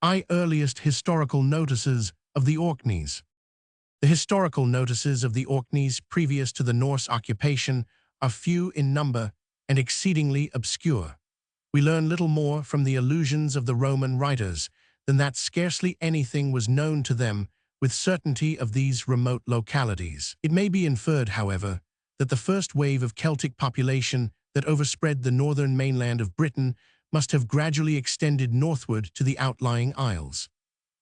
Earliest historical notices of the Orkneys. The historical notices of the Orkneys previous to the Norse occupation are few in number and exceedingly obscure. We learn little more from the allusions of the Roman writers than that scarcely anything was known to them with certainty of these remote localities. It may be inferred, however, that the first wave of Celtic population that overspread the northern mainland of Britain must have gradually extended northward to the outlying isles.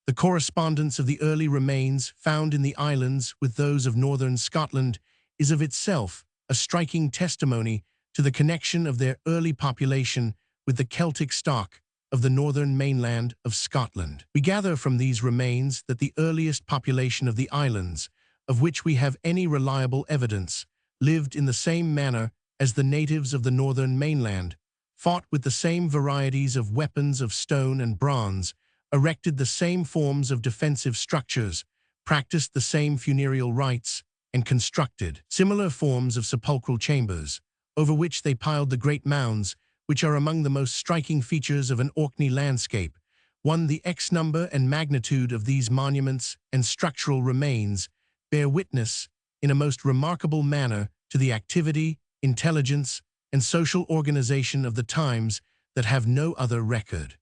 The correspondence of the early remains found in the islands with those of northern Scotland is of itself a striking testimony to the connection of their early population with the Celtic stock of the northern mainland of Scotland. We gather from these remains that the earliest population of the islands, of which we have any reliable evidence, lived in the same manner as the natives of the northern mainland, fought with the same varieties of weapons of stone and bronze, erected the same forms of defensive structures, practiced the same funereal rites, and constructed similar forms of sepulchral chambers, over which they piled the great mounds, which are among the most striking features of an Orkney landscape. The number and magnitude of these monuments and structural remains bear witness, in a most remarkable manner, to the activity, intelligence, and social organization of the times that have no other record.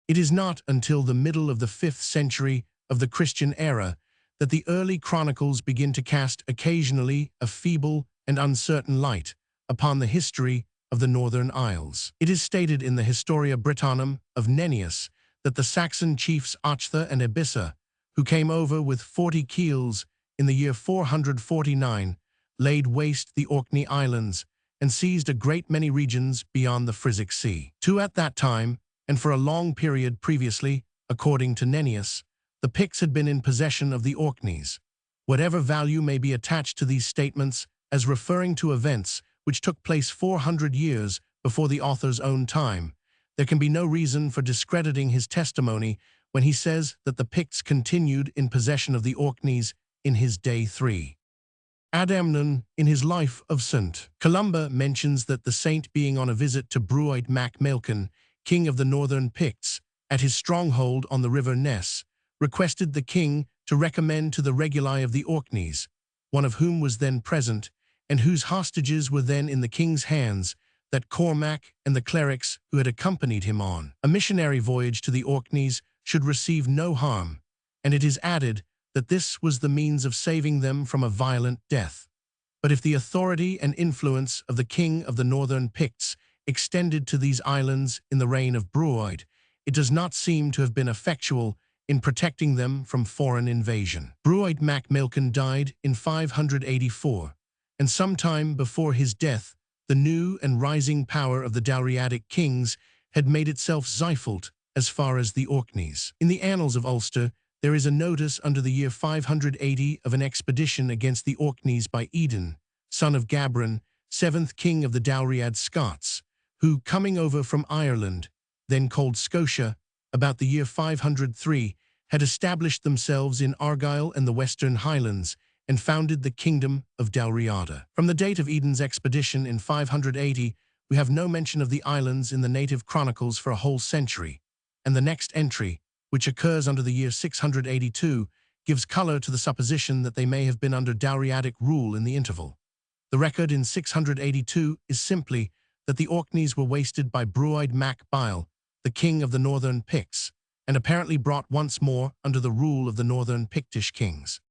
It is not until the middle of the 5th century of the Christian era that the early chronicles begin to cast occasionally a feeble and uncertain light upon the history of the Northern Isles. It is stated in the Historia Brittonum of Nennius that the Saxon chiefs Ochtha and Ebissa, who came over with 40 keels in the year 449, laid waste the Orkney Islands and seized a great many regions beyond the Frisick Sea. At that time, and for a long period previously, according to Nennius, the Picts had been in possession of the Orkneys. Whatever value may be attached to these statements as referring to events which took place 400 years before the author's own time, there can be no reason for discrediting his testimony when he says that the Picts continued in possession of the Orkneys in his day 3. Adamnan, in his Life of St. Columba, mentions that the saint, being on a visit to Bruoid Mac Maelcon, king of the northern Picts, at his stronghold on the river Ness, requested the king to recommend to the reguli of the Orkneys, one of whom was then present, and whose hostages were then in the king's hands, that Cormac and the clerics who had accompanied him on a missionary voyage to the Orkneys should receive no harm, and it is added that this was the means of saving them from a violent death. But if the authority and influence of the king of the northern Picts extended to these islands in the reign of Bruoid, it does not seem to have been effectual in protecting them from foreign invasion. Bruoid Mac Maelcon died in 584, and sometime before his death, the new and rising power of the Dalriadic kings had made itself Zyfelt as far as the Orkneys. In the annals of Ulster, there is a notice under the year 580 of an expedition against the Orkneys by Edin, son of Gabran, 7th king of the Dalriad Scots, who, coming over from Ireland, then called Scotia, about the year 503, had established themselves in Argyll and the Western Highlands and founded the kingdom of Dalriada. From the date of Edin's expedition in 580, we have no mention of the islands in the native chronicles for a whole century, and the next entry, which occurs under the year 682, gives color to the supposition that they may have been under Dalriadic rule in the interval. The record in 682 is simply that the Orkneys were wasted by Bruoid Mac Bail, the king of the northern Picts, and apparently brought once more under the rule of the northern Pictish kings.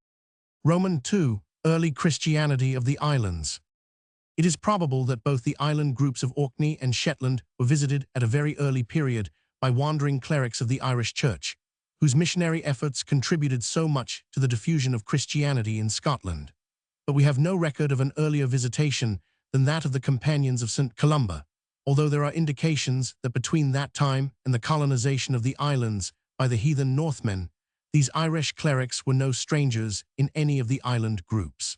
Roman II. Early Christianity of the islands. It is probable that both the island groups of Orkney and Shetland were visited at a very early period by wandering clerics of the Irish Church, whose missionary efforts contributed so much to the diffusion of Christianity in Scotland. But we have no record of an earlier visitation than that of the companions of St. Columba, although there are indications that between that time and the colonization of the islands by the heathen Northmen, these Irish clerics were no strangers in any of the island groups.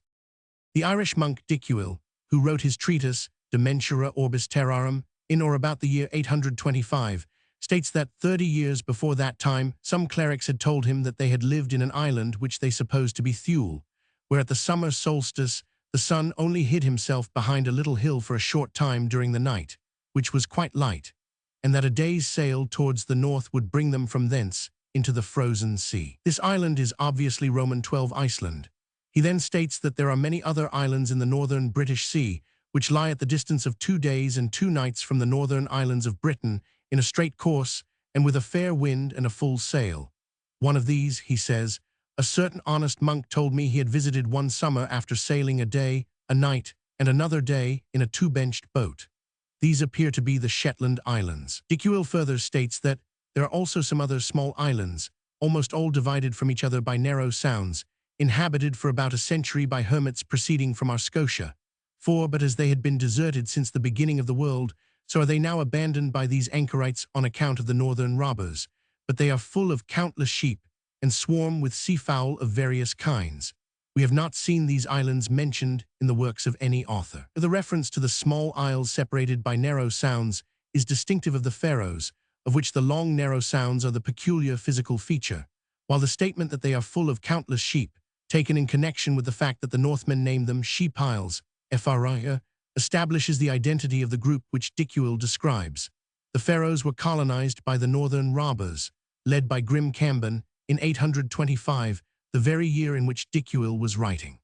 The Irish monk Dicuil, who wrote his treatise De Mentura Orbis Terrarum in or about the year 825, states that 30 years before that time, some clerics had told him that they had lived in an island which they supposed to be Thule, where at the summer solstice the sun only hid himself behind a little hill for a short time during the night, which was quite light, and that a day's sail towards the north would bring them from thence into the frozen sea. This island is obviously Roman 12 Iceland. He then states that there are many other islands in the northern British Sea, which lie at the distance of 2 days and 2 nights from the northern islands of Britain, in a straight course, and with a fair wind and a full sail. One of these, he says, a certain honest monk told me he had visited one summer after sailing a day, a night, and another day in a 2-benched boat. These appear to be the Shetland Islands. Dicuil further states that there are also some other small islands, almost all divided from each other by narrow sounds, inhabited for about a century by hermits proceeding from Scotia. But as they had been deserted since the beginning of the world, so are they now abandoned by these anchorites on account of the northern robbers. But they are full of countless sheep, and swarm with seafowl of various kinds. We have not seen these islands mentioned in the works of any author. The reference to the small isles separated by narrow sounds is distinctive of the Faroes, of which the long narrow sounds are the peculiar physical feature, while the statement that they are full of countless sheep, taken in connection with the fact that the Northmen named them sheep isles, Faroe, establishes the identity of the group which Dicuil describes. The Faroes were colonized by the northern robbers, led by Grim Camban, in 825, the very year in which Dicuil was writing.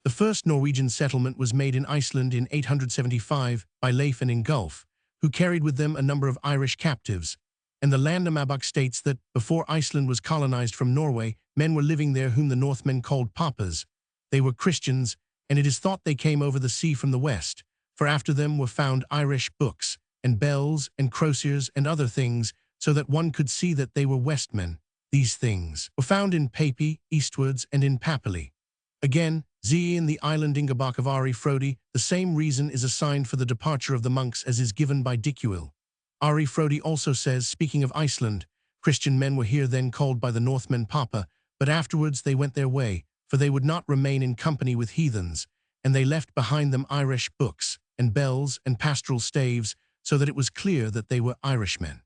The first Norwegian settlement was made in Iceland in 875 by Leif and Ingulf, who carried with them a number of Irish captives, and the Landnámabók states that, before Iceland was colonized from Norway, men were living there whom the Northmen called Papas. They were Christians, and it is thought they came over the sea from the west, for after them were found Irish books, and bells, and crosiers, and other things, so that one could see that they were Westmen. These things were found in Papi, eastwards, and in Papili. Again, in the island Ingabok of Ari Frodi, the same reason is assigned for the departure of the monks as is given by Dicuil. Ari Frodi also says, speaking of Iceland, Christian men were here then called by the Northmen Papa, but afterwards they went their way, for they would not remain in company with heathens, and they left behind them Irish books, and bells, and pastoral staves, so that it was clear that they were Irishmen.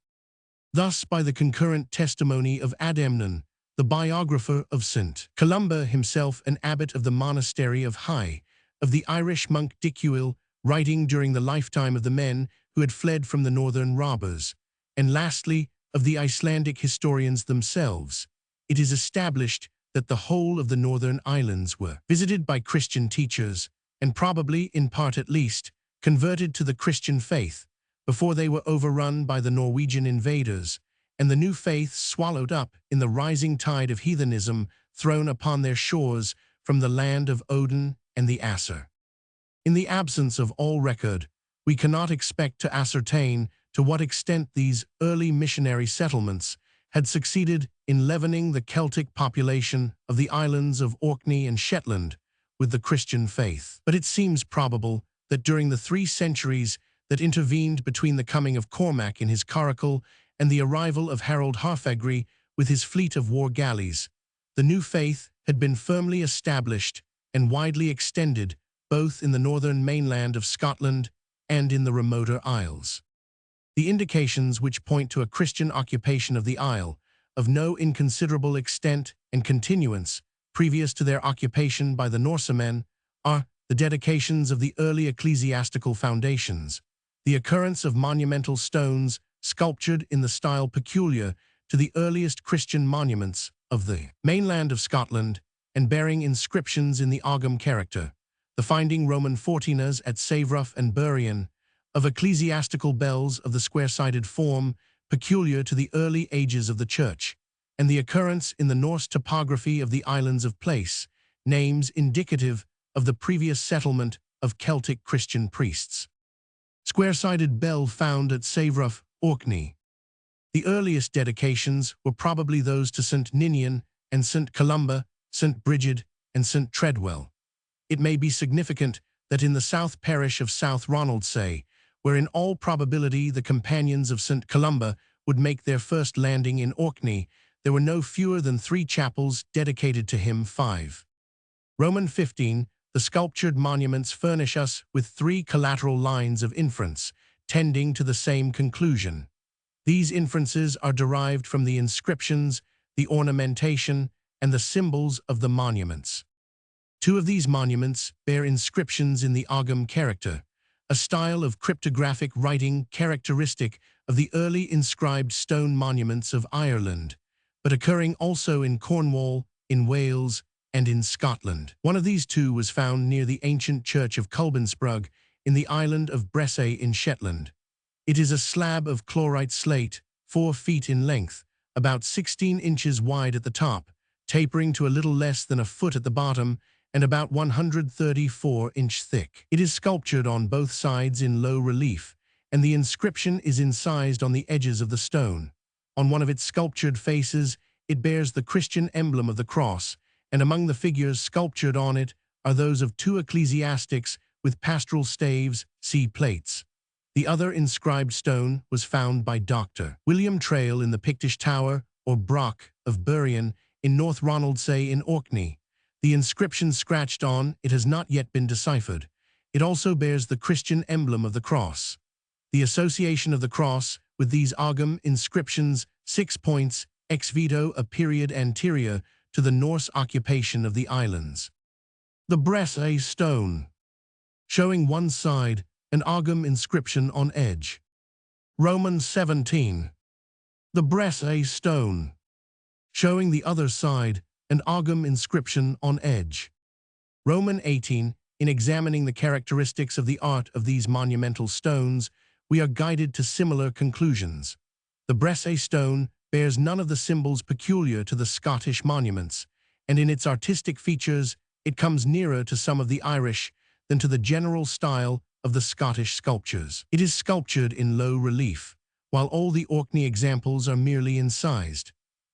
Thus, by the concurrent testimony of Adamnan, the biographer of St. Columba himself, an abbot of the monastery of High, of the Irish monk Dicuil, writing during the lifetime of the men who had fled from the northern robbers, and lastly, of the Icelandic historians themselves, it is established that the whole of the northern islands were visited by Christian teachers, and probably, in part at least, converted to the Christian faith, before they were overrun by the Norwegian invaders, and the new faith swallowed up in the rising tide of heathenism thrown upon their shores from the land of Odin and the Aesir. In the absence of all record, we cannot expect to ascertain to what extent these early missionary settlements had succeeded in leavening the Celtic population of the islands of Orkney and Shetland with the Christian faith. But it seems probable that during the 3 centuries that intervened between the coming of Cormac in his coracle and the arrival of Harold Harfagri with his fleet of war galleys, the new faith had been firmly established and widely extended both in the northern mainland of Scotland and in the remoter isles. The indications which point to a Christian occupation of the isle, of no inconsiderable extent and continuance previous to their occupation by the Norsemen, are the dedications of the early ecclesiastical foundations, the occurrence of monumental stones sculptured in the style peculiar to the earliest Christian monuments of the mainland of Scotland and bearing inscriptions in the Ogham character, the finding Roman fortinas at Saveruff and Burien, of ecclesiastical bells of the square-sided form peculiar to the early ages of the Church, and the occurrence in the Norse topography of the islands of place, names indicative of the previous settlement of Celtic Christian priests. Square-sided bell found at Saveruff, Orkney. The earliest dedications were probably those to St. Ninian and St. Columba, St. Brigid, and St. Treadwell. It may be significant that in the south parish of South Ronaldsay, where in all probability the companions of St. Columba would make their first landing in Orkney, there were no fewer than 3 chapels dedicated to him. 5. Roman 15, the sculptured monuments furnish us with 3 collateral lines of inference, tending to the same conclusion. These inferences are derived from the inscriptions, the ornamentation, and the symbols of the monuments. 2 of these monuments bear inscriptions in the Ogham character, a style of cryptographic writing characteristic of the early inscribed stone monuments of Ireland, but occurring also in Cornwall, in Wales, and in Scotland. One of these two was found near the ancient church of Culbensbrug in the island of Bressay in Shetland. It is a slab of chlorite slate, 4 feet in length, about 16 inches wide at the top, tapering to a little less than a foot at the bottom, and about 134 inch thick. It is sculptured on both sides in low relief, and the inscription is incised on the edges of the stone. On one of its sculptured faces, it bears the Christian emblem of the cross, and among the figures sculptured on it are those of 2 ecclesiastics with pastoral staves, see plates. The other inscribed stone was found by Dr. William Trail in the Pictish Tower, or Broch, of Burien, in North Ronaldsay in Orkney. The inscription scratched on it has not yet been deciphered. It also bears the Christian emblem of the cross. The association of the cross with these Ogham inscriptions 6 points ex veto a period anterior to the Norse occupation of the islands. The Bressay stone, showing one side, an Ogham inscription on edge. Roman 17. The Bressay stone, showing the other side, an Ogham inscription on edge. Roman 18. In examining the characteristics of the art of these monumental stones, we are guided to similar conclusions. The Bressay stone bears none of the symbols peculiar to the Scottish monuments, and in its artistic features, it comes nearer to some of the Irish than to the general style of the Scottish sculptures. It is sculptured in low relief, while all the Orkney examples are merely incised.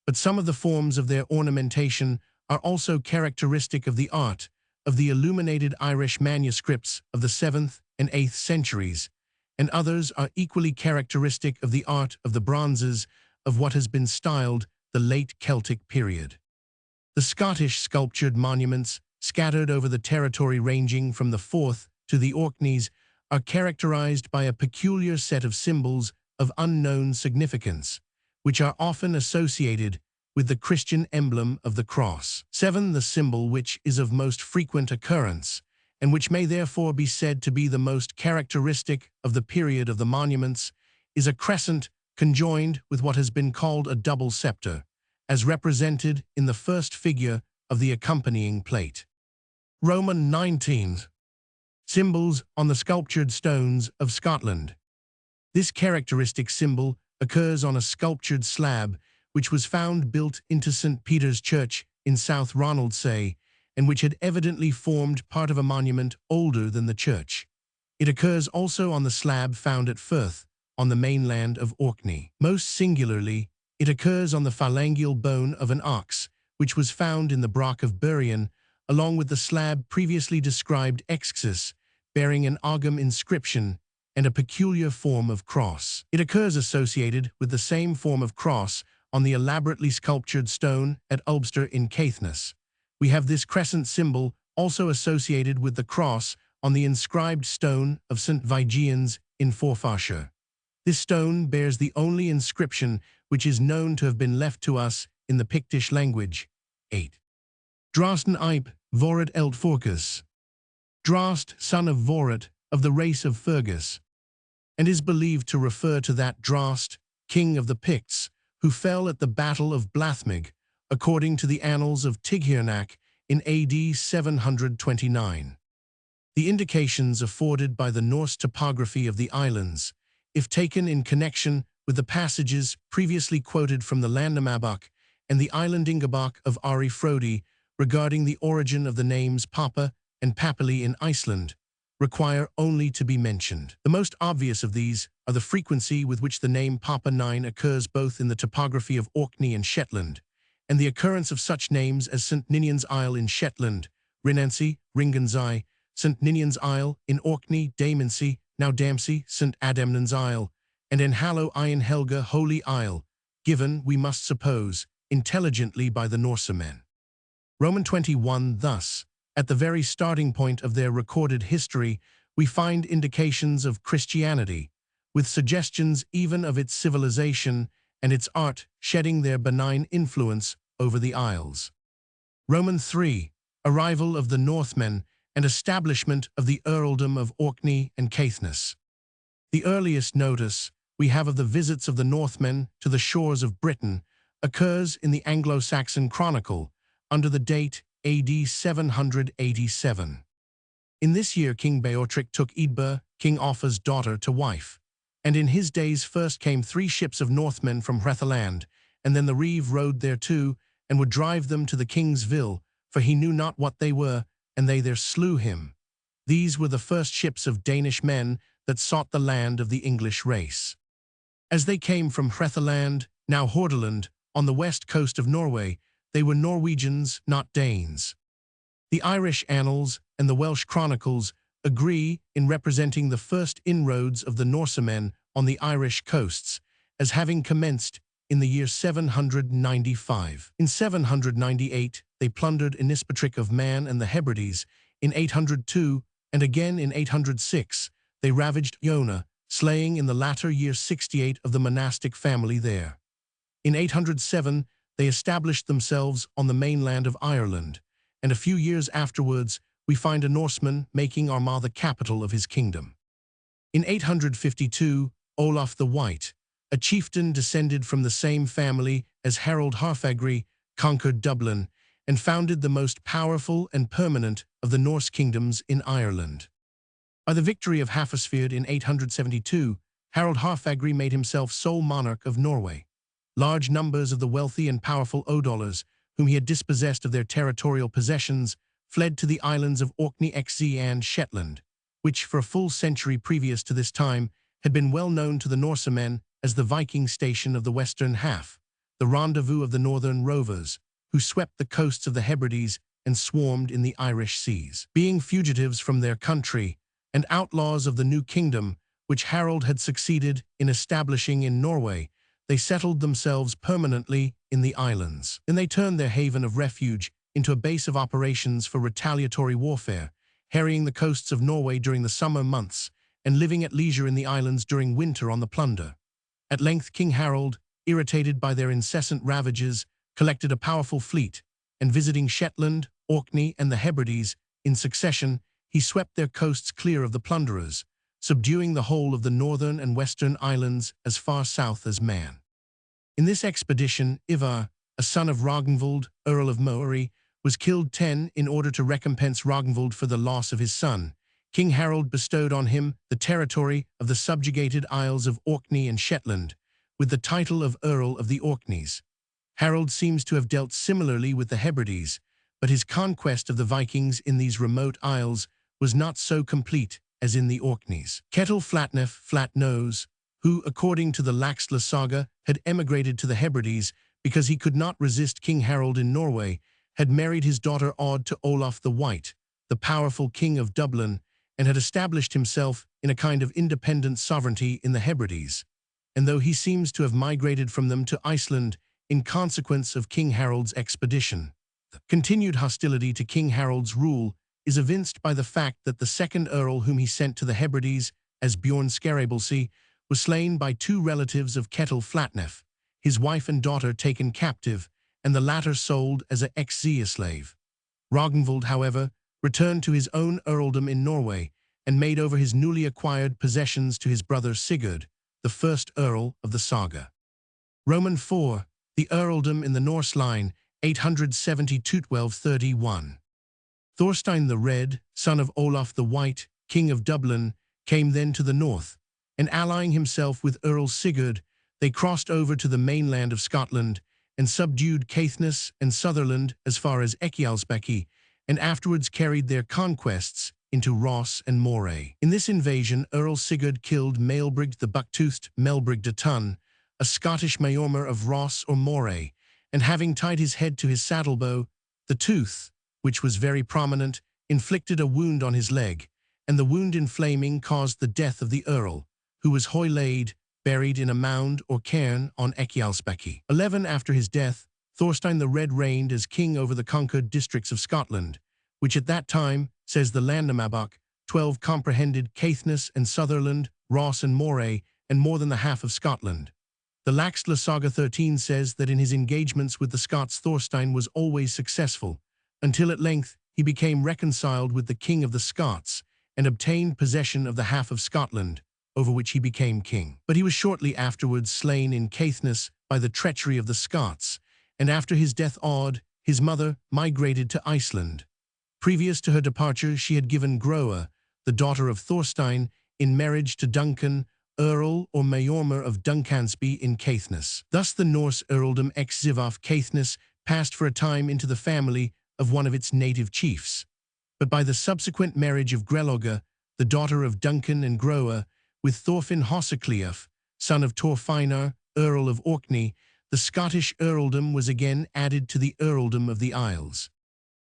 But some of the forms of their ornamentation are also characteristic of the art of the illuminated Irish manuscripts of the 7th and 8th centuries, and others are equally characteristic of the art of the bronzes of what has been styled the late Celtic period. The Scottish sculptured monuments, scattered over the territory ranging from the Forth to the Orkneys, are characterized by a peculiar set of symbols of unknown significance, which are often associated with the Christian emblem of the cross. 7. The symbol which is of most frequent occurrence, and which may therefore be said to be the most characteristic of the period of the monuments, is a crescent conjoined with what has been called a double scepter, as represented in the first figure of the accompanying plate. Roman 19. Symbols on the sculptured stones of Scotland. This characteristic symbol occurs on a sculptured slab which was found built into St. Peter's Church in South Ronaldsay, and which had evidently formed part of a monument older than the church. It occurs also on the slab found at Firth, on the mainland of Orkney. Most singularly, it occurs on the phalangeal bone of an ox, which was found in the Broch of Burien, along with the slab previously described exxus, bearing an Ogham inscription and a peculiar form of cross. It occurs associated with the same form of cross on the elaborately sculptured stone at Ulster in Caithness. We have this crescent symbol also associated with the cross on the inscribed stone of St. Vigians in Forfarshire. This stone bears the only inscription which is known to have been left to us in the Pictish language. 8. Drosten Ipe, Vorat Elt Forcus. Drost, son of Vorat, of the race of Fergus, and is believed to refer to that Drost, king of the Picts, who fell at the Battle of Blathmig, according to the annals of Tigernach in AD 729. The indications afforded by the Norse topography of the islands, if taken in connection with the passages previously quoted from the Landnámabók and the Islandingabók of Ari Frodi regarding the origin of the names Papa and Papali in Iceland, require only to be mentioned. The most obvious of these are the frequency with which the name Papa 9 occurs both in the topography of Orkney and Shetland, and the occurrence of such names as St. Ninian's Isle in Shetland, Rinensi, Ringansai, St. Ninian's Isle in Orkney, Damensi, now Damsey, St. Adamnan's Isle, and Enhallo Ian Helga Holy Isle, given, we must suppose, intelligently by the Norsemen. Roman 21. Thus, at the very starting point of their recorded history, we find indications of Christianity, with suggestions even of its civilization and its art shedding their benign influence over the Isles. Roman 3. Arrival of the Northmen and establishment of the earldom of Orkney and Caithness. The earliest notice we have of the visits of the Northmen to the shores of Britain occurs in the Anglo-Saxon Chronicle under the date AD 787. In this year King Beorhtric took Eadburh, King Offa's daughter, to wife, and in his days first came 3 ships of Northmen from Hrethaland, and then the reeve rode thereto, and would drive them to the king's ville, for he knew not what they were, and they there slew him. These were the first ships of Danish men that sought the land of the English race. As they came from Hrethaland, now Hordaland, on the west coast of Norway, they were Norwegians, not Danes. The Irish annals and the Welsh chronicles agree in representing the first inroads of the Norsemen on the Irish coasts as having commenced in the year 795. In 798, they plundered Inispatrick of Man and the Hebrides. In 802, and again in 806, they ravaged Iona, slaying in the latter year 68 of the monastic family there. In 807, they established themselves on the mainland of Ireland, and a few years afterwards, we find a Norseman making Armagh the capital of his kingdom. In 852, Olaf the White, a chieftain descended from the same family as Harald Harfagri, conquered Dublin and founded the most powerful and permanent of the Norse kingdoms in Ireland. By the victory of Hafrsfjord in 872, Harald Harfagri made himself sole monarch of Norway. Large numbers of the wealthy and powerful Odolers, whom he had dispossessed of their territorial possessions, fled to the islands of Orkneyinga and Shetland, which for a full century previous to this time had been well known to the Norsemen as the Viking station of the western half, the rendezvous of the northern rovers, who swept the coasts of the Hebrides and swarmed in the Irish seas. Being fugitives from their country and outlaws of the new kingdom, which Harold had succeeded in establishing in Norway, they settled themselves permanently in the islands. Then they turned their haven of refuge into a base of operations for retaliatory warfare, harrying the coasts of Norway during the summer months and living at leisure in the islands during winter on the plunder. At length King Harold, irritated by their incessant ravages, collected a powerful fleet, and visiting Shetland, Orkney, and the Hebrides in succession, he swept their coasts clear of the plunderers, subduing the whole of the northern and western islands as far south as Man. In this expedition, Ivar, a son of Ragnvald, Earl of Moray, was killed in order to recompense Ragnvald for the loss of his son. King Harold bestowed on him the territory of the subjugated Isles of Orkney and Shetland, with the title of Earl of the Orkneys. Harold seems to have dealt similarly with the Hebrides, but his conquest of the Vikings in these remote isles was not so complete as in the Orkneys. Ketil Flatneff, Flat Nose, who, according to the Laxdæla Saga, had emigrated to the Hebrides because he could not resist King Harold in Norway, had married his daughter Aud to Olaf the White, the powerful king of Dublin, and had established himself in a kind of independent sovereignty in the Hebrides. And though he seems to have migrated from them to Iceland in consequence of King Harold's expedition, the continued hostility to King Harold's rule is evinced by the fact that the second earl whom he sent to the Hebrides as Bjorn Skarabelsi was slain by 2 relatives of Ketil Flatneff, his wife and daughter taken captive, and the latter sold as an ex-Zia slave. Ragnvald, however, returned to his own earldom in Norway and made over his newly acquired possessions to his brother Sigurd, the first earl of the saga. Roman 4. The earldom in the Norse line, 870–1231. Thorstein the Red, son of Olaf the White, king of Dublin, came then to the north, and allying himself with Earl Sigurd, they crossed over to the mainland of Scotland and subdued Caithness and Sutherland as far as Ekialsbeki, and afterwards carried their conquests into Ross and Moray. In this invasion, Earl Sigurd killed Maelbrigd the Bucktoothed Melbrigd de Tun, a Scottish mayormer of Ross or Moray, and having tied his head to his saddlebow, the tooth, which was very prominent, inflicted a wound on his leg, and the wound inflaming caused the death of the earl, who was hoylaid, buried in a mound or cairn on Ekialsbeki. 11 after his death, Thorstein the Red reigned as king over the conquered districts of Scotland, which at that time, says the Landnámabók, 12 comprehended Caithness and Sutherland, Ross and Moray, and more than the half of Scotland. The Laxdæla Saga 13 says that in his engagements with the Scots Thorstein was always successful, until at length he became reconciled with the king of the Scots and obtained possession of the half of Scotland, over which he became king. But he was shortly afterwards slain in Caithness by the treachery of the Scots, and after his death Aud, his mother, migrated to Iceland. Previous to her departure, she had given Groa, the daughter of Thorstein, in marriage to Duncan, Earl or Mayormer of Duncansby in Caithness. Thus the Norse earldom ex-Ziv of Caithness passed for a time into the family of one of its native chiefs. But by the subsequent marriage of Greloga, the daughter of Duncan and Groa, with Thorfinn Hossacleaf, son of Thorfinar, Earl of Orkney, the Scottish earldom was again added to the earldom of the Isles.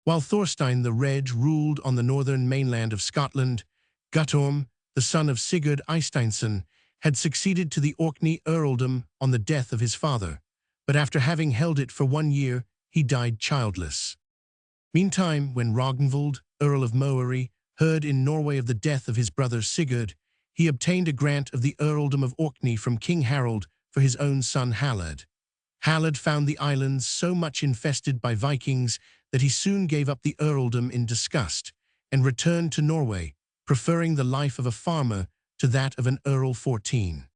While Thorstein the Red ruled on the northern mainland of Scotland, Guttorm, the son of Sigurd Eysteinsson, had succeeded to the Orkney earldom on the death of his father, but after having held it for 1 year, he died childless. Meantime, when Ragnvald, Earl of Moeri, heard in Norway of the death of his brother Sigurd, he obtained a grant of the earldom of Orkney from King Harald for his own son Halad. Halad found the islands so much infested by Vikings that he soon gave up the earldom in disgust and returned to Norway, preferring the life of a farmer to that of an Earl 14.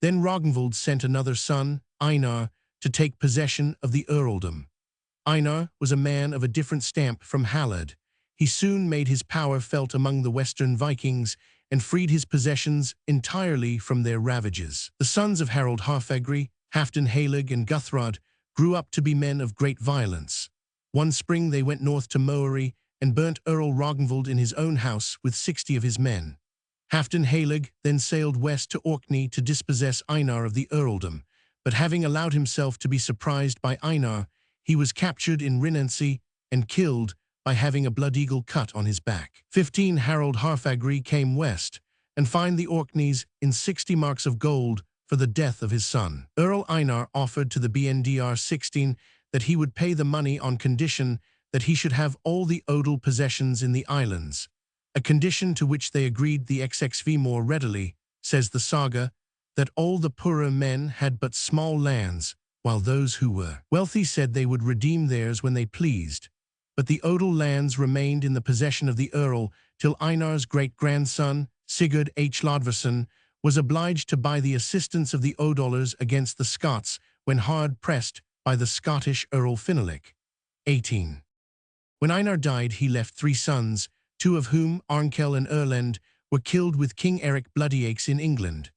Then Ragnvald sent another son, Einar, to take possession of the earldom. Einar was a man of a different stamp from Halad. He soon made his power felt among the Western Vikings and freed his possessions entirely from their ravages. The sons of Harald Harfagri, Halfdan Halig and Guthrod, grew up to be men of great violence. One spring they went north to Moeri and burnt Earl Ragnvald in his own house with 60 of his men. Halfdan Halig then sailed west to Orkney to dispossess Einar of the earldom, but having allowed himself to be surprised by Einar, he was captured in Rinency and killed by having a blood eagle cut on his back. 15 Harald Harfagri came west and fined the Orkneys in 60 marks of gold for the death of his son. Earl Einar offered to the BNDR 16 that he would pay the money on condition that he should have all the odal possessions in the islands, a condition to which they agreed the XXV more readily, says the Saga, that all the poorer men had but small lands, while those who were wealthy said they would redeem theirs when they pleased. But the odal lands remained in the possession of the Earl till Einar's great-grandson, Sigurd H. Lodverson, was obliged to buy the assistance of the Odolers against the Scots when hard pressed by the Scottish Earl Finnilich. 18. When Einar died, he left 3 sons, 2 of whom, Arnkel and Erlend, were killed with King Eric Bloodyacres in England.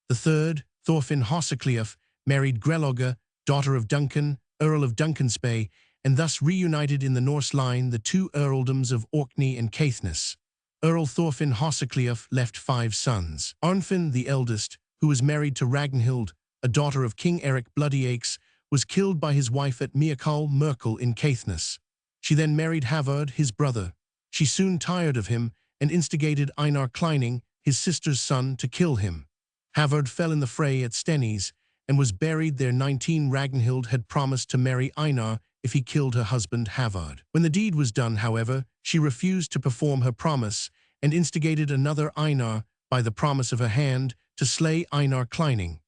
The third, Thorfinn Hossacleaf, married Greloga, daughter of Duncan, Earl of Duncansby, and thus reunited in the Norse line the 2 earldoms of Orkney and Caithness. Earl Thorfinn Hossacleaf left 5 sons. Arnfinn, the eldest, who was married to Ragnhild, a daughter of King Eric Bloodyacres, was killed by his wife at Miakal Merkel in Caithness. She then married Havard, his brother. She soon tired of him and instigated Einar Kleining, his sister's son, to kill him. Havard fell in the fray at Stennes and was buried there. 19 Ragnhild had promised to marry Einar if he killed her husband Havard. When the deed was done, however, she refused to perform her promise and instigated another Einar, by the promise of her hand, to slay Einar Kleining.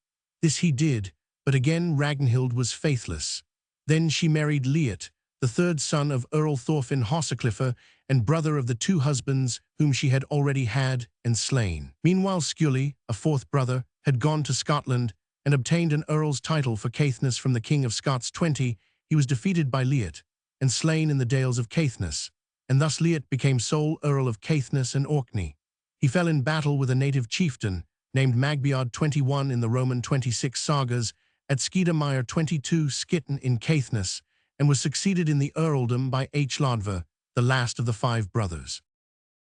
This he did, but again Ragnhild was faithless. Then she married Leot, the third son of Earl Thorfinn Hossacleaf and brother of the 2 husbands whom she had already had and slain. Meanwhile Skuli, a 4th brother, had gone to Scotland and obtained an earl's title for Caithness from the King of Scots. 20. He was defeated by Leot and slain in the dales of Caithness, and thus Leot became sole Earl of Caithness and Orkney. He fell in battle with a native chieftain named Magbiod. 21 in the Roman 26 sagas, at Skedamire 22 Skitten in Caithness, and was succeeded in the earldom by Hlodver, the last of the 5 brothers.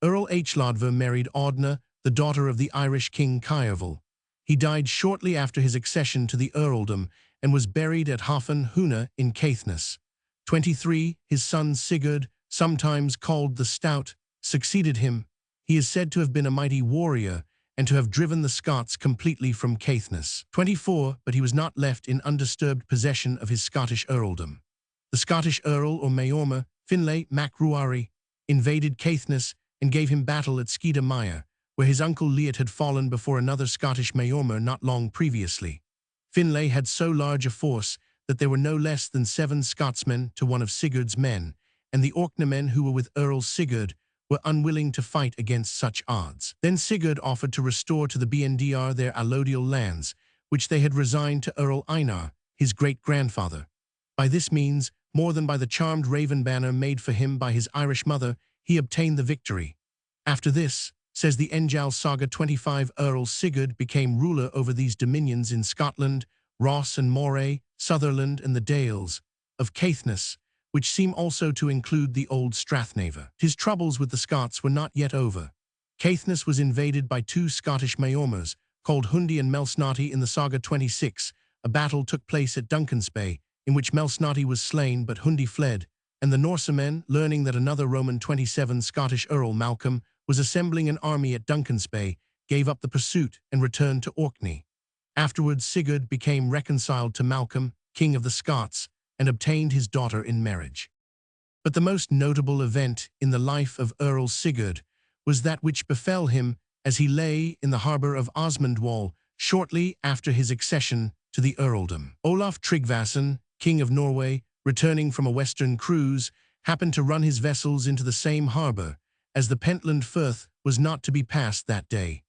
Earl Hlodver married Audna, the daughter of the Irish king Caerval. He died shortly after his accession to the earldom and was buried at Hofen Huna in Caithness. 23. His son Sigurd, sometimes called the Stout, succeeded him. He is said to have been a mighty warrior and to have driven the Scots completely from Caithness. 24. But he was not left in undisturbed possession of his Scottish earldom. The Scottish Earl or Mayormer, Finlay Mac Ruari, invaded Caithness and gave him battle at Skedamire, where his uncle Leot had fallen before another Scottish Mayormer not long previously. Finlay had so large a force that there were no less than 7 Scotsmen to one of Sigurd's men, and the Orkneymen who were with Earl Sigurd were unwilling to fight against such odds. Then Sigurd offered to restore to the BNDR their allodial lands, which they had resigned to Earl Einar, his great-grandfather. By this means, more than by the charmed raven banner made for him by his Irish mother, he obtained the victory. After this, says the Njal Saga 25, Earl Sigurd became ruler over these dominions in Scotland, Ross and Moray, Sutherland and the Dales, of Caithness, which seem also to include the old Strathnaver. His troubles with the Scots were not yet over. Caithness was invaded by two Scottish Maormers, called Hundi and Melsnati in the Saga 26. A battle took place at Duncansbay, in which Melsnati was slain but Hundi fled, and the Norsemen, learning that another Roman 27 Scottish Earl Malcolm was assembling an army at Duncansbay, gave up the pursuit and returned to Orkney. Afterwards Sigurd became reconciled to Malcolm, king of the Scots, and obtained his daughter in marriage. But the most notable event in the life of Earl Sigurd was that which befell him as he lay in the harbour of Osmundwall shortly after his accession to the earldom. Olaf Tryggvason, king of Norway, returning from a western cruise, happened to run his vessels into the same harbour, as the Pentland Firth was not to be passed that day.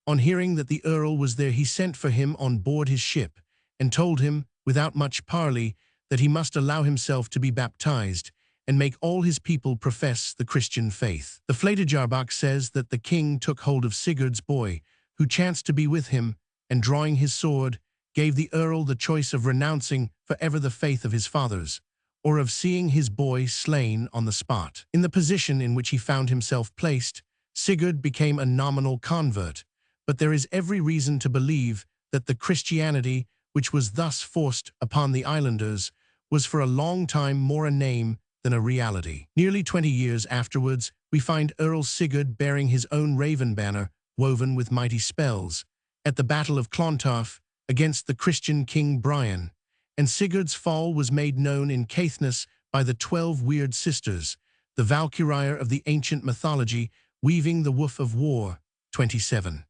On hearing that the earl was there, he sent for him on board his ship, and told him, without much parley, that he must allow himself to be baptized, and make all his people profess the Christian faith. The Flatejarbach says that the king took hold of Sigurd's boy, who chanced to be with him, and drawing his sword, gave the earl the choice of renouncing forever the faith of his fathers, or of seeing his boy slain on the spot. In the position in which he found himself placed, Sigurd became a nominal convert, but there is every reason to believe that the Christianity which was thus forced upon the islanders was for a long time more a name than a reality. Nearly 20 years afterwards, we find Earl Sigurd bearing his own raven banner, woven with mighty spells, at the Battle of Clontarf against the Christian King Brian, and Sigurd's fall was made known in Caithness by the 12 weird sisters, the Valkyrie of the ancient mythology, weaving the woof of war. 27.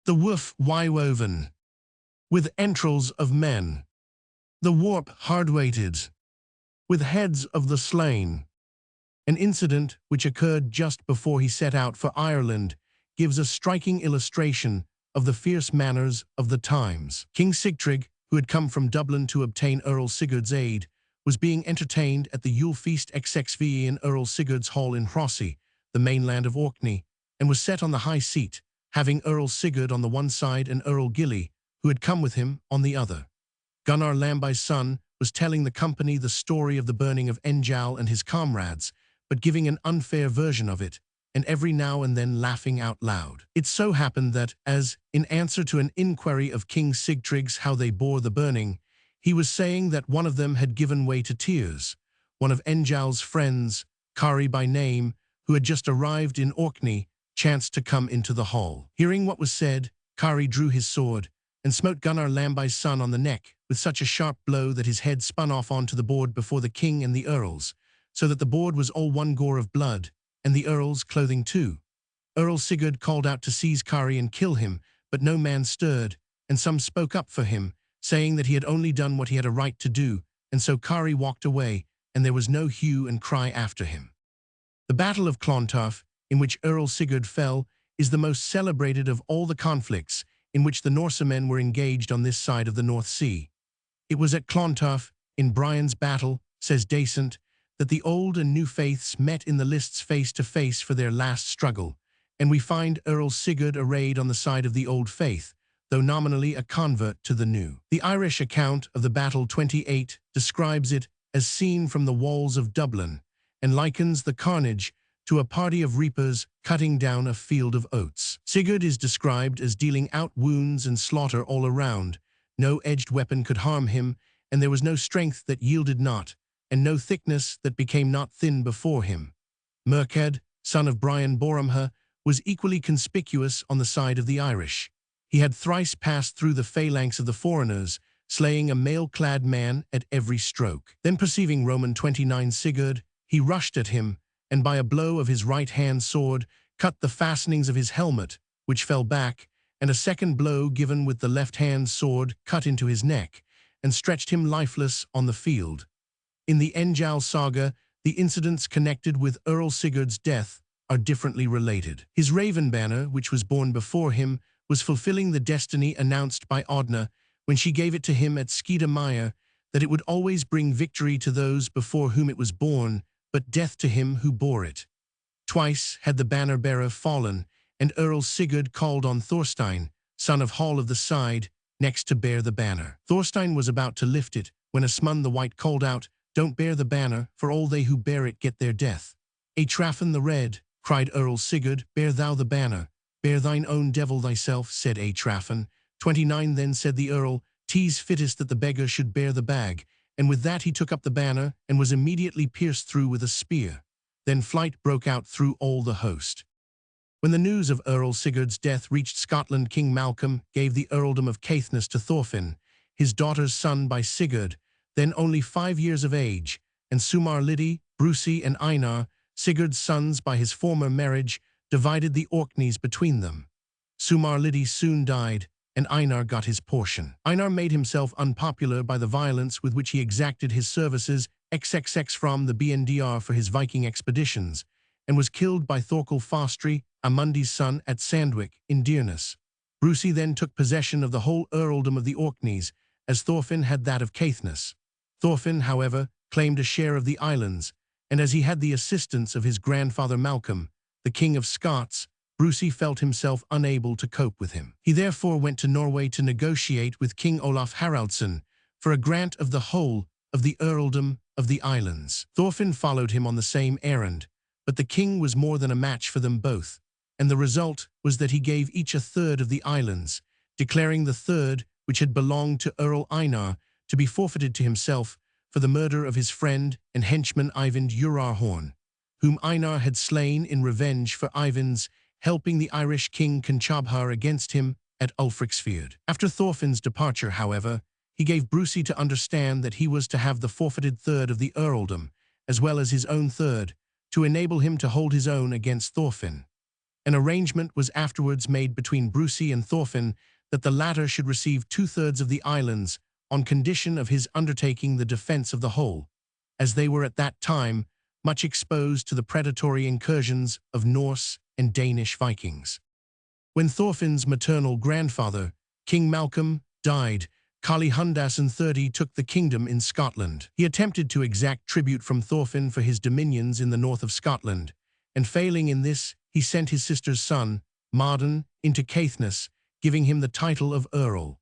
The woof woven with entrails of men, the warp hard-weighted with heads of the slain. An incident which occurred just before he set out for Ireland gives a striking illustration of the fierce manners of the times. King Sigtrygg, who had come from Dublin to obtain Earl Sigurd's aid, was being entertained at the Yule Feast XXV in Earl Sigurd's hall in Hrossey, the mainland of Orkney, and was set on the high seat, having Earl Sigurd on the one side and Earl Gilly, who had come with him, on the other. Gunnar Lambai's son was telling the company the story of the burning of Njal and his comrades, but giving an unfair version of it, and every now and then laughing out loud. It so happened that, as, in answer to an inquiry of King Sigtrygg's how they bore the burning, he was saying that one of them had given way to tears, one of Njal's friends, Kari by name, who had just arrived in Orkney, chanced to come into the hall. Hearing what was said, Kari drew his sword, and smote Gunnar Lambai's son on the neck with such a sharp blow that his head spun off onto the board before the king and the earls, so that the board was all one gore of blood, and the earl's clothing too. Earl Sigurd called out to seize Kari and kill him, but no man stirred, and some spoke up for him, saying that he had only done what he had a right to do, and so Kari walked away, and there was no hue and cry after him. The Battle of Clontarf, in which Earl Sigurd fell, is the most celebrated of all the conflicts in which the Norsemen were engaged on this side of the North Sea. It was at Clontarf, in Brian's battle, says Dasent, that the old and new faiths met in the lists face to face for their last struggle, and we find Earl Sigurd arrayed on the side of the old faith, though nominally a convert to the new. The Irish account of the battle 28 describes it as seen from the walls of Dublin, and likens the carnage to a party of reapers cutting down a field of oats. Sigurd is described as dealing out wounds and slaughter all around. No edged weapon could harm him, and there was no strength that yielded not, and no thickness that became not thin before him. Murcad, son of Brian Boramha, was equally conspicuous on the side of the Irish. He had thrice passed through the phalanx of the foreigners, slaying a mail-clad man at every stroke. Then perceiving Roman 29 Sigurd, he rushed at him, and by a blow of his right-hand sword cut the fastenings of his helmet, which fell back, and a second blow given with the left-hand sword cut into his neck, and stretched him lifeless on the field. In the Njal Saga, the incidents connected with Earl Sigurd's death are differently related. His raven banner, which was born before him, was fulfilling the destiny announced by Odna when she gave it to him at Skidamaya, that it would always bring victory to those before whom it was born, but death to him who bore it. Twice had the banner-bearer fallen, and Earl Sigurd called on Thorstein, son of Hall of the Side, next to bear the banner. Thorstein was about to lift it, when Asmund the White called out, "Don't bear the banner, for all they who bear it get their death." "Atraffin the Red," cried Earl Sigurd, "bear thou the banner." "Bear thine own devil thyself," said Atraffin. 29 Then said the Earl, "'Tis fittest that the beggar should bear the bag," and with that he took up the banner, and was immediately pierced through with a spear. Then flight broke out through all the host. When the news of Earl Sigurd's death reached Scotland, King Malcolm gave the earldom of Caithness to Thorfinn, his daughter's son by Sigurd, then only 5 years of age, and Sumarlidi, Brusi, and Einar, Sigurd's sons by his former marriage, divided the Orkneys between them. Sumarlidi soon died, and Einar got his portion. Einar made himself unpopular by the violence with which he exacted his services XXX from the BNDR for his Viking expeditions, and was killed by Thorkel Fostri, Amundi's son, at Sandwick, in Dearness. Brusi then took possession of the whole earldom of the Orkneys, as Thorfinn had that of Caithness. Thorfinn, however, claimed a share of the islands, and as he had the assistance of his grandfather Malcolm, the King of Scots, Brusi felt himself unable to cope with him. He therefore went to Norway to negotiate with King Olaf Haraldsson for a grant of the whole of the earldom of the islands. Thorfinn followed him on the same errand, but the king was more than a match for them both, and the result was that he gave each a third of the islands, declaring the third, which had belonged to Earl Einar, to be forfeited to himself for the murder of his friend and henchman Eyvind Urarhorn, whom Einar had slain in revenge for Eyvind's helping the Irish king Conchobhar against him at Ulfricsfjord. After Thorfinn's departure, however, he gave Brusi to understand that he was to have the forfeited third of the earldom, as well as his own third, to enable him to hold his own against Thorfinn. An arrangement was afterwards made between Brusi and Thorfinn that the latter should receive 2/3 of the islands on condition of his undertaking the defense of the whole, as they were at that time much exposed to the predatory incursions of Norse and Danish Vikings. When Thorfinn's maternal grandfather, King Malcolm, died, Kali Hundason III took the kingdom in Scotland. He attempted to exact tribute from Thorfinn for his dominions in the north of Scotland, and failing in this, he sent his sister's son, Mardan, into Caithness, giving him the title of Earl.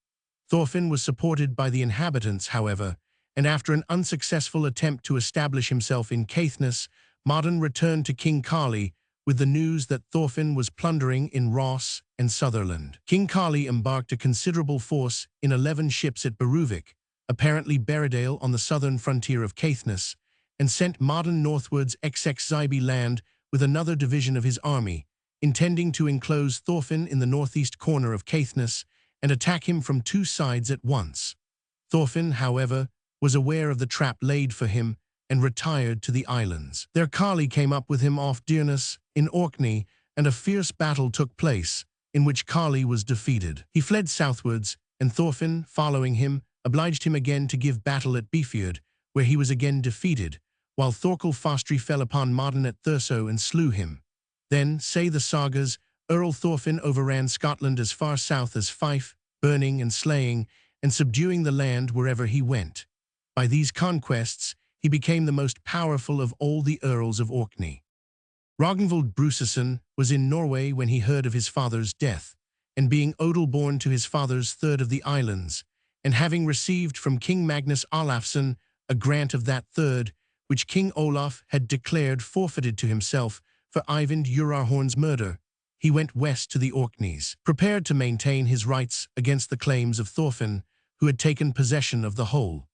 Thorfinn was supported by the inhabitants, however, and after an unsuccessful attempt to establish himself in Caithness, Mardan returned to King Kali with the news that Thorfinn was plundering in Ross and Sutherland. King Kali embarked a considerable force in 11 ships at Beruvik, apparently Berridale on the southern frontier of Caithness, and sent Mardan northwards Zybi land with another division of his army, intending to enclose Thorfinn in the northeast corner of Caithness and attack him from 2 sides at once. Thorfinn, however, was aware of the trap laid for him and retired to the islands. There Kali came up with him off Dearness in Orkney, and a fierce battle took place, in which Kali was defeated. He fled southwards, and Thorfinn, following him, obliged him again to give battle at Beefjord, where he was again defeated, while Thorkel Fostri fell upon Mardan at Thurso and slew him. Then, say the sagas, Earl Thorfinn overran Scotland as far south as Fife, burning and slaying, and subduing the land wherever he went. By these conquests, he became the most powerful of all the earls of Orkney. Ragnvald Bruseson was in Norway when he heard of his father's death, and being Odel-born to his father's third of the islands, and having received from King Magnus Olafsson a grant of that third, which King Olaf had declared forfeited to himself for Eyvind Urarhorn's murder, he went west to the Orkneys, prepared to maintain his rights against the claims of Thorfinn, who had taken possession of the whole.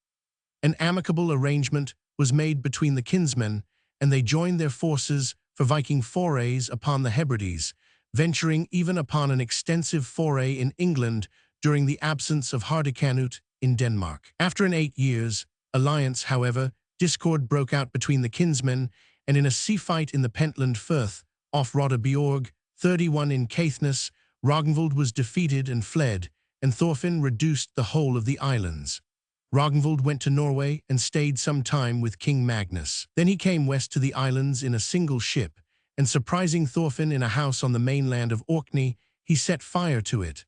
An amicable arrangement was made between the kinsmen, and they joined their forces for Viking forays upon the Hebrides, venturing even upon an extensive foray in England during the absence of Hardicanute in Denmark. After an 8 years' alliance, however, discord broke out between the kinsmen, and in a sea fight in the Pentland Firth, off Rotterbeorg, 31 in Caithness, Ragnvald was defeated and fled, and Thorfinn reduced the whole of the islands. Ragnvald went to Norway and stayed some time with King Magnus. Then he came west to the islands in a single ship, and surprising Thorfinn in a house on the mainland of Orkney, he set fire to it.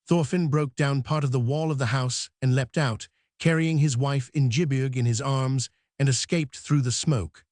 Thorfinn broke down part of the wall of the house and leapt out, carrying his wife Ingiborg in his arms, and escaped through the smoke.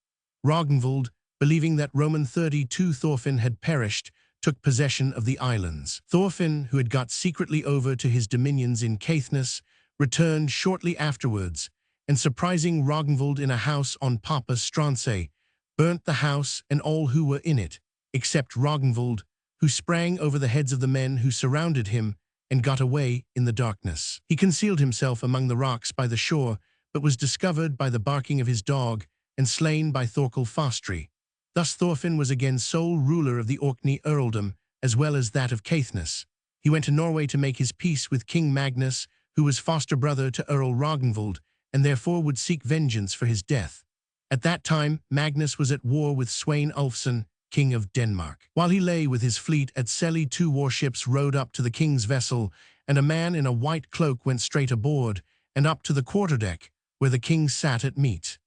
Ragnvald, believing that Roman 32 Thorfinn had perished, took possession of the islands. Thorfinn, who had got secretly over to his dominions in Caithness, returned shortly afterwards, and surprising Ragnvald in a house on Papa Stranse, burnt the house and all who were in it, except Ragnvald, who sprang over the heads of the men who surrounded him and got away in the darkness. He concealed himself among the rocks by the shore, but was discovered by the barking of his dog and slain by Thorkel Fastri. Thus Thorfinn was again sole ruler of the Orkney earldom, as well as that of Caithness. He went to Norway to make his peace with King Magnus, who was foster brother to Earl Ragnvald, and therefore would seek vengeance for his death. At that time, Magnus was at war with Svein Ulfson, king of Denmark. While he lay with his fleet at Selly, 2 warships rowed up to the king's vessel, and a man in a white cloak went straight aboard, and up to the quarterdeck, where the king sat at meat.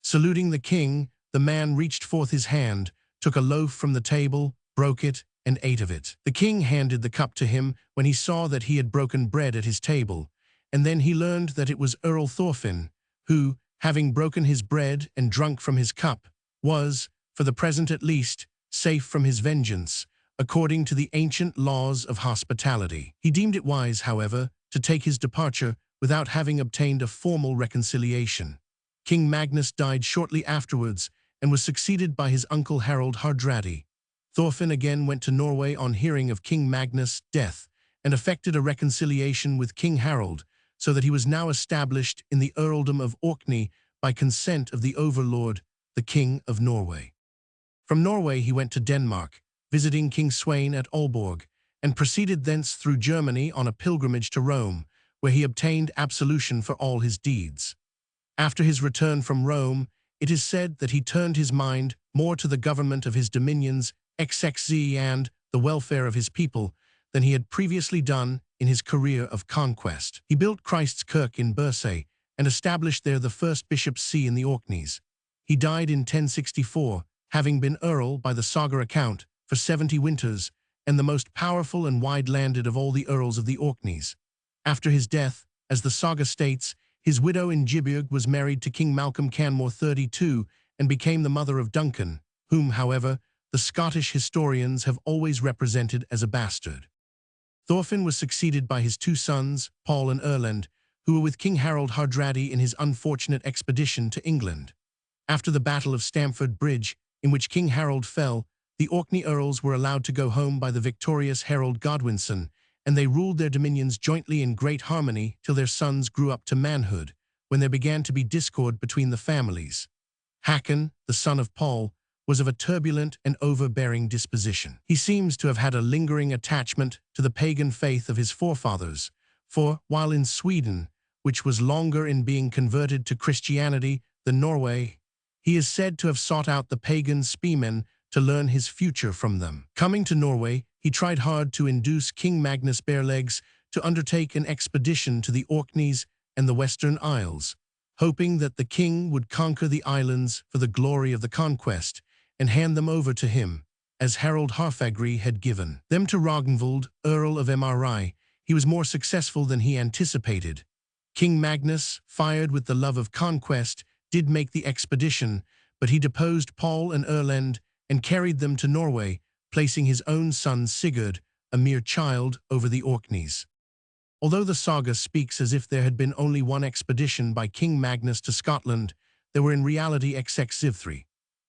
Saluting the king, the man reached forth his hand, took a loaf from the table, broke it, and ate of it. The king handed the cup to him when he saw that he had broken bread at his table, and then he learned that it was Earl Thorfinn, who, having broken his bread and drunk from his cup, was, for the present at least, safe from his vengeance, according to the ancient laws of hospitality. He deemed it wise, however, to take his departure without having obtained a formal reconciliation. King Magnus died shortly afterwards and was succeeded by his uncle Harald Hardradi. Thorfinn again went to Norway on hearing of King Magnus' death and effected a reconciliation with King Harald, so that he was now established in the earldom of Orkney by consent of the overlord, the King of Norway. From Norway he went to Denmark, visiting King Svein at Aalborg, and proceeded thence through Germany on a pilgrimage to Rome, where he obtained absolution for all his deeds. After his return from Rome, it is said that he turned his mind more to the government of his dominions, XXZ, and the welfare of his people than he had previously done in his career of conquest. He built Christ's Kirk in Bursay and established there the first bishop's see in the Orkneys. He died in 1064, having been earl by the Saga account for 70 winters and the most powerful and wide-landed of all the earls of the Orkneys. After his death, as the Saga states, his widow Ingiborg was married to King Malcolm Canmore 32 and became the mother of Duncan, whom, however, the Scottish historians have always represented as a bastard. Thorfinn was succeeded by his 2 sons, Paul and Erlend, who were with King Harald Hardradi in his unfortunate expedition to England. After the Battle of Stamford Bridge, in which King Harold fell, the Orkney earls were allowed to go home by the victorious Harold Godwinson, and they ruled their dominions jointly in great harmony till their sons grew up to manhood, when there began to be discord between the families. Hakon, the son of Paul, was of a turbulent and overbearing disposition. He seems to have had a lingering attachment to the pagan faith of his forefathers, for, while in Sweden, which was longer in being converted to Christianity than Norway, he is said to have sought out the pagan spearmen to learn his future from them. Coming to Norway, he tried hard to induce King Magnus Barelegs to undertake an expedition to the Orkneys and the Western Isles, hoping that the king would conquer the islands for the glory of the conquest and hand them over to him, as Harold Harfagri had given them to Ragnvald, Earl of Mri. He was more successful than he anticipated. King Magnus, fired with the love of conquest, did make the expedition, but he deposed Paul and Erlend and carried them to Norway, placing his own son Sigurd, a mere child, over the Orkneys. Although the saga speaks as if there had been only one expedition by King Magnus to Scotland, there were in reality XX3.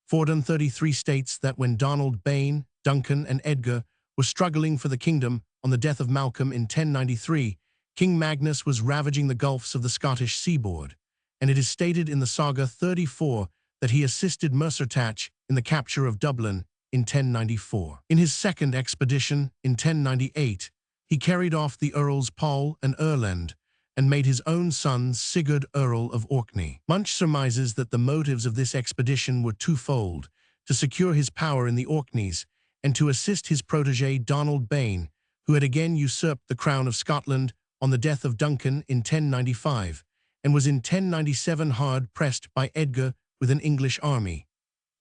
Fordun 33 states that when Donald Bane, Duncan, and Edgar were struggling for the kingdom on the death of Malcolm in 1093, King Magnus was ravaging the gulfs of the Scottish seaboard, and it is stated in the Saga 34 that he assisted Mercertach in the capture of Dublin in 1094. In his second expedition, in 1098, he carried off the Earls Paul and Erlend and made his own son Sigurd Earl of Orkney. Munch surmises that the motives of this expedition were twofold: to secure his power in the Orkneys and to assist his protégé Donald Bane, who had again usurped the crown of Scotland on the death of Duncan in 1095, and was in 1097 hard pressed by Edgar with an English army.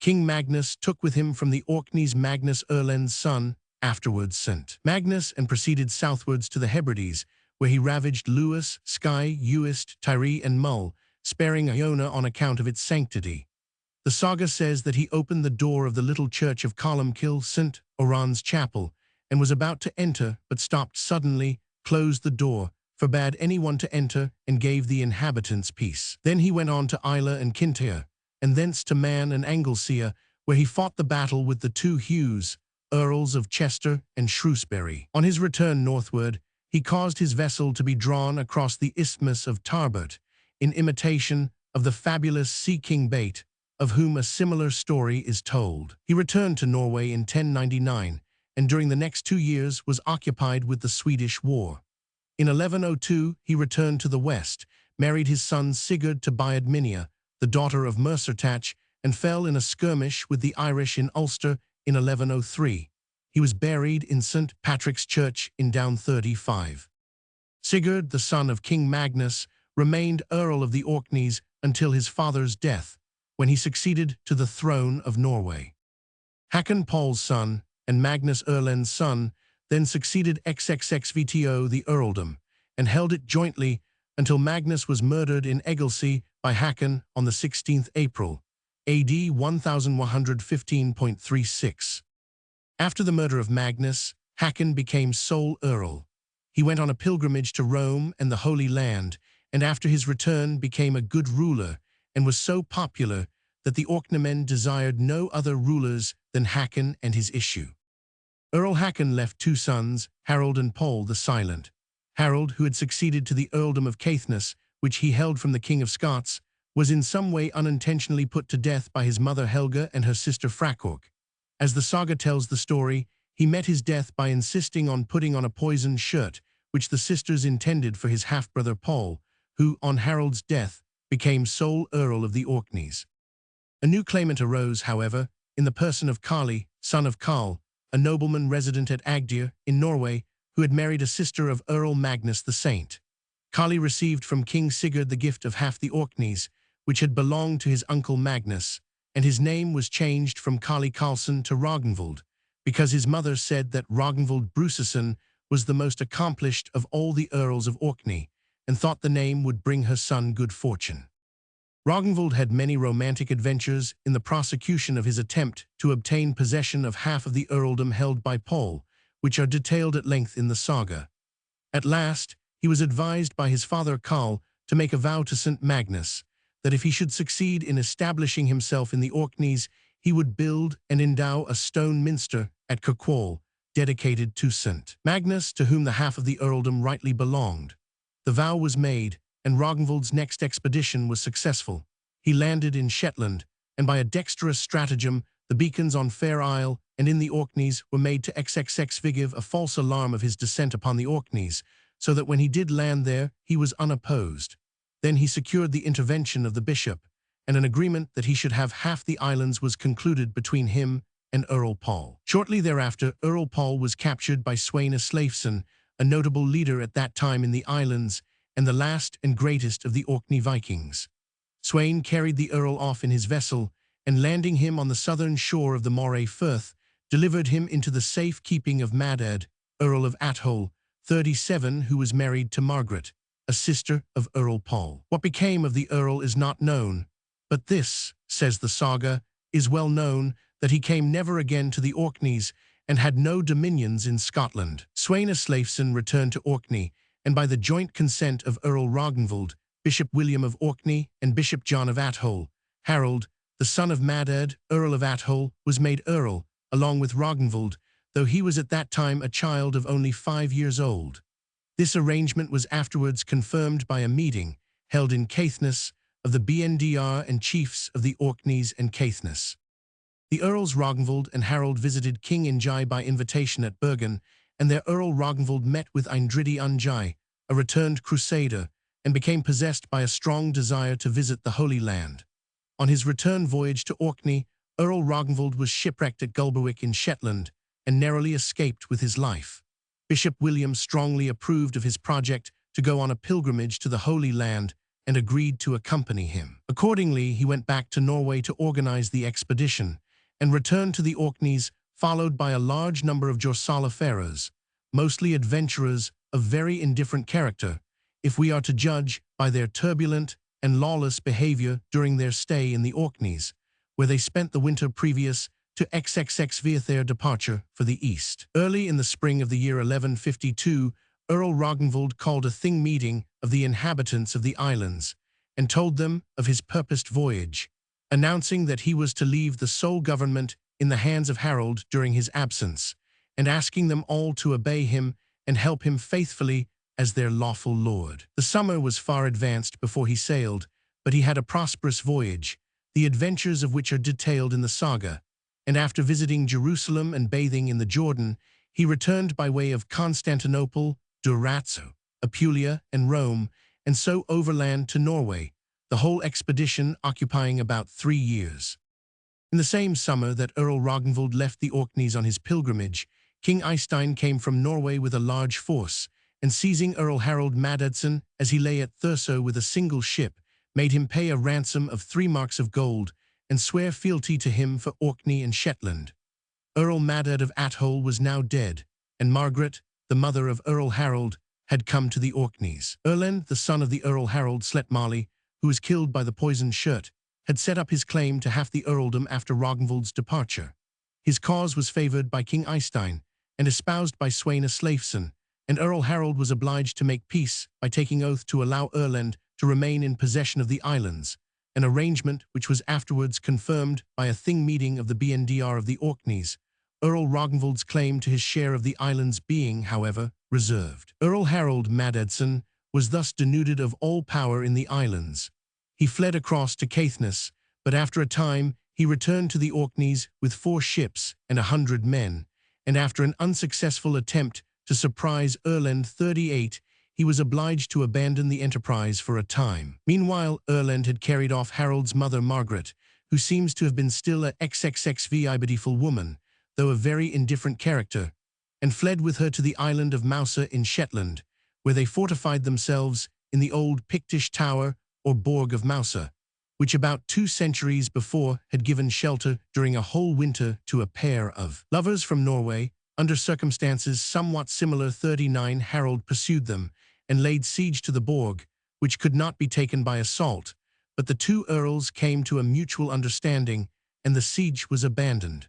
King Magnus took with him from the Orkneys Magnus Erlend's son, afterwards St. Magnus, and proceeded southwards to the Hebrides, where he ravaged Lewis, Skye, Uist, Tiree, and Mull, sparing Iona on account of its sanctity. The saga says that he opened the door of the little church of Columkill, St. Oran's chapel, and was about to enter, but stopped suddenly, closed the door, forbade anyone to enter, and gave the inhabitants peace. Then he went on to Islay and Kintyre, and thence to Man and Anglesea, where he fought the battle with the two Hughs, Earls of Chester and Shrewsbury. On his return northward, he caused his vessel to be drawn across the Isthmus of Tarbert, in imitation of the fabulous Sea King Bate, of whom a similar story is told. He returned to Norway in 1099, and during the next 2 years was occupied with the Swedish War. In 1102, he returned to the west, married his son Sigurd to Biadminia, the daughter of Mercertach, and fell in a skirmish with the Irish in Ulster in 1103. He was buried in St. Patrick's Church in Down 35. Sigurd, the son of King Magnus, remained Earl of the Orkneys until his father's death, when he succeeded to the throne of Norway. Hakon Paul's son, and Magnus Erlend's son, then succeeded XXXVTO the earldom, and held it jointly until Magnus was murdered in Egilsey by Hakon on the 16th April, AD 1115.36. After the murder of Magnus, Hakon became sole earl. He went on a pilgrimage to Rome and the Holy Land, and after his return became a good ruler, and was so popular that the Orkneymen desired no other rulers than Hakon and his issue. Earl Hakon left 2 sons, Harold and Paul the Silent. Harold, who had succeeded to the earldom of Caithness, which he held from the King of Scots, was in some way unintentionally put to death by his mother Helga and her sister Frakork. As the saga tells the story, he met his death by insisting on putting on a poisoned shirt, which the sisters intended for his half-brother Paul, who, on Harold's death, became sole Earl of the Orkneys. A new claimant arose, however, in the person of Kali, son of Karl, a nobleman resident at Agder, in Norway, who had married a sister of Earl Magnus the Saint. Kali received from King Sigurd the gift of half the Orkneys, which had belonged to his uncle Magnus, and his name was changed from Kali Karlsson to Ragnvald, because his mother said that Ragnvald Bruseson was the most accomplished of all the Earls of Orkney, and thought the name would bring her son good fortune. Ragnvald had many romantic adventures in the prosecution of his attempt to obtain possession of half of the earldom held by Paul, which are detailed at length in the saga. At last, he was advised by his father Karl to make a vow to St. Magnus, that if he should succeed in establishing himself in the Orkneys, he would build and endow a stone minster at Kirkwall, dedicated to St. Magnus, to whom the half of the earldom rightly belonged. The vow was made, and Ragnvald's next expedition was successful. He landed in Shetland, and by a dexterous stratagem, the beacons on Fair Isle and in the Orkneys were made to XXX give a false alarm of his descent upon the Orkneys, so that when he did land there, he was unopposed. Then he secured the intervention of the bishop, and an agreement that he should have half the islands was concluded between him and Earl Paul. Shortly thereafter, Earl Paul was captured by Sweyn Sleifson, a notable leader at that time in the islands, and the last and greatest of the Orkney Vikings. Sweyn carried the Earl off in his vessel, and landing him on the southern shore of the Moray Firth, delivered him into the safe keeping of Maddad, Earl of Athole, 37, who was married to Margaret, a sister of Earl Paul. What became of the Earl is not known, but this, says the saga, is well known, that he came never again to the Orkneys, and had no dominions in Scotland. Sweyn Sleifson returned to Orkney, and by the joint consent of Earl Ragnvald, Bishop William of Orkney, and Bishop John of Athole, Harold, the son of Maddad, Earl of Athole, was made Earl, along with Ragnvald, though he was at that time a child of only 5 years old. This arrangement was afterwards confirmed by a meeting, held in Caithness, of the BNDR and chiefs of the Orkneys and Caithness. The Earls Ragnvald and Harold visited King Ingi by invitation at Bergen, and their Earl Ragnvald met with Eindridi Ungi, a returned crusader, and became possessed by a strong desire to visit the Holy Land. On his return voyage to Orkney, Earl Ragnvald was shipwrecked at Gulberwick in Shetland, and narrowly escaped with his life. Bishop William strongly approved of his project to go on a pilgrimage to the Holy Land, and agreed to accompany him. Accordingly, he went back to Norway to organize the expedition and returned to the Orkneys, followed by a large number of Jorsalafarers, mostly adventurers of very indifferent character, if we are to judge by their turbulent and lawless behavior during their stay in the Orkneys, where they spent the winter previous to via their departure for the east. Early in the spring of the year 1152, Earl Ragnvald called a thing meeting of the inhabitants of the islands and told them of his purposed voyage, announcing that he was to leave the sole government in the hands of Harald during his absence, and asking them all to obey him and help him faithfully as their lawful lord. The summer was far advanced before he sailed, but he had a prosperous voyage, the adventures of which are detailed in the Saga, and after visiting Jerusalem and bathing in the Jordan, he returned by way of Constantinople, Durazzo, Apulia, and Rome, and so overland to Norway, the whole expedition occupying about 3 years. In the same summer that Earl Ragnvald left the Orkneys on his pilgrimage, King Eystein came from Norway with a large force, and seizing Earl Harald Maddadson as he lay at Thurso with a single ship, made him pay a ransom of 3 marks of gold, and swear fealty to him for Orkney and Shetland. Earl Maddad of Athole was now dead, and Margaret, the mother of Earl Harald, had come to the Orkneys. Erlend, the son of the Earl Harald Sletmarli, who was killed by the poisoned shirt, had set up his claim to half the earldom after Ragnvald's departure. His cause was favored by King Eystein and espoused by Sweyn Sleifson, and Earl Harald was obliged to make peace by taking oath to allow Erlend to remain in possession of the islands, an arrangement which was afterwards confirmed by a thing meeting of the BNDR of the Orkneys, Earl Ragnvald's claim to his share of the islands being, however, reserved. Earl Harald Maddadson was thus denuded of all power in the islands. He fled across to Caithness, but after a time he returned to the Orkneys with 4 ships and 100 men, and after an unsuccessful attempt to surprise Erlend 38, he was obliged to abandon the enterprise for a time. Meanwhile, Erlend had carried off Harold's mother Margaret, who seems to have been still a XXXV beautiful though a very indifferent character, and fled with her to the island of Mousa in Shetland, where they fortified themselves in the old Pictish tower or Borg of Mousa, which about 2 centuries before had given shelter during a whole winter to a pair of lovers from Norway. Under circumstances somewhat similar, 39 Harold pursued them and laid siege to the Borg, which could not be taken by assault, but the 2 earls came to a mutual understanding, and the siege was abandoned.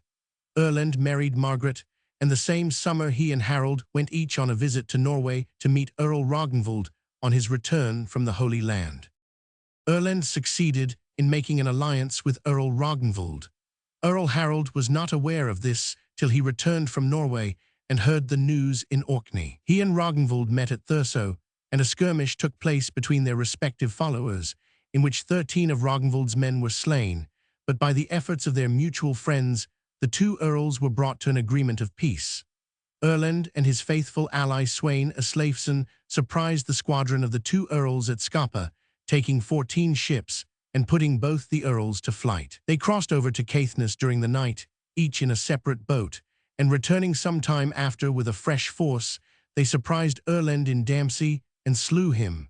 Erlend married Margaret, and the same summer he and Harold went each on a visit to Norway to meet Earl Ragnvald on his return from the Holy Land. Erlend succeeded in making an alliance with Earl Ragnvald. Earl Harald was not aware of this till he returned from Norway and heard the news in Orkney. He and Ragnvald met at Thurso, and a skirmish took place between their respective followers, in which 13 of Ragnvald's men were slain, but by the efforts of their mutual friends, the 2 earls were brought to an agreement of peace. Erlend and his faithful ally Sweyn Sleifson surprised the squadron of the 2 earls at Skapa, taking 14 ships and putting both the earls to flight. They crossed over to Caithness during the night, each in a separate boat, and returning some time after with a fresh force, they surprised Erlend in Dempsey and slew him.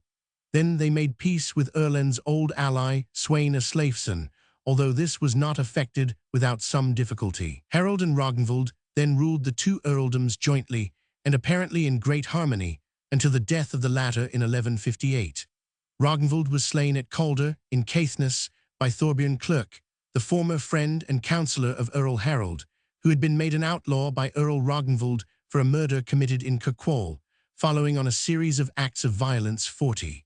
Then they made peace with Erlend's old ally, Sweyn Sleifson, although this was not effected without some difficulty. Harold and Ragnvald then ruled the 2 earldoms jointly and apparently in great harmony until the death of the latter in 1158. Ragnvald was slain at Calder in Caithness by Thorbjorn Clerk, the former friend and counsellor of Earl Harald, who had been made an outlaw by Earl Ragnvald for a murder committed in Kirkwall, following on a series of acts of violence. 40.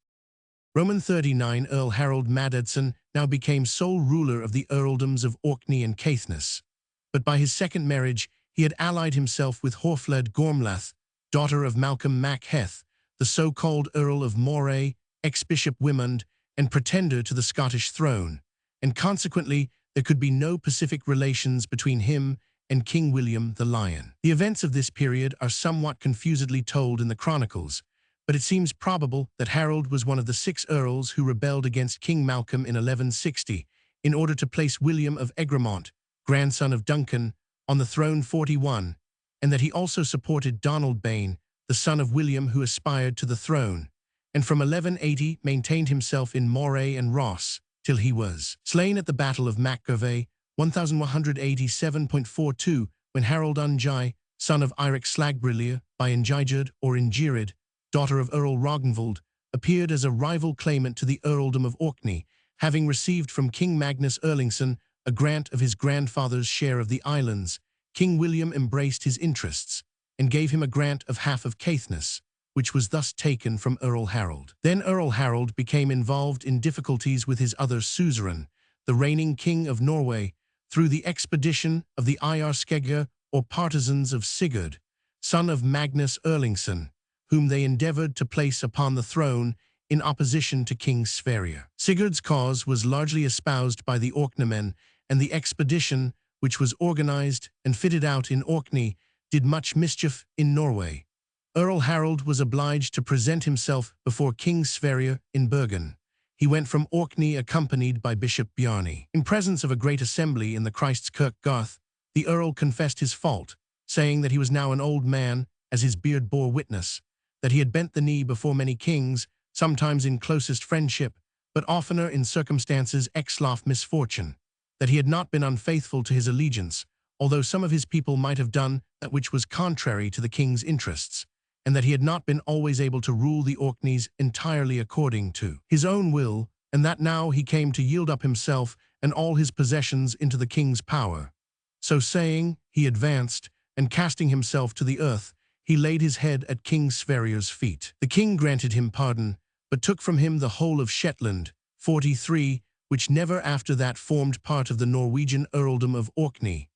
Roman 39 Earl Harald Maddadson now became sole ruler of the earldoms of Orkney and Caithness, but by his second marriage he had allied himself with Horfled Gormlath, daughter of Malcolm mac Heth, the so-called Earl of Moray, ex-Bishop Wymond, and pretender to the Scottish throne, and consequently there could be no pacific relations between him and King William the Lion. The events of this period are somewhat confusedly told in the chronicles, but it seems probable that Harold was one of the 6 earls who rebelled against King Malcolm in 1160 in order to place William of Egremont, grandson of Duncan, on the throne. 41, and that he also supported Donald Bane, the son of William who aspired to the throne, and from 1180 maintained himself in Moray and Ross, till he was slain at the Battle of Macgervey, 1187.42, when Harold Ungi, son of Eirik Slagbrillir, by Ingigerd or Ingirid, daughter of Earl Ragnvald, appeared as a rival claimant to the earldom of Orkney, having received from King Magnus Erlingsson a grant of his grandfather's share of the islands. King William embraced his interests and gave him a grant of half of Caithness, which was thus taken from Earl Harald. Then Earl Harald became involved in difficulties with his other suzerain, the reigning king of Norway, through the expedition of the Iarskegger, or partisans of Sigurd, son of Magnus Erlingsson, whom they endeavored to place upon the throne in opposition to King Sverrir. Sigurd's cause was largely espoused by the Orkneymen, and the expedition, which was organized and fitted out in Orkney, did much mischief in Norway. Earl Harald was obliged to present himself before King Sverrir in Bergen. He went from Orkney accompanied by Bishop Bjarni. In presence of a great assembly in the Christ's Kirk Garth, the Earl confessed his fault, saying that he was now an old man, as his beard bore witness, that he had bent the knee before many kings, sometimes in closest friendship, but oftener in circumstances exlaff misfortune, that he had not been unfaithful to his allegiance, although some of his people might have done that which was contrary to the king's interests, and that he had not been always able to rule the Orkneys entirely according to his own will, and that now he came to yield up himself and all his possessions into the king's power. So saying, he advanced, and casting himself to the earth, he laid his head at King Sverrir's feet. The king granted him pardon, but took from him the whole of Shetland, 43, which never after that formed part of the Norwegian earldom of Orkney,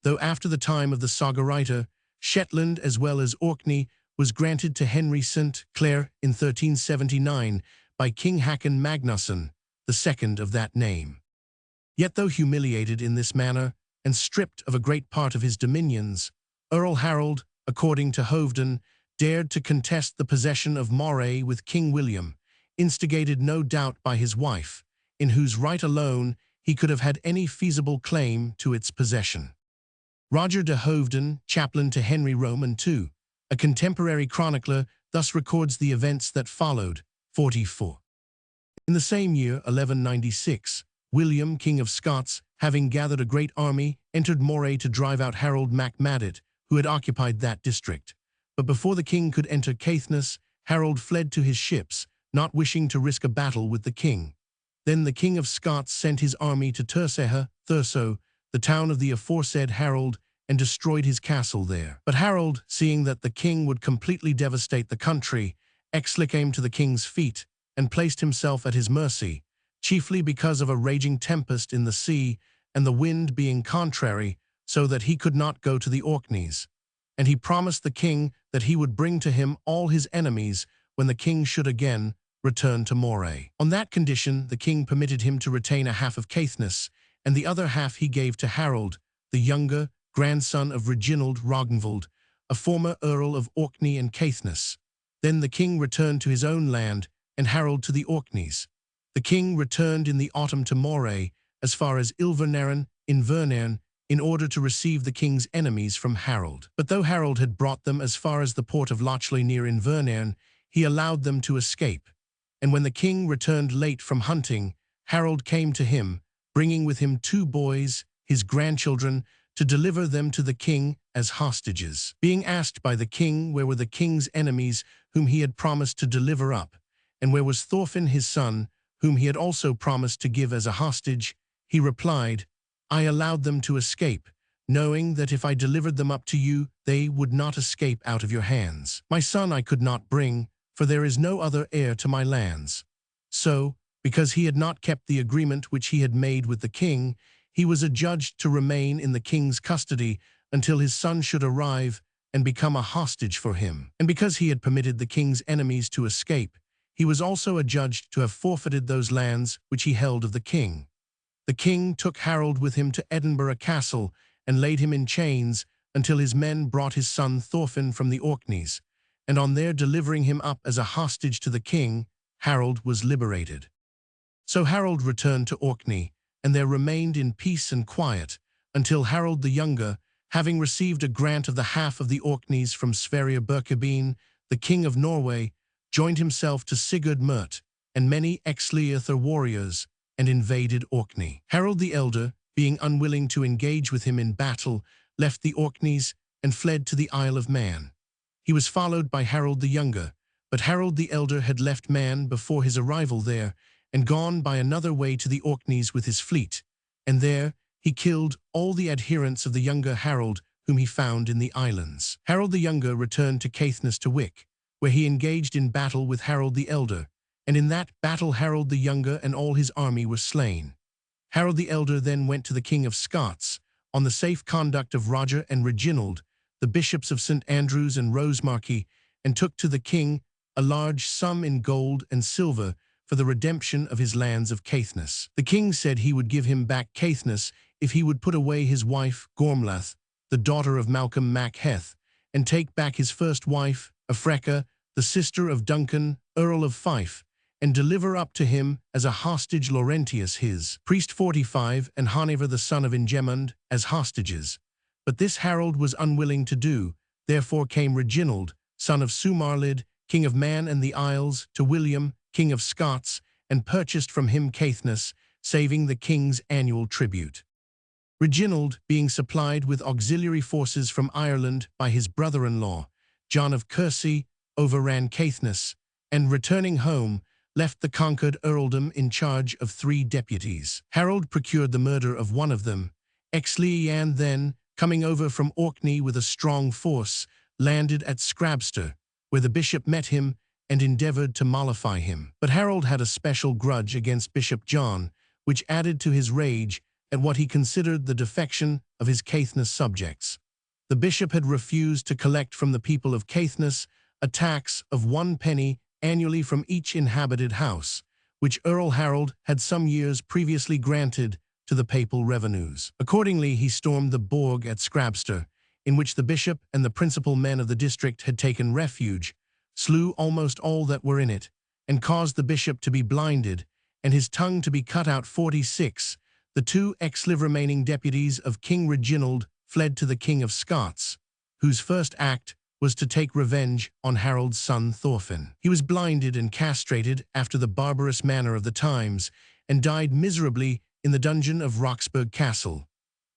though after the time of the Saga writer, Shetland as well as Orkney was granted to Henry St. Clair in 1379 by King Hakon Magnusson, the second of that name. Yet though humiliated in this manner, and stripped of a great part of his dominions, Earl Harald, according to Hovden, dared to contest the possession of Moray with King William, instigated no doubt by his wife, in whose right alone he could have had any feasible claim to its possession. Roger de Hovden, chaplain to Henry Roman II, a contemporary chronicler, thus records the events that followed, 44. In the same year, 1196, William, King of Scots, having gathered a great army, entered Moray to drive out Harold MacMaddatt, who had occupied that district. But before the king could enter Caithness, Harold fled to his ships, not wishing to risk a battle with the king. Then the King of Scots sent his army to Thurso, the town of the aforesaid Harold, and destroyed his castle there. But Harold, seeing that the king would completely devastate the country, came to the king's feet, and placed himself at his mercy, chiefly because of a raging tempest in the sea, and the wind being contrary, so that he could not go to the Orkneys. And he promised the king that he would bring to him all his enemies when the king should again return to Moray. On that condition, the king permitted him to retain a half of Caithness, and the other half he gave to Harold, the younger, grandson of Reginald Ragnvald, a former Earl of Orkney and Caithness. Then the king returned to his own land, and Harold to the Orkneys. The king returned in the autumn to Moray, as far as Ilverneren, Inverness, in order to receive the king's enemies from Harold. But though Harold had brought them as far as the port of Lochley near Inverness, he allowed them to escape. And when the king returned late from hunting, Harold came to him, bringing with him 2 boys, his grandchildren, to deliver them to the king as hostages. Being asked by the king where were the king's enemies whom he had promised to deliver up, and where was Thorfinn his son, whom he had also promised to give as a hostage, he replied, I allowed them to escape, knowing that if I delivered them up to you, they would not escape out of your hands. My son I could not bring, for there is no other heir to my lands. So, because he had not kept the agreement which he had made with the king, he was adjudged to remain in the king's custody until his son should arrive and become a hostage for him. And because he had permitted the king's enemies to escape, he was also adjudged to have forfeited those lands which he held of the king. The king took Harold with him to Edinburgh Castle and laid him in chains until his men brought his son Thorfinn from the Orkneys, and on their delivering him up as a hostage to the king, Harold was liberated. So Harold returned to Orkney, and there remained in peace and quiet, until Harold the Younger, having received a grant of the half of the Orkneys from Sverrir Birkebein, the king of Norway, joined himself to Sigurd Mert and many ex-Leother warriors and invaded Orkney. Harald the Elder, being unwilling to engage with him in battle, left the Orkneys and fled to the Isle of Man. He was followed by Harald the Younger, but Harald the Elder had left Man before his arrival there and gone by another way to the Orkneys with his fleet, and there he killed all the adherents of the younger Harald whom he found in the islands. Harald the Younger returned to Caithness to Wick, where he engaged in battle with Harald the Elder, and in that battle Harald the Younger and all his army were slain. Harald the Elder then went to the King of Scots, on the safe conduct of Roger and Reginald, the bishops of St. Andrews and Rosemarkie, and took to the king a large sum in gold and silver for the redemption of his lands of Caithness. The king said he would give him back Caithness if he would put away his wife Gormlath, the daughter of Malcolm mac Heth, and take back his first wife, Afreca, the sister of Duncan, Earl of Fife, and deliver up to him as a hostage Laurentius his priest 45 and Haniver the son of Ingemund as hostages. But this Harald was unwilling to do, therefore came Reginald, son of Sumarlid, king of Man and the Isles, to William, king of Scots, and purchased from him Caithness, saving the king's annual tribute. Reginald, being supplied with auxiliary forces from Ireland by his brother-in-law, John of Courcy, overran Caithness, and returning home, left the conquered earldom in charge of 3 deputies. Harold procured the murder of one of them. Exlian then, coming over from Orkney with a strong force, landed at Scrabster, where the bishop met him and endeavored to mollify him. But Harold had a special grudge against Bishop John, which added to his rage at what he considered the defection of his Caithness subjects. The bishop had refused to collect from the people of Caithness a tax of 1 penny annually from each inhabited house, which Earl Harald had some years previously granted to the papal revenues. Accordingly, he stormed the Borg at Scrabster, in which the bishop and the principal men of the district had taken refuge, slew almost all that were in it, and caused the bishop to be blinded, and his tongue to be cut out 46. The 2 remaining deputies of King Reginald fled to the King of Scots, whose first act was to take revenge on Harold's son Thorfinn. He was blinded and castrated after the barbarous manner of the times, and died miserably in the dungeon of Roxburgh Castle.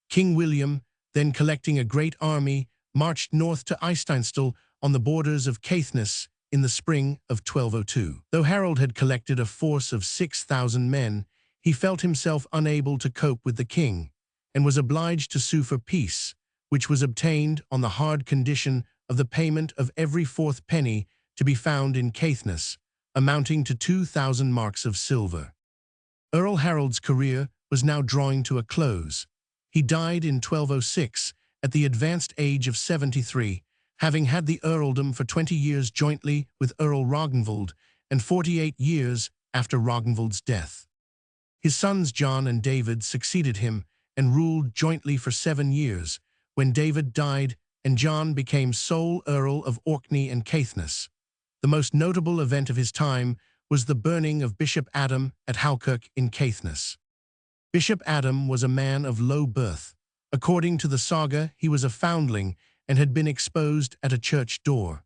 King William, then collecting a great army, marched north to Eysteinstal on the borders of Caithness in the spring of 1202. Though Harold had collected a force of 6,000 men, he felt himself unable to cope with the king, and was obliged to sue for peace, which was obtained on the hard condition of the payment of every 4th penny to be found in Caithness, amounting to 2,000 marks of silver. Earl Harold's career was now drawing to a close. He died in 1206 at the advanced age of 73, having had the earldom for 20 years jointly with Earl Ragnvald and 48 years after Ragnvald's death. His sons John and David succeeded him and ruled jointly for 7 years, when David died and John became sole Earl of Orkney and Caithness. The most notable event of his time was the burning of Bishop Adam at Halkirk in Caithness. Bishop Adam was a man of low birth. According to the Saga, he was a foundling and had been exposed at a church door.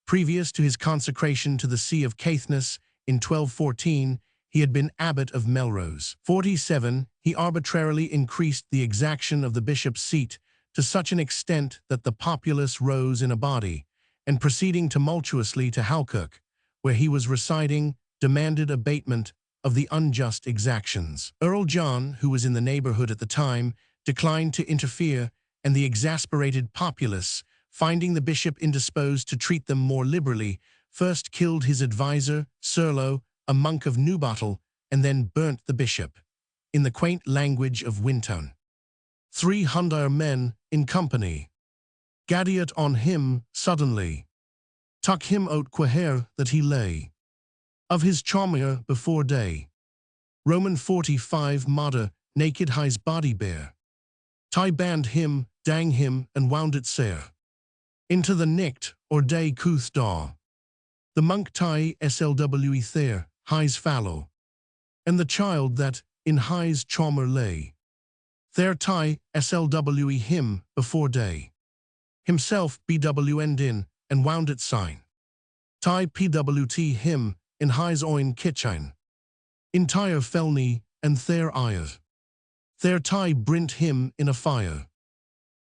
Previous to his consecration to the See of Caithness in 1214, he had been abbot of Melrose. 47, he arbitrarily increased the exaction of the bishop's seat to such an extent that the populace rose in a body, and proceeding tumultuously to Halkirk, where he was residing, demanded abatement of the unjust exactions. Earl John, who was in the neighborhood at the time, declined to interfere, and the exasperated populace, finding the bishop indisposed to treat them more liberally, first killed his adviser, Serlo, a monk of Newbottle, and then burnt the bishop. In the quaint language of Winton, 300 men in company gaddiat on him suddenly, tuck him out quahere that he lay, of his charmer before day. Roman 45 Mada, naked his body bare, tie band him, dang him, and wound it sair, into the nicht or day couth daw. The monk tie slwe there, his fallow, and the child that in his charmer lay, there tie slwe him before day, himself bwnd in, and wound it sign. Tai pwt him in his oin kitchen. Entire felny and there ire. There Tai brint him in a fire.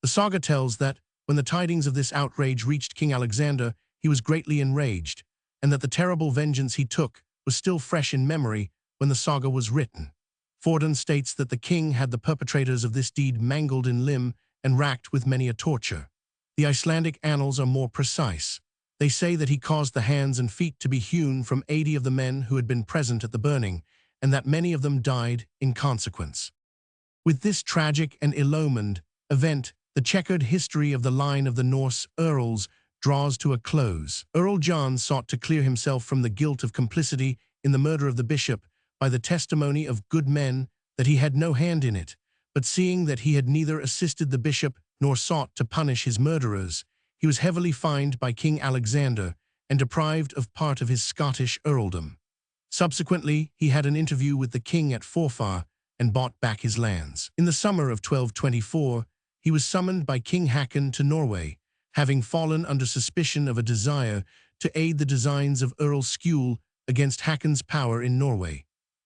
The saga tells that, when the tidings of this outrage reached King Alexander, he was greatly enraged, and that the terrible vengeance he took was still fresh in memory when the saga was written. Forden states that the king had the perpetrators of this deed mangled in limb and racked with many a torture. The Icelandic annals are more precise. They say that he caused the hands and feet to be hewn from 80 of the men who had been present at the burning, and that many of them died in consequence. With this tragic and ill-omened event, the checkered history of the line of the Norse earls draws to a close. Earl John sought to clear himself from the guilt of complicity in the murder of the bishop by the testimony of good men that he had no hand in it, but seeing that he had neither assisted the bishop nor sought to punish his murderers, he was heavily fined by King Alexander and deprived of part of his Scottish earldom. Subsequently, he had an interview with the king at Forfar and bought back his lands. In the summer of 1224, he was summoned by King Haakon to Norway, having fallen under suspicion of a desire to aid the designs of Earl Skule against Haakon's power in Norway.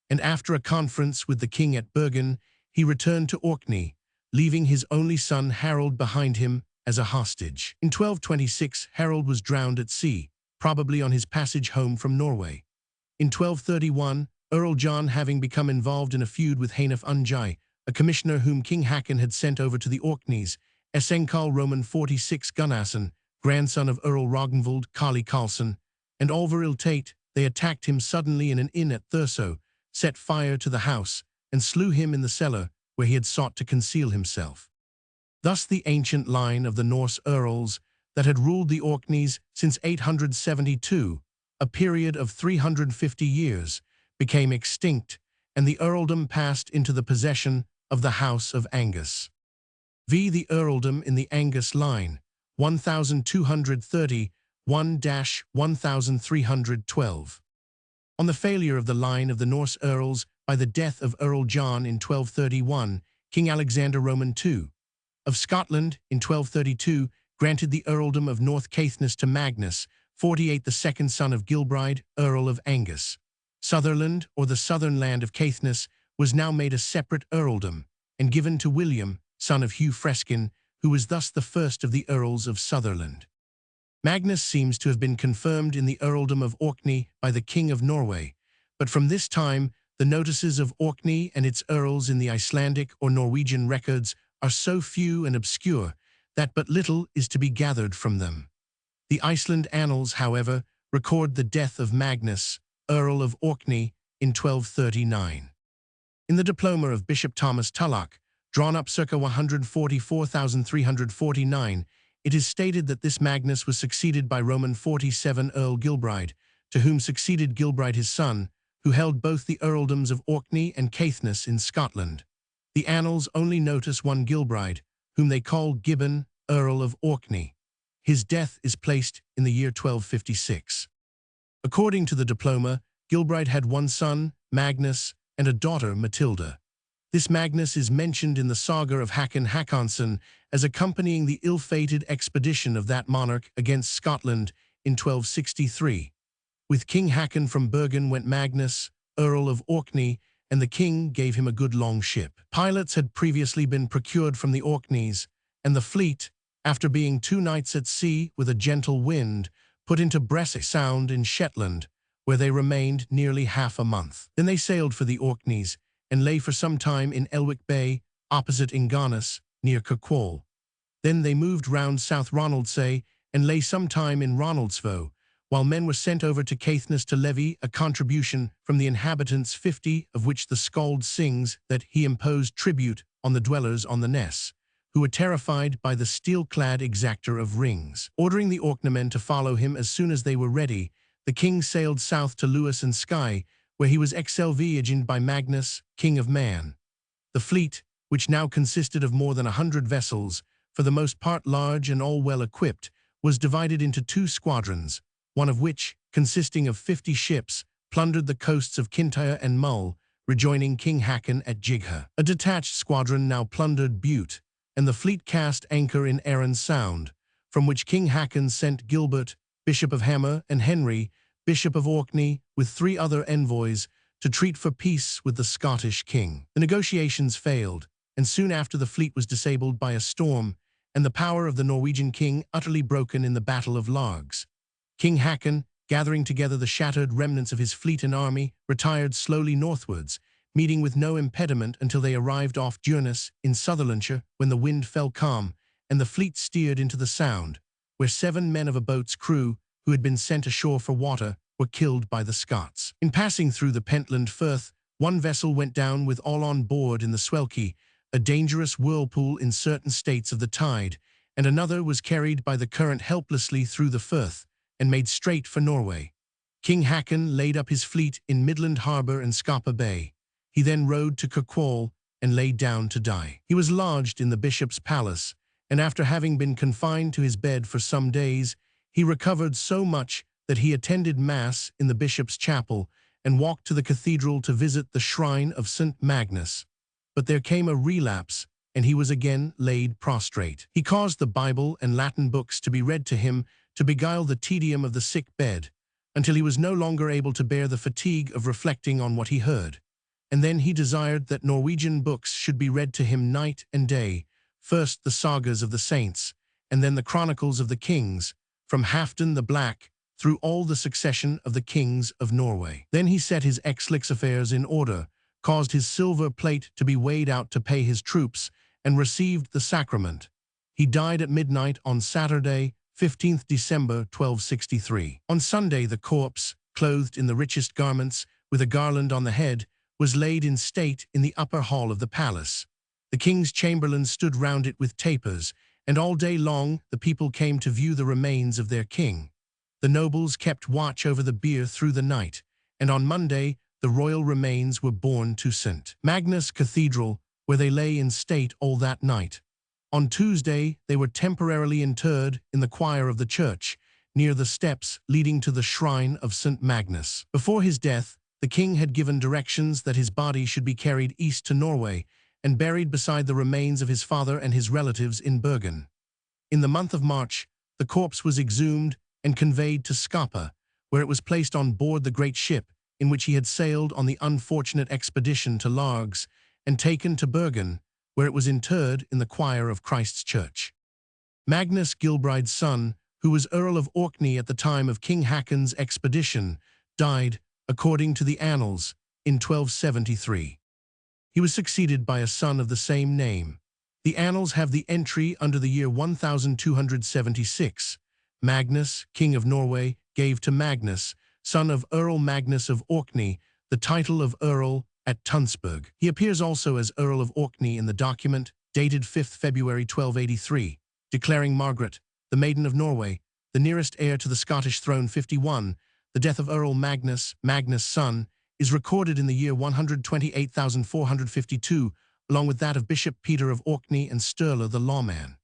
And after a conference with the king at Bergen, he returned to Orkney, leaving his only son Harold behind him as a hostage. In 1226, Harold was drowned at sea, probably on his passage home from Norway. In 1231, Earl John, having become involved in a feud with Hainulf Ungi, a commissioner whom King Haakon had sent over to the Orkneys, Esenkal Roman 46 Gunnarsson, grandson of Earl Ragnvald Kali Karlsson, and Olveril Tate, they attacked him suddenly in an inn at Thurso, set fire to the house, and slew him in the cellar where he had sought to conceal himself. Thus the ancient line of the Norse earls that had ruled the Orkneys since 872, a period of 350 years, became extinct, and the earldom passed into the possession of the House of Angus. V. The earldom in the Angus line, 1230-1312. On the failure of the line of the Norse earls by the death of Earl John in 1231, King Alexander Roman II of Scotland in 1232 granted the earldom of North Caithness to Magnus, 48, the second son of Gilbride, Earl of Angus. Sutherland, or the southern land of Caithness, was now made a separate earldom and given to William, son of Hugh Freskin, who was thus the first of the Earls of Sutherland. Magnus seems to have been confirmed in the earldom of Orkney by the King of Norway, but from this time the notices of Orkney and its earls in the Icelandic or Norwegian records are so few and obscure that but little is to be gathered from them. The Iceland annals, however, record the death of Magnus, Earl of Orkney, in 1239. In the diploma of Bishop Thomas Tulloch, drawn up circa 144,349, it is stated that this Magnus was succeeded by Roman 47 Earl Gilbride, to whom succeeded Gilbride his son, who held both the earldoms of Orkney and Caithness in Scotland. The annals only notice one Gilbride, whom they call Gibbon, Earl of Orkney. His death is placed in the year 1256. According to the diploma, Gilbride had one son, Magnus, and a daughter, Matilda. This Magnus is mentioned in the saga of Hakon Hakonsson as accompanying the ill-fated expedition of that monarch against Scotland in 1263. With King Hakon from Bergen went Magnus, Earl of Orkney, and the king gave him a good long ship. Pilots had previously been procured from the Orkneys, and the fleet, after being 2 nights at sea with a gentle wind, put into Bresse Sound in Shetland, where they remained nearly half a month. Then they sailed for the Orkneys and lay for some time in Elwick Bay, opposite Inganus, near Kirkwall. Then they moved round South Ronaldsay and lay some time in Ronaldsvo, while men were sent over to Caithness to levy a contribution from the inhabitants, 50 of which the Skald sings that he imposed tribute on the dwellers on the Ness, who were terrified by the steel-clad exactor of rings. Ordering the Orkneymen to follow him as soon as they were ready, the king sailed south to Lewis and Skye, where he was exelviagined by Magnus, king of Man. The fleet, which now consisted of more than 100 vessels, for the most part large and all well equipped, was divided into 2 squadrons, one of which, consisting of 50 ships, plundered the coasts of Kintyre and Mull, rejoining King Hakon at Jigha. A detached squadron now plundered Bute, and the fleet cast anchor in Arran Sound, from which King Hakon sent Gilbert, Bishop of Hammer, and Henry, Bishop of Orkney, with 3 other envoys, to treat for peace with the Scottish king. The negotiations failed, and soon after the fleet was disabled by a storm, and the power of the Norwegian king utterly broken in the Battle of Largs. King Haakon, gathering together the shattered remnants of his fleet and army, retired slowly northwards, meeting with no impediment until they arrived off Durness in Sutherlandshire, when the wind fell calm, and the fleet steered into the Sound, where 7 men of a boat's crew, who had been sent ashore for water, were killed by the Scots. In passing through the Pentland Firth, one vessel went down with all on board in the Swelkie, a dangerous whirlpool in certain states of the tide, and another was carried by the current helplessly through the Firth, and made straight for Norway. King Haakon laid up his fleet in Midland Harbour and Scapa Bay. He then rode to Kirkwall and lay down to die. He was lodged in the bishop's palace, and after having been confined to his bed for some days, he recovered so much that he attended Mass in the bishop's chapel and walked to the cathedral to visit the shrine of St. Magnus. But there came a relapse, and he was again laid prostrate. He caused the Bible and Latin books to be read to him to beguile the tedium of the sick bed, until he was no longer able to bear the fatigue of reflecting on what he heard. And then he desired that Norwegian books should be read to him night and day, first the Sagas of the saints, and then the chronicles of the kings, from Halfdan the Black, through all the succession of the kings of Norway. Then he set his ex-lix affairs in order, caused his silver plate to be weighed out to pay his troops, and received the sacrament. He died at midnight on Saturday, 15th December 1263. On Sunday the corpse, clothed in the richest garments, with a garland on the head, was laid in state in the upper hall of the palace. The king's chamberlains stood round it with tapers, and all day long the people came to view the remains of their king. The nobles kept watch over the bier through the night, and on Monday the royal remains were borne to St. Magnus Cathedral, where they lay in state all that night. On Tuesday they were temporarily interred in the choir of the church, near the steps leading to the shrine of St. Magnus. Before his death, the king had given directions that his body should be carried east to Norway and buried beside the remains of his father and his relatives in Bergen. In the month of March, the corpse was exhumed and conveyed to Scapa, where it was placed on board the great ship in which he had sailed on the unfortunate expedition to Largs, and taken to Bergen, where it was interred in the choir of Christ's Church. Magnus Gilbride's son, who was Earl of Orkney at the time of King Haakon's expedition, died, according to the annals, in 1273. He was succeeded by a son of the same name. The annals have the entry under the year 1276. Magnus, king of Norway, gave to Magnus, son of Earl Magnus of Orkney, the title of Earl at Tunsberg. He appears also as Earl of Orkney in the document, dated 5th February 1283, declaring Margaret, the Maiden of Norway, the nearest heir to the Scottish throne. 51. The death of Earl Magnus, Magnus' son, is recorded in the year 128,452, along with that of Bishop Peter of Orkney and Sturla the lawman.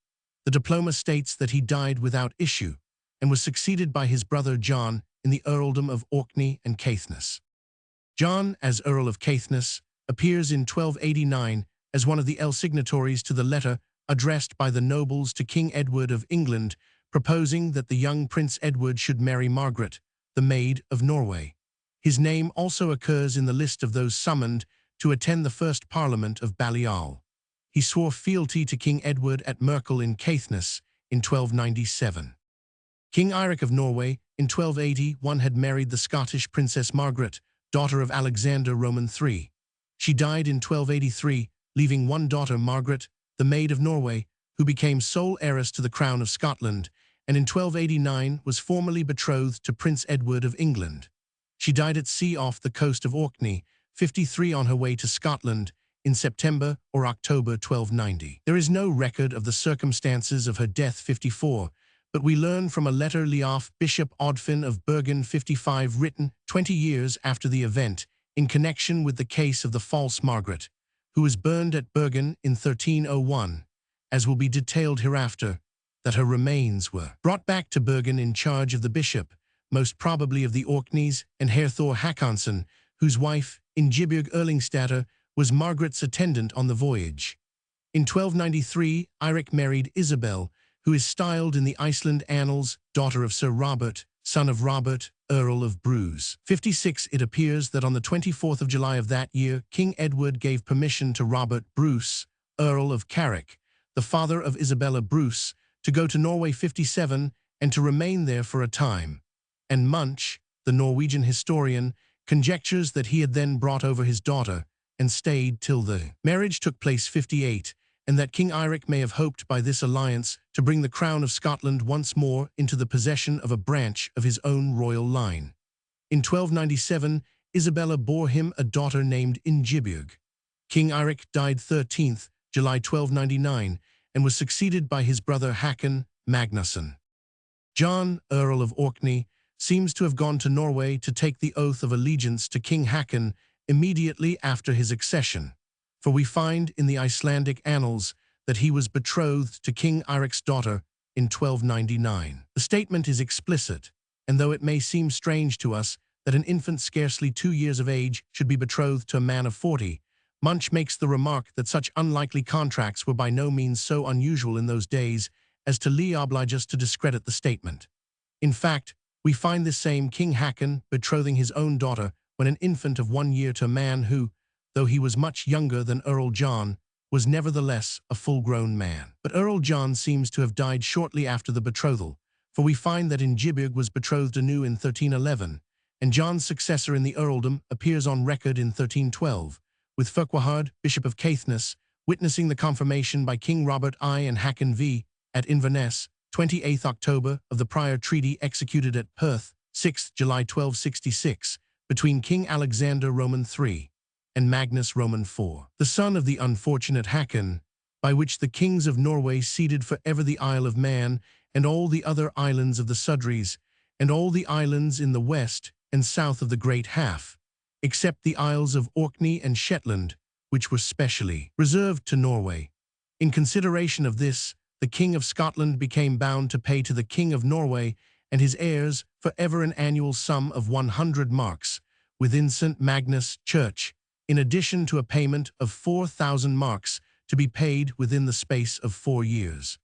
The diploma states that he died without issue, and was succeeded by his brother John in the earldom of Orkney and Caithness. John, as Earl of Caithness, appears in 1289 as one of the signatories to the letter addressed by the nobles to King Edward of England, proposing that the young Prince Edward should marry Margaret, the Maid of Norway. His name also occurs in the list of those summoned to attend the first Parliament of Balliol. He swore fealty to King Edward at Merkel in Caithness in 1297. King Eirik of Norway, in 1281, had married the Scottish Princess Margaret, daughter of Alexander Roman III. She died in 1283, leaving one daughter, Margaret, the Maid of Norway, who became sole heiress to the crown of Scotland, and in 1289 was formally betrothed to Prince Edward of England. She died at sea off the coast of Orkney, 53, on her way to Scotland, in September or October 1290. There is no record of the circumstances of her death. 54, but we learn from a letter Leof Bishop Odfin of Bergen 55, written 20 years after the event, in connection with the case of the false Margaret, who was burned at Bergen in 1301, as will be detailed hereafter, that her remains were brought back to Bergen in charge of the bishop, most probably of the Orkneys, and Herr Thor Hakonsson, whose wife, Ingebjørg Erlingsdatter, was Margaret's attendant on the voyage. In 1293, Eirik married Isabel, who is styled in the Iceland annals daughter of Sir Robert, son of Robert, Earl of Bruce. 56. It appears that on the 24th of July of that year, King Edward gave permission to Robert Bruce, Earl of Carrick, the father of Isabella Bruce, to go to Norway. 57, and to remain there for a time. And Munch, the Norwegian historian, conjectures that he had then brought over his daughter and stayed till the marriage took place. 58, and that King Eirik may have hoped by this alliance to bring the crown of Scotland once more into the possession of a branch of his own royal line. In 1297, Isabella bore him a daughter named Ingebjorg. King Eirik died 13th July 1299 and was succeeded by his brother Hakon Magnusson. John, Earl of Orkney, seems to have gone to Norway to take the oath of allegiance to King Hakon immediately after his accession, for we find in the Icelandic annals that he was betrothed to King Eirik's daughter in 1299. The statement is explicit, and though it may seem strange to us that an infant scarcely 2 years of age should be betrothed to a man of 40, Munch makes the remark that such unlikely contracts were by no means so unusual in those days as to oblige us to discredit the statement. In fact, we find this same King Hakon betrothing his own daughter when an infant of 1 year to a man who, though he was much younger than Earl John, was nevertheless a full-grown man. But Earl John seems to have died shortly after the betrothal, for we find that Ingebjorg was betrothed anew in 1311, and John's successor in the earldom appears on record in 1312, with Ferquhard, Bishop of Caithness, witnessing the confirmation by King Robert I and Hakon V at Inverness, 28 October, of the prior treaty executed at Perth, 6 July 1266, between King Alexander Roman III and Magnus Roman IV, the son of the unfortunate Hakon, by which the kings of Norway ceded forever the Isle of Man and all the other islands of the Sudreys, and all the islands in the west and south of the Great Half, except the Isles of Orkney and Shetland, which were specially reserved to Norway. In consideration of this, the King of Scotland became bound to pay to the King of Norway and his heirs forever an annual sum of 100 marks within St. Magnus Church, in addition to a payment of 4,000 marks to be paid within the space of 4 years.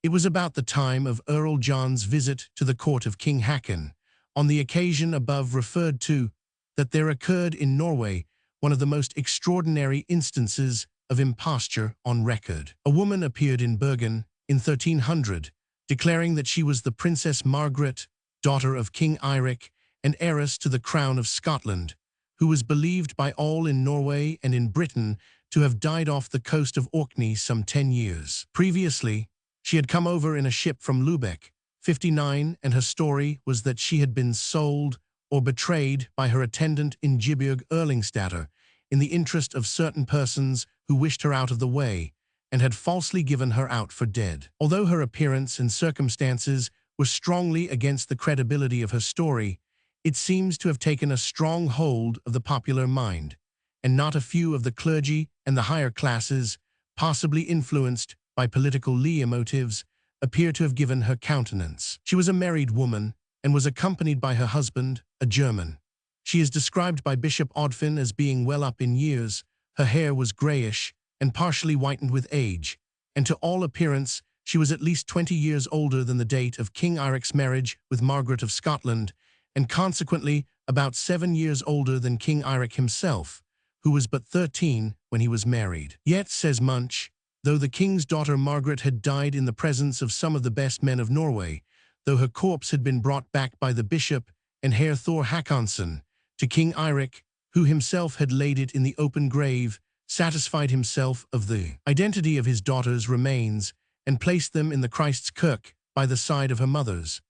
It was about the time of Earl John's visit to the court of King Hakon, on the occasion above referred to, that there occurred in Norway one of the most extraordinary instances of imposture on record. A woman appeared in Bergen in 1300, declaring that she was the Princess Margaret, daughter of King Eirik and heiress to the crown of Scotland, who was believed by all in Norway and in Britain to have died off the coast of Orkney some 10 years. Previously, she had come over in a ship from Lubeck, 59, and her story was that she had been sold or betrayed by her attendant Ingebjorg Erlingstatter in the interest of certain persons who wished her out of the way, and had falsely given her out for dead. Although her appearance and circumstances were strongly against the credibility of her story, it seems to have taken a strong hold of the popular mind, and not a few of the clergy and the higher classes, possibly influenced by political motives, appear to have given her countenance. She was a married woman, and was accompanied by her husband, a German. She is described by Bishop Odfin as being well up in years. Her hair was grayish and partially whitened with age, and to all appearance she was at least 20 years older than the date of King Eirik's marriage with Margaret of Scotland, and consequently about 7 years older than King Eirik himself, who was but 13 when he was married. Yet, says Munch, though the king's daughter Margaret had died in the presence of some of the best men of Norway, though her corpse had been brought back by the bishop and Herr Thor Hakonsson to King Eirik, who himself had laid it in the open grave, satisfied himself of the identity of his daughter's remains, and placed them in the Christ's kirk by the side of her mother's.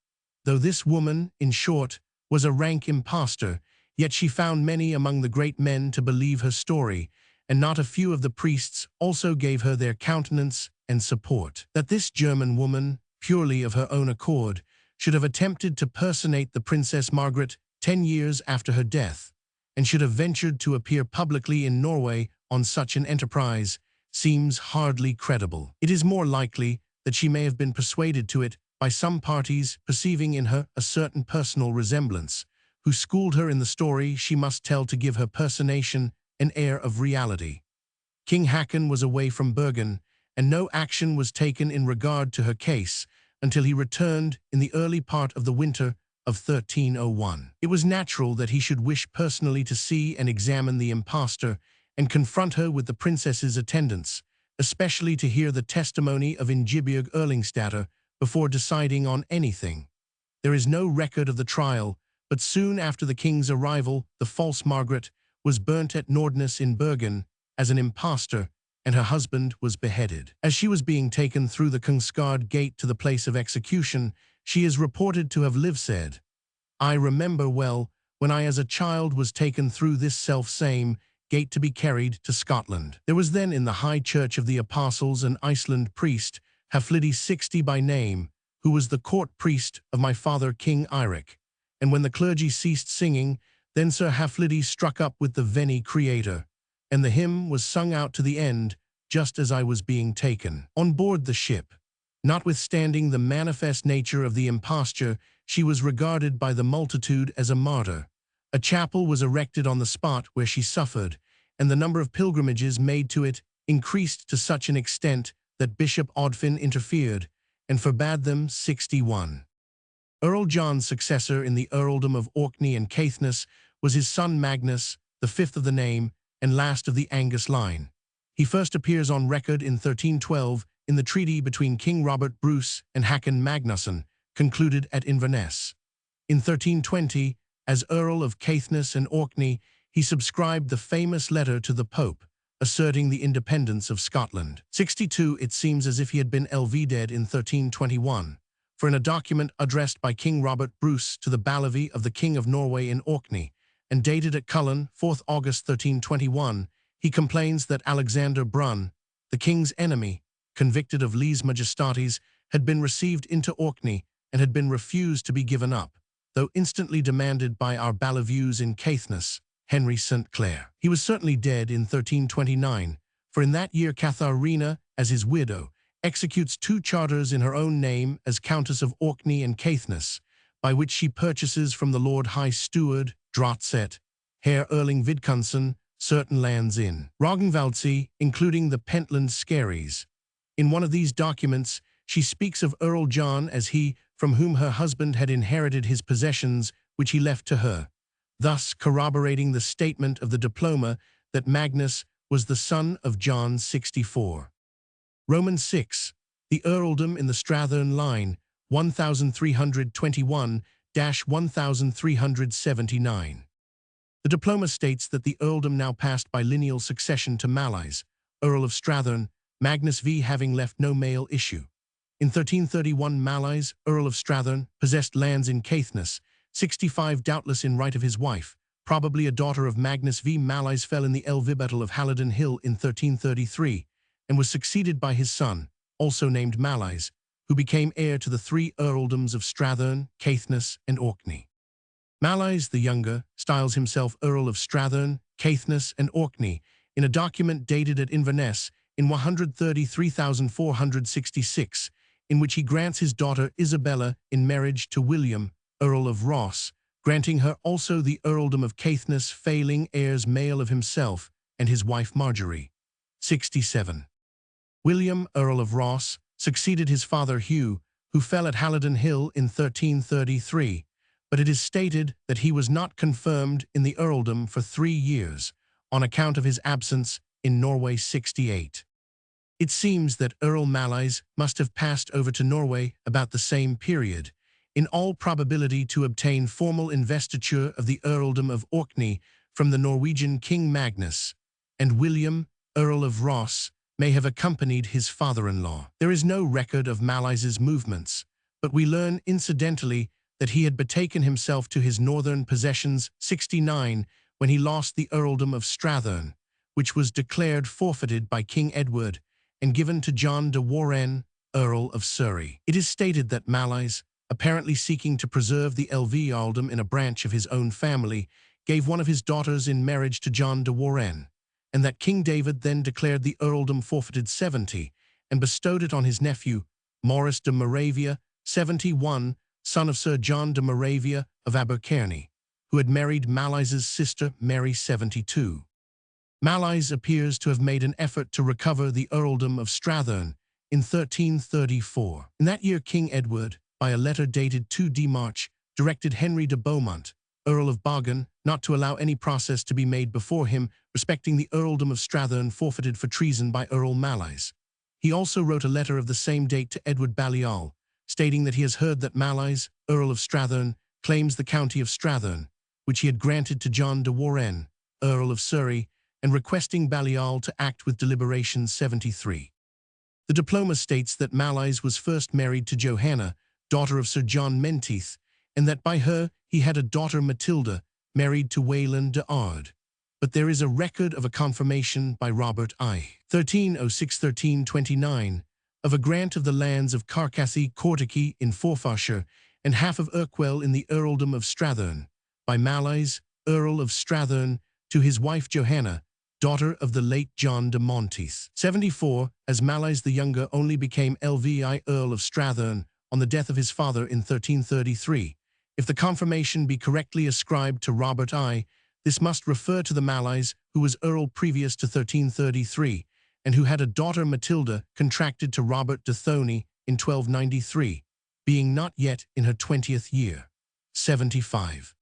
Though this woman, in short, was a rank impostor, yet she found many among the great men to believe her story, and not a few of the priests also gave her their countenance and support. That this German woman, purely of her own accord, should have attempted to personate the Princess Margaret 10 years after her death, and should have ventured to appear publicly in Norway on such an enterprise, seems hardly credible. It is more likely that she may have been persuaded to it by some parties perceiving in her a certain personal resemblance, who schooled her in the story she must tell to give her personation an air of reality. King Hakon was away from Bergen, and no action was taken in regard to her case until he returned in the early part of the winter of 1301. It was natural that he should wish personally to see and examine the impostor and confront her with the princess's attendants, especially to hear the testimony of Ingebjorg Erlingsdatter before deciding on anything. There is no record of the trial, but soon after the king's arrival, the false Margaret was burnt at Nordnes in Bergen as an impostor, and her husband was beheaded. As she was being taken through the Kungsgard gate to the place of execution, she is reported to have lived said, "I remember well when I as a child was taken through this self-same gate to be carried to Scotland. There was then in the high church of the apostles an Iceland priest, Haflidi 60 by name, who was the court priest of my father King Eirik. And when the clergy ceased singing, then Sir Haflidi struck up with the Veni Creator, and the hymn was sung out to the end, just as I was being taken. On board the ship, notwithstanding the manifest nature of the imposture, she was regarded by the multitude as a martyr. A chapel was erected on the spot where she suffered, and the number of pilgrimages made to it increased to such an extent that Bishop Odfin interfered and forbade them 61. Earl John's successor in the earldom of Orkney and Caithness was his son Magnus, the fifth of the name and last of the Angus line. He first appears on record in 1312 in the treaty between King Robert Bruce and Hakon Magnusson, concluded at Inverness. In 1320, as Earl of Caithness and Orkney, he subscribed the famous letter to the Pope, asserting the independence of Scotland. 62, it seems as if he had been LV-dead in 1321, for in a document addressed by King Robert Bruce to the Balavy of the King of Norway in Orkney, and dated at Cullen, 4th August 1321, he complains that Alexander Brun, the king's enemy, convicted of lese majestatis, had been received into Orkney and had been refused to be given up, though instantly demanded by our Balavues in Caithness, Henry St. Clair. He was certainly dead in 1329, for in that year Katharina, as his widow, executes 2 charters in her own name as Countess of Orkney and Caithness, by which she purchases from the Lord High Steward, Drotset, Herr Erling Vidkunsen, certain lands in Roggenvaldsey, including the Pentland Skerries. In one of these documents, she speaks of Earl John as he from whom her husband had inherited his possessions, which he left to her, thus corroborating the statement of the diploma that Magnus was the son of John 64. Roman 6. The earldom in the Strathern line, 1321-1379. The diploma states that the earldom now passed by lineal succession to Malise, Earl of Strathern, Magnus V having left no male issue. In 1331, Malise, Earl of Strathern, possessed lands in Caithness, 65 doubtless in right of his wife, probably a daughter of Magnus V. Malise fell in the Elvi battle of Halidon Hill in 1333, and was succeeded by his son, also named Malise, who became heir to the 3 earldoms of Strathern, Caithness, and Orkney. Malise the Younger styles himself Earl of Strathern, Caithness, and Orkney in a document dated at Inverness in 133,466, in which he grants his daughter Isabella in marriage to William, Earl of Ross, granting her also the earldom of Caithness, failing heirs male of himself and his wife Marjorie. 67. William, Earl of Ross, succeeded his father Hugh, who fell at Halidon Hill in 1333, but it is stated that he was not confirmed in the earldom for 3 years, on account of his absence in Norway 68. It seems that Earl Malise must have passed over to Norway about the same period, in all probability to obtain formal investiture of the earldom of Orkney from the Norwegian King Magnus, and William, Earl of Ross, may have accompanied his father-in-law. There is no record of Malise's movements, but we learn incidentally that he had betaken himself to his northern possessions 69 when he lost the earldom of Strathern, which was declared forfeited by King Edward and given to John de Warenne, Earl of Surrey. It is stated that Malise, apparently seeking to preserve the LV earldom in a branch of his own family, gave one of his daughters in marriage to John de Warenne, and that King David then declared the earldom forfeited 70 and bestowed it on his nephew, Maurice de Moravia, 71, son of Sir John de Moravia of Abercairny, who had married Malise's sister Mary 72. Malise appears to have made an effort to recover the earldom of Strathern in 1334. In that year King Edward, by a letter dated 2 March directed Henry de Beaumont, Earl of Bargon, not to allow any process to be made before him respecting the earldom of Strathearn forfeited for treason by Earl Malise. He also wrote a letter of the same date to Edward Balliol, stating that he has heard that Malise, Earl of Strathearn, claims the county of Strathearn, which he had granted to John de Warenne, Earl of Surrey, and requesting Balliol to act with deliberation 73. The diploma states that Malise was first married to Johanna, daughter of Sir John Menteith, and that by her he had a daughter Matilda, married to Wayland de Ard. But there is a record of a confirmation by Robert I. 1306-1329 of a grant of the lands of Carcassie, Cortachy in Forfarshire, and half of Urquell in the earldom of Strathearn, by Malise, Earl of Strathearn, to his wife Johanna, daughter of the late John de Monteith. 74, as Malise the Younger only became Lvi Earl of Strathearn on the death of his father in 1333. If the confirmation be correctly ascribed to Robert I, this must refer to the Malise who was Earl previous to 1333, and who had a daughter Matilda contracted to Robert de Thony in 1293, being not yet in her 20th year. 75.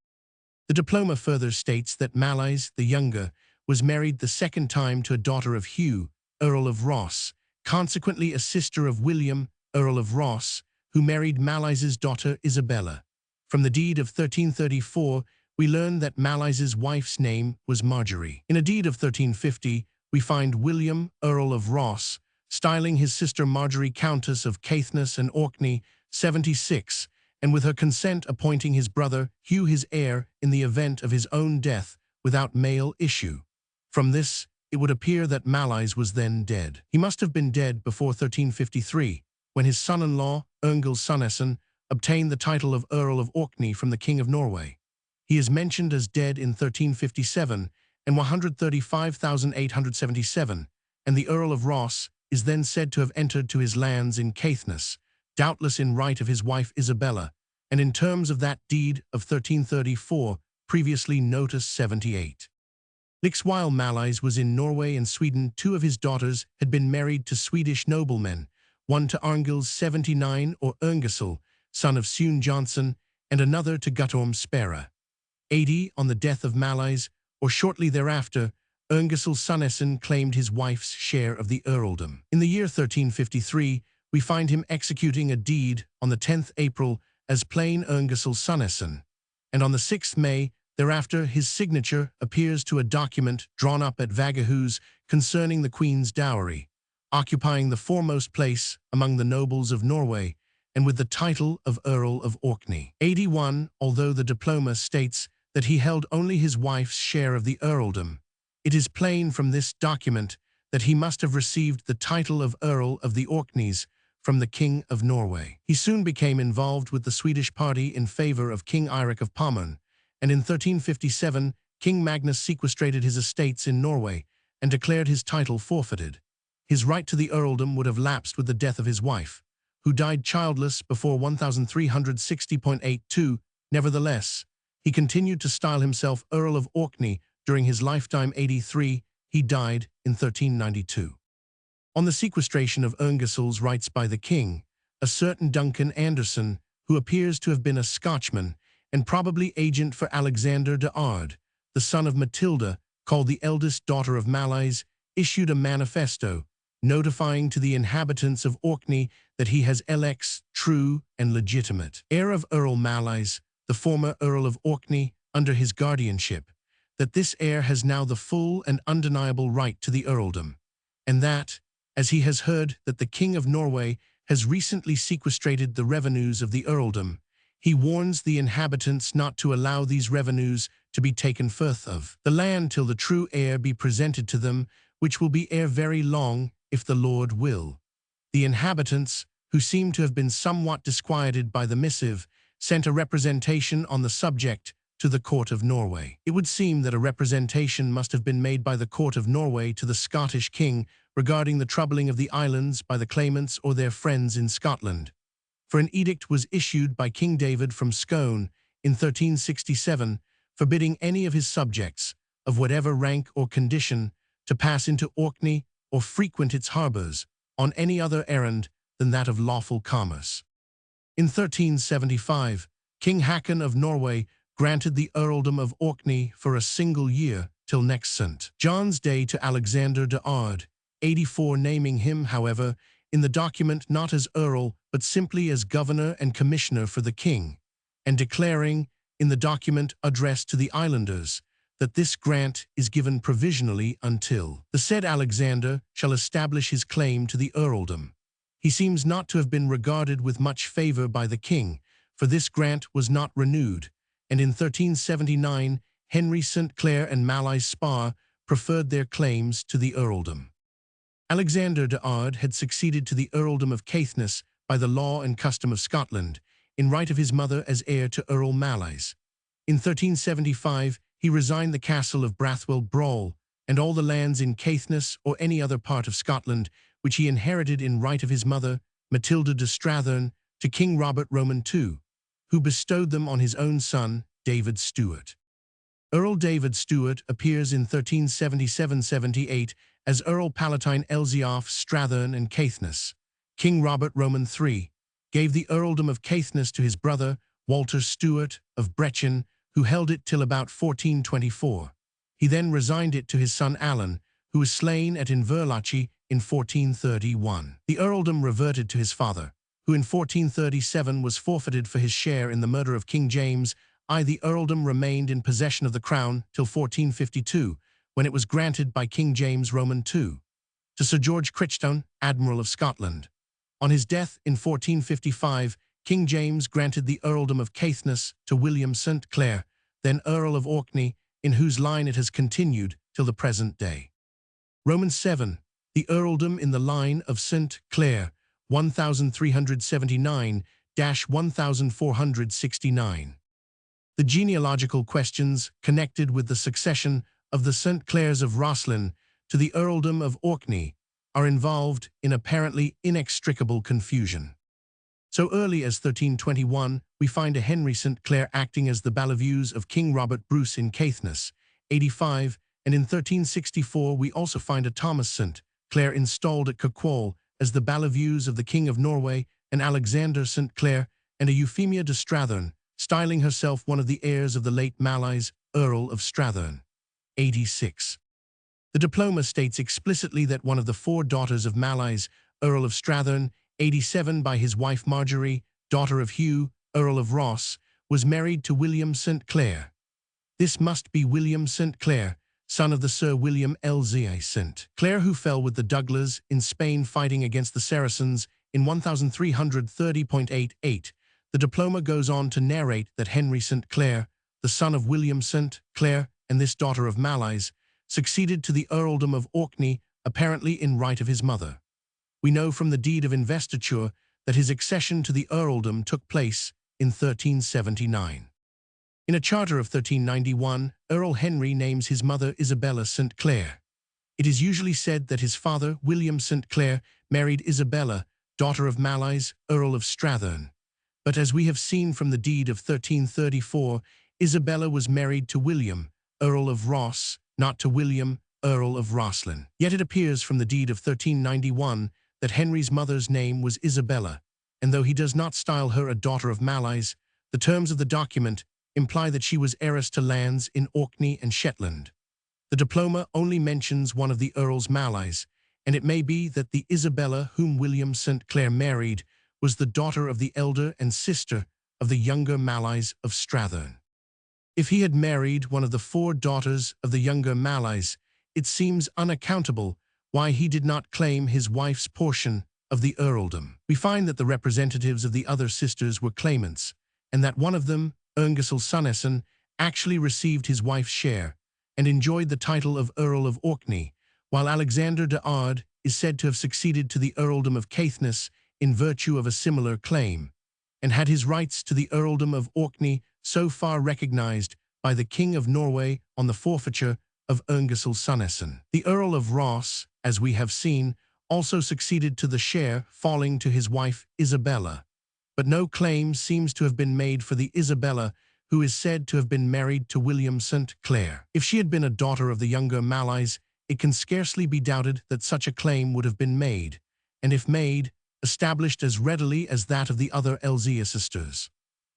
The diploma further states that Malise the Younger was married the second time to a daughter of Hugh, Earl of Ross, consequently a sister of William, Earl of Ross, who married Malise's daughter Isabella. From the deed of 1334, we learn that Malise's wife's name was Marjorie. In a deed of 1350, we find William, Earl of Ross, styling his sister Marjorie Countess of Caithness and Orkney, 76, and with her consent appointing his brother Hugh his heir in the event of his own death without male issue. From this, it would appear that Malise was then dead. He must have been dead before 1353, when his son-in-law, Earl Sunnesson, obtained the title of Earl of Orkney from the King of Norway. He is mentioned as dead in 1357 and 135,877, and the Earl of Ross is then said to have entered to his lands in Caithness, doubtless in right of his wife Isabella, and in terms of that deed of 1334, previously noticed 78. While Malise was in Norway and Sweden, two of his daughters had been married to Swedish noblemen, one to Arngils 79 or Erngisel, son of Sune Johnson, and another to Guttorm Spera. 80, on the death of Malise, or shortly thereafter, Erngisel Sunnesson claimed his wife's share of the earldom. In the year 1353, we find him executing a deed on the 10th April as plain Erngisel Sunnesson, and on the 6th May, thereafter his signature appears to a document drawn up at Vagahus concerning the Queen's dowry, occupying the foremost place among the nobles of Norway, and with the title of Earl of Orkney. 81, although the diploma states that he held only his wife's share of the earldom, it is plain from this document that he must have received the title of Earl of the Orkneys from the King of Norway. He soon became involved with the Swedish party in favor of King Eirik of Pommern, and in 1357, King Magnus sequestrated his estates in Norway and declared his title forfeited. His right to the earldom would have lapsed with the death of his wife, who died childless before 1360.82. Nevertheless, he continued to style himself Earl of Orkney during his lifetime. 83, he died in 1392. On the sequestration of Erngisel's rights by the king, a certain Duncan Anderson, who appears to have been a Scotchman and probably agent for Alexander de Ard, the son of Matilda, called the eldest daughter of Malise, issued a manifesto notifying to the inhabitants of Orkney that he has elects true and legitimate heir of Earl Malise, the former Earl of Orkney, under his guardianship, that this heir has now the full and undeniable right to the earldom, and that, as he has heard that the King of Norway has recently sequestrated the revenues of the earldom, he warns the inhabitants not to allow these revenues to be taken forth of the land till the true heir be presented to them, which will be ere very long, if the Lord will. The inhabitants, who seem to have been somewhat disquieted by the missive, sent a representation on the subject to the Court of Norway. It would seem that a representation must have been made by the Court of Norway to the Scottish king regarding the troubling of the islands by the claimants or their friends in Scotland. For an edict was issued by King David from Scone in 1367, forbidding any of his subjects, of whatever rank or condition, to pass into Orkney or frequent its harbours on any other errand than that of lawful commerce. In 1375, King Haakon of Norway granted the earldom of Orkney for a single year till next St. John's Day to Alexander de Ard, 84, naming him, however, in the document not as earl but simply as governor and commissioner for the king, and declaring, in the document addressed to the islanders, that this grant is given provisionally until the said Alexander shall establish his claim to the earldom. He seems not to have been regarded with much favor by the king, for this grant was not renewed, and in 1379 Henry St. Clair and Malai Spar preferred their claims to the earldom. Alexander de Ard had succeeded to the earldom of Caithness by the law and custom of Scotland, in right of his mother as heir to Earl Malais. In 1375 he resigned the castle of Brathwell Brawl and all the lands in Caithness or any other part of Scotland which he inherited in right of his mother, Matilda de Strathearn, to King Robert Roman II, who bestowed them on his own son, David Stewart. Earl David Stewart appears in 1377-78 as Earl Palatine Elzeof Strathearn and Caithness. King Robert Roman III gave the earldom of Caithness to his brother, Walter Stewart of Brechin, who held it till about 1424. He then resigned it to his son Alan, who was slain at Inverlochy in 1431. The earldom reverted to his father, who in 1437 was forfeited for his share in the murder of King James I. The earldom remained in possession of the crown till 1452, when it was granted by King James Roman II to Sir George Crichton, Admiral of Scotland. On his death in 1455, King James granted the earldom of Caithness to William St. Clair, then Earl of Orkney, in whose line it has continued till the present day. Roman VII, the earldom in the line of St. Clair, 1379-1469. The genealogical questions connected with the succession of the St. Clairs of Roslin to the earldom of Orkney are involved in apparently inextricable confusion. So early as 1321, we find a Henry St. Clair acting as the Balaveus of King Robert Bruce in Caithness, 85, and in 1364 we also find a Thomas St. Clair installed at Kirkwall as the Balaveus of the King of Norway, and Alexander St. Clair, and a Euphemia de Strathearn, styling herself one of the heirs of the late Malais, Earl of Strathearn, 86. The diploma states explicitly that one of the 4 daughters of Malais, Earl of Strathearn, 87, by his wife Marjorie, daughter of Hugh, Earl of Ross, was married to William St. Clair. This must be William St. Clair, son of the Sir William Elzey St. Clair, who fell with the Douglers in Spain fighting against the Saracens in 1330.88. The diploma goes on to narrate that Henry St. Clair, the son of William St. Clair and this daughter of Malais, succeeded to the earldom of Orkney, apparently in right of his mother. We know from the deed of investiture that his accession to the earldom took place in 1379. In a charter of 1391, Earl Henry names his mother Isabella St. Clair. It is usually said that his father, William St. Clair, married Isabella, daughter of Malais, Earl of Strathearn. But as we have seen from the deed of 1334, Isabella was married to William, Earl of Ross, not to William, Earl of Roslin. Yet it appears from the deed of 1391 that Henry's mother's name was Isabella, and though he does not style her a daughter of Malais, the terms of the document imply that she was heiress to lands in Orkney and Shetland. The diploma only mentions one of the Earls Malais, and it may be that the Isabella whom William St. Clair married was the daughter of the elder and sister of the younger Malais of Strathearn. If he had married one of the 4 daughters of the younger Malais, it seems unaccountable why he did not claim his wife's portion of the earldom. We find that the representatives of the other sisters were claimants, and that one of them, Erngisel Sunnesson, actually received his wife's share and enjoyed the title of Earl of Orkney, while Alexander de Ard is said to have succeeded to the earldom of Caithness in virtue of a similar claim, and had his rights to the earldom of Orkney so far recognized by the King of Norway on the forfeiture of Erngisel Sunnesson. The Earl of Ross, as we have seen, also succeeded to the share falling to his wife Isabella, but no claim seems to have been made for the Isabella who is said to have been married to William St. Clair. If she had been a daughter of the younger Malais, it can scarcely be doubted that such a claim would have been made, and if made, established as readily as that of the other Elzea sisters.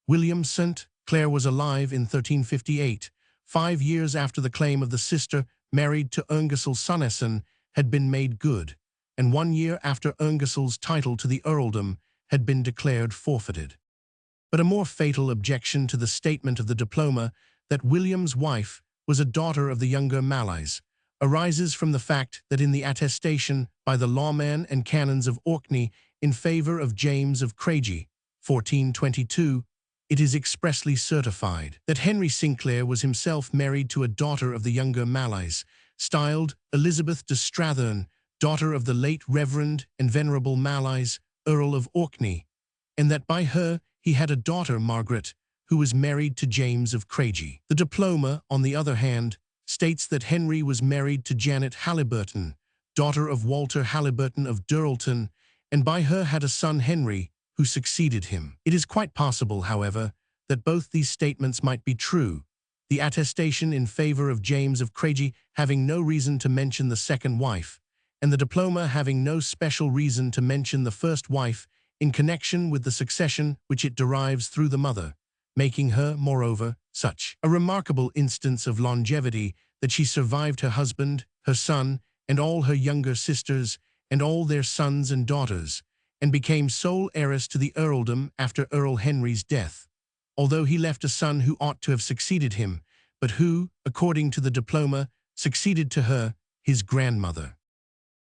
William St. Clair was alive in 1358, 5 years after the claim of the sister married to Erngisel Sunnesson had been made good, and 1 year after Erngisel's title to the earldom had been declared forfeited. But a more fatal objection to the statement of the diploma that William's wife was a daughter of the younger Malais arises from the fact that in the attestation by the lawmen and canons of Orkney in favor of James of Craigie, 1422, it is expressly certified that Henry Sinclair was himself married to a daughter of the younger Malais, styled Elizabeth de Strathearn, daughter of the late Reverend and Venerable Malais, Earl of Orkney, and that by her he had a daughter, Margaret, who was married to James of Craigie. The diploma, on the other hand, states that Henry was married to Janet Haliburton, daughter of Walter Haliburton of Durlton, and by her had a son, Henry, who succeeded him. It is quite possible, however, that both these statements might be true, the attestation in favor of James of Craigie having no reason to mention the second wife, and the diploma having no special reason to mention the first wife in connection with the succession which it derives through the mother, making her, moreover, such a remarkable instance of longevity that she survived her husband, her son, and all her younger sisters, and all their sons and daughters, and became sole heiress to the earldom after Earl Henry's death, although he left a son who ought to have succeeded him, but who, according to the diploma, succeeded to her, his grandmother.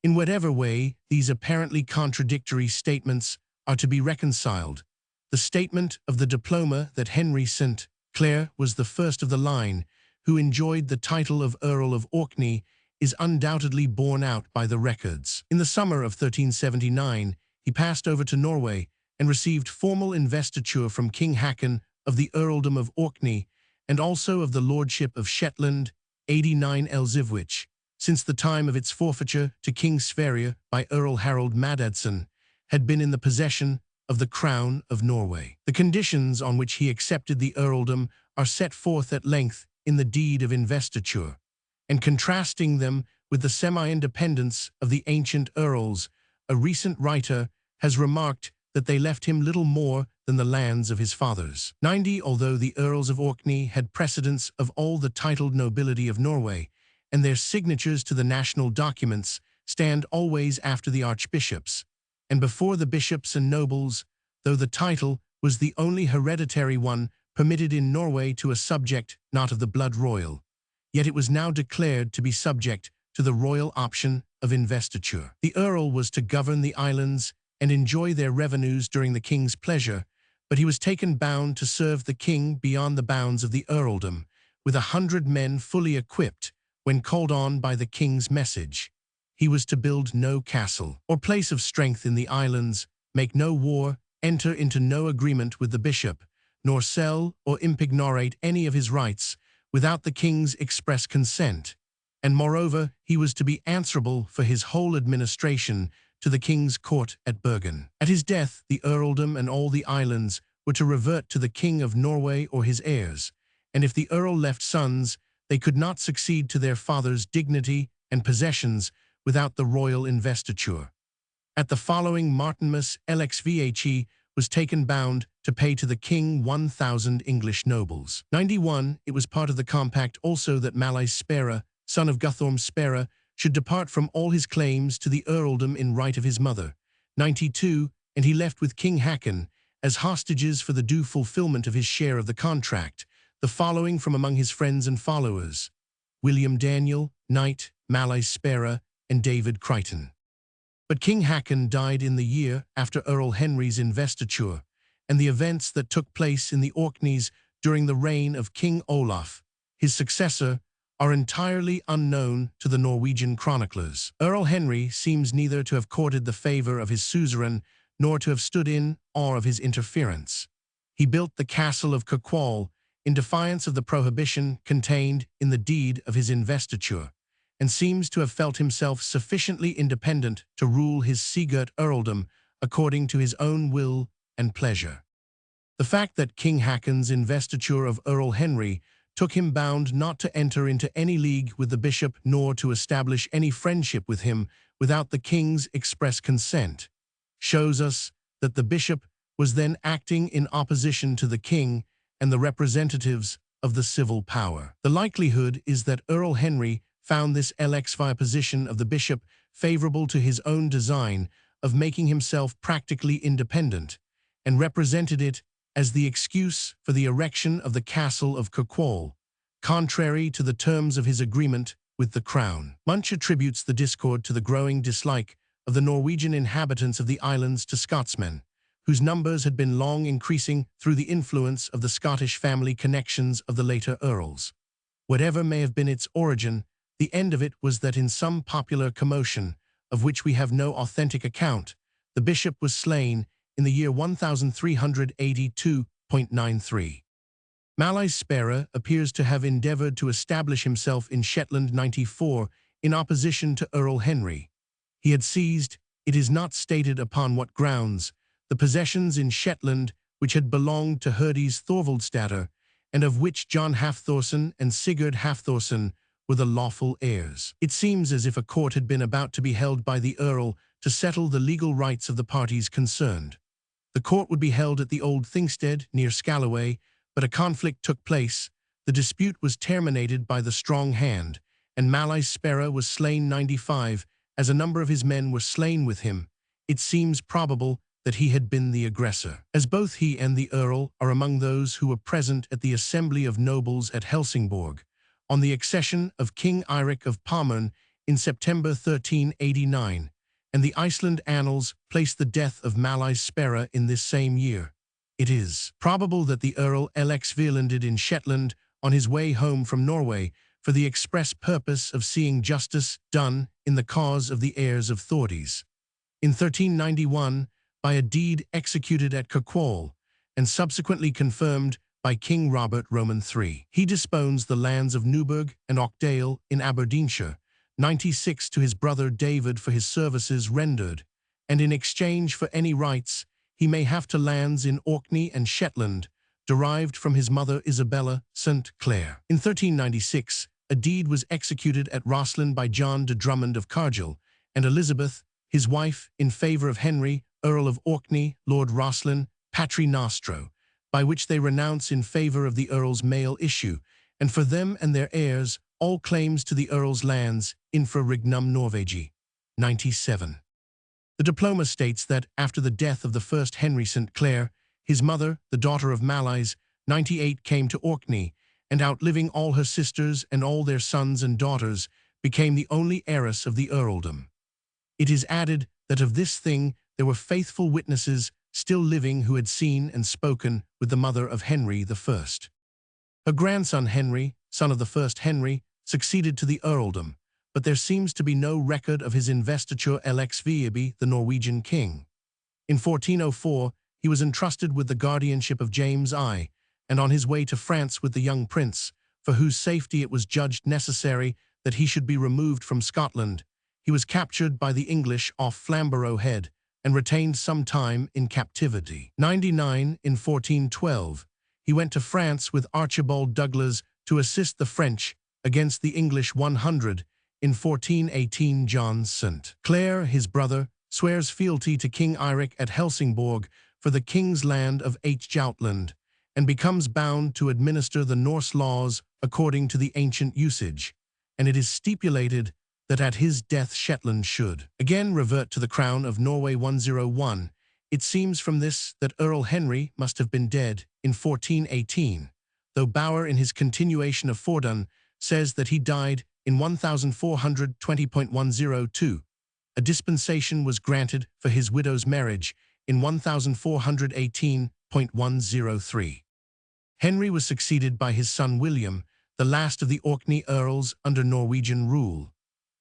In whatever way these apparently contradictory statements are to be reconciled, the statement of the diploma that Henry St. Clair was the first of the line who enjoyed the title of Earl of Orkney is undoubtedly borne out by the records. In the summer of 1379, he passed over to Norway and received formal investiture from King Haakon of the earldom of Orkney and also of the lordship of Shetland, 89 Elsivwich, since the time of its forfeiture to King Sverre by Earl Harald Maddadson, had been in the possession of the Crown of Norway. The conditions on which he accepted the earldom are set forth at length in the deed of investiture, and contrasting them with the semi-independence of the ancient earls, a recent writer has remarked that they left him little more than the lands of his fathers. 90. Although the earls of Orkney had precedence of all the titled nobility of Norway, and their signatures to the national documents stand always after the archbishops, and before the bishops and nobles, though the title was the only hereditary one permitted in Norway to a subject not of the blood royal, yet it was now declared to be subject to the royal option of investiture. The earl was to govern the islands and enjoy their revenues during the king's pleasure, but he was taken bound to serve the king beyond the bounds of the earldom, with 100 men fully equipped when called on by the king's message. He was to build no castle or place of strength in the islands, make no war, enter into no agreement with the bishop, nor sell or impignorate any of his rights without the king's express consent, and moreover he was to be answerable for his whole administration to the king's court at Bergen. At his death, the earldom and all the islands were to revert to the king of Norway or his heirs, and if the earl left sons, they could not succeed to their father's dignity and possessions without the royal investiture. At the following Martinmas LXVHE was taken bound to pay to the king 1,000 English nobles. 91. It was part of the compact also that Malais Spera, son of Guthorm Spera, should depart from all his claims to the earldom in right of his mother. 92. And he left with King Haakon, as hostages for the due fulfillment of his share of the contract, the following from among his friends and followers: William Daniel, Knight, Malais Spera, and David Crichton. But King Haakon died in the year after Earl Henry's investiture, and the events that took place in the Orkneys during the reign of King Olaf, his successor, are entirely unknown to the Norwegian chroniclers. Earl Henry seems neither to have courted the favor of his suzerain nor to have stood in awe of his interference. He built the castle of Kirkwall in defiance of the prohibition contained in the deed of his investiture, and seems to have felt himself sufficiently independent to rule his Sigurd earldom according to his own will and pleasure. The fact that King Haakon's investiture of Earl Henry took him bound not to enter into any league with the bishop nor to establish any friendship with him without the king's express consent, shows us that the bishop was then acting in opposition to the king and the representatives of the civil power. The likelihood is that Earl Henry found this elixir position of the bishop favorable to his own design of making himself practically independent, and represented it as the excuse for the erection of the castle of Kirkwall, contrary to the terms of his agreement with the crown. Munch attributes the discord to the growing dislike of the Norwegian inhabitants of the islands to Scotsmen, whose numbers had been long increasing through the influence of the Scottish family connections of the later earls. Whatever may have been its origin, the end of it was that in some popular commotion, of which we have no authentic account, the bishop was slain in the year 1382.93. Malai Sperre appears to have endeavoured to establish himself in Shetland 94 in opposition to Earl Henry. He had seized, it is not stated upon what grounds, the possessions in Shetland which had belonged to Herdis Thorvaldstatter, and of which John Hafthorson and Sigurd Hafthorson were the lawful heirs. It seems as if a court had been about to be held by the Earl to settle the legal rights of the parties concerned. The court would be held at the Old Thingstead near Scalloway, but a conflict took place, the dispute was terminated by the strong hand, and Malai Sperre was slain 95, as a number of his men were slain with him. It seems probable that he had been the aggressor. As both he and the Earl are among those who were present at the Assembly of Nobles at Helsingborg, on the accession of King Eirik of Pommern in September 1389, and the Iceland Annals place the death of Malai Sperre in this same year. It is probable that the Earl landed in Shetland on his way home from Norway for the express purpose of seeing justice done in the cause of the heirs of Thordis. In 1391, by a deed executed at Kirkwall, and subsequently confirmed by King Robert Roman III, he dispones the lands of Newburgh and Oakdale in Aberdeenshire, 96 to his brother David for his services rendered, and in exchange for any rights he may have to lands in Orkney and Shetland, derived from his mother Isabella St. Clair. In 1396, a deed was executed at Rosslyn by John de Drummond of Cargill, and Elizabeth, his wife, in favour of Henry, Earl of Orkney, Lord Rosslyn, Patri Nostro, by which they renounce in favour of the Earl's male issue, and for them and their heirs, all claims to the Earl's lands, infra regnum Norvegi. 97. The diploma states that, after the death of the first Henry St. Clair, his mother, the daughter of Malais, 98, came to Orkney, and outliving all her sisters and all their sons and daughters, became the only heiress of the earldom. It is added that of this thing there were faithful witnesses still living who had seen and spoken with the mother of Henry I. Her grandson Henry, son of the first Henry, succeeded to the earldom, but there seems to be no record of his investiture ex viabi, the Norwegian king. In 1404, he was entrusted with the guardianship of James I, and on his way to France with the young prince, for whose safety it was judged necessary that he should be removed from Scotland, he was captured by the English off Flamborough Head and retained some time in captivity. 99. In 1412, he went to France with Archibald Douglas to assist the French against the English 100. In 1418, John St. Clair, his brother, swears fealty to King Eirik at Helsingborg for the king's land of Jutland, and becomes bound to administer the Norse laws according to the ancient usage, and it is stipulated that at his death Shetland should again revert to the crown of Norway 101. It seems from this that Earl Henry must have been dead in 1418, though Bauer in his continuation of Fordun says that he died in 1420.102. A dispensation was granted for his widow's marriage in 1418.103. Henry was succeeded by his son William, the last of the Orkney earls under Norwegian rule.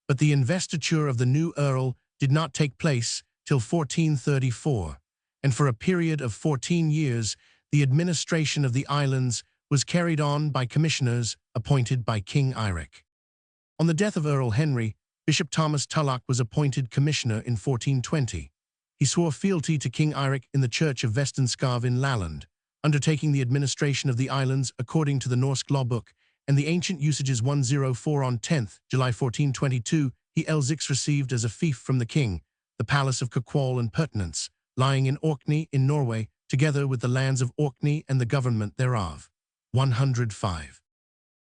But the investiture of the new earl did not take place till 1434, and for a period of 14 years the administration of the islands was carried on by commissioners appointed by King Eirik. On the death of Earl Henry, Bishop Thomas Tulloch was appointed commissioner in 1420. He swore fealty to King Eirik in the church of Vestenskav in Laland, undertaking the administration of the islands according to the Norse lawbook and the ancient usages 104. On 10th July 1422, he Elzix received as a fief from the king the palace of Kirkwall and Pertinence, lying in Orkney in Norway, together with the lands of Orkney and the government thereof. 105.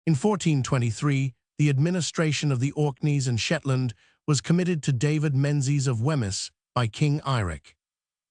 In 1423, the administration of the Orkneys and Shetland was committed to David Menzies of Wemyss by King Eirik.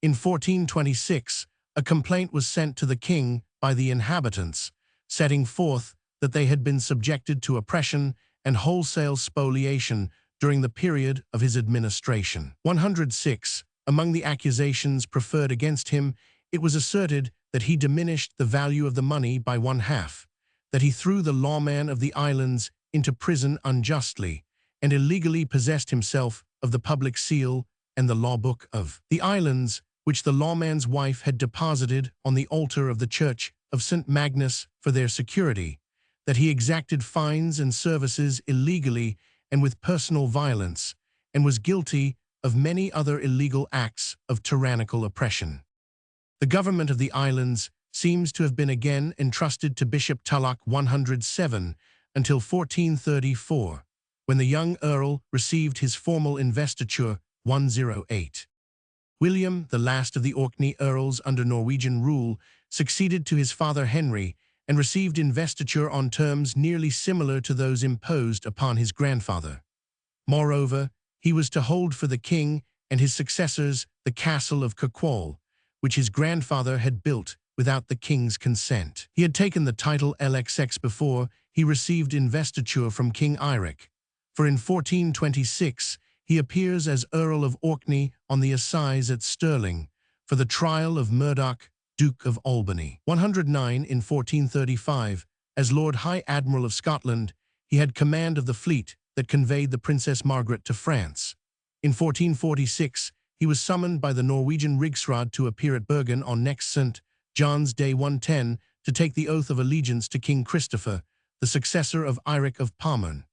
In 1426, a complaint was sent to the king by the inhabitants, setting forth that they had been subjected to oppression and wholesale spoliation during the period of his administration. 106. Among the accusations preferred against him, it was asserted that he diminished the value of the money by 1/2, that he threw the lawman of the islands into prison unjustly, and illegally possessed himself of the public seal and the law book of the islands, which the lawman's wife had deposited on the altar of the church of St. Magnus for their security, that he exacted fines and services illegally and with personal violence, and was guilty of many other illegal acts of tyrannical oppression. The government of the islands seems to have been again entrusted to Bishop Tulloch 107 until 1434, when the young earl received his formal investiture 108. William, the last of the Orkney earls under Norwegian rule, succeeded to his father Henry and received investiture on terms nearly similar to those imposed upon his grandfather. Moreover, he was to hold for the king and his successors the castle of Kirkwall, which his grandfather had built without the king's consent. He had taken the title LXX before he received investiture from King Eirik, for in 1426 he appears as Earl of Orkney on the assize at Stirling for the trial of Murdoch, Duke of Albany. 109. In 1435, as Lord High Admiral of Scotland, he had command of the fleet that conveyed the Princess Margaret to France. In 1446, he was summoned by the Norwegian Rigsråd to appear at Bergen on next St. John's Day 110 to take the oath of allegiance to King Christopher, the successor of Eirik of Pommern.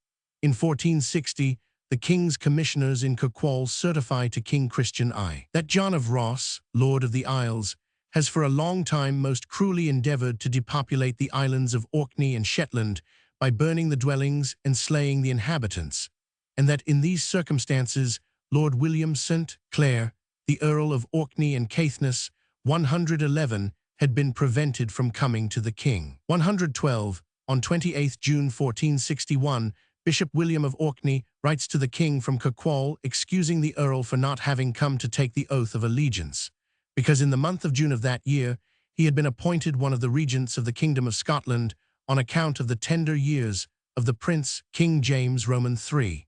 In 1460, the king's commissioners in Kirkwall certify to King Christian I that John of Ross, Lord of the Isles, has for a long time most cruelly endeavoured to depopulate the islands of Orkney and Shetland by burning the dwellings and slaying the inhabitants, and that in these circumstances Lord William St. Clair, the Earl of Orkney and Caithness, 111, had been prevented from coming to the king. 112. On 28 June 1461, Bishop William of Orkney writes to the king from Kirkwall excusing the earl for not having come to take the oath of allegiance, because in the month of June of that year he had been appointed one of the regents of the Kingdom of Scotland on account of the tender years of the Prince King James Roman III,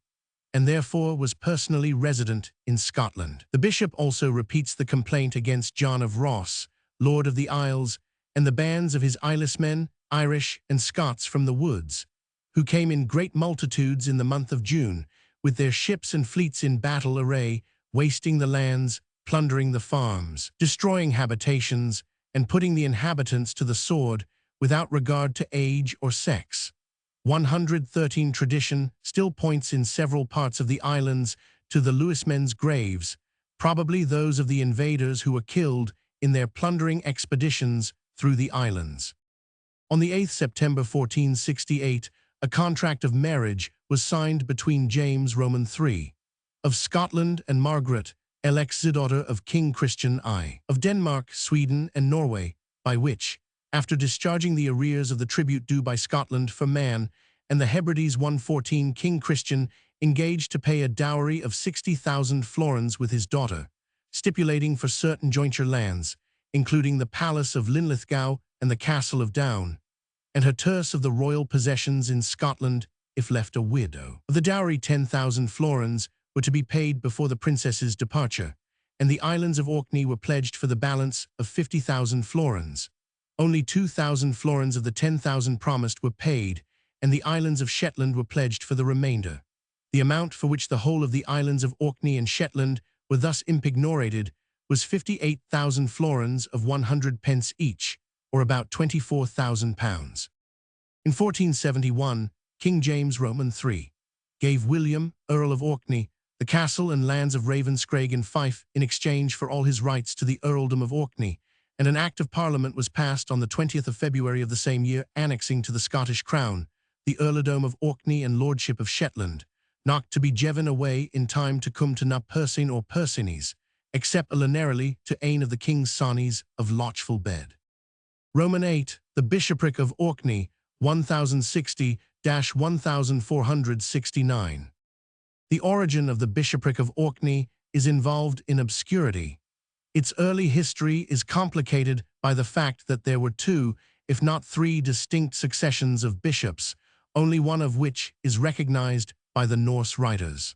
and therefore was personally resident in Scotland. The bishop also repeats the complaint against John of Ross, Lord of the Isles, and the bands of his Irishmen, Irish and Scots from the woods, who came in great multitudes in the month of June, with their ships and fleets in battle array, wasting the lands, plundering the farms, destroying habitations, and putting the inhabitants to the sword without regard to age or sex. 113. Tradition still points in several parts of the islands to the Lewismen's graves, probably those of the invaders who were killed in their plundering expeditions through the islands. On the 8th September 1468, a contract of marriage was signed between James Roman III of Scotland and Margaret, ex daughter of King Christian I of Denmark, Sweden, and Norway, by which, after discharging the arrears of the tribute due by Scotland for Man and the Hebrides 114, King Christian engaged to pay a dowry of 60,000 florins with his daughter, stipulating for certain jointure lands, including the Palace of Linlithgow and the Castle of Down, and her terce of the royal possessions in Scotland if left a widow. Of the dowry, 10,000 florins were to be paid before the princess's departure, and the islands of Orkney were pledged for the balance of 50,000 florins. Only 2,000 florins of the 10,000 promised were paid, and the islands of Shetland were pledged for the remainder. The amount for which the whole of the islands of Orkney and Shetland were thus impignorated was 58,000 florins of 100 pence each, or about £24,000. In 1471, King James Roman III gave William, Earl of Orkney, the castle and lands of Ravenscraig and Fife in exchange for all his rights to the earldom of Orkney, and an Act of Parliament was passed on the 20th of February of the same year annexing to the Scottish Crown the earldom of Orkney and lordship of Shetland, not to be given away in time to come to na Percyn or Percynes, exceptionally to ain of the king's sons of Lochful bed. Roman 8, the bishopric of Orkney, 1060-1469. The origin of the bishopric of Orkney is involved in obscurity. Its early history is complicated by the fact that there were two, if not three, distinct successions of bishops, only one of which is recognized by the Norse writers.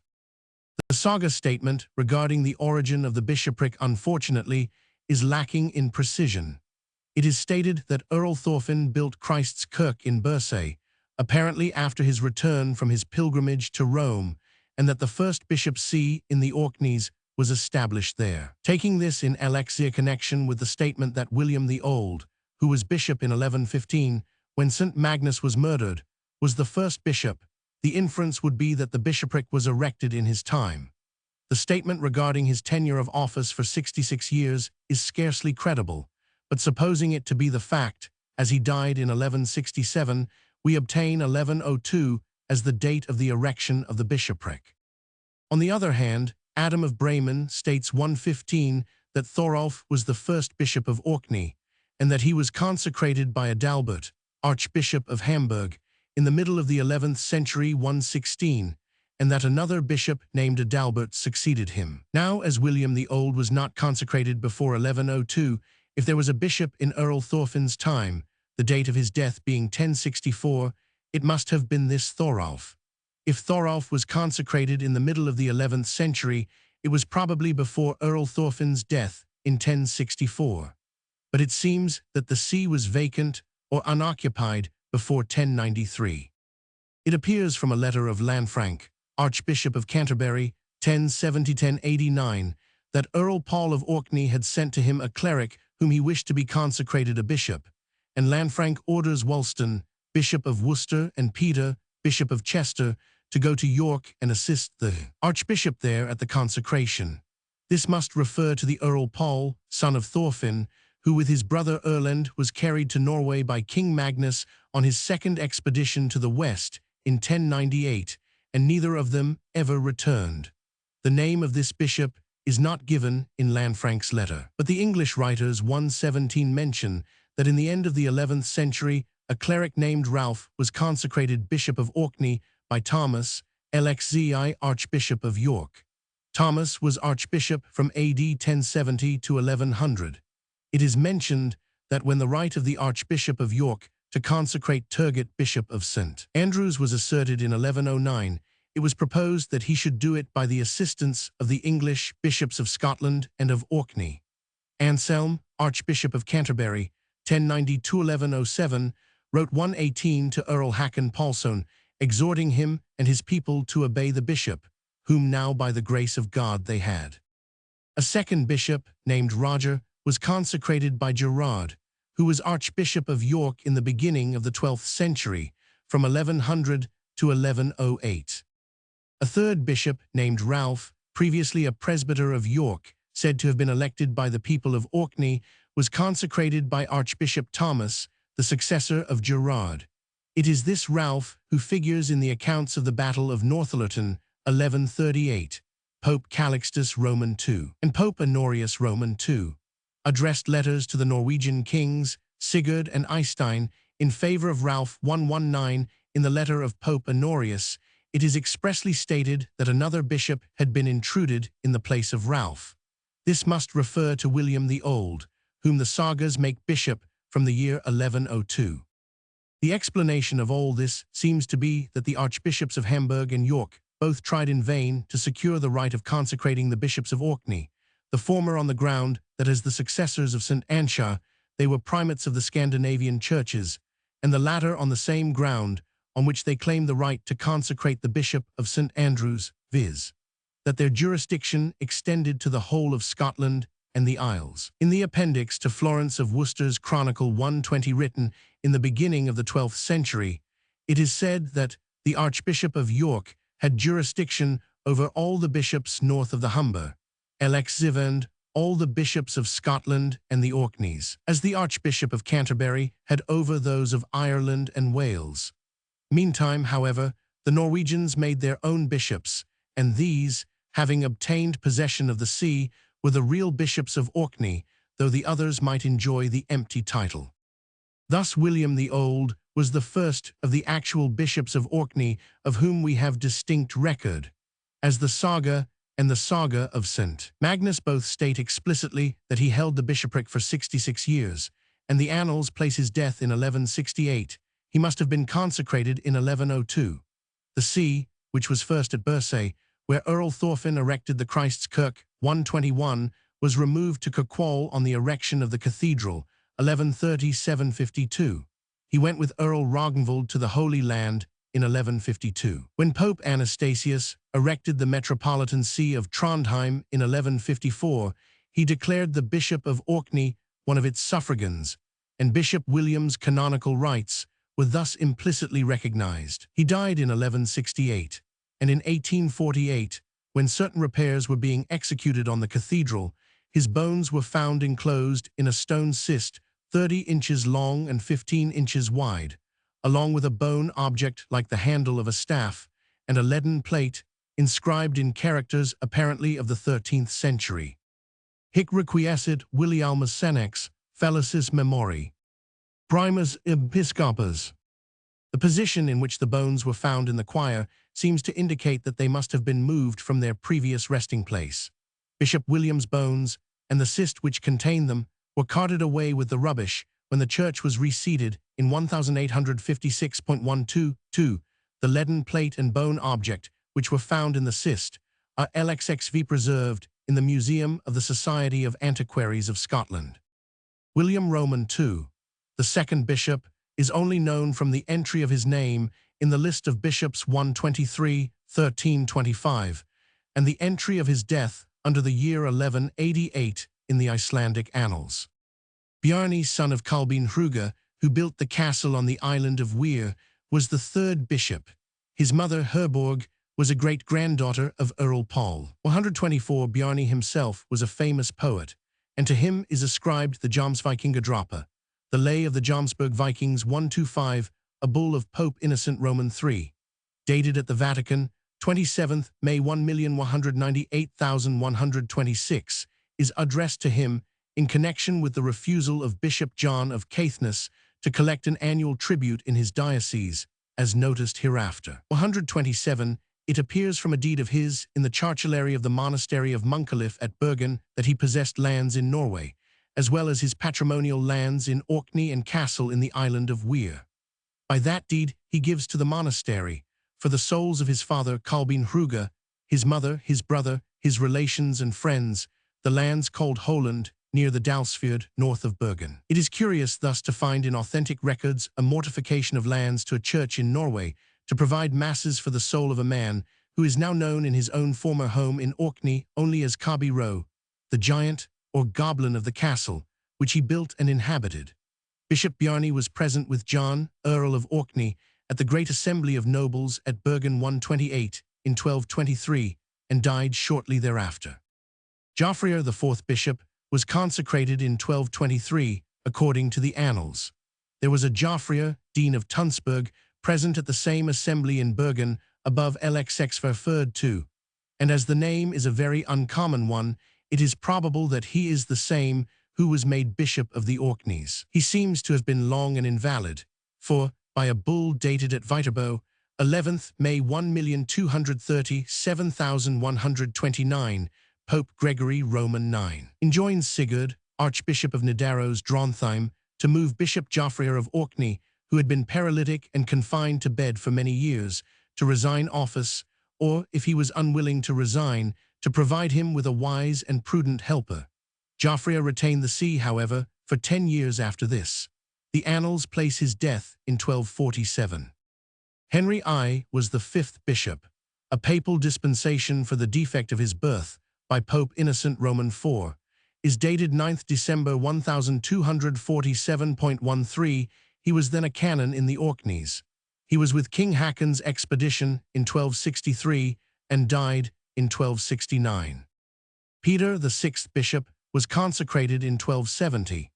The Saga statement regarding the origin of the bishopric, unfortunately, is lacking in precision. It is stated that Earl Thorfinn built Christ's Kirk in Bursay, apparently after his return from his pilgrimage to Rome, and that the first bishop's see in the Orkneys was established there. Taking this in elixir connection with the statement that William the Old, who was bishop in 1115, when St. Magnus was murdered, was the first bishop, the inference would be that the bishopric was erected in his time. The statement regarding his tenure of office for 66 years is scarcely credible, but supposing it to be the fact, as he died in 1167, we obtain 1102 as the date of the erection of the bishopric. On the other hand, Adam of Bremen states 115 that Thorolf was the first bishop of Orkney, and that he was consecrated by Adalbert, Archbishop of Hamburg, in the middle of the 11th century 116, and that another bishop named Adalbert succeeded him. Now, as William the Old was not consecrated before 1102, if there was a bishop in Earl Thorfinn's time, the date of his death being 1064, it must have been this Thorolf. If Thorolf was consecrated in the middle of the 11th century, it was probably before Earl Thorfinn's death in 1064. But it seems that the see was vacant or unoccupied before 1093. It appears from a letter of Lanfranc, Archbishop of Canterbury, 1070-1089, that Earl Paul of Orkney had sent to him a cleric whom he wished to be consecrated a bishop, and Lanfranc orders Wulstan, Bishop of Worcester, and Peter, Bishop of Chester, to go to York and assist the archbishop there at the consecration. This must refer to the Earl Paul, son of Thorfinn, who with his brother Erlend was carried to Norway by King Magnus on his second expedition to the west in 1098, and neither of them ever returned. The name of this bishop is not given in Lanfranc's letter, but the English writers 117 mention that in the end of the 11th century, a cleric named Ralph was consecrated Bishop of Orkney by Thomas, LXZI, Archbishop of York. Thomas was Archbishop from AD 1070 to 1100. It is mentioned that when the right of the Archbishop of York to consecrate Turgot Bishop of St. Andrews was asserted in 1109, it was proposed that he should do it by the assistance of the English bishops of Scotland and of Orkney. Anselm, Archbishop of Canterbury, 1090-1107, wrote 118 to Earl Hakon Paulson, exhorting him and his people to obey the bishop, whom now by the grace of God they had. A second bishop, named Roger, was consecrated by Gerard, who was Archbishop of York in the beginning of the 12th century, from 1100 to 1108. A third bishop, named Ralph, previously a presbyter of York, said to have been elected by the people of Orkney, was consecrated by Archbishop Thomas, the successor of Gerard. It is this Ralph who figures in the accounts of the Battle of Northallerton, 1138, Pope Calixtus Roman II, and Pope Honorius Roman II, addressed letters to the Norwegian kings, Sigurd and Eystein, in favor of Ralph 119. In the letter of Pope Honorius, it is expressly stated that another bishop had been intruded in the place of Ralph. This must refer to William the Old, whom the sagas make bishop from the year 1102. The explanation of all this seems to be that the archbishops of Hamburg and York both tried in vain to secure the right of consecrating the bishops of Orkney, the former on the ground that as the successors of St. Ansgar, they were primates of the Scandinavian churches, and the latter on the same ground on which they claimed the right to consecrate the Bishop of St. Andrews, viz., that their jurisdiction extended to the whole of Scotland and the Isles. In the appendix to Florence of Worcester's Chronicle 120 written in the beginning of the 12th century, it is said that the Archbishop of York had jurisdiction over all the bishops north of the Humber, Elexivand, all the bishops of Scotland and the Orkneys, as the Archbishop of Canterbury had over those of Ireland and Wales. Meantime, however, the Norwegians made their own bishops, and these, having obtained possession of the see, were the real bishops of Orkney, though the others might enjoy the empty title. Thus William the Old was the first of the actual bishops of Orkney of whom we have distinct record, as the Saga and the Saga of St. Magnus both state explicitly that he held the bishopric for 66 years, and the annals place his death in 1168. He must have been consecrated in 1102. The see, which was first at Bursay, where Earl Thorfinn erected the Christ's Kirk, 121, was removed to Kirkwall on the erection of the cathedral, 1130–752. He went with Earl Ragnvald to the Holy Land in 1152. When Pope Anastasius erected the Metropolitan See of Trondheim in 1154, he declared the Bishop of Orkney one of its suffragans, and Bishop William's canonical rights were thus implicitly recognized. He died in 1168, and in 1848, when certain repairs were being executed on the cathedral, his bones were found enclosed in a stone cist 30 inches long and 15 inches wide, along with a bone object like the handle of a staff and a leaden plate inscribed in characters apparently of the 13th century. Hic requiescit Williamus senex, felicis memori. Primus episcopus. The position in which the bones were found in the choir seems to indicate that they must have been moved from their previous resting place. Bishop William's bones and the cist which contained them were carted away with the rubbish when the church was reseated in 1856.122. The leaden plate and bone object which were found in the cist are LXXV preserved in the Museum of the Society of Antiquaries of Scotland. William Roman II, the second bishop, is only known from the entry of his name in the list of bishops 123, 1325, and the entry of his death under the year 1188 in the Icelandic annals. Bjarni, son of Kolbein Hruga, who built the castle on the island of Weir, was the third bishop. His mother, Herborg, was a great-granddaughter of Earl Paul. 124. Bjarni himself was a famous poet, and to him is ascribed the Jomsvikingadrapa, the Lay of the Jomsburg Vikings 125, a bull of Pope Innocent Roman III, dated at the Vatican, 27th May 1,198,126, is addressed to him in connection with the refusal of Bishop John of Caithness to collect an annual tribute in his diocese, as noticed hereafter. 127. It appears from a deed of his in the Charcelary of the Monastery of Munkaliff at Bergen that he possessed lands in Norway, as well as his patrimonial lands in Orkney and castle in the island of Weir. By that deed he gives to the monastery, for the souls of his father Kolbein Hruga, his mother, his brother, his relations and friends, the lands called Holland, near the Dalsfjord, north of Bergen. It is curious thus to find in authentic records a mortification of lands to a church in Norway to provide masses for the soul of a man who is now known in his own former home in Orkney only as Kabi Ro, the giant or goblin of the castle, which he built and inhabited. Bishop Bjarni was present with John, Earl of Orkney, at the Great Assembly of Nobles at Bergen 128 in 1223, and died shortly thereafter. Joffreyr, the fourth bishop, was consecrated in 1223, according to the annals. There was a Joffreyr, Dean of Tunsberg, present at the same assembly in Bergen, above LXX referred to, and as the name is a very uncommon one, it is probable that he is the same who was made Bishop of the Orkneys. He seems to have been long and invalid, for, by a bull dated at Viterbo, 11th May 1,237,129, Pope Gregory Roman IX enjoined Sigurd, Archbishop of Nidaros Drontheim, to move Bishop Joffreyr of Orkney, who had been paralytic and confined to bed for many years, to resign office, or, if he was unwilling to resign, to provide him with a wise and prudent helper. Joffreyr retained the see, however, for 10 years after this. The annals place his death in 1247. Henry I was the fifth bishop, a papal dispensation for the defect of his birth, by Pope Innocent Roman IV, is dated 9th December 1247.13. He was then a canon in the Orkneys. He was with King Haakon's expedition in 1263 and died in 1269. Peter, the sixth bishop, was consecrated in 1270.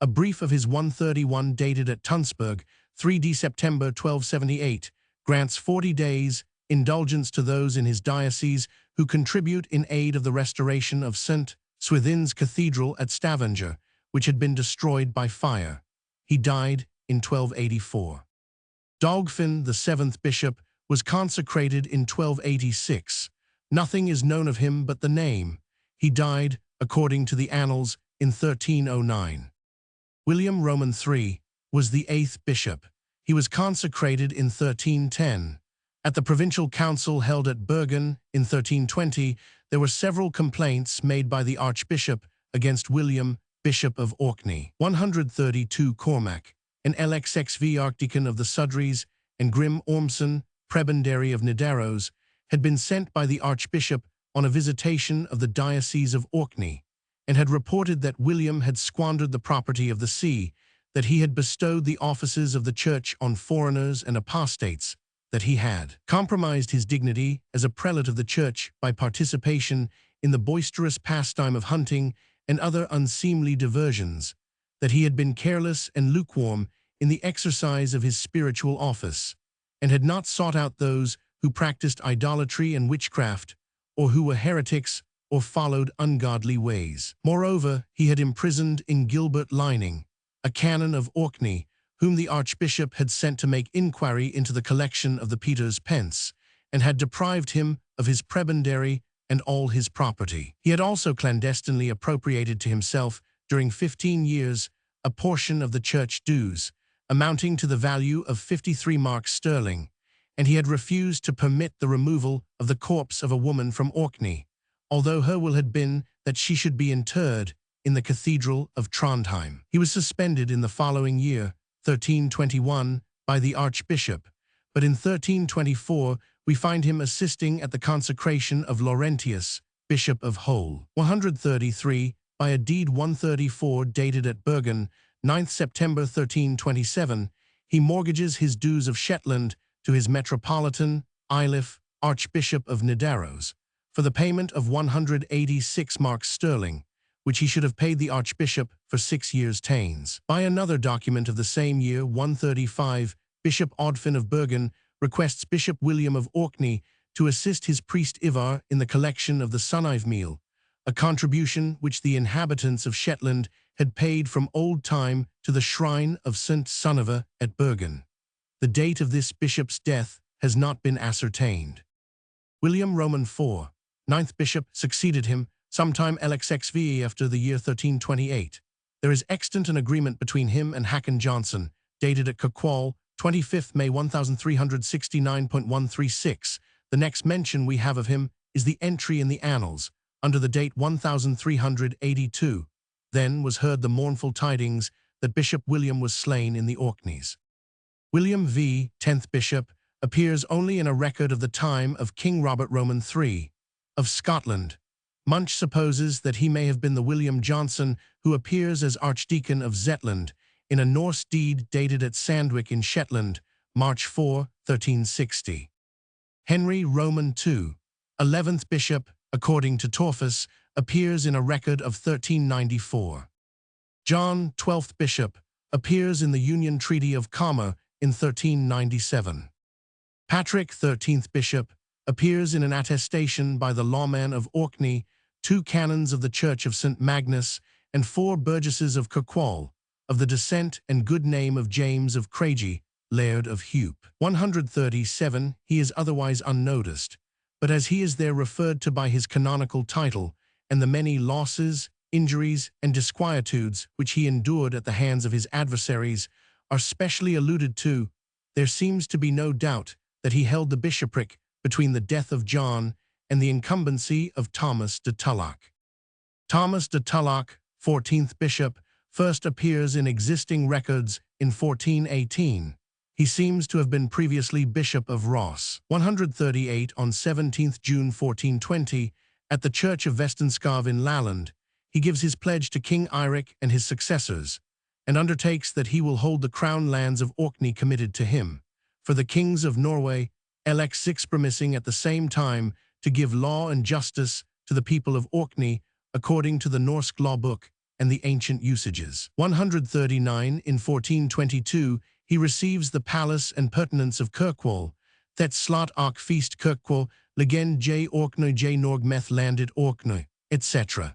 A brief of his 131 dated at Tunsberg, 3 September 1278, grants 40 days indulgence to those in his diocese who contribute in aid of the restoration of St. Swithin's cathedral at Stavanger, which had been destroyed by fire. He died in 1284. Dagfinn, the seventh bishop, was consecrated in 1286. Nothing is known of him but the name. He died, according to the annals, in 1309. William Roman III was the eighth bishop. He was consecrated in 1310. At the provincial council held at Bergen in 1320, there were several complaints made by the archbishop against William, Bishop of Orkney. 132 Cormac, an LXXV archdeacon of the Sudreys, and Grim Ormson, prebendary of Nidaros, had been sent by the archbishop on a visitation of the diocese of Orkney, and had reported that William had squandered the property of the see, that he had bestowed the offices of the church on foreigners and apostates, that he had compromised his dignity as a prelate of the church by participation in the boisterous pastime of hunting and other unseemly diversions, that he had been careless and lukewarm in the exercise of his spiritual office, and had not sought out those who practiced idolatry and witchcraft, or who were heretics or followed ungodly ways. Moreover, he had imprisoned in Gilbert Lining, a canon of Orkney, whom the archbishop had sent to make inquiry into the collection of the Peter's pence, and had deprived him of his prebendary and all his property. He had also clandestinely appropriated to himself, during 15 years, a portion of the church dues, amounting to the value of 53 marks sterling, and he had refused to permit the removal of the corpse of a woman from Orkney, although her will had been that she should be interred in the cathedral of Trondheim. He was suspended in the following year, 1321, by the archbishop, but in 1324 we find him assisting at the consecration of Laurentius, bishop of Hole. 133, by a deed 134 dated at Bergen, 9th September 1327, he mortgages his dues of Shetland to his metropolitan, Eilif, archbishop of Nidaros, for the payment of 186 marks sterling, which he should have paid the archbishop for 6 years' tains. By another document of the same year, 135, Bishop Odfin of Bergen requests Bishop William of Orkney to assist his priest Ivar in the collection of the Sunnive meal, a contribution which the inhabitants of Shetland had paid from old time to the shrine of St. Sunniva at Bergen. The date of this bishop's death has not been ascertained. William Roman IV, ninth bishop, succeeded him sometime LXXV after the year 1328. There is extant an agreement between him and Hakon Johnson, dated at Kirkwall, 25th May 1369.136. The next mention we have of him is the entry in the annals, under the date 1382. Then was heard the mournful tidings that Bishop William was slain in the Orkneys. William V, 10th bishop, appears only in a record of the time of King Robert Roman III of Scotland. Munch supposes that he may have been the William Johnson who appears as Archdeacon of Zetland in a Norse deed dated at Sandwich in Shetland, March 4, 1360. Henry Roman II, 11th bishop, according to Torfus, appears in a record of 1394. John, 12th bishop, appears in the Union Treaty of Commer in 1397. Patrick, 13th bishop, appears in an attestation by the lawman of Orkney, 2 canons of the Church of St. Magnus, and 4 burgesses of Kirkwall, of the descent and good name of James of Craigie, Laird of Hupe. 137, he is otherwise unnoticed, but as he is there referred to by his canonical title, and the many losses, injuries, and disquietudes which he endured at the hands of his adversaries are specially alluded to, there seems to be no doubt that he held the bishopric between the death of John and the incumbency of Thomas de Tulloch. Thomas de Tulloch, 14th bishop, first appears in existing records in 1418. He seems to have been previously Bishop of Ross. 138 on 17th June 1420, at the Church of Vestenskov in Lalland, he gives his pledge to King Eirik and his successors, and undertakes that he will hold the crown lands of Orkney committed to him, for the kings of Norway, LX6 promising at the same time to give law and justice to the people of Orkney according to the Norse law book and the ancient usages. 139 in 1422, he receives the palace and pertinence of Kirkwall, that slot och feast Kirkwall, legend J Orkney J Norg meth landed Orkney, etc.,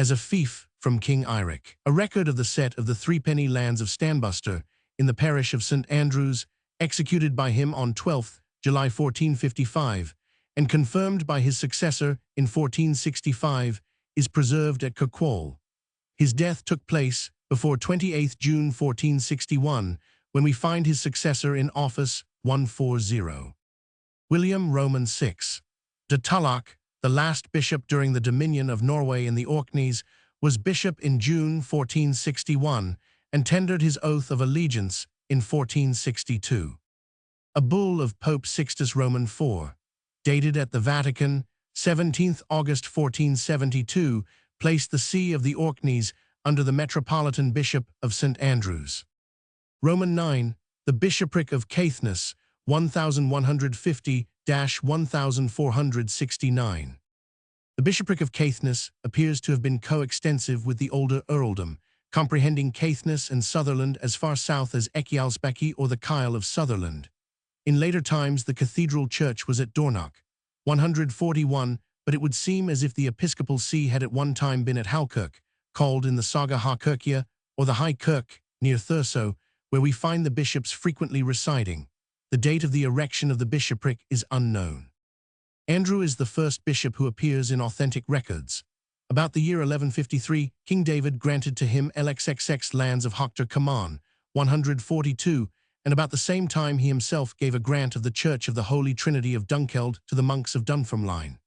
as a fief from King Eirik. A record of the set of the threepenny lands of Stanbuster in the parish of St. Andrews, executed by him on 12th July 1455, and confirmed by his successor in 1465, is preserved at Kirkwall. His death took place before 28th June 1461, when we find his successor in office 140. William Roman VI. De Tulloch, the last bishop during the dominion of Norway in the Orkneys, was bishop in June 1461 and tendered his oath of allegiance in 1462. A bull of Pope Sixtus Roman IV, dated at the Vatican, 17th August 1472, placed the See of the Orkneys under the Metropolitan Bishop of St. Andrews. Roman IX, the Bishopric of Caithness, 1150-1469. The Bishopric of Caithness appears to have been coextensive with the older earldom, comprehending Caithness and Sutherland as far south as Ekialsbekki or the Kyle of Sutherland. In later times, the cathedral church was at Dornoch, 141, but it would seem as if the episcopal see had at one time been at Halkirk, called in the Saga Hakirkja, or the High Kirk, near Thurso, where we find the bishops frequently residing. The date of the erection of the bishopric is unknown. Andrew is the first bishop who appears in authentic records. About the year 1153, King David granted to him LXXX lands of Hoctor Kaman, 142, and about the same time he himself gave a grant of the Church of the Holy Trinity of Dunkeld to the monks of Dunfermline.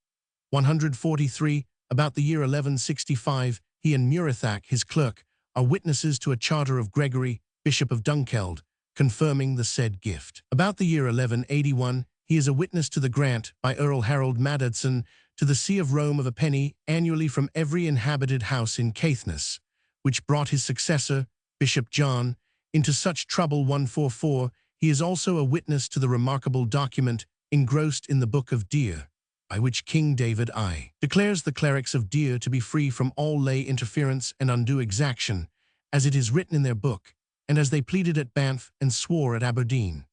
143, about the year 1165, he and Murithak, his clerk, are witnesses to a charter of Gregory, Bishop of Dunkeld, confirming the said gift. About the year 1181, he is a witness to the grant by Earl Harald Maddadson to the See of Rome of a penny annually from every inhabited house in Caithness, which brought his successor, Bishop John, into such trouble 144. He is also a witness to the remarkable document engrossed in the Book of Deer, by which King David I declares the clerics of Deer to be free from all lay interference and undue exaction, as it is written in their book, and as they pleaded at Banff and swore at Aberdeen.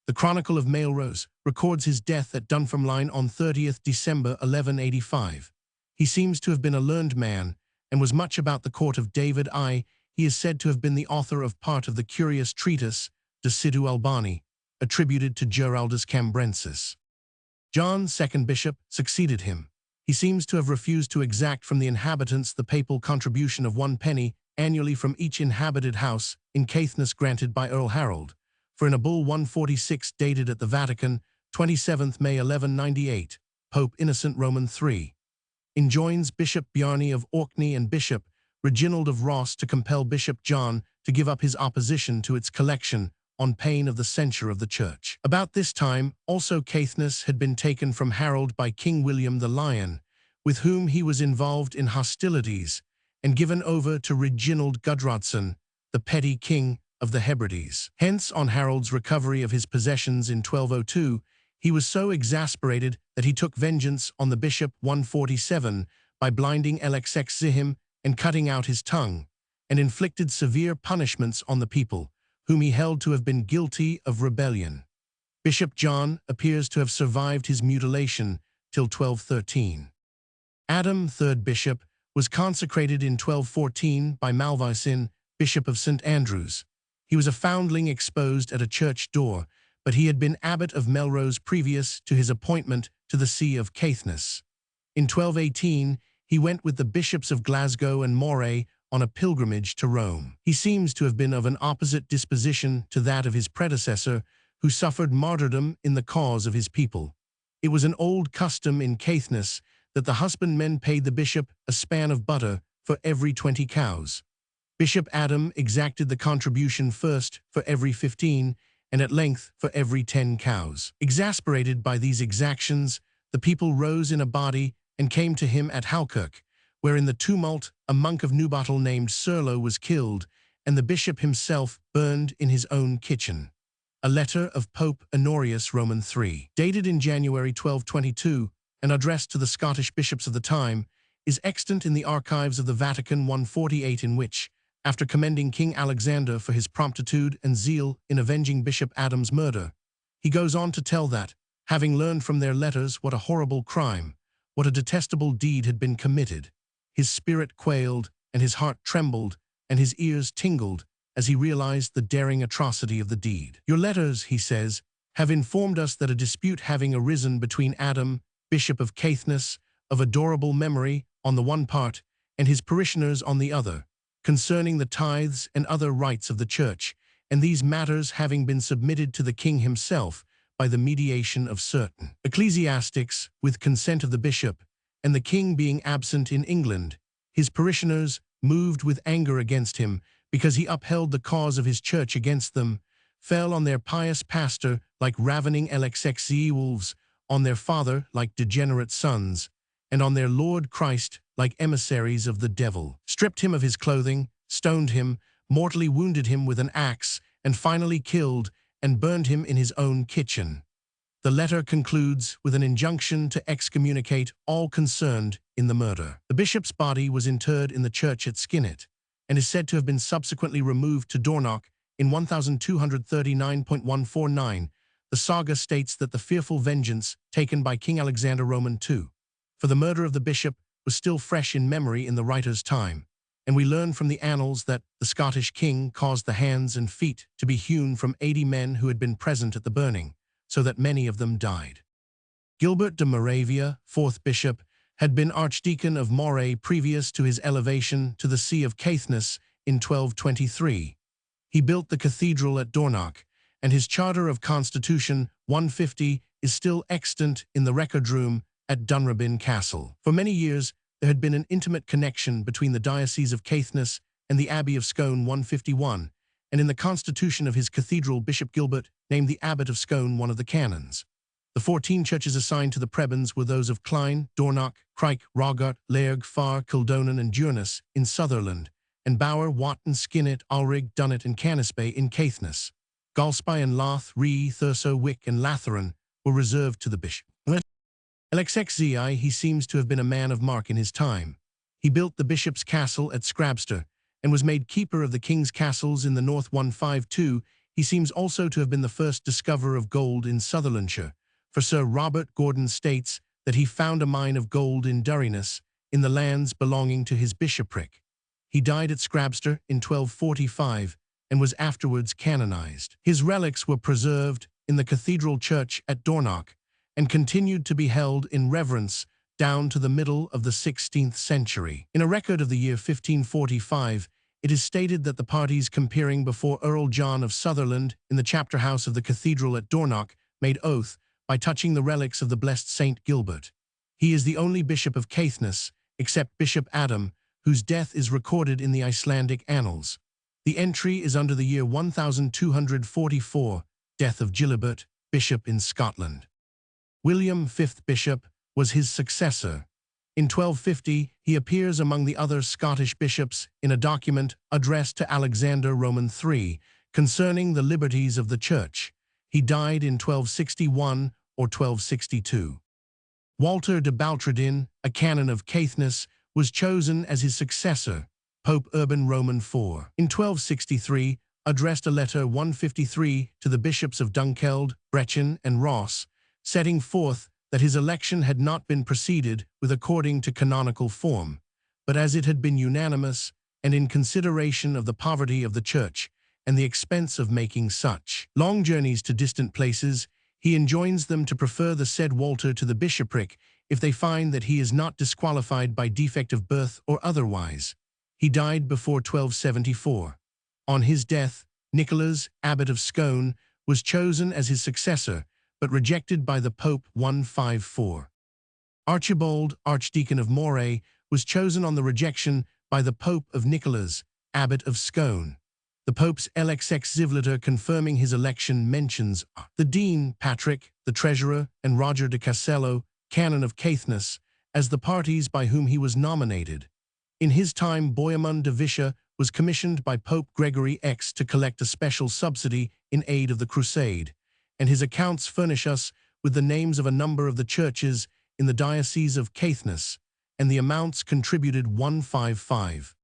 The Chronicle of Maelrose records his death at Dunfermline on 30th December 1185. He seems to have been a learned man, and was much about the court of David I. He is said to have been the author of part of the curious treatise, De Sidu Albani, attributed to Geraldus Cambrensis. John, second bishop, succeeded him. He seems to have refused to exact from the inhabitants the papal contribution of 1 penny annually from each inhabited house in Caithness granted by Earl Harald, for in a bull 146 dated at the Vatican, 27th May 1198, Pope Innocent Roman III enjoins Bishop Bjarni of Orkney and Bishop Reginald of Ross to compel Bishop John to give up his opposition to its collection on pain of the censure of the Church. About this time, also Caithness had been taken from Harold by King William the Lion, with whom he was involved in hostilities, and given over to Reginald Gudronsson, the petty king of the Hebrides. Hence, on Harold's recovery of his possessions in 1202, he was so exasperated that he took vengeance on the bishop 147 by blinding LXX Zihim and cutting out his tongue, and inflicted severe punishments on the people, whom he held to have been guilty of rebellion. Bishop John appears to have survived his mutilation till 1213. Adam, third bishop, was consecrated in 1214 by Malvisin, Bishop of St. Andrews. He was a foundling exposed at a church door, but he had been abbot of Melrose previous to his appointment to the See of Caithness. In 1218, he went with the bishops of Glasgow and Moray on a pilgrimage to Rome. He seems to have been of an opposite disposition to that of his predecessor, who suffered martyrdom in the cause of his people. It was an old custom in Caithness that the husbandmen paid the bishop a span of butter for every 20 cows. Bishop Adam exacted the contribution first for every 15, and at length for every 10 cows. Exasperated by these exactions, the people rose in a body and came to him at Halkirk, where in the tumult a monk of Newbottle named Serlo was killed, and the bishop himself burned in his own kitchen. A letter of Pope Honorius Roman III, dated in January 1222, and addressed to the Scottish bishops of the time, is extant in the archives of the Vatican 148, in which, after commending King Alexander for his promptitude and zeal in avenging Bishop Adam's murder, he goes on to tell that, having learned from their letters what a horrible crime, what a detestable deed had been committed, his spirit quailed, and his heart trembled, and his ears tingled, as he realized the daring atrocity of the deed. "Your letters," he says, "have informed us that a dispute having arisen between Adam, Bishop of Caithness, of adorable memory, on the one part, and his parishioners on the other, concerning the tithes and other rights of the Church, and these matters having been submitted to the king himself by the mediation of certain ecclesiastics, with consent of the bishop, and the king being absent in England, his parishioners, moved with anger against him, because he upheld the cause of his church against them, fell on their pious pastor like ravening LXXE wolves, on their father like degenerate sons, and on their Lord Christ like emissaries of the devil, stripped him of his clothing, stoned him, mortally wounded him with an axe, and finally killed and burned him in his own kitchen." The letter concludes with an injunction to excommunicate all concerned in the murder. The bishop's body was interred in the church at Skinnet, and is said to have been subsequently removed to Dornoch in 1239.149. The saga states that the fearful vengeance taken by King Alexander Roman II for the murder of the bishop was still fresh in memory in the writer's time, and we learn from the annals that the Scottish king caused the hands and feet to be hewn from 80 men who had been present at the burning, so that many of them died. Gilbert de Moravia, 4th bishop, had been Archdeacon of Moray previous to his elevation to the See of Caithness in 1223. He built the cathedral at Dornoch, and his Charter of Constitution 150 is still extant in the record room at Dunrabin Castle. For many years, there had been an intimate connection between the Diocese of Caithness and the Abbey of Scone 151, and in the constitution of his cathedral, Bishop Gilbert named the Abbot of Scone one of the canons. The 14 churches assigned to the prebends were those of Klein, Dornoch, Crike, Rogart, Lairg, Far, Kildonan, and Durness in Sutherland, and Bower, Watton, Skinnet, Ulrig, Dunnet, and Canisbay in Caithness. Galspy and Lath, Ree, Thurso, Wick, and Latheran were reserved to the bishop. LXXZI, he seems to have been a man of mark in his time. He built the bishop's castle at Scrabster, and was made keeper of the king's castles in the north 152. He seems also to have been the first discoverer of gold in Sutherlandshire, for Sir Robert Gordon states that he found a mine of gold in Durriness, in the lands belonging to his bishopric. He died at Scrabster in 1245, and was afterwards canonized. His relics were preserved in the cathedral church at Dornoch, and continued to be held in reverence down to the middle of the 16th century. In a record of the year 1545, it is stated that the parties compeering before Earl John of Sutherland in the chapter house of the cathedral at Dornoch made oath by touching the relics of the blessed Saint Gilbert. He is the only bishop of Caithness, except Bishop Adam, whose death is recorded in the Icelandic annals. The entry is under the year 1244, death of Gilibert, bishop in Scotland. William, 5th bishop, was his successor. In 1250, he appears among the other Scottish bishops in a document addressed to Alexander Roman III concerning the liberties of the Church. He died in 1261 or 1262. Walter de Baltradin, a canon of Caithness, was chosen as his successor. Pope Urban Roman IV, in 1263, addressed a letter 153 to the bishops of Dunkeld, Brechin, and Ross, setting forth that his election had not been proceeded with according to canonical form, but as it had been unanimous, and in consideration of the poverty of the Church and the expense of making such long journeys to distant places, he enjoins them to prefer the said Walter to the bishopric if they find that he is not disqualified by defect of birth or otherwise. He died before 1274. On his death, Nicholas, abbot of Scone, was chosen as his successor, but rejected by the Pope 154. Archibald, Archdeacon of Moray, was chosen on the rejection by the Pope of Nicholas, abbot of Scone. The Pope's LXX Zivliter confirming his election mentions the Dean, Patrick, the Treasurer, and Roger de Castello, canon of Caithness, as the parties by whom he was nominated. In his time, Bohemund de Vischer was commissioned by Pope Gregory X to collect a special subsidy in aid of the crusade, and his accounts furnish us with the names of a number of the churches in the Diocese of Caithness, and the amounts contributed 155.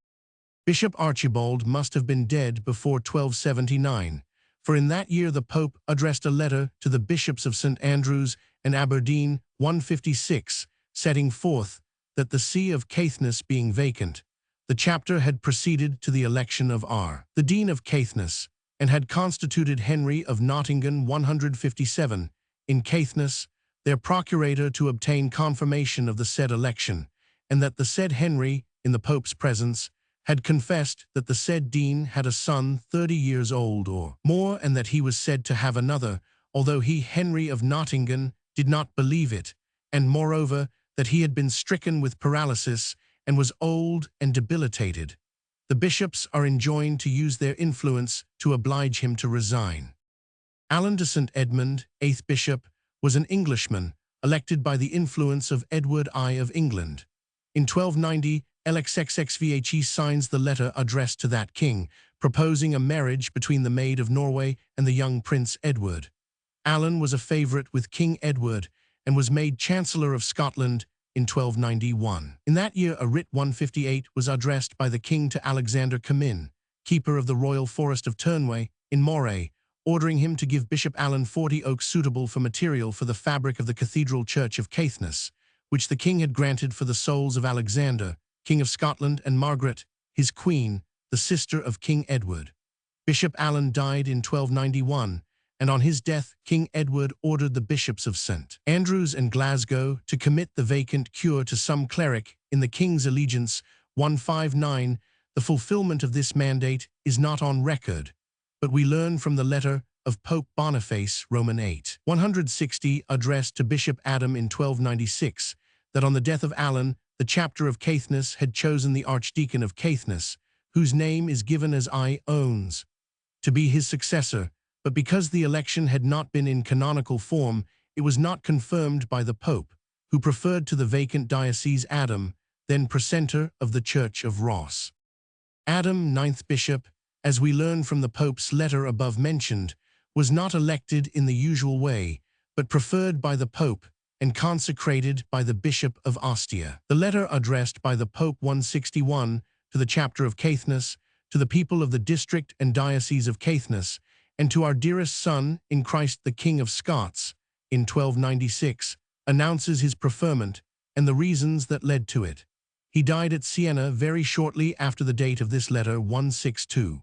Bishop Archibald must have been dead before 1279, for in that year the Pope addressed a letter to the bishops of St. Andrews and Aberdeen 156, setting forth that the see of Caithness being vacant, the chapter had proceeded to the election of R. the Dean of Caithness, and had constituted Henry of Nottingham 157 in Caithness, their procurator to obtain confirmation of the said election, and that the said Henry, in the Pope's presence, had confessed that the said Dean had a son 30 years old or more, and that he was said to have another, although he, Henry of Nottingham, did not believe it, and moreover, that he had been stricken with paralysis and was old and debilitated. The bishops are enjoined to use their influence to oblige him to resign. Alan de St. Edmund, 8th Bishop, was an Englishman, elected by the influence of Edward I of England. In 1290, LXXXVHE signs the letter addressed to that king, proposing a marriage between the Maid of Norway and the young Prince Edward. Alan was a favourite with King Edward and was made Chancellor of Scotland in 1291. In that year, a writ 158 was addressed by the king to Alexander Comyn, keeper of the royal forest of Turnway, in Moray, ordering him to give Bishop Alan 40 oaks suitable for material for the fabric of the Cathedral Church of Caithness, which the king had granted for the souls of Alexander, King of Scotland, and Margaret, his queen, the sister of King Edward. Bishop Alan died in 1291, and on his death King Edward ordered the bishops of St. Andrews and Glasgow to commit the vacant cure to some cleric in the King's Allegiance 159. The fulfillment of this mandate is not on record, but we learn from the letter of Pope Boniface, Roman 8, 160, addressed to Bishop Adam in 1296, that on the death of Alan, the chapter of Caithness had chosen the Archdeacon of Caithness, whose name is given as I owns, to be his successor, but because the election had not been in canonical form, it was not confirmed by the Pope, who preferred to the vacant diocese Adam, then precentor of the Church of Ross. Adam, 9th Bishop, as we learn from the Pope's letter above mentioned, was not elected in the usual way, but preferred by the Pope and consecrated by the Bishop of Ostia. The letter addressed by the Pope 161 to the chapter of Caithness, to the people of the district and diocese of Caithness, and to our dearest son in Christ the King of Scots, in 1296, announces his preferment and the reasons that led to it. He died at Siena very shortly after the date of this letter 162.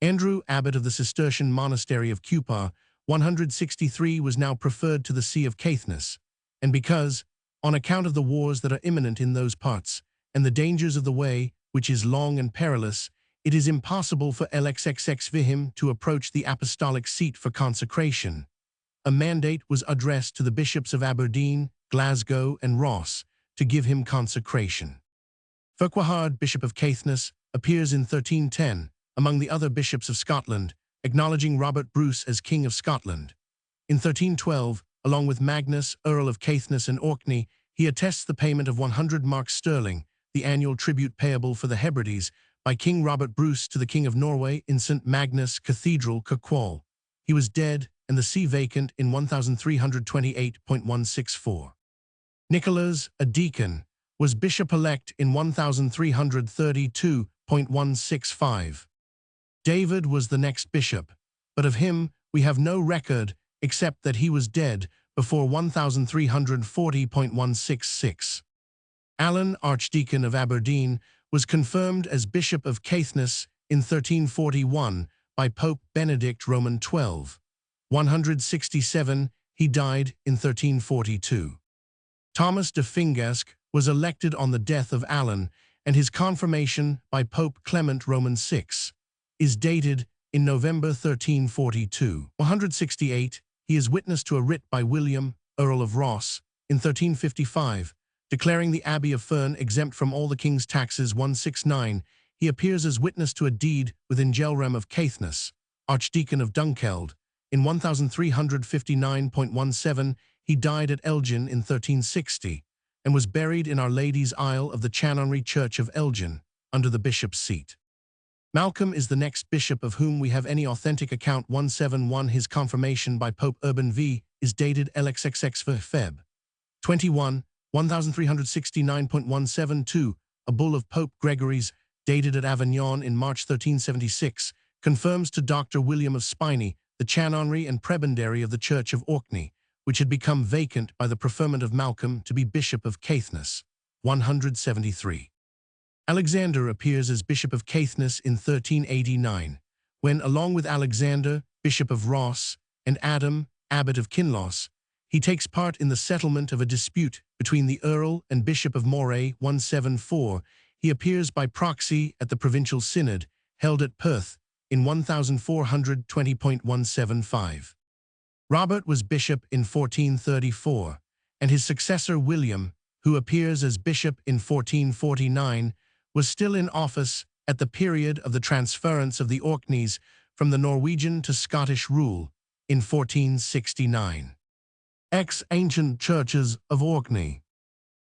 Andrew, abbot of the Cistercian monastery of Cupar, 163, was now preferred to the see of Caithness, and because, on account of the wars that are imminent in those parts, and the dangers of the way, which is long and perilous, it is impossible for LXXXVHIM to approach the apostolic seat for consecration. A mandate was addressed to the bishops of Aberdeen, Glasgow, and Ross to give him consecration. Farquhar, Bishop of Caithness, appears in 1310, among the other bishops of Scotland, acknowledging Robert Bruce as King of Scotland. In 1312, along with Magnus, Earl of Caithness and Orkney, he attests the payment of 100 marks sterling, the annual tribute payable for the Hebrides, by King Robert Bruce to the King of Norway in St. Magnus Cathedral, Kirkwall. He was dead and the see vacant in 1328.164. Nicholas, a deacon, was bishop-elect in 1332.165. David was the next bishop, but of him we have no record except that he was dead before 1340.166. Alan, Archdeacon of Aberdeen, was confirmed as Bishop of Caithness in 1341 by Pope Benedict Roman 12. 167, he died in 1342. Thomas de Fingask was elected on the death of Alan, and his confirmation by Pope Clement Roman 6 is dated in November 1342. 168, he is witness to a writ by William, Earl of Ross, in 1355, declaring the Abbey of Fern exempt from all the king's taxes. 169, he appears as witness to a deed within Gelrem of Caithness, Archdeacon of Dunkeld. In 1359.17, he died at Elgin in 1360, and was buried in Our Lady's Aisle of the Chanonry Church of Elgin, under the bishop's seat. Malcolm is the next bishop of whom we have any authentic account. 171, his confirmation by Pope Urban V is dated LXXX Feb. 21, 1369.172, a bull of Pope Gregory's, dated at Avignon in March 1376, confirms to Dr. William of Spiney the chanonry and prebendary of the Church of Orkney, which had become vacant by the preferment of Malcolm to be Bishop of Caithness. 173. Alexander appears as Bishop of Caithness in 1389, when, along with Alexander, Bishop of Ross, and Adam, Abbot of Kinloss, he takes part in the settlement of a dispute between the Earl and Bishop of Moray. 174. He appears by proxy at the Provincial Synod, held at Perth, in 1420.175. Robert was bishop in 1434, and his successor William, who appears as bishop in 1449, was still in office at the period of the transference of the Orkneys from the Norwegian to Scottish rule in 1469. Ancient churches of Orkney.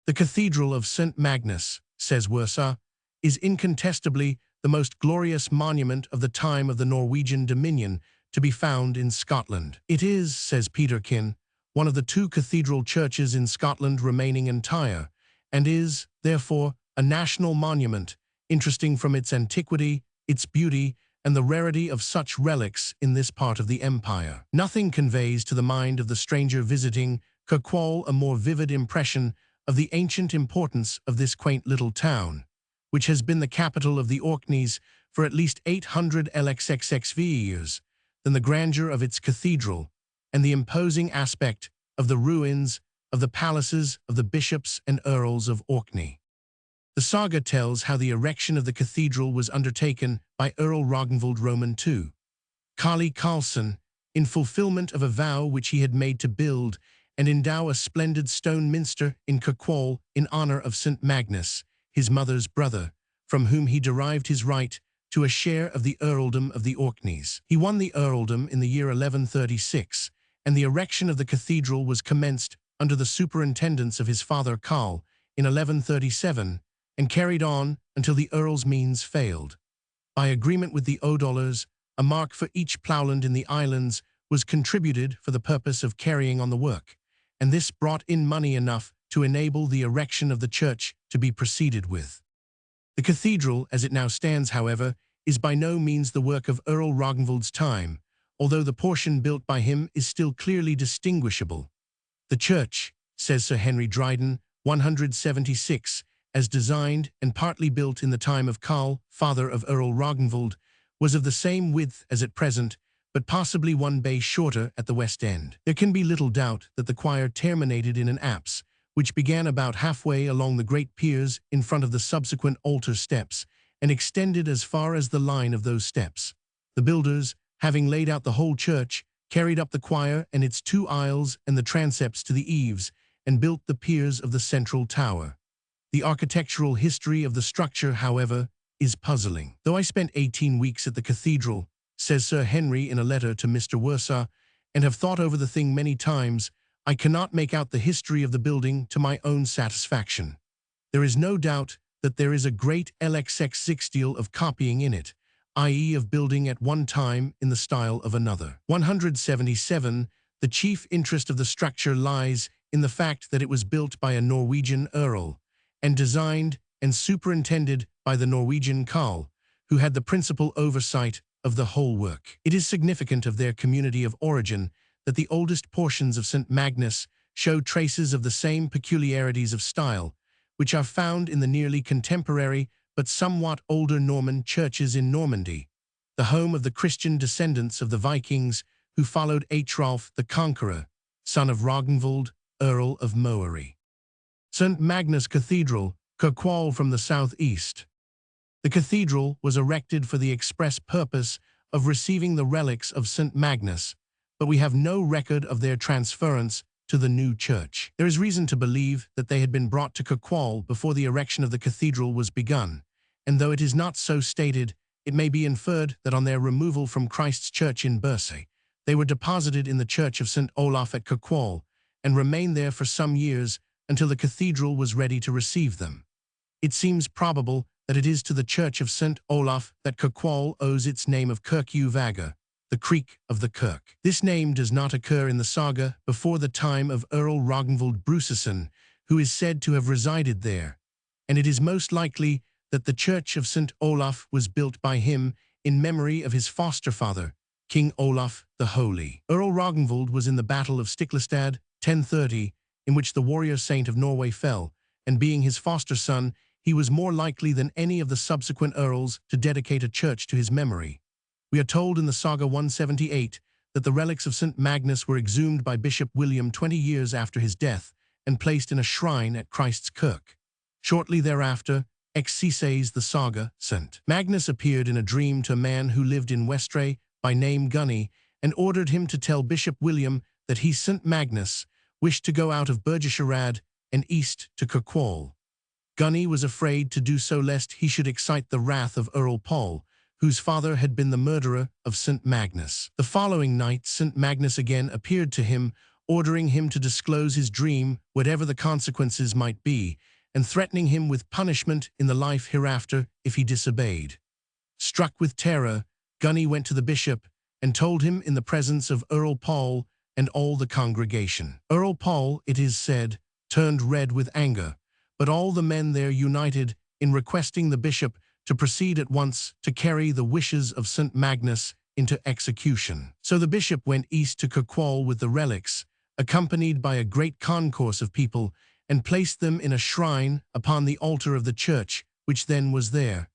The Cathedral of St. Magnus, says Wersa, is incontestably the most glorious monument of the time of the Norwegian dominion to be found in Scotland. It is, says Peterkin, one of the two cathedral churches in Scotland remaining entire, and is, therefore, a national monument, interesting from its antiquity, its beauty, and the rarity of such relics in this part of the empire. Nothing conveys to the mind of the stranger visiting Kirkwall a more vivid impression of the ancient importance of this quaint little town, which has been the capital of the Orkneys for at least 800 LXXXV years, than the grandeur of its cathedral and the imposing aspect of the ruins of the palaces of the bishops and earls of Orkney. The saga tells how the erection of the cathedral was undertaken by Earl Ragnvald Roman II, Kali Karlsson, in fulfillment of a vow which he had made to build and endow a splendid stone minster in Kirkwall in honor of St. Magnus, his mother's brother, from whom he derived his right to a share of the earldom of the Orkneys. He won the earldom in the year 1136, and the erection of the cathedral was commenced under the superintendence of his father Karl in 1137, and carried on until the earl's means failed. By agreement with the Odolers, a mark for each ploughland in the islands was contributed for the purpose of carrying on the work, and this brought in money enough to enable the erection of the church to be proceeded with. The cathedral, as it now stands, however, is by no means the work of Earl Ragnvald's time, although the portion built by him is still clearly distinguishable. The church, says Sir Henry Dryden, 176, as designed and partly built in the time of Karl, father of Earl Ragnvald, was of the same width as at present, but possibly one bay shorter at the west end. There can be little doubt that the choir terminated in an apse, which began about halfway along the great piers in front of the subsequent altar steps, and extended as far as the line of those steps. The builders, having laid out the whole church, carried up the choir and its two aisles and the transepts to the eaves, and built the piers of the central tower. The architectural history of the structure, however, is puzzling. Though I spent 18 weeks at the cathedral, says Sir Henry in a letter to Mr. Wersa, and have thought over the thing many times, I cannot make out the history of the building to my own satisfaction. There is no doubt that there is a great LXX deal of copying in it, i.e. of building at one time in the style of another. 177. The chief interest of the structure lies in the fact that it was built by a Norwegian earl, and designed and superintended by the Norwegian Karl, who had the principal oversight of the whole work. It is significant of their community of origin that the oldest portions of St. Magnus show traces of the same peculiarities of style, which are found in the nearly contemporary but somewhat older Norman churches in Normandy, the home of the Christian descendants of the Vikings who followed Hrolf the Conqueror, son of Ragnvald, Earl of Moray. St. Magnus Cathedral, Kirkwall from the southeast. The cathedral was erected for the express purpose of receiving the relics of St. Magnus, but we have no record of their transference to the new church. There is reason to believe that they had been brought to Kirkwall before the erection of the cathedral was begun, and though it is not so stated, it may be inferred that on their removal from Christ's Church in Bursay, they were deposited in the Church of St. Olaf at Kirkwall, and remained there for some years until the cathedral was ready to receive them. It seems probable that it is to the Church of St. Olaf that Kirkwall owes its name of Kirkjuvaga, the creek of the Kirk. This name does not occur in the saga before the time of Earl Ragnvald Bruseson, who is said to have resided there, and it is most likely that the Church of St. Olaf was built by him in memory of his foster father, King Olaf the Holy. Earl Ragnvald was in the Battle of Stiklestad, 1030, in which the warrior saint of Norway fell, and being his foster son, he was more likely than any of the subsequent earls to dedicate a church to his memory. We are told in the Saga 178 that the relics of St. Magnus were exhumed by Bishop William 20 years after his death and placed in a shrine at Christ's Kirk. Shortly thereafter, says the saga, St. Magnus appeared in a dream to a man who lived in Westray by name Gunny and ordered him to tell Bishop William that he, St. Magnus, wished to go out of Burgesherad and east to Kirkwall. Gunny was afraid to do so lest he should excite the wrath of Earl Paul, whose father had been the murderer of St. Magnus. The following night, St. Magnus again appeared to him, ordering him to disclose his dream, whatever the consequences might be, and threatening him with punishment in the life hereafter if he disobeyed. Struck with terror, Gunny went to the bishop and told him in the presence of Earl Paul and all the congregation. Earl Paul, it is said, turned red with anger, but all the men there united in requesting the bishop to proceed at once to carry the wishes of St. Magnus into execution. So the bishop went east to Kirkwall with the relics, accompanied by a great concourse of people, and placed them in a shrine upon the altar of the church, which then was there,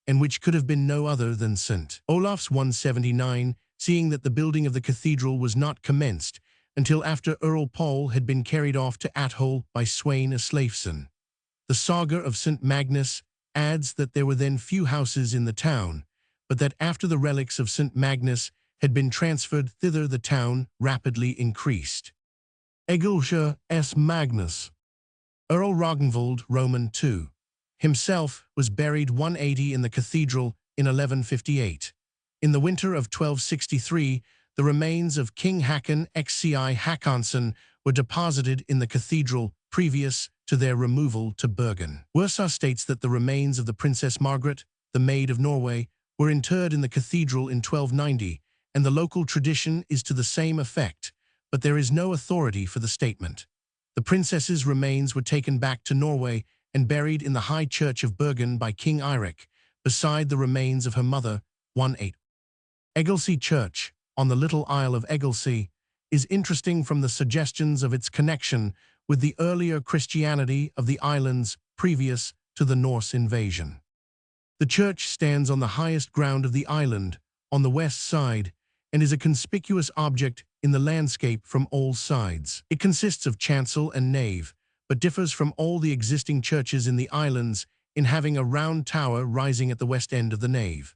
and which could have been no other than St. Olaf's 179, seeing that the building of the cathedral was not commenced until after Earl Paul had been carried off to Athol by Sweyn Aslafson. The saga of St. Magnus adds that there were then few houses in the town, but that after the relics of St. Magnus had been transferred thither the town rapidly increased. Egilsha S. Magnus, Earl Ragnvald Roman II, himself was buried 180 in the cathedral in 1158. In the winter of 1263, the remains of King Hakon XCI Håkonsson were deposited in the cathedral previous to their removal to Bergen. Worsa states that the remains of the Princess Margaret, the Maid of Norway, were interred in the cathedral in 1290, and the local tradition is to the same effect, but there is no authority for the statement. The princess's remains were taken back to Norway and buried in the High Church of Bergen by King Eirik, beside the remains of her mother, 18. Egilsey Church, on the little Isle of Egilsey, is interesting from the suggestions of its connection with the earlier Christianity of the islands previous to the Norse invasion. The church stands on the highest ground of the island, on the west side, and is a conspicuous object in the landscape from all sides. It consists of chancel and nave, but differs from all the existing churches in the islands in having a round tower rising at the west end of the nave.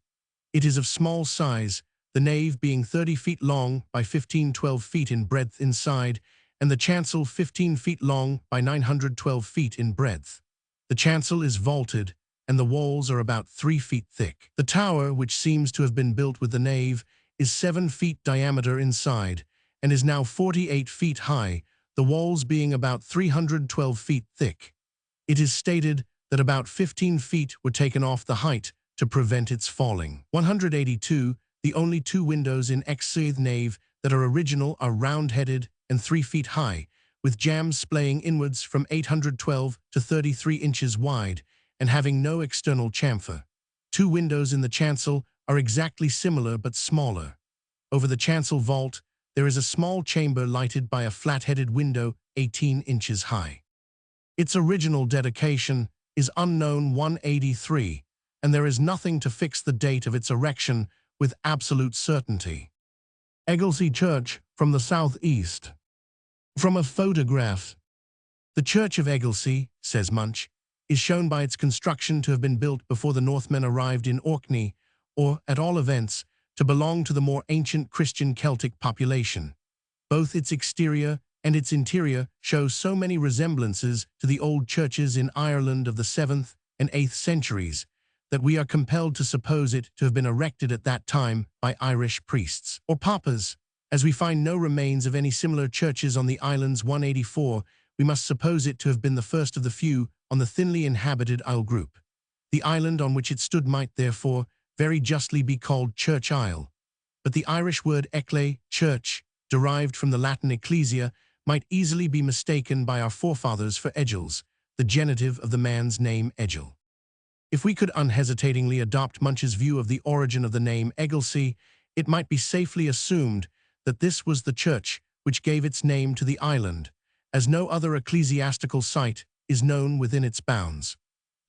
It is of small size, the nave being 30 feet long by 12 feet in breadth inside, and the chancel 15 feet long by 912 feet in breadth. The chancel is vaulted, and the walls are about 3 feet thick. The tower, which seems to have been built with the nave, is 7 feet diameter inside, and is now 48 feet high, the walls being about 312 feet thick. It is stated that about 15 feet were taken off the height to prevent its falling. 182, the only 2 windows in Exeath nave that are original are round-headed and 3 feet high, with jambs splaying inwards from 812 to 33 inches wide, and having no external chamfer. 2 windows in the chancel are exactly similar but smaller. Over the chancel vault, there is a small chamber lighted by a flat-headed window 18 inches high. Its original dedication is unknown 183, and there is nothing to fix the date of its erection with absolute certainty. Egilsey Church from the southeast. From a photograph. The Church of Egilsey, says Munch, is shown by its construction to have been built before the Northmen arrived in Orkney, or, at all events, to belong to the more ancient Christian Celtic population. Both its exterior and its interior show so many resemblances to the old churches in Ireland of the 7th and 8th centuries that we are compelled to suppose it to have been erected at that time by Irish priests or papas. As we find no remains of any similar churches on the islands 184, we must suppose it to have been the first of the few on the thinly inhabited isle group. The island on which it stood might, therefore, very justly be called Church Isle, but the Irish word ecclea, church, derived from the Latin ecclesia, might easily be mistaken by our forefathers for Egils, the genitive of the man's name Egil. If we could unhesitatingly adopt Munch's view of the origin of the name Egilsey, it might be safely assumed that this was the church which gave its name to the island, as no other ecclesiastical site is known within its bounds.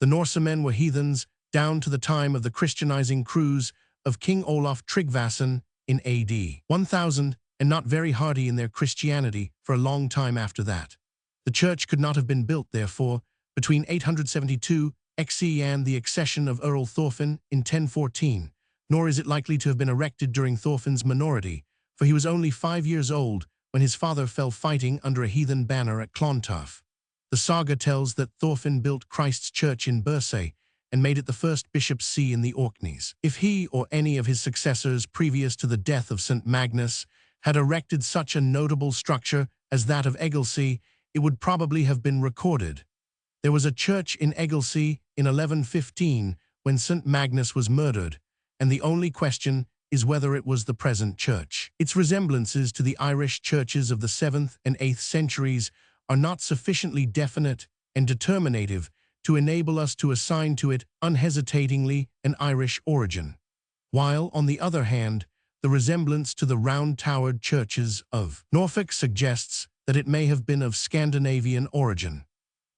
The Norsemen were heathens down to the time of the Christianizing cruise of King Olaf Tryggvason in AD 1000, and not very hardy in their Christianity for a long time after that. The church could not have been built, therefore, between 872 XE and the accession of Earl Thorfinn in 1014, nor is it likely to have been erected during Thorfinn's minority, for he was only 5 years old when his father fell fighting under a heathen banner at Clontarf. The saga tells that Thorfinn built Christ's church in Bursay and made it the first bishop's see in the Orkneys. If he or any of his successors previous to the death of St. Magnus had erected such a notable structure as that of Egilsey, it would probably have been recorded. There was a church in Egilsey in 1115 when St. Magnus was murdered, and the only question is whether it was the present church. Its resemblances to the Irish churches of the 7th and 8th centuries are not sufficiently definite and determinative to enable us to assign to it unhesitatingly an Irish origin, while, on the other hand, the resemblance to the round-towered churches of Norfolk suggests that it may have been of Scandinavian origin.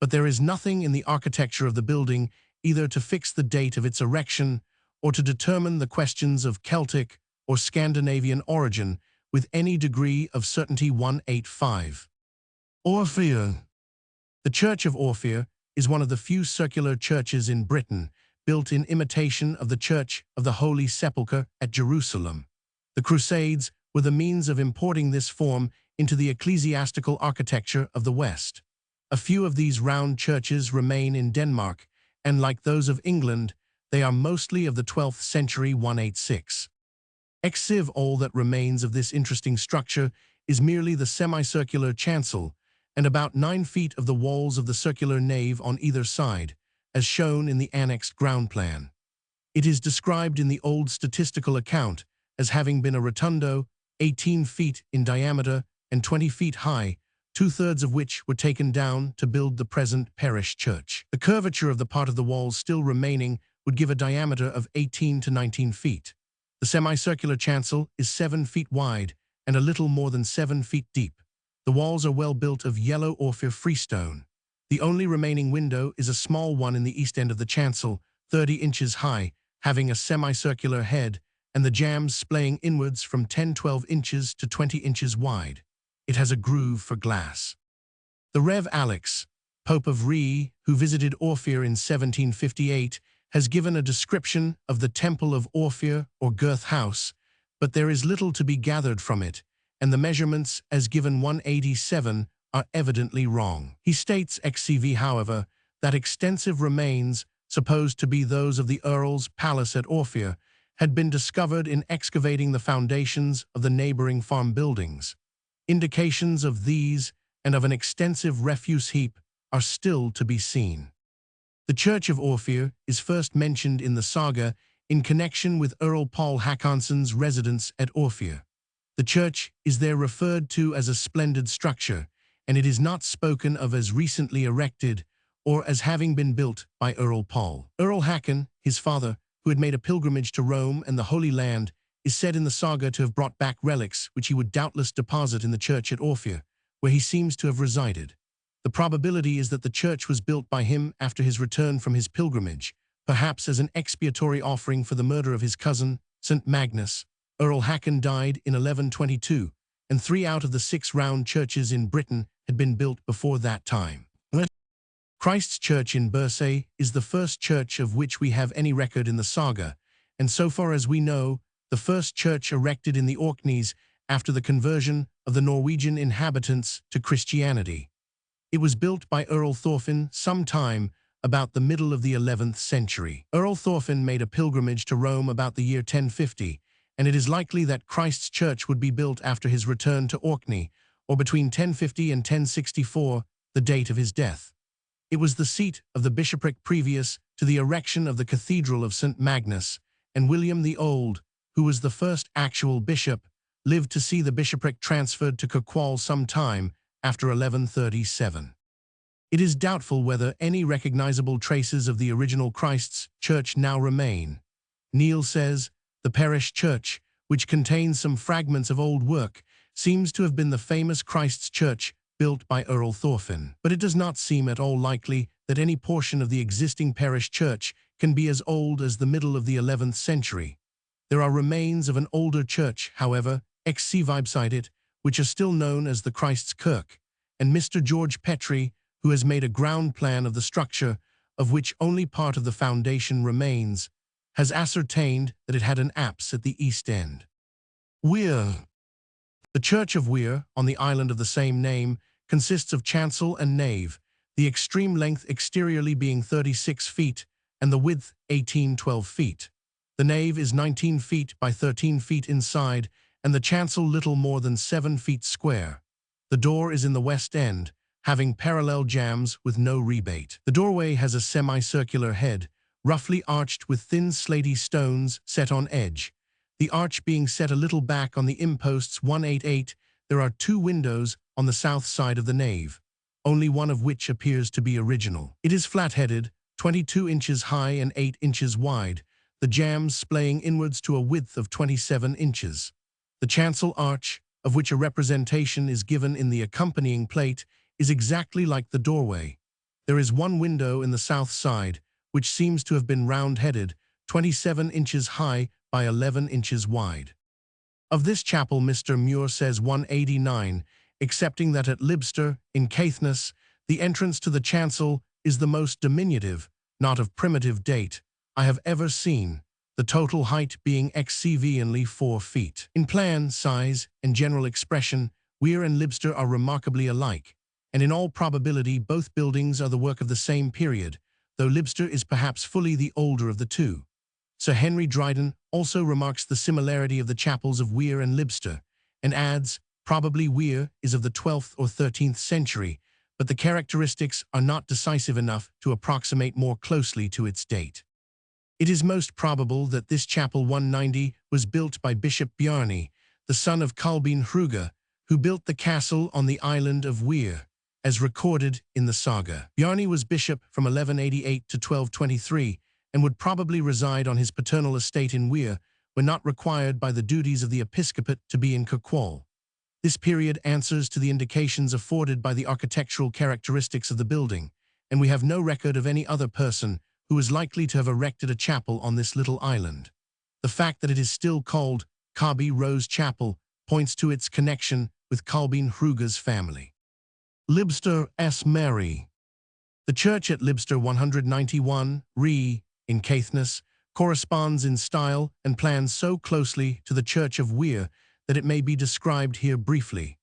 But there is nothing in the architecture of the building either to fix the date of its erection or to determine the questions of Celtic or Scandinavian origin with any degree of certainty. 185. Orfeo. The Church of Orfeo is one of the few circular churches in Britain built in imitation of the Church of the Holy Sepulchre at Jerusalem. The Crusades were the means of importing this form into the ecclesiastical architecture of the West. A few of these round churches remain in Denmark, and like those of England, they are mostly of the 12th century. 186. Exiv. All that remains of this interesting structure is merely the semicircular chancel, and about 9 feet of the walls of the circular nave on either side, as shown in the annexed ground plan. It is described in the old statistical account as having been a rotundo, 18 feet in diameter and 20 feet high, 2/3 of which were taken down to build the present parish church. The curvature of the part of the walls still remaining would give a diameter of 18 to 19 feet. The semicircular chancel is 7 feet wide and a little more than 7 feet deep. The walls are well built of yellow Orfeo freestone. The only remaining window is a small one in the east end of the chancel, 30 inches high, having a semicircular head, and the jambs splaying inwards from 10-12 inches to 20 inches wide. It has a groove for glass. The Rev. Alex, Pope of Rhee, who visited Orfeo in 1758, has given a description of the Temple of Orfeo or Girth House, but there is little to be gathered from it, and the measurements as given 187 are evidently wrong. He states XCV, however, that extensive remains, supposed to be those of the Earl's palace at Orfeo, had been discovered in excavating the foundations of the neighboring farm buildings. Indications of these and of an extensive refuse heap are still to be seen. The Church of Orfeo is first mentioned in the saga in connection with Earl Paul Hakonsson's residence at Orfeo. The church is there referred to as a splendid structure, and it is not spoken of as recently erected or as having been built by Earl Paul. Earl Hakon, his father, who had made a pilgrimage to Rome and the Holy Land, is said in the saga to have brought back relics which he would doubtless deposit in the church at Orfeo, where he seems to have resided. The probability is that the church was built by him after his return from his pilgrimage, perhaps as an expiatory offering for the murder of his cousin, St. Magnus. Earl Hakon died in 1122, and 3 out of the 6 round churches in Britain had been built before that time. Christ's Church in Bursay is the first church of which we have any record in the saga, and so far as we know, the first church erected in the Orkneys after the conversion of the Norwegian inhabitants to Christianity. It was built by Earl Thorfinn sometime about the middle of the 11th century. Earl Thorfinn made a pilgrimage to Rome about the year 1050, and it is likely that Christ's Church would be built after his return to Orkney, or between 1050 and 1064, the date of his death. It was the seat of the bishopric previous to the erection of the Cathedral of St. Magnus, and William the Old, who was the first actual bishop, lived to see the bishopric transferred to Kirkwall some time after 1137. It is doubtful whether any recognizable traces of the original Christ's Church now remain. Neil says, the parish church, which contains some fragments of old work, seems to have been the famous Christ's Church built by Earl Thorfinn. But it does not seem at all likely that any portion of the existing parish church can be as old as the middle of the 11th century. There are remains of an older church, however, beside it, which are still known as the Christ's Kirk, and Mr. George Petrie, who has made a ground plan of the structure, of which only part of the foundation remains, has ascertained that it had an apse at the east end. Weir. The Church of Weir, on the island of the same name, consists of chancel and nave, the extreme length exteriorly being 36 feet and the width 12 feet. The nave is 19 feet by 13 feet inside, and the chancel little more than 7 feet square. The door is in the west end, having parallel jambs with no rebate. The doorway has a semicircular head, roughly arched with thin slaty stones set on edge. The arch being set a little back on the imposts 188, there are 2 windows on the south side of the nave, only one of which appears to be original. It is flat-headed, 22 inches high and 8 inches wide, the jambs splaying inwards to a width of 27 inches. The chancel arch, of which a representation is given in the accompanying plate, is exactly like the doorway. There is one window in the south side, which seems to have been round-headed, 27 inches high by 11 inches wide. Of this chapel Mr. Muir says 189, excepting that at Libster, in Caithness, the entrance to the chancel is the most diminutive, not of primitive date, I have ever seen, the total height being exceedingly 4 feet. In plan, size, and general expression, Weir and Libster are remarkably alike, and in all probability both buildings are the work of the same period, though Libster is perhaps fully the older of the two. Sir Henry Dryden also remarks the similarity of the chapels of Weir and Libster, and adds, probably Weir is of the 12th or 13th century, but the characteristics are not decisive enough to approximate more closely to its date. It is most probable that this chapel 190 was built by Bishop Bjarni, the son of Kolbein Hruga, who built the castle on the island of Weir, as recorded in the Saga. Bjarni was bishop from 1188 to 1223, and would probably reside on his paternal estate in Weir, when not required by the duties of the episcopate to be in Kirkwall. This period answers to the indications afforded by the architectural characteristics of the building, and we have no record of any other person who is likely to have erected a chapel on this little island. The fact that it is still called Cobby Rose Chapel points to its connection with Kolbein Hruga's family. Libster S. Mary. The church at Libster 191, Ree, in Caithness, corresponds in style and plan so closely to the church of Weir that it may be described here briefly.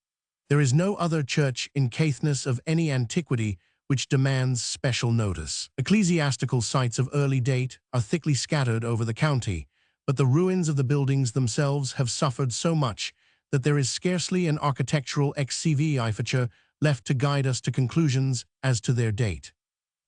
There is no other church in Caithness of any antiquity which demands special notice. Ecclesiastical sites of early date are thickly scattered over the county, but the ruins of the buildings themselves have suffered so much that there is scarcely an architectural feature left to guide us to conclusions as to their date.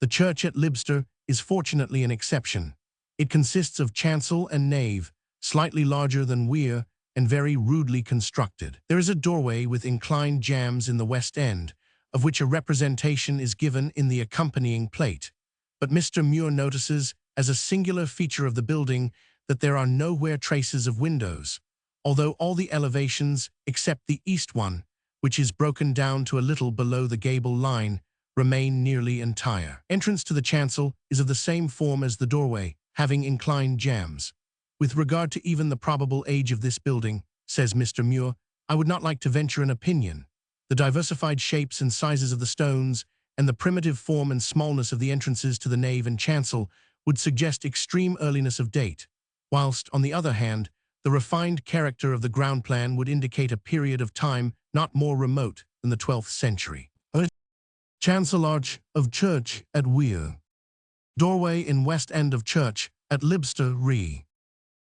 The church at Libster is fortunately an exception. It consists of chancel and nave, slightly larger than Weir, and very rudely constructed. There is a doorway with inclined jambs in the west end, of which a representation is given in the accompanying plate, but Mr. Muir notices, as a singular feature of the building, that there are nowhere traces of windows, although all the elevations, except the east one, which is broken down to a little below the gable line, remain nearly entire. Entrance to the chancel is of the same form as the doorway, having inclined jambs. With regard to even the probable age of this building, says Mr. Muir, I would not like to venture an opinion. The diversified shapes and sizes of the stones, and the primitive form and smallness of the entrances to the nave and chancel would suggest extreme earliness of date, whilst, on the other hand, the refined character of the ground plan would indicate a period of time not more remote than the 12th century. Chancel arch of church at Weir. Doorway in west end of church at Libster Ree.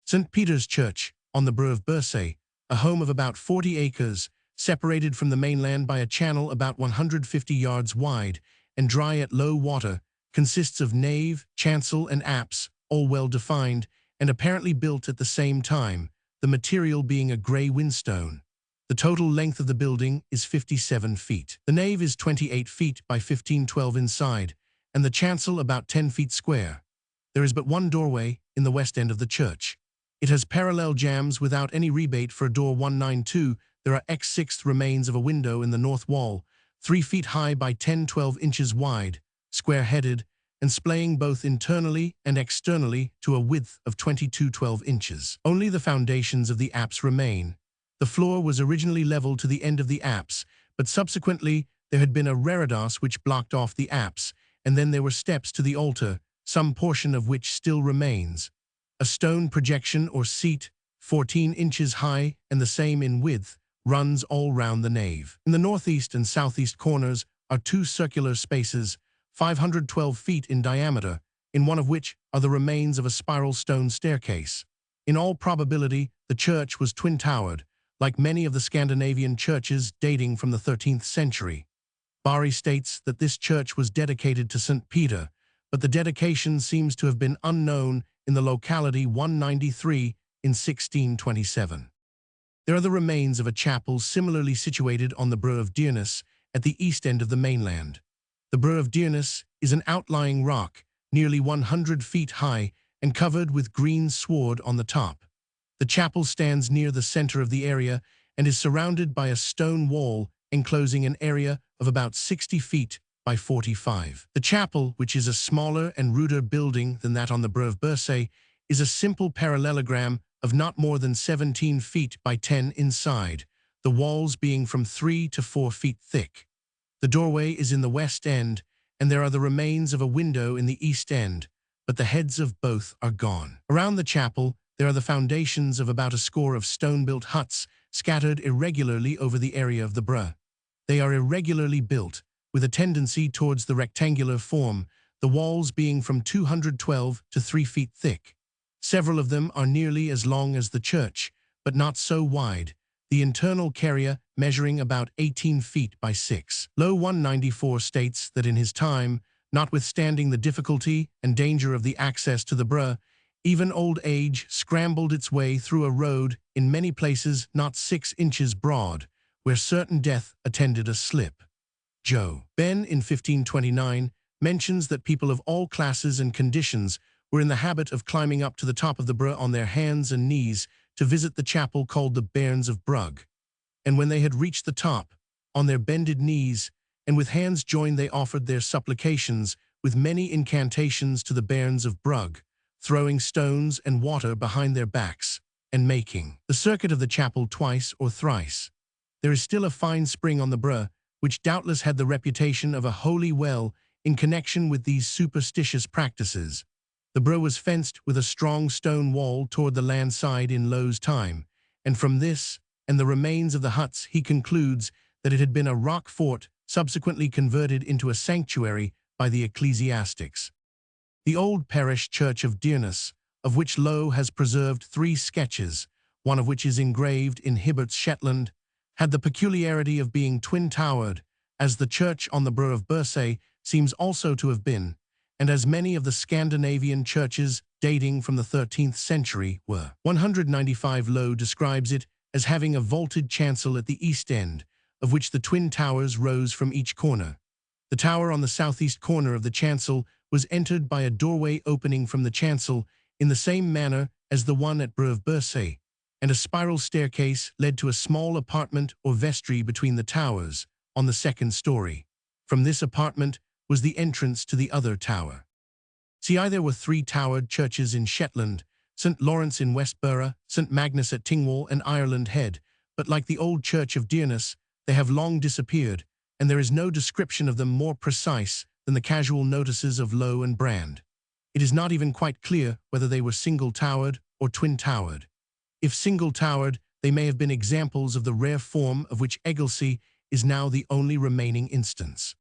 St. Peter's Church, on the Burgh of Bursay, a home of about 40 acres, separated from the mainland by a channel about 150 yards wide and dry at low water, consists of nave, chancel, and apse, all well defined, and apparently built at the same time, the material being a grey whinstone. The total length of the building is 57 feet. The nave is 28 feet by 15-12 inside, and the chancel about 10 feet square. There is but one doorway in the west end of the church. It has parallel jambs without any rebate for door 192. There are 6 remains of a window in the north wall, 3 feet high by 10-12 inches wide, square-headed, and splaying both internally and externally to a width of 22-12 inches. Only the foundations of the apse remain. The floor was originally leveled to the end of the apse, but subsequently there had been a reredos which blocked off the apse, and then there were steps to the altar, some portion of which still remains. A stone projection or seat, 14 inches high and the same in width, runs all round the nave. In the northeast and southeast corners are 2 circular spaces, 512 feet in diameter, in one of which are the remains of a spiral stone staircase. In all probability, the church was twin-towered, like many of the Scandinavian churches dating from the 13th century. Bari states that this church was dedicated to St. Peter, but the dedication seems to have been unknown in the locality 193 in 1627. There are the remains of a chapel similarly situated on the Bru of Dearness at the east end of the mainland. The Bru of Dearness is an outlying rock, nearly 100 feet high and covered with green sward on the top. The chapel stands near the center of the area and is surrounded by a stone wall enclosing an area of about 60 feet by 45. The chapel, which is a smaller and ruder building than that on the Bru of Bursay, is a simple parallelogram of not more than 17 feet by 10 inside, the walls being from 3 to 4 feet thick. The doorway is in the west end, and there are the remains of a window in the east end, but the heads of both are gone. Around the chapel, there are the foundations of about a score of stone-built huts scattered irregularly over the area of the Bru. They are irregularly built, with a tendency towards the rectangular form, the walls being from 212 to 3 feet thick. Several of them are nearly as long as the church, but not so wide, the internal carrier measuring about 18 feet by 6. Low 194 states that in his time, notwithstanding the difficulty and danger of the access to the Bru, even old age scrambled its way through a road in many places not 6 inches broad, where certain death attended a slip. Joe Ben in 1529 mentions that people of all classes and conditions were in the habit of climbing up to the top of the Bru on their hands and knees to visit the chapel called the Bairns of Brugg. And when they had reached the top, on their bended knees, and with hands joined they offered their supplications with many incantations to the Bairns of Brugg, throwing stones and water behind their backs, and making the circuit of the chapel twice or thrice. There is still a fine spring on the Bru, which doubtless had the reputation of a holy well in connection with these superstitious practices. The Bru was fenced with a strong stone wall toward the land side in Lowe's time, and from this and the remains of the huts he concludes that it had been a rock fort subsequently converted into a sanctuary by the ecclesiastics. The old parish church of Dearness, of which Lowe has preserved 3 sketches, one of which is engraved in Hibbert's Shetland, had the peculiarity of being twin-towered, as the church on the Bru of Bursay seems also to have been, and as many of the Scandinavian churches dating from the 13th century were. 195 Lowe describes it as having a vaulted chancel at the east end, of which the twin towers rose from each corner. The tower on the southeast corner of the chancel was entered by a doorway opening from the chancel in the same manner as the one at Bru of Bursay, and a spiral staircase led to a small apartment or vestry between the towers, on the 2nd story. From this apartment was the entrance to the other tower. See, there were 3 towered churches in Shetland, St. Lawrence in Westborough, St. Magnus at Tingwall and Ireland Head, but like the old church of Dearness, they have long disappeared, and there is no description of them more precise than the casual notices of Lowe and Brand. It is not even quite clear whether they were single-towered or twin-towered. If single-towered, they may have been examples of the rare form of which Egilsey is now the only remaining instance.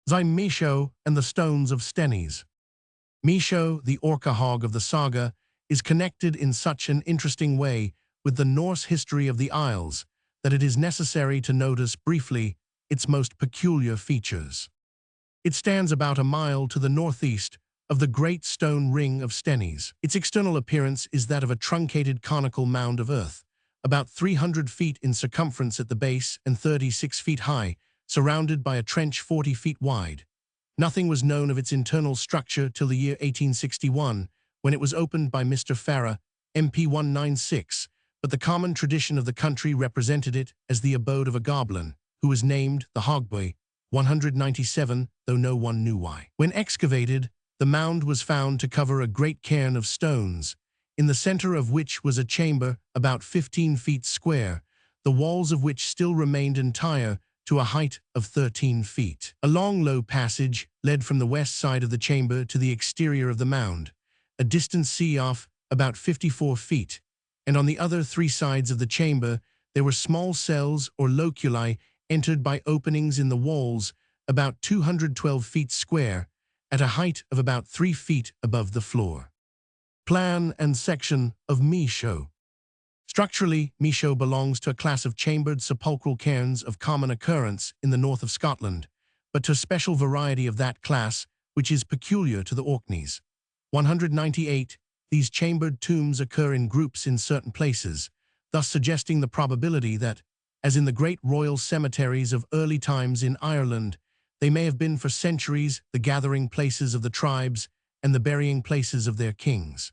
Misho and the Stones of Stennis. Misho, the orca hog of the saga, is connected in such an interesting way with the Norse history of the Isles that it is necessary to notice briefly its most peculiar features. It stands about a mile to the northeast of the great stone ring of Stennis. Its external appearance is that of a truncated conical mound of earth, about 300 feet in circumference at the base and 36 feet high, surrounded by a trench 40 feet wide. Nothing was known of its internal structure till the year 1861, when it was opened by Mr. Farrer, MP 196, but the common tradition of the country represented it as the abode of a goblin, who was named the Hogboy, 197, though no one knew why. When excavated, the mound was found to cover a great cairn of stones, in the center of which was a chamber about 15 feet square, the walls of which still remained entire to a height of 13 feet. A long, low passage led from the west side of the chamber to the exterior of the mound, a distance sea off about 54 feet, and on the other 3 sides of the chamber there were small cells or loculi entered by openings in the walls about 212 feet square, at a height of about 3 feet above the floor. Plan and section of Misho. Structurally, Misho belongs to a class of chambered sepulchral cairns of common occurrence in the north of Scotland, but to a special variety of that class which is peculiar to the Orkneys. 198. These chambered tombs occur in groups in certain places, thus suggesting the probability that, as in the great royal cemeteries of early times in Ireland, they may have been for centuries the gathering places of the tribes and the burying places of their kings.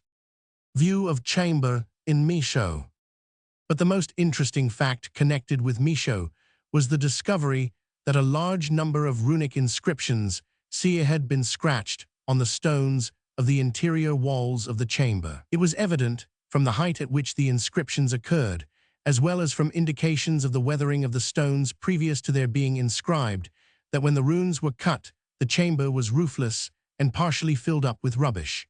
View of chamber in Misho. But the most interesting fact connected with Misho was the discovery that a large number of runic inscriptions had been scratched on the stones of the interior walls of the chamber. It was evident, from the height at which the inscriptions occurred, as well as from indications of the weathering of the stones previous to their being inscribed, that when the runes were cut, the chamber was roofless and partially filled up with rubbish.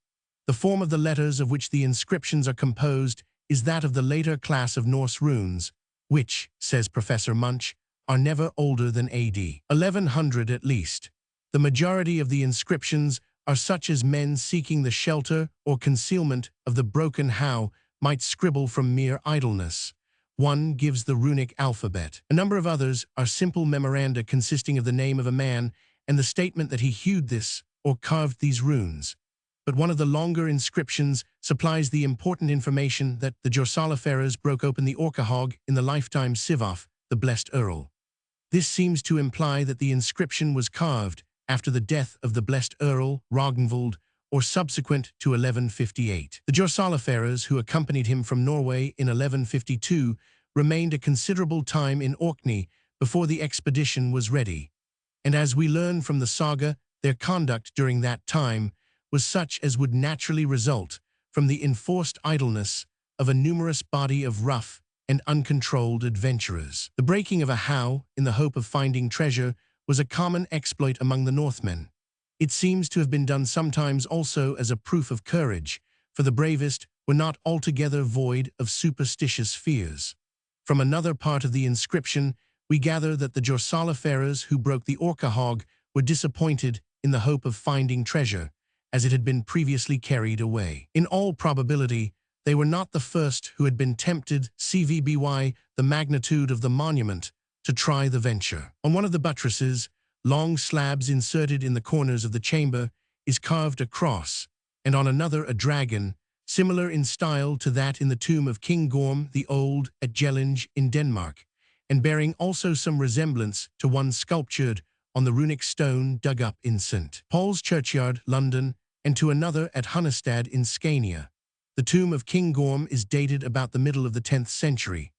The form of the letters of which the inscriptions are composed is that of the later class of Norse runes, which, says Professor Munch, are never older than AD 1100 at least. The majority of the inscriptions are such as men seeking the shelter or concealment of the broken how might scribble from mere idleness. One gives the runic alphabet. A number of others are simple memoranda consisting of the name of a man and the statement that he hewed this or carved these runes. But one of the longer inscriptions supplies the important information that the Jorsalafarers broke open the Orkneyinga in the lifetime Sivoth, the blessed Earl. This seems to imply that the inscription was carved after the death of the blessed Earl Ragnvald or subsequent to 1158. The Jorsalafarers, who accompanied him from Norway in 1152, remained a considerable time in Orkney before the expedition was ready, and as we learn from the Saga, their conduct during that time was such as would naturally result from the enforced idleness of a numerous body of rough and uncontrolled adventurers. The breaking of a how in the hope of finding treasure was a common exploit among the Northmen. It seems to have been done sometimes also as a proof of courage, for the bravest were not altogether void of superstitious fears. From another part of the inscription, we gather that the Jorsalafarers who broke the Orkneyinga were disappointed in the hope of finding treasure, as it had been previously carried away. In all probability, they were not the first who had been tempted, cvby the magnitude of the monument, to try the venture. On one of the buttresses, long slabs inserted in the corners of the chamber, is carved a cross, and on another a dragon, similar in style to that in the tomb of King Gorm the Old at Jellinge in Denmark, and bearing also some resemblance to one sculptured on the runic stone dug up in St. Paul's Churchyard, London, and to another at Hunnestad in Scania. The tomb of King Gorm is dated about the middle of the 10th century.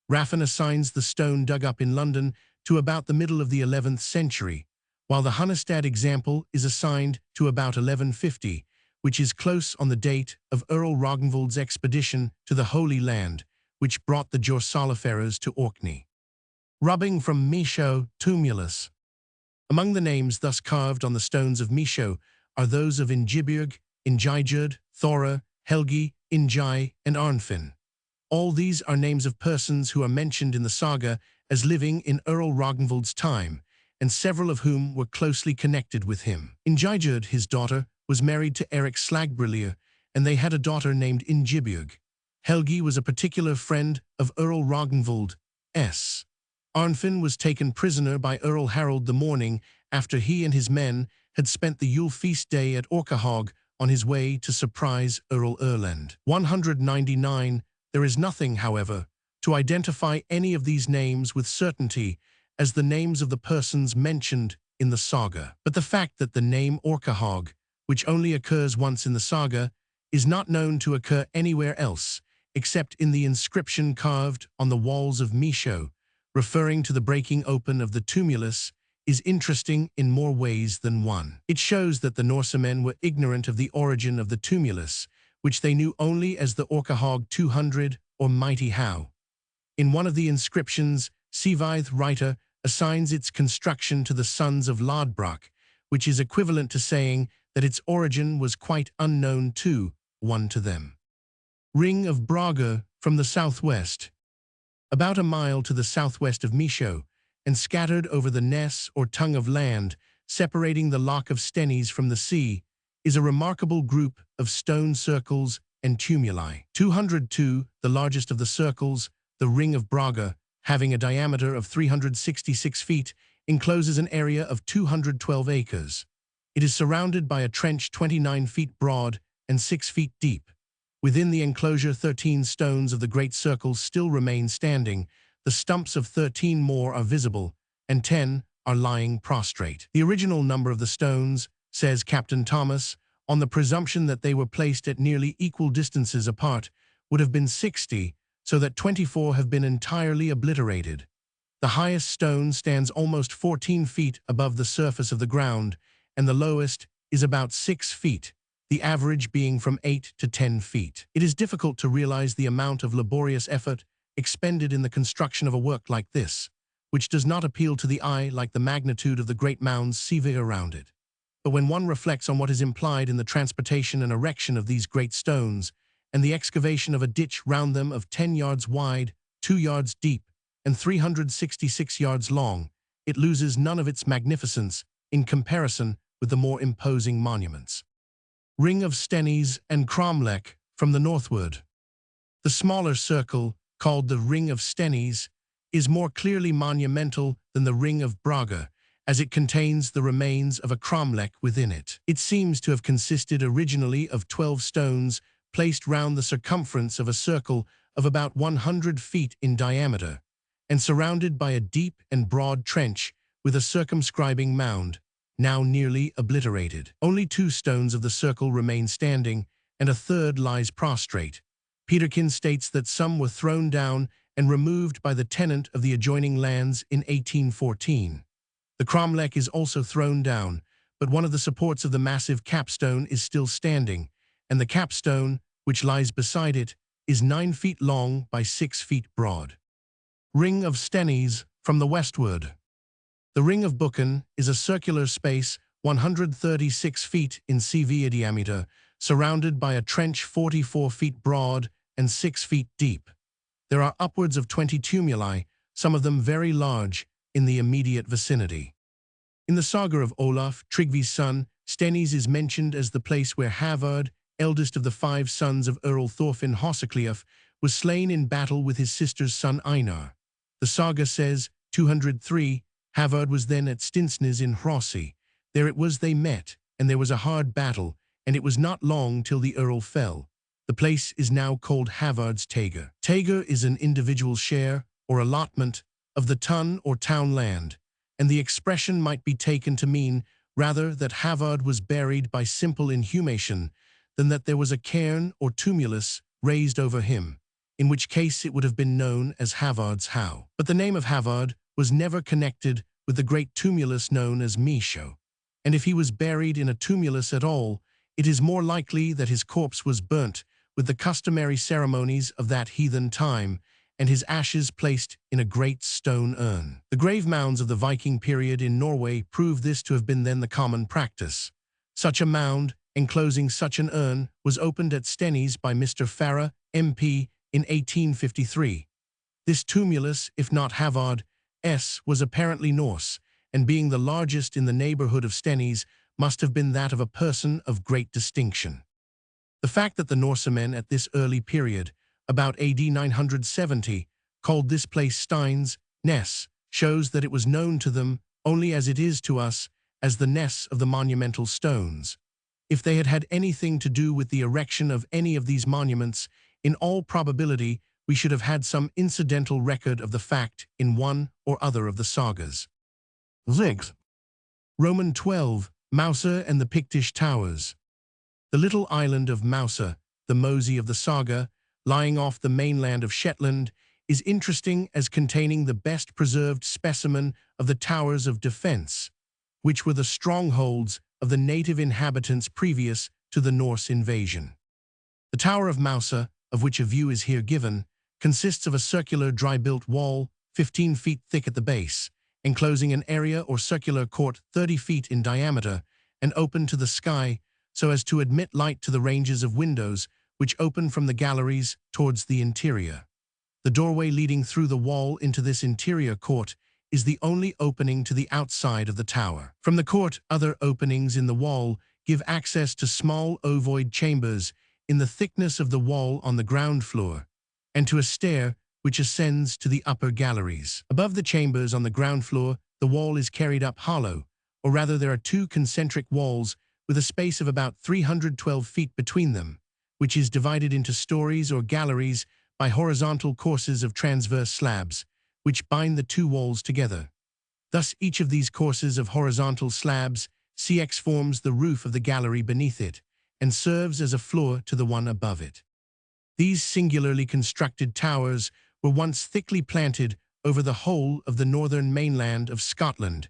Raffin assigns the stone dug up in London to about the middle of the 11th century, while the Hunnestad example is assigned to about 1150, which is close on the date of Earl Ragnvald's expedition to the Holy Land, which brought the Jorsalafarers to Orkney. Rubbing from Misho, tumultuous. Among the names thus carved on the stones of Misho are those of Ingiborg, Ingigerd, Thora, Helgi, Ingi, and Arnfinn. All these are names of persons who are mentioned in the saga as living in Earl Ragnvald's time, and several of whom were closely connected with him. Ingigerd, his daughter, was married to Eric Slagbrillir, and they had a daughter named Ingiborg. Helgi was a particular friend of Earl Ragnvald. Arnfinn was taken prisoner by Earl Harald the morning after he and his men had spent the Yule feast day at Orkneyinga on his way to surprise Earl Erlend. 199. There is nothing, however, to identify any of these names with certainty as the names of the persons mentioned in the saga. But the fact that the name Orkneyinga, which only occurs once in the saga, is not known to occur anywhere else, except in the inscription carved on the walls of Misho, referring to the breaking open of the tumulus, is interesting in more ways than one. It shows that the Norsemen were ignorant of the origin of the tumulus, which they knew only as the Orkahog 200 or Mighty How. In one of the inscriptions, Sivaith writer assigns its construction to the sons of Lodbrok, which is equivalent to saying that its origin was quite unknown to them. Ring of Braga from the southwest. About a mile to the southwest of Misho, and scattered over the Ness or tongue of land, separating the Loch of Stennis from the sea, is a remarkable group of stone circles and tumuli. 202, the largest of the circles, the Ring of Braga, having a diameter of 366 feet, encloses an area of 212 acres. It is surrounded by a trench 29 feet broad and 6 feet deep. Within the enclosure, 13 stones of the great circle still remain standing. The stumps of 13 more are visible, and 10 are lying prostrate. The original number of the stones, says Captain Thomas, on the presumption that they were placed at nearly equal distances apart, would have been 60, so that 24 have been entirely obliterated. The highest stone stands almost 14 feet above the surface of the ground, and the lowest is about 6 feet, the average being from 8 to 10 feet. It is difficult to realize the amount of laborious effort expended in the construction of a work like this, which does not appeal to the eye like the magnitude of the great mounds seething around it. But when one reflects on what is implied in the transportation and erection of these great stones, and the excavation of a ditch round them of 10 yards wide, 2 yards deep, and 366 yards long, it loses none of its magnificence in comparison with the more imposing monuments. Ring of Stennis and Cromlech from the northward. The smaller circle, called the Ring of Stennis, is more clearly monumental than the Ring of Braga, as it contains the remains of a cromlech within it. It seems to have consisted originally of 12 stones placed round the circumference of a circle of about 100 feet in diameter, and surrounded by a deep and broad trench with a circumscribing mound, now nearly obliterated. Only 2 stones of the circle remain standing, and a third lies prostrate. Peterkin states that some were thrown down and removed by the tenant of the adjoining lands in 1814. The cromlech is also thrown down, but one of the supports of the massive capstone is still standing, and the capstone, which lies beside it, is 9 feet long by 6 feet broad. Ring of Stennis from the westward. The Ring of Buchan is a circular space 136 feet in CV diameter, surrounded by a trench 44 feet broad and 6 feet deep. There are upwards of 20 tumuli, some of them very large, in the immediate vicinity. In the Saga of Olaf, Tryggvi's son, Stennis is mentioned as the place where Havard, eldest of the 5 sons of Earl Thorfinn Skullsplitter, was slain in battle with his sister's son Einar. The saga says, 203, Havard was then at Stinsnes in Hrossey. There it was they met, and there was a hard battle, and it was not long till the Earl fell. The place is now called Havard's Tager. Tager is an individual share, or allotment, of the ton or town land, and the expression might be taken to mean rather that Havard was buried by simple inhumation than that there was a cairn or tumulus raised over him, in which case it would have been known as Havard's How. But the name of Havard was never connected with the great tumulus known as Misho, and if he was buried in a tumulus at all, it is more likely that his corpse was burnt with the customary ceremonies of that heathen time, and his ashes placed in a great stone urn. The grave mounds of the Viking period in Norway prove this to have been then the common practice. Such a mound, enclosing such an urn, was opened at Stennis by Mr. Farah, MP, in 1853. This tumulus, if not Havard, was apparently Norse, and being the largest in the neighborhood of Stennis, must have been that of a person of great distinction. The fact that the Norsemen at this early period, about AD 970, called this place Steins, Ness, shows that it was known to them only as it is to us as the Ness of the monumental stones. If they had had anything to do with the erection of any of these monuments, in all probability we should have had some incidental record of the fact in one or other of the sagas. Ziggs. Roman 12, Mousa and the Pictish Towers. The little island of Mousa, the Mosey of the saga, lying off the mainland of Shetland, is interesting as containing the best-preserved specimen of the towers of defense, which were the strongholds of the native inhabitants previous to the Norse invasion. The Tower of Mousa, of which a view is here given, consists of a circular dry-built wall 15 feet thick at the base, enclosing an area or circular court 30 feet in diameter and open to the sky so as to admit light to the ranges of windows which open from the galleries towards the interior. The doorway leading through the wall into this interior court is the only opening to the outside of the tower. From the court, other openings in the wall give access to small ovoid chambers in the thickness of the wall on the ground floor, and to a stair which ascends to the upper galleries. Above the chambers on the ground floor, the wall is carried up hollow, or rather there are two concentric walls with a space of about 312 feet between them, which is divided into stories or galleries by horizontal courses of transverse slabs, which bind the two walls together. Thus, each of these courses of horizontal slabs CX forms the roof of the gallery beneath it and serves as a floor to the one above it. These singularly constructed towers were once thickly planted over the whole of the northern mainland of Scotland,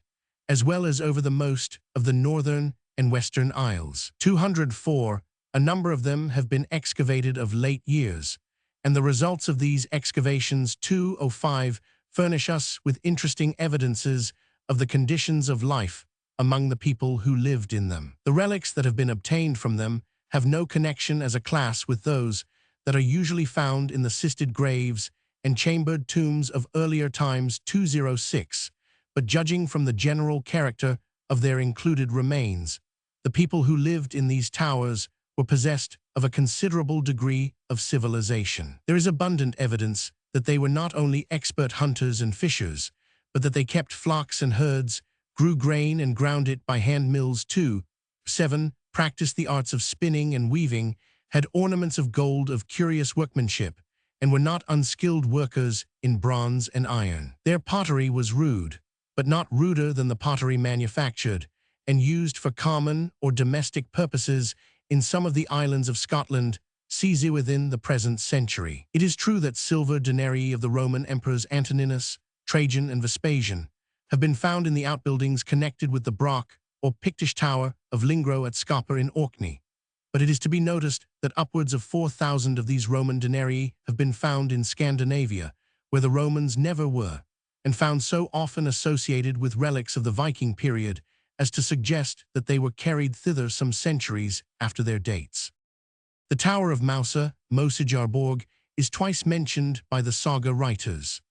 as well as over the most of the northern and western isles. 204, a number of them have been excavated of late years, and the results of these excavations 205 furnish us with interesting evidences of the conditions of life among the people who lived in them. The relics that have been obtained from them have no connection as a class with those that are usually found in the sisted graves and chambered tombs of earlier times 206, but judging from the general character of their included remains, the people who lived in these towers were possessed of a considerable degree of civilization. There is abundant evidence that they were not only expert hunters and fishers, but that they kept flocks and herds, grew grain and ground it by hand mills too. 7. Practiced the arts of spinning and weaving, had ornaments of gold of curious workmanship, and were not unskilled workers in bronze and iron. Their pottery was rude, but not ruder than the pottery manufactured and used for common or domestic purposes in some of the islands of Scotland, see within the present century. It is true that silver denarii of the Roman emperors Antoninus, Trajan, and Vespasian have been found in the outbuildings connected with the Broch or Pictish Tower of Lingro at Scapa in Orkney, but it is to be noticed that upwards of 4,000 of these Roman denarii have been found in Scandinavia, where the Romans never were, and found so often associated with relics of the Viking period as to suggest that they were carried thither some centuries after their dates. The Tower of Mousa, Mosajarborg, is twice mentioned by the Saga writers.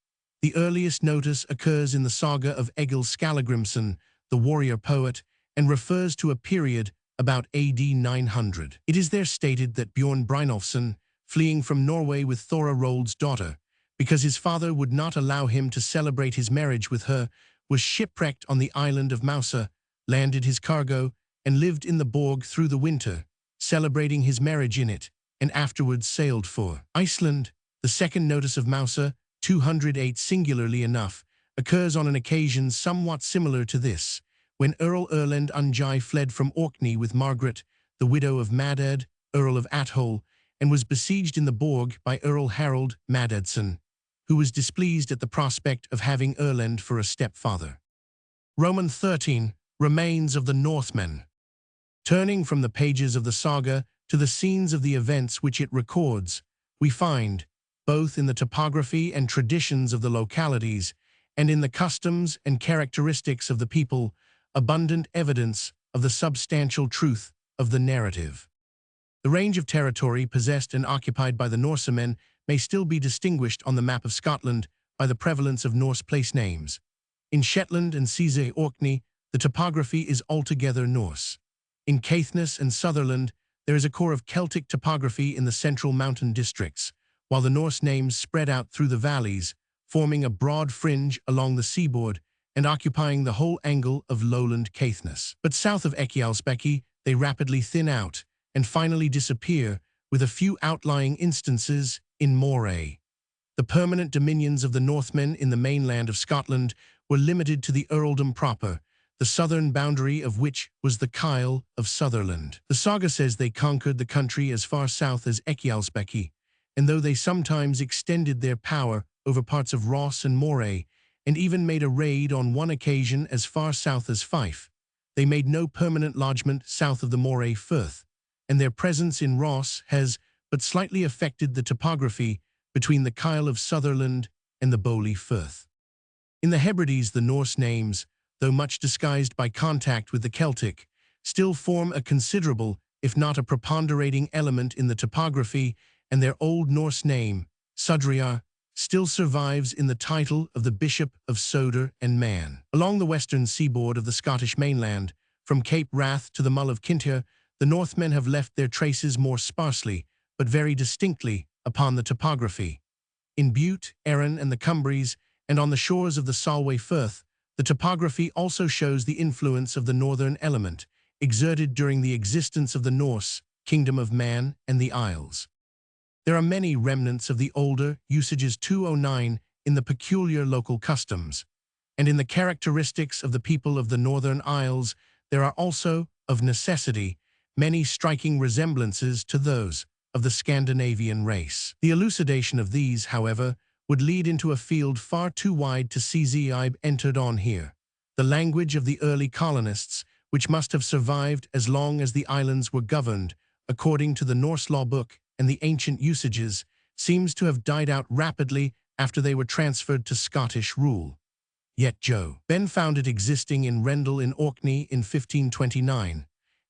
The earliest notice occurs in the Saga of Egil Skallagrimsson, the warrior poet, and refers to a period about AD 900. It is there stated that Bjorn Brynolfsson, fleeing from Norway with Thora Rold's daughter, because his father would not allow him to celebrate his marriage with her, was shipwrecked on the island of Mousa, landed his cargo, and lived in the Borg through the winter, celebrating his marriage in it, and afterwards sailed for Iceland. The second notice of Mousa, 208 singularly enough, occurs on an occasion somewhat similar to this, when Earl Erlend Ungi fled from Orkney with Margaret, the widow of Maddad, Earl of Athol, and was besieged in the Borg by Earl Harald Maddadson, who was displeased at the prospect of having Erlend for a stepfather. Roman 13. Remains of the Northmen. Turning from the pages of the saga to the scenes of the events which it records, we find, both in the topography and traditions of the localities, and in the customs and characteristics of the people, abundant evidence of the substantial truth of the narrative. The range of territory possessed and occupied by the Norsemen may still be distinguished on the map of Scotland by the prevalence of Norse place names. In Shetland and Cise Orkney, the topography is altogether Norse. In Caithness and Sutherland, there is a core of Celtic topography in the central mountain districts, while the Norse names spread out through the valleys, forming a broad fringe along the seaboard and occupying the whole angle of lowland Caithness. But south of Ekialsbeki, they rapidly thin out and finally disappear, with a few outlying instances in Moray. The permanent dominions of the Northmen in the mainland of Scotland were limited to the earldom proper, the southern boundary of which was the Kyle of Sutherland. The saga says they conquered the country as far south as Ekialsbeki, and though they sometimes extended their power over parts of Ross and Moray, and even made a raid on one occasion as far south as Fife. They made no permanent lodgment south of the Moray Firth, and their presence in Ross has but slightly affected the topography between the Kyle of Sutherland and the Bowley Firth. In the Hebrides, the Norse names, though much disguised by contact with the Celtic, still form a considerable, if not a preponderating element in the topography, and their Old Norse name, Sudriar, still survives in the title of the Bishop of Soder and Man. Along the western seaboard of the Scottish mainland, from Cape Wrath to the Mull of Kintyre, the Northmen have left their traces more sparsely, but very distinctly, upon the topography. In Bute, Arran, and the Cumbries, and on the shores of the Solway Firth, the topography also shows the influence of the northern element, exerted during the existence of the Norse kingdom of Man and the Isles. There are many remnants of the older usages 209 in the peculiar local customs, and in the characteristics of the people of the Northern Isles there are also, of necessity, many striking resemblances to those of the Scandinavian race. The elucidation of these, however, would lead into a field far too wide to seize. I've entered on here. The language of the early colonists, which must have survived as long as the islands were governed, according to the Norse law book and the ancient usages, seems to have died out rapidly after they were transferred to Scottish rule. Yet Joe Ben found it existing in Rendell in Orkney in 1529,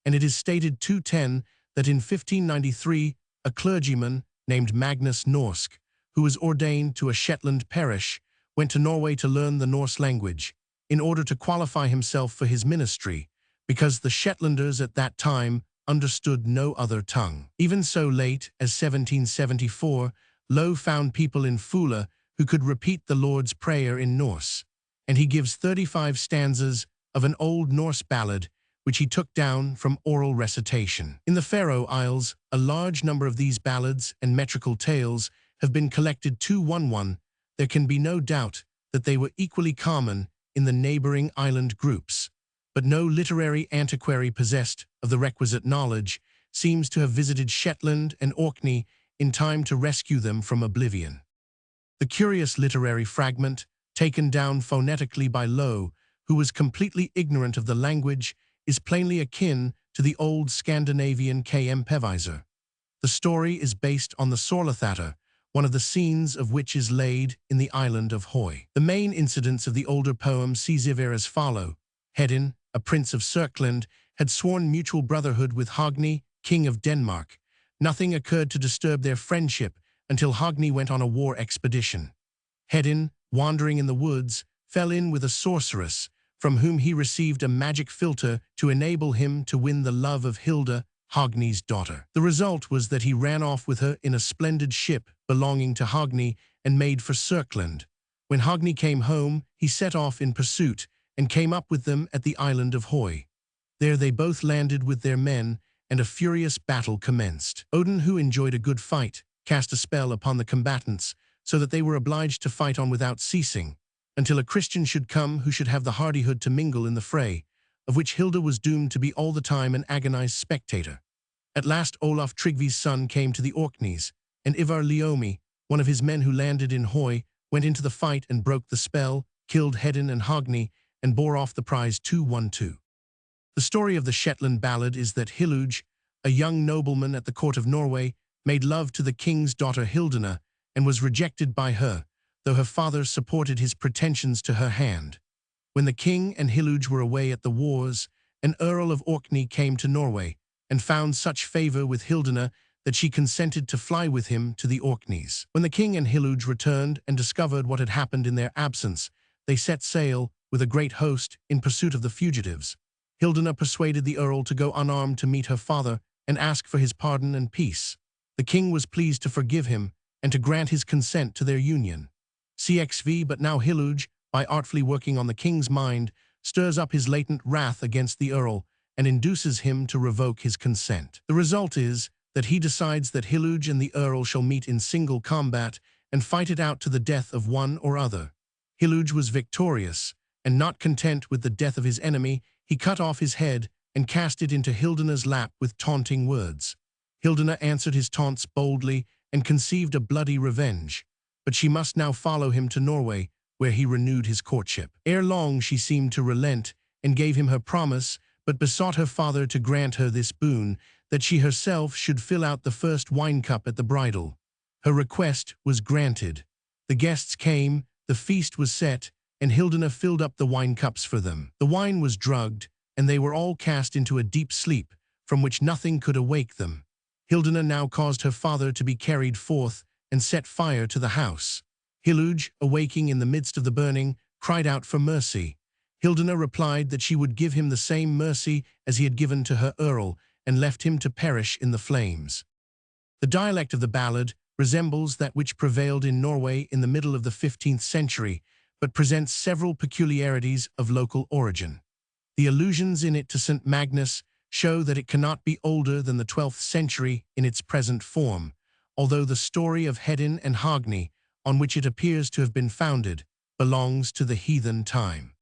and it is stated 210 that in 1593 a clergyman named Magnus Norsk, who was ordained to a Shetland parish, went to Norway to learn the Norse language, in order to qualify himself for his ministry, because the Shetlanders at that time understood no other tongue. Even so late as 1774, Lowe found people in Fula who could repeat the Lord's Prayer in Norse, and he gives 35 stanzas of an Old Norse ballad, which he took down from oral recitation. In the Faroe Isles, a large number of these ballads and metrical tales have been collected 211. There can be no doubt that they were equally common in the neighboring island groups, but no literary antiquary possessed of the requisite knowledge seems to have visited Shetland and Orkney in time to rescue them from oblivion. The curious literary fragment, taken down phonetically by Lowe, who was completely ignorant of the language, is plainly akin to the old Scandinavian K.M. Peviser. The story is based on the Sorlathatter, one of the scenes of which is laid in the island of Hoy. The main incidents of the older poem Siziver as follow. Hedin, a prince of Serkland, had sworn mutual brotherhood with Hogni, king of Denmark. Nothing occurred to disturb their friendship until Hogni went on a war expedition. Hedin, wandering in the woods, fell in with a sorceress, from whom he received a magic philtre to enable him to win the love of Hilda, Hogni's daughter. The result was that he ran off with her in a splendid ship belonging to Hogni and made for Serkland. When Hogni came home, he set off in pursuit and came up with them at the island of Hoy. There they both landed with their men, and a furious battle commenced. Odin, who enjoyed a good fight, cast a spell upon the combatants, so that they were obliged to fight on without ceasing, until a Christian should come who should have the hardihood to mingle in the fray, of which Hilda was doomed to be all the time an agonized spectator. At last Olaf Tryggvi's son came to the Orkneys, and Ivar Leomi, one of his men who landed in Hoy, went into the fight and broke the spell, killed Hedin and Hogni, and bore off the prize 212. The story of the Shetland ballad is that Hiluj, a young nobleman at the court of Norway, made love to the king's daughter Hildina, and was rejected by her, though her father supported his pretensions to her hand. When the king and Hiluj were away at the wars, an Earl of Orkney came to Norway, and found such favor with Hildina that she consented to fly with him to the Orkneys. When the king and Hiluj returned and discovered what had happened in their absence, they set sail, with a great host, in pursuit of the fugitives. Hildina persuaded the earl to go unarmed to meet her father and ask for his pardon and peace. The king was pleased to forgive him and to grant his consent to their union. CXV, but now Hiluj, by artfully working on the king's mind, stirs up his latent wrath against the earl and induces him to revoke his consent. The result is that he decides that Hiluj and the earl shall meet in single combat and fight it out to the death of one or other. Hiluj was victorious, and not content with the death of his enemy, he cut off his head and cast it into Hildina's lap with taunting words. Hildina answered his taunts boldly and conceived a bloody revenge. but she must now follow him to Norway, where he renewed his courtship. Ere long she seemed to relent and gave him her promise, but besought her father to grant her this boon, that she herself should fill out the first wine cup at the bridal. Her request was granted. The guests came, the feast was set, and Hildina filled up the wine cups for them. The wine was drugged, and they were all cast into a deep sleep, from which nothing could awake them. Hildina now caused her father to be carried forth and set fire to the house. Hiluj, awaking in the midst of the burning, cried out for mercy. Hildina replied that she would give him the same mercy as he had given to her Earl, and left him to perish in the flames. The dialect of the ballad resembles that which prevailed in Norway in the middle of the 15th century, but presents several peculiarities of local origin. The allusions in it to St. Magnus show that it cannot be older than the 12th century in its present form, although the story of Hedin and Hogni, on which it appears to have been founded, belongs to the heathen time.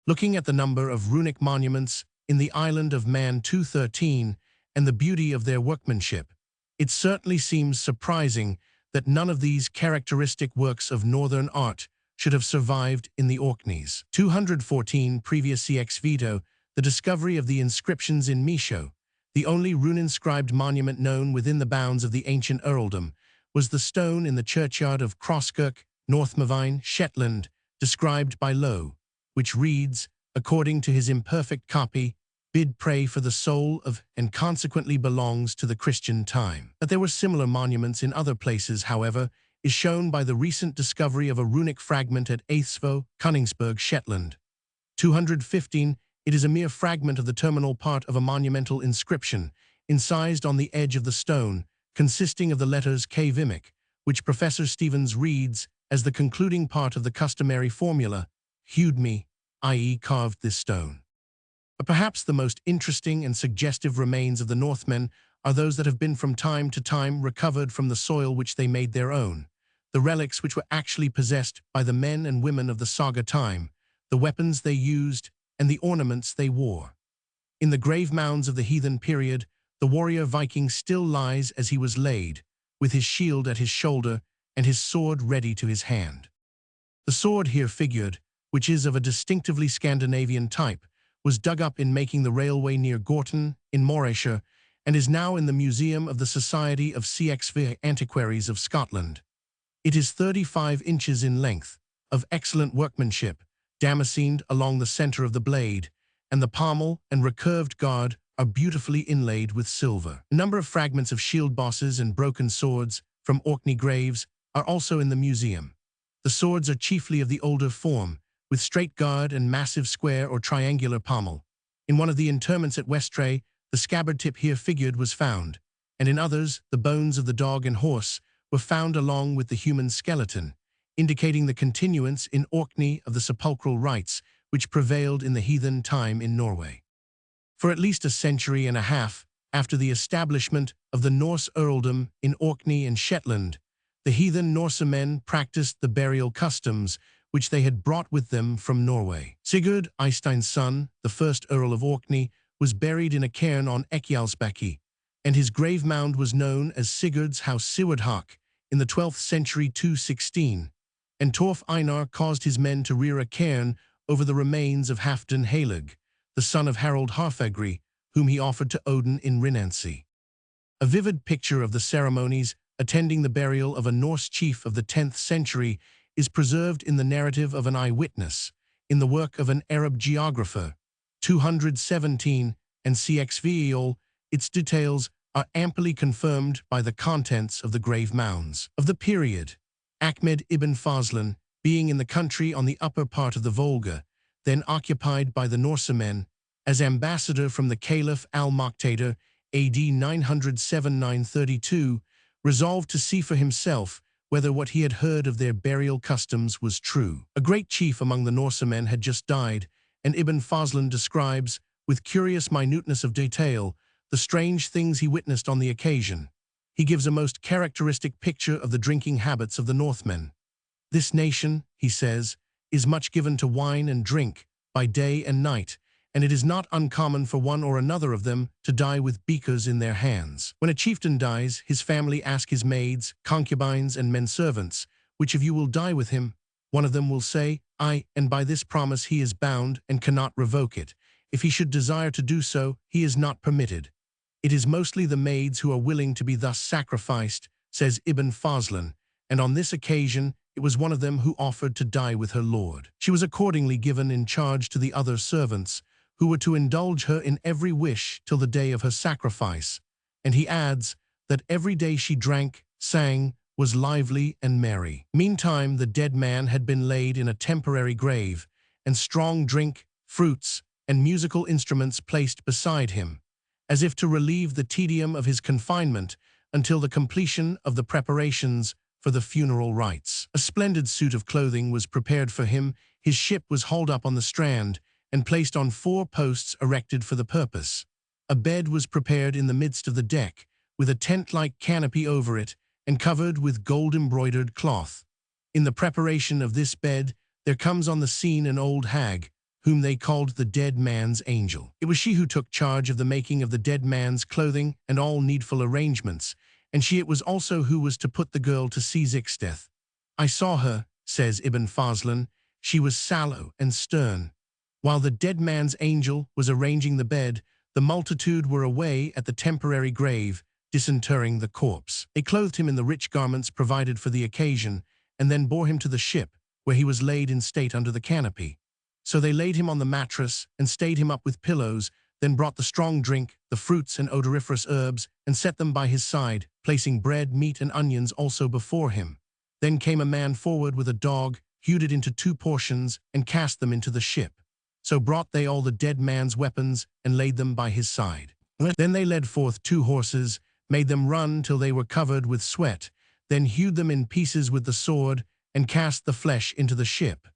Looking at the number of runic monuments in the island of Man 213 and the beauty of their workmanship, it certainly seems surprising that none of these characteristic works of northern art should have survived in the Orkneys. 214 previous CX Vito, the discovery of the inscriptions in Misho, the only rune-inscribed monument known within the bounds of the ancient earldom, was the stone in the churchyard of Crosskirk, Northmavine, Shetland, described by Lowe, which reads, according to his imperfect copy, bid pray for the soul of, and consequently belongs to the Christian time. That there were similar monuments in other places, however, is shown by the recent discovery of a runic fragment at Aithsvo, Koningsberg, Shetland. 215, it is a mere fragment of the terminal part of a monumental inscription, incised on the edge of the stone, consisting of the letters K Vimic, which Professor Stevens reads as the concluding part of the customary formula, hewed me, i.e. carved this stone. But perhaps the most interesting and suggestive remains of the Northmen are those that have been from time to time recovered from the soil which they made their own, the relics which were actually possessed by the men and women of the Saga time, the weapons they used, and the ornaments they wore. In the grave mounds of the heathen period, the warrior Viking still lies as he was laid, with his shield at his shoulder and his sword ready to his hand. The sword here figured, which is of a distinctively Scandinavian type, was dug up in making the railway near Gorton, in Morayshire, and is now in the Museum of the Society of CXV Antiquaries of Scotland. It is 35 inches in length, of excellent workmanship, damascened along the center of the blade, and the pommel and recurved guard are beautifully inlaid with silver. A number of fragments of shield bosses and broken swords from Orkney graves are also in the museum. The swords are chiefly of the older form, with straight guard and massive square or triangular pommel. In one of the interments at Westray, the scabbard tip here figured was found, and in others, the bones of the dog and horse were found along with the human skeleton, indicating the continuance in Orkney of the sepulchral rites which prevailed in the heathen time in Norway. For at least a century and a half after the establishment of the Norse earldom in Orkney and Shetland, the heathen Norsemen practiced the burial customs which they had brought with them from Norway. Sigurd, Eystein's son, the first Earl of Orkney, was buried in a cairn on Ekialsbakki, and his grave mound was known as Sigurd's house Sigurdhak in the 12th century 216, and Torf Einar caused his men to rear a cairn over the remains of Halfdan Halig, the son of Harald Harfagri, whom he offered to Odin in Rinancy. A vivid picture of the ceremonies attending the burial of a Norse chief of the 10th century is preserved in the narrative of an eyewitness, in the work of an Arab geographer, 217, and CXVEOL. Its details are amply confirmed by the contents of the grave mounds. Of the period, Ahmed ibn Fazlan, being in the country on the upper part of the Volga, then occupied by the Norsemen, as ambassador from the Caliph al-Muqtadir, AD 907-932, resolved to see for himself whether what he had heard of their burial customs was true. A great chief among the Norsemen had just died, and Ibn Fazlan describes, with curious minuteness of detail, the strange things he witnessed on the occasion. He gives a most characteristic picture of the drinking habits of the Northmen. This nation, he says, is much given to wine and drink, by day and night, and it is not uncommon for one or another of them to die with beakers in their hands. When a chieftain dies, his family ask his maids, concubines, and men servants which of you will die with him? One of them will say, I, and by this promise he is bound and cannot revoke it. If he should desire to do so, he is not permitted. It is mostly the maids who are willing to be thus sacrificed, says Ibn Fazlan, and on this occasion it was one of them who offered to die with her lord. She was accordingly given in charge to the other servants, who were to indulge her in every wish till the day of her sacrifice. And he adds that every day she drank, sang, was lively and merry. Meantime, the dead man had been laid in a temporary grave, and strong drink, fruits, and musical instruments placed beside him, as if to relieve the tedium of his confinement until the completion of the preparations for the funeral rites. A splendid suit of clothing was prepared for him. His ship was hauled up on the strand and placed on 4 posts erected for the purpose. A bed was prepared in the midst of the deck, with a tent-like canopy over it and covered with gold-embroidered cloth. In the preparation of this bed, there comes on the scene an old hag, whom they called the dead man's angel. It was she who took charge of the making of the dead man's clothing and all needful arrangements, and she it was also who was to put the girl to seasick's death. I saw her, says Ibn Fazlan, she was sallow and stern. While the dead man's angel was arranging the bed, the multitude were away at the temporary grave, disinterring the corpse. They clothed him in the rich garments provided for the occasion, and then bore him to the ship, where he was laid in state under the canopy. So they laid him on the mattress and stayed him up with pillows, then brought the strong drink, the fruits and odoriferous herbs, and set them by his side, placing bread, meat, and onions also before him. Then came a man forward with a dog, hewed it into 2 portions, and cast them into the ship. So brought they all the dead man's weapons, and laid them by his side. Then they led forth 2 horses, made them run till they were covered with sweat, then hewed them in pieces with the sword, and cast the flesh into the ship.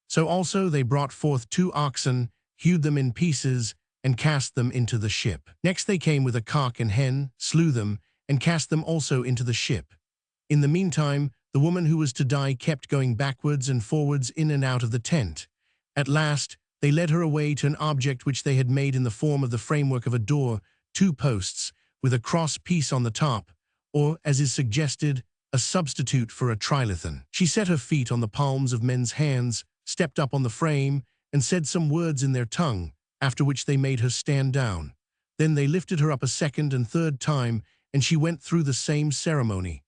So also they brought forth 2 oxen, hewed them in pieces, and cast them into the ship. Next they came with a cock and hen, slew them, and cast them also into the ship. In the meantime, the woman who was to die kept going backwards and forwards in and out of the tent. At last, they led her away to an object which they had made in the form of the framework of a door, 2 posts, with a cross piece on the top, or, as is suggested, a substitute for a trilithon. She set her feet on the palms of men's hands, stepped up on the frame, and said some words in their tongue, after which they made her stand down. Then they lifted her up a 2nd and 3rd time, and she went through the same ceremony.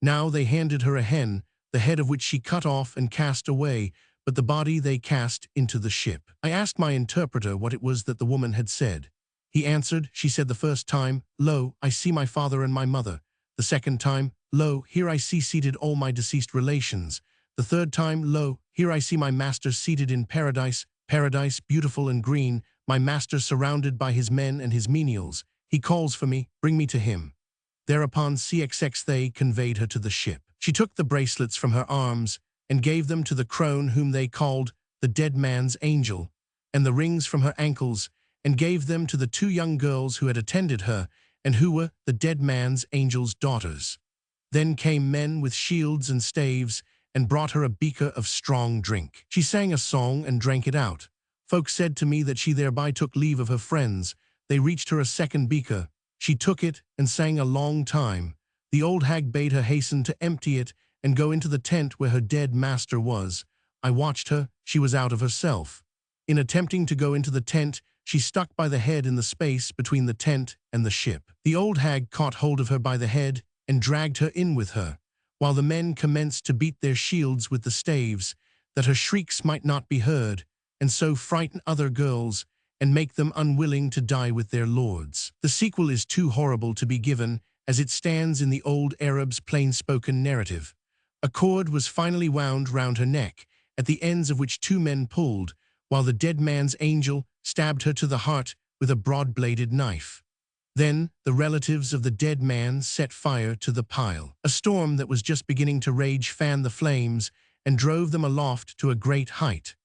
Now they handed her a hen, the head of which she cut off and cast away, but the body they cast into the ship. I asked my interpreter what it was that the woman had said. He answered, she said the first time, Lo, I see my father and my mother. The 2nd time, Lo, here I see seated all my deceased relations. The 3rd time, Lo, here I see my master seated in paradise, paradise beautiful and green, my master surrounded by his men and his menials. He calls for me, bring me to him. Thereupon CXX they conveyed her to the ship. She took the bracelets from her arms and gave them to the crone whom they called the dead man's angel, and the rings from her ankles, and gave them to the 2 young girls who had attended her, and who were the dead man's angel's daughters. Then came men with shields and staves, and brought her a beaker of strong drink. She sang a song and drank it out. Folk said to me that she thereby took leave of her friends. They reached her a 2nd beaker. She took it and sang a long time. The old hag bade her hasten to empty it and go into the tent where her dead master was. I watched her, she was out of herself. In attempting to go into the tent, she stuck by the head in the space between the tent and the ship. The old hag caught hold of her by the head and dragged her in with her, while the men commenced to beat their shields with the staves, that her shrieks might not be heard, and so frighten other girls, and make them unwilling to die with their lords. The sequel is too horrible to be given, as it stands in the old Arab's plain-spoken narrative. A cord was finally wound round her neck, at the ends of which 2 men pulled, while the dead man's angel stabbed her to the heart with a broad-bladed knife. Then the relatives of the dead man set fire to the pile. A storm that was just beginning to rage fanned the flames and drove them aloft to a great height.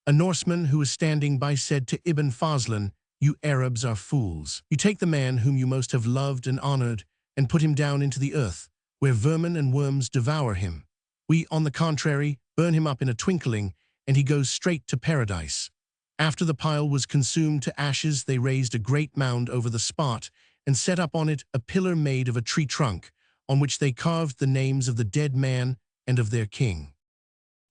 A Norseman who was standing by said to Ibn Fazlan, You Arabs are fools. You take the man whom you most have loved and honored and put him down into the earth, where vermin and worms devour him. We, on the contrary, burn him up in a twinkling, and he goes straight to paradise. After the pile was consumed to ashes, they raised a great mound over the spot and set up on it a pillar made of a tree trunk, on which they carved the names of the dead man and of their king.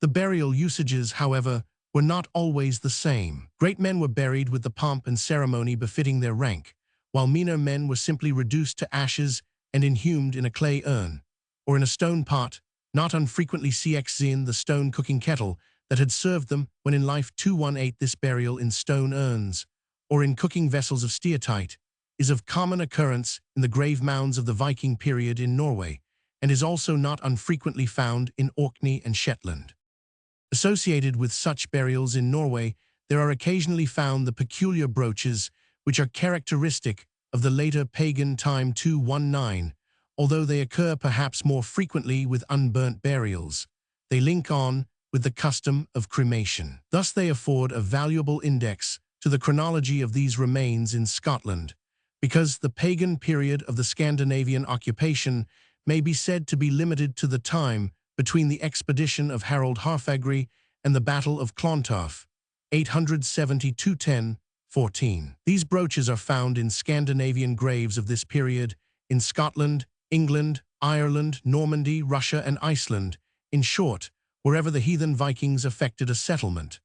The burial usages, however, were not always the same. Great men were buried with the pomp and ceremony befitting their rank, while meaner men were simply reduced to ashes and inhumed in a clay urn, or in a stone pot, not unfrequently cxin the stone cooking kettle that had served them when in life. 218 This burial in stone urns, or in cooking vessels of steatite, is of common occurrence in the grave mounds of the Viking period in Norway, and is also not unfrequently found in Orkney and Shetland. Associated with such burials in Norway, there are occasionally found the peculiar brooches which are characteristic of the later pagan time 219, although they occur perhaps more frequently with unburnt burials. They link on with the custom of cremation. Thus they afford a valuable index to the chronology of these remains in Scotland, because the pagan period of the Scandinavian occupation may be said to be limited to the time between the expedition of Harald Harfagri and the Battle of Clontarf, 870–210–14. These brooches are found in Scandinavian graves of this period in Scotland, England, Ireland, Normandy, Russia, and Iceland, in short, wherever the heathen Vikings effected a settlement.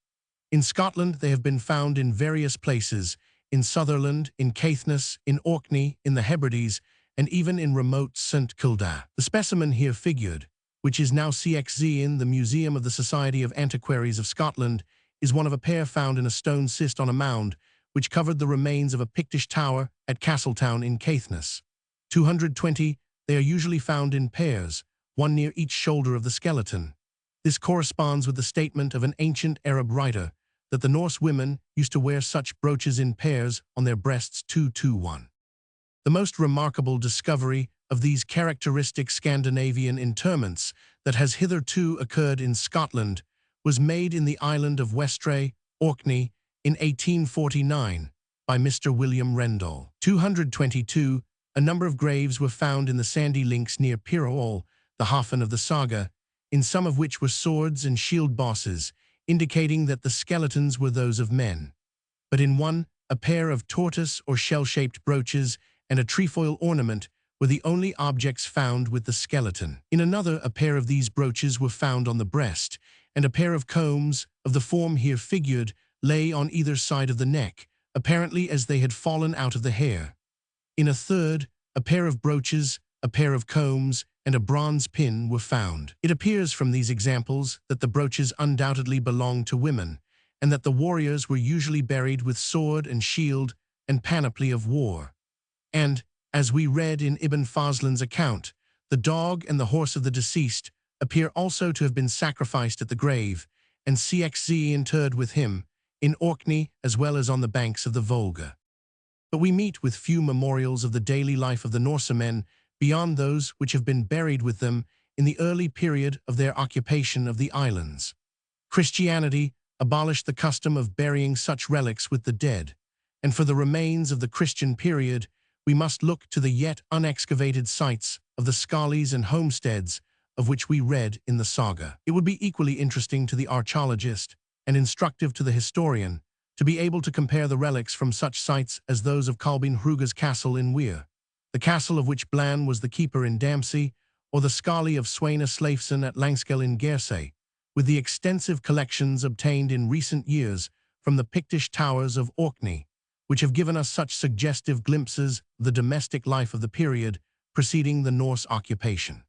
In Scotland, they have been found in various places, in Sutherland, in Caithness, in Orkney, in the Hebrides, and even in remote St Kilda. The specimen here figured, which is now CXZ in the Museum of the Society of Antiquaries of Scotland, is one of a pair found in a stone cist on a mound, which covered the remains of a Pictish tower at Castletown in Caithness. 220, they are usually found in pairs, one near each shoulder of the skeleton. This corresponds with the statement of an ancient Arab writer that the Norse women used to wear such brooches in pairs on their breasts. 221. The most remarkable discovery of these characteristic Scandinavian interments that has hitherto occurred in Scotland was made in the island of Westray, Orkney, in 1849 by Mr. William Rendall. 222, a number of graves were found in the sandy links near Pirol, the Hafen of the Saga, in some of which were swords and shield bosses, indicating that the skeletons were those of men. But in one, a pair of tortoise or shell-shaped brooches and a trefoil ornament were the only objects found with the skeleton. In another, a pair of these brooches were found on the breast, and a pair of combs, of the form here figured, lay on either side of the neck, apparently as they had fallen out of the hair. In a third, a pair of brooches, a pair of combs, and a bronze pin were found. It appears from these examples that the brooches undoubtedly belonged to women, and that the warriors were usually buried with sword and shield and panoply of war. And, as we read in Ibn Fazlin's account, the dog and the horse of the deceased appear also to have been sacrificed at the grave, and CXZ interred with him, in Orkney as well as on the banks of the Volga. But we meet with few memorials of the daily life of the Norsemen beyond those which have been buried with them in the early period of their occupation of the islands. Christianity abolished the custom of burying such relics with the dead, and for the remains of the Christian period, we must look to the yet unexcavated sites of the skallies and homesteads of which we read in the saga. It would be equally interesting to the archaeologist and instructive to the historian to be able to compare the relics from such sites as those of Kolbein Hruga's castle in Weir, the castle of which Blan was the keeper in Dempsey, or the skalli of Swaina Sleifson at Langskel in Gersay, with the extensive collections obtained in recent years from the Pictish towers of Orkney, which have given us such suggestive glimpses of the domestic life of the period preceding the Norse occupation.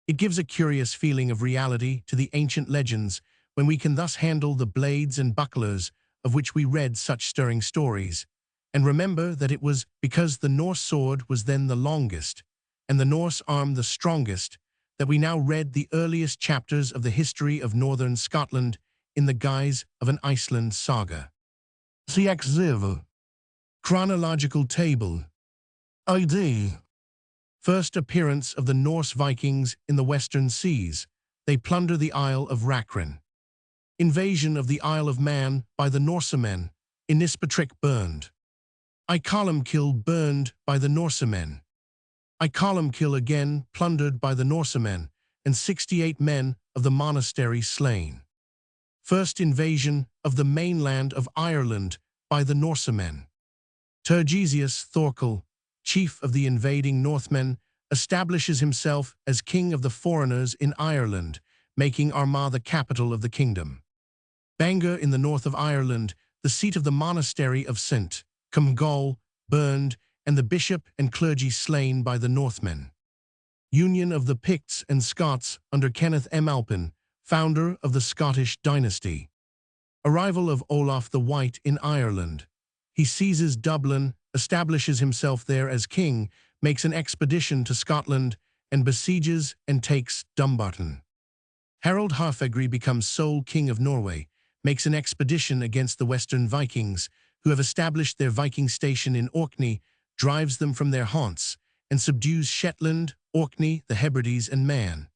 It gives a curious feeling of reality to the ancient legends when we can thus handle the blades and bucklers of which we read such stirring stories, and remember that it was because the Norse sword was then the longest, and the Norse arm the strongest, that we now read the earliest chapters of the history of northern Scotland in the guise of an Iceland saga. CXZ. Chronological table. ID. First appearance of the Norse Vikings in the Western Seas. They plunder the Isle of Rakren. Invasion of the Isle of Man by the Norsemen. Inispatrick burned. Icolumkill burned by the Norsemen. Icolumkill again plundered by the Norsemen, and 68 men of the monastery slain. First invasion of the mainland of Ireland by the Norsemen. Turgesius Thorkel, chief of the invading Northmen, establishes himself as king of the foreigners in Ireland, making Armagh the capital of the kingdom. Bangor in the north of Ireland, the seat of the monastery of St. Cumgall, burned, and the bishop and clergy slain by the Northmen. Union of the Picts and Scots under Kenneth M. Alpin, founder of the Scottish dynasty. Arrival of Olaf the White in Ireland. He seizes Dublin, establishes himself there as king, makes an expedition to Scotland, and besieges and takes Dumbarton. Harald Harfagri becomes sole king of Norway, makes an expedition against the Western Vikings, who have established their Viking station in Orkney, drives them from their haunts, and subdues Shetland, Orkney, the Hebrides, and Man.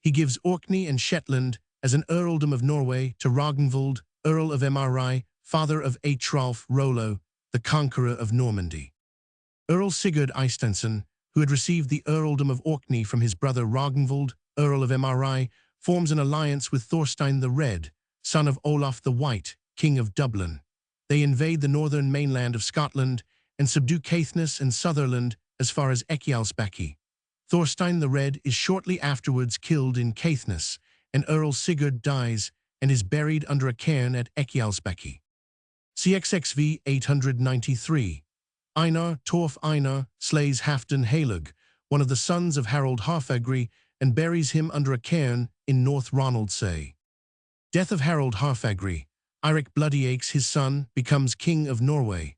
He gives Orkney and Shetland as an earldom of Norway to Ragnvald, Earl of Mri, father of Eyjolf Rollo, the conqueror of Normandy. Earl Sigurd Eystein, who had received the earldom of Orkney from his brother Ragnvald, Earl of Mri, forms an alliance with Thorstein the Red, son of Olaf the White, king of Dublin. They invade the northern mainland of Scotland and subdue Caithness and Sutherland as far as Echialsbackie. Thorstein the Red is shortly afterwards killed in Caithness, and Earl Sigurd dies and is buried under a cairn at Echialsbackie. CXXV 893. Einar Torf Einar slays Halfdan Haelug, one of the sons of Harald Harfagri, and buries him under a cairn in North Ronaldsay. Death of Harald Harfagri. Eirik Bloodyacres, his son, becomes king of Norway.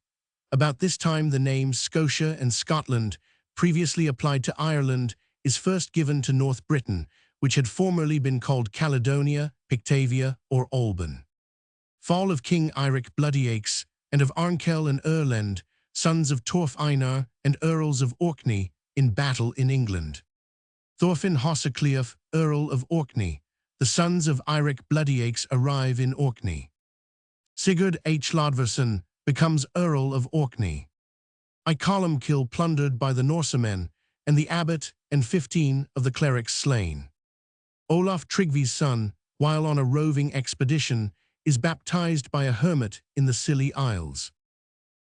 About this time the name Scotia and Scotland, previously applied to Ireland, is first given to North Britain, which had formerly been called Caledonia, Pictavia, or Alban. Fall of King Eirik Bloodyacres, and of Arnkel and Erlend, sons of Torf Einar and Earls of Orkney, in battle in England. Thorfinn Hossacleof, Earl of Orkney. The sons of Eirik Bloodyacres arrive in Orkney. Sigurd H. Hlodverson becomes Earl of Orkney. Icolumkill plundered by the Norsemen, and the abbot and 15 of the clerics slain. Olaf Tryggvi's son, while on a roving expedition, is baptized by a hermit in the Scilly Isles.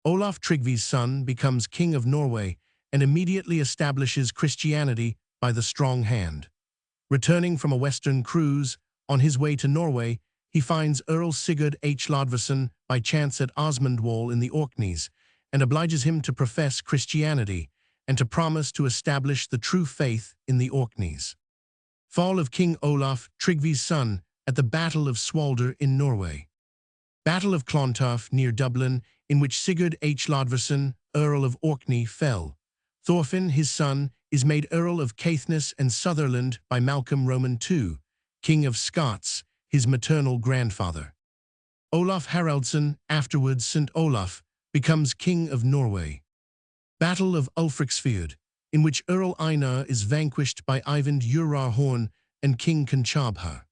Olaf Tryggvi's son becomes king of Norway and immediately establishes Christianity by the strong hand. Returning from a western cruise, on his way to Norway, he finds Earl Sigurd H. Hlodverson by chance at Osmundwall in the Orkneys, and obliges him to profess Christianity and to promise to establish the true faith in the Orkneys. Fall of King Olaf, Tryggvi's son, at the Battle of Swalder in Norway. Battle of Clontarf near Dublin, in which Sigurd H. Hlodverson, Earl of Orkney, fell. Thorfinn, his son, is made Earl of Caithness and Sutherland by Malcolm Roman II, King of Scots, his maternal grandfather. Olaf Haraldsson, afterwards St. Olaf, becomes King of Norway. Battle of Ulfriksfjord, in which Earl Einar is vanquished by Eyvind Horn and King Conchabha.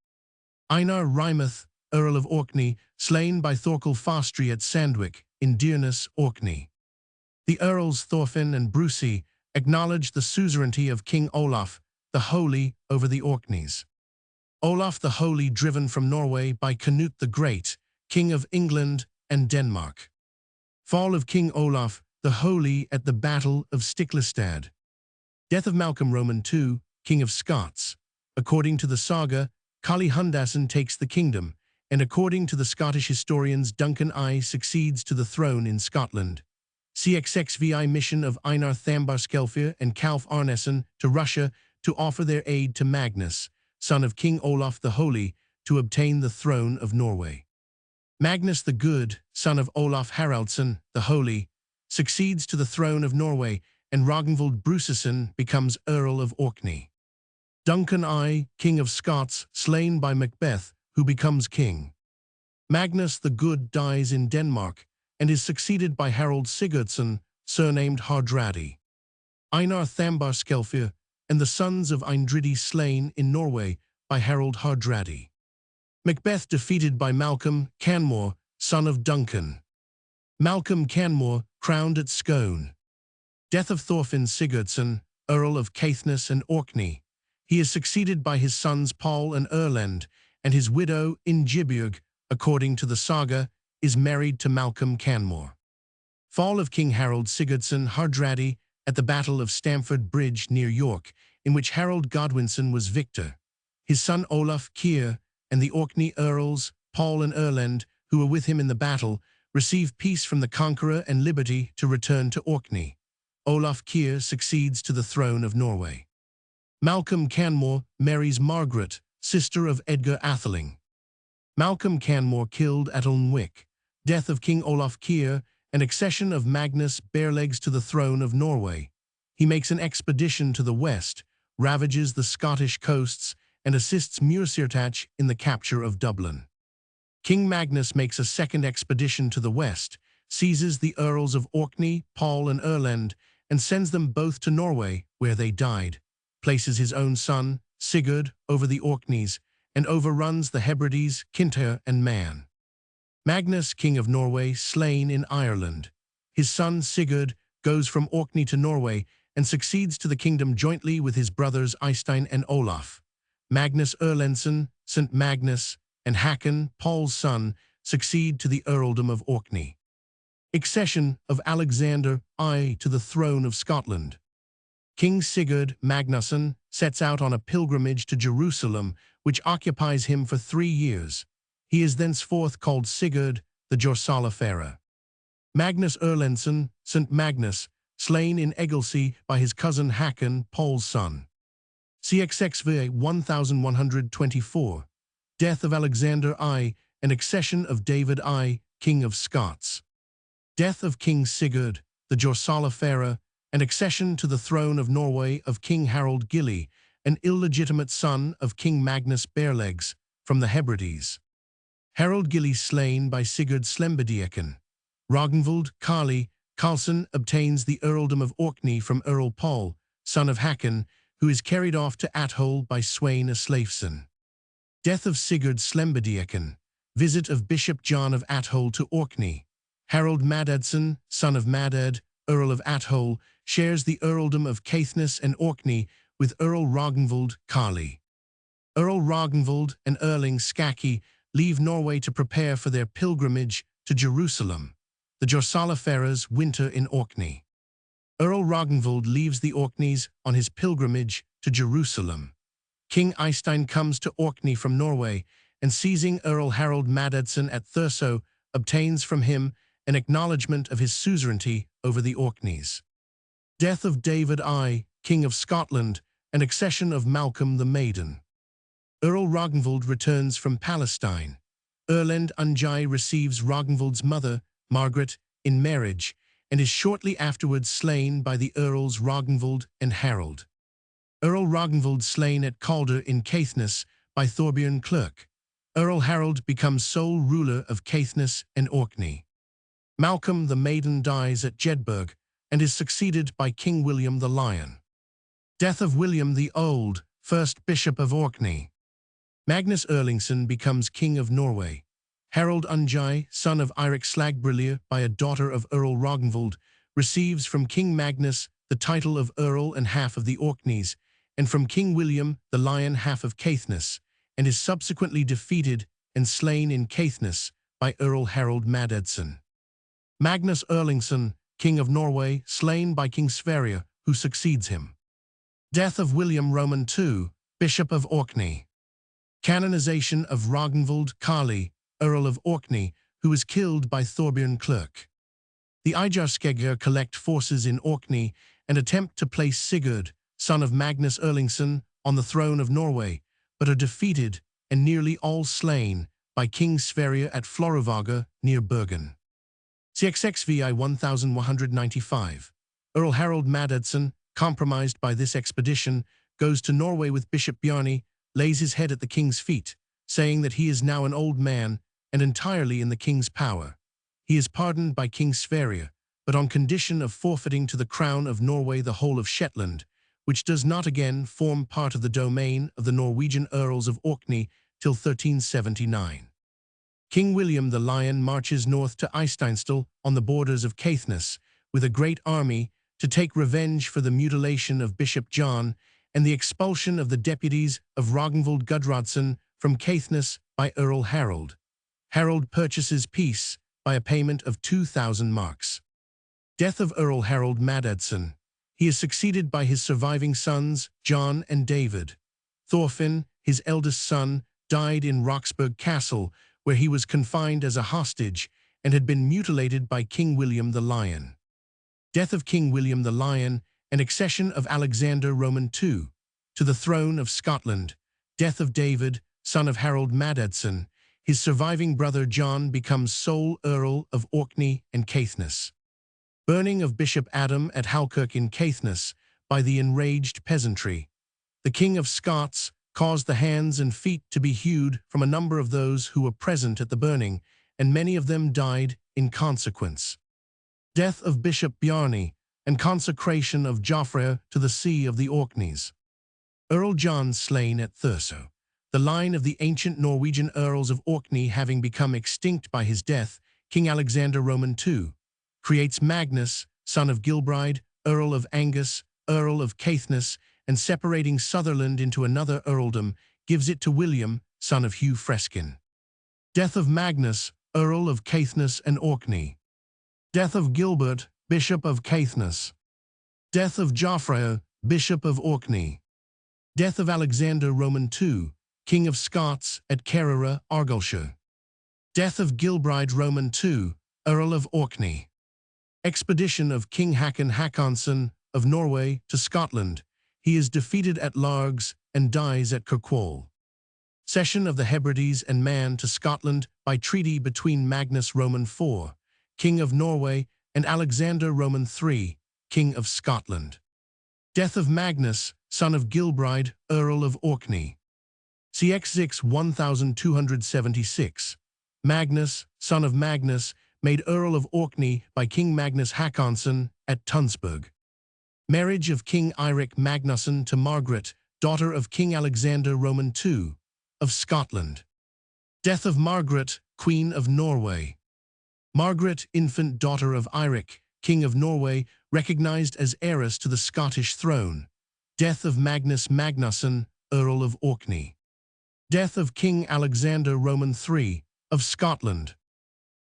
Einar Rymeth, Earl of Orkney, slain by Thorkel Fastri at Sandwick, in Dearness, Orkney. The Earls Thorfinn and Brucey acknowledge the suzerainty of King Olaf, the Holy, over the Orkneys. Olaf the Holy driven from Norway by Canute the Great, King of England and Denmark. Fall of King Olaf the Holy at the Battle of Stiklestad. Death of Malcolm Roman II, King of Scots. According to the Saga, Kali Hundason takes the kingdom, and according to the Scottish historians Duncan I succeeds to the throne in Scotland. CXXVI mission of Einar Thambarskelfir and Kalf Arneson to Russia to offer their aid to Magnus, son of King Olaf the Holy, to obtain the throne of Norway. Magnus the Good, son of Olaf Haraldsson the Holy, succeeds to the throne of Norway, and Ragnvald Bruceson becomes Earl of Orkney. Duncan I, King of Scots, slain by Macbeth, who becomes king. Magnus the Good dies in Denmark and is succeeded by Harold Sigurdsson, surnamed Hardradi. Einar Thambarskelfir and the sons of Eindridi slain in Norway by Harold Hardradi. Macbeth defeated by Malcolm Canmore, son of Duncan. Malcolm Canmore crowned at Scone. Death of Thorfinn Sigurdsson, Earl of Caithness and Orkney. He is succeeded by his sons Paul and Erlend, and his widow Ingiborg, according to the Saga, is married to Malcolm Canmore. Fall of King Harold Sigurdsson Hardradi at the Battle of Stamford Bridge near York, in which Harold Godwinson was victor. His son Olaf Kir and the Orkney earls, Paul and Erlend, who were with him in the battle, receive peace from the conqueror and liberty to return to Orkney. Olaf Kir succeeds to the throne of Norway. Malcolm Canmore marries Margaret, sister of Edgar Atheling. Malcolm Canmore killed at Ulmwick. Death of King Olaf Kir and accession of Magnus Barelegs to the throne of Norway. He makes an expedition to the west, ravages the Scottish coasts, and assists Muirseartach in the capture of Dublin. King Magnus makes a second expedition to the west, seizes the Earls of Orkney, Paul and Erlend, and sends them both to Norway, where they died, places his own son, Sigurd, over the Orkneys, and overruns the Hebrides, Kintyre and Man. Magnus, King of Norway, slain in Ireland. His son Sigurd goes from Orkney to Norway and succeeds to the kingdom jointly with his brothers Eystein and Olaf. Magnus Erlendsson, St. Magnus, and Hakon, Paul's son, succeed to the earldom of Orkney. Accession of Alexander I to the throne of Scotland. King Sigurd Magnusson sets out on a pilgrimage to Jerusalem, which occupies him for 3 years. He is thenceforth called Sigurd the Jorsalfarer. Magnus Erlendsson, St. Magnus, slain in Egilsey by his cousin Hakon, Paul's son. CXXV 1124. Death of Alexander I and accession of David I, King of Scots. Death of King Sigurd, the Jorsalfarer, and accession to the throne of Norway of King Harald Gilli, an illegitimate son of King Magnus Barelegs, from the Hebrides. Harald Gilli slain by Sigurd Slembedieken. Ragnvald Karli Karlsson obtains the earldom of Orkney from Earl Paul, son of Hakon, who is carried off to Athol by Sweyn Aslafsson. Death of Sigurd Slembedieken. Visit of Bishop John of Athol to Orkney. Harald Maddadson, son of Maddad, Earl of Athol, shares the earldom of Caithness and Orkney with Earl Ragnvald Karli. Earl Ragnvald and Erling Skaki leave Norway to prepare for their pilgrimage to Jerusalem. The Jorsalfarers winter in Orkney. Earl Ragnvald leaves the Orkneys on his pilgrimage to Jerusalem. King Eystein comes to Orkney from Norway and, seizing Earl Harald Maddadson at Thurso, obtains from him an acknowledgement of his suzerainty over the Orkneys. Death of David I, King of Scotland, and accession of Malcolm the Maiden. Earl Ragnvald returns from Palestine. Erlend Ungi receives Ragnvald's mother, Margaret, in marriage, and is shortly afterwards slain by the Earls Ragnvald and Harald. Earl Ragnvald slain at Calder in Caithness by Thorbjorn Clerk. Earl Harald becomes sole ruler of Caithness and Orkney. Malcolm the Maiden dies at Jedburgh and is succeeded by King William the Lion. Death of William the Old, first Bishop of Orkney. Magnus Erlingsson becomes King of Norway. Harald Ungi, son of Eirik Slagbrillir by a daughter of Earl Ragnvald, receives from King Magnus the title of Earl and half of the Orkneys, and from King William the Lion half of Caithness, and is subsequently defeated and slain in Caithness by Earl Harald Maddadson. Magnus Erlingsson, King of Norway, slain by King Sverrir, who succeeds him. Death of William Roman II, Bishop of Orkney. Canonization of Ragnvald Karli, Earl of Orkney, who was killed by Thorbjorn Clerk. The Ijarskeggjar collect forces in Orkney and attempt to place Sigurd, son of Magnus Erlingsson, on the throne of Norway, but are defeated and nearly all slain by King Sverrir at Floruvaga near Bergen. CXXVI 1195. Earl Harald Maddadson, compromised by this expedition, goes to Norway with Bishop Bjarni, lays his head at the king's feet, saying that he is now an old man and entirely in the king's power. He is pardoned by King Sverrir, but on condition of forfeiting to the crown of Norway the whole of Shetland, which does not again form part of the domain of the Norwegian Earls of Orkney till 1379. King William the Lion marches north to Eysteinstal on the borders of Caithness with a great army to take revenge for the mutilation of Bishop John and the expulsion of the deputies of Ragnvald Gudronsson from Caithness by Earl Harald. Harald purchases peace by a payment of 2,000 marks. Death of Earl Harald Maddadson. He is succeeded by his surviving sons, John and David. Thorfinn, his eldest son, died in Roxburgh Castle, where he was confined as a hostage and had been mutilated by King William the Lion. Death of King William the Lion and accession of Alexander Roman II to the throne of Scotland. Death of David, son of Harald Maddadson. His surviving brother John becomes sole Earl of Orkney and Caithness. Burning of Bishop Adam at Halkirk in Caithness by the enraged peasantry. The King of Scots caused the hands and feet to be hewed from a number of those who were present at the burning, and many of them died in consequence. Death of Bishop Bjarni and consecration of Joffre to the See of the Orkneys. Earl John slain at Thurso. The line of the ancient Norwegian Earls of Orkney having become extinct by his death, King Alexander Roman II creates Magnus, son of Gilbride, Earl of Angus, Earl of Caithness, and separating Sutherland into another earldom, gives it to William, son of Hugh Freskin. Death of Magnus, Earl of Caithness and Orkney. Death of Gilbert, Bishop of Caithness. Death of Joffre, Bishop of Orkney. Death of Alexander Roman II, King of Scots at Kerrera, Argyllshire. Death of Gilbride Roman II, Earl of Orkney. Expedition of King Hakon Håkonsson of Norway to Scotland. He is defeated at Largs and dies at Kirkwall. Cession of the Hebrides and Man to Scotland by treaty between Magnus Roman IV, King of Norway, and Alexander Roman III, King of Scotland. Death of Magnus, son of Gilbride, Earl of Orkney. CX 1276. Magnus, son of Magnus, made Earl of Orkney by King Magnus Håkonsson at Tunsberg. Marriage of King Eirik Magnusson to Margaret, daughter of King Alexander Roman II, of Scotland. Death of Margaret, Queen of Norway. Margaret, infant daughter of Eirik, King of Norway, recognized as heiress to the Scottish throne. Death of Magnus Magnusson, Earl of Orkney. Death of King Alexander Roman III, of Scotland.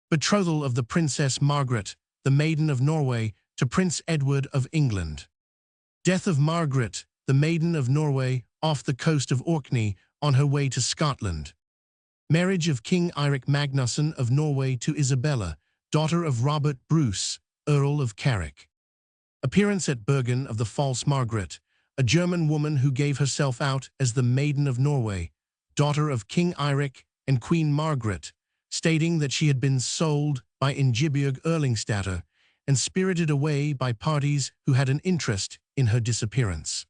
Betrothal of the Princess Margaret, the Maiden of Norway, to Prince Edward of England. Death of Margaret, the Maiden of Norway, off the coast of Orkney, on her way to Scotland. Marriage of King Eirik Magnusson of Norway to Isabella, daughter of Robert Bruce, Earl of Carrick. Appearance at Bergen of the false Margaret, a German woman who gave herself out as the Maiden of Norway, daughter of King Eirik and Queen Margaret, stating that she had been sold by Ingebjorg Erlingstatter and spirited away by parties who had an interest in her disappearance.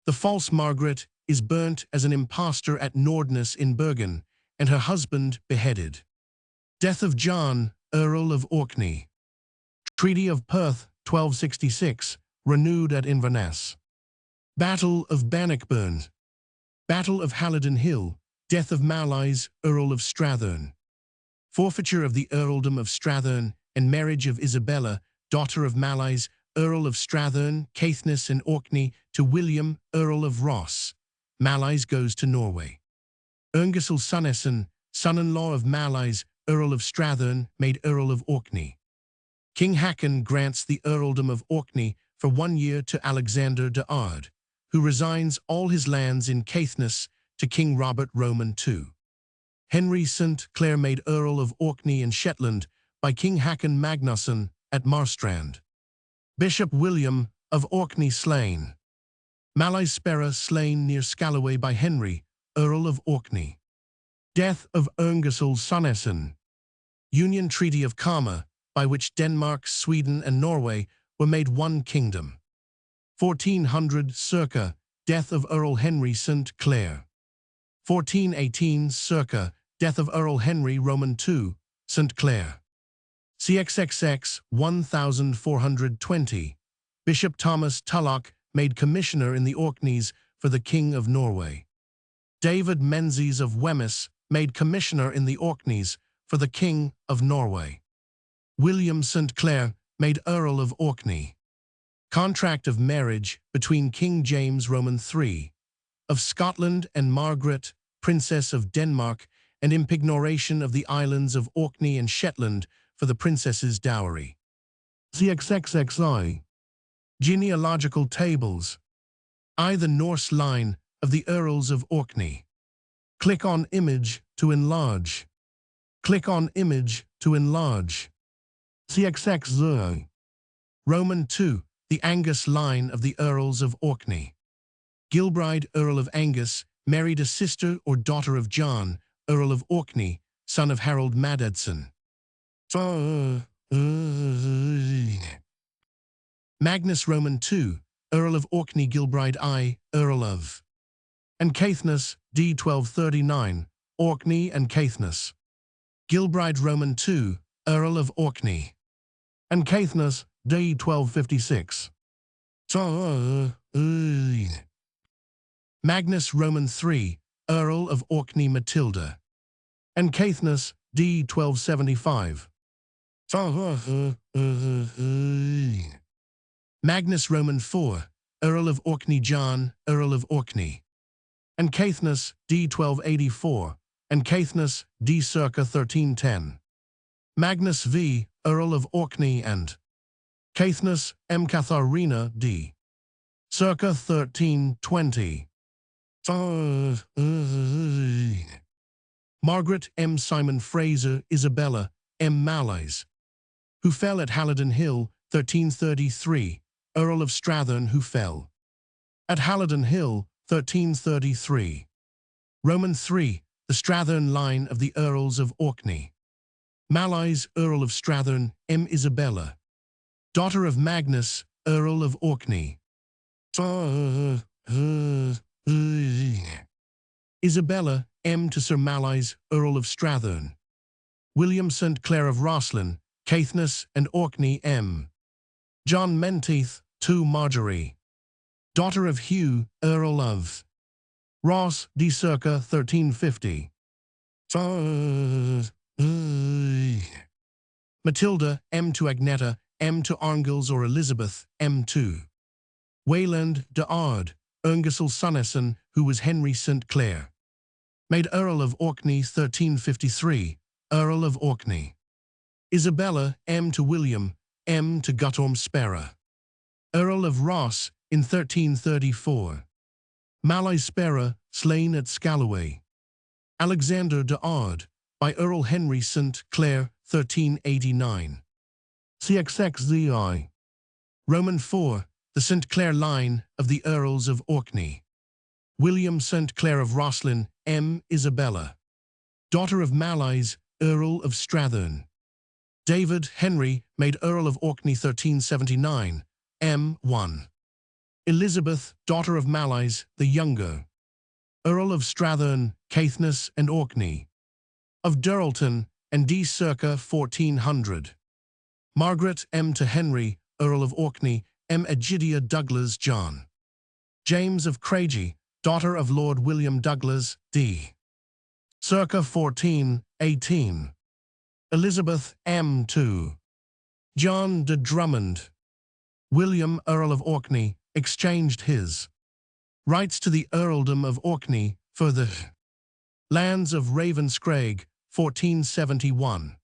The false Margaret is burnt as an impostor at Nordnes in Bergen, and her husband beheaded. Death of John, Earl of Orkney. Treaty of Perth, 1266, renewed at Inverness. Battle of Bannockburn. Battle of Halidon Hill. Death of Malise, Earl of Strathern. Forfeiture of the earldom of Strathern and marriage of Isabella, daughter of Malise, Earl of Strathern, Caithness and Orkney, to William, Earl of Ross. Malise goes to Norway. Erngisel Sunnesson, son-in-law of Malise, Earl of Strathern, made Earl of Orkney. King Hakon grants the earldom of Orkney for 1 year to Alexander de Ard, who resigns all his lands in Caithness to King Robert Roman II. Henry St. Clair made Earl of Orkney and Shetland by King Hakon Magnusson at Marstrand. Bishop William of Orkney slain. Malise Sperra slain near Scalloway by Henry, Earl of Orkney. Death of Erngisel Sunnesson. Union Treaty of Kalmar, by which Denmark, Sweden and Norway were made one kingdom. 1400 circa, death of Earl Henry St. Clair. 1418 circa, death of Earl Henry Roman II, St. Clair. CXXX 1420. Bishop Thomas Tulloch made commissioner in the Orkneys for the King of Norway. David Menzies of Wemyss made commissioner in the Orkneys for the King of Norway. William St. Clair made Earl of Orkney. Contract of marriage between King James Roman III of Scotland and Margaret, Princess of Denmark, and impignoration of the islands of Orkney and Shetland for the princess's dowry. CXXXI. Genealogical tables. I. The Norse line of the Earls of Orkney. Click on image to enlarge. Click on image to enlarge. CXX0. Roman 2. The Angus line of the Earls of Orkney. Gilbride, Earl of Angus, married a sister or daughter of John, Earl of Orkney, son of Harald Maddadson. Magnus Roman II, Earl of Orkney Gilbride I, Earl of. And Caithness, d. 1239, Orkney and Caithness. Gilbride Roman II, Earl of Orkney. And Caithness, d. 1256. Magnus Roman III, Earl of Orkney Matilda. And Caithness, d. 1275. Magnus Roman IV, Earl of Orkney John, Earl of Orkney. And Caithness, d. 1284, and Caithness, d. circa 1310. Magnus V, Earl of Orkney and Caithness, M. Catharina, d. circa 1320. Margaret M. Simon Fraser, Isabella M. Malays, who fell at Halidon Hill, 1333, Earl of Strathern, who fell at Halidon Hill, 1333. Roman III, the Strathern line of the Earls of Orkney. Malays, Earl of Strathern, M. Isabella, daughter of Magnus, Earl of Orkney. Isabella, M. to Sir Malays, Earl of Strathern. William St. Clair of Rosslyn, Caithness and Orkney, M. John Menteith, to Marjorie, daughter of Hugh, Earl of Ross, d. circa 1350. Matilda, M. to Agneta, M. to Arngils or Elizabeth, M. to Wayland de Ard, Erngisel Sunneson, who was Henry St. Clair, made Earl of Orkney 1353, Earl of Orkney. Isabella, M. to William, M. to Guttorm Sperrer, Earl of Ross, in 1334. Malay Sperrer, slain at Scalloway. Alexander de Ard, by Earl Henry St. Clair, 1389. CXXZI. Roman IV, the St. Clair line of the Earls of Orkney. William St. Clair of Rosslyn, M. Isabella, daughter of Malays, Earl of Strathern. David Henry, made Earl of Orkney 1379, M1. Elizabeth, daughter of Malays, the younger, Earl of Strathern, Caithness and Orkney. Of Duralton, and d. circa 1400. Margaret M. to Henry, Earl of Orkney, M. Egidia Douglas John. James of Craigie, daughter of Lord William Douglas, d. circa 1418. Elizabeth M. to John de Drummond. William, Earl of Orkney, exchanged his rights to the earldom of Orkney for the lands of Ravenscraig, 1471.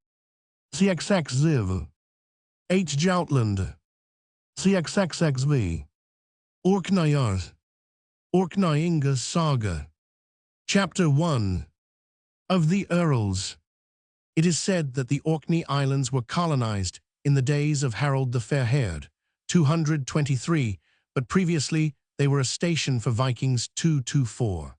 CXX Ziv. H. Joutland. CXXXV. Orkneyinga. Orkneyinga Saga. Chapter 1. Of the Earls. It is said that the Orkney Islands were colonized in the days of Harold the Fair-Haired, 223, but previously they were a station for Vikings 224.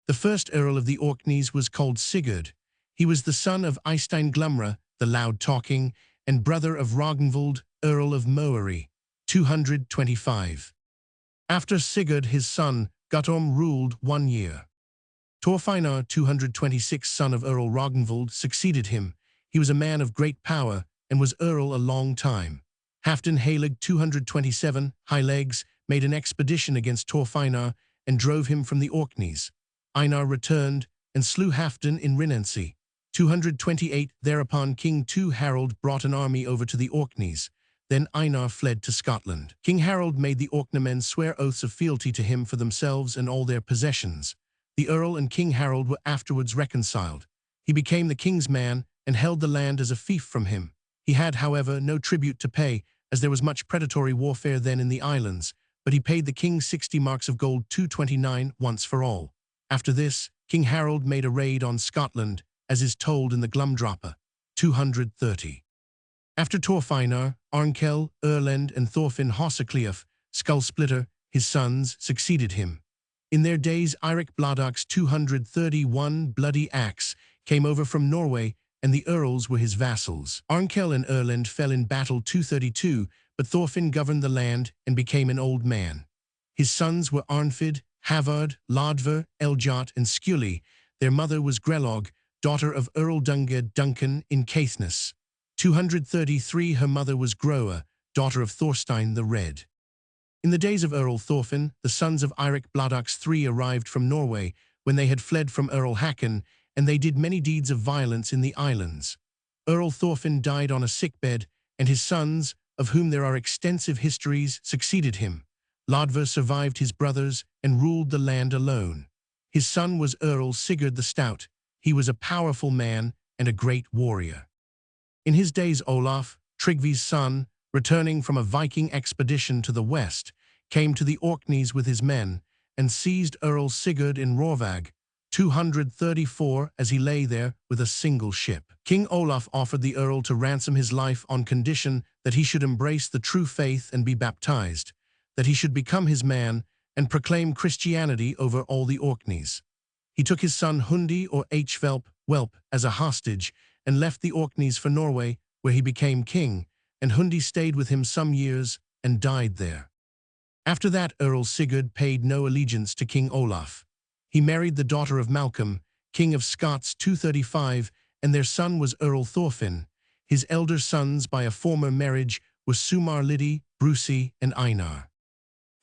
The first Earl of the Orkneys was called Sigurd. He was the son of Eystein Glumra, the loud-talking, and brother of Ragnvald, Earl of Moeri, 225. After Sigurd, his son, Guttorm ruled 1 year. Thorfinn, 226, son of Earl Ragnvald, succeeded him. He was a man of great power and was Earl a long time. Halfdan Halig, 227, high legs, made an expedition against Thorfinn and drove him from the Orkneys. Einar returned and slew Halfdan in Rinency. 228, thereupon King II Harold brought an army over to the Orkneys. Then Einar fled to Scotland. King Harold made the Orkneymen swear oaths of fealty to him for themselves and all their possessions. The Earl and King Harold were afterwards reconciled. He became the king's man and held the land as a fief from him. He had, however, no tribute to pay, as there was much predatory warfare then in the islands, but he paid the king 60 marks of gold 229 once for all. After this, King Harold made a raid on Scotland, as is told in the Glumdropper, 230. After Thorfinnr, Arnkell, Erlend, and Thorfinn Skullsplitter, his sons, succeeded him. In their days Eirik Bladak's 231 bloody axe came over from Norway, and the earls were his vassals. Arnkell and Erlend fell in battle 232, but Thorfinn governed the land and became an old man. His sons were Arnfrid, Havard, Lodver, Eljot, and Skuli. Their mother was Grelog, daughter of Earl Duncan in Caithness. 233 Her mother was Groa, daughter of Thorstein the Red. In the days of Earl Thorfinn, the sons of Eirik Bladak's three arrived from Norway when they had fled from Earl Hakon, and they did many deeds of violence in the islands. Earl Thorfinn died on a sickbed, and his sons, of whom there are extensive histories, succeeded him. Lodver survived his brothers and ruled the land alone. His son was Earl Sigurd the Stout. He was a powerful man and a great warrior. In his days Olaf, Tryggvi's son, returning from a Viking expedition to the west, came to the Orkneys with his men and seized Earl Sigurd in Rorvag, 234, as he lay there with a single ship. King Olaf offered the earl to ransom his life on condition that he should embrace the true faith and be baptized, that he should become his man and proclaim Christianity over all the Orkneys. He took his son Hundi or Whelp as a hostage and left the Orkneys for Norway, where he became king, and Hundi stayed with him some years and died there. After that, Earl Sigurd paid no allegiance to King Olaf. He married the daughter of Malcolm, King of Scots 235, and their son was Earl Thorfinn. His elder sons by a former marriage were Sumarlidi, Brusi, and Einar.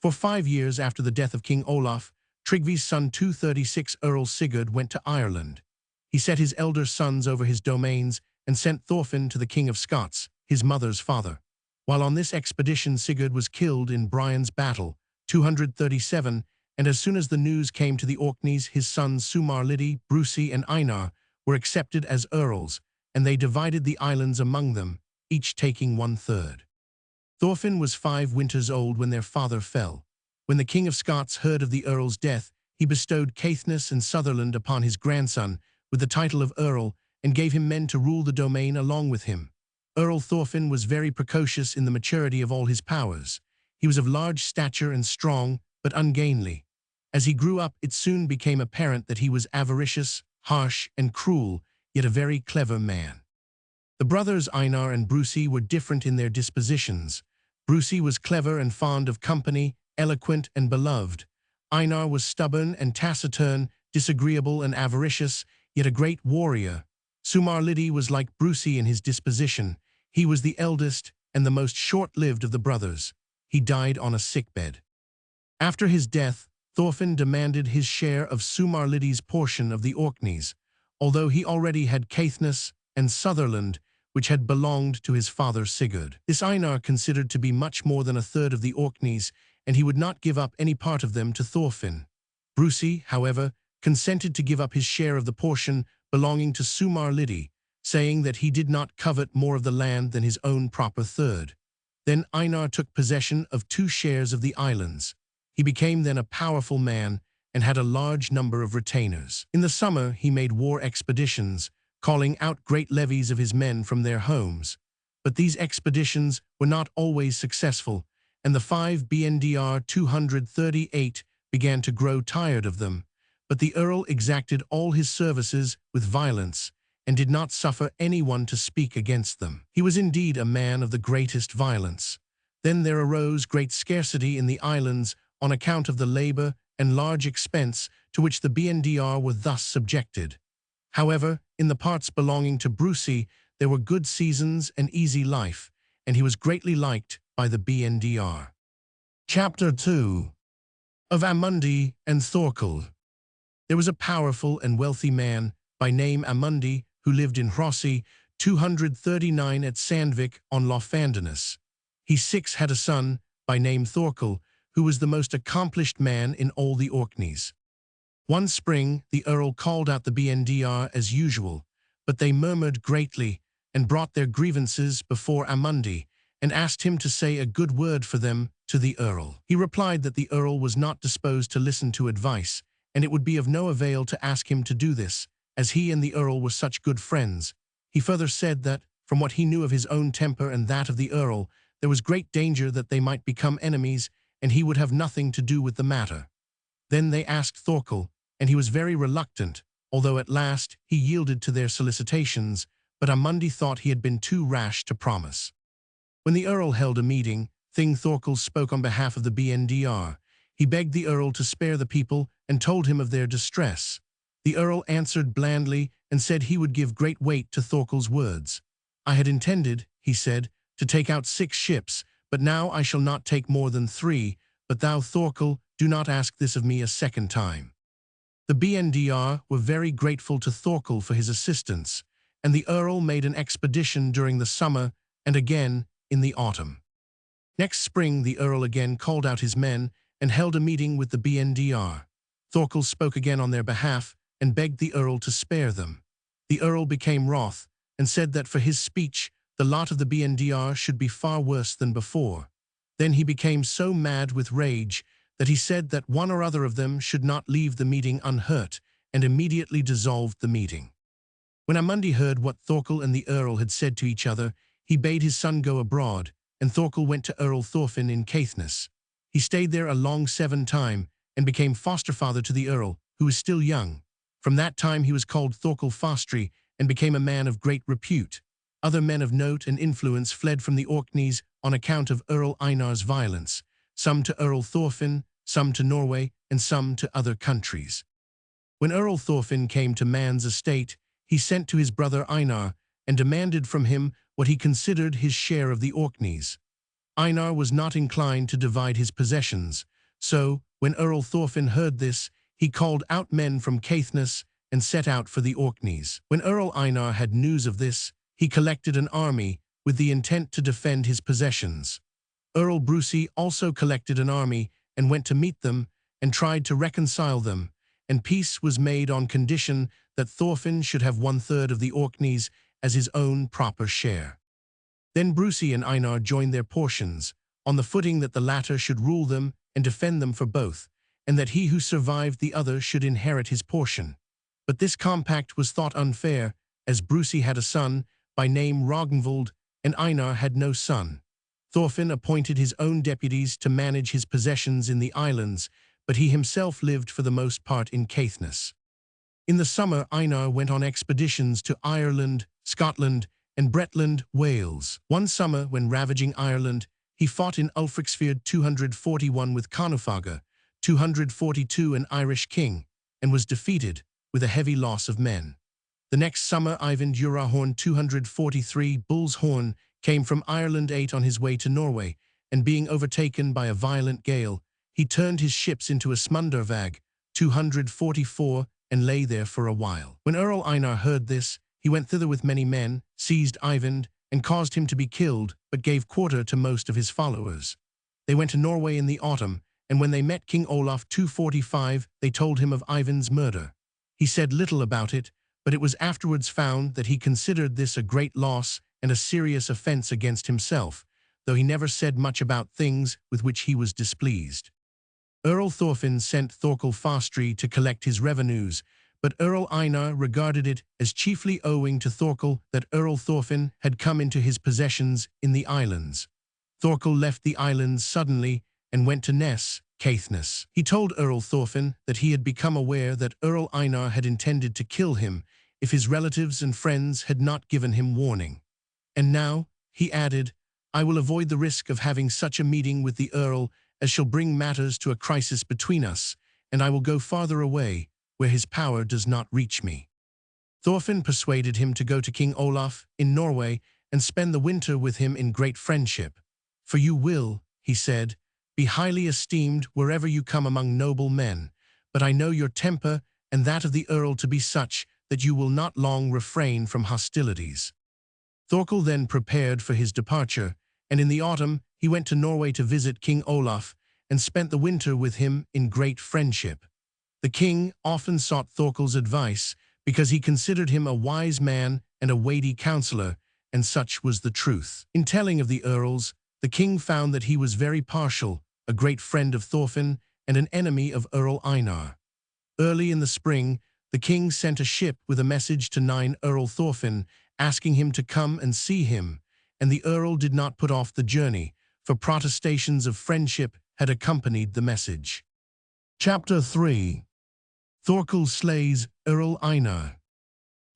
For 5 years after the death of King Olaf, Tryggvi's son 236 Earl Sigurd went to Ireland. He set his elder sons over his domains and sent Thorfinn to the King of Scots, his mother's father. While on this expedition, Sigurd was killed in Brian's battle, 237, and as soon as the news came to the Orkneys, his sons Sumarlidi, Brusi, and Einar were accepted as earls, and they divided the islands among them, each taking 1/3. Thorfinn was 5 winters old when their father fell. When the King of Scots heard of the earl's death, he bestowed Caithness and Sutherland upon his grandson with the title of earl and gave him men to rule the domain along with him. Earl Thorfinn was very precocious in the maturity of all his powers. He was of large stature and strong, but ungainly. As he grew up, it soon became apparent that he was avaricious, harsh, and cruel, yet a very clever man. The brothers Einar and Brusi were different in their dispositions. Brusi was clever and fond of company, eloquent and beloved. Einar was stubborn and taciturn, disagreeable and avaricious, yet a great warrior. Sumarlidi was like Brusi in his disposition. He was the eldest and the most short-lived of the brothers. He died on a sickbed. After his death, Thorfinn demanded his share of Sumarlidi's portion of the Orkneys, although he already had Caithness and Sutherland, which had belonged to his father Sigurd. This Einar considered to be much more than 1/3 of the Orkneys, and he would not give up any part of them to Thorfinn. Brusi, however, consented to give up his share of the portion belonging to Sumarlidi, saying that he did not covet more of the land than his own proper third. Then Einar took possession of 2 shares of the islands. He became then a powerful man and had a large number of retainers. In the summer, he made war expeditions, calling out great levies of his men from their homes. But these expeditions were not always successful, and the 5 BNDR 238 began to grow tired of them. But the earl exacted all his services with violence and did not suffer anyone to speak against them. He was indeed a man of the greatest violence. Then there arose great scarcity in the islands on account of the labor and large expense to which the BNDR were thus subjected. However, in the parts belonging to Brusi, there were good seasons and easy life, and he was greatly liked by the BNDR. Chapter 2 of Amundi and Thorkel. There was a powerful and wealthy man by name Amundi who lived in Hrossi, 239 at Sandvik on Lofanderness. He had a son by name Thorkel, who was the most accomplished man in all the Orkneys. One spring, the earl called out the BNDR as usual, but they murmured greatly and brought their grievances before Amundi and asked him to say a good word for them to the earl. He replied that the earl was not disposed to listen to advice and it would be of no avail to ask him to do this, as he and the Earl were such good friends. He further said that, from what he knew of his own temper and that of the Earl, there was great danger that they might become enemies, and he would have nothing to do with the matter. Then they asked Thorkel, and he was very reluctant, although at last he yielded to their solicitations, but Amundi thought he had been too rash to promise. When the Earl held a meeting, Thing Thorkel spoke on behalf of the BNDR. He begged the Earl to spare the people and told him of their distress. The Earl answered blandly and said he would give great weight to Thorkel's words. "I had intended," he said, "to take out 6 ships, but now I shall not take more than 3, but thou, Thorkel, do not ask this of me a second time." The BNDR were very grateful to Thorkel for his assistance, and the Earl made an expedition during the summer and again in the autumn. Next spring the Earl again called out his men and held a meeting with the BNDR. Thorkel spoke again on their behalf and begged the Earl to spare them. The Earl became wroth and said that for his speech the lot of the BNDR should be far worse than before. Then he became so mad with rage that he said that one or other of them should not leave the meeting unhurt, and immediately dissolved the meeting. When Amundi heard what Thorkel and the Earl had said to each other, he bade his son go abroad, and Thorkel went to Earl Thorfinn in Caithness. He stayed there a long 7 time, and became foster-father to the Earl, who was still young. From that time he was called Thorkel Fastri, and became a man of great repute. Other men of note and influence fled from the Orkneys on account of Earl Einar's violence, some to Earl Thorfinn, some to Norway, and some to other countries. When Earl Thorfinn came to man's estate, he sent to his brother Einar, and demanded from him what he considered his share of the Orkneys. Einar was not inclined to divide his possessions, so, when Earl Thorfinn heard this, he called out men from Caithness and set out for the Orkneys. When Earl Einar had news of this, he collected an army with the intent to defend his possessions. Earl Brucey also collected an army and went to meet them and tried to reconcile them, and peace was made on condition that Thorfinn should have 1/3 of the Orkneys as his own proper share. Then Brucey and Einar joined their portions, on the footing that the latter should rule them and defend them for both, and that he who survived the other should inherit his portion. But this compact was thought unfair, as Brucey had a son, by name Ragnvald, and Einar had no son. Thorfinn appointed his own deputies to manage his possessions in the islands, but he himself lived for the most part in Caithness. In the summer Einar went on expeditions to Ireland, Scotland, and Bretland, Wales. One summer, when ravaging Ireland, he fought in Ulfricsfjord 241 with Confaga, 242 an Irish king, and was defeated, with a heavy loss of men. The next summer Eyvind Urahorn 243 Bull's Horn came from Ireland 8 on his way to Norway, and being overtaken by a violent gale, he turned his ships into a Smundervag, 244, and lay there for a while. When Earl Einar heard this, he went thither with many men, seized Eyvind, and caused him to be killed, but gave quarter to most of his followers. They went to Norway in the autumn, and when they met King Olaf 245, they told him of Eyvind's murder. He said little about it, but it was afterwards found that he considered this a great loss and a serious offense against himself, though he never said much about things with which he was displeased. Earl Thorfinn sent Thorkel Fastri to collect his revenues, but Earl Einar regarded it as chiefly owing to Thorkel that Earl Thorfinn had come into his possessions in the islands. Thorkel left the islands suddenly and went to Ness, Caithness. He told Earl Thorfinn that he had become aware that Earl Einar had intended to kill him if his relatives and friends had not given him warning. And now, he added, I will avoid the risk of having such a meeting with the Earl as shall bring matters to a crisis between us, and I will go farther away, where his power does not reach me. Thorfinn persuaded him to go to King Olaf in Norway and spend the winter with him in great friendship. For you will, he said, be highly esteemed wherever you come among noble men, but I know your temper and that of the Earl to be such that you will not long refrain from hostilities. Thorkel then prepared for his departure, and in the autumn he went to Norway to visit King Olaf and spent the winter with him in great friendship. The king often sought Thorkel's advice because he considered him a wise man and a weighty counselor, and such was the truth. In telling of the earls, the king found that he was very partial, a great friend of Thorfinn, and an enemy of Earl Einar. Early in the spring, the king sent a ship with a message to Earl Thorfinn, asking him to come and see him, and the earl did not put off the journey, for protestations of friendship had accompanied the message. Chapter 3. Thorkel slays Earl Einar.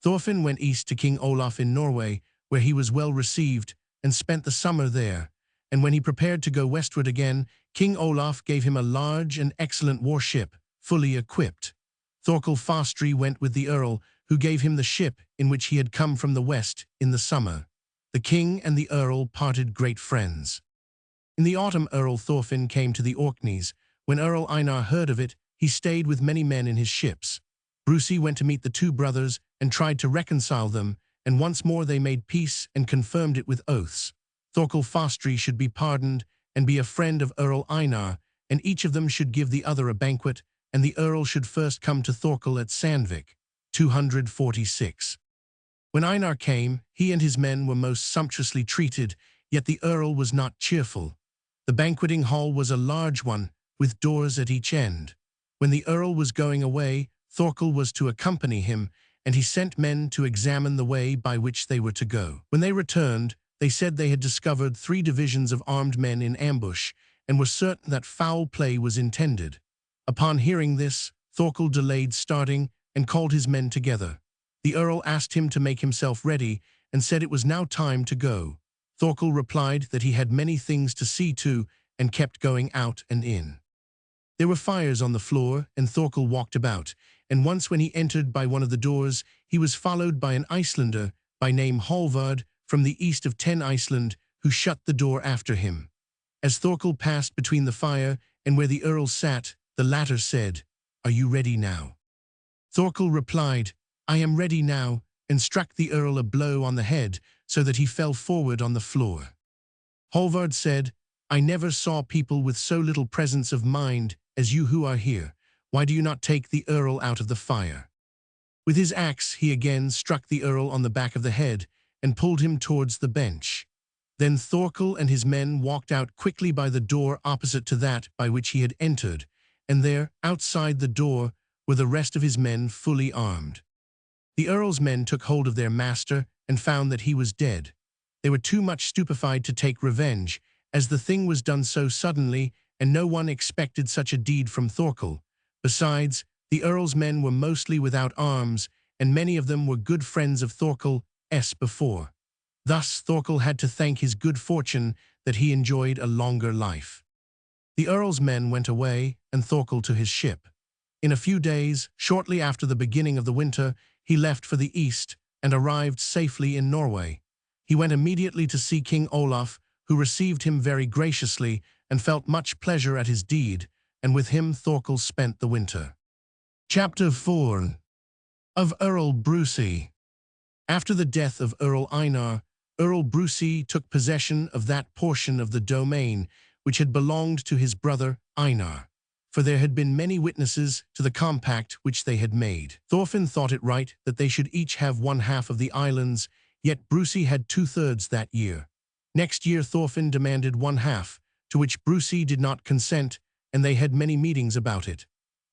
Thorfinn went east to King Olaf in Norway, where he was well received, and spent the summer there. And when he prepared to go westward again, King Olaf gave him a large and excellent warship, fully equipped. Thorkel Fastri went with the earl, who gave him the ship in which he had come from the west in the summer. The king and the earl parted great friends. In the autumn Earl Thorfinn came to the Orkneys. When Earl Einar heard of it, he stayed with many men in his ships. Brusi went to meet the two brothers and tried to reconcile them, and once more they made peace and confirmed it with oaths. Thorkel Fastri should be pardoned and be a friend of Earl Einar, and each of them should give the other a banquet, and the earl should first come to Thorkel at Sandvik, 246. When Einar came, he and his men were most sumptuously treated, yet the earl was not cheerful. The banqueting hall was a large one, with doors at each end. When the earl was going away, Thorkel was to accompany him, and he sent men to examine the way by which they were to go. When they returned, they said they had discovered 3 divisions of armed men in ambush, and were certain that foul play was intended. Upon hearing this, Thorkel delayed starting and called his men together. The earl asked him to make himself ready and said it was now time to go. Thorkel replied that he had many things to see to and kept going out and in. There were fires on the floor, and Thorkel walked about, and once when he entered by one of the doors, he was followed by an Icelander by name Hallvard from the east of Iceland, who shut the door after him. As Thorkel passed between the fire and where the earl sat, the latter said, "Are you ready now?" Thorkel replied, "I am ready now," and struck the earl a blow on the head so that he fell forward on the floor. Hallvard said, "I never saw people with so little presence of mind as you who are here. Why do you not take the earl out of the fire?" With his axe he again struck the earl on the back of the head and pulled him towards the bench. Then Thorkel and his men walked out quickly by the door opposite to that by which he had entered, and there, outside the door, were the rest of his men fully armed. The earl's men took hold of their master and found that he was dead. They were too much stupefied to take revenge, as the thing was done so suddenly, and no one expected such a deed from Thorkel. Besides, the earl's men were mostly without arms, and many of them were good friends of Thorkel's before. Thus Thorkel had to thank his good fortune that he enjoyed a longer life. The earl's men went away, and Thorkel to his ship. In a few days, shortly after the beginning of the winter, he left for the east and arrived safely in Norway. He went immediately to see King Olaf, who received him very graciously and felt much pleasure at his deed, and with him Thorkel spent the winter. Chapter 4. Of Earl Brusi. After the death of Earl Einar, Earl Brusi took possession of that portion of the domain which had belonged to his brother Einar, for there had been many witnesses to the compact which they had made. Thorfinn thought it right that they should each have 1/2 of the islands, yet Brusi had 2/3 that year. Next year Thorfinn demanded 1/2, to which Brusi did not consent, and they had many meetings about it.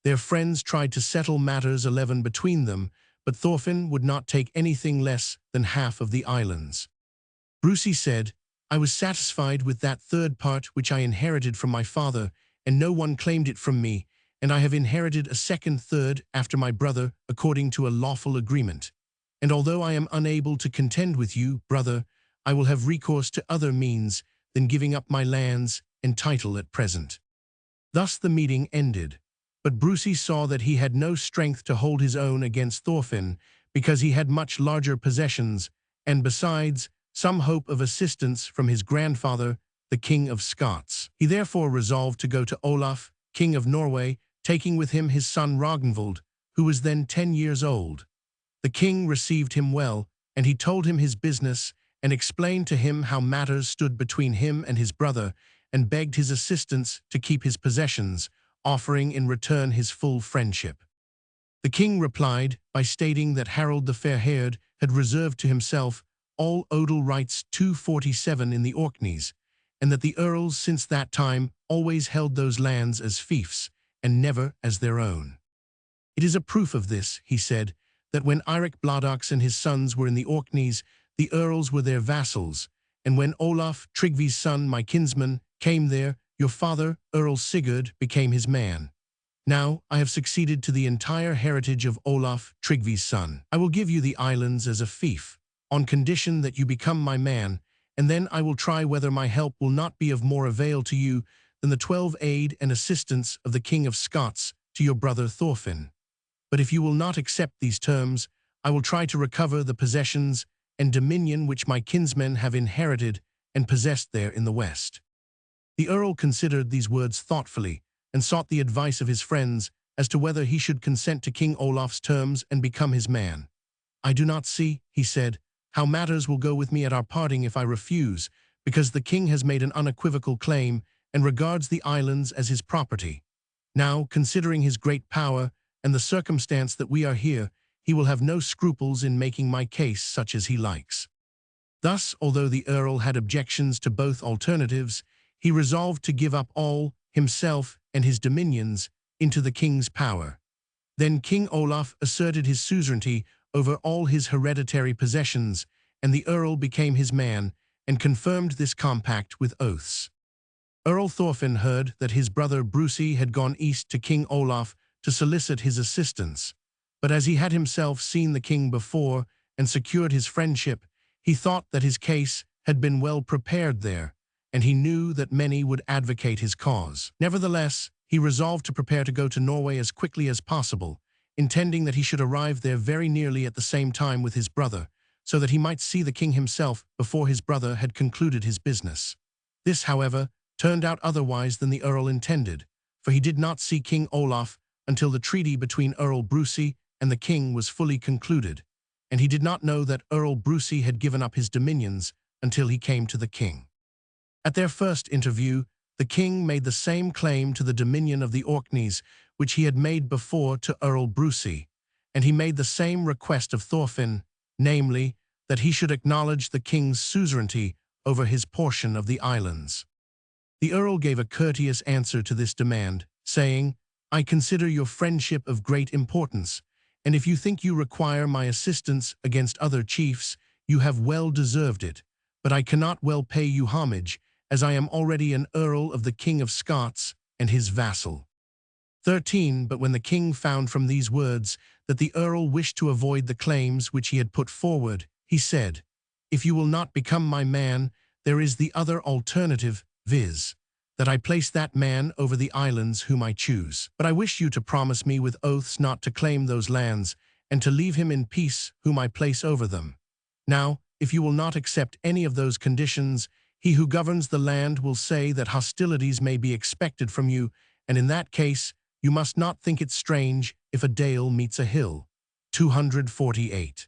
Their friends tried to settle matters 11 between them, but Thorfinn would not take anything less than 1/2 of the islands. Brusi said, "I was satisfied with that 1/3 part which I inherited from my father, and no one claimed it from me, and I have inherited a second 1/3 after my brother according to a lawful agreement. And although I am unable to contend with you, brother, I will have recourse to other means than giving up my lands and title at present." Thus the meeting ended, but Brusi saw that he had no strength to hold his own against Thorfinn, because he had much larger possessions, and besides, some hope of assistance from his grandfather, the King of Scots. He therefore resolved to go to Olaf, King of Norway, taking with him his son Ragnvald, who was then 10 years old. The king received him well, and he told him his business, and explained to him how matters stood between him and his brother, and begged his assistance to keep his possessions, offering in return his full friendship. The king replied by stating that Harald the Fair-Haired had reserved to himself all odal rights 247 in the Orkneys, and that the earls since that time always held those lands as fiefs, and never as their own. "It is a proof of this," he said, "that when Eirik Bloodaxe and his sons were in the Orkneys, the earls were their vassals, and when Olaf, Tryggvi's son, my kinsman, came there, your father, Earl Sigurd, became his man. Now I have succeeded to the entire heritage of Olaf, Tryggvi's son. I will give you the islands as a fief, on condition that you become my man, and then I will try whether my help will not be of more avail to you than the 12 aid and assistance of the King of Scots to your brother Thorfinn. But if you will not accept these terms, I will try to recover the possessions and dominion which my kinsmen have inherited and possessed there in the west." The earl considered these words thoughtfully and sought the advice of his friends as to whether he should consent to King Olaf's terms and become his man. "I do not see," he said, "how matters will go with me at our parting if I refuse, because the king has made an unequivocal claim and regards the islands as his property. Now, considering his great power and the circumstance that we are here, he will have no scruples in making my case such as he likes." Thus, although the earl had objections to both alternatives, he resolved to give up all, himself and his dominions, into the king's power. Then King Olaf asserted his suzerainty over all his hereditary possessions, and the earl became his man and confirmed this compact with oaths. Earl Thorfinn heard that his brother Brusi had gone east to King Olaf to solicit his assistance, but as he had himself seen the king before and secured his friendship, he thought that his case had been well prepared there, and he knew that many would advocate his cause. Nevertheless, he resolved to prepare to go to Norway as quickly as possible, intending that he should arrive there very nearly at the same time with his brother, so that he might see the king himself before his brother had concluded his business. This, however, turned out otherwise than the earl intended, for he did not see King Olaf until the treaty between Earl Brusi and the king was fully concluded, and he did not know that Earl Brusi had given up his dominions until he came to the king. At their first interview, the king made the same claim to the dominion of the Orkneys which he had made before to Earl Brusi, and he made the same request of Thorfinn, namely, that he should acknowledge the king's suzerainty over his portion of the islands. The earl gave a courteous answer to this demand, saying, "I consider your friendship of great importance, and if you think you require my assistance against other chiefs, you have well deserved it, but I cannot well pay you homage, as I am already an earl of the King of Scots and his vassal." 13. But when the king found from these words that the earl wished to avoid the claims which he had put forward, he said, "If you will not become my man, there is the other alternative, viz., that I place that man over the islands whom I choose. But I wish you to promise me with oaths not to claim those lands, and to leave him in peace whom I place over them. Now, if you will not accept any of those conditions, he who governs the land will say that hostilities may be expected from you, and in that case, you must not think it strange if a dale meets a hill." 248.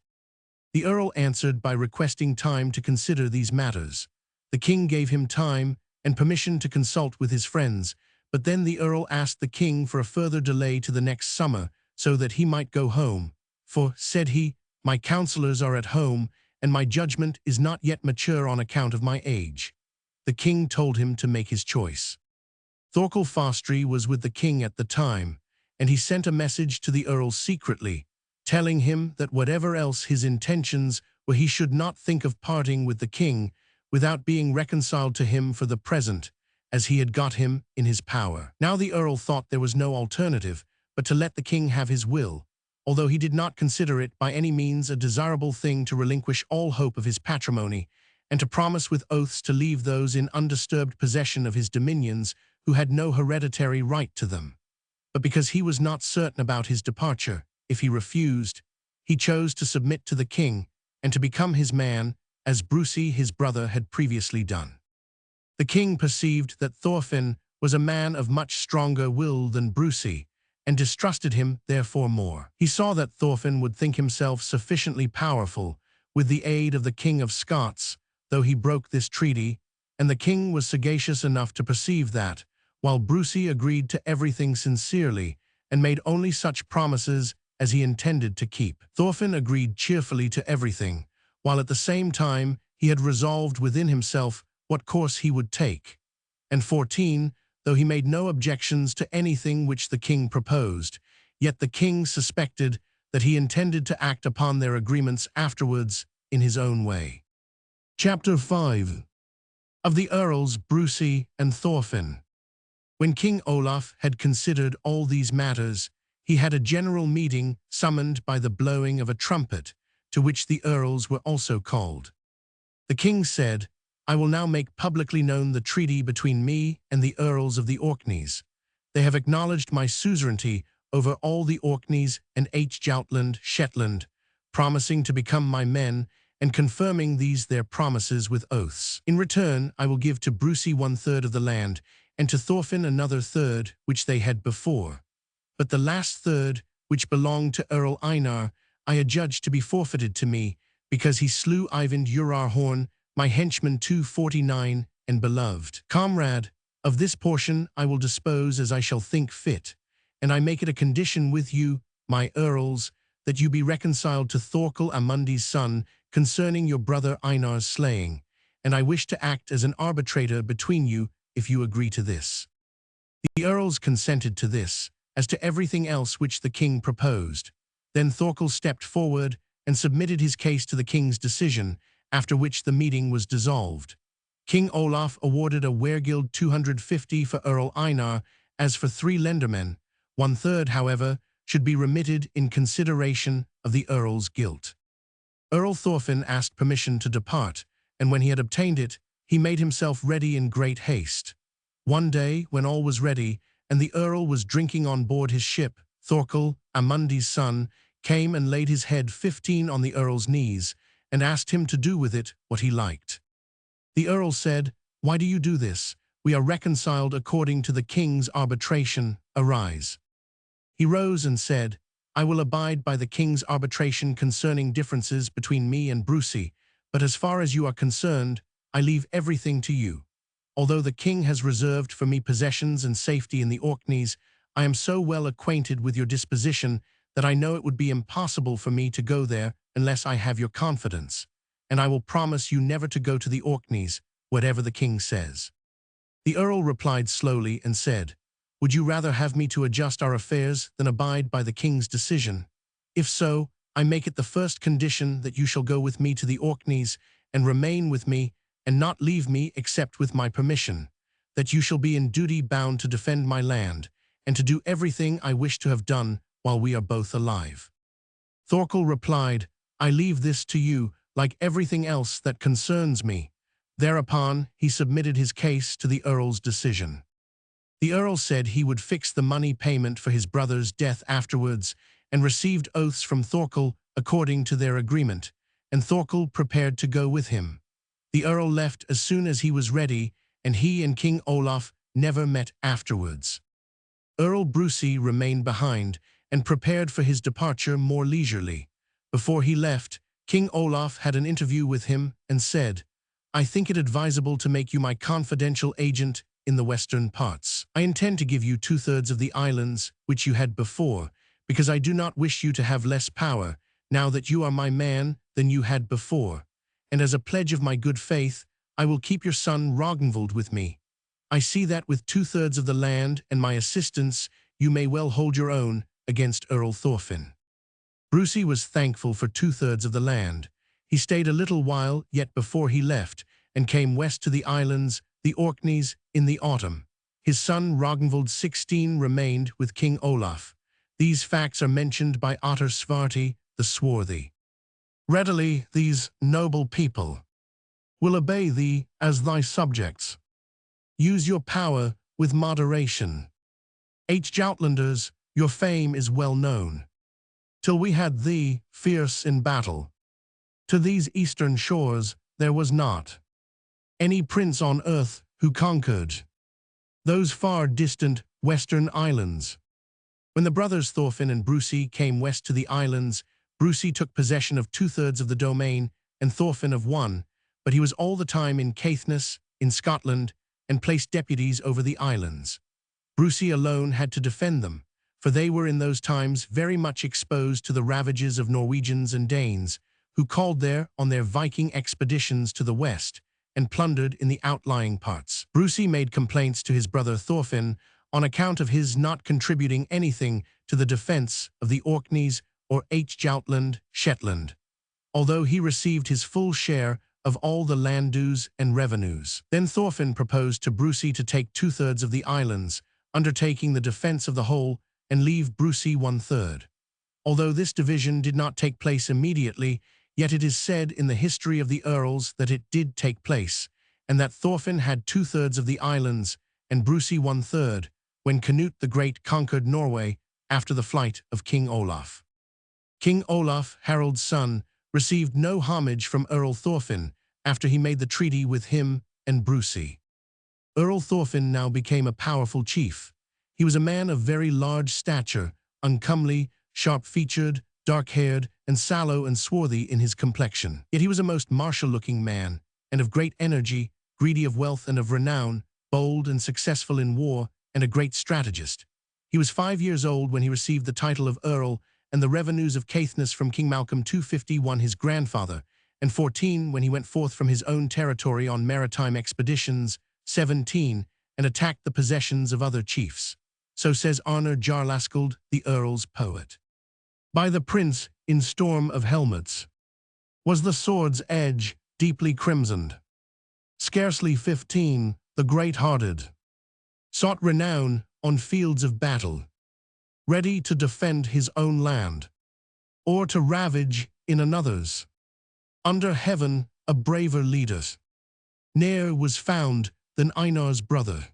The earl answered by requesting time to consider these matters. The king gave him time and permission to consult with his friends, but then the earl asked the king for a further delay to the next summer so that he might go home. "For," said he, "my counselors are at home, and my judgment is not yet mature on account of my age." The king told him to make his choice. Thorkel Fastri was with the king at the time, and he sent a message to the earl secretly, telling him that whatever else his intentions were, he should not think of parting with the king without being reconciled to him for the present, as he had got him in his power. Now the earl thought there was no alternative but to let the king have his will, although he did not consider it by any means a desirable thing to relinquish all hope of his patrimony, and to promise with oaths to leave those in undisturbed possession of his dominions who had no hereditary right to them. But because he was not certain about his departure, if he refused, he chose to submit to the king and to become his man, as Brusi his brother had previously done. The king perceived that Thorfinn was a man of much stronger will than Brusi, and distrusted him therefore more. He saw that Thorfinn would think himself sufficiently powerful with the aid of the King of Scots, though he broke this treaty, and the king was sagacious enough to perceive that, while Brusi agreed to everything sincerely and made only such promises as he intended to keep, Thorfinn agreed cheerfully to everything, while at the same time he had resolved within himself what course he would take. And 14, though he made no objections to anything which the king proposed, yet the king suspected that he intended to act upon their agreements afterwards in his own way. Chapter 5 of the Earls Brusi and Thorfinn. When King Olaf had considered all these matters, he had a general meeting summoned by the blowing of a trumpet, to which the earls were also called. The king said, "I will now make publicly known the treaty between me and the earls of the Orkneys. They have acknowledged my suzerainty over all the Orkneys and Jutland, Shetland, promising to become my men and confirming these their promises with oaths. In return, I will give to Brusi 1/3 of the land, and to Thorfinn another 1/3, which they had before. But the last 1/3, which belonged to Earl Einar, I adjudged to be forfeited to me, because he slew Eyvind Urarhorn, my henchman 249 and beloved comrade. Of this portion I will dispose as I shall think fit, and I make it a condition with you, my earls, that you be reconciled to Thorkel Amundi's son concerning your brother Einar's slaying, and I wish to act as an arbitrator between you if you agree to this." The earls consented to this, as to everything else which the king proposed. Then Thorkel stepped forward and submitted his case to the king's decision, after which the meeting was dissolved. King Olaf awarded a weregild 250 for Earl Einar, as for 3 lendermen. 1/3, however, should be remitted in consideration of the earl's guilt. Earl Thorfinn asked permission to depart, and when he had obtained it, he made himself ready in great haste. One day, when all was ready, and the earl was drinking on board his ship, Thorkel, Amundi's son, came and laid his head 15 on the earl's knees, and asked him to do with it what he liked. The earl said, "Why do you do this? We are reconciled according to the king's arbitration. Arise." He rose and said, "I will abide by the king's arbitration concerning differences between me and Brusi, but as far as you are concerned, I leave everything to you. Although the king has reserved for me possessions and safety in the Orkneys, I am so well acquainted with your disposition that I know it would be impossible for me to go there unless I have your confidence, and I will promise you never to go to the Orkneys, whatever the king says." The earl replied slowly and said, "Would you rather have me to adjust our affairs than abide by the king's decision? If so, I make it the first condition that you shall go with me to the Orkneys and remain with me and not leave me except with my permission, that you shall be in duty bound to defend my land and to do everything I wish to have done while we are both alive." Thorkel replied, "I leave this to you, like everything else that concerns me." Thereupon, he submitted his case to the earl's decision. The earl said he would fix the money payment for his brother's death afterwards, and received oaths from Thorkel according to their agreement, and Thorkel prepared to go with him. The earl left as soon as he was ready, and he and King Olaf never met afterwards. Earl Brusi remained behind and prepared for his departure more leisurely. Before he left, King Olaf had an interview with him and said, "I think it advisable to make you my confidential agent in the western parts. I intend to give you 2/3 of the islands which you had before, because I do not wish you to have less power, now that you are my man, than you had before. And as a pledge of my good faith, I will keep your son Ragnvald with me. I see that with 2/3 of the land and my assistance, you may well hold your own against Earl Thorfinn." Brusi was thankful for 2/3 of the land. He stayed a little while yet before he left, and came west to the islands, the Orkneys, in the autumn. His son Ragnvald 16 remained with King Olaf. These facts are mentioned by Otter Svarti, the Swarthy. "Readily these noble people will obey thee as thy subjects. Use your power with moderation. Jutlanders, your fame is well known. Till we had thee, fierce in battle, to these eastern shores there was not any prince on earth who conquered those far distant western islands." When the brothers Thorfinn and Brusi came west to the islands, Brusi took possession of 2/3 of the domain and Thorfinn of 1, but he was all the time in Caithness, in Scotland, and placed deputies over the islands. Brusi alone had to defend them, for they were in those times very much exposed to the ravages of Norwegians and Danes, who called there on their Viking expeditions to the west and plundered in the outlying parts. Brusi made complaints to his brother Thorfinn on account of his not contributing anything to the defense of the Orkneys or Jutland, Shetland, although he received his full share of all the land dues and revenues. Then Thorfinn proposed to Brucey to take 2/3 of the islands, undertaking the defense of the whole, and leave Brucey 1/3. Although this division did not take place immediately, yet it is said in the history of the earls that it did take place, and that Thorfinn had 2/3 of the islands and Brucey 1/3, when Canute the Great conquered Norway after the flight of King Olaf. King Olaf, Harald's son, received no homage from Earl Thorfinn after he made the treaty with him and Brucey. Earl Thorfinn now became a powerful chief. He was a man of very large stature, uncomely, sharp-featured, dark-haired, and sallow and swarthy in his complexion. Yet he was a most martial-looking man, and of great energy, greedy of wealth and of renown, bold and successful in war, and a great strategist. He was 5 years old when he received the title of Earl and the revenues of Caithness from King Malcolm 251, his grandfather, and 14 when he went forth from his own territory on maritime expeditions, 17, and attacked the possessions of other chiefs. So says Arnar Jarlaskald, the Earl's poet. By the prince, in storm of helmets, was the sword's edge deeply crimsoned. Scarcely 15, the great-hearted sought renown on fields of battle, ready to defend his own land, or to ravage in another's. Under heaven a braver leader ne'er was found than Einar's brother.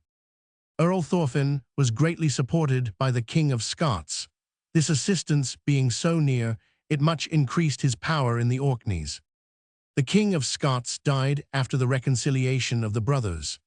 Earl Thorfinn was greatly supported by the King of Scots. This assistance being so near, it much increased his power in the Orkneys. The King of Scots died after the reconciliation of the brothers.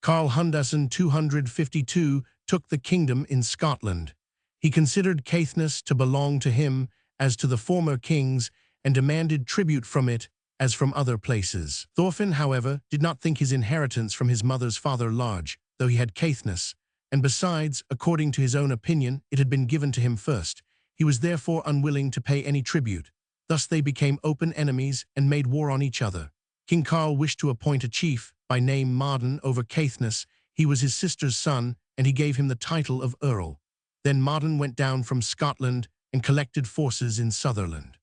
Harald Maddadson 252 took the kingdom in Scotland. He considered Caithness to belong to him as to the former kings and demanded tribute from it as from other places. Thorfinn, however, did not think his inheritance from his mother's father large, though he had Caithness, and besides, according to his own opinion, it had been given to him first. He was therefore unwilling to pay any tribute. Thus they became open enemies and made war on each other. King Carl wished to appoint a chief, by name Madan, over Caithness. He was his sister's son, and he gave him the title of Earl. Then Madan went down from Scotland and collected forces in Sutherland.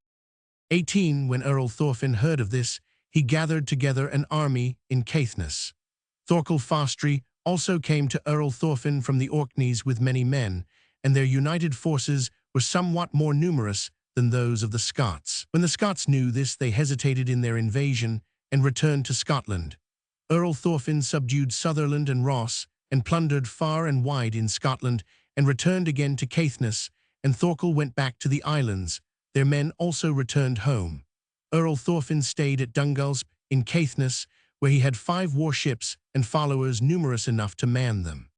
18 When Earl Thorfinn heard of this, he gathered together an army in Caithness. Thorkel Fastri also came to Earl Thorfinn from the Orkneys with many men, and their united forces were somewhat more numerous than those of the Scots. When the Scots knew this, they hesitated in their invasion and returned to Scotland. Earl Thorfinn subdued Sutherland and Ross and plundered far and wide in Scotland and returned again to Caithness, and Thorkel went back to the islands. Their men also returned home. Earl Thorfinn stayed at Dungulsp in Caithness, where he had 5 warships and followers numerous enough to man them.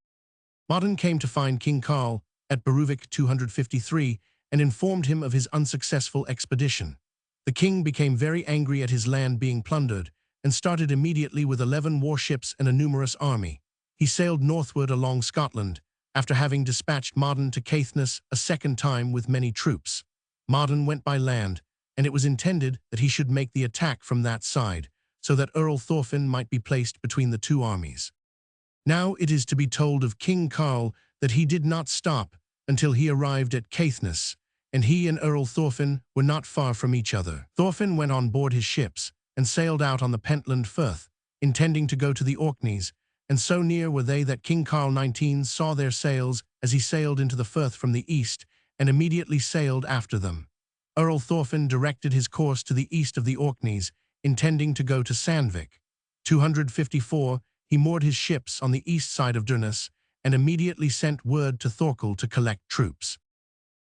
Madan came to find King Carl at Beruvik 253 and informed him of his unsuccessful expedition. The king became very angry at his land being plundered and started immediately with 11 warships and a numerous army. He sailed northward along Scotland, after having dispatched Madan to Caithness a second time with many troops. Madan went by land, and it was intended that he should make the attack from that side, so that Earl Thorfinn might be placed between the two armies. Now it is to be told of King Carl that he did not stop until he arrived at Caithness, and he and Earl Thorfinn were not far from each other. Thorfinn went on board his ships and sailed out on the Pentland Firth, intending to go to the Orkneys, and so near were they that King Carl 19 saw their sails as he sailed into the Firth from the east, and immediately sailed after them. Earl Thorfinn directed his course to the east of the Orkneys, intending to go to Sandvik. 254, he moored his ships on the east side of Durness, and immediately sent word to Thorkel to collect troops.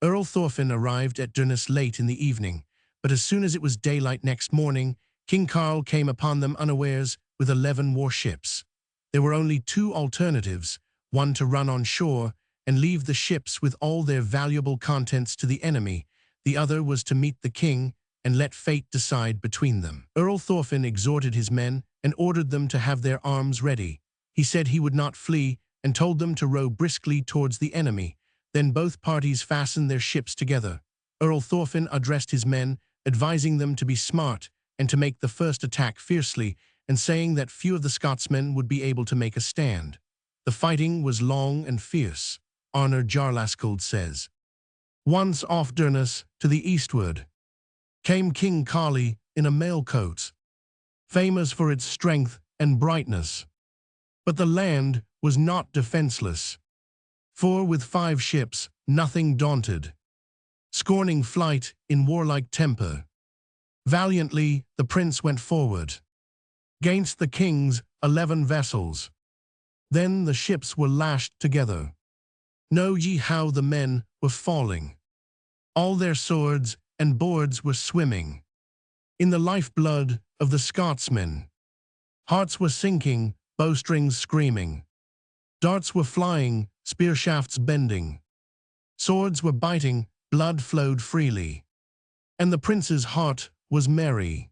Earl Thorfinn arrived at Durness late in the evening, but as soon as it was daylight next morning, King Carl came upon them unawares with 11 warships. There were only 2 alternatives, one to run on shore and leave the ships with all their valuable contents to the enemy, the other was to meet the king and let fate decide between them. Earl Thorfinn exhorted his men and ordered them to have their arms ready. He said he would not flee and told them to row briskly towards the enemy. Then both parties fastened their ships together. Earl Thorfinn addressed his men, advising them to be smart and to make the first attack fiercely, and saying that few of the Scotsmen would be able to make a stand. The fighting was long and fierce, Arnar Jarlaskald says. Once off Durnus, to the eastward, came King Kali in a mail coat, famous for its strength and brightness. But the land was not defenseless, for with 5 ships, nothing daunted, scorning flight in warlike temper, valiantly the prince went forward, 'gainst the king's 11 vessels. Then the ships were lashed together. Know ye how the men were falling? All their swords and boards were swimming in the lifeblood of the Scotsmen. Hearts were sinking, bowstrings screaming. Darts were flying, spear shafts bending. Swords were biting, blood flowed freely. And the prince's heart was merry.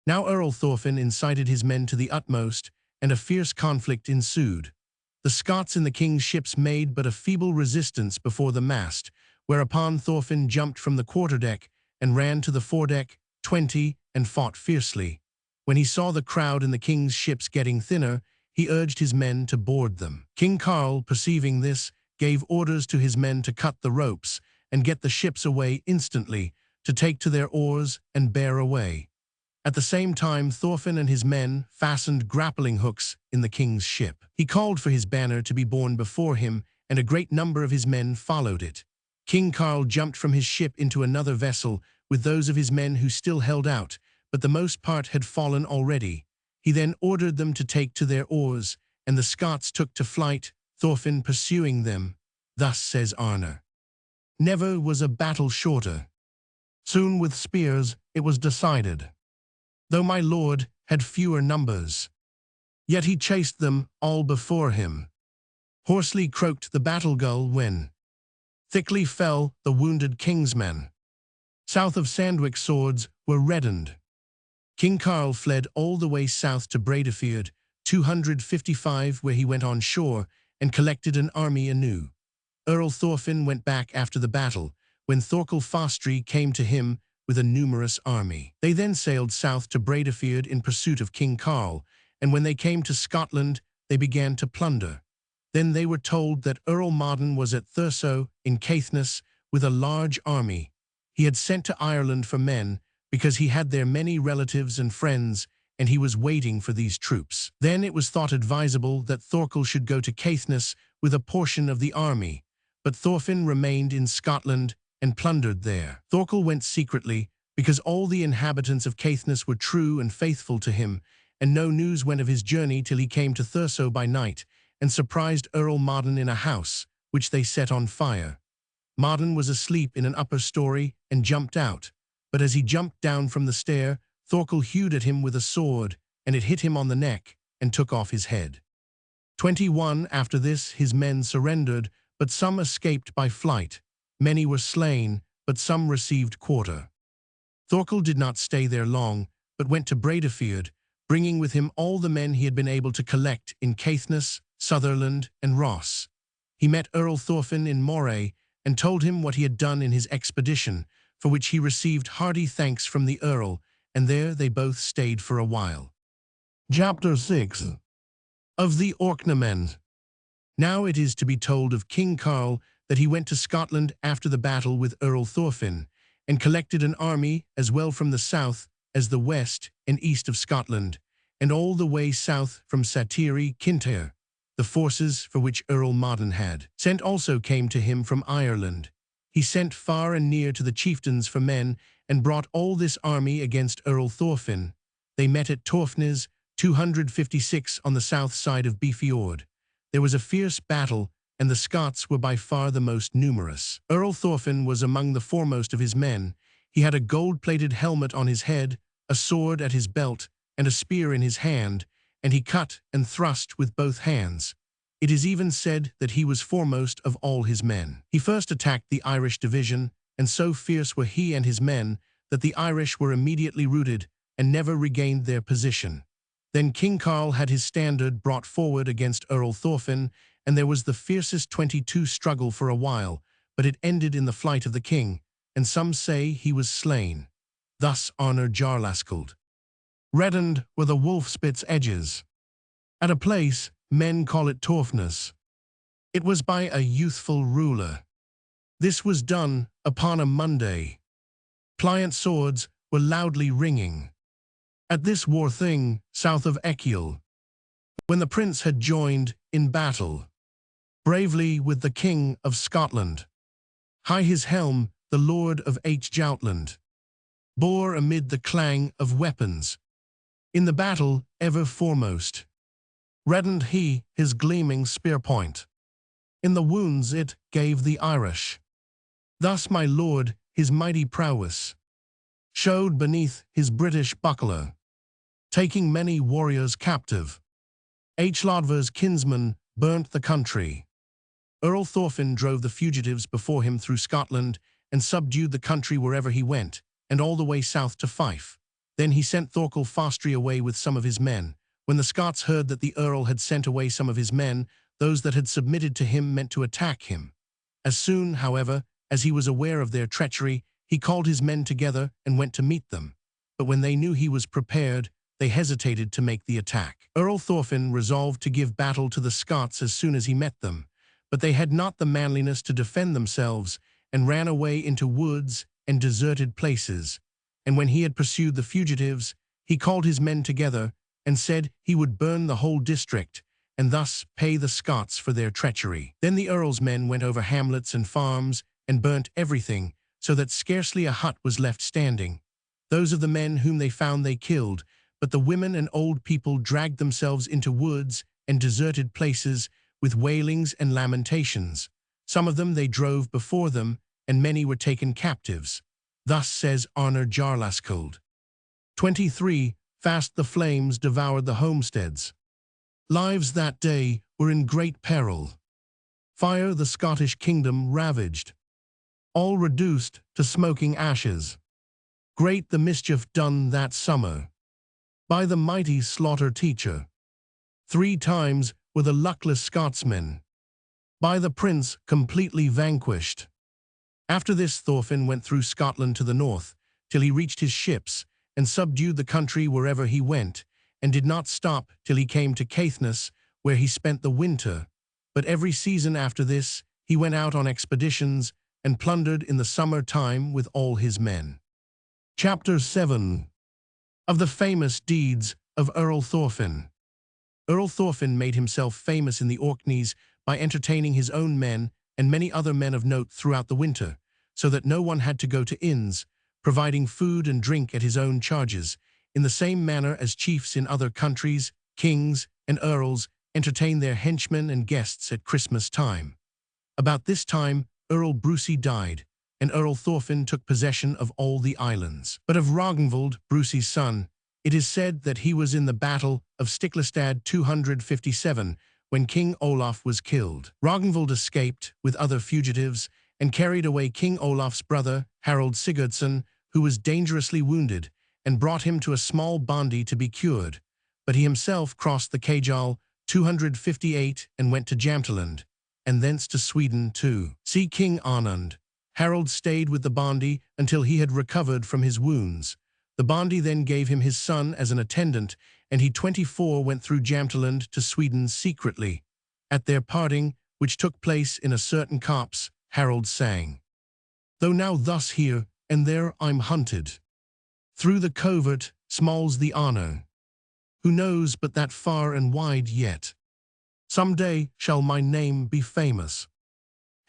Now Earl Thorfinn incited his men to the utmost, and a fierce conflict ensued. The Scots in the king's ships made but a feeble resistance before the mast, whereupon Thorfinn jumped from the quarterdeck and ran to the foredeck, 20, and fought fiercely. When he saw the crowd in the king's ships getting thinner, he urged his men to board them. King Carl, perceiving this, gave orders to his men to cut the ropes and get the ships away instantly, to take to their oars and bear away. At the same time, Thorfinn and his men fastened grappling hooks in the king's ship. He called for his banner to be borne before him, and a great number of his men followed it. King Carl jumped from his ship into another vessel with those of his men who still held out, but the most part had fallen already. He then ordered them to take to their oars, and the Scots took to flight, Thorfinn pursuing them. Thus says Arnar: never was a battle shorter. Soon with spears it was decided. Though my lord had fewer numbers, yet he chased them all before him. Hoarsely croaked the battle gull when thickly fell the wounded king's men. South of Sandwich swords were reddened. King Carl fled all the way south to Breiðafjörð, 255, where he went on shore and collected an army anew. Earl Thorfinn went back after the battle, when Thorkel Fastri came to him with a numerous army. They then sailed south to Breiðafjörð in pursuit of King Carl, and when they came to Scotland, they began to plunder. Then they were told that Earl Maddadson was at Thurso in Caithness with a large army. He had sent to Ireland for men, because he had there many relatives and friends, and he was waiting for these troops. Then it was thought advisable that Thorkel should go to Caithness with a portion of the army, but Thorfinn remained in Scotland and plundered there. Thorkel went secretly, because all the inhabitants of Caithness were true and faithful to him, and no news went of his journey till he came to Thurso by night, and surprised Earl Maddadson in a house, which they set on fire. Maddadson was asleep in an upper story and jumped out, but as he jumped down from the stair, Thorkel hewed at him with a sword, and it hit him on the neck and took off his head. 21 After this his men surrendered, but some escaped by flight. Many were slain, but some received quarter. Thorkel did not stay there long, but went to Breiðafjörð, bringing with him all the men he had been able to collect in Caithness, Sutherland, and Ross. He met Earl Thorfinn in Moray and told him what he had done in his expedition, for which he received hearty thanks from the Earl, and there they both stayed for a while. Chapter 6 Of the Orkneymen. Now it is to be told of King Carl that he went to Scotland after the battle with Earl Thorfinn, and collected an army as well from the south as the west and east of Scotland, and all the way south from Satiri Kintyre. The forces for which Earl Maddadson had sent also came to him from Ireland. He sent far and near to the chieftains for men, and brought all this army against Earl Thorfinn. They met at Torfnes, 256 on the south side of Beefjord. There was a fierce battle, and the Scots were by far the most numerous. Earl Thorfinn was among the foremost of his men. He had a gold-plated helmet on his head, a sword at his belt, and a spear in his hand, and he cut and thrust with both hands. It is even said that he was foremost of all his men. He first attacked the Irish division, and so fierce were he and his men that the Irish were immediately routed and never regained their position. Then King Carl had his standard brought forward against Earl Thorfinn, and there was the fiercest 22 struggle for a while, but it ended in the flight of the king, and some say he was slain. Thus Arnar Jarlaskald. Reddened were the wolf spit's edges. At a place men call it Torfness. It was by a youthful ruler. This was done upon a Monday. Pliant swords were loudly ringing. At this war thing, south of Echial, when the prince had joined in battle, bravely with the king of Scotland, high his helm, the lord of Joutland, bore amid the clang of weapons, in the battle ever foremost, reddened he his gleaming spear point. In the wounds it gave the Irish. Thus my lord his mighty prowess showed beneath his British buckler, taking many warriors captive. Hlodver's kinsman burnt the country. Earl Thorfinn drove the fugitives before him through Scotland and subdued the country wherever he went, and all the way south to Fife. Then he sent Thorkel Fostri away with some of his men. When the Scots heard that the Earl had sent away some of his men, those that had submitted to him meant to attack him. As soon, however, as he was aware of their treachery, he called his men together and went to meet them. But when they knew he was prepared, they hesitated to make the attack. Earl Thorfinn resolved to give battle to the Scots as soon as he met them, but they had not the manliness to defend themselves and ran away into woods and deserted places. And when he had pursued the fugitives, he called his men together and said he would burn the whole district and thus pay the Scots for their treachery. Then the Earl's men went over hamlets and farms and burnt everything, so that scarcely a hut was left standing. Those of the men whom they found they killed, but the women and old people dragged themselves into woods and deserted places with wailings and lamentations. Some of them they drove before them, and many were taken captives. Thus says Arnar Jarlaskald. 23. Fast the flames devoured the homesteads. Lives that day were in great peril. Fire the Scottish kingdom ravaged, all reduced to smoking ashes. Great the mischief done that summer by the mighty slaughter teacher. 3 times were the luckless Scotsmen by the prince completely vanquished. After this Thorfinn went through Scotland to the north, till he reached his ships, and subdued the country wherever he went, and did not stop till he came to Caithness, where he spent the winter. But every season after this he went out on expeditions, and plundered in the summer time with all his men. Chapter 7. Of the famous deeds of Earl Thorfinn. Earl Thorfinn made himself famous in the Orkneys by entertaining his own men and many other men of note throughout the winter, so that no one had to go to inns, providing food and drink at his own charges, in the same manner as chiefs in other countries, kings, and earls entertain their henchmen and guests at Christmas time. About this time Earl Brucey died, and Earl Thorfinn took possession of all the islands. But of Ragnvald, Brucey's son, it is said that he was in the battle of Stiklestad 257, when King Olaf was killed. Ragnvald escaped with other fugitives and carried away King Olaf's brother, Harald Sigurdsson, who was dangerously wounded, and brought him to a small bondi to be cured. But he himself crossed the Kajal 258 and went to Jämtland, and thence to Sweden to see King Anund. Harald stayed with the bondi until he had recovered from his wounds. The bondi then gave him his son as an attendant, and he 24 went through Jämtland to Sweden secretly. At their parting, which took place in a certain copse, Harald sang, "Though now thus here and there I'm hunted, through the covert smalls the honor. Who knows but that far and wide yet, some day shall my name be famous."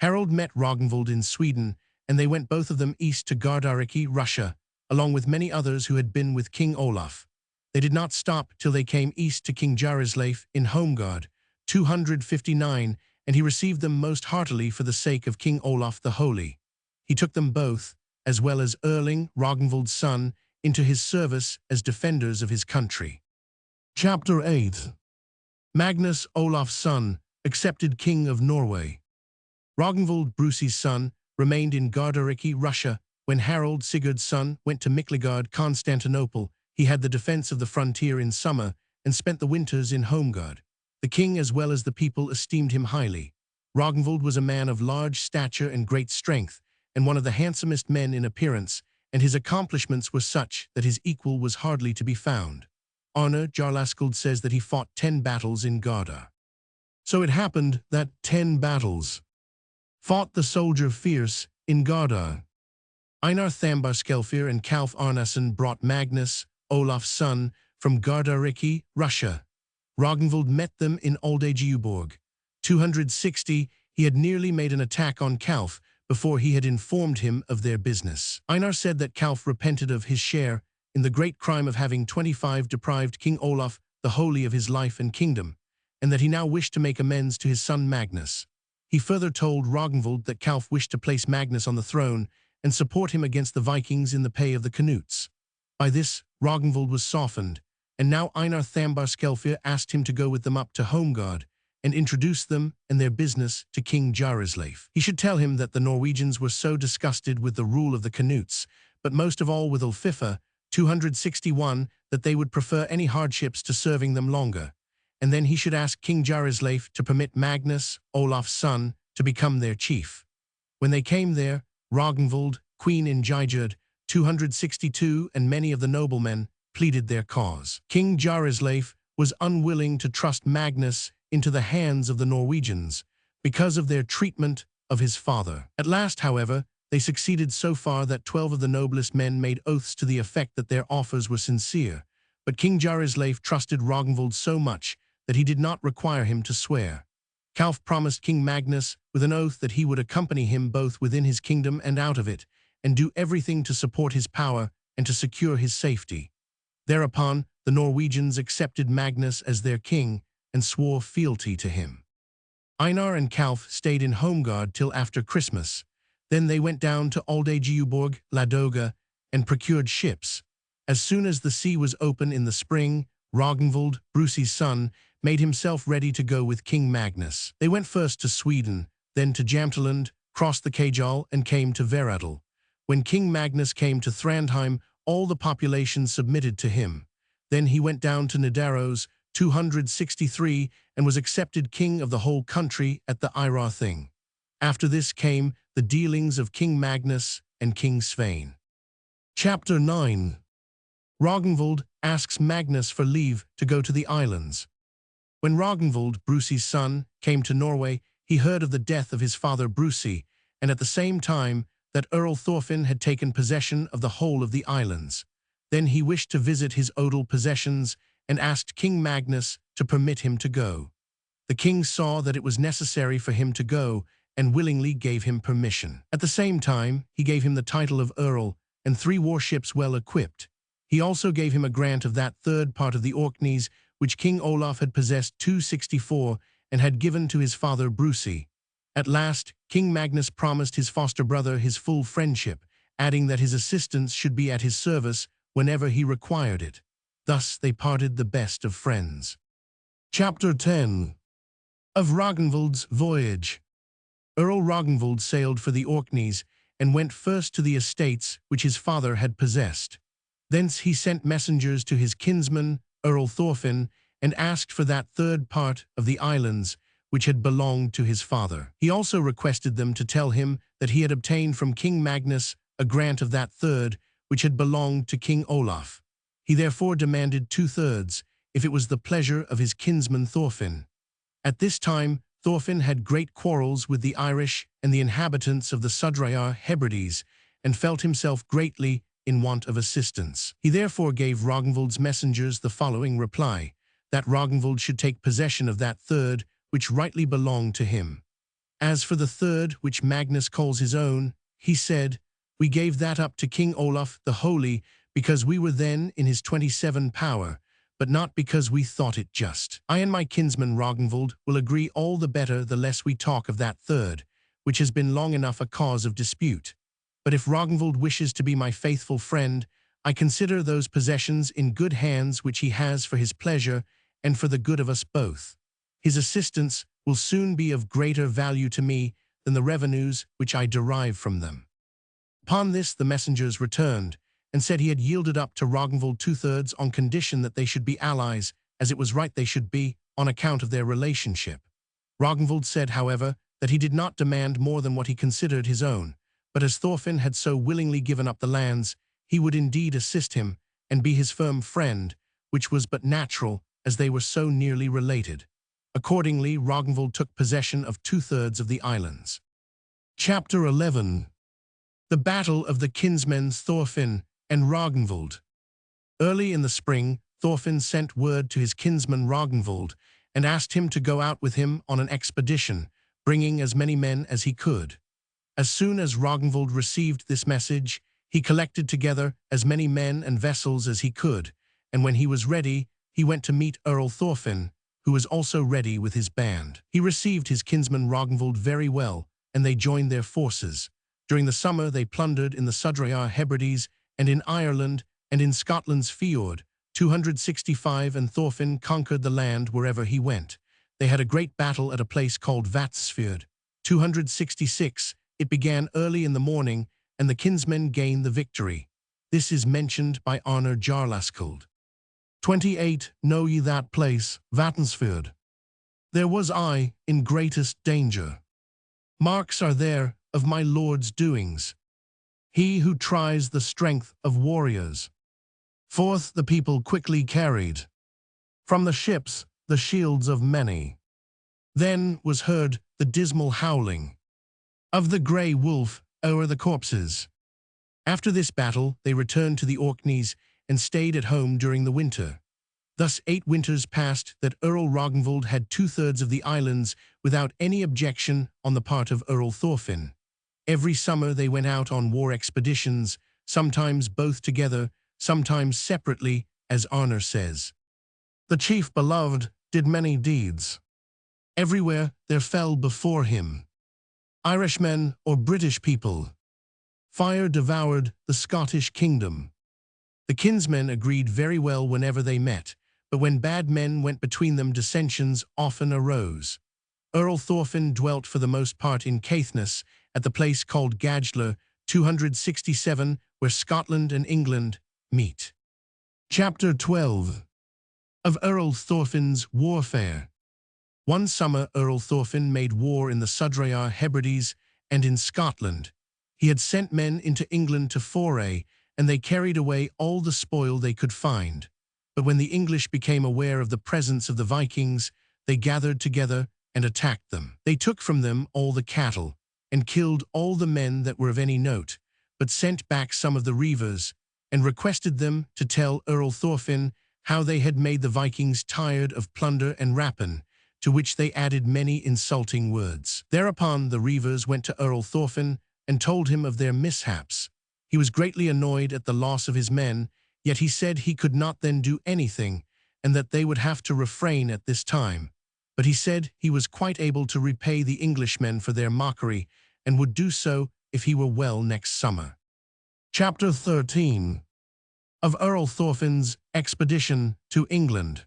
Harald met Ragnvald in Sweden, and they went both of them east to Gardariki, Russia, along with many others who had been with King Olaf. They did not stop till they came east to King Jarisleif in Homegard, 259, and he received them most heartily for the sake of King Olaf the Holy. He took them both, as well as Erling, Ragnvald's son, into his service as defenders of his country. Chapter 8. Magnus, Olaf's son, accepted King of Norway. Ragnvald, Brucey's son, remained in Gardariki, Russia. When Harald, Sigurd's son, went to Miklagard, Constantinople, he had the defense of the frontier in summer and spent the winters in Homegard. The king as well as the people esteemed him highly. Ragnvald was a man of large stature and great strength, and one of the handsomest men in appearance, and his accomplishments were such that his equal was hardly to be found. Arnar Jarlaskald says that he fought 10 battles in Garda. So it happened that 10 battles fought the soldier fierce in Gardar. Einar Thambarskelfir and Kalf Arnason brought Magnus, Olaf's son, from Gardariki, Russia. Ragnvald met them in Oldagiuborg. 260, he had nearly made an attack on Kalf before he had informed him of their business. Einar said that Kalf repented of his share in the great crime of having 25 deprived King Olaf the holy of his life and kingdom, and that he now wished to make amends to his son Magnus. He further told Ragnvald that Kalf wished to place Magnus on the throne and support him against the Vikings in the pay of the Knuts. By this, Ragnvald was softened, and now Einar Thambarskelfir asked him to go with them up to Holmgard and introduce them and their business to King Jaroslav. He should tell him that the Norwegians were so disgusted with the rule of the Knuts, but most of all with Ulfifa, 261, that they would prefer any hardships to serving them longer, and then he should ask King Jaroslav to permit Magnus, Olaf's son, to become their chief. When they came there, Ragnvald, Queen Ingigerd, 262, and many of the noblemen pleaded their cause. King Jaroslav was unwilling to trust Magnus into the hands of the Norwegians because of their treatment of his father. At last, however, they succeeded so far that 12 of the noblest men made oaths to the effect that their offers were sincere, but King Jaroslav trusted Ragnvald so much that he did not require him to swear. Kalf promised King Magnus with an oath that he would accompany him both within his kingdom and out of it, and do everything to support his power and to secure his safety. Thereupon, the Norwegians accepted Magnus as their king and swore fealty to him. Einar and Kalf stayed in Holmgard till after Christmas. Then they went down to Oldagiuborg, Ladoga, and procured ships. As soon as the sea was open in the spring, Ragnvald, Brusi's son, made himself ready to go with King Magnus. They went first to Sweden, then to Jamtland, crossed the Kajal, and came to Veradal. When King Magnus came to Thrandheim, all the population submitted to him. Then he went down to Nidaros, 263, and was accepted king of the whole country at the Thing. After this came the dealings of King Magnus and King Svein. Chapter 9. Ragnvald asks Magnus for leave to go to the islands. When Ragnvald, Brusi's son, came to Norway, he heard of the death of his father Brusi, and at the same time that Earl Thorfinn had taken possession of the whole of the islands. Then he wished to visit his odal possessions and asked King Magnus to permit him to go. The king saw that it was necessary for him to go and willingly gave him permission. At the same time, he gave him the title of Earl and 3 warships well equipped. He also gave him a grant of that third part of the Orkneys which King Olaf had possessed 264 and had given to his father Brusi. At last, King Magnus promised his foster brother his full friendship, adding that his assistance should be at his service whenever he required it. Thus they parted the best of friends. Chapter 10. Of Ragnvald's Voyage. Earl Ragnvald sailed for the Orkneys and went first to the estates which his father had possessed. Thence he sent messengers to his kinsman, Earl Thorfinn, and asked for that third part of the islands which had belonged to his father. He also requested them to tell him that he had obtained from King Magnus a grant of that third which had belonged to King Olaf. He therefore demanded 2/3, if it was the pleasure of his kinsman Thorfinn. At this time, Thorfinn had great quarrels with the Irish and the inhabitants of the Sudrayar Hebrides, and felt himself greatly in want of assistance. He therefore gave Ragnvald's messengers the following reply, that Ragnvald should take possession of that third which rightly belonged to him. As for the third which Magnus calls his own, he said, we gave that up to King Olaf the Holy because we were then in his 27 power, but not because we thought it just. I and my kinsman Ragnvald will agree all the better the less we talk of that third, which has been long enough a cause of dispute. But if Ragnvald wishes to be my faithful friend, I consider those possessions in good hands which he has for his pleasure and for the good of us both. His assistance will soon be of greater value to me than the revenues which I derive from them. Upon this the messengers returned, and said he had yielded up to Ragnvald 2/3 on condition that they should be allies, as it was right they should be, on account of their relationship. Ragnvald said, however, that he did not demand more than what he considered his own, but as Thorfinn had so willingly given up the lands, he would indeed assist him and be his firm friend, which was but natural, as they were so nearly related. Accordingly, Ragnvald took possession of 2/3 of the islands. Chapter 11. The Battle of the Kinsmen Thorfinn and Ragnvald. Early in the spring, Thorfinn sent word to his kinsman Ragnvald and asked him to go out with him on an expedition, bringing as many men as he could. As soon as Ragnvald received this message, he collected together as many men and vessels as he could, and when he was ready, he went to meet Earl Thorfinn, who was also ready with his band. He received his kinsman Ragnvald very well, and they joined their forces. During the summer they plundered in the Sudrayar Hebrides and in Ireland and in Scotland's Fjord, 265, and Thorfinn conquered the land wherever he went. They had a great battle at a place called Vatsfjord, 266. It began early in the morning, and the kinsmen gained the victory. This is mentioned by Arnar Jarlaskald. 28. Know ye that place, Vatnsfjord? There was I in greatest danger. Marks are there of my lord's doings. He who tries the strength of warriors. Forth the people quickly carried from the ships the shields of many. Then was heard the dismal howling of the grey wolf o'er the corpses. After this battle they returned to the Orkneys and stayed at home during the winter. Thus 8 winters passed that Earl Ragnvald had 2/3 of the islands without any objection on the part of Earl Thorfinn. Every summer they went out on war expeditions, sometimes both together, sometimes separately, as Arnar says. The chief beloved did many deeds. Everywhere there fell before him Irishmen or British people. Fire devoured the Scottish kingdom. The kinsmen agreed very well whenever they met, but when bad men went between them dissensions often arose. Earl Thorfinn dwelt for the most part in Caithness, at the place called Gajler, 267, where Scotland and England meet. Chapter 12. Of Earl Thorfinn's warfare. One summer Earl Thorfinn made war in the Sudrayar Hebrides and in Scotland. He had sent men into England to foray, and they carried away all the spoil they could find. But when the English became aware of the presence of the Vikings, they gathered together and attacked them. They took from them all the cattle, and killed all the men that were of any note, but sent back some of the reavers, and requested them to tell Earl Thorfinn how they had made the Vikings tired of plunder and rapine, to which they added many insulting words. Thereupon the reavers went to Earl Thorfinn and told him of their mishaps. He was greatly annoyed at the loss of his men, yet he said he could not then do anything, and that they would have to refrain at this time. But he said he was quite able to repay the Englishmen for their mockery, and would do so if he were well next summer. Chapter 13. Of Earl Thorfinn's expedition to England.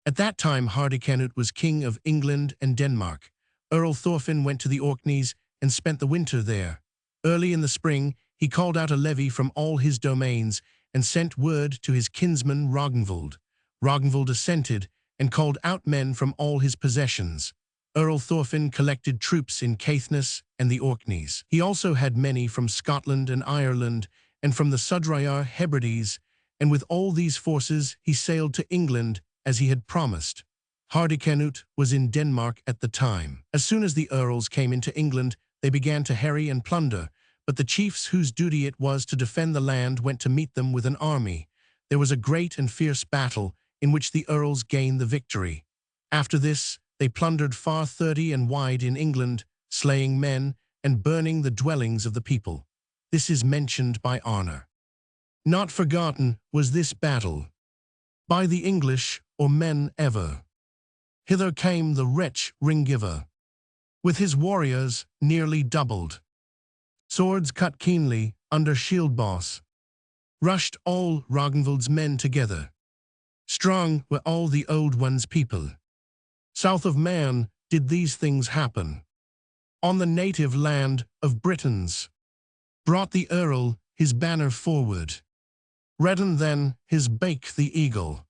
At that time Hardicanute was king of England and Denmark. Earl Thorfinn went to the Orkneys and spent the winter there. Early in the spring he called out a levy from all his domains and sent word to his kinsman Ragnvald. Ragnvald assented and called out men from all his possessions. Earl Thorfinn collected troops in Caithness and the Orkneys. He also had many from Scotland and Ireland and from the Sudrayar Hebrides, and with all these forces he sailed to England as he had promised. Hardicanute was in Denmark at the time. As soon as the earls came into England, they began to harry and plunder, but the chiefs whose duty it was to defend the land went to meet them with an army. There was a great and fierce battle, in which the earls gained the victory. After this, they plundered far 30 and wide in England, slaying men and burning the dwellings of the people. This is mentioned by Arnar. Not forgotten was this battle by the English or men ever. Hither came the wretch Ringgiver, with his warriors nearly doubled. Swords cut keenly under shield boss. Rushed all Ragnvald's men together. Strong were all the old one's people. South of Man did these things happen. On the native land of Britons. Brought the Earl his banner forward. Reddened then his bake the eagle.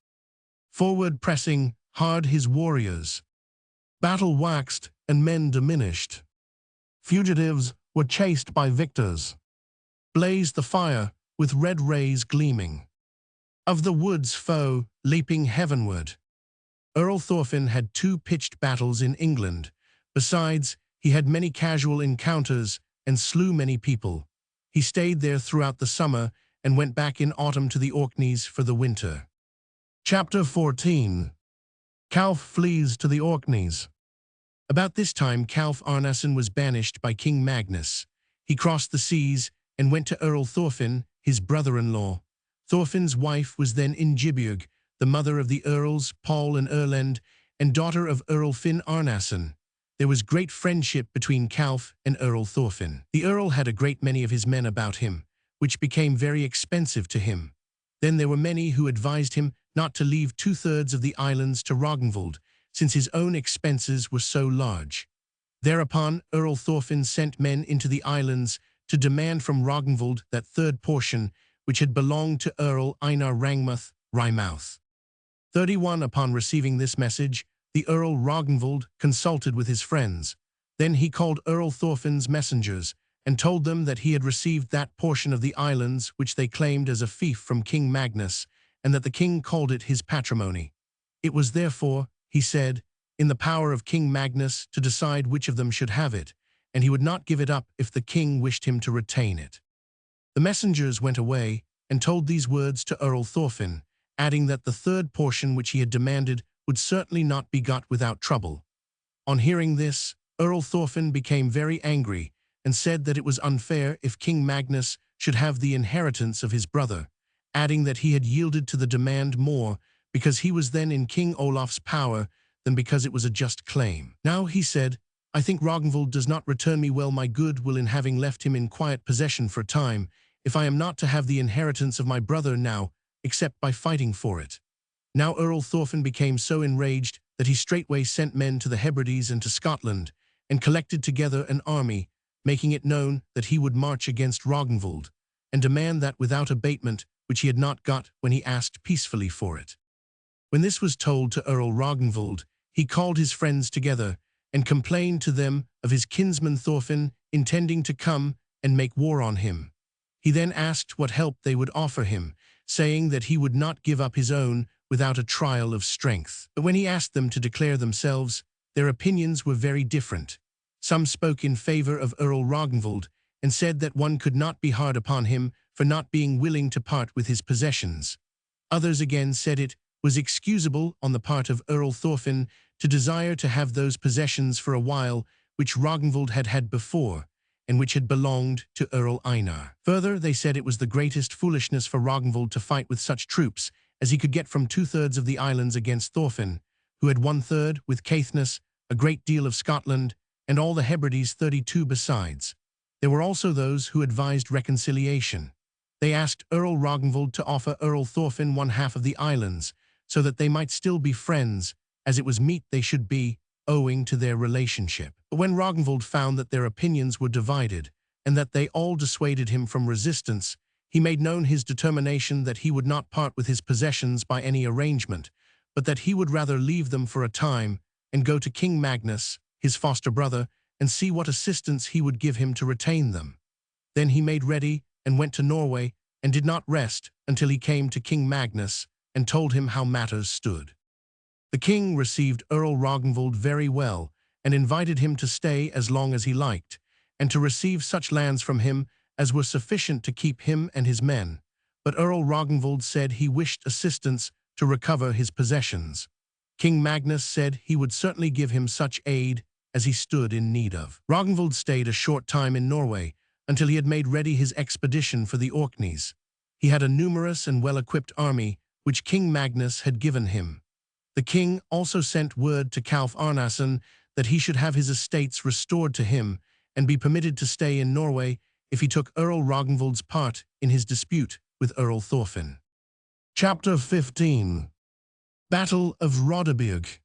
Forward pressing hard his warriors. Battle waxed and men diminished. Fugitives were chased by victors. Blazed the fire with red rays gleaming. Of the wood's foe leaping heavenward. Earl Thorfinn had 2 pitched battles in England. Besides, he had many casual encounters and slew many people. He stayed there throughout the summer and went back in autumn to the Orkneys for the winter. Chapter 14. Kalf flees to the Orkneys. About this time Kalf Arnason was banished by King Magnus. He crossed the seas and went to Earl Thorfinn, his brother-in-law. Thorfinn's wife was then Ingiborg, the mother of the Earls Paul and Erlend, and daughter of Earl Finn Arnason. There was great friendship between Kalf and Earl Thorfinn. The Earl had a great many of his men about him, which became very expensive to him. Then there were many who advised him not to leave 2/3 of the islands to Ragnvald, since his own expenses were so large. Thereupon Earl Thorfinn sent men into the islands to demand from Ragnvald that 3rd portion, which had belonged to Earl Einar Rangmuth, Rymouth. 31 Upon receiving this message, the Earl Ragnvald consulted with his friends. Then he called Earl Thorfinn's messengers and told them that he had received that portion of the islands which they claimed as a fief from King Magnus, and that the king called it his patrimony. It was therefore, he said, in the power of King Magnus to decide which of them should have it, and he would not give it up if the king wished him to retain it. The messengers went away and told these words to Earl Thorfinn, adding that the 3rd portion which he had demanded would certainly not be got without trouble. On hearing this, Earl Thorfinn became very angry and said that it was unfair if King Magnus should have the inheritance of his brother, adding that he had yielded to the demand more because he was then in King Olaf's power than because it was a just claim. Now, he said, I think Ragnvald does not return me well my good will in having left him in quiet possession for a time, if I am not to have the inheritance of my brother now, except by fighting for it. Now Earl Thorfinn became so enraged that he straightway sent men to the Hebrides and to Scotland, and collected together an army, making it known that he would march against Ragnvald, and demand that without abatement which he had not got when he asked peacefully for it. When this was told to Earl Ragnvald, he called his friends together, and complained to them of his kinsman Thorfinn intending to come and make war on him. He then asked what help they would offer him, saying that he would not give up his own without a trial of strength. But when he asked them to declare themselves, their opinions were very different. Some spoke in favor of Earl Ragnvald, and said that one could not be hard upon him for not being willing to part with his possessions. Others again said it was excusable on the part of Earl Thorfinn to desire to have those possessions for a while which Ragnvald had had before, and which had belonged to Earl Einar. Further, they said it was the greatest foolishness for Ragnvald to fight with such troops as he could get from 2/3 of the islands against Thorfinn, who had 1/3 with Caithness, a great deal of Scotland, and all the Hebrides 32 besides. There were also those who advised reconciliation. They asked Earl Ragnvald to offer Earl Thorfinn 1/2 of the islands, so that they might still be friends, as it was meet they should be, owing to their relationship. But when Ragnvald found that their opinions were divided, and that they all dissuaded him from resistance, he made known his determination that he would not part with his possessions by any arrangement, but that he would rather leave them for a time, and go to King Magnus, his foster brother, and see what assistance he would give him to retain them. Then he made ready, and went to Norway, and did not rest until he came to King Magnus, and told him how matters stood. The king received Earl Ragnvald very well, and invited him to stay as long as he liked, and to receive such lands from him as were sufficient to keep him and his men. But Earl Ragnvald said he wished assistance to recover his possessions. King Magnus said he would certainly give him such aid as he stood in need of. Ragnvald stayed a short time in Norway, until he had made ready his expedition for the Orkneys. He had a numerous and well-equipped army, which King Magnus had given him. The king also sent word to Kalf Arnason that he should have his estates restored to him, and be permitted to stay in Norway if he took Earl Ragnvald's part in his dispute with Earl Thorfinn. Chapter 15. Battle of Rodeburg.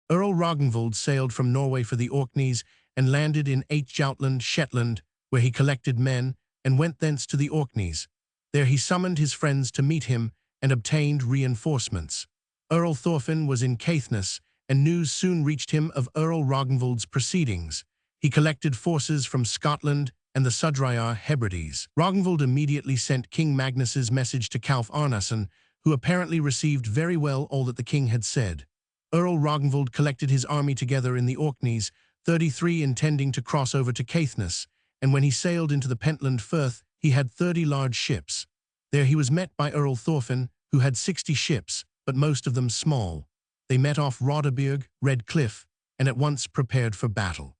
Earl Ragnvald sailed from Norway for the Orkneys and landed in Jutland, Shetland, where he collected men, and went thence to the Orkneys. There he summoned his friends to meet him, and obtained reinforcements. Earl Thorfinn was in Caithness, and news soon reached him of Earl Ragnvald's proceedings. He collected forces from Scotland and the Sudreyar Hebrides. Ragnvald immediately sent King Magnus's message to Kalf Arnason, who apparently received very well all that the king had said. Earl Ragnvald collected his army together in the Orkneys, 33 intending to cross over to Caithness, and when he sailed into the Pentland Firth, he had 30 large ships. There he was met by Earl Thorfinn, who had 60 ships, but most of them small. They met off Rodaberg, Red Cliff, and at once prepared for battle.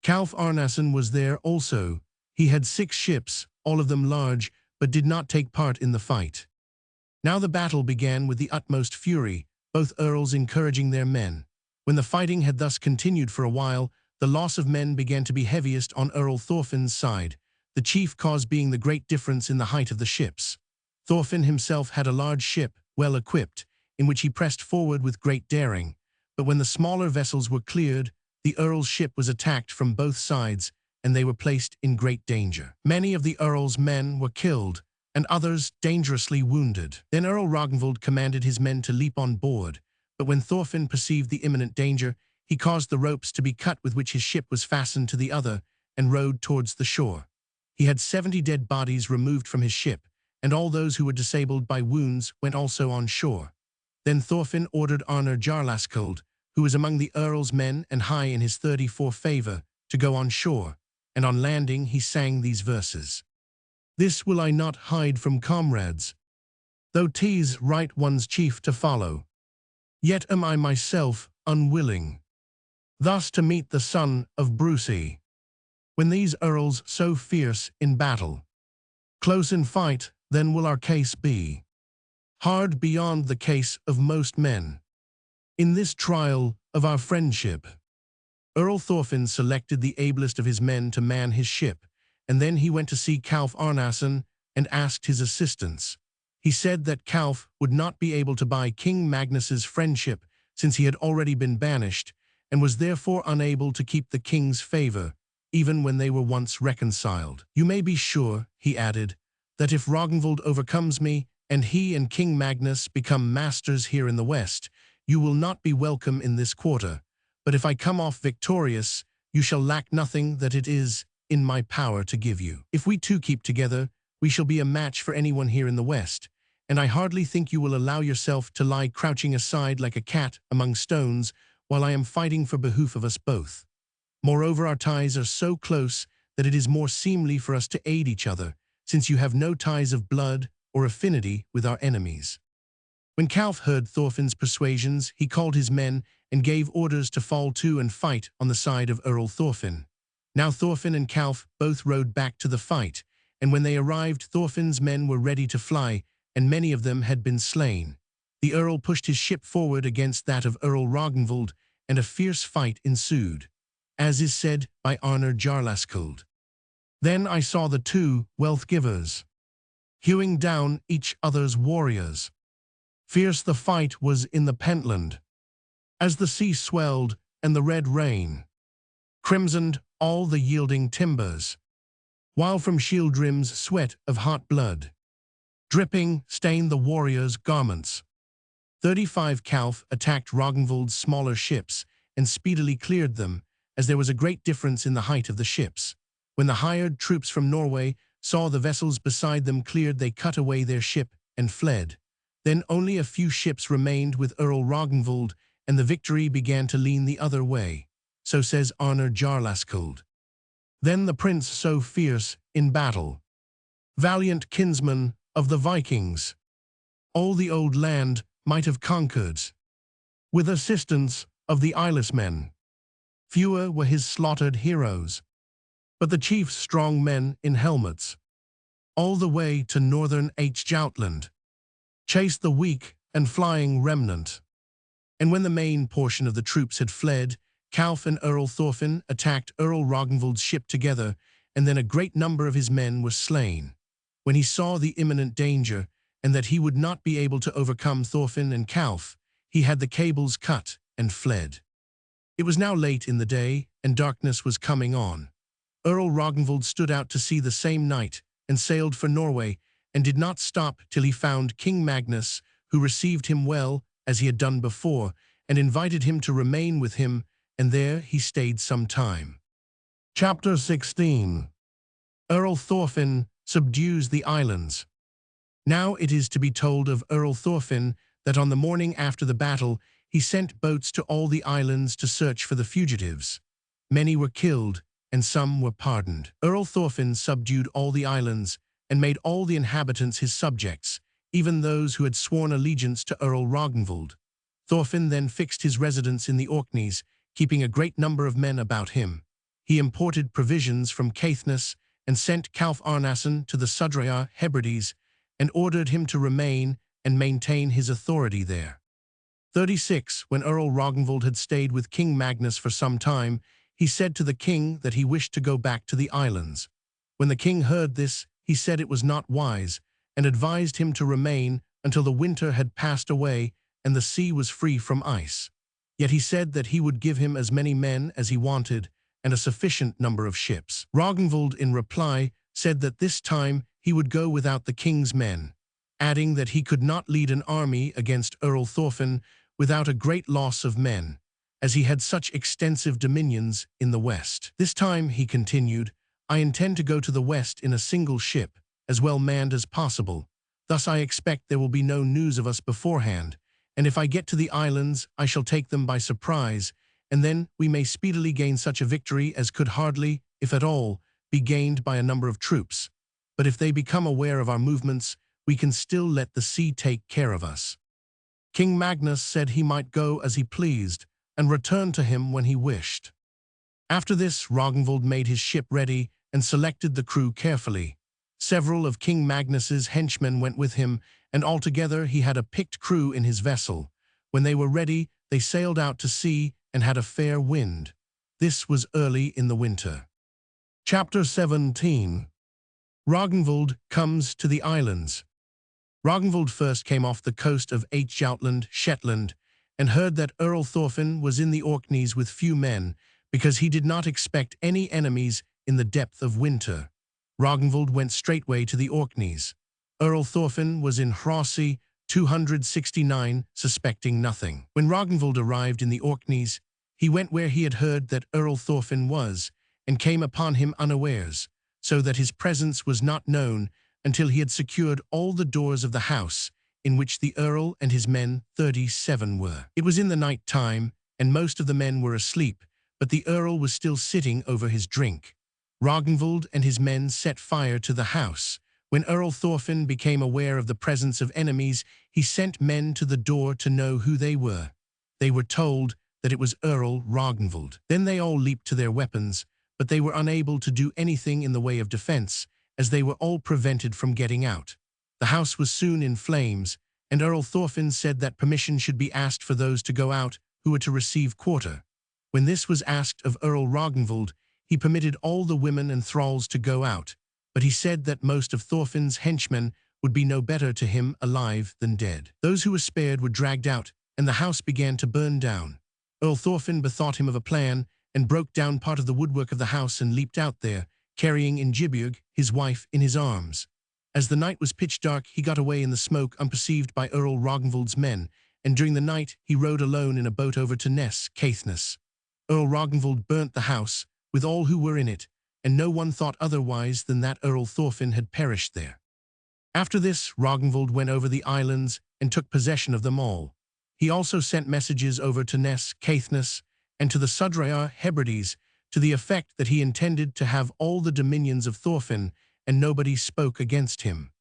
Kalf Arnason was there also. He had 6 ships, all of them large, but did not take part in the fight. Now the battle began with the utmost fury, both earls encouraging their men. When the fighting had thus continued for a while, the loss of men began to be heaviest on Earl Thorfinn's side, the chief cause being the great difference in the height of the ships. Thorfinn himself had a large ship, well equipped, in which he pressed forward with great daring, but when the smaller vessels were cleared, the earl's ship was attacked from both sides, and they were placed in great danger. Many of the earl's men were killed, and others dangerously wounded. Then Earl Ragnvald commanded his men to leap on board, but when Thorfinn perceived the imminent danger, he caused the ropes to be cut with which his ship was fastened to the other, and rowed towards the shore. He had 70 dead bodies removed from his ship, and all those who were disabled by wounds went also on shore. Then Thorfinn ordered Arnar Jarlaskald, who was among the earl's men and high in his 34 favor, to go on shore, and on landing he sang these verses. This will I not hide from comrades, though 'tis right one's chief to follow. Yet am I myself unwilling, thus to meet the son of Brucey, when these earls so fierce in battle. Close in fight, then will our case be, hard beyond the case of most men. In this trial of our friendship, Earl Thorfinn selected the ablest of his men to man his ship, and then he went to see Kalf Arnason and asked his assistance. He said that Kalf would not be able to buy King Magnus's friendship since he had already been banished, and was therefore unable to keep the king's favor, even when they were once reconciled. You may be sure, he added, that if Ragnvald overcomes me, and he and King Magnus become masters here in the west, you will not be welcome in this quarter, but if I come off victorious, you shall lack nothing that it is in my power to give you. If we two keep together, we shall be a match for anyone here in the west, and I hardly think you will allow yourself to lie crouching aside like a cat among stones while I am fighting for behoof of us both. Moreover, our ties are so close that it is more seemly for us to aid each other, since you have no ties of blood or affinity with our enemies. When Kalf heard Thorfinn's persuasions, he called his men and gave orders to fall to and fight on the side of Earl Thorfinn. Now Thorfinn and Kalf both rode back to the fight, and when they arrived, Thorfinn's men were ready to fly, and many of them had been slain. The earl pushed his ship forward against that of Earl Ragnvald, and a fierce fight ensued, as is said by Arnar Jarlaskald. Then I saw the two wealth-givers hewing down each other's warriors. Fierce the fight was in the Pentland, as the sea swelled and the red rain crimsoned all the yielding timbers, while from shield rims sweat of hot blood, dripping, stained the warriors' garments. 35 Kalf attacked Ragnvald's smaller ships and speedily cleared them, as there was a great difference in the height of the ships. When the hired troops from Norway saw the vessels beside them cleared, they cut away their ship and fled. Then only a few ships remained with Earl Ragnvald, and the victory began to lean the other way. So says Arnar Jarlaskald. Then the prince so fierce in battle, valiant kinsman of the Vikings, all the old land might have conquered, with assistance of the eyeless men. Fewer were his slaughtered heroes, but the chief's strong men in helmets, all the way to northern Joutland, chased the weak and flying remnant. And when the main portion of the troops had fled, Kalf and Earl Thorfinn attacked Earl Ragnvald's ship together, and then a great number of his men were slain. When he saw the imminent danger, and that he would not be able to overcome Thorfinn and Kalf, he had the cables cut and fled. It was now late in the day, and darkness was coming on. Earl Ragnvald stood out to sea the same night, and sailed for Norway, and did not stop till he found King Magnus, who received him well, as he had done before, and invited him to remain with him, and there he stayed some time. Chapter 16. Earl Thorfinn subdues the islands. Now it is to be told of Earl Thorfinn that on the morning after the battle he sent boats to all the islands to search for the fugitives. Many were killed, and some were pardoned. Earl Thorfinn subdued all the islands and made all the inhabitants his subjects, even those who had sworn allegiance to Earl Ragnvald. Thorfinn then fixed his residence in the Orkneys, keeping a great number of men about him. He imported provisions from Caithness and sent Calf Arnasson to the Sudraya Hebrides and ordered him to remain and maintain his authority there. 36. When Earl Ragnvald had stayed with King Magnus for some time, he said to the king that he wished to go back to the islands. When the king heard this, he said it was not wise, and advised him to remain until the winter had passed away and the sea was free from ice. Yet he said that he would give him as many men as he wanted and a sufficient number of ships. Ragnvald, in reply, said that this time he would go without the king's men, adding that he could not lead an army against Earl Thorfinn without a great loss of men, as he had such extensive dominions in the west. This time, he continued, I intend to go to the west in a single ship, as well manned as possible. Thus I expect there will be no news of us beforehand, and if I get to the islands, I shall take them by surprise, and then we may speedily gain such a victory as could hardly, if at all, be gained by a number of troops. But if they become aware of our movements, we can still let the sea take care of us. King Magnus said he might go as he pleased, and return to him when he wished. After this, Ragnvald made his ship ready and selected the crew carefully. Several of King Magnus's henchmen went with him, and altogether he had a picked crew in his vessel. When they were ready, they sailed out to sea and had a fair wind. This was early in the winter. Chapter 17. Ragnvald comes to the islands. Ragnvald first came off the coast of Jutland, Shetland, and heard that Earl Thorfinn was in the Orkneys with few men, because he did not expect any enemies in the depth of winter. Ragnvald went straightway to the Orkneys. Earl Thorfinn was in Hrossey, 269, suspecting nothing. When Ragnvald arrived in the Orkneys, he went where he had heard that Earl Thorfinn was, and came upon him unawares, so that his presence was not known until he had secured all the doors of the house, in which the Earl and his men 37 were. It was in the night time, and most of the men were asleep, but the Earl was still sitting over his drink. Ragnvald and his men set fire to the house. When Earl Thorfinn became aware of the presence of enemies, he sent men to the door to know who they were. They were told that it was Earl Ragnvald. Then they all leaped to their weapons, but they were unable to do anything in the way of defense, as they were all prevented from getting out. The house was soon in flames, and Earl Thorfinn said that permission should be asked for those to go out who were to receive quarter. When this was asked of Earl Ragnvald, he permitted all the women and thralls to go out, but he said that most of Thorfinn's henchmen would be no better to him alive than dead. Those who were spared were dragged out, and the house began to burn down. Earl Thorfinn bethought him of a plan, and broke down part of the woodwork of the house and leaped out there, carrying Ingiborg, his wife, in his arms. As the night was pitch dark, he got away in the smoke unperceived by Earl Ragnvald's men, and during the night he rowed alone in a boat over to Ness, Caithness. Earl Ragnvald burnt the house, with all who were in it, and no one thought otherwise than that Earl Thorfinn had perished there. After this, Ragnvald went over the islands and took possession of them all. He also sent messages over to Ness, Caithness, and to the Sudraya Hebrides, to the effect that he intended to have all the dominions of Thorfinn, and nobody spoke against him.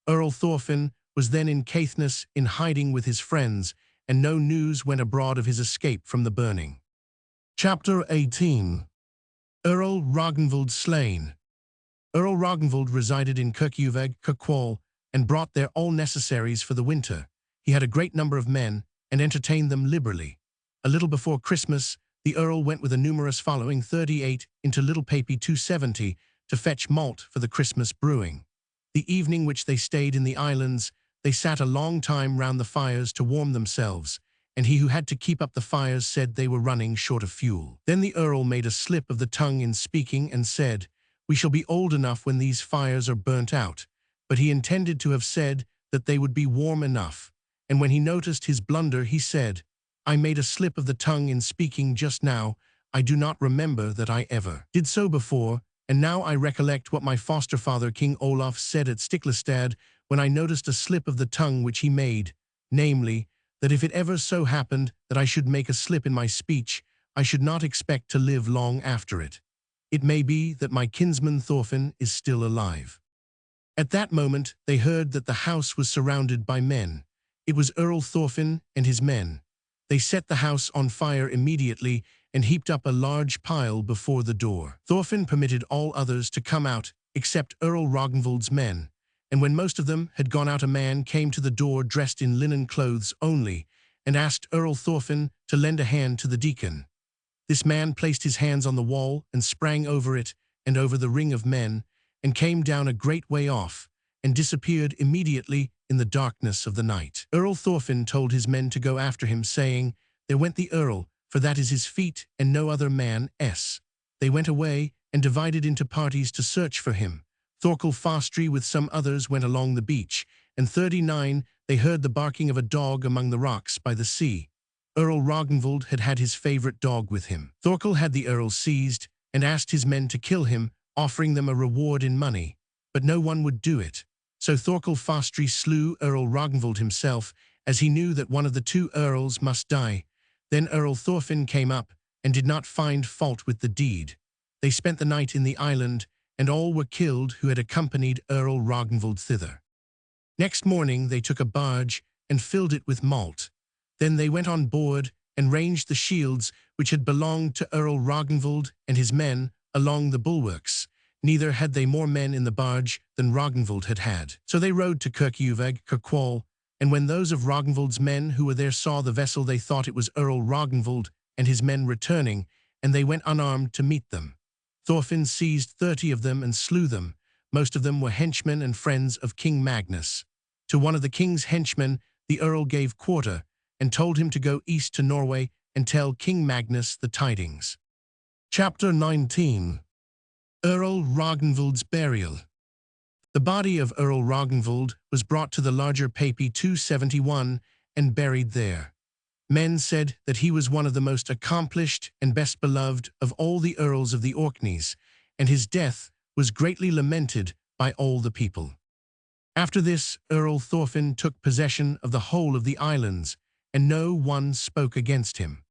Earl Thorfinn was then in Caithness in hiding with his friends, and no news went abroad of his escape from the burning. Chapter 18. Earl Ragnvald slain. Earl Ragnvald resided in Kirkjuvag, and brought there all necessaries for the winter. He had a great number of men, and entertained them liberally. A little before Christmas, the Earl went with a numerous following 38 into Little Papy 270 to fetch malt for the Christmas brewing. The evening which they stayed in the islands, they sat a long time round the fires to warm themselves, and he who had to keep up the fires said they were running short of fuel. Then the Earl made a slip of the tongue in speaking and said, "We shall be old enough when these fires are burnt out," but he intended to have said that they would be warm enough, and when he noticed his blunder he said, "I made a slip of the tongue in speaking just now. I do not remember that I ever did so before, and now I recollect what my foster father King Olaf said at Stiklestad when I noticed a slip of the tongue which he made, namely, that if it ever so happened that I should make a slip in my speech, I should not expect to live long after it. It may be that my kinsman Thorfinn is still alive." At that moment they heard that the house was surrounded by men. It was Earl Thorfinn and his men. They set the house on fire immediately and heaped up a large pile before the door. Thorfinn permitted all others to come out except Earl Ragnvald's men, and when most of them had gone out, a man came to the door dressed in linen clothes only and asked Earl Thorfinn to lend a hand to the deacon. This man placed his hands on the wall and sprang over it and over the ring of men and came down a great way off and disappeared immediately in the darkness of the night. Earl Thorfinn told his men to go after him, saying, "There went the Earl, for that is his feet, and no other man's." They went away and divided into parties to search for him. Thorkel Fastri with some others went along the beach, and 39 they heard the barking of a dog among the rocks by the sea. Earl Ragnvald had had his favorite dog with him. Thorkel had the Earl seized and asked his men to kill him, offering them a reward in money, but no one would do it. So Thorkel Fastri slew Earl Ragnvald himself, as he knew that one of the two earls must die. Then Earl Thorfinn came up and did not find fault with the deed. They spent the night in the island, and all were killed who had accompanied Earl Ragnvald thither. Next morning they took a barge and filled it with malt. Then they went on board and ranged the shields which had belonged to Earl Ragnvald and his men along the bulwarks. Neither had they more men in the barge than Ragnvald had had. So they rowed to Kirkjuvel, and when those of Ragnvald's men who were there saw the vessel, they thought it was Earl Ragnvald and his men returning, and they went unarmed to meet them. Thorfinn seized 30 of them and slew them. Most of them were henchmen and friends of King Magnus. To one of the king's henchmen the Earl gave quarter, and told him to go east to Norway and tell King Magnus the tidings. Chapter 19. Earl Ragnvald's burial. The body of Earl Ragnvald was brought to the larger Papi 271 and buried there. Men said that he was one of the most accomplished and best beloved of all the earls of the Orkneys, and his death was greatly lamented by all the people. After this, Earl Thorfinn took possession of the whole of the islands, and no one spoke against him.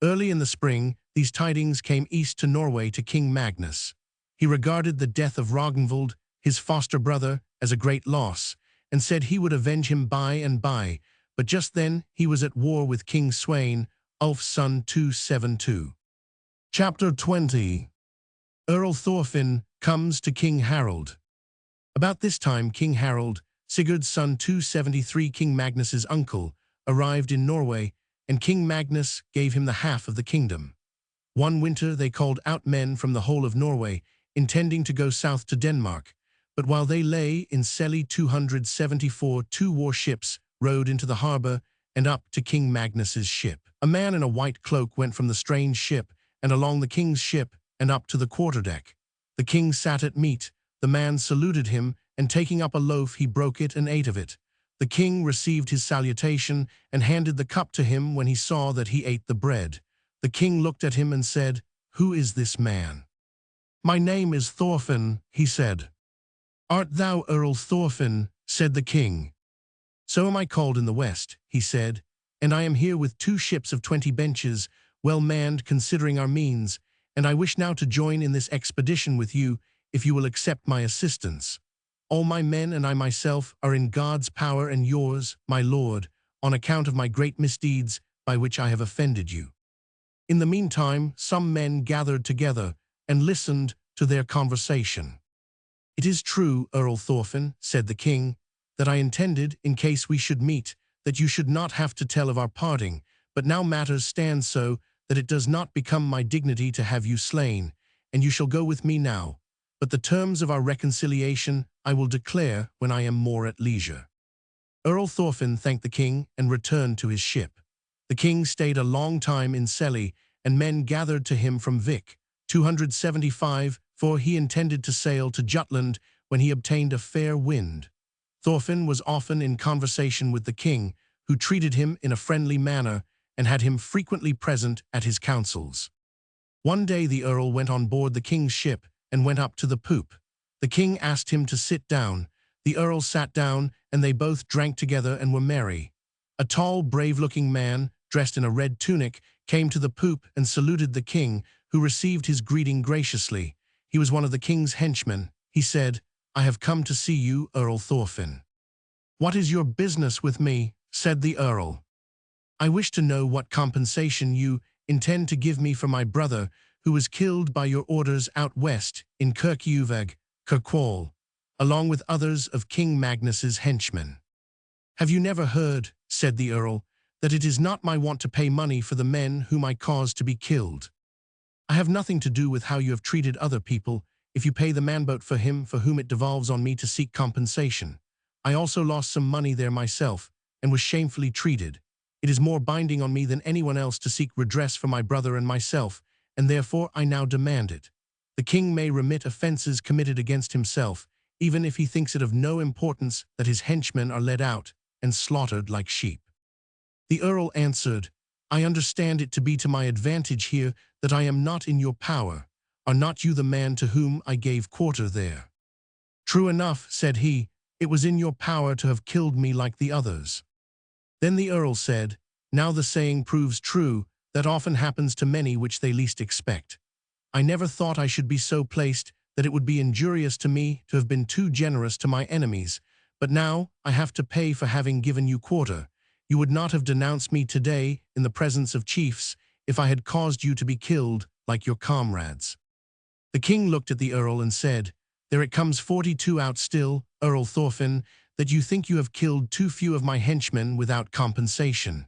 Early in the spring, these tidings came east to Norway to King Magnus. He regarded the death of Ragnvald, his foster brother, as a great loss, and said he would avenge him by and by, but just then he was at war with King Sweyn, Ulf's son 272. Chapter 20. Earl Thorfinn comes to King Harald. About this time King Harald, Sigurd's son 273, King Magnus's uncle, arrived in Norway, and King Magnus gave him the half of the kingdom. One winter they called out men from the whole of Norway, intending to go south to Denmark, but while they lay in Selly 274 two warships rowed into the harbor and up to King Magnus's ship. A man in a white cloak went from the strange ship and along the king's ship and up to the quarterdeck. The king sat at meat. The man saluted him, and taking up a loaf he broke it and ate of it. The king received his salutation and handed the cup to him when he saw that he ate the bread. The king looked at him and said, "Who is this man?" "My name is Thorfinn," he said. "Art thou Earl Thorfinn?" said the king. "So am I called in the west," he said, "and I am here with 2 ships of 20 benches, well manned considering our means, and I wish now to join in this expedition with you, if you will accept my assistance. All my men and I myself are in God's power and yours, my lord, on account of my great misdeeds by which I have offended you." In the meantime, some men gathered together and listened to their conversation. "It is true, Earl Thorfinn," said the king, "that I intended, in case we should meet, that you should not have to tell of our parting, but now matters stand so that it does not become my dignity to have you slain, and you shall go with me now. But the terms of our reconciliation I will declare when I am more at leisure." Earl Thorfinn thanked the king and returned to his ship. The king stayed a long time in Selly, and men gathered to him from Vik, 275, for he intended to sail to Jutland when he obtained a fair wind. Thorfinn was often in conversation with the king, who treated him in a friendly manner and had him frequently present at his councils. One day the earl went on board the king's ship and went up to the poop. The king asked him to sit down. The earl sat down, and they both drank together and were merry. A tall, brave-looking man, dressed in a red tunic, came to the poop and saluted the king, who received his greeting graciously. He was one of the king's henchmen. He said, "I have come to see you, Earl Thorfinn." "What is your business with me?" said the earl. "I wish to know what compensation you intend to give me for my brother, who was killed by your orders out west in Kirkwall, along with others of King Magnus's henchmen." "Have you never heard," said the earl, "that it is not my wont to pay money for the men whom I cause to be killed? I have nothing to do with how you have treated other people, if you pay the manboat for him for whom it devolves on me to seek compensation. I also lost some money there myself, and was shamefully treated. It is more binding on me than anyone else to seek redress for my brother and myself, and therefore I now demand it. The king may remit offenses committed against himself, even if he thinks it of no importance that his henchmen are led out and slaughtered like sheep." The earl answered, "I understand it to be to my advantage here that I am not in your power. Are not you the man to whom I gave quarter there?" "True enough," said he, "it was in your power to have killed me like the others." Then the earl said, "Now the saying proves true, that often happens to many which they least expect. I never thought I should be so placed that it would be injurious to me to have been too generous to my enemies, but now I have to pay for having given you quarter. You would not have denounced me today in the presence of chiefs if I had caused you to be killed like your comrades." The king looked at the earl and said, "There it comes 42 out still, Earl Thorfinn, that you think you have killed too few of my henchmen without compensation."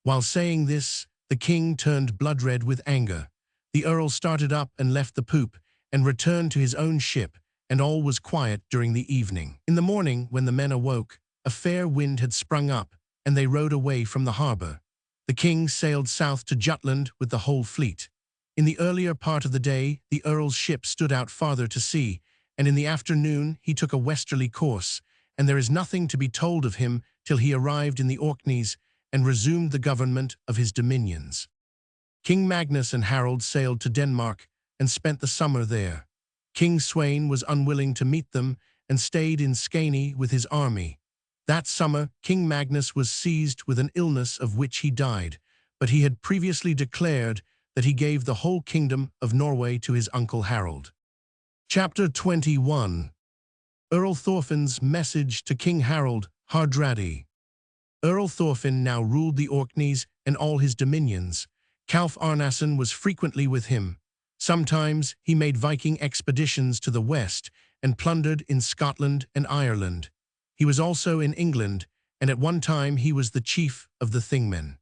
While saying this, the king turned blood-red with anger. The earl started up and left the poop, and returned to his own ship, and all was quiet during the evening. In the morning, when the men awoke, a fair wind had sprung up, and they rowed away from the harbor. The king sailed south to Jutland with the whole fleet. In the earlier part of the day, the earl's ship stood out farther to sea, and in the afternoon he took a westerly course, and there is nothing to be told of him till he arrived in the Orkneys and resumed the government of his dominions. King Magnus and Harald sailed to Denmark and spent the summer there. King Sweyn was unwilling to meet them and stayed in Skane with his army. That summer, King Magnus was seized with an illness of which he died, but he had previously declared that he gave the whole kingdom of Norway to his uncle Harald. Chapter 21. Earl Thorfinn's message to King Harald Hardradi. Earl Thorfinn now ruled the Orkneys and all his dominions. Kalf Arnason was frequently with him. Sometimes he made Viking expeditions to the west and plundered in Scotland and Ireland. He was also in England, and at one time he was the chief of the Thingmen.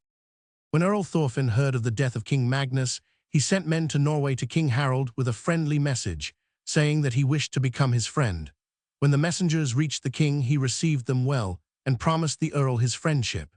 When Earl Thorfinn heard of the death of King Magnus, he sent men to Norway to King Harald with a friendly message, saying that he wished to become his friend. When the messengers reached the king, he received them well, and promised the earl his friendship.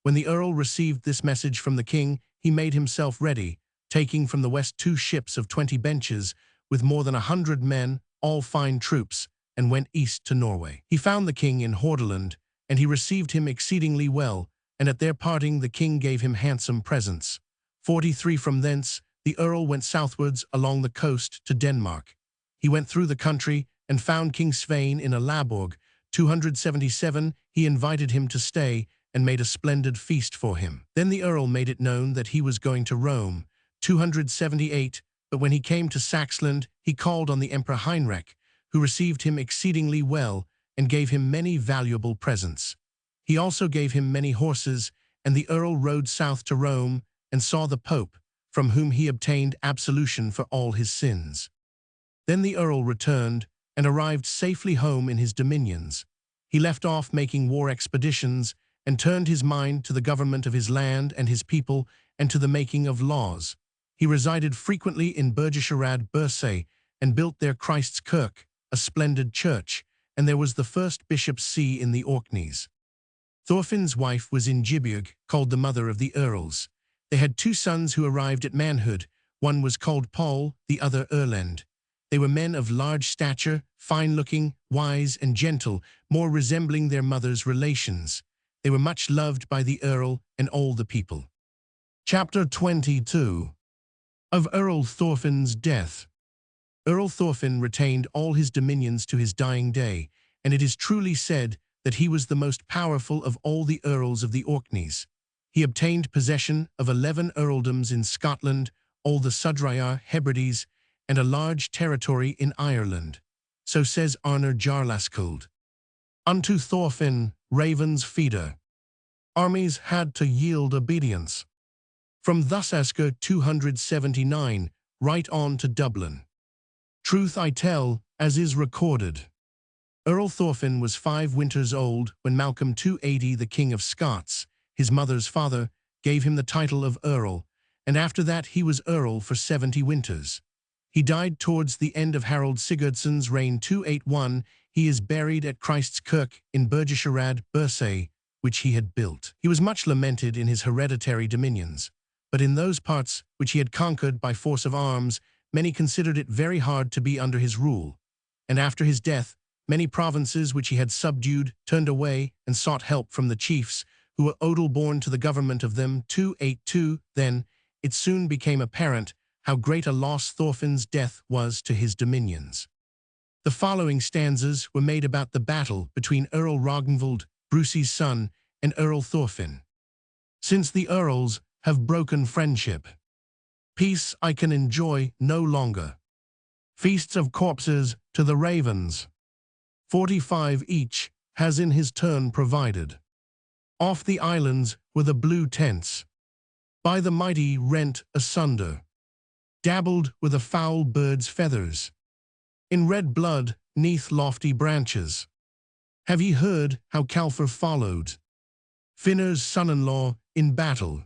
When the earl received this message from the king, he made himself ready, taking from the west 2 ships of 20 benches, with more than 100 men, all fine troops, and went east to Norway. He found the king in Hordaland, and he received him exceedingly well, and at their parting the king gave him handsome presents. 43 from thence, the earl went southwards along the coast to Denmark. He went through the country, and found King Svein in a Laborg. 277, he invited him to stay, and made a splendid feast for him. Then the earl made it known that he was going to Rome. 278, but when he came to Saxland, he called on the Emperor Heinrich, who received him exceedingly well, and gave him many valuable presents. He also gave him many horses, and the earl rode south to Rome, and saw the Pope, from whom he obtained absolution for all his sins. Then the earl returned, and arrived safely home in his dominions. He left off making war expeditions, and turned his mind to the government of his land and his people, and to the making of laws. He resided frequently in Bergischerad Bursay, and built there Christ's Kirk, a splendid church, and there was the first bishop's see in the Orkneys. Thorfinn's wife was Ingiborg, called the mother of the earls. They had 2 sons who arrived at manhood. One was called Paul, the other Erlend. They were men of large stature, fine-looking, wise and gentle, more resembling their mother's relations. They were much loved by the earl and all the people. Chapter 22. Of Earl Thorfinn's death. Earl Thorfinn retained all his dominions to his dying day, and it is truly said that he was the most powerful of all the earls of the Orkneys. He obtained possession of 11 earldoms in Scotland, all the Sudreyar Hebrides, and a large territory in Ireland. So says Arnar Jarlaskuld. Unto Thorfinn, Raven's feeder, armies had to yield obedience. From Thusaska 279, right on to Dublin. Truth I tell, as is recorded. Earl Thorfinn was 5 winters old when Malcolm 280, the King of Scots, his mother's father, gave him the title of Earl, and after that he was Earl for 70 winters. He died towards the end of Harold Sigurdsson's reign 281. He is buried at Christ's Kirk in Burgesherad, Bursay, which he had built. He was much lamented in his hereditary dominions, but in those parts which he had conquered by force of arms, many considered it very hard to be under his rule. And after his death, many provinces which he had subdued turned away and sought help from the chiefs, who were odel-born to the government of them 282. Then it soon became apparent how great a loss Thorfinn's death was to his dominions. The following stanzas were made about the battle between Earl Ragnvald, Bruce's son, and Earl Thorfinn. Since the earls have broken friendship, peace I can enjoy no longer. Feasts of corpses to the ravens, 45 each has in his turn provided. Off the islands were the blue tents, by the mighty rent asunder, dabbled with a foul bird's feathers, in red blood 'neath lofty branches. Have ye heard how Calfer followed Finnur's son-in-law in battle?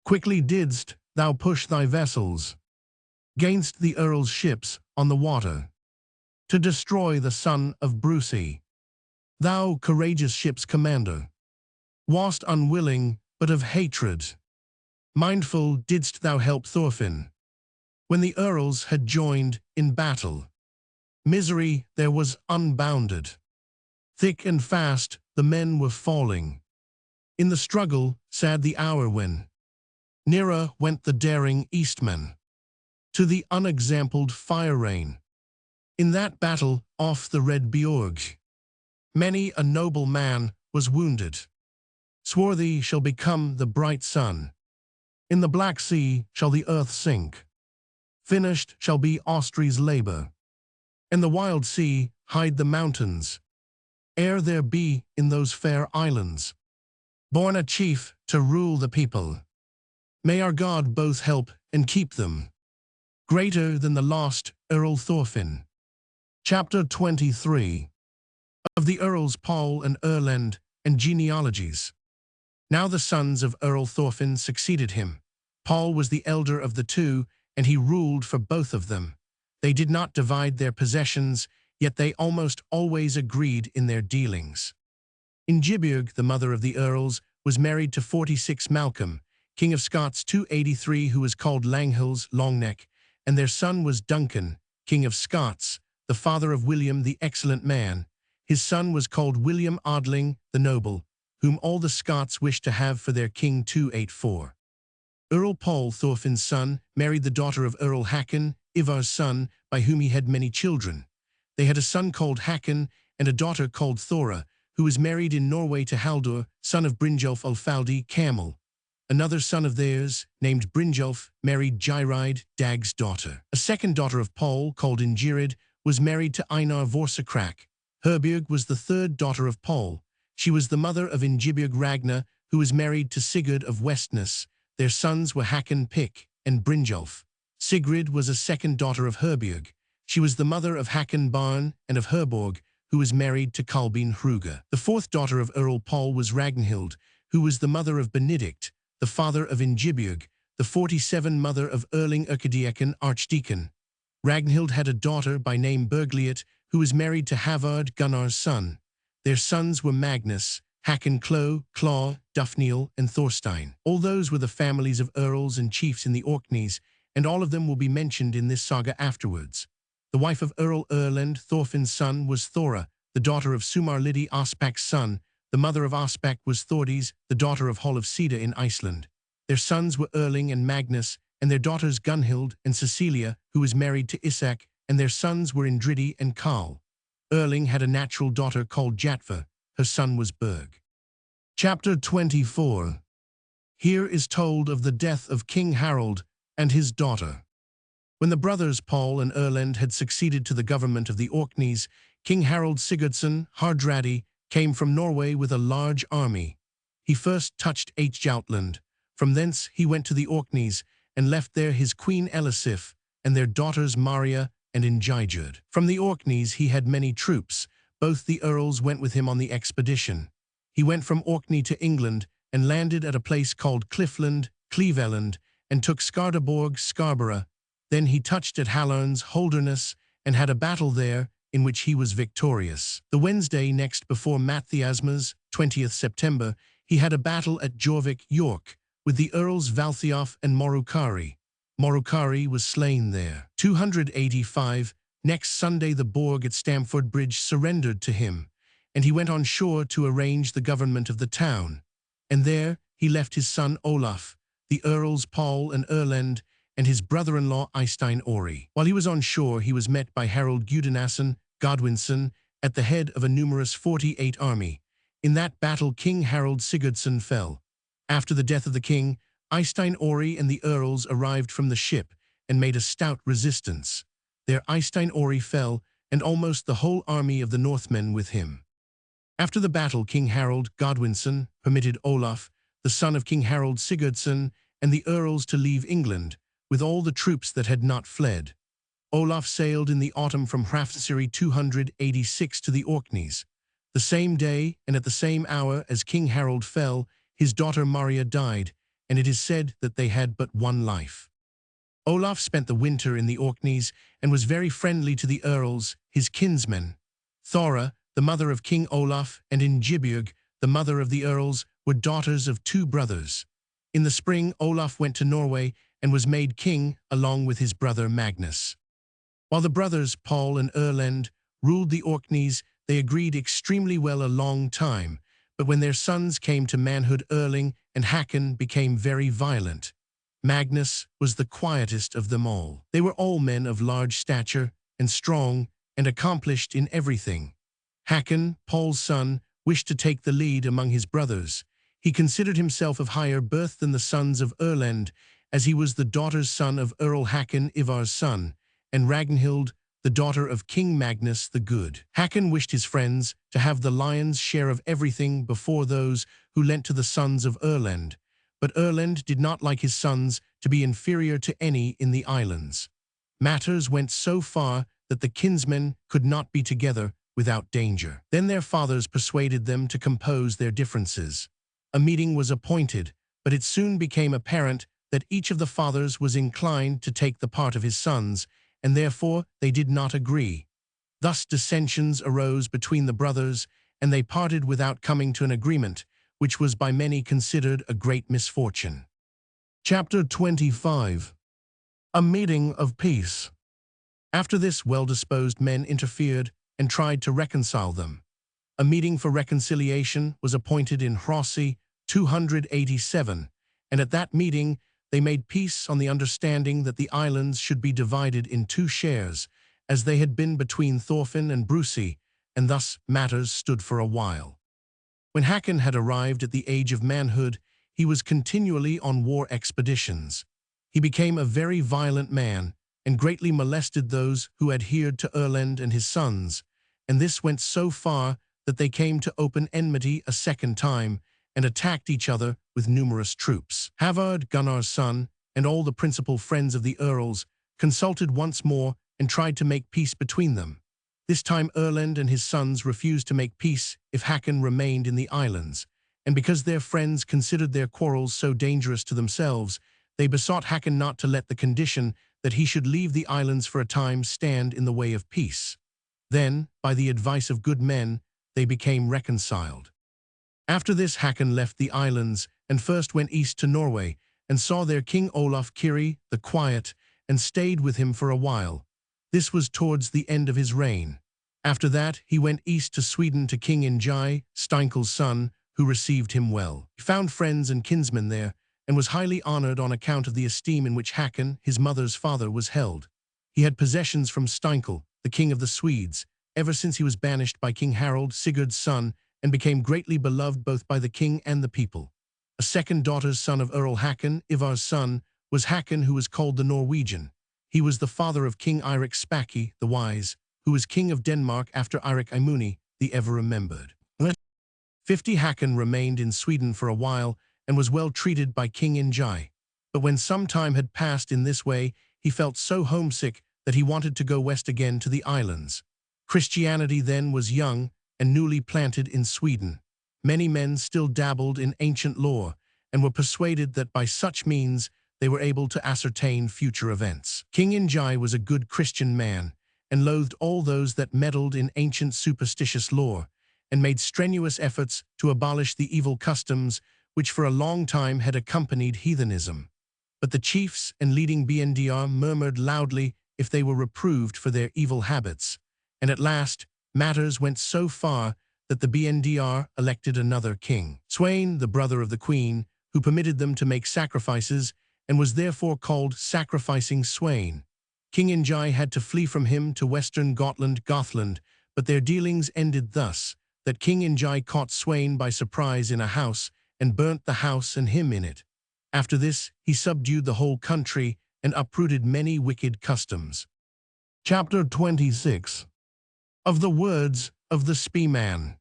Quickly didst thou push thy vessels gainst the earl's ships on the water, to destroy the son of Bruce. Thou, courageous ship's commander, wast unwilling, but of hatred mindful didst thou help Thorfinn, when the earls had joined in battle. Misery there was unbounded. Thick and fast the men were falling. In the struggle sad the hour when nearer went the daring Eastmen to the unexampled fire rain. In that battle off the Red Bjorg, many a noble man was wounded. Swarthy shall become the bright sun. In the Black Sea shall the earth sink. Finished shall be Austria's labor. And the wild sea hide the mountains, ere there be in those fair islands born a chief to rule the people. May our God both help and keep them, greater than the lost Earl Thorfinn. Chapter 23. Of the Earls Paul and Erlend, and genealogies. Now the sons of Earl Thorfinn succeeded him. Paul was the elder of the two, and he ruled for both of them. They did not divide their possessions, yet they almost always agreed in their dealings. Ingiborg, the mother of the earls, was married to 46 Malcolm, King of Scots 283, who was called Langhill's Longneck, and their son was Duncan, King of Scots, the father of William the excellent man. His son was called William Odling the noble, whom all the Scots wished to have for their king 284. Earl Paul, Thorfinn's son, married the daughter of Earl Hakon, Ivar's son, by whom he had many children. They had a son called Hakon and a daughter called Thora, who was married in Norway to Haldur, son of Brynjolf Ulfaldi Camel. Another son of theirs, named Brynjolf, married Gyrid, Dag's daughter. A second daughter of Paul, called Ingirid, was married to Einar Vorsakrak. Herbjörg was the third daughter of Paul. She was the mother of Ingiborg Ragna, who was married to Sigurd of Westness. Their sons were Hakon Pick and Brynjolf. Sigrid was a second daughter of Herbjörg. She was the mother of Hakon Barn and of Herborg, who was married to Kolbein Hruga. The fourth daughter of Earl Paul was Ragnhild, who was the mother of Benedict, the father of Ingiborg, the 47 mother of Erling Erkediaken Archdeacon. Ragnhild had a daughter by name Bergliot, who was married to Havard, Gunnar's son. Their sons were Magnus, Hakon Claw, Dufniel, and Thorstein. All those were the families of earls and chiefs in the Orkneys, and all of them will be mentioned in this saga afterwards. The wife of Earl Erlend, Thorfinn's son, was Thora, the daughter of Sumarlidi, Ospak's son. The mother of Ospak was Thordis, the daughter of Holofsida in Iceland. Their sons were Erling and Magnus, and their daughters Gunhild and Cecilia, who was married to Isak, and their sons were Indridi and Karl. Erling had a natural daughter called Jatva. her son was Berg. Chapter 24. Here is told of the death of King Harald and his daughter. When the brothers Paul and Erlend had succeeded to the government of the Orkneys, King Harald Sigurdsson Hardradi came from Norway with a large army. He first touched Jutland. From thence he went to the Orkneys and left there his queen Elisif and their daughters Maria and Ingigerd. From the Orkneys he had many troops. Both the earls went with him on the expedition. He went from Orkney to England and landed at a place called Cliffland, Cleveland, and took Skarderborg, Scarborough. Then he touched at Hallarns, Holderness, and had a battle there, in which he was victorious. The Wednesday next before Mathiasmas, 20th September, he had a battle at Jorvik, York, with the earls Valthiof and Morukari. Morukari was slain there. 285. Next Sunday the Borg at Stamford Bridge surrendered to him, and he went on shore to arrange the government of the town. And there he left his son Olaf, the earls Paul and Erlend, and his brother-in-law Eystein Ori. While he was on shore, he was met by Harold Gudinason Godwinson at the head of a numerous 48 army. In that battle King Harald Sigurdsson fell. After the death of the king, Eystein Ori and the earls arrived from the ship and made a stout resistance. There Eystein Ori fell, and almost the whole army of the Northmen with him. After the battle King Harold Godwinson permitted Olaf, the son of King Harald Sigurdsson, and the earls to leave England, with all the troops that had not fled. Olaf sailed in the autumn from Hrafnsiri 286 to the Orkneys. The same day and at the same hour as King Harold fell, his daughter Maria died, and it is said that they had but one life. Olaf spent the winter in the Orkneys and was very friendly to the earls, his kinsmen. Thora, the mother of King Olaf, and Ingibjorg, the mother of the earls, were daughters of two brothers. In the spring, Olaf went to Norway and was made king along with his brother Magnus. While the brothers Paul and Erlend ruled the Orkneys, they agreed extremely well a long time, but when their sons came to manhood, Erling and Hakon became very violent. Magnus was the quietest of them all. They were all men of large stature and strong and accomplished in everything. Hakon, Paul's son, wished to take the lead among his brothers. He considered himself of higher birth than the sons of Erlend, as he was the daughter's son of Earl Hakon, Ivar's son, and Ragnhild, the daughter of King Magnus the Good. Hakon wished his friends to have the lion's share of everything before those who lent to the sons of Erlend, but Erlend did not like his sons to be inferior to any in the islands. Matters went so far that the kinsmen could not be together without danger. Then their fathers persuaded them to compose their differences. A meeting was appointed, but it soon became apparent that each of the fathers was inclined to take the part of his sons, and therefore they did not agree. Thus dissensions arose between the brothers, and they parted without coming to an agreement, which was by many considered a great misfortune. Chapter 25. A meeting of peace. After this, well-disposed men interfered and tried to reconcile them. A meeting for reconciliation was appointed in Hrossey 287, and at that meeting they made peace on the understanding that the islands should be divided in 2 shares, as they had been between Thorfinn and Brusi, and thus matters stood for a while. When Hakon had arrived at the age of manhood, he was continually on war expeditions. He became a very violent man, and greatly molested those who adhered to Erlend and his sons, and this went so far that they came to open enmity a second time, and attacked each other with numerous troops. Havard, Gunnar's son, and all the principal friends of the earls consulted once more and tried to make peace between them. This time Erlend and his sons refused to make peace if Hakon remained in the islands, and because their friends considered their quarrels so dangerous to themselves, they besought Hakon not to let the condition that he should leave the islands for a time stand in the way of peace. Then, by the advice of good men, they became reconciled. After this Hakon left the islands and first went east to Norway and saw there King Olaf Kiri the Quiet and stayed with him for a while. This was towards the end of his reign. After that he went east to Sweden to King Ingi, Steinkel's son, who received him well. He found friends and kinsmen there and was highly honored on account of the esteem in which Hakon, his mother's father, was held. He had possessions from Steinkel, the king of the Swedes, ever since he was banished by King Harald, Sigurd's son, and became greatly beloved both by the king and the people. A second daughter's son of Earl Hakon, Ivar's son, was Hakon, who was called the Norwegian. He was the father of King Eirik Spaki, the Wise, who was king of Denmark after Eirik Imuni, the ever-remembered. 50 Hakon remained in Sweden for a while and was well treated by King Ingi. But when some time had passed in this way, he felt so homesick that he wanted to go west again to the islands. Christianity then was young and newly planted in Sweden. Many men still dabbled in ancient lore and were persuaded that by such means they were able to ascertain future events. King Ingi was a good Christian man and loathed all those that meddled in ancient superstitious lore, and made strenuous efforts to abolish the evil customs which for a long time had accompanied heathenism. But the chiefs and leading BNDR murmured loudly if they were reproved for their evil habits, and at last matters went so far that the BNDR elected another king, Sweyn, the brother of the queen, who permitted them to make sacrifices and was therefore called Sacrificing Sweyn. King Ingi had to flee from him to western Gothland, but their dealings ended thus, that King Ingi caught Sweyn by surprise in a house and burnt the house and him in it. After this, he subdued the whole country and uprooted many wicked customs. Chapter 26. Of the words of the Speeman.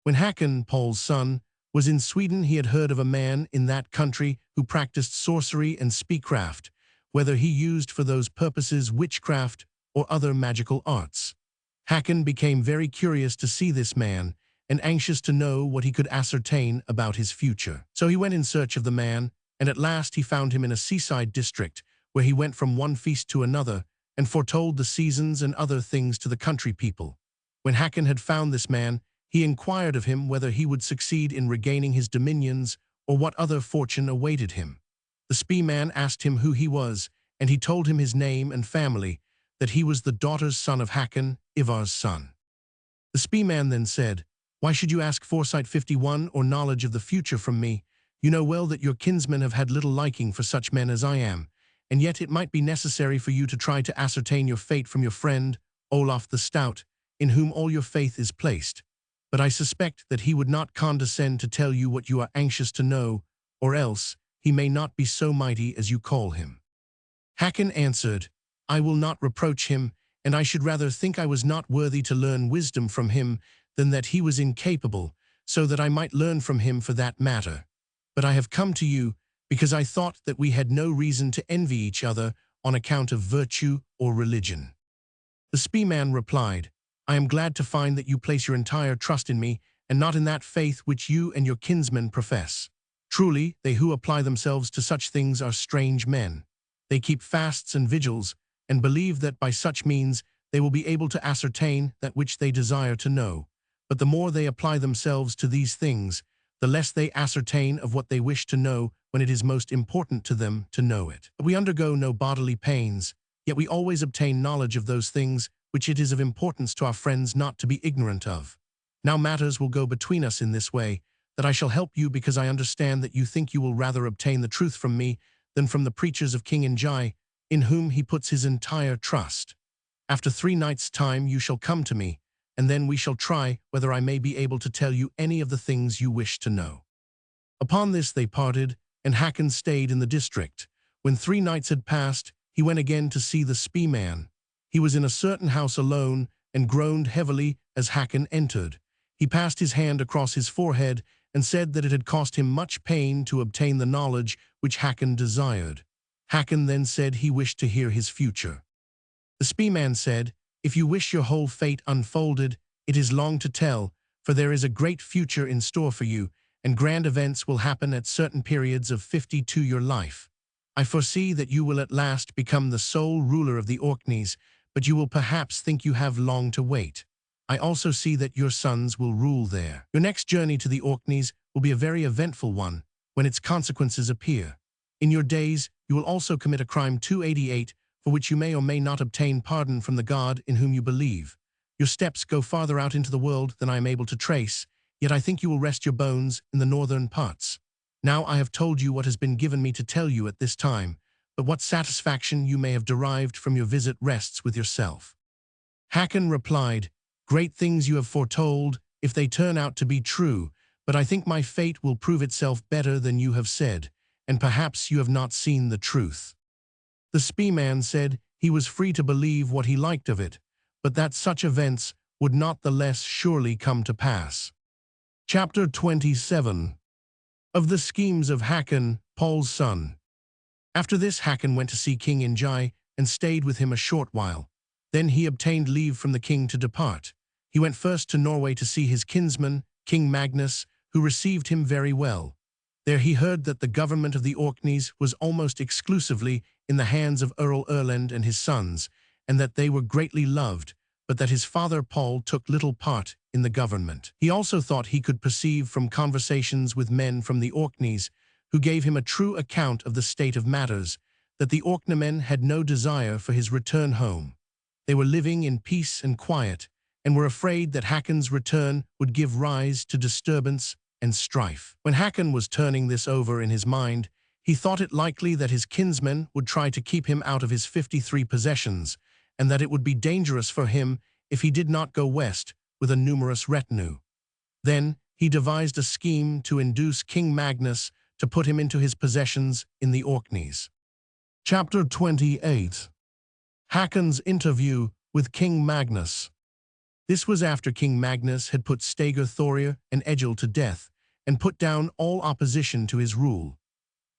When Hakon, Paul's son, was in Sweden, he had heard of a man in that country who practiced sorcery and speecraft, whether he used for those purposes witchcraft or other magical arts. Hakon became very curious to see this man and anxious to know what he could ascertain about his future. So he went in search of the man, and at last he found him in a seaside district, where he went from one feast to another and foretold the seasons and other things to the country people. When Hakon had found this man, he inquired of him whether he would succeed in regaining his dominions or what other fortune awaited him. The Speeman asked him who he was, and he told him his name and family, that he was the daughter's son of Hakon, Ivar's son. The Speeman then said, "Why should you ask foresight 51 or knowledge of the future from me? You know well that your kinsmen have had little liking for such men as I am, and yet it might be necessary for you to try to ascertain your fate from your friend, Olaf the Stout, in whom all your faith is placed. But I suspect that he would not condescend to tell you what you are anxious to know, or else he may not be so mighty as you call him." Hakon answered, "I will not reproach him, and I should rather think I was not worthy to learn wisdom from him than that he was incapable, so that I might learn from him for that matter. But I have come to you because I thought that we had no reason to envy each other on account of virtue or religion." The Speeman replied, "I am glad to find that you place your entire trust in me and not in that faith which you and your kinsmen profess. Truly, they who apply themselves to such things are strange men. They keep fasts and vigils and believe that by such means they will be able to ascertain that which they desire to know. But the more they apply themselves to these things, the less they ascertain of what they wish to know when it is most important to them to know it. We undergo no bodily pains, yet we always obtain knowledge of those things which it is of importance to our friends not to be ignorant of. Now matters will go between us in this way, that I shall help you because I understand that you think you will rather obtain the truth from me than from the preachers of King Ingi, in whom he puts his entire trust. After 3 nights' time you shall come to me, and then we shall try whether I may be able to tell you any of the things you wish to know." Upon this they parted, and Hakon stayed in the district. When 3 nights had passed, he went again to see the Speeman. He was in a certain house alone, and groaned heavily as Hakon entered. He passed his hand across his forehead and said that it had cost him much pain to obtain the knowledge which Hakon desired. Hakon then said he wished to hear his future. The Speeman said, "If you wish your whole fate unfolded, it is long to tell, for there is a great future in store for you, and grand events will happen at certain periods of 52 your life. I foresee that you will at last become the sole ruler of the Orkneys, but you will perhaps think you have long to wait. I also see that your sons will rule there. Your next journey to the Orkneys will be a very eventful one, when its consequences appear. In your days, you will also commit a crime 288, for which you may or may not obtain pardon from the God in whom you believe. Your steps go farther out into the world than I am able to trace, yet I think you will rest your bones in the northern parts. Now I have told you what has been given me to tell you at this time, but what satisfaction you may have derived from your visit rests with yourself." Hakon replied, "Great things you have foretold, if they turn out to be true, but I think my fate will prove itself better than you have said, and perhaps you have not seen the truth." The speeman said he was free to believe what he liked of it, but that such events would not the less surely come to pass. Chapter 27. Of the schemes of Hakon, Paul's son. After this Hakon went to see King Ingi and stayed with him a short while. Then he obtained leave from the king to depart. He went first to Norway to see his kinsman, King Magnus, who received him very well. There he heard that the government of the Orkneys was almost exclusively in the hands of Earl Erlend and his sons, and that they were greatly loved, but that his father Paul took little part in the government. He also thought he could perceive from conversations with men from the Orkneys, who gave him a true account of the state of matters, that the Orkneymen had no desire for his return home. They were living in peace and quiet, and were afraid that Hakon's return would give rise to disturbance and strife. When Hakon was turning this over in his mind, he thought it likely that his kinsmen would try to keep him out of his 53 possessions, and that it would be dangerous for him if he did not go west with a numerous retinue. Then he devised a scheme to induce King Magnus to put him into his possessions in the Orkneys. Chapter 28. Hakon's interview with King Magnus. This was after King Magnus had put Stagr Thorir and Egil to death and put down all opposition to his rule.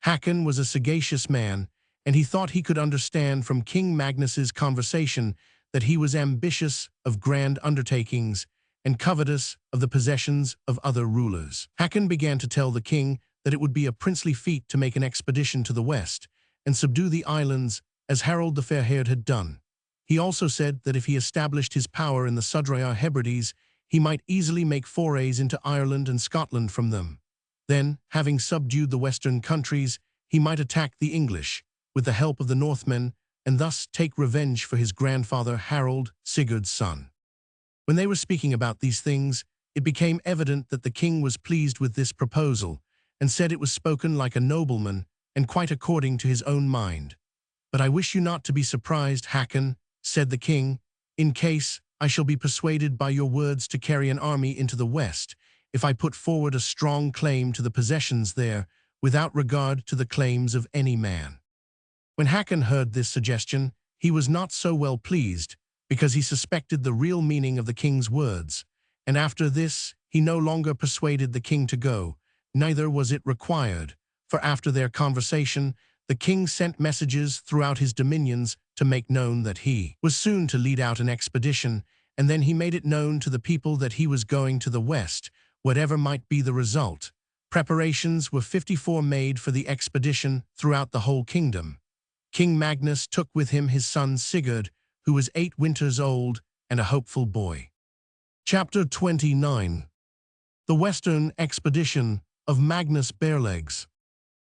Hakon was a sagacious man, and he thought he could understand from King Magnus's conversation that he was ambitious of grand undertakings and covetous of the possessions of other rulers. Hakon began to tell the king that it would be a princely feat to make an expedition to the west and subdue the islands as Harald the Fair-haired had done. He also said that if he established his power in the Sudrayar Hebrides, he might easily make forays into Ireland and Scotland from them. Then, having subdued the western countries, he might attack the English, with the help of the Northmen, and thus take revenge for his grandfather Harald, Sigurd's son. When they were speaking about these things, it became evident that the king was pleased with this proposal, and said it was spoken like a nobleman, and quite according to his own mind. "But I wish you not to be surprised, Hakon," said the king, "in case I shall be persuaded by your words to carry an army into the west, if I put forward a strong claim to the possessions there, without regard to the claims of any man." When Hakon heard this suggestion, he was not so well pleased, because he suspected the real meaning of the king's words, and after this he no longer persuaded the king to go, neither was it required, for after their conversation, the king sent messages throughout his dominions to make known that he was soon to lead out an expedition, and then he made it known to the people that he was going to the west, whatever might be the result. Preparations were 54 made for the expedition throughout the whole kingdom. King Magnus took with him his son Sigurd, who was 8 winters old and a hopeful boy. Chapter 29. The Western Expedition of Magnus Barelegs.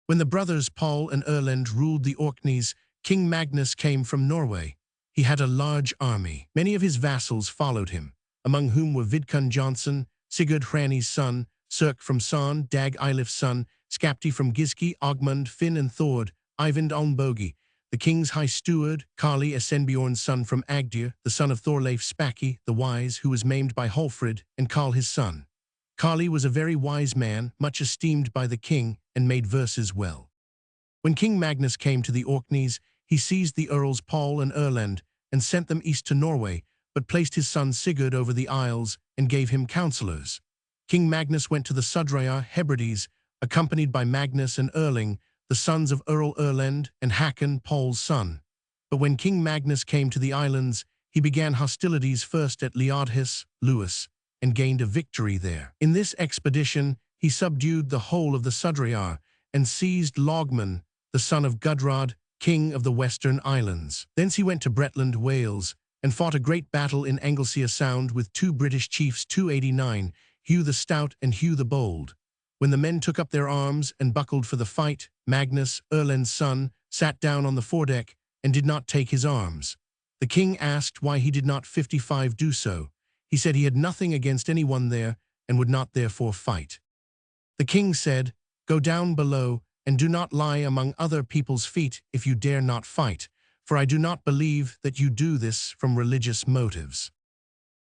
When the brothers Paul and Erlend ruled the Orkneys, King Magnus came from Norway. He had a large army. Many of his vassals followed him, among whom were Vidkun Johnson, Sigurd Hrani's son, Cirk from Son, Dag Eilif's son, Skapti from Giski, Ogmund, Finn and Thord, Eyvind Almbogi, the king's high steward, Kali Esenbjorn's son from Agdir, the son of Thorleif Spaki, the wise, who was maimed by Halfrid, and Karl his son. Kali was a very wise man, much esteemed by the king, and made verses well. When King Magnus came to the Orkneys, he seized the earls Paul and Erlend, and sent them east to Norway, but placed his son Sigurd over the isles, and gave him counselors. King Magnus went to the Sudrayar Hebrides, accompanied by Magnus and Erling, the sons of Earl Erlend and Hakon, Paul's son. But when King Magnus came to the islands, he began hostilities first at Liadhis, Lewis, and gained a victory there. In this expedition, he subdued the whole of the Sudrayar and seized Logman, the son of Gudrod, king of the Western Islands. Thence he went to Bretland, Wales, and fought a great battle in Anglesea Sound with 2 British chiefs 289, Hugh the Stout and Hugh the Bold. When the men took up their arms and buckled for the fight, Magnus, Erlend's son, sat down on the foredeck and did not take his arms. The king asked why he did not 55 do so. He said he had nothing against anyone there and would not therefore fight. The king said, "Go down below and do not lie among other people's feet if you dare not fight, for I do not believe that you do this from religious motives."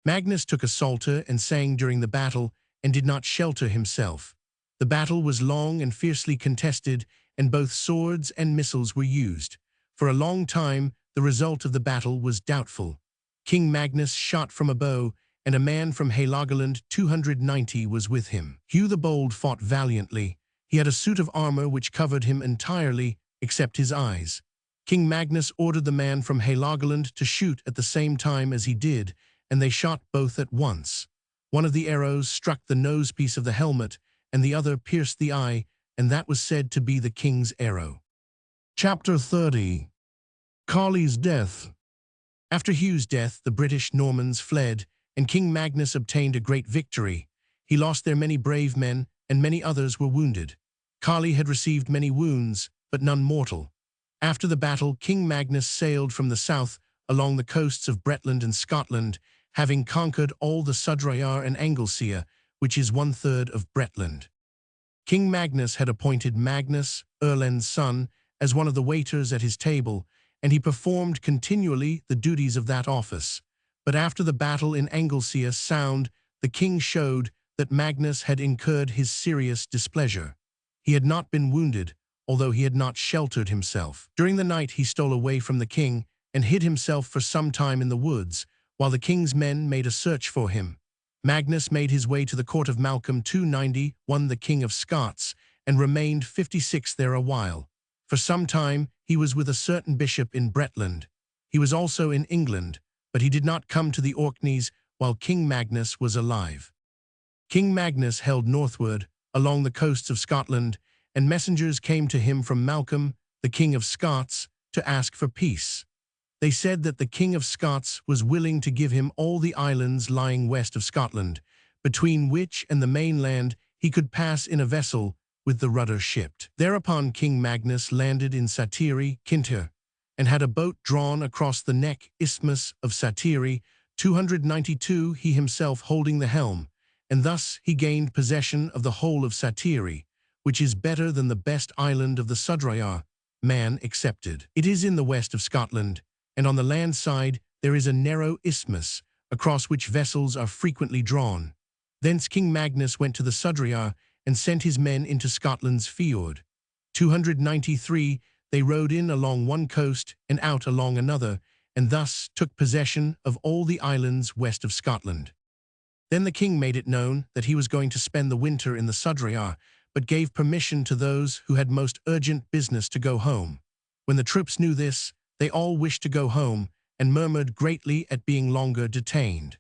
Magnus took a psalter and sang during the battle and did not shelter himself. The battle was long and fiercely contested, and both swords and missiles were used. For a long time, the result of the battle was doubtful. King Magnus shot from a bow, and a man from Helagoland 290 was with him. Hugh the Bold fought valiantly. He had a suit of armor which covered him entirely, except his eyes. King Magnus ordered the man from Helagoland to shoot at the same time as he did, and they shot both at once. One of the arrows struck the nosepiece of the helmet, and the other pierced the eye, and that was said to be the king's arrow. Chapter 30. Carly's death. After Hugh's death, the British Normans fled, and King Magnus obtained a great victory. He lost there many brave men, and many others were wounded. Carly had received many wounds, but none mortal. After the battle, King Magnus sailed from the south along the coasts of Bretland and Scotland, having conquered all the Sudreyar and Anglesea, which is 1/3 of Bretland. King Magnus had appointed Magnus, Erlend's son, as one of the waiters at his table, and he performed continually the duties of that office. But after the battle in Anglesea Sound, the king showed that Magnus had incurred his serious displeasure. He had not been wounded, although he had not sheltered himself. During the night he stole away from the king and hid himself for some time in the woods, while the king's men made a search for him. Magnus made his way to the court of Malcolm 291, the King of Scots, and remained 56 there a while. For some time he was with a certain bishop in Bretland. He was also in England, but he did not come to the Orkneys while King Magnus was alive. King Magnus held northward, along the coasts of Scotland, and messengers came to him from Malcolm, the King of Scots, to ask for peace. They said that the King of Scots was willing to give him all the islands lying west of Scotland, between which and the mainland he could pass in a vessel with the rudder shipped. Thereupon King Magnus landed in Satiri, Kintyre, and had a boat drawn across the neck isthmus of Satiri, 292, he himself holding the helm, and thus he gained possession of the whole of Satiri, which is better than the best island of the Sudreyar, man excepted. It is in the west of Scotland, and on the land side there is a narrow isthmus, across which vessels are frequently drawn. Thence King Magnus went to the Sudreyar and sent his men into Scotland's fjord. 293, they rowed in along one coast and out along another, and thus took possession of all the islands west of Scotland. Then the king made it known that he was going to spend the winter in the Sudreyar, but gave permission to those who had most urgent business to go home. When the troops knew this, they all wished to go home, and murmured greatly at being longer detained.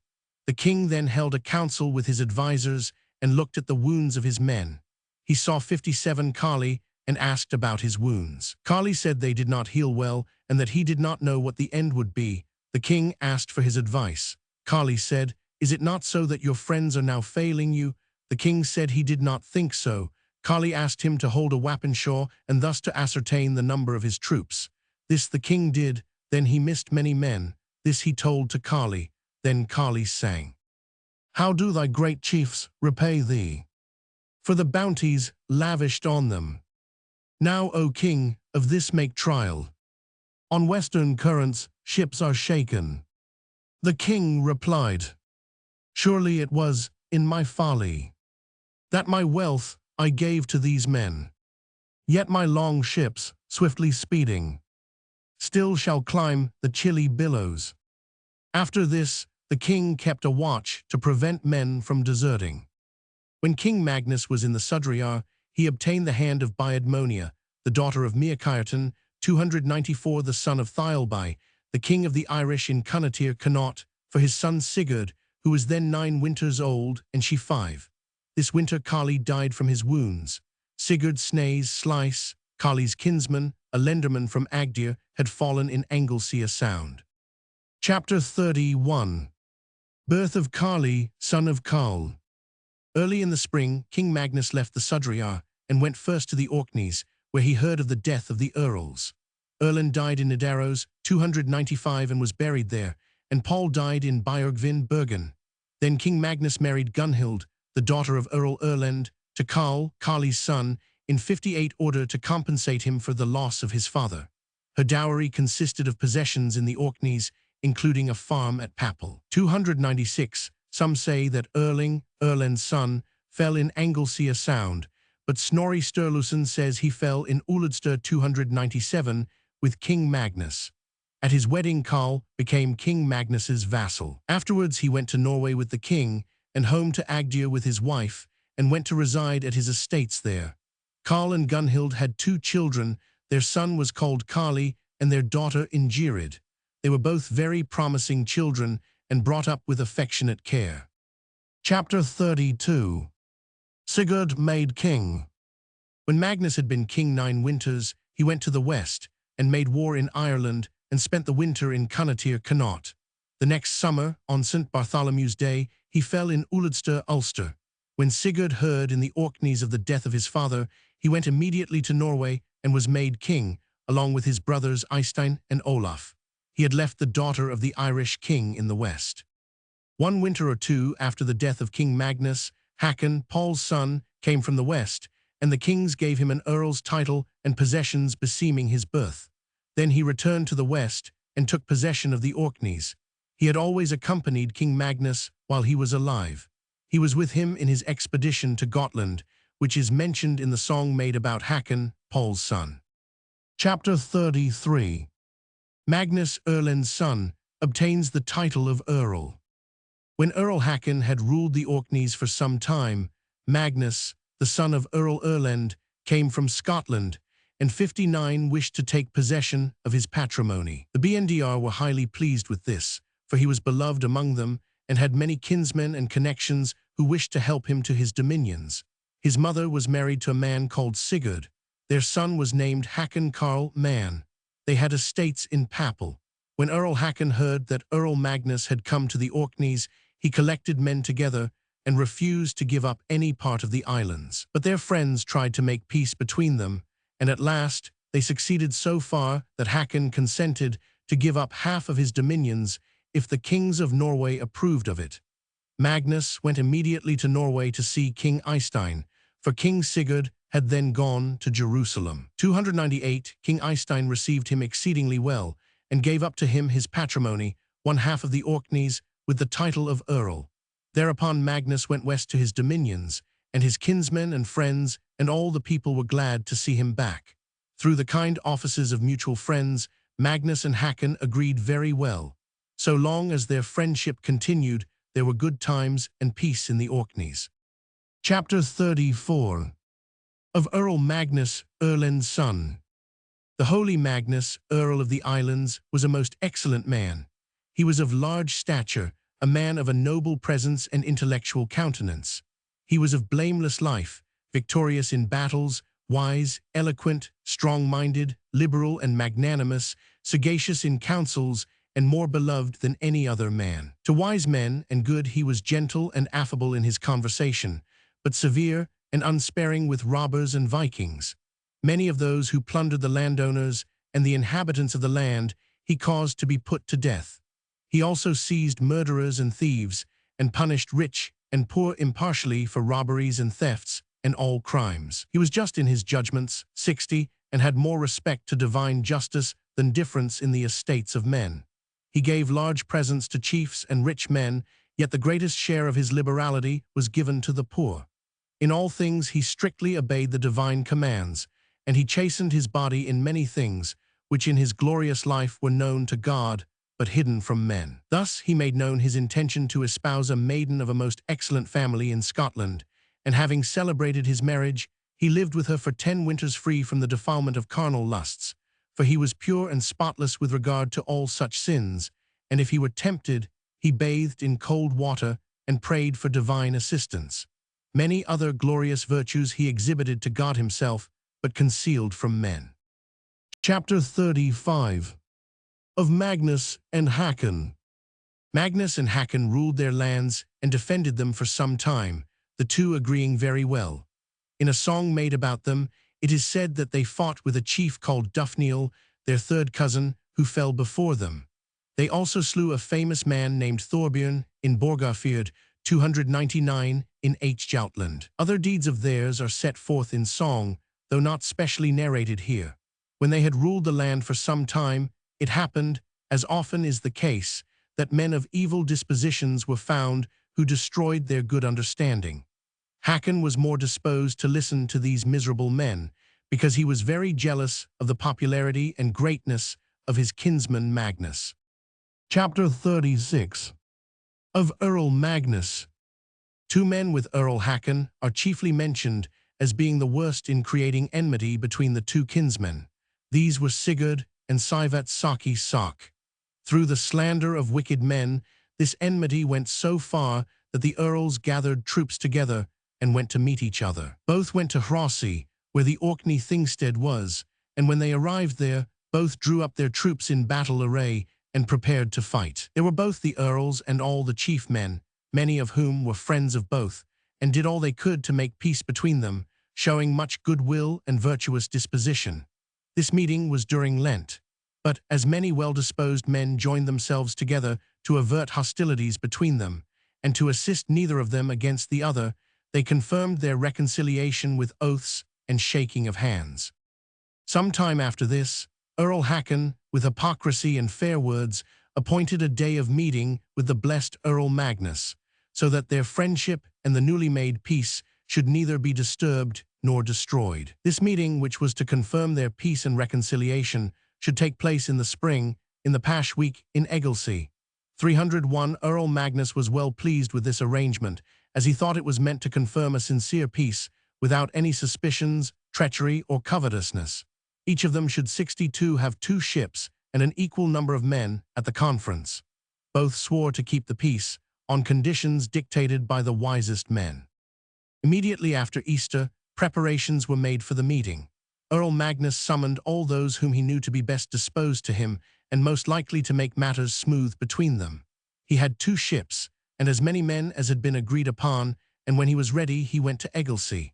The king then held a council with his advisers and looked at the wounds of his men. He saw 57 Carly and asked about his wounds. Carly said they did not heal well and that he did not know what the end would be. The king asked for his advice. Carly said, "Is it not so that your friends are now failing you?" The king said he did not think so. Carly asked him to hold a wappenshaw and thus to ascertain the number of his troops. This the king did, then he missed many men. This he told to Carly. Then Carly sang, "How do thy great chiefs repay thee for the bounties lavished on them? Now, O king, of this make trial. On western currents ships are shaken." The king replied, "Surely it was in my folly that my wealth I gave to these men. Yet my long ships, swiftly speeding, still shall climb the chilly billows." After this, the king kept a watch to prevent men from deserting. When King Magnus was in the Sudreyar, he obtained the hand of Beaidmonia, the daughter of Meacairton, 294, the son of Thialbai, the king of the Irish in Cunnatir Connaught, for his son Sigurd, who was then 9 winters old, and she 5. This winter Carly died from his wounds. Sigurd Snaes Slice, Carly's kinsman, a lenderman from Agdir, had fallen in Anglesea Sound. Chapter 31. Birth of Carly, son of Carl. Early in the spring, King Magnus left the Sudreyar and went first to the Orkneys, where he heard of the death of the earls. Erlend died in Nidaros, 295, and was buried there, and Paul died in Björgvin, Bergen. Then King Magnus married Gunhild, the daughter of Earl Erlend, to Carl, Carly's son, in 58 order to compensate him for the loss of his father. Her dowry consisted of possessions in the Orkneys, including a farm at Papel. 296. Some say that Erlend's son, fell in Anglesea Sound, but Snorri Sturluson says he fell in Ulludster 297 with King Magnus. At his wedding, Karl became King Magnus's vassal. Afterwards, he went to Norway with the king and home to Agder with his wife and went to reside at his estates there. Karl and Gunhild had 2 children. Their son was called Karli and their daughter Ingirid. They were both very promising children and brought up with affectionate care. Chapter 32. Sigurd made king. When Magnus had been king 9 winters, he went to the west and made war in Ireland and spent the winter in Conatir Connaught. The next summer, on St. Bartholomew's Day, he fell in Ulludster Ulster. When Sigurd heard in the Orkneys of the death of his father, he went immediately to Norway and was made king, along with his brothers Eystein and Olaf. He had left the daughter of the Irish king in the west. 1 winter or 2 after the death of King Magnus, Hakon, Paul's son, came from the west, and the kings gave him an earl's title and possessions beseeming his birth. Then he returned to the west and took possession of the Orkneys. He had always accompanied King Magnus while he was alive. He was with him in his expedition to Gotland, which is mentioned in the song made about Hakon, Paul's son. Chapter 33. Magnus, Erlend's son, obtains the title of Earl. When Earl Hakon had ruled the Orkneys for some time, Magnus, the son of Earl Erlend, came from Scotland, and 59 wished to take possession of his patrimony. The BNDR were highly pleased with this, for he was beloved among them and had many kinsmen and connections who wished to help him to his dominions. His mother was married to a man called Sigurd. Their son was named Hakon Karl Man. They had estates in Papel. When Earl Hakon heard that Earl Magnus had come to the Orkneys, he collected men together and refused to give up any part of the islands. But their friends tried to make peace between them, and at last they succeeded so far that Hakon consented to give up half of his dominions if the kings of Norway approved of it. Magnus went immediately to Norway to see King Eystein, for King Sigurd had then gone to Jerusalem. 298. King Eystein received him exceedingly well and gave up to him his patrimony, 1/2 of the Orkneys, with the title of Earl. Thereupon Magnus went west to his dominions, and his kinsmen and friends and all the people were glad to see him back. Through the kind offices of mutual friends, Magnus and Hakon agreed very well. So long as their friendship continued, there were good times and peace in the Orkneys. Chapter 34. Of Earl Magnus, Erlend's son. The holy Magnus, Earl of the Islands, was a most excellent man. He was of large stature, a man of a noble presence and intellectual countenance. He was of blameless life, victorious in battles, wise, eloquent, strong-minded, liberal and magnanimous, sagacious in counsels, and more beloved than any other man. To wise men and good he was gentle and affable in his conversation, but severe and unsparing with robbers and Vikings. Many of those who plundered the landowners and the inhabitants of the land he caused to be put to death. He also seized murderers and thieves, and punished rich and poor impartially for robberies and thefts and all crimes. He was just in his judgments, 60, and had more respect to divine justice than difference in the estates of men. He gave large presents to chiefs and rich men, yet the greatest share of his liberality was given to the poor. In all things he strictly obeyed the divine commands, and he chastened his body in many things, which in his glorious life were known to God, but hidden from men. Thus he made known his intention to espouse a maiden of a most excellent family in Scotland, and having celebrated his marriage, he lived with her for 10 winters free from the defilement of carnal lusts, for he was pure and spotless with regard to all such sins, and if he were tempted, he bathed in cold water and prayed for divine assistance. Many other glorious virtues he exhibited to God himself, but concealed from men. Chapter 35. Of Magnus and Hakon. Magnus and Hakon ruled their lands and defended them for some time, the two agreeing very well. In a song made about them, it is said that they fought with a chief called Dufniel, their third cousin, who fell before them. They also slew a famous man named Thorbjorn in Borgarfjord, 299 in Jutland. Other deeds of theirs are set forth in song, though not specially narrated here. When they had ruled the land for some time, it happened as often is the case, that men of evil dispositions were found who destroyed their good understanding. Hakon was more disposed to listen to these miserable men, because he was very jealous of the popularity and greatness of his kinsman Magnus. Chapter 36. Of Earl Magnus. Two men with Earl Hakon are chiefly mentioned as being the worst in creating enmity between the two kinsmen. These were Sigurd and Saki. Through the slander of wicked men, this enmity went so far that the earls gathered troops together and went to meet each other. Both went to Hrossey, where the Orkney Thingstead was, and when they arrived there, both drew up their troops in battle array and prepared to fight. There were both the earls and all the chief men, many of whom were friends of both, and did all they could to make peace between them, showing much goodwill and virtuous disposition. This meeting was during Lent, but as many well-disposed men joined themselves together to avert hostilities between them, and to assist neither of them against the other, they confirmed their reconciliation with oaths and shaking of hands. Some time after this, Earl Hakon, with hypocrisy and fair words, appointed a day of meeting with the blessed Earl Magnus, so that their friendship and the newly made peace should neither be disturbed nor destroyed. This meeting, which was to confirm their peace and reconciliation, should take place in the spring, in the Pasch week in Egilsey. 301 Earl Magnus was well pleased with this arrangement, as he thought it was meant to confirm a sincere peace, without any suspicions, treachery, or covetousness. Each of them should 62 have 2 ships and an equal number of men at the conference. Both swore to keep the peace, on conditions dictated by the wisest men. Immediately after Easter, preparations were made for the meeting. Earl Magnus summoned all those whom he knew to be best disposed to him and most likely to make matters smooth between them. He had 2 ships, and as many men as had been agreed upon, and when he was ready he went to Egilsey.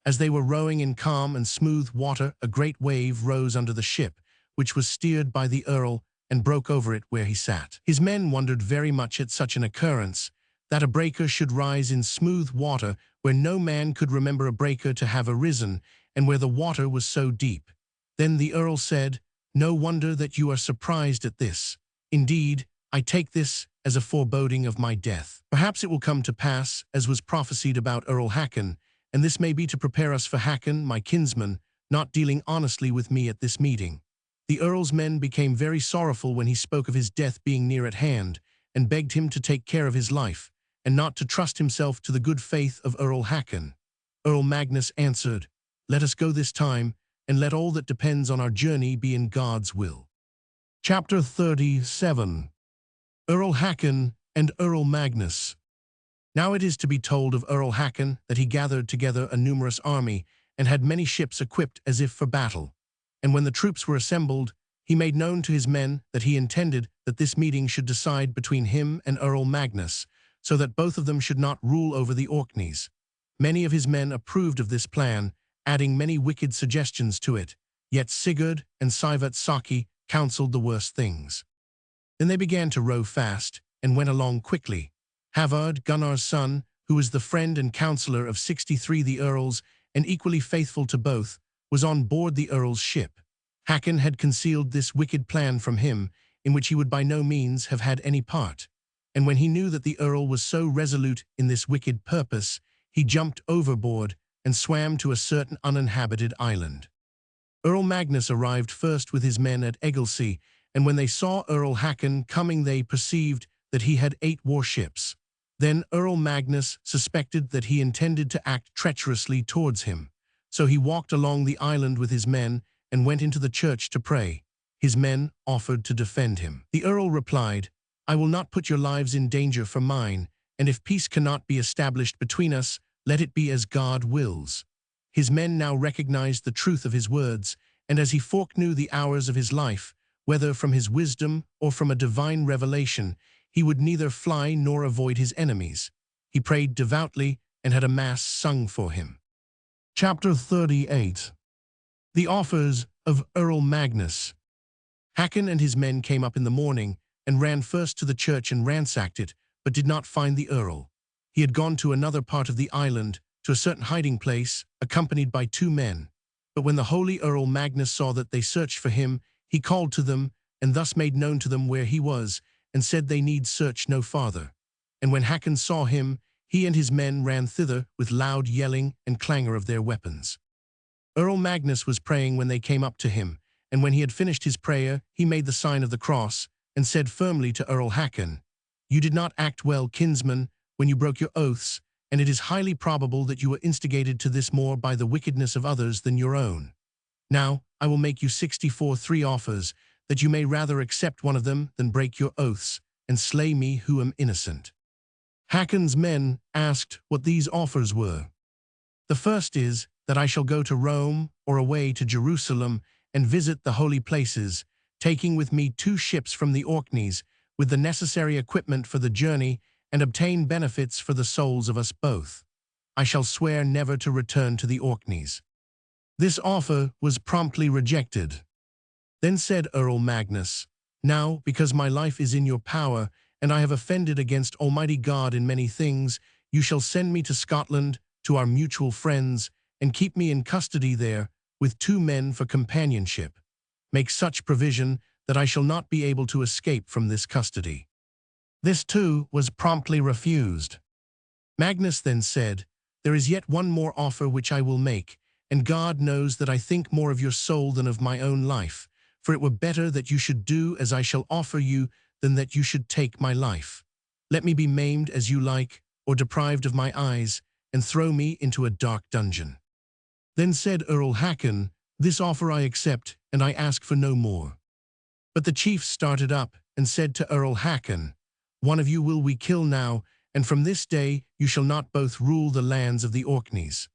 As they were rowing in calm and smooth water, a great wave rose under the ship, which was steered by the Earl, and broke over it where he sat. His men wondered very much at such an occurrence, that a breaker should rise in smooth water where no man could remember a breaker to have arisen, and where the water was so deep. Then the Earl said, "No wonder that you are surprised at this. Indeed, I take this as a foreboding of my death. Perhaps it will come to pass, as was prophesied about Earl Hakon, and this may be to prepare us for Hakon, my kinsman, not dealing honestly with me at this meeting." The Earl's men became very sorrowful when he spoke of his death being near at hand, and begged him to take care of his life, and not to trust himself to the good faith of Earl Hakon. Earl Magnus answered, "Let us go this time, and let all that depends on our journey be in God's will." Chapter 37. Earl Hakon and Earl Magnus. Now it is to be told of Earl Hakon that he gathered together a numerous army, and had many ships equipped as if for battle. And when the troops were assembled, he made known to his men that he intended that this meeting should decide between him and Earl Magnus, so that both of them should not rule over the Orkneys. Many of his men approved of this plan, adding many wicked suggestions to it, yet Sigurd and Saki counseled the worst things. Then they began to row fast, and went along quickly. Havard, Gunnar's son, who was the friend and counselor of 63 the earls, and equally faithful to both, was on board the earl's ship. Hakon had concealed this wicked plan from him, in which he would by no means have had any part. And when he knew that the earl was so resolute in this wicked purpose, he jumped overboard and swam to a certain uninhabited island. Earl Magnus arrived first with his men at Egilsey, and when they saw Earl Hakon coming they perceived that he had 8 warships. Then Earl Magnus suspected that he intended to act treacherously towards him. So he walked along the island with his men and went into the church to pray. His men offered to defend him. The Earl replied, "I will not put your lives in danger for mine, and if peace cannot be established between us, let it be as God wills." His men now recognized the truth of his words, and as he foreknew the hours of his life, whether from his wisdom or from a divine revelation, he would neither fly nor avoid his enemies. He prayed devoutly and had a mass sung for him. Chapter 38. The offers of Earl Magnus. Hakon and his men came up in the morning and ran first to the church and ransacked it, but did not find the Earl. He had gone to another part of the island, to a certain hiding place, accompanied by 2 men. But when the holy Earl Magnus saw that they searched for him, he called to them, and thus made known to them where he was, and said they need search no farther. And when Hakon saw him, he and his men ran thither with loud yelling and clangor of their weapons. Earl Magnus was praying when they came up to him, and when he had finished his prayer, he made the sign of the cross, and said firmly to Earl Hakon, "You did not act well, kinsman, when you broke your oaths, and it is highly probable that you were instigated to this more by the wickedness of others than your own. Now I will make you 64 offers, that you may rather accept one of them than break your oaths, and slay me who am innocent." Hakon's men asked what these offers were. "The first is, that I shall go to Rome or away to Jerusalem and visit the holy places, taking with me 2 ships from the Orkneys, with the necessary equipment for the journey, and obtain benefits for the souls of us both. I shall swear never to return to the Orkneys." This offer was promptly rejected. Then said Earl Magnus, "Now, because my life is in your power, and I have offended against Almighty God in many things, you shall send me to Scotland, to our mutual friends, and keep me in custody there, with 2 men for companionship. Make such provision that I shall not be able to escape from this custody." This too was promptly refused. Magnus then said, "There is yet one more offer which I will make, and God knows that I think more of your soul than of my own life, for it were better that you should do as I shall offer you than that you should take my life. Let me be maimed as you like, or deprived of my eyes, and throw me into a dark dungeon." Then said Earl Hakon, "This offer I accept, and I ask for no more." But the chief started up and said to Earl Hakon, "One of you will we kill now, and from this day you shall not both rule the lands of the Orkneys."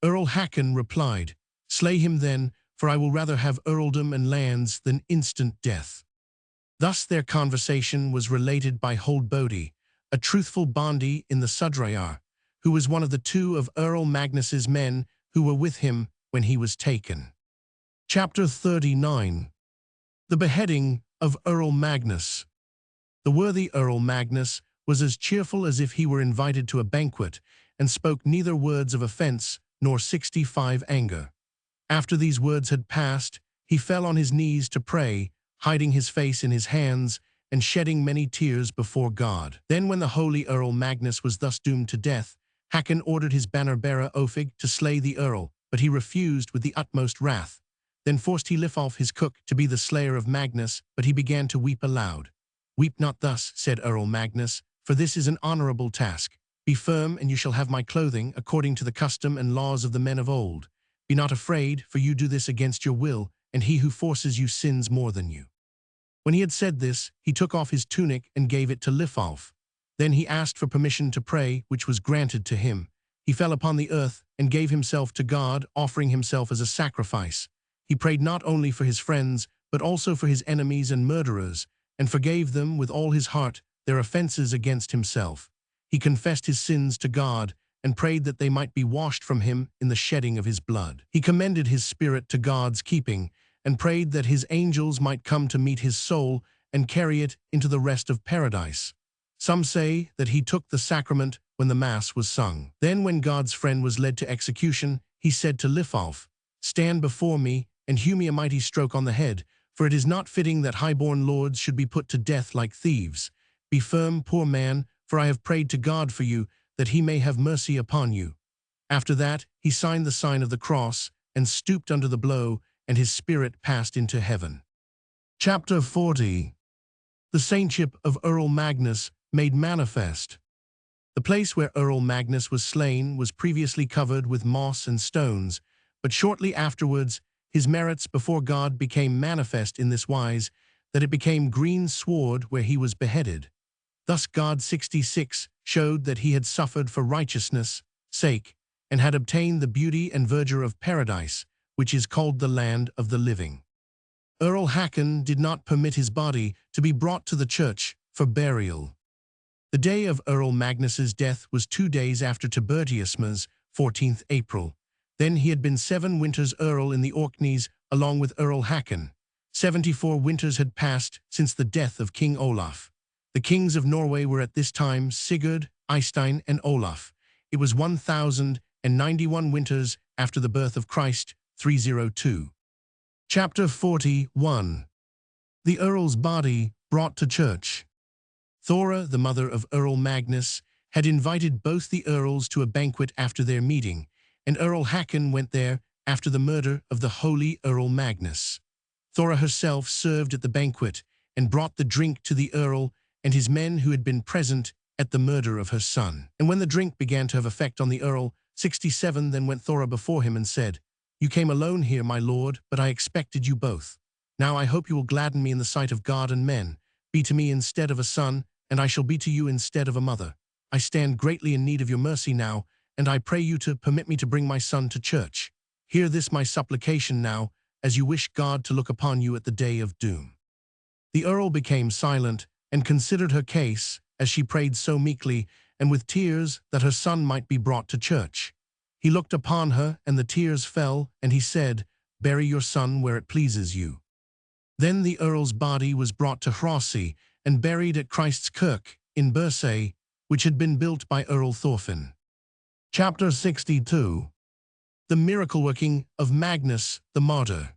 Earl Hakon replied, "Slay him then, for I will rather have earldom and lands than instant death." Thus their conversation was related by Holdbody, a truthful Bondi in the Sudrayar, who was one of the 2 of Earl Magnus's men who were with him when he was taken. Chapter 39. The beheading of Earl Magnus. The worthy Earl Magnus was as cheerful as if he were invited to a banquet, and spoke neither words of offence nor 65 anger. After these words had passed, he fell on his knees to pray, hiding his face in his hands, and shedding many tears before God. Then when the holy Earl Magnus was thus doomed to death, Hakon ordered his banner-bearer Ofig to slay the earl, but he refused with the utmost wrath. Then forced he Lifalf his cook to be the slayer of Magnus, but he began to weep aloud. "Weep not thus," said Earl Magnus, "for this is an honorable task. Be firm, and you shall have my clothing, according to the custom and laws of the men of old. Be not afraid, for you do this against your will, and he who forces you sins more than you." When he had said this, he took off his tunic and gave it to Lifalf. Then he asked for permission to pray, which was granted to him. He fell upon the earth and gave himself to God, offering himself as a sacrifice. He prayed not only for his friends, but also for his enemies and murderers, and forgave them with all his heart their offenses against himself. He confessed his sins to God, and prayed that they might be washed from him in the shedding of his blood. He commended his spirit to God's keeping, and prayed that his angels might come to meet his soul and carry it into the rest of paradise. Some say that he took the sacrament when the Mass was sung. Then when God's friend was led to execution, he said to Lifalf, "Stand before me, and hew me a mighty stroke on the head, for it is not fitting that high-born lords should be put to death like thieves. Be firm, poor man, for I have prayed to God for you, that he may have mercy upon you." After that, he signed the sign of the cross, and stooped under the blow, and his spirit passed into heaven. Chapter 40. The saintship of Earl Magnus made manifest. The place where Earl Magnus was slain was previously covered with moss and stones, but shortly afterwards his merits before God became manifest in this wise, that it became green sward where he was beheaded. Thus God 66 showed that he had suffered for righteousness' sake, and had obtained the beauty and verdure of paradise, which is called the land of the living. Earl Hakon did not permit his body to be brought to the church for burial. The day of Earl Magnus's death was 2 days after Tiburtiusmas, 14th April. Then he had been 7 winters earl in the Orkneys along with Earl Hakon. 74 winters had passed since the death of King Olaf. The kings of Norway were at this time Sigurd, Eystein, and Olaf. It was 1091 winters after the birth of Christ, 302. Chapter 41. The Earl's body brought to church. Thora, the mother of Earl Magnus, had invited both the Earls to a banquet after their meeting, and Earl Hakon went there after the murder of the holy Earl Magnus. Thora herself served at the banquet and brought the drink to the Earl and his men who had been present at the murder of her son. And when the drink began to have effect on the Earl, 67 then went Thora before him and said, "You came alone here, my lord, but I expected you both. Now I hope you will gladden me in the sight of God and men. Be to me instead of a son, and I shall be to you instead of a mother. I stand greatly in need of your mercy now, and I pray you to permit me to bring my son to church. Hear this my supplication now, as you wish God to look upon you at the day of doom." The Earl became silent and considered her case as she prayed so meekly and with tears that her son might be brought to church. He looked upon her, and the tears fell, and he said, "Bury your son where it pleases you." Then the Earl's body was brought to Hrossey and buried at Christ's Kirk in Bursay, which had been built by Earl Thorfinn. Chapter 62. The miracle-working of Magnus the Martyr.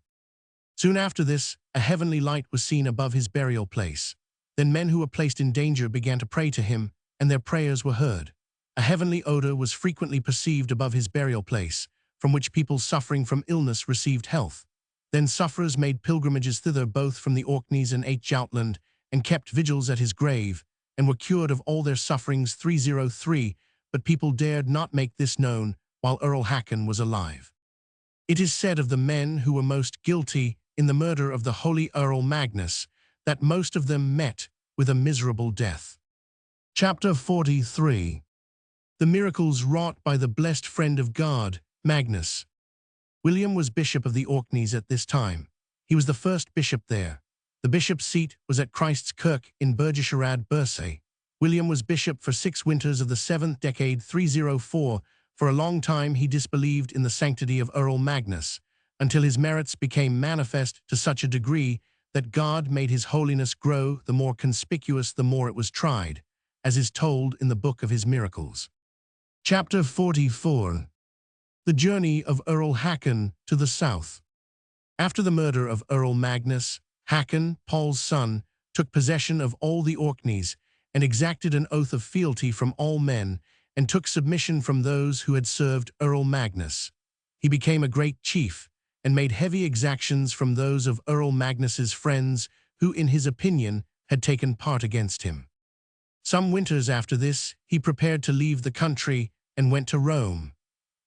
Soon after this, a heavenly light was seen above his burial place. Then men who were placed in danger began to pray to him, and their prayers were heard. A heavenly odor was frequently perceived above his burial place, from which people suffering from illness received health. Then sufferers made pilgrimages thither both from the Orkneys and Jutland, and kept vigils at his grave, and were cured of all their sufferings 303, but people dared not make this known while Earl Hakon was alive. It is said of the men who were most guilty in the murder of the holy Earl Magnus that most of them met with a miserable death. Chapter 43. The miracles wrought by the blessed friend of God, Magnus. William was bishop of the Orkneys at this time. He was the first bishop there. The bishop's seat was at Christ's Kirk in Burgisherad, Bursay. William was bishop for 6 winters of the 7th decade 304. For a long time he disbelieved in the sanctity of Earl Magnus, until his merits became manifest to such a degree that God made his holiness grow the more conspicuous the more it was tried, as is told in the book of his miracles. Chapter 44. The journey of Earl Hakon to the south. After the murder of Earl Magnus, Hakon, Paul's son, took possession of all the Orkneys and exacted an oath of fealty from all men and took submission from those who had served Earl Magnus. He became a great chief and made heavy exactions from those of Earl Magnus's friends who, in his opinion, had taken part against him. Some winters after this, he prepared to leave the country and went to Rome.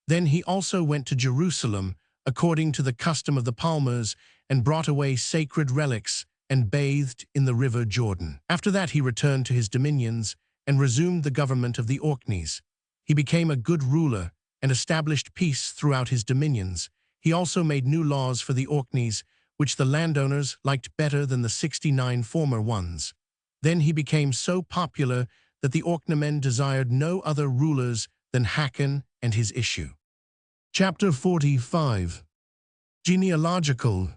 Then he also went to Jerusalem, according to the custom of the Palmers, and brought away sacred relics and bathed in the river Jordan. After that he returned to his dominions and resumed the government of the Orkneys. He became a good ruler and established peace throughout his dominions. He also made new laws for the Orkneys, which the landowners liked better than the 69 former ones. Then he became so popular that the Orkneymen desired no other rulers than Hakon and his issue. Chapter 45. Genealogical.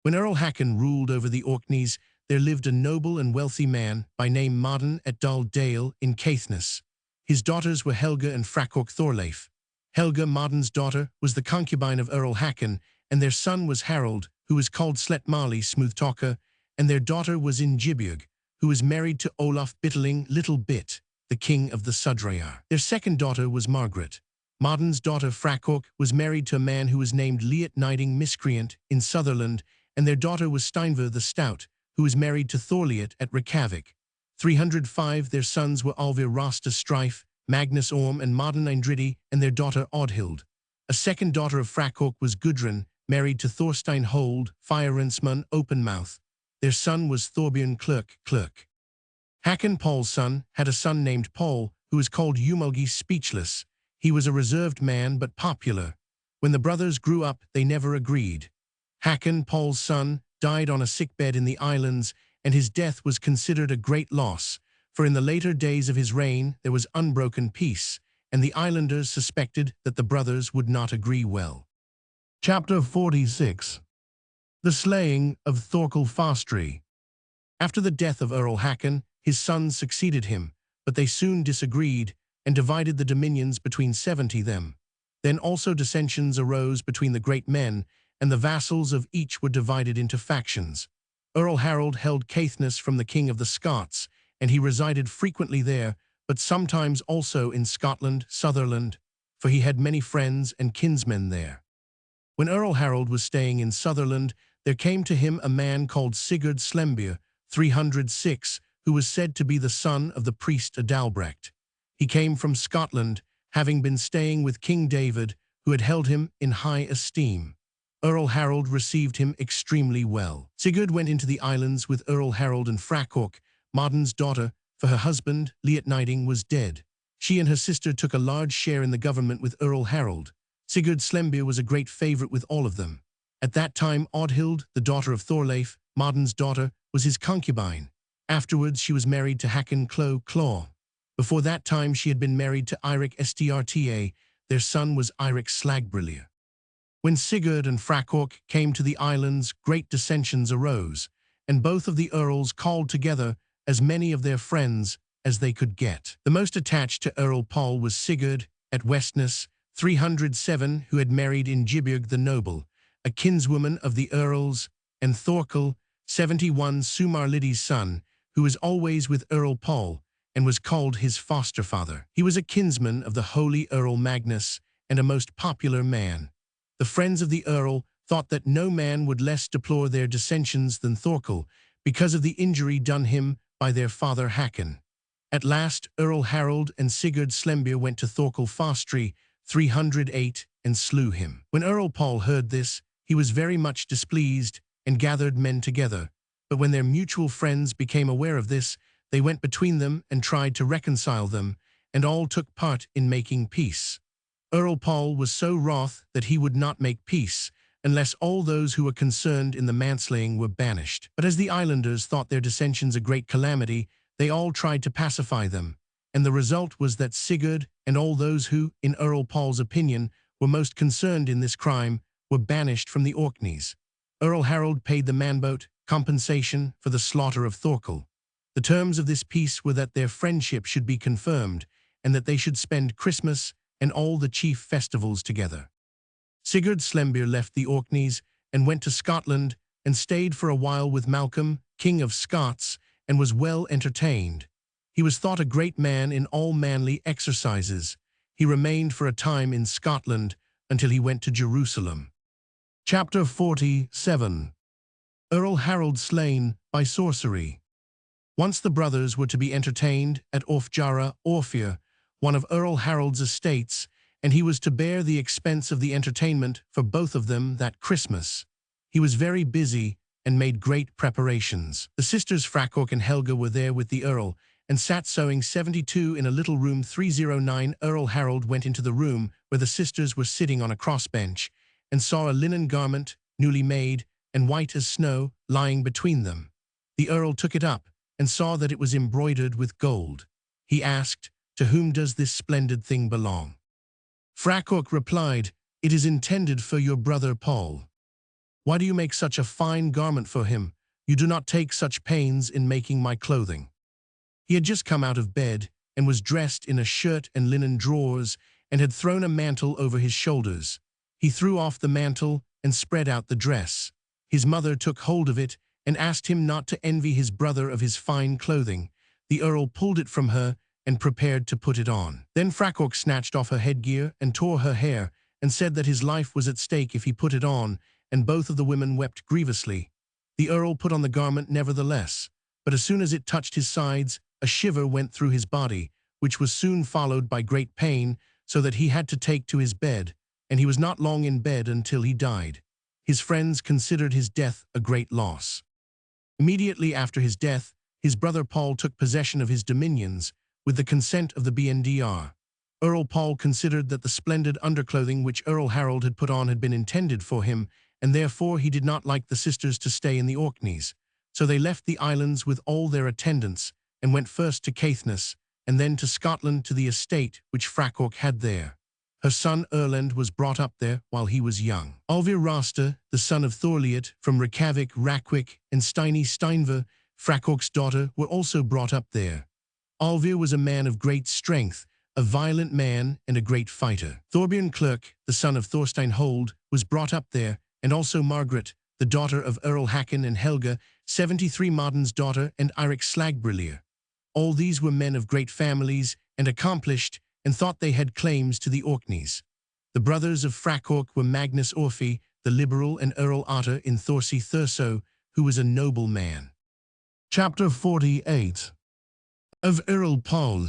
When Earl Hakon ruled over the Orkneys, there lived a noble and wealthy man by name Maddadson at Dull Dale in Caithness. His daughters were Helga and Frakok Thorleif. Helga, Maddadson's daughter, was the concubine of Earl Hakon, and their son was Harold, who was called Sletmali Smoothtalker, and their daughter was Ingibiug, who was married to Olaf Bitterling Little Bit, the king of the Sudrayar. Their second daughter was Margaret. Maddadson's daughter Frakok was married to a man who was named Liat Niding Miscreant in Sutherland, and their daughter was Steinver the Stout, who was married to Thorliat at Reykjavik. 305 their sons were Alvir Rasta Strife, Magnus Orm and Maddadson Eindridi, and their daughter Odhild. A second daughter of Frakok was Gudrun, married to Thorstein Hold, Firensman Openmouth. Their son was Thorbjorn Clerk. Hakon, Paul's son, had a son named Paul, who was called Humulgi Speechless. He was a reserved man but popular. When the brothers grew up, they never agreed. Hakon, Paul's son, died on a sickbed in the islands, and his death was considered a great loss, for in the later days of his reign there was unbroken peace, and the islanders suspected that the brothers would not agree well. Chapter 46. The slaying of Thorkel Fastri. After the death of Earl Hakon, his sons succeeded him, but they soon disagreed and divided the dominions between 70 them. Then also dissensions arose between the great men, and the vassals of each were divided into factions. Earl Harald held Caithness from the King of the Scots, and he resided frequently there, but sometimes also in Scotland, Sutherland, for he had many friends and kinsmen there. When Earl Harald was staying in Sutherland, there came to him a man called Sigurd Slembir, 306, who was said to be the son of the priest Adalbrecht. He came from Scotland, having been staying with King David, who had held him in high esteem. Earl Harald received him extremely well. Sigurd went into the islands with Earl Harald and Frakok, Maddon's daughter, for her husband, Liutniding, was dead. She and her sister took a large share in the government with Earl Harald. Sigurd Slembir was a great favorite with all of them. At that time, Oddhild, the daughter of Thorleif, Maddon's daughter, was his concubine. Afterwards, she was married to Hakon Claw. Before that time, she had been married to Eirik Strta. Their son was Eirik Slagbrillir. When Sigurd and Frakok came to the islands, great dissensions arose, and both of the earls called together as many of their friends as they could get. The most attached to Earl Paul was Sigurd, at Westness, 307, who had married Ingiborg the Noble, a kinswoman of the earls, and Thorkel, 71, Sumarlidi's son, who was always with Earl Paul, and was called his foster father. He was a kinsman of the holy Earl Magnus, and a most popular man. The friends of the Earl thought that no man would less deplore their dissensions than Thorkel, because of the injury done him by their father Hakon. At last, Earl Harald and Sigurd Slembir went to Thorkel Fastri, 308, and slew him. When Earl Paul heard this, he was very much displeased and gathered men together. But when their mutual friends became aware of this, they went between them and tried to reconcile them, and all took part in making peace. Earl Paul was so wroth that he would not make peace, unless all those who were concerned in the manslaying were banished. But as the islanders thought their dissensions a great calamity, they all tried to pacify them, and the result was that Sigurd and all those who, in Earl Paul's opinion, were most concerned in this crime, were banished from the Orkneys. Earl Harald paid the manboat compensation for the slaughter of Thorkel. The terms of this peace were that their friendship should be confirmed, and that they should spend Christmas and all the chief festivals together. Sigurd Slembir left the Orkneys and went to Scotland and stayed for a while with Malcolm, King of Scots, and was well entertained. He was thought a great man in all manly exercises. He remained for a time in Scotland until he went to Jerusalem. Chapter 47. Earl Harald slain by sorcery. Once the brothers were to be entertained at Orfjara, Orfir, one of Earl Harald's estates, and he was to bear the expense of the entertainment for both of them that Christmas. He was very busy and made great preparations. The sisters Frakok and Helga were there with the Earl, and sat sewing 72 in a little room 309. Earl Harald went into the room where the sisters were sitting on a crossbench, and saw a linen garment, newly made, and white as snow, lying between them. The Earl took it up, and saw that it was embroidered with gold. He asked, "To whom does this splendid thing belong?" Frakok replied, "It is intended for your brother Paul." "Why do you make such a fine garment for him? You do not take such pains in making my clothing." He had just come out of bed, and was dressed in a shirt and linen drawers, and had thrown a mantle over his shoulders. He threw off the mantle and spread out the dress. His mother took hold of it and asked him not to envy his brother of his fine clothing. The Earl pulled it from her and prepared to put it on. Then Frakok snatched off her headgear and tore her hair, and said that his life was at stake if he put it on, and both of the women wept grievously. The Earl put on the garment nevertheless, but as soon as it touched his sides, a shiver went through his body, which was soon followed by great pain, so that he had to take to his bed, and he was not long in bed until he died. His friends considered his death a great loss. Immediately after his death, his brother Paul took possession of his dominions, with the consent of the BNDR. Earl Paul considered that the splendid underclothing which Earl Harald had put on had been intended for him, and therefore he did not like the sisters to stay in the Orkneys. So they left the islands with all their attendants, and went first to Caithness, and then to Scotland to the estate which Frakok had there. Her son Erlend was brought up there while he was young. Alvir Rasta, the son of Thorliet, from Reykjavik, Rakwick, and Steini Steinver, Frakok's daughter, were also brought up there. Alvir was a man of great strength, a violent man and a great fighter. Thorbjorn Clerk, the son of Thorstein Hold, was brought up there, and also Margaret, the daughter of Earl Hakon and Helga, 73 Marden's daughter, and Eirik Slagbrillir. All these were men of great families and accomplished, and thought they had claims to the Orkneys. The brothers of Frakork were Magnus Orfi, the liberal, and Earl Otter in Thorsi Thurso, who was a noble man. Chapter 48 of Earl Paul.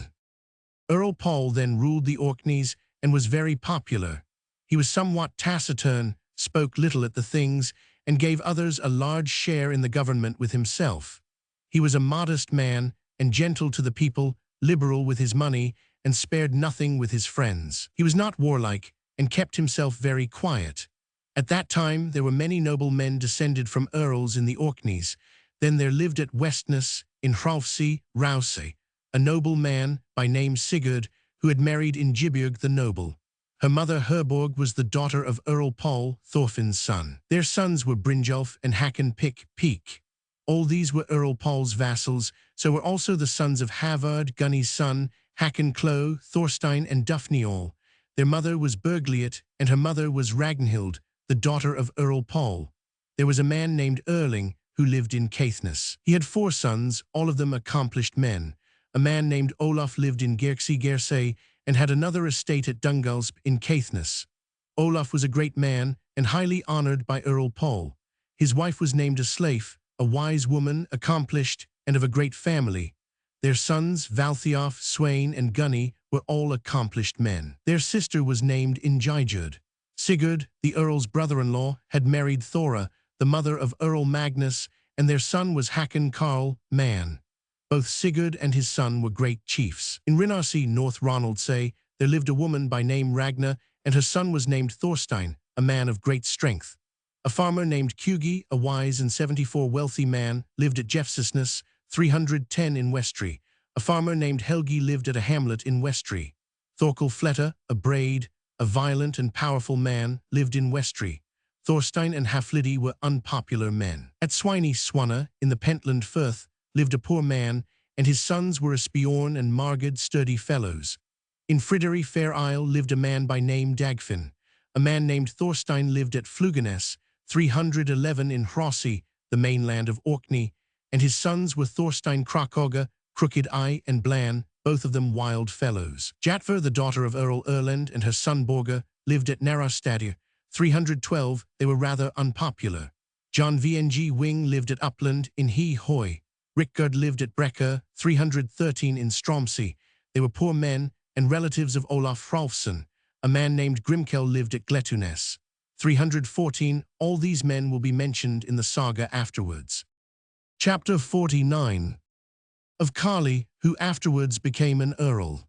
Earl Paul then ruled the Orkneys and was very popular. He was somewhat taciturn, spoke little at the things, and gave others a large share in the government with himself. He was a modest man and gentle to the people, liberal with his money, and spared nothing with his friends. He was not warlike and kept himself very quiet. At that time there were many noble men descended from earls in the Orkneys. Then there lived at Westness, in Hrolfsi, Rouse, a noble man by name Sigurd, who had married Ingiborg the noble. Her mother Herborg was the daughter of Earl Paul, Thorfinn's son. Their sons were Brynjolf and Hakon Peak. All these were Earl Paul's vassals, so were also the sons of Havard, Gunny's son, Hakon Clo, Thorstein, and Dufniol. Their mother was Bergliot, and her mother was Ragnhild, the daughter of Earl Paul. There was a man named Erling, who lived in Caithness. He had 4 sons, all of them accomplished men. A man named Olaf lived in Gerse and had another estate at Dungulsp in Caithness. Olaf was a great man and highly honored by Earl Paul. His wife was named Asleif, a wise woman, accomplished, and of a great family. Their sons, Valthiof, Swain, and Gunny, were all accomplished men. Their sister was named Ingijud. Sigurd, the earl's brother-in-law, had married Thora, the mother of Earl Magnus, and their son was Hakon Karl, man. Both Sigurd and his son were great chiefs. In Rinarsi, North Ronaldsay, there lived a woman by name Ragna, and her son was named Thorstein, a man of great strength. A farmer named Kugi, a wise and 74 wealthy man, lived at Jefsisness, 310 in Westry. A farmer named Helgi lived at a hamlet in Westry. Thorkel Fletta, a braid, a violent and powerful man, lived in Westry. Thorstein and Haflidi were unpopular men. At Swiney Swanna, in the Pentland Firth, lived a poor man, and his sons were Espiorn and Margid, sturdy fellows. In Frideri Fair Isle lived a man by name Dagfinn. A man named Thorstein lived at Fluganes, 311 in Hrossi, the mainland of Orkney, and his sons were Thorstein Krakoga, Crooked Eye, and Blan, both of them wild fellows. Jatver, the daughter of Earl Erland, and her son Borga, lived at Narastadir, 312, they were rather unpopular. John Vng Wing lived at Upland in He Hoy. Rickgard lived at Brekka, 313 in Stromsey. They were poor men and relatives of Olaf Hrolfsson. A man named Grimkel lived at Gletunes. 314, all these men will be mentioned in the saga afterwards. Chapter 49 of Karli, who afterwards became an earl.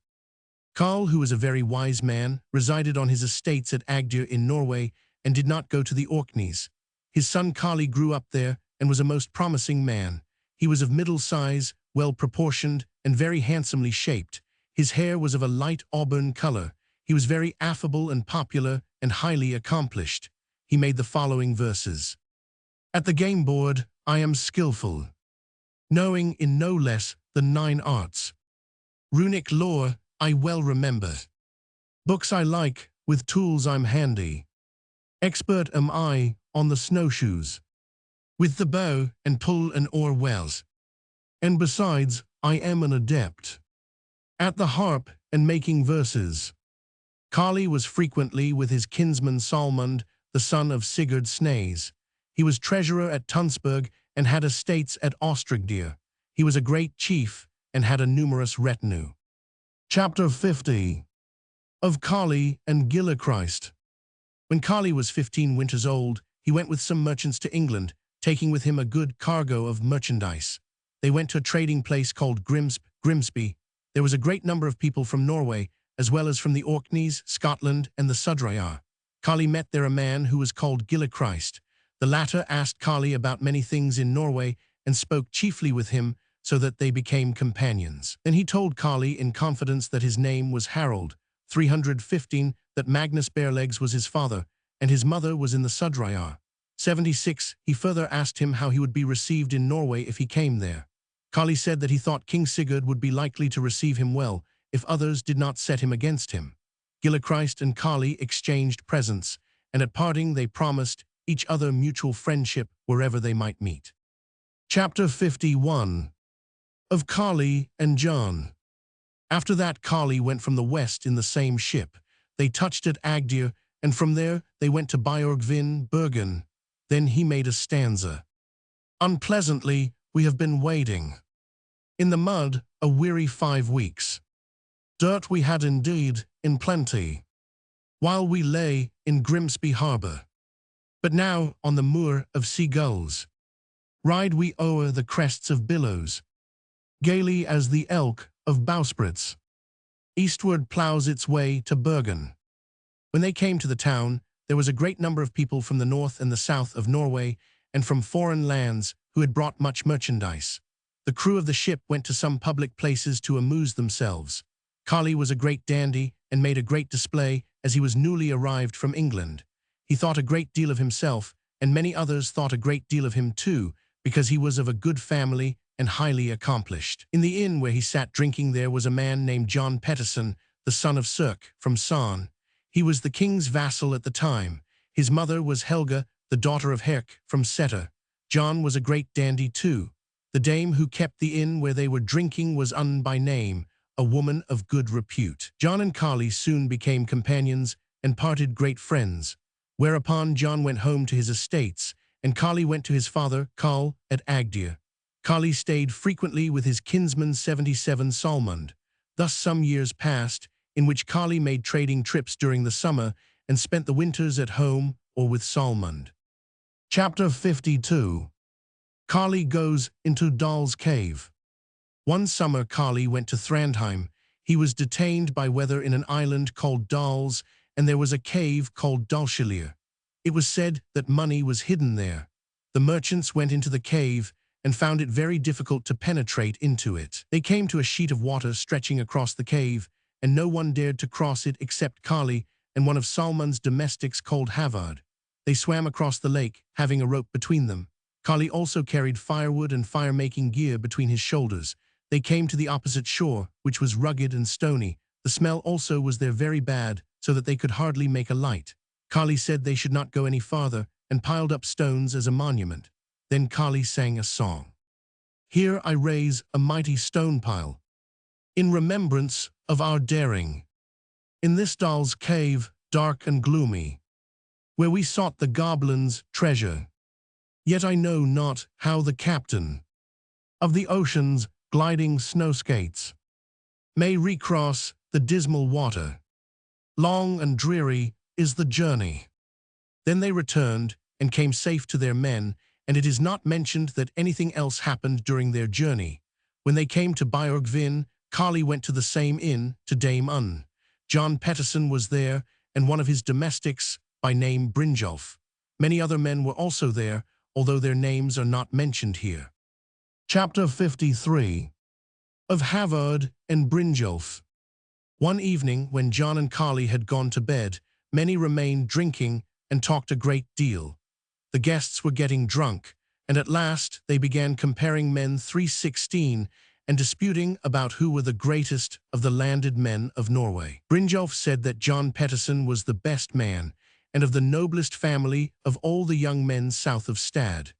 Karl, who was a very wise man, resided on his estates at Agdir in Norway and did not go to the Orkneys. His son Karli grew up there and was a most promising man. He was of middle size, well-proportioned, and very handsomely shaped. His hair was of a light auburn color. He was very affable and popular and highly accomplished. He made the following verses. At the game board, I am skillful, knowing in no less than 9 arts. Runic lore I well remember. Books I like, with tools I'm handy. Expert am I on the snowshoes, with the bow and pull and oar wells. And besides, I am an adept at the harp and making verses. Karli was frequently with his kinsman Salmund, the son of Sigurd Snaes. He was treasurer at Tunsberg and had estates at Ostrigdir. He was a great chief and had a numerous retinue. Chapter 50 of Karli and Gillichrist. When Karli was 15 winters old, he went with some merchants to England, taking with him a good cargo of merchandise. They went to a trading place called Grimsby. There was a great number of people from Norway, as well as from the Orkneys, Scotland, and the Sudrayar. Karli met there a man who was called Gillichrist. The latter asked Karli about many things in Norway and spoke chiefly with him, so that they became companions. Then he told Karli in confidence that his name was Harald, 315, that Magnus Barelegs was his father, and his mother was in the Sudrayar. 76, he further asked him how he would be received in Norway if he came there. Karli said that he thought King Sigurd would be likely to receive him well, if others did not set him against him. Gillichrist and Karli exchanged presents, and at parting they promised each other mutual friendship wherever they might meet. Chapter 51 of Kali and John. After that, Kali went from the west in the same ship. They touched at Agdir, and from there they went to Björgvin, Bergen. Then he made a stanza. Unpleasantly, we have been wading in the mud a weary 5 weeks. Dirt we had indeed, in plenty, while we lay in Grimsby harbour. But now, on the moor of seagulls, ride we o'er the crests of billows, gaily as the elk of bowsprits eastward ploughs its way to Bergen. When they came to the town, there was a great number of people from the north and the south of Norway, and from foreign lands, who had brought much merchandise. The crew of the ship went to some public places to amuse themselves. Kali was a great dandy, and made a great display, as he was newly arrived from England. He thought a great deal of himself, and many others thought a great deal of him too, because he was of a good family and highly accomplished. In the inn where he sat drinking there was a man named John Petterson, the son of Sirk, from Sarn. He was the king's vassal at the time. His mother was Helga, the daughter of Herk, from Setter. John was a great dandy too. The dame who kept the inn where they were drinking was Un by name, a woman of good repute. John and Kali soon became companions and parted great friends, whereupon John went home to his estates, and Kali went to his father, Karl, at Agdir. Kali stayed frequently with his kinsman 77 Salmund. Thus some years passed, in which Kali made trading trips during the summer and spent the winters at home or with Salmund. Chapter 52. Kali goes into Dal's cave. One summer Kali went to Thrandheim. He was detained by weather in an island called Dals, and there was a cave called Dalshilir. It was said that money was hidden there. The merchants went into the cave and found it very difficult to penetrate into it. They came to a sheet of water stretching across the cave, and no one dared to cross it except Kali and one of Salmund's domestics called Havard. They swam across the lake, having a rope between them. Kali also carried firewood and fire-making gear between his shoulders. They came to the opposite shore, which was rugged and stony. The smell also was there very bad, so that they could hardly make a light. Kali said they should not go any farther, and piled up stones as a monument. Then Kali sang a song. Here I raise a mighty stone pile, in remembrance of our daring, in this Dal's cave, dark and gloomy, where we sought the goblin's treasure. Yet I know not how the captain of the ocean's gliding snow skates may recross the dismal water. Long and dreary is the journey. Then they returned and came safe to their men, and it is not mentioned that anything else happened during their journey. When they came to Björgvin, Kali went to the same inn to Dame Un. John Petterson was there, and one of his domestics, by name Brynjolf. Many other men were also there, although their names are not mentioned here. Chapter 53. Of Havard and Brynjolf. One evening, when John and Kali had gone to bed, many remained drinking and talked a great deal. The guests were getting drunk, and at last they began comparing men 316 and disputing about who were the greatest of the landed men of Norway. Brynjolf said that John Petterson was the best man, and of the noblest family of all the young men south of Stad.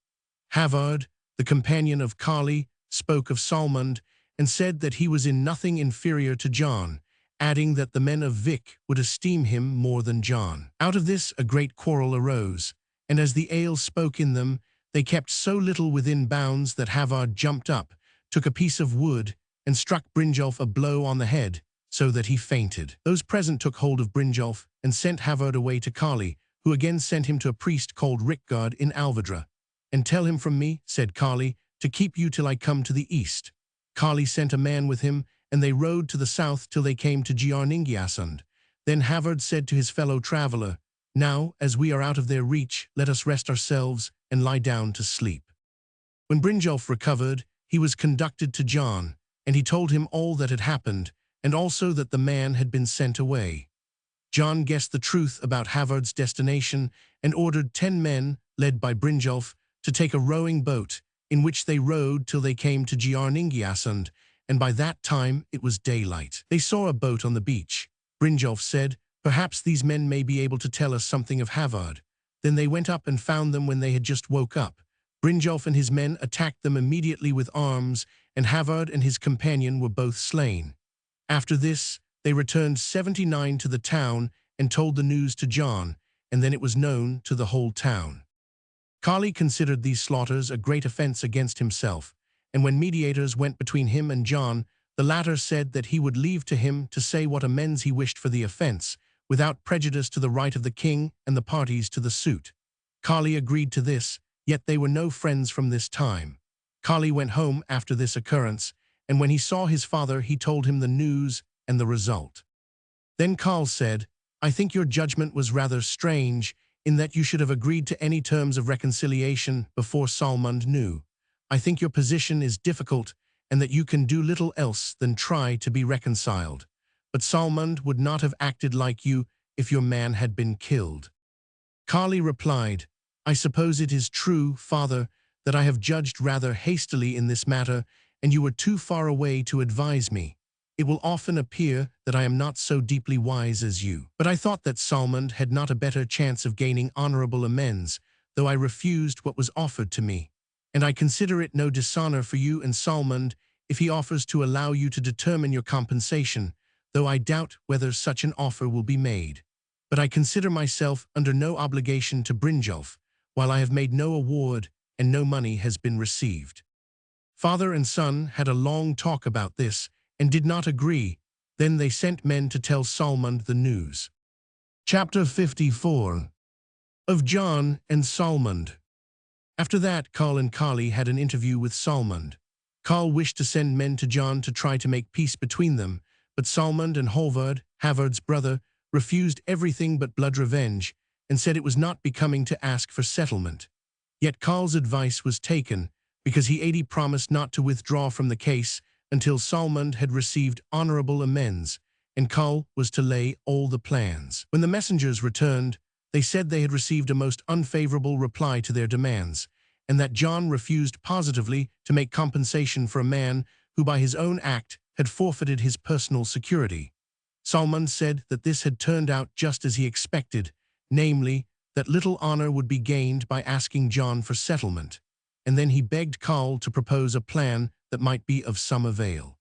Havard, the companion of Kali, spoke of Salmund, and said that he was in nothing inferior to John, adding that the men of Vik would esteem him more than John. Out of this a great quarrel arose, and as the ale spoke in them, they kept so little within bounds that Havard jumped up, took a piece of wood, and struck Brynjolf a blow on the head, so that he fainted. Those present took hold of Brynjolf and sent Havard away to Kali, who again sent him to a priest called Rickgard in Alvedra. And tell him from me, said Kali, to keep you till I come to the east. Kali sent a man with him, and they rode to the south till they came to Orkneyinga. Then Havard said to his fellow traveller, Now, as we are out of their reach, let us rest ourselves and lie down to sleep. When Brynjolf recovered, he was conducted to John, and he told him all that had happened, and also that the man had been sent away. John guessed the truth about Havard's destination and ordered 10 men, led by Brynjolf, to take a rowing boat, in which they rowed till they came to Orkneyinga, and by that time it was daylight. They saw a boat on the beach. Brynjolf said, Perhaps these men may be able to tell us something of Havard. Then they went up and found them when they had just woke up. Brynjolf and his men attacked them immediately with arms, and Havard and his companion were both slain. After this, they returned 79 to the town and told the news to John, and then it was known to the whole town. Kali considered these slaughters a great offense against himself, and when mediators went between him and John, the latter said that he would leave to him to say what amends he wished for the offense, without prejudice to the right of the king and the parties to the suit. Kali agreed to this, yet they were no friends from this time. Kali went home after this occurrence, and when he saw his father, he told him the news and the result. Then Karl said, "I think your judgment was rather strange, in that you should have agreed to any terms of reconciliation before Salmund knew. I think your position is difficult, and that you can do little else than try to be reconciled. But Salmund would not have acted like you if your man had been killed." Kali replied, "I suppose it is true, father, that I have judged rather hastily in this matter, and you were too far away to advise me. It will often appear that I am not so deeply wise as you. But I thought that Salmund had not a better chance of gaining honorable amends, though I refused what was offered to me. And I consider it no dishonor for you and Salmund if he offers to allow you to determine your compensation, though I doubt whether such an offer will be made. But I consider myself under no obligation to Brynjolf, while I have made no award and no money has been received." Father and son had a long talk about this, and did not agree. Then they sent men to tell Salmund the news. Chapter 54. Of John and Salmund. After that, Karl and Kali had an interview with Salmund. Karl wished to send men to John to try to make peace between them, but Salmund and Halvard, Havard's brother, refused everything but blood revenge, and said it was not becoming to ask for settlement. Yet Karl's advice was taken, because he promised not to withdraw from the case until Salmund had received honorable amends, and Karl was to lay all the plans. When the messengers returned, they said they had received a most unfavorable reply to their demands, and that John refused positively to make compensation for a man who by his own act had forfeited his personal security. Salmund said that this had turned out just as he expected, namely, that little honor would be gained by asking John for settlement, and then he begged Karl to propose a plan that might be of some avail.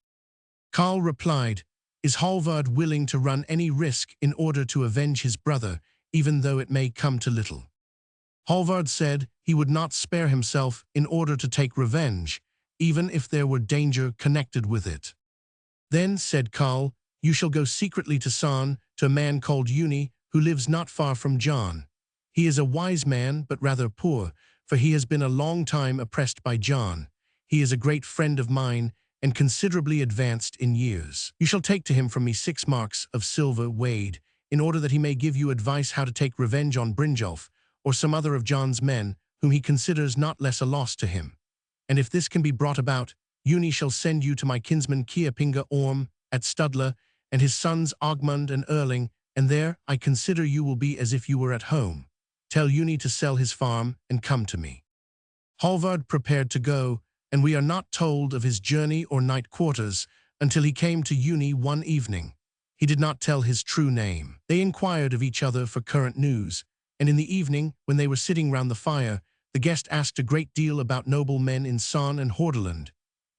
Karl replied, "Is Halvard willing to run any risk in order to avenge his brother, even though it may come to little?" Halvard said he would not spare himself in order to take revenge, even if there were danger connected with it. Then said Karl, "You shall go secretly to San, to a man called Uni, who lives not far from John. He is a wise man, but rather poor, for he has been a long time oppressed by John. He is a great friend of mine, and considerably advanced in years. You shall take to him from me 6 marks of silver weighed, in order that he may give you advice how to take revenge on Brynjolf, or some other of John's men, whom he considers not less a loss to him. And if this can be brought about, Uni shall send you to my kinsman Kiapinga Orm at Studla, and his sons Ogmund and Erling, and there I consider you will be as if you were at home. Tell Uni to sell his farm and come to me." Halvard prepared to go, and we are not told of his journey or night quarters until he came to Uni one evening. He did not tell his true name. They inquired of each other for current news, and in the evening, when they were sitting round the fire, the guest asked a great deal about noble men in San and Hordaland.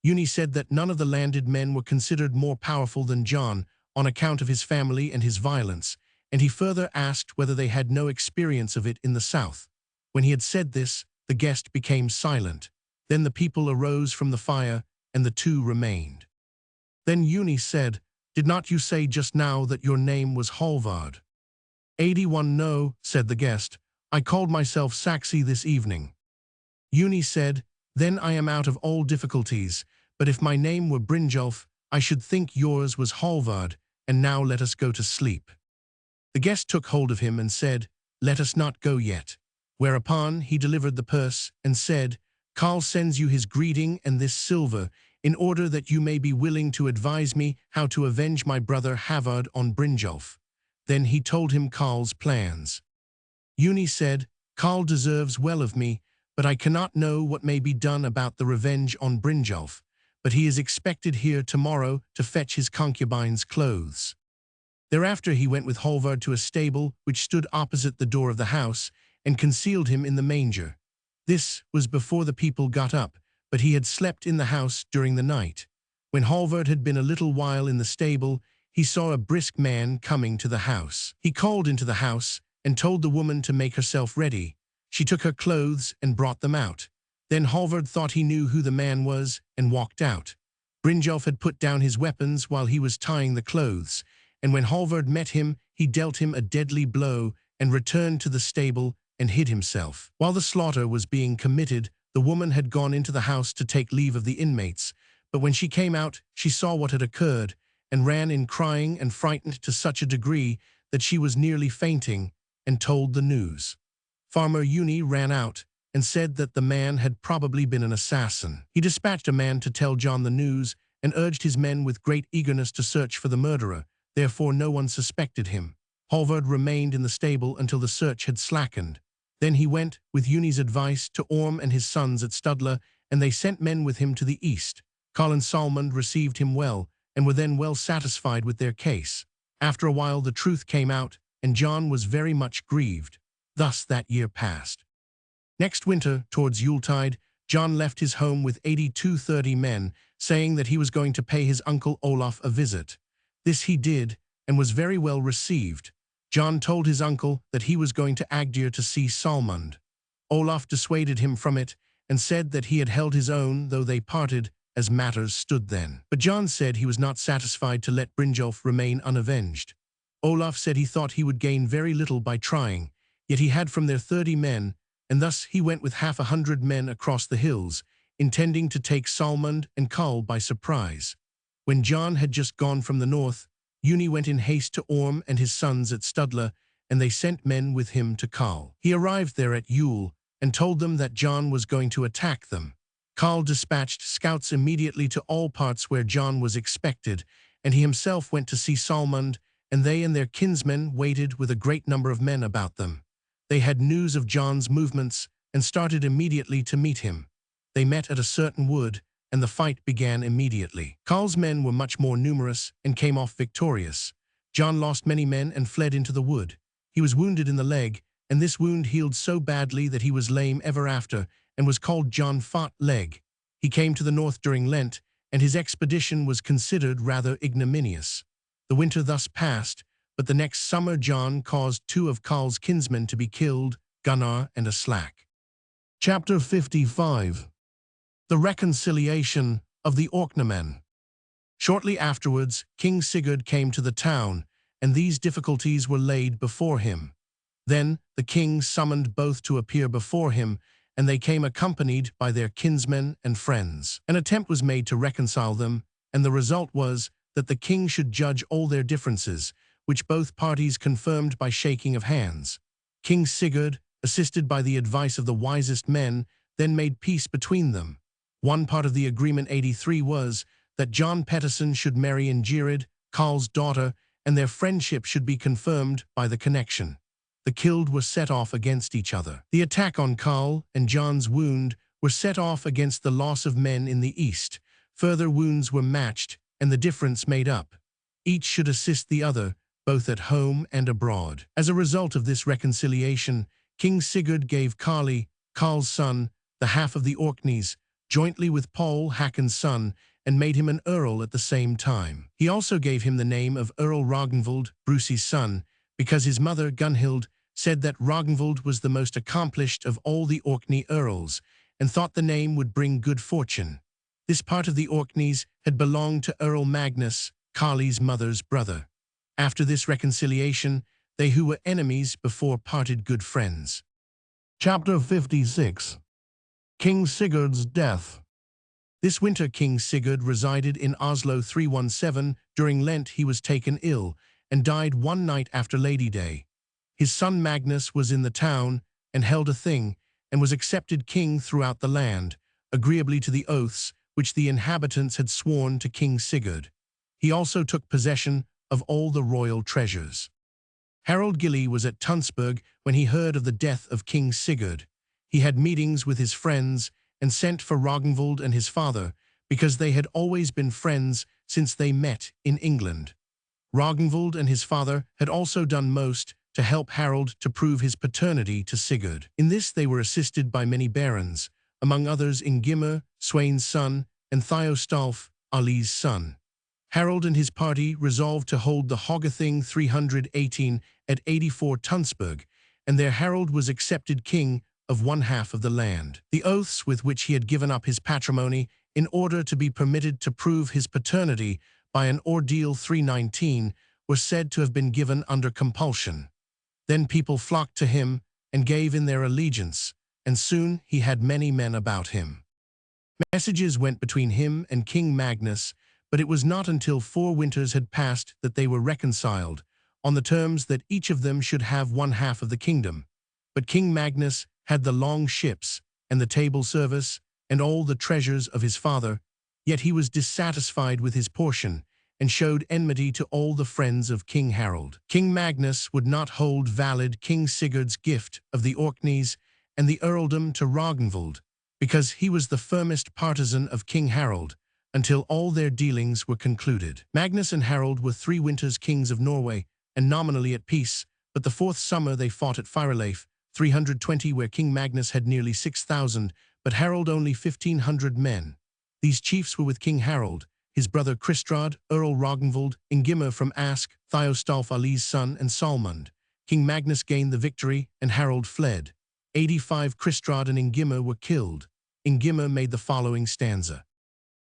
Uni said that none of the landed men were considered more powerful than John on account of his family and his violence, and he further asked whether they had no experience of it in the south. When he had said this, the guest became silent. Then the people arose from the fire, and the two remained. Then Uni said, "Did not you say just now that your name was Halvard?" 81 No, said the guest. "I called myself Saxi this evening." Uni said, "Then I am out of all difficulties, but if my name were Brynjolf, I should think yours was Halvard, and now let us go to sleep." The guest took hold of him and said, "Let us not go yet." Whereupon he delivered the purse and said, "Karl sends you his greeting and this silver, in order that you may be willing to advise me how to avenge my brother Havard on Brynjolf." Then he told him Karl's plans. Uni said, "Karl deserves well of me, but I cannot know what may be done about the revenge on Brynjolf, but he is expected here tomorrow to fetch his concubine's clothes." Thereafter he went with Halvard to a stable which stood opposite the door of the house, and concealed him in the manger. This was before the people got up, but he had slept in the house during the night. When Halvard had been a little while in the stable, he saw a brisk man coming to the house. He called into the house and told the woman to make herself ready. She took her clothes and brought them out. Then Halvard thought he knew who the man was and walked out. Brynjolf had put down his weapons while he was tying the clothes, and when Halvard met him, he dealt him a deadly blow and returned to the stable and hid himself. While the slaughter was being committed, the woman had gone into the house to take leave of the inmates, but when she came out, she saw what had occurred and ran in crying and frightened to such a degree that she was nearly fainting, and told the news. Farmer Uni ran out and said that the man had probably been an assassin. He dispatched a man to tell John the news and urged his men with great eagerness to search for the murderer, therefore no one suspected him. Halvard remained in the stable until the search had slackened. Then he went, with Uni's advice, to Orm and his sons at Studla, and they sent men with him to the east. Karl and Salmond received him well, and were then well satisfied with their case. After a while the truth came out, and John was very much grieved. Thus that year passed. Next winter, towards Yuletide, John left his home with 82 men, saying that he was going to pay his uncle Olaf a visit. This he did, and was very well received. John told his uncle that he was going to Agdir to see Salmond. Olaf dissuaded him from it, and said that he had held his own, though they parted, as matters stood then. But John said he was not satisfied to let Brynjolf remain unavenged. Olaf said he thought he would gain very little by trying, yet he had from there 30 men, and thus he went with 50 men across the hills, intending to take Salmond and Karl by surprise. When John had just gone from the north, Uni went in haste to Orm and his sons at Studla, and they sent men with him to Karl. He arrived there at Yule, and told them that John was going to attack them. Karl dispatched scouts immediately to all parts where John was expected, and he himself went to see Salmond, and they and their kinsmen waited with a great number of men about them. They had news of John's movements, and started immediately to meet him. They met at a certain wood, and the fight began immediately. Karl's men were much more numerous, and came off victorious. John lost many men and fled into the wood. He was wounded in the leg, and this wound healed so badly that he was lame ever after, and was called John Fat Leg. He came to the north during Lent, and his expedition was considered rather ignominious. The winter thus passed, but the next summer John caused 2 of Karl's kinsmen to be killed, Gunnar and Aslak. Chapter 55. The reconciliation of the Orkneymen. Shortly afterwards, King Sigurd came to the town, and these difficulties were laid before him. Then the king summoned both to appear before him, and they came accompanied by their kinsmen and friends. An attempt was made to reconcile them, and the result was that the king should judge all their differences, which both parties confirmed by shaking of hands. King Sigurd, assisted by the advice of the wisest men, then made peace between them. One part of the agreement 83 was that John Pettersson should marry Ingirid, Karl's daughter, and their friendship should be confirmed by the connection. The killed were set off against each other. The attack on Karl and John's wound were set off against the loss of men in the east. Further wounds were matched, and the difference made up. Each should assist the other, both at home and abroad. As a result of this reconciliation, King Sigurd gave Karli, Karl's son, the half of the Orkneys, jointly with Paul, Hakon's son, and made him an earl at the same time. He also gave him the name of Earl Ragnvald, Bruce's son, because his mother, Gunhild, said that Ragnvald was the most accomplished of all the Orkney earls, and thought the name would bring good fortune. This part of the Orkneys had belonged to Earl Magnus, Karli's mother's brother. After this reconciliation, they who were enemies before parted good friends. Chapter 56. King Sigurd's death. This winter King Sigurd resided in Oslo 317. During Lent he was taken ill, and died one night after Lady Day. His son Magnus was in the town, and held a thing, and was accepted king throughout the land, agreeably to the oaths which the inhabitants had sworn to King Sigurd. He also took possession of all the royal treasures. Harald Gilli was at Tunsberg when he heard of the death of King Sigurd. He had meetings with his friends, and sent for Ragnvald and his father, because they had always been friends since they met in England. Ragnvald and his father had also done most to help Harald to prove his paternity to Sigurd. In this they were assisted by many barons, among others Ingimr, Sweyn's son, and Thiostolf, Ali's son. Harald and his party resolved to hold the Hoggathing 318 at 84 Tunsberg, and there Harald was accepted king of one half of the land. The oaths with which he had given up his patrimony in order to be permitted to prove his paternity by an ordeal 319 were said to have been given under compulsion. Then people flocked to him and gave in their allegiance, and soon he had many men about him. Messages went between him and King Magnus, but it was not until 4 winters had passed that they were reconciled, on the terms that each of them should have one half of the kingdom. But King Magnus had the long ships, and the table service, and all the treasures of his father, yet he was dissatisfied with his portion, and showed enmity to all the friends of King Harald. King Magnus would not hold valid King Sigurd's gift of the Orkneys and the earldom to Ragnvald, because he was the firmest partisan of King Harald, until all their dealings were concluded. Magnus and Harald were 3 winters kings of Norway, and nominally at peace, but the 4th summer they fought at Fireleif, 320, where King Magnus had nearly 6,000, but Harald only 1,500 men. These chiefs were with King Harald, his brother Kristrad, Earl Ragnvald, Ingimr from Ask, Thiostolf Ali's son, and Salmund. King Magnus gained the victory, and Harald fled. 85 Kristrad and Ingimr were killed. Ingimr made the following stanza.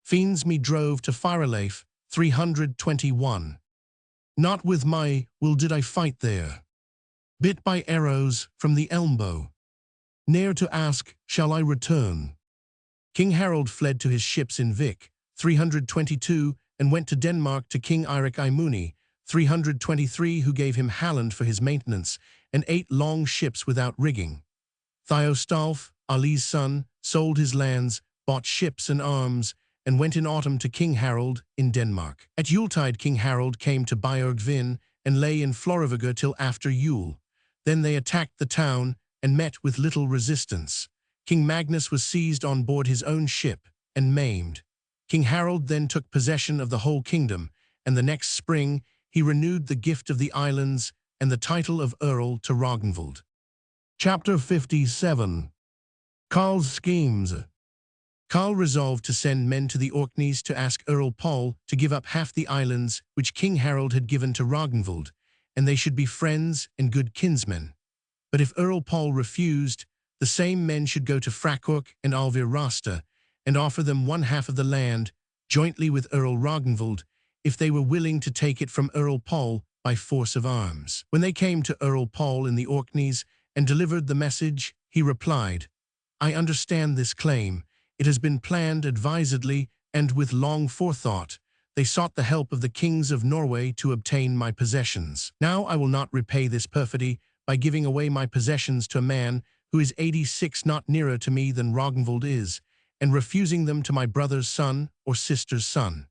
Fiends me drove to Fireleif, 321. Not with my will did I fight there. Bit by arrows from the elmbow. Ne'er to ask, shall I return? King Harald fled to his ships in Vik, 322, and went to Denmark to King Eirik Imuni, 323, who gave him Halland for his maintenance, and 8 long ships without rigging. Thiostolf, Ali's son, sold his lands, bought ships and arms, and went in autumn to King Harald in Denmark. At Yuletide King Harald came to Bjørgvin and lay in Florevaga till after Yule. Then they attacked the town and met with little resistance. King Magnus was seized on board his own ship and maimed. King Harald then took possession of the whole kingdom, and the next spring he renewed the gift of the islands and the title of Earl to Ragnvald. Chapter 57. Karl's schemes. Karl resolved to send men to the Orkneys to ask Earl Paul to give up half the islands which King Harald had given to Ragnvald, and they should be friends and good kinsmen. But if Earl Paul refused, the same men should go to Frakok and Alvir Rasta and offer them one half of the land, jointly with Earl Ragnvald, if they were willing to take it from Earl Paul by force of arms. When they came to Earl Paul in the Orkneys and delivered the message, he replied, I understand this claim. It has been planned advisedly and with long forethought. They sought the help of the kings of Norway to obtain my possessions. Now I will not repay this perfidy by giving away my possessions to a man who is 86 not nearer to me than Ragnvald is, and refusing them to my brother's son or sister's son.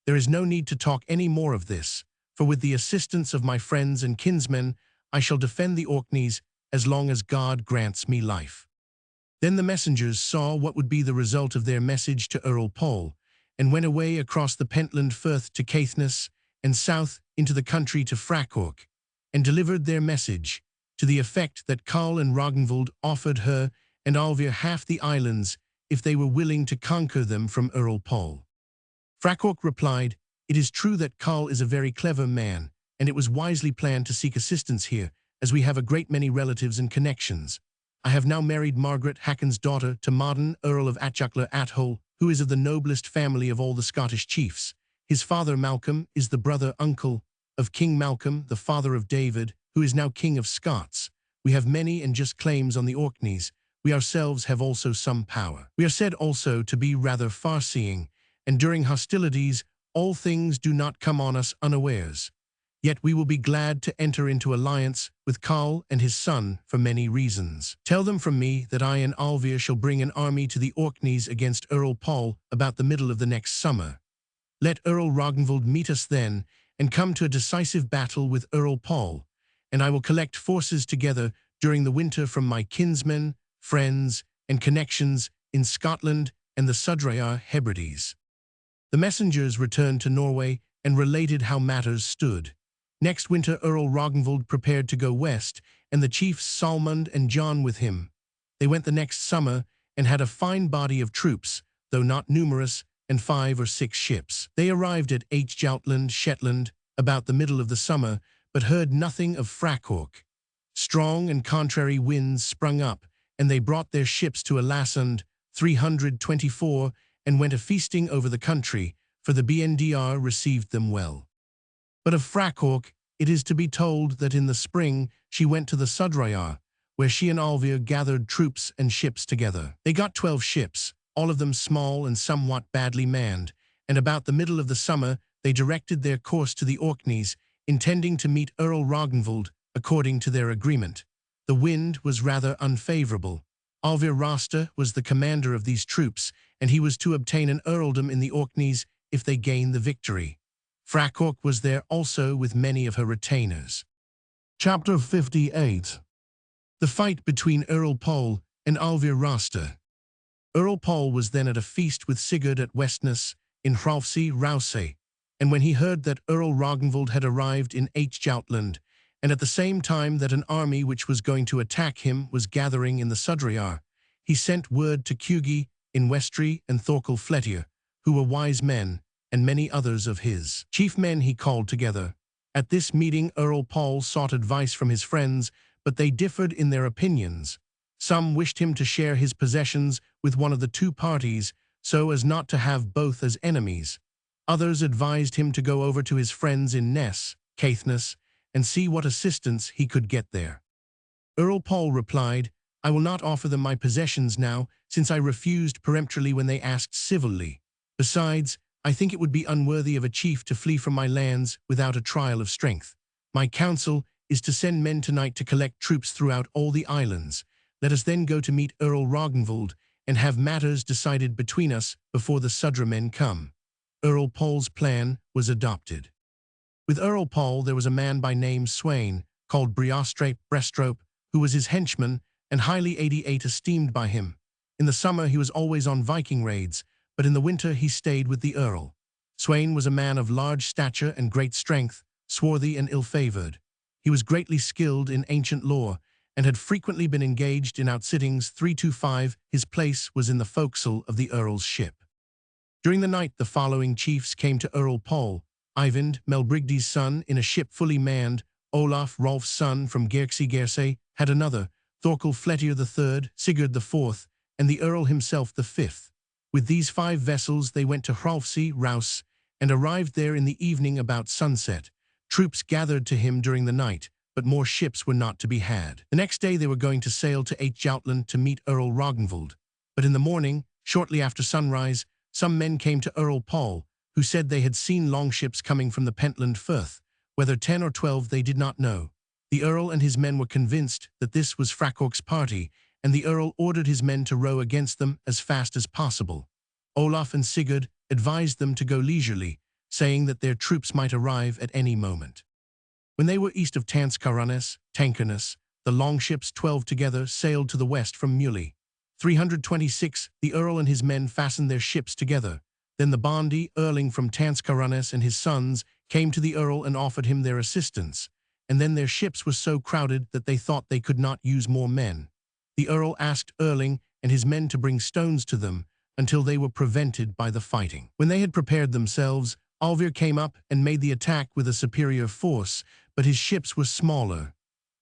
There is no need to talk any more of this, for with the assistance of my friends and kinsmen, I shall defend the Orkneys as long as God grants me life. Then the messengers saw what would be the result of their message to Earl Paul, and went away across the Pentland Firth to Caithness, and south into the country to Frakok, and delivered their message, to the effect that Karl and Ragnvald offered her and Alvir half the islands if they were willing to conquer them from Earl Paul. Frakok replied, It is true that Karl is a very clever man, and it was wisely planned to seek assistance here, as we have a great many relatives and connections. I have now married Margaret Hakon's daughter to Modden, Earl of Atjukla Athol, who is of the noblest family of all the Scottish chiefs. His father Malcolm is the brother-uncle of King Malcolm, the father of David, who is now King of Scots. We have many and just claims on the Orkneys. We ourselves have also some power. We are said also to be rather far-seeing, and during hostilities all things do not come on us unawares. Yet we will be glad to enter into alliance with Karl and his son for many reasons. Tell them from me that I and Alvir shall bring an army to the Orkneys against Earl Paul about the middle of the next summer. Let Earl Ragnvald meet us then, and come to a decisive battle with Earl Paul, and I will collect forces together during the winter from my kinsmen, friends, and connections in Scotland and the Sudrayar Hebrides. The messengers returned to Norway and related how matters stood. Next winter Earl Ragnvald prepared to go west, and the chiefs Salmund and John with him. They went the next summer and had a fine body of troops, though not numerous, and 5 or 6 ships. They arrived at Hjotland, Shetland, about the middle of the summer, but heard nothing of Frakkork. Strong and contrary winds sprung up, and they brought their ships to Alasund, 324, and went a-feasting over the country, for the BNDR received them well. But of Frakkork, it is to be told that in the spring she went to the Sudrayar, where she and Alvir gathered troops and ships together. They got 12 ships, all of them small and somewhat badly manned, and about the middle of the summer they directed their course to the Orkneys, intending to meet Earl Ragnvald according to their agreement. The wind was rather unfavorable. Alvir Rasta was the commander of these troops, and he was to obtain an earldom in the Orkneys if they gained the victory. Frakkork was there also with many of her retainers. Chapter 58. The fight between Earl Pol and Alvir Rasta. Earl Pol was then at a feast with Sigurd at Westness in Hrolfsi Rause, and when he heard that Earl Ragnvald had arrived in Hjotland, and at the same time that an army which was going to attack him was gathering in the Sudrayar, he sent word to Kugi in Westry and Thorkel Flettir, who were wise men, and many others of his chief men he called together. At this meeting Earl Pol sought advice from his friends, but they differed in their opinions. Some wished him to share his possessions with one of the two parties, so as not to have both as enemies. Others advised him to go over to his friends in Ness, Caithness, and see what assistance he could get there. Earl Pol replied, "I will not offer them my possessions now, since I refused peremptorily when they asked civilly. Besides, I think it would be unworthy of a chief to flee from my lands without a trial of strength. My counsel is to send men tonight to collect troops throughout all the islands. Let us then go to meet Earl Ragnvald and have matters decided between us before the Sudra men come." Earl Pol's plan was adopted. With Earl Pol there was a man by name Sweyn, called Breastrope, who was his henchman and highly esteemed by him. In the summer he was always on Viking raids, but in the winter he stayed with the Earl. Sweyn was a man of large stature and great strength, swarthy and ill-favored. He was greatly skilled in ancient lore, and had frequently been engaged in outsittings 325. His place was in the forecastle of the Earl's ship. During the night the following chiefs came to Earl Pol: Eyvind, Melbrigdi's son, in a ship fully manned; Olaf, Rolf's son, from Gerse, had another; Thorkel Flettir III, Sigurd the IV, and the Earl himself the fifth. With these 5 vessels they went to Hrolfsi Rous, and arrived there in the evening about sunset. Troops gathered to him during the night, but more ships were not to be had. The next day they were going to sail to Hjotland to meet Earl Ragnvald. But in the morning, shortly after sunrise, some men came to Earl Pol, who said they had seen longships coming from the Pentland Firth. Whether 10 or 12 they did not know. The Earl and his men were convinced that this was Frakkork's party, and the Earl ordered his men to row against them as fast as possible. Olaf and Sigurd advised them to go leisurely, saying that their troops might arrive at any moment. When they were east of Tankarnes, the longships 12 together sailed to the west from Muley. 326, the Earl and his men fastened their ships together. Then the Bondi, Erling from Tankarnes and his sons, came to the Earl and offered him their assistance. And then their ships were so crowded that they thought they could not use more men. The Earl asked Erling and his men to bring stones to them, until they were prevented by the fighting. When they had prepared themselves, Alvir came up and made the attack with a superior force, but his ships were smaller.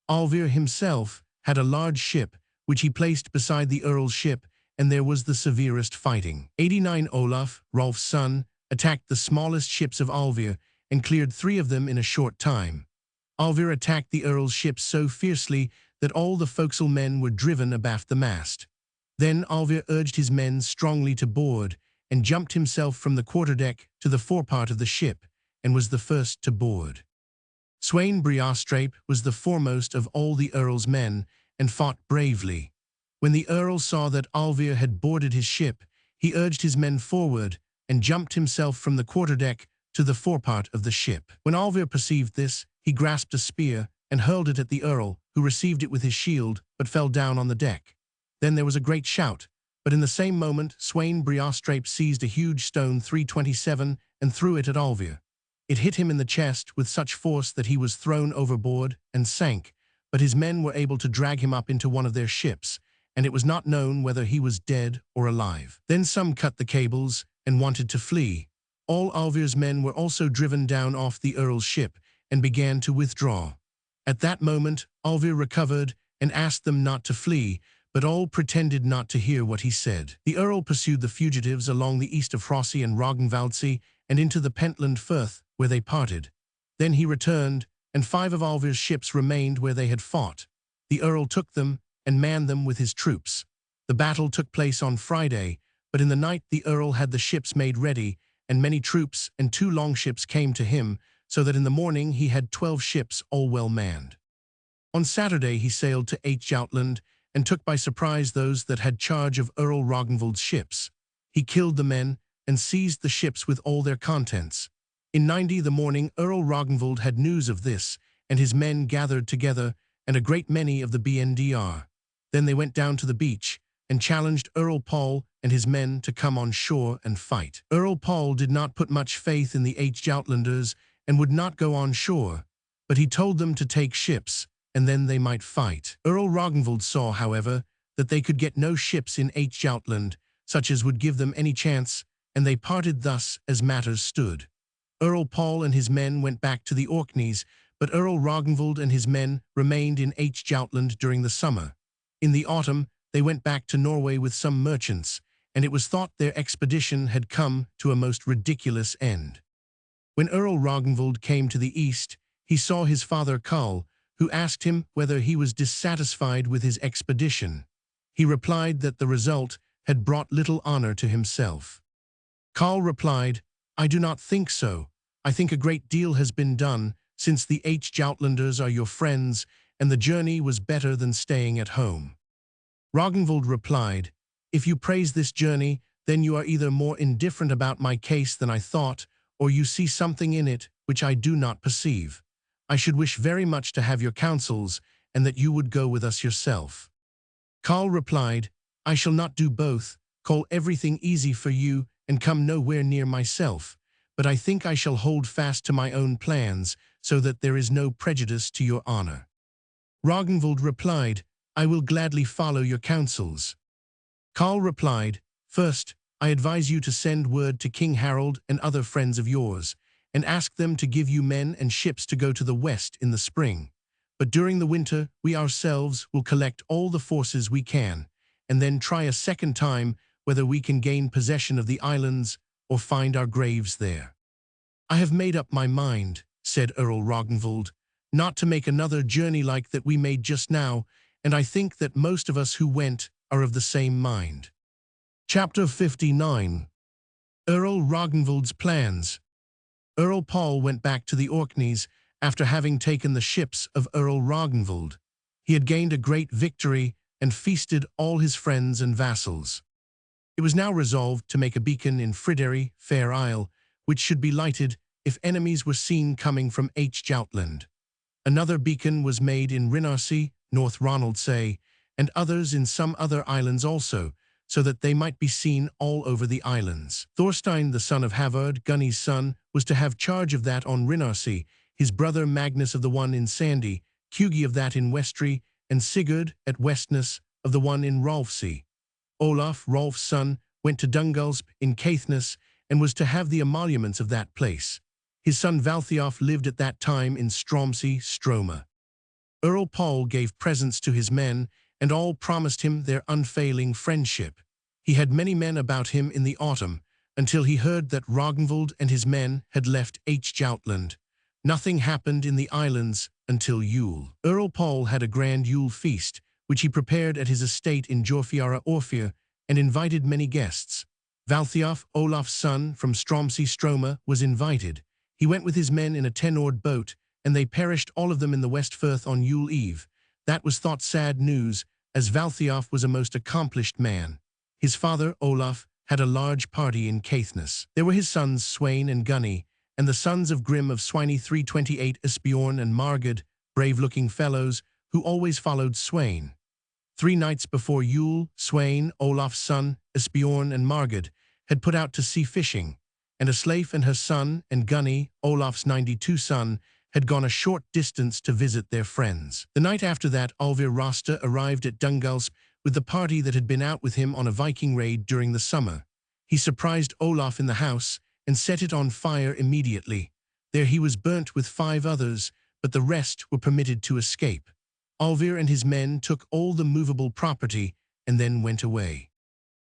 Alvir himself had a large ship, which he placed beside the Earl's ship, and there was the severest fighting. 89 Olaf, Rolf's son, attacked the smallest ships of Alvir, and cleared 3 of them in a short time. Alvir attacked the Earl's ships so fiercely that all the forecastle men were driven abaft the mast. Then Alvir urged his men strongly to board, and jumped himself from the quarterdeck to the forepart of the ship, and was the first to board. Sweyn Breastrope was the foremost of all the Earl's men, and fought bravely. When the Earl saw that Alvir had boarded his ship, he urged his men forward, and jumped himself from the quarterdeck to the forepart of the ship. When Alvir perceived this, he grasped a spear, and hurled it at the Earl, who received it with his shield, but fell down on the deck. Then there was a great shout, but in the same moment Sweyn Breastrope seized a huge stone 327 and threw it at Alvir. It hit him in the chest with such force that he was thrown overboard and sank, but his men were able to drag him up into one of their ships, and it was not known whether he was dead or alive. Then some cut the cables and wanted to flee. All Alvir's men were also driven down off the Earl's ship and began to withdraw. At that moment, Alvir recovered and asked them not to flee, but all pretended not to hear what he said. The Earl pursued the fugitives along the east of Hrossi and Roggenvaldsey and into the Pentland Firth, where they parted. Then he returned, and 5 of Alvir's ships remained where they had fought. The Earl took them and manned them with his troops. The battle took place on Friday, but in the night the Earl had the ships made ready, and many troops and 2 longships came to him, so that in the morning he had 12 ships all well manned. On Saturday he sailed to Jutland and took by surprise those that had charge of Earl Ragnvald's ships. He killed the men and seized the ships with all their contents. In 90 the morning Earl Ragnvald had news of this, and his men gathered together, and a great many of the BNDR. Then they went down to the beach and challenged Earl Paul and his men to come on shore and fight. Earl Paul did not put much faith in the Jutlanders and would not go on shore, but he told them to take ships, and then they might fight. Earl Ragnvald saw, however, that they could get no ships in Jutland, such as would give them any chance, and they parted thus as matters stood. Earl Paul and his men went back to the Orkneys, but Earl Ragnvald and his men remained in Jutland during the summer. In the autumn, they went back to Norway with some merchants, and it was thought their expedition had come to a most ridiculous end. When Earl Ragnvald came to the east, he saw his father Karl, who asked him whether he was dissatisfied with his expedition. He replied that the result had brought little honor to himself. Karl replied, "I do not think so. I think a great deal has been done, since the Jutlanders are your friends, and the journey was better than staying at home." Ragnvald replied, "If you praise this journey, then you are either more indifferent about my case than I thought, or you see something in it which I do not perceive. I should wish very much to have your counsels, and that you would go with us yourself." Karl replied, "I shall not do both, call everything easy for you, and come nowhere near myself, but I think I shall hold fast to my own plans, so that there is no prejudice to your honor." Ragnvald replied, "I will gladly follow your counsels." Karl replied, "First, I advise you to send word to King Harald and other friends of yours, and ask them to give you men and ships to go to the west in the spring. But during the winter, we ourselves will collect all the forces we can, and then try a second time whether we can gain possession of the islands or find our graves there." "I have made up my mind," said Earl Ragnvald, "not to make another journey like that we made just now, and I think that most of us who went are of the same mind." Chapter 59. Earl Ragnvald's plans. Earl Paul went back to the Orkneys after having taken the ships of Earl Ragnvald. He had gained a great victory and feasted all his friends and vassals. It was now resolved to make a beacon in Friderry, Fair Isle, which should be lighted if enemies were seen coming from Jutland. Another beacon was made in Rinarsey, North Ronaldsay, and others in some other islands also, so that they might be seen all over the islands. Thorstein, the son of Havard, Gunny's son, was to have charge of that on Rinarsey, his brother Magnus of the one in Sandy, Hugi of that in Westry, and Sigurd at Westness of the one in Rolfsea. Olaf, Rolf's son, went to Dungulsp in Caithness and was to have the emoluments of that place. His son Valthiof lived at that time in Stromsey, Stroma. Earl Paul gave presents to his men, and all promised him their unfailing friendship. He had many men about him in the autumn, until he heard that Ragnvald and his men had left Jutland. Nothing happened in the islands until Yule. Earl Paul had a grand Yule feast, which he prepared at his estate in Jorfiara Orfir, and invited many guests. Valthiof, Olaf's son, from Stromsey Stroma, was invited. He went with his men in a 10-oared boat, and they perished all of them in the West Firth on Yule Eve. That was thought sad news, as Valthiof was a most accomplished man. His father, Olaf, had a large party in Caithness. There were his sons Sweyn and Gunny, and the sons of Grim of Swiney 328 Isbjorn and Margad, brave-looking fellows, who always followed Sweyn. 3 nights before Yule, Sweyn, Olaf's son, Isbjorn and Margad, had put out to sea fishing, and a slave and her son, and Gunny, Olaf's 92 son, had gone a short distance to visit their friends. The night after that, Alvir Rasta arrived at Dungulsp with the party that had been out with him on a Viking raid during the summer. He surprised Olaf in the house and set it on fire immediately. There he was burnt with 5 others, but the rest were permitted to escape. Alvir and his men took all the movable property and then went away.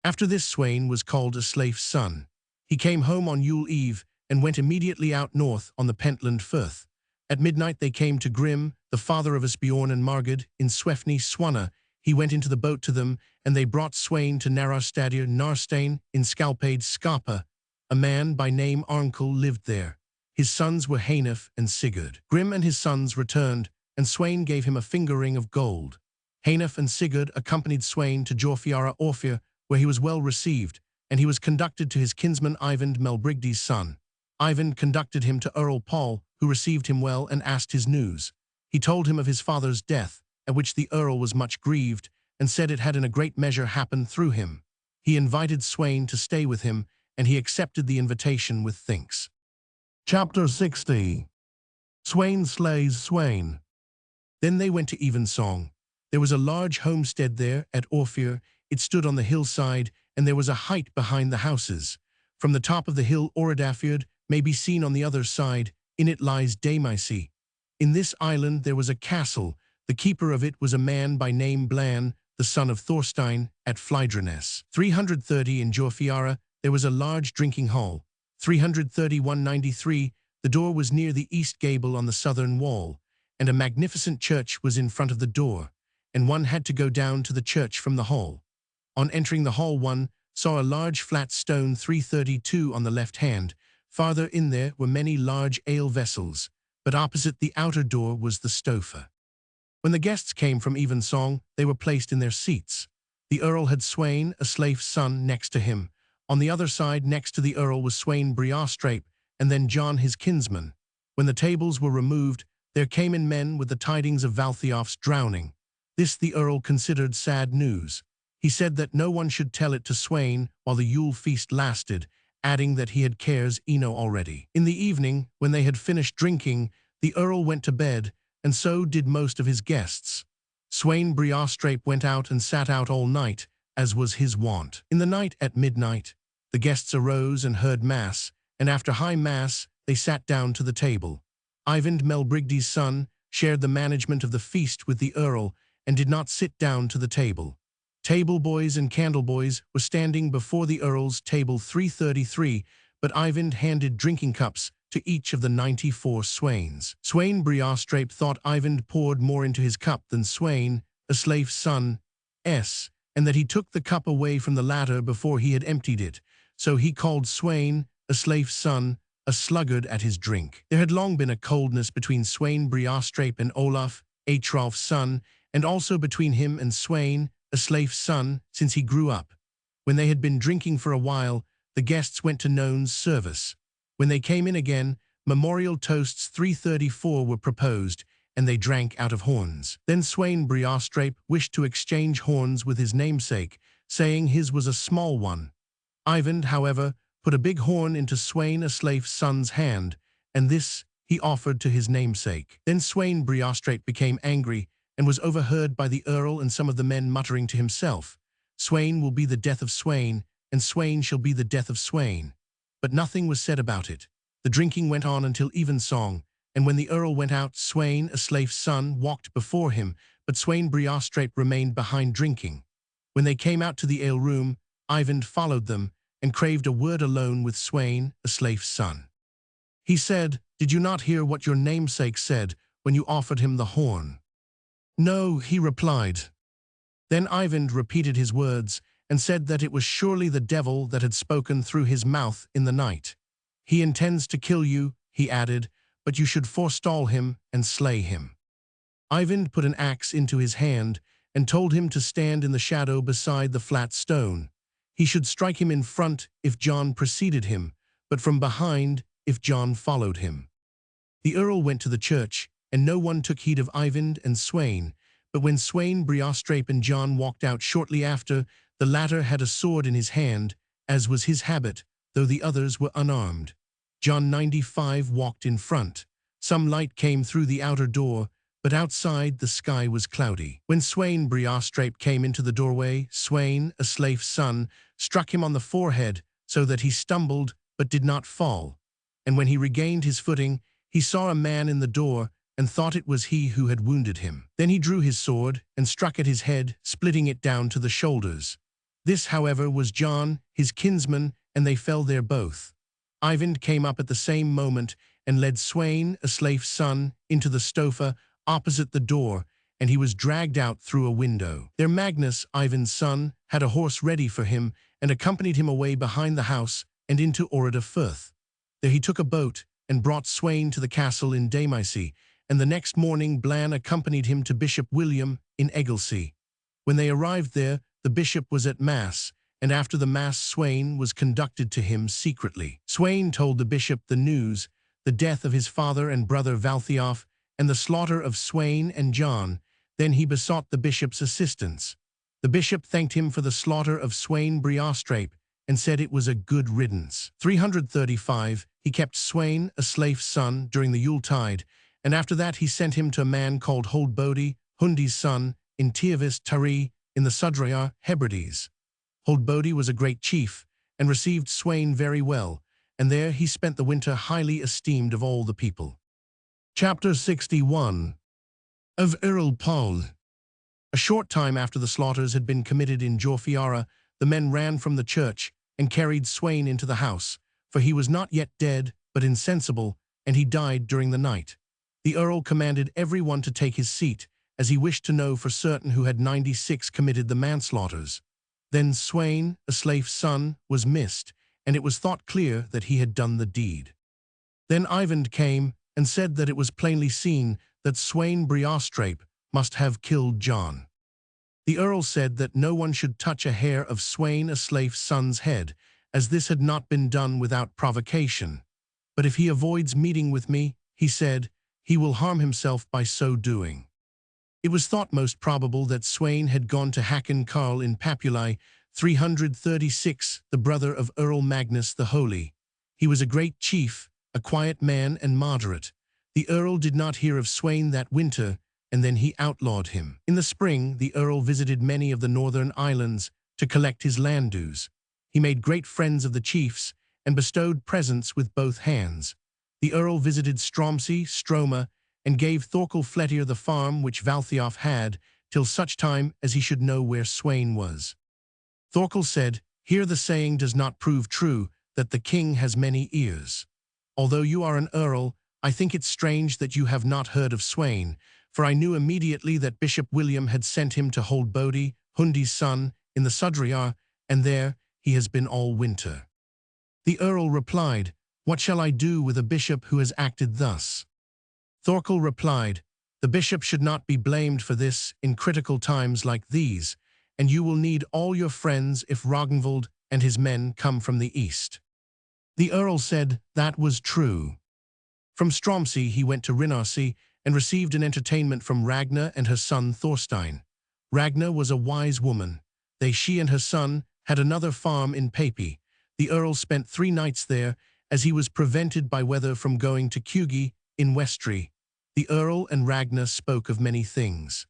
After this, Sweyn was called a slave's son. He came home on Yule Eve and went immediately out north on the Pentland Firth. At midnight they came to Grim, the father of Asbjorn and Margud, in Swefni Swanna. He went into the boat to them, and they brought Sweyn to Nararstadir Narstein in Skalpade Skapa. A man by name Arnkel lived there. His sons were Hainif and Sigurd. Grim and his sons returned, and Sweyn gave him a finger ring of gold. Hainif and Sigurd accompanied Sweyn to Jorfiara Orfir, where he was well received, and he was conducted to his kinsman Eyvind Melbrigdi's son. Eyvind conducted him to Earl Paul, who received him well and asked his news. He told him of his father's death, at which the Earl was much grieved, and said it had in a great measure happened through him. He invited Sweyn to stay with him, and he accepted the invitation with thanks. Chapter 60. Sweyn slays Sweyn. Then they went to Evensong. There was a large homestead there at Orfir. It stood on the hillside, and there was a height behind the houses. From the top of the hill Oradafjord may be seen on the other side. In it lies Damaisi. In this island there was a castle. The keeper of it was a man by name Blan, the son of Thorstein, at Flydrenes. 330 in Jorfiara there was a large drinking hall. 331-93, the door was near the east gable on the southern wall, and a magnificent church was in front of the door, and one had to go down to the church from the hall. On entering the hall one saw a large flat stone 332 on the left hand. Farther in there were many large ale vessels, but opposite the outer door was the stofa. When the guests came from Evensong, they were placed in their seats. The Earl had Sweyn, a slave's son, next to him. On the other side next to the Earl was Sweyn Briarstrape, and then John his kinsman. When the tables were removed, there came in men with the tidings of Valthiof's drowning. This the Earl considered sad news. He said that no one should tell it to Sweyn while the Yule feast lasted, adding that he had cares enow already. In the evening, when they had finished drinking, the Earl went to bed, and so did most of his guests. Sweyn Briarstrape went out and sat out all night, as was his wont. In the night at midnight, the guests arose and heard Mass, and after high Mass, they sat down to the table. Eyvind Melbrigdi's son shared the management of the feast with the Earl, and did not sit down to the table. Table boys and candle boys were standing before the Earl's table 333, but Eyvind handed drinking cups to each of the 94 Sweyns. Sweyn Briarstrape thought Eyvind poured more into his cup than Sweyn, a slave's son, and that he took the cup away from the latter before he had emptied it, so he called Sweyn, a slave's son, a sluggard at his drink. There had long been a coldness between Sweyn Briarstrape and Olaf, Atrolf's son, and also between him and Sweyn, a slave's son, since he grew up. When they had been drinking for a while, the guests went to None's service. When they came in again, memorial toasts 334 were proposed, and they drank out of horns. Then Sweyn Briarstrape wished to exchange horns with his namesake, saying his was a small one. Eyvind, however, put a big horn into Sweyn a slave's son's hand, and this he offered to his namesake. Then Sweyn Briarstrape became angry, and was overheard by the Earl and some of the men muttering to himself, "Sweyn will be the death of Sweyn, and Sweyn shall be the death of Sweyn." But nothing was said about it. The drinking went on until evensong, and when the Earl went out, Sweyn, a slave's son, walked before him, but Sweyn Briarstrape remained behind drinking. When they came out to the ale-room, Eyvind followed them, and craved a word alone with Sweyn, a slave's son. He said, "Did you not hear what your namesake said when you offered him the horn?" "No," he replied. Then Eyvind repeated his words, and said that it was surely the devil that had spoken through his mouth in the night. "He intends to kill you," he added, "but you should forestall him and slay him." Eyvind put an axe into his hand, and told him to stand in the shadow beside the flat stone. He should strike him in front if John preceded him, but from behind if John followed him. The Earl went to the church, and no one took heed of Eyvind and Sweyn, but when Sweyn Briarstrape and John walked out shortly after, the latter had a sword in his hand, as was his habit, though the others were unarmed. John 95 walked in front. Some light came through the outer door, but outside the sky was cloudy. When Sweyn Briarstrape came into the doorway, Sweyn, a slave's son, struck him on the forehead so that he stumbled but did not fall. And when he regained his footing, he saw a man in the door and thought it was he who had wounded him. Then he drew his sword and struck at his head, splitting it down to the shoulders. This, however, was John, his kinsman, and they fell there both. Eyvind came up at the same moment and led Sweyn, a slave's son, into the stofa opposite the door, and he was dragged out through a window. There Magnus, Eyvind's son, had a horse ready for him and accompanied him away behind the house and into Orada Firth. There he took a boat and brought Sweyn to the castle in Damaisi, and the next morning Blan accompanied him to Bishop William in Egglesey. When they arrived there, the bishop was at Mass, and after the Mass Sweyn was conducted to him secretly. Sweyn told the bishop the news, the death of his father and brother Valtheof, and the slaughter of Sweyn and John. Then he besought the bishop's assistance. The bishop thanked him for the slaughter of Sweyn Briarstrape and said it was a good riddance. 335, he kept Sweyn, a slave's son, during the Yuletide, and after that he sent him to a man called Holdbodi, Hundi's son, in Tiervis Tari, in the Sudrayar Hebrides. Holdbodi was a great chief, and received Sweyn very well, and there he spent the winter highly esteemed of all the people. Chapter 61 of Earl Paul. A short time after the slaughters had been committed in Jorfiara, the men ran from the church and carried Sweyn into the house, for he was not yet dead, but insensible, and he died during the night. The Earl commanded everyone to take his seat, as he wished to know for certain who had 96 committed the manslaughters. Then Sweyn, a slave's son, was missed, and it was thought clear that he had done the deed. Then Eyvind came and said that it was plainly seen that Sweyn Briarstrape must have killed John. The Earl said that no one should touch a hair of Sweyn, a slave's son's head, as this had not been done without provocation. But if he avoids meeting with me, he said, he will harm himself by so doing. It was thought most probable that Sweyn had gone to Hakon Karl in Papuli, 336, the brother of Earl Magnus the Holy. He was a great chief, a quiet man and moderate. The Earl did not hear of Sweyn that winter, and then he outlawed him. In the spring, the Earl visited many of the northern islands to collect his land dues. He made great friends of the chiefs and bestowed presents with both hands. The Earl visited Stromsey, Stroma, and gave Thorkel Flettier the farm which Valtheof had, till such time as he should know where Sweyn was. Thorkel said, "Here the saying does not prove true, that the king has many ears. Although you are an earl, I think it strange that you have not heard of Sweyn, for I knew immediately that Bishop William had sent him to Holdbodi, Hundi's son, in the Sudrayar, and there he has been all winter." The Earl replied, "What shall I do with a bishop who has acted thus?" Thorkel replied, "The bishop should not be blamed for this in critical times like these, and you will need all your friends if Ragnvald and his men come from the east." The Earl said that was true. From Stromsey he went to Rinarsey and received an entertainment from Ragna and her son Thorstein. Ragna was a wise woman. She and her son had another farm in Papi. The Earl spent 3 nights there, as he was prevented by weather from going to Cugi in Westry. The Earl and Ragna spoke of many things.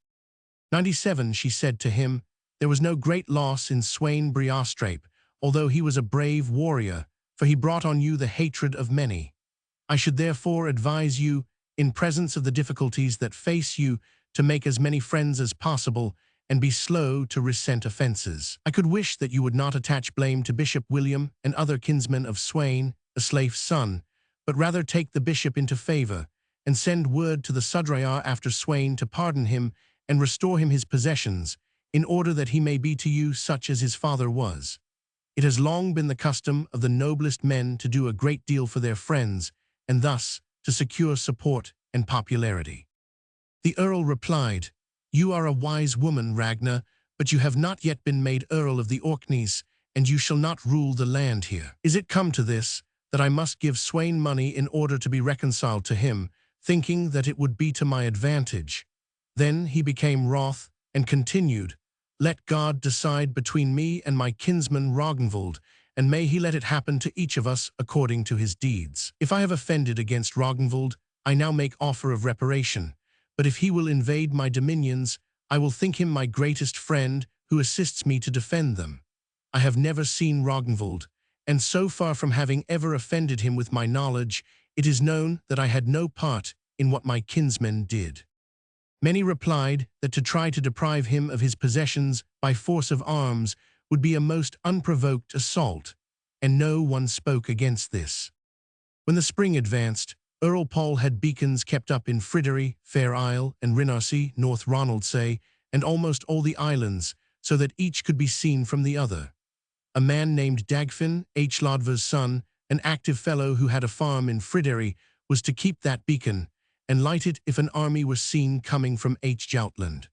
97, she said to him, "There was no great loss in Sweyn Briarstrape, although he was a brave warrior, for he brought on you the hatred of many. I should therefore advise you, in presence of the difficulties that face you, to make as many friends as possible, and be slow to resent offences. I could wish that you would not attach blame to Bishop William and other kinsmen of Sweyn, a slave's son, but rather take the bishop into favour, and send word to the Sudrayar after Sweyn to pardon him and restore him his possessions, in order that he may be to you such as his father was. It has long been the custom of the noblest men to do a great deal for their friends, and thus to secure support and popularity." The Earl replied, "You are a wise woman, Ragna, but you have not yet been made Earl of the Orkneys, and you shall not rule the land here. Is it come to this, that I must give Sweyn money in order to be reconciled to him, thinking that it would be to my advantage?" Then he became wroth and continued, "Let God decide between me and my kinsman Ragnvald, and may he let it happen to each of us according to his deeds. If I have offended against Ragnvald, I now make offer of reparation, but if he will invade my dominions, I will think him my greatest friend who assists me to defend them. I have never seen Ragnvald, and so far from having ever offended him with my knowledge, it is known that I had no part in what my kinsmen did. Many replied that to try to deprive him of his possessions by force of arms would be a most unprovoked assault, and no one spoke against this. When the spring advanced, Earl Paul had beacons kept up in Frideri, Fair Isle, and Rinnarsey, North Ronaldsay, and almost all the islands, so that each could be seen from the other. A man named Dagfinn, H. Lodver's son, an active fellow who had a farm in Frideri, was to keep that beacon, and light it if an army was seen coming from H. Joutland.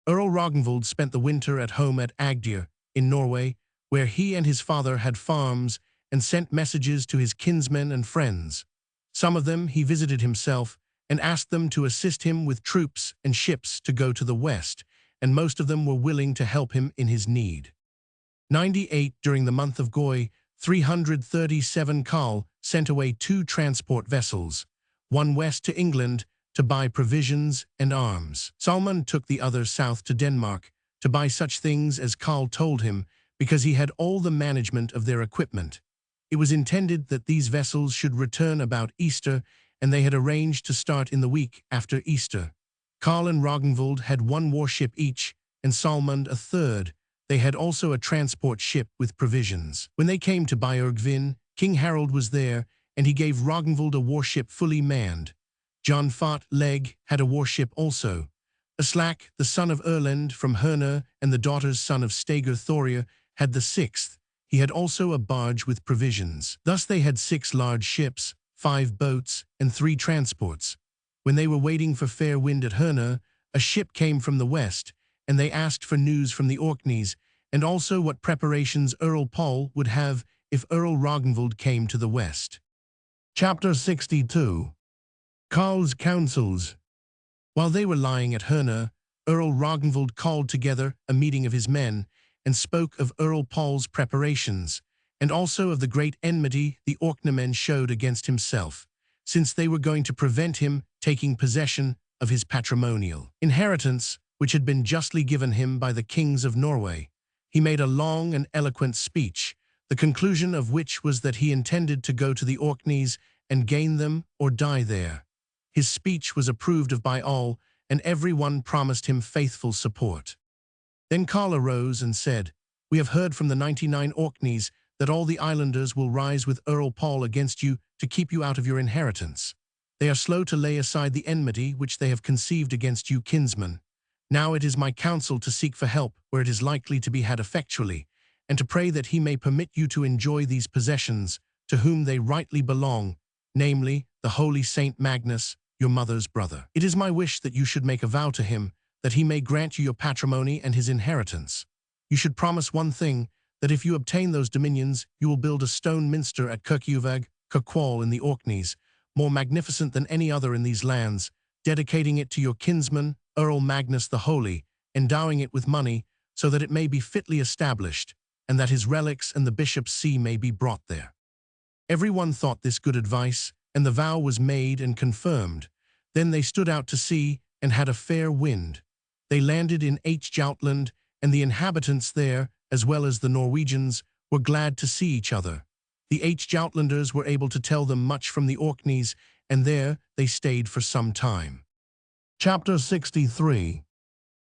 Earl Ragnvald spent the winter at home at Agder, in Norway, where he and his father had farms and sent messages to his kinsmen and friends. Some of them he visited himself and asked them to assist him with troops and ships to go to the west, and most of them were willing to help him in his need. 98 during the month of Goi, 337 Karl sent away 2 transport vessels, one west to England to buy provisions and arms. Salmon took the other south to Denmark to buy such things as Karl told him, because he had all the management of their equipment. It was intended that these vessels should return about Easter, and they had arranged to start in the week after Easter. Karl and Ragnvald had 1 warship each, and Salmund a 3rd. They had also a transport ship with provisions. When they came to Björgvin, King Harald was there, and he gave Ragnvald a warship fully manned. John Fat Leg had a warship also. Aslak, the son of Erlend from Herner and the daughter's son of Stager Thorir, had the 6th. He had also a barge with provisions. Thus they had 6 large ships, 5 boats, and 3 transports. When they were waiting for fair wind at Herner, a ship came from the west, and they asked for news from the Orkneys, and also what preparations Earl Paul would have if Earl Ragnvald came to the west. Chapter 62. Karl's Counsels. While they were lying at Herner, Earl Ragnvald called together a meeting of his men, and spoke of Earl Paul's preparations, and also of the great enmity the Orkneymen showed against himself, since they were going to prevent him taking possession of his patrimonial inheritance, which had been justly given him by the kings of Norway. He made a long and eloquent speech, the conclusion of which was that he intended to go to the Orkneys and gain them or die there. His speech was approved of by all, and every one promised him faithful support. Then Karl arose and said, "We have heard from the 99 Orkneys that all the islanders will rise with Earl Paul against you to keep you out of your inheritance. They are slow to lay aside the enmity which they have conceived against you kinsmen. Now it is my counsel to seek for help where it is likely to be had effectually, and to pray that he may permit you to enjoy these possessions to whom they rightly belong, namely, the holy Saint Magnus, your mother's brother. It is my wish that you should make a vow to him, that he may grant you your patrimony and his inheritance. You should promise one thing, that if you obtain those dominions, you will build a stone minster at Kirkjuvag, Kirkwall in the Orkneys, more magnificent than any other in these lands, dedicating it to your kinsman, Earl Magnus the Holy, endowing it with money, so that it may be fitly established, and that his relics and the bishop's see may be brought there." Every one thought this good advice, and the vow was made and confirmed. Then they stood out to sea and had a fair wind. They landed in H. Joutland, and the inhabitants there, as well as the Norwegians, were glad to see each other. The H. Joutlanders were able to tell them much from the Orkneys, and there they stayed for some time. Chapter 63.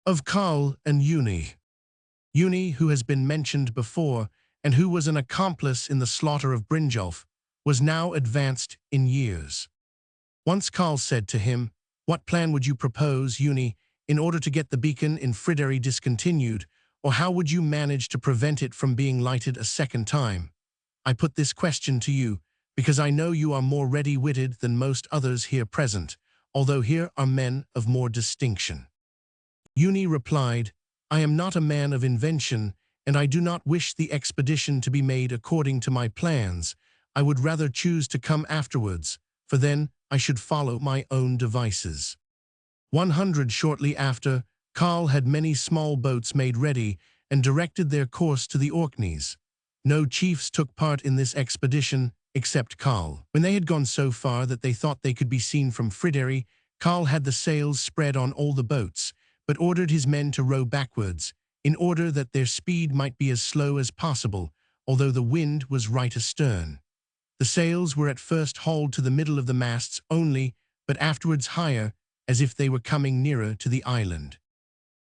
Of Karl and Uni. Uni, who has been mentioned before, and who was an accomplice in the slaughter of Brynjolf, was now advanced in years. Once Karl said to him, "What plan would you propose, Uni, in order to get the beacon in Frideri discontinued, or how would you manage to prevent it from being lighted a second time? I put this question to you, because I know you are more ready-witted than most others here present, although here are men of more distinction." Uni replied, "I am not a man of invention, and I do not wish the expedition to be made according to my plans. I would rather choose to come afterwards, for then I should follow my own devices." 100 shortly after, Karl had many small boats made ready and directed their course to the Orkneys. No chiefs took part in this expedition, except Karl. When they had gone so far that they thought they could be seen from Fridery, Karl had the sails spread on all the boats, but ordered his men to row backwards, in order that their speed might be as slow as possible, although the wind was right astern. The sails were at first hauled to the middle of the masts only, but afterwards higher, as if they were coming nearer to the island.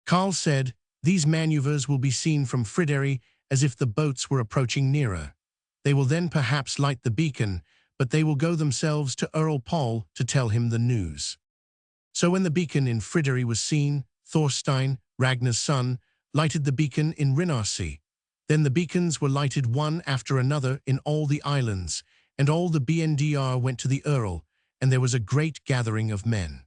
Karl said, "These maneuvers will be seen from Fridery as if the boats were approaching nearer. They will then perhaps light the beacon, but they will go themselves to Earl Paul to tell him the news." So when the beacon in Fridery was seen, Thorstein, Ragnar's son, lighted the beacon in Rinarsey. Then the beacons were lighted one after another in all the islands, and all the BNDR went to the Earl, and there was a great gathering of men.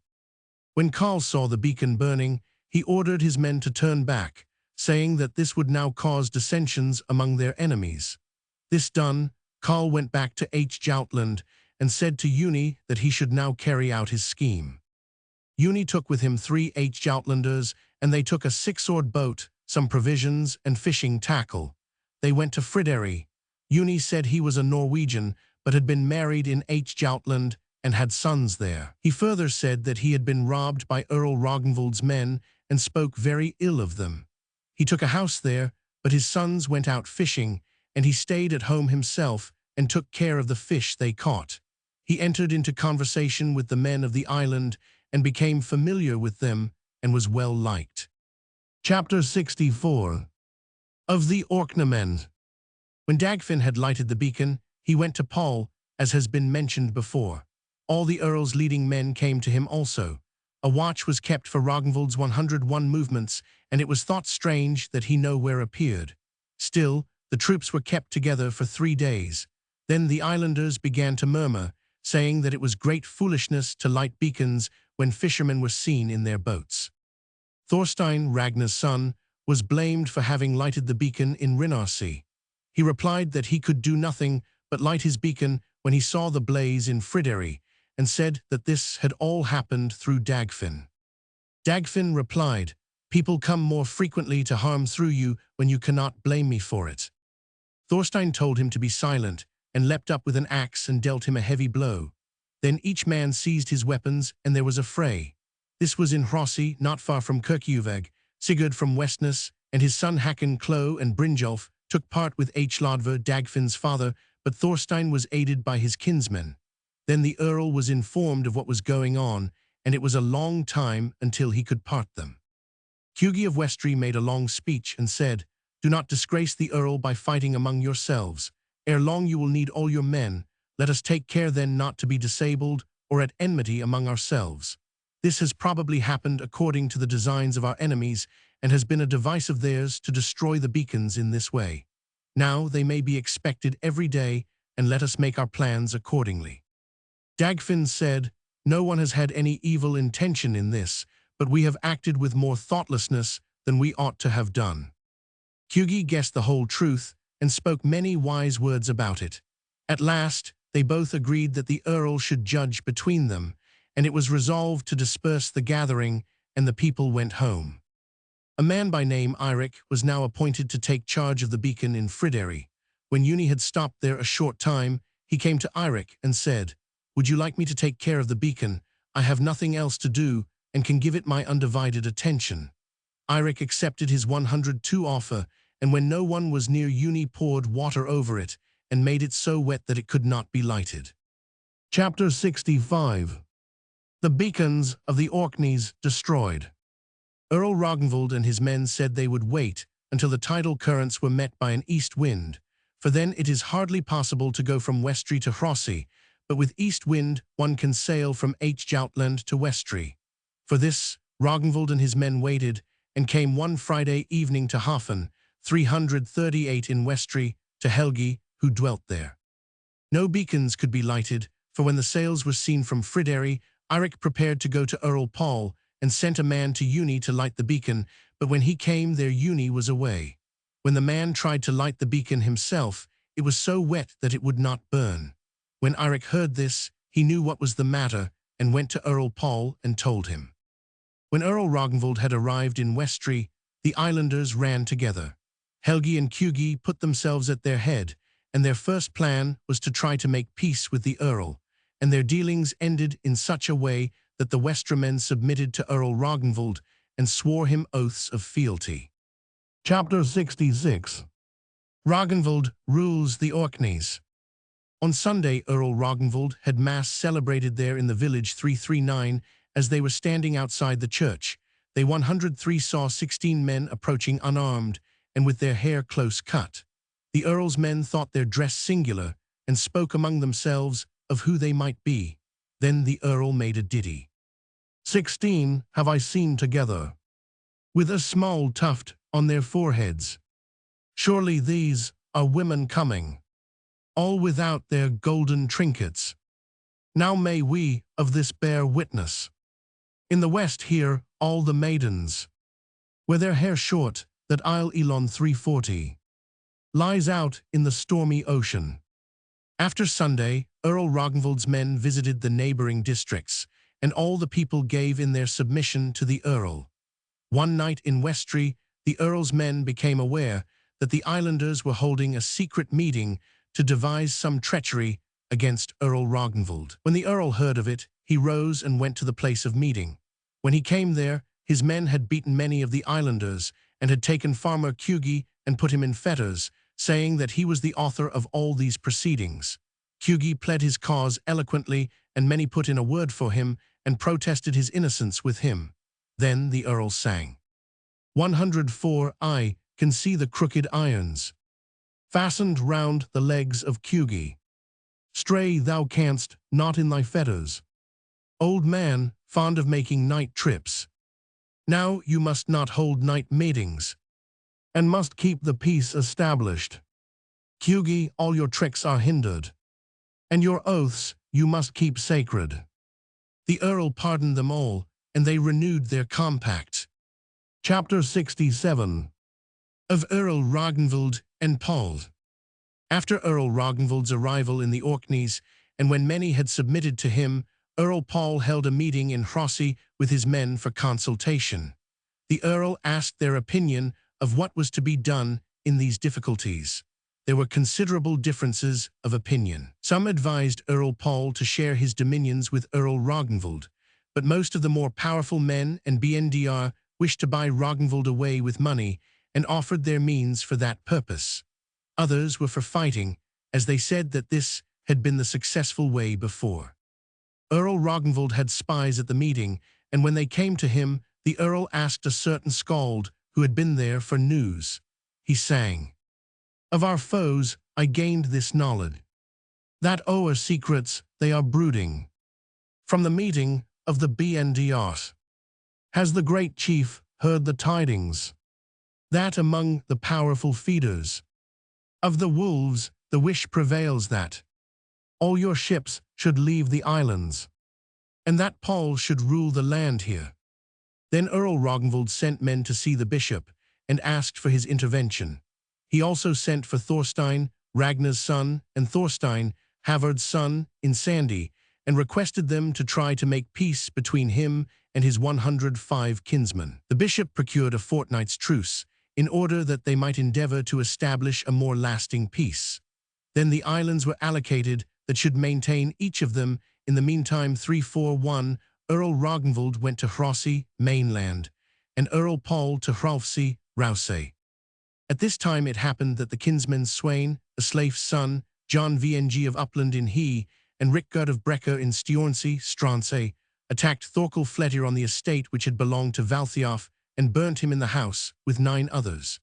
When Karl saw the beacon burning, he ordered his men to turn back, saying that this would now cause dissensions among their enemies. This done, Karl went back to Jutland and said to Uni that he should now carry out his scheme. Uni took with him 3 Jutlanders, and they took a 6-oared boat, some provisions, and fishing tackle. They went to Fridery. Uni said he was a Norwegian, but had been married in Jutland and had sons there. He further said that he had been robbed by Earl Ragnvald's men and spoke very ill of them. He took a house there, but his sons went out fishing, and he stayed at home himself and took care of the fish they caught. He entered into conversation with the men of the island and became familiar with them and was well liked. Chapter 64 of the Orkneymen. When Dagfinn had lighted the beacon, he went to Paul, as has been mentioned before. All the Earl's leading men came to him also. A watch was kept for Ragnvald's 101 movements, and it was thought strange that he nowhere appeared. Still, the troops were kept together for 3 days. Then the islanders began to murmur, saying that it was great foolishness to light beacons when fishermen were seen in their boats. Thorstein, Ragnar's son, was blamed for having lighted the beacon in Rinarsey. He replied that he could do nothing but light his beacon when he saw the blaze in Fridery, and said that this had all happened through Dagfinn. Dagfinn replied, "People come more frequently to harm through you when you cannot blame me for it." Thorstein told him to be silent, and leapt up with an axe and dealt him a heavy blow. Then each man seized his weapons, and there was a fray. This was in Hrossey, not far from Kirkjuvag. Sigurd from Westness, and his son Hakon Klo and Brynjolf took part with Hlodver, Dagfinn's father, but Thorstein was aided by his kinsmen. Then the Earl was informed of what was going on, and it was a long time until he could part them. Hugi of Westry made a long speech and said, "Do not disgrace the Earl by fighting among yourselves. Ere long you will need all your men. Let us take care then not to be disabled or at enmity among ourselves. This has probably happened according to the designs of our enemies, and has been a device of theirs to destroy the beacons in this way. Now they may be expected every day, and let us make our plans accordingly." Dagfinn said, "No one has had any evil intention in this, but we have acted with more thoughtlessness than we ought to have done." Hugi guessed the whole truth, and spoke many wise words about it. At last, they both agreed that the Earl should judge between them, and it was resolved to disperse the gathering, and the people went home. A man by name Eirik was now appointed to take charge of the beacon in Fridery. When Uni had stopped there a short time, he came to Eirik and said, "Would you like me to take care of the beacon? I have nothing else to do, and can give it my undivided attention." Eirik accepted his 102 offer, and when no one was near, Uni poured water over it, and made it so wet that it could not be lighted. Chapter 65 the beacons of the Orkneys destroyed. Earl Ragnvald and his men said they would wait until the tidal currents were met by an east wind, for then it is hardly possible to go from Westry to Hrossey, but with east wind one can sail from Jutland to Westry. For this, Ragnvald and his men waited, and came one Friday evening to Hafen, 338 in Westry, to Helgi, who dwelt there. No beacons could be lighted, for when the sails were seen from Fridery, Eirik prepared to go to Earl Paul, and sent a man to Uni to light the beacon, but when he came there Uni was away. When the man tried to light the beacon himself, it was so wet that it would not burn. When Eirik heard this, he knew what was the matter, and went to Earl Paul and told him. When Earl Ragnvald had arrived in Westry, the islanders ran together. Helgi and Hugi put themselves at their head, and their first plan was to try to make peace with the Earl, and their dealings ended in such a way that the Westermen submitted to Earl Ragnvald and swore him oaths of fealty. Chapter 66. Ragnvald rules the Orkneys. On Sunday, Earl Ragnvald had Mass celebrated there in the village 339. As they were standing outside the church, they 103 saw 16 men approaching unarmed and with their hair close cut. The Earl's men thought their dress singular and spoke among themselves of who they might be. Then the Earl made a ditty. 16 have I seen together, with a small tuft on their foreheads. Surely these are women coming, all without their golden trinkets. Now may we of this bear witness. In the west here all the maidens, wear their hair short, that Isle Elon 340 lies out in the stormy ocean. After Sunday, Earl Ragnvald's men visited the neighboring districts, and all the people gave in their submission to the Earl. One night in Westry, the Earl's men became aware that the islanders were holding a secret meeting to devise some treachery against Earl Ragnvald. When the Earl heard of it, he rose and went to the place of meeting. When he came there, his men had beaten many of the islanders and had taken Farmer Hugi and put him in fetters, saying that he was the author of all these proceedings. Hugi pled his cause eloquently, and many put in a word for him and protested his innocence with him. Then the Earl sang. 104 I can see the crooked irons fastened round the legs of Hugi. Stray thou canst not in thy fetters. Old man, fond of making night trips. Now you must not hold night meetings, and must keep the peace established. Hugi, all your tricks are hindered, and your oaths you must keep sacred. The Earl pardoned them all, and they renewed their compact. Chapter 67. Of Earl Ragnvald and Paul. After Earl Ragnvald's arrival in the Orkneys, and when many had submitted to him, Earl Paul held a meeting in Hrossey with his men for consultation. The Earl asked their opinion of what was to be done in these difficulties. There were considerable differences of opinion. Some advised Earl Paul to share his dominions with Earl Ragnvald, but most of the more powerful men and BNDR wished to buy Ragnvald away with money and offered their means for that purpose. Others were for fighting, as they said that this had been the successful way before. Earl Ragnvald had spies at the meeting, and when they came to him, the Earl asked a certain skald who had been there for news. He sang, Of our foes I gained this knowledge, that o'er secrets they are brooding. From the meeting of the BNDR has the great chief heard the tidings, that among the powerful feeders of the wolves the wish prevails that all your ships should leave the islands, and that Paul should rule the land here. Then Earl Ragnvald sent men to see the bishop, and asked for his intervention. He also sent for Thorstein, Ragnar's son, and Thorstein, Havard's son, in Sandy, and requested them to try to make peace between him and his 105 kinsmen. The bishop procured a fortnight's truce, in order that they might endeavor to establish a more lasting peace. Then the islands were allocated that should maintain each of them. In the meantime, 341, Earl Ragnvald went to Hrossey, mainland, and Earl Paul to Hrolfsey, Rousey. At this time it happened that the kinsmen Sweyn, a Sleif's son, John Vng of Upland in He, and Rickgard of Brecker in Stjornsey, Stransey, attacked Thorkel Fletir on the estate which had belonged to Valthiof, and burnt him in the house with 9 others.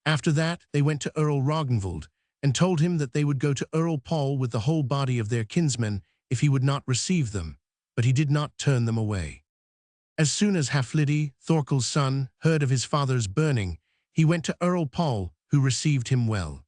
After that they went to Earl Ragnvald, and told him that they would go to Earl Paul with the whole body of their kinsmen if he would not receive them, but he did not turn them away. As soon as Haflidi, Thorkel's son, heard of his father's burning, he went to Earl Paul, who received him well.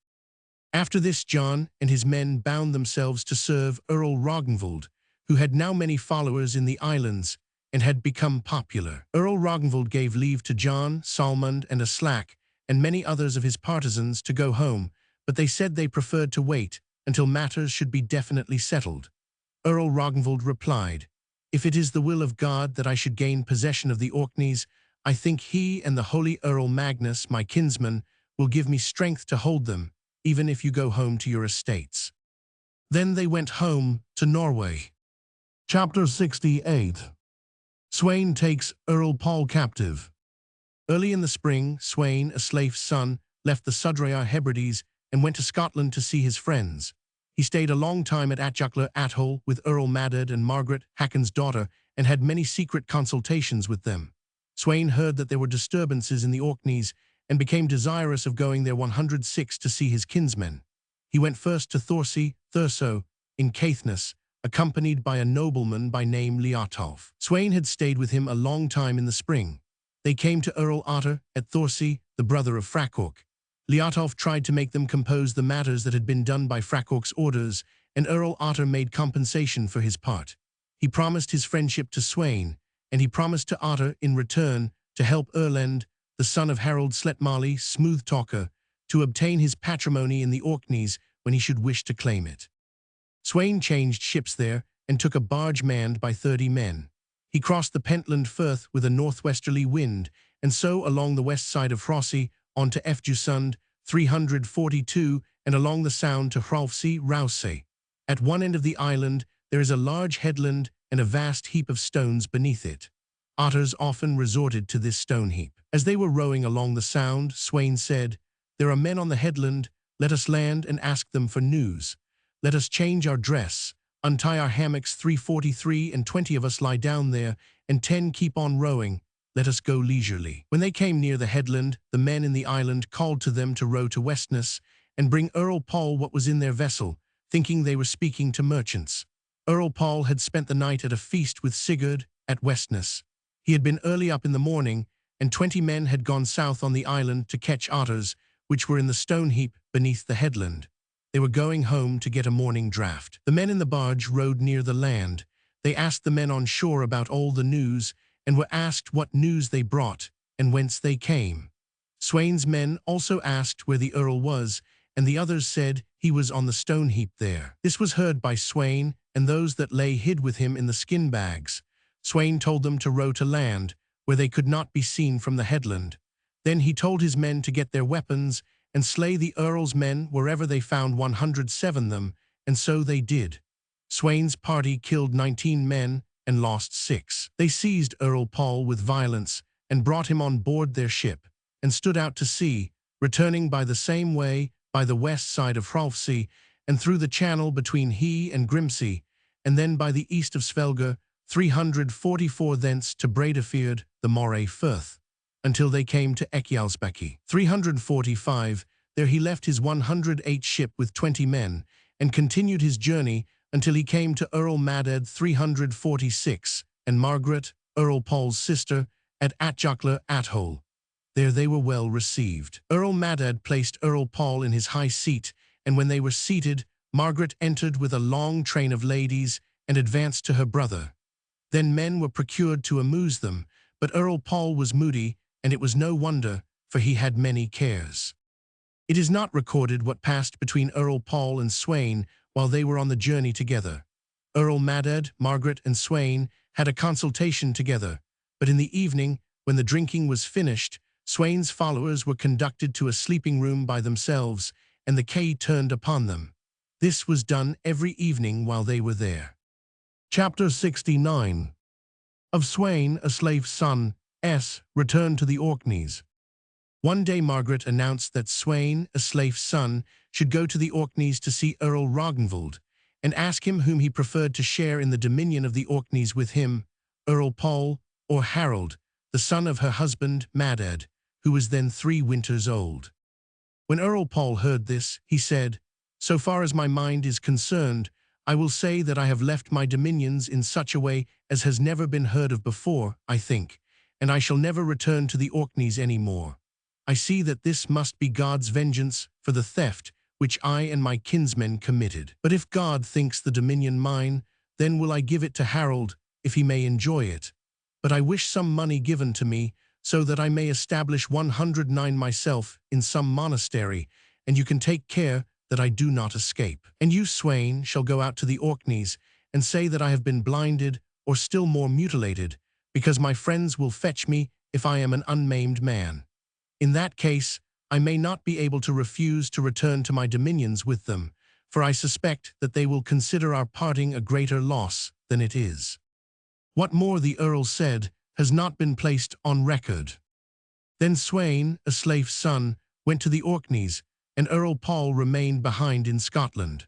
After this John and his men bound themselves to serve Earl Ragnvald, who had now many followers in the islands, and had become popular. Earl Ragnvald gave leave to John, Salmond, and Aslak, and many others of his partisans to go home, but they said they preferred to wait until matters should be definitely settled. Earl Ragnvald replied, If it is the will of God that I should gain possession of the Orkneys, I think he and the holy Earl Magnus, my kinsman, will give me strength to hold them, even if you go home to your estates." Then they went home to Norway. Chapter 68. Sweyn takes Earl Paul captive. Early in the spring, Sweyn, a Sleif's son, left the Sudrayar Hebrides and went to Scotland to see his friends. He stayed a long time at Atjokla Atoll with Earl Maddad and Margaret, Hakon's daughter, and had many secret consultations with them. Sweyn heard that there were disturbances in the Orkneys and became desirous of going there 106 to see his kinsmen. He went first to Thurso, in Caithness, accompanied by a nobleman by name Liatolf. Sweyn had stayed with him a long time in the spring. They came to Earl Otter at Thorsi, the brother of Frakkork. Liatolf tried to make them compose the matters that had been done by Frakkork's orders, and Earl Otter made compensation for his part. He promised his friendship to Sweyn, and he promised to Otter, in return, to help Erlend, the son of Harold Sletmali, Smooth Talker, to obtain his patrimony in the Orkneys when he should wish to claim it. Sweyn changed ships there and took a barge manned by 30 men. He crossed the Pentland Firth with a northwesterly wind, and so along the west side of Hrossi on to Efjusund, 342, and along the Sound to Hrolfsi Rouse. At one end of the island there is a large headland and a vast heap of stones beneath it. Otters often resorted to this stone heap. As they were rowing along the Sound, Sweyn said, "There are men on the headland, let us land and ask them for news. Let us change our dress, untie our hammocks 343 and 20 of us lie down there, and 10 keep on rowing. Let us go leisurely." When they came near the headland, the men in the island called to them to row to Westness and bring Earl Paul what was in their vessel, thinking they were speaking to merchants. Earl Paul had spent the night at a feast with Sigurd at Westness. He had been early up in the morning, and 20 men had gone south on the island to catch otters, which were in the stone heap beneath the headland. They were going home to get a morning draught. The men in the barge rowed near the land. They asked the men on shore about all the news, and were asked what news they brought, and whence they came. Sweyn's men also asked where the Earl was, and the others said he was on the stone heap there. This was heard by Sweyn and those that lay hid with him in the skin bags. Sweyn told them to row to land, where they could not be seen from the headland. Then he told his men to get their weapons and slay the Earl's men wherever they found 107 them, and so they did. Sweyn's party killed 19 men and lost 6. They seized Earl Paul with violence and brought him on board their ship, and stood out to sea, returning by the same way by the west side of Hrolfsi, and through the channel between He and Grimsey, and then by the east of Svelga, 344 thence to Bredafjord, the Moray Firth, until they came to Ekjalsbaki. 345, there he left his 108 ship with 20 men, and continued his journey until he came to Earl Maddad 346, and Margaret, Earl Paul's sister, at Atjokla Atoll. There they were well received. Earl Maddad placed Earl Paul in his high seat, and when they were seated, Margaret entered with a long train of ladies and advanced to her brother. Then men were procured to amuse them, but Earl Paul was moody, and it was no wonder, for he had many cares. It is not recorded what passed between Earl Paul and Sweyn while they were on the journey together. Earl Maddad, Margaret, and Sweyn had a consultation together, but in the evening, when the drinking was finished, Sweyn's followers were conducted to a sleeping room by themselves, and the Kay turned upon them. This was done every evening while they were there. Chapter 69. Of Sweyn, a Sleif's son, returned to the Orkneys. One day Margaret announced that Sweyn, a Sleif's son, should go to the Orkneys to see Earl Ragnvald, and ask him whom he preferred to share in the dominion of the Orkneys with him, Earl Paul or Harold, the son of her husband Maddad, who was then 3 winters old. When Earl Paul heard this, he said, "So far as my mind is concerned, I will say that I have left my dominions in such a way as has never been heard of before, I think, and I shall never return to the Orkneys any more. I see that this must be God's vengeance for the theft which I and my kinsmen committed. But if God thinks the dominion mine, then will I give it to Harold, if he may enjoy it. But I wish some money given to me, so that I may establish 109 myself in some monastery, and you can take care that I do not escape. And you, Sweyn, shall go out to the Orkneys, and say that I have been blinded, or still more mutilated, because my friends will fetch me if I am an unmaimed man. In that case, I may not be able to refuse to return to my dominions with them, for I suspect that they will consider our parting a greater loss than it is." What more the Earl said has not been placed on record. Then Sweyn, a slave's son, went to the Orkneys, and Earl Paul remained behind in Scotland.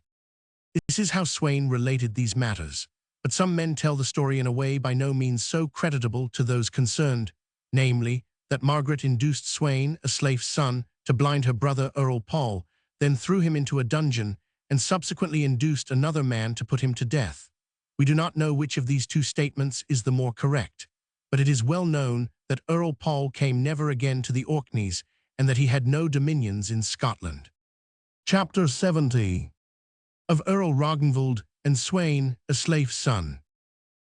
This is how Sweyn related these matters, but some men tell the story in a way by no means so creditable to those concerned, namely, that Margaret induced Sweyn, a slave's son, to blind her brother Earl Paul, then threw him into a dungeon, and subsequently induced another man to put him to death. We do not know which of these two statements is the more correct, but it is well known that Earl Paul came never again to the Orkneys, and that he had no dominions in Scotland. Chapter 70 of Earl Ragnvald and Sweyn, a slave's son.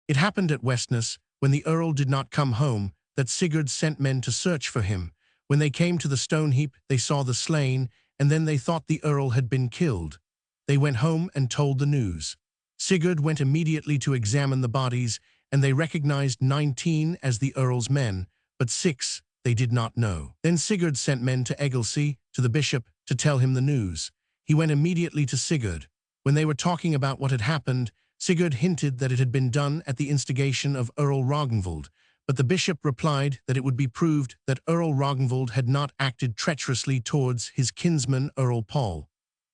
It happened at Westness, when the Earl did not come home, that Sigurd sent men to search for him. When they came to the stone heap, they saw the slain, and then they thought the Earl had been killed. They went home and told the news. Sigurd went immediately to examine the bodies, and they recognized 19 as the Earl's men, but 6 they did not know. Then Sigurd sent men to Egilsey, to the bishop, to tell him the news. He went immediately to Sigurd. When they were talking about what had happened, Sigurd hinted that it had been done at the instigation of Earl Ragnvald, but the bishop replied that it would be proved that Earl Ragnvald had not acted treacherously towards his kinsman Earl Paul.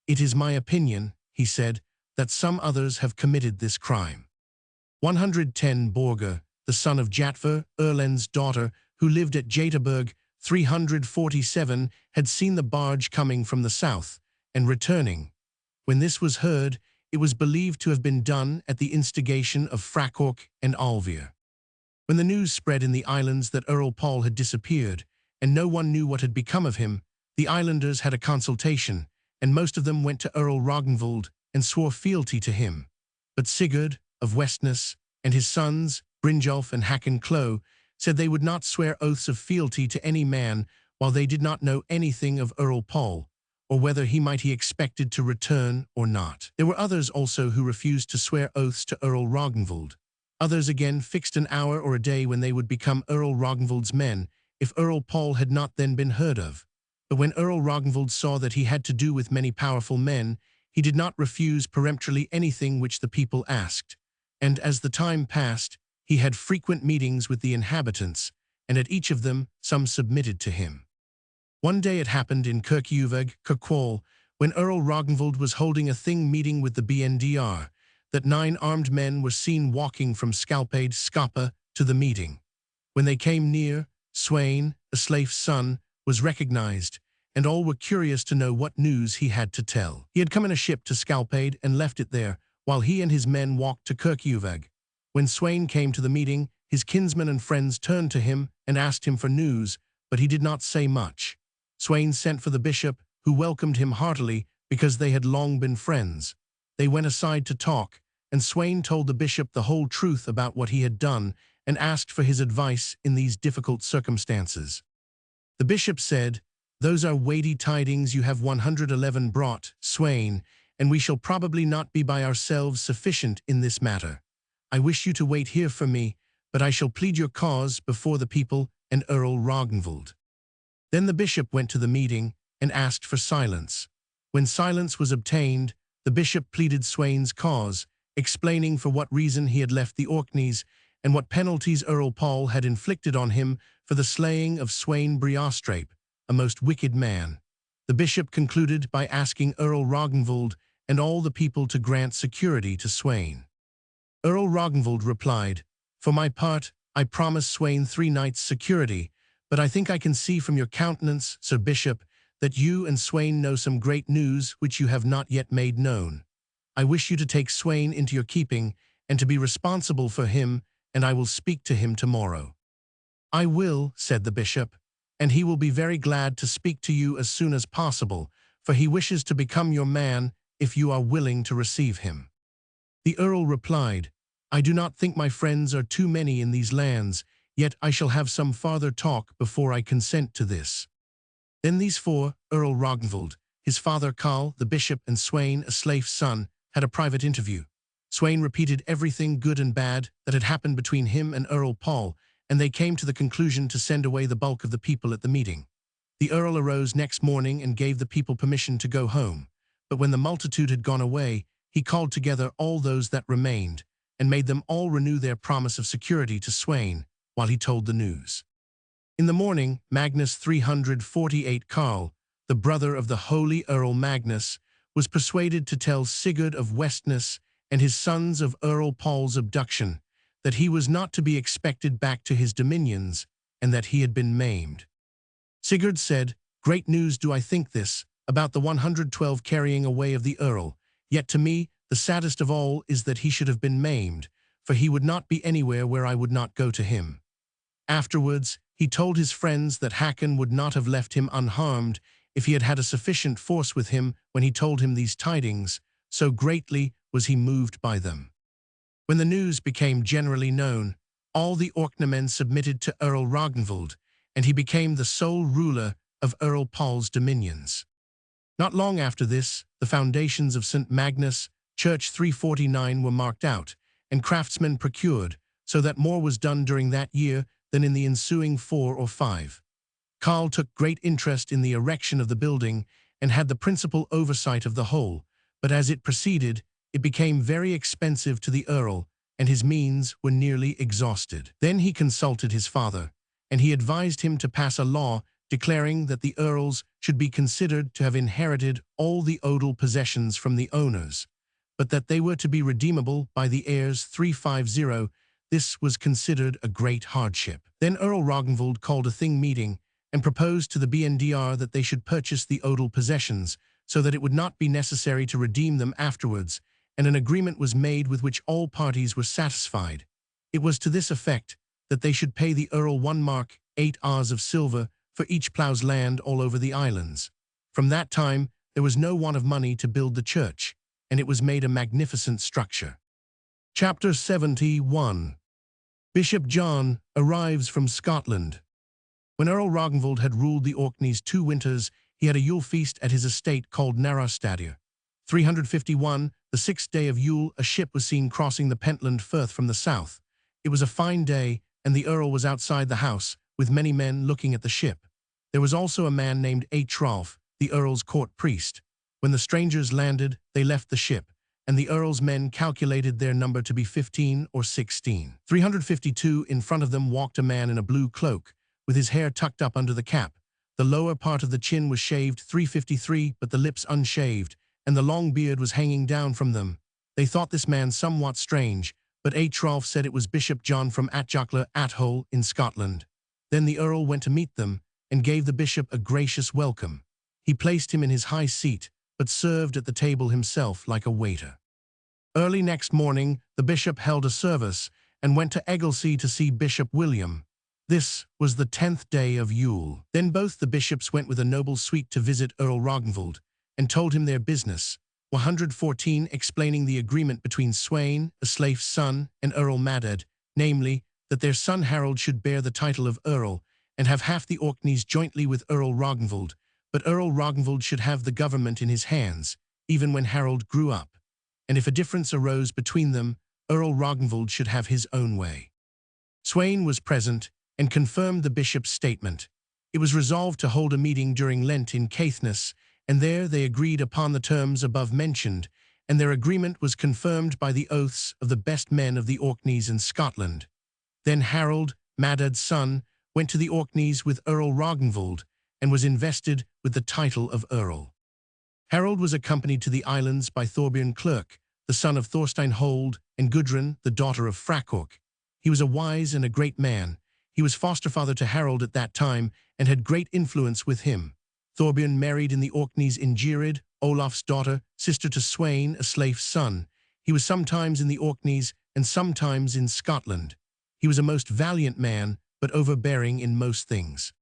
"It is my opinion," he said, "that some others have committed this crime." 110 Borger, the son of Jatver, Erlend's daughter, who lived at Jataberg, 347, had seen the barge coming from the south and returning. When this was heard, it was believed to have been done at the instigation of Frakork and Alvir. When the news spread in the islands that Earl Paul had disappeared, and no one knew what had become of him, the islanders had a consultation, and most of them went to Earl Ragnvald and swore fealty to him. But Sigurd, of Westness, and his sons, Brynjolf and Hakon Clo, said they would not swear oaths of fealty to any man while they did not know anything of Earl Paul, or whether he might be expected to return or not. There were others also who refused to swear oaths to Earl Ragnvald. Others again fixed an hour or a day when they would become Earl Ragnvald's men, if Earl Paul had not then been heard of. But when Earl Ragnvald saw that he had to do with many powerful men, he did not refuse peremptorily anything which the people asked. And as the time passed, he had frequent meetings with the inhabitants, and at each of them some submitted to him. One day it happened in Kirkjuveg, Kirkwall, when Earl Ragnvald was holding a thing meeting with the BNDR, that 9 armed men were seen walking from Skalpade Skapa to the meeting. When they came near, Sweyn, a slave's son, was recognized, and all were curious to know what news he had to tell. He had come in a ship to Skalpade and left it there, while he and his men walked to Kirkjuveg. When Sweyn came to the meeting, his kinsmen and friends turned to him and asked him for news, but he did not say much. Sweyn sent for the bishop, who welcomed him heartily because they had long been friends. They went aside to talk, and Sweyn told the bishop the whole truth about what he had done and asked for his advice in these difficult circumstances. The bishop said, "Those are weighty tidings you have 111 brought, Sweyn, and we shall probably not be by ourselves sufficient in this matter. I wish you to wait here for me, but I shall plead your cause before the people and Earl Ragnvald." Then the bishop went to the meeting and asked for silence. When silence was obtained, the bishop pleaded Sweyn's cause, explaining for what reason he had left the Orkneys and what penalties Earl Paul had inflicted on him for the slaying of Sweyn Briastrape, a most wicked man. The bishop concluded by asking Earl Ragnvald and all the people to grant security to Sweyn. Earl Ragnvald replied, "For my part, I promise Sweyn 3 nights' security, but I think I can see from your countenance, Sir Bishop, that you and Sweyn know some great news which you have not yet made known. I wish you to take Sweyn into your keeping and to be responsible for him, and I will speak to him tomorrow." "I will," said the bishop, "and he will be very glad to speak to you as soon as possible, for he wishes to become your man if you are willing to receive him." The earl replied, "I do not think my friends are too many in these lands, yet I shall have some farther talk before I consent to this." Then these 4, Earl Ragnvald, his father Carl, the bishop, and Sweyn, a slave's son, had a private interview. Sweyn repeated everything good and bad that had happened between him and Earl Paul, and they came to the conclusion to send away the bulk of the people at the meeting. The earl arose next morning and gave the people permission to go home. But when the multitude had gone away, he called together all those that remained, and made them all renew their promise of security to Sweyn, while he told the news. In the morning, Magnus 348 Carl, the brother of the holy Earl Magnus, was persuaded to tell Sigurd of Westness and his sons of Earl Paul's abduction, that he was not to be expected back to his dominions, and that he had been maimed. Sigurd said, "Great news do I think this, about the 112 carrying away of the Earl, yet to me the saddest of all is that he should have been maimed, for he would not be anywhere where I would not go to him." Afterwards, he told his friends that Hakon would not have left him unharmed if he had had a sufficient force with him when he told him these tidings, so greatly was he moved by them. When the news became generally known, all the Orkneymen submitted to Earl Ragnvald, and he became the sole ruler of Earl Paul's dominions. Not long after this, the foundations of St. Magnus Church 349 were marked out, and craftsmen procured, so that more was done during that year than in the ensuing 4 or 5. Carl took great interest in the erection of the building and had the principal oversight of the whole, but as it proceeded, it became very expensive to the earl, and his means were nearly exhausted. Then he consulted his father, and he advised him to pass a law declaring that the earls should be considered to have inherited all the odal possessions from the owners, but that they were to be redeemable by the heirs 350. This was considered a great hardship. Then Earl Ragnvald called a thing meeting and proposed to the BNDR that they should purchase the odal possessions so that it would not be necessary to redeem them afterwards, and an agreement was made with which all parties were satisfied. It was to this effect that they should pay the earl 1 mark, 8 ars of silver for each plough's land all over the islands. From that time, there was no want of money to build the church, and it was made a magnificent structure. Chapter 71. Bishop John arrives from Scotland. When Earl Ragnvald had ruled the Orkneys 2 winters, he had a Yule feast at his estate called Narrowstadir. 351, the 6th day of Yule, a ship was seen crossing the Pentland Firth from the south. It was a fine day, and the earl was outside the house, with many men looking at the ship. There was also a man named Atrolf, the earl's court priest. When the strangers landed, they left the ship, and the earl's men calculated their number to be 15 or 16. 352, in front of them walked a man in a blue cloak, with his hair tucked up under the cap. The lower part of the chin was shaved. 353, but the lips unshaved, and the long beard was hanging down from them. They thought this man somewhat strange, but Atrolf said it was Bishop John from Atjockler Athole in Scotland. Then the earl went to meet them, and gave the bishop a gracious welcome. He placed him in his high seat, but served at the table himself like a waiter. Early next morning, the bishop held a service, and went to Egglesey to see Bishop William. This was the 10th day of Yule. Then both the bishops went with a noble suite to visit Earl Ragnvald, and told him their business. 114, explaining the agreement between Sweyn, Aslaf's son, and Earl Maddad, namely, that their son Harold should bear the title of Earl, and have half the Orkneys jointly with Earl Ragnvald, but Earl Ragnvald should have the government in his hands, even when Harold grew up, and if a difference arose between them, Earl Ragnvald should have his own way. Sweyn was present, and confirmed the bishop's statement. It was resolved to hold a meeting during Lent in Caithness, and there they agreed upon the terms above mentioned, and their agreement was confirmed by the oaths of the best men of the Orkneys and Scotland. Then Harold, Maddad's son, went to the Orkneys with Earl Ragnvald, and was invested with the title of Earl. Harold was accompanied to the islands by Thorbjorn Clerk, the son of Thorstein Hold, and Gudrun, the daughter of Frakork. He was a wise and a great man. He was foster-father to Harold at that time, and had great influence with him. Thorbjorn married in the Orkneys Ingirid, Olaf's daughter, sister to Sweyn, Aslaf's son. He was sometimes in the Orkneys, and sometimes in Scotland. He was a most valiant man, but overbearing in most things.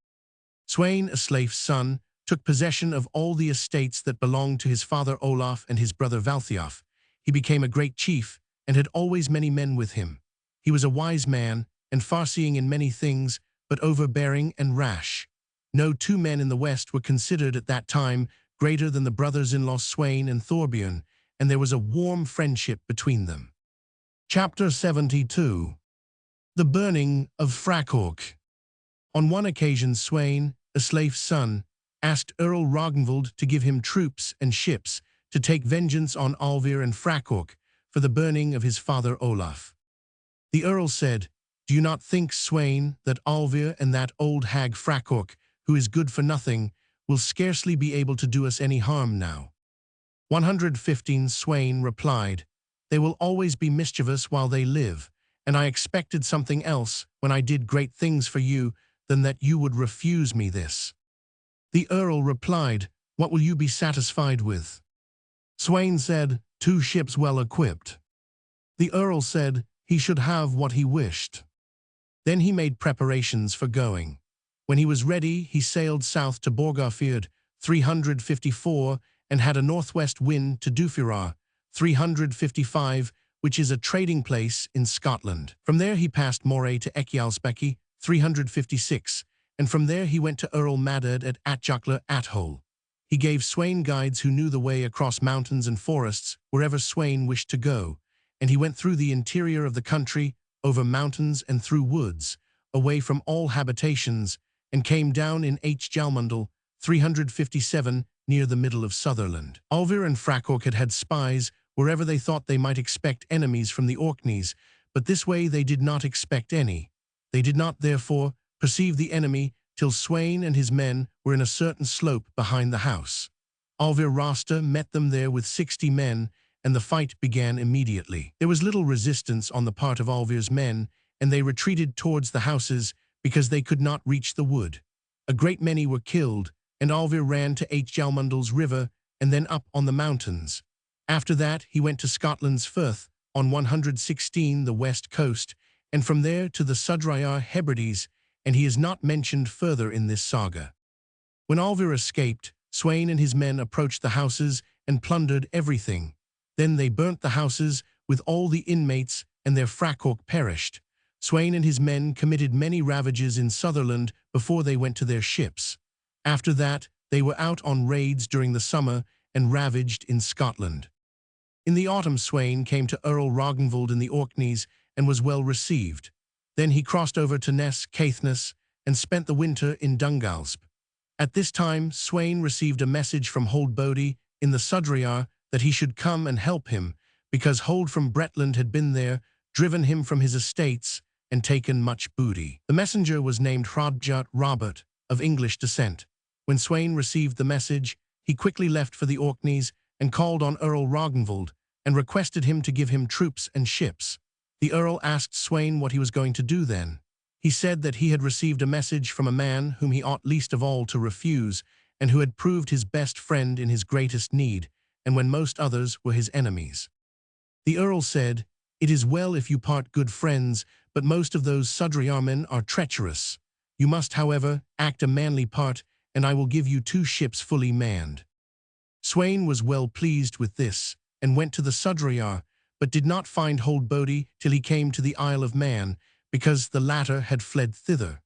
Sweyn, Aslaf's son, took possession of all the estates that belonged to his father Olaf and his brother Valthiaf. He became a great chief, and had always many men with him. He was a wise man, and far-seeing in many things, but overbearing and rash. No 2 men in the West were considered at that time greater than the brothers-in-law Sweyn and Thorbjorn, and there was a warm friendship between them. Chapter 72. The burning of Frakork. On one occasion Sweyn, Aslaf's son, asked Earl Ragnvald to give him troops and ships to take vengeance on Alvir and Frakok for the burning of his father Olaf. The Earl said, "Do you not think, Sweyn, that Alvir and that old hag Frakok, who is good for nothing, will scarcely be able to do us any harm now?" 115 Sweyn replied, "They will always be mischievous while they live, and I expected something else when I did great things for you than that you would refuse me this." The Earl replied, "What will you be satisfied with?" Sweyn said, "2 ships well equipped." The Earl said he should have what he wished. Then he made preparations for going. When he was ready, he sailed south to Borgarfjord, 354, and had a northwest wind to Dufirar, 355, which is a trading place in Scotland. From there he passed Moray to Ekialsbeki, 356, and from there he went to Earl Maddad at Atjakla Athol. He gave Sweyn guides who knew the way across mountains and forests wherever Sweyn wished to go, and he went through the interior of the country, over mountains and through woods, away from all habitations, and came down in Hjalmundal, 357, near the middle of Sutherland. Alvir and Frakok had had spies wherever they thought they might expect enemies from the Orkneys, but this way they did not expect any. They did not, therefore, perceive the enemy till Sweyn and his men were in a certain slope behind the house. Alvir Rasta met them there with 60 men, and the fight began immediately. There was little resistance on the part of Alvir's men, and they retreated towards the houses because they could not reach the wood. A great many were killed, and Alvir ran to Hjalmundal's river and then up on the mountains. After that he went to Scotland's Firth on 116 the west coast, and from there to the Sudrayar Hebrides, and he is not mentioned further in this saga. When Alvir escaped, Sweyn and his men approached the houses and plundered everything. Then they burnt the houses with all the inmates, and their Frakok perished. Sweyn and his men committed many ravages in Sutherland before they went to their ships. After that, they were out on raids during the summer and ravaged in Scotland. In the autumn Sweyn came to Earl Ragnvald in the Orkneys and was well received. Then he crossed over to Ness Caithness and spent the winter in Dungalsp. At this time Sweyn received a message from Holdbody in the Sudrayar that he should come and help him, because Hold from Bretland had been there, driven him from his estates, and taken much booty. The messenger was named Hrodjart Robert, of English descent. When Sweyn received the message, he quickly left for the Orkneys and called on Earl Ragnvald and requested him to give him troops and ships. The Earl asked Sweyn what he was going to do then. He said that he had received a message from a man whom he ought least of all to refuse, and who had proved his best friend in his greatest need, and when most others were his enemies. The Earl said, "It is well if you part good friends, but most of those Sudrayarmen are treacherous. You must, however, act a manly part, and I will give you 2 ships fully manned." Sweyn was well pleased with this, and went to the Sudrayar, but did not find Holdbody till he came to the Isle of Man, because the latter had fled thither.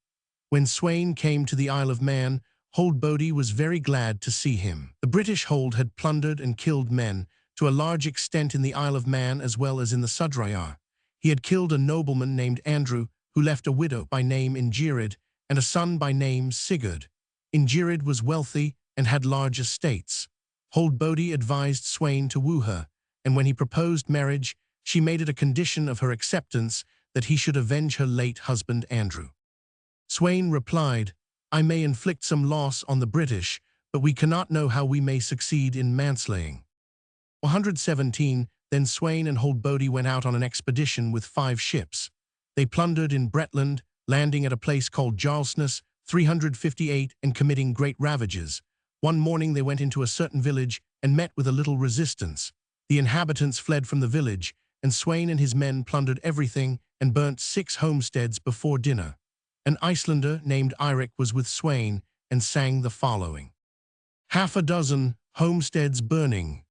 When Sweyn came to the Isle of Man, Holdbody was very glad to see him. The British hold had plundered and killed men, to a large extent in the Isle of Man as well as in the Sudrayar. He had killed a nobleman named Andrew, who left a widow by name Ingirid, and a son by name Sigurd. Ingirid was wealthy and had large estates. Holdbody advised Sweyn to woo her, and when he proposed marriage, she made it a condition of her acceptance that he should avenge her late husband Andrew. Sweyn replied, "I may inflict some loss on the British, but we cannot know how we may succeed in manslaying." 117, then Sweyn and Holdbody went out on an expedition with 5 ships. They plundered in Bretland, landing at a place called Jarlsness, 358, and committing great ravages. One morning they went into a certain village and met with a little resistance. The inhabitants fled from the village, and Sweyn and his men plundered everything and burnt 6 homesteads before dinner. An Icelander named Eirik was with Sweyn and sang the following: "Half a dozen homesteads burning,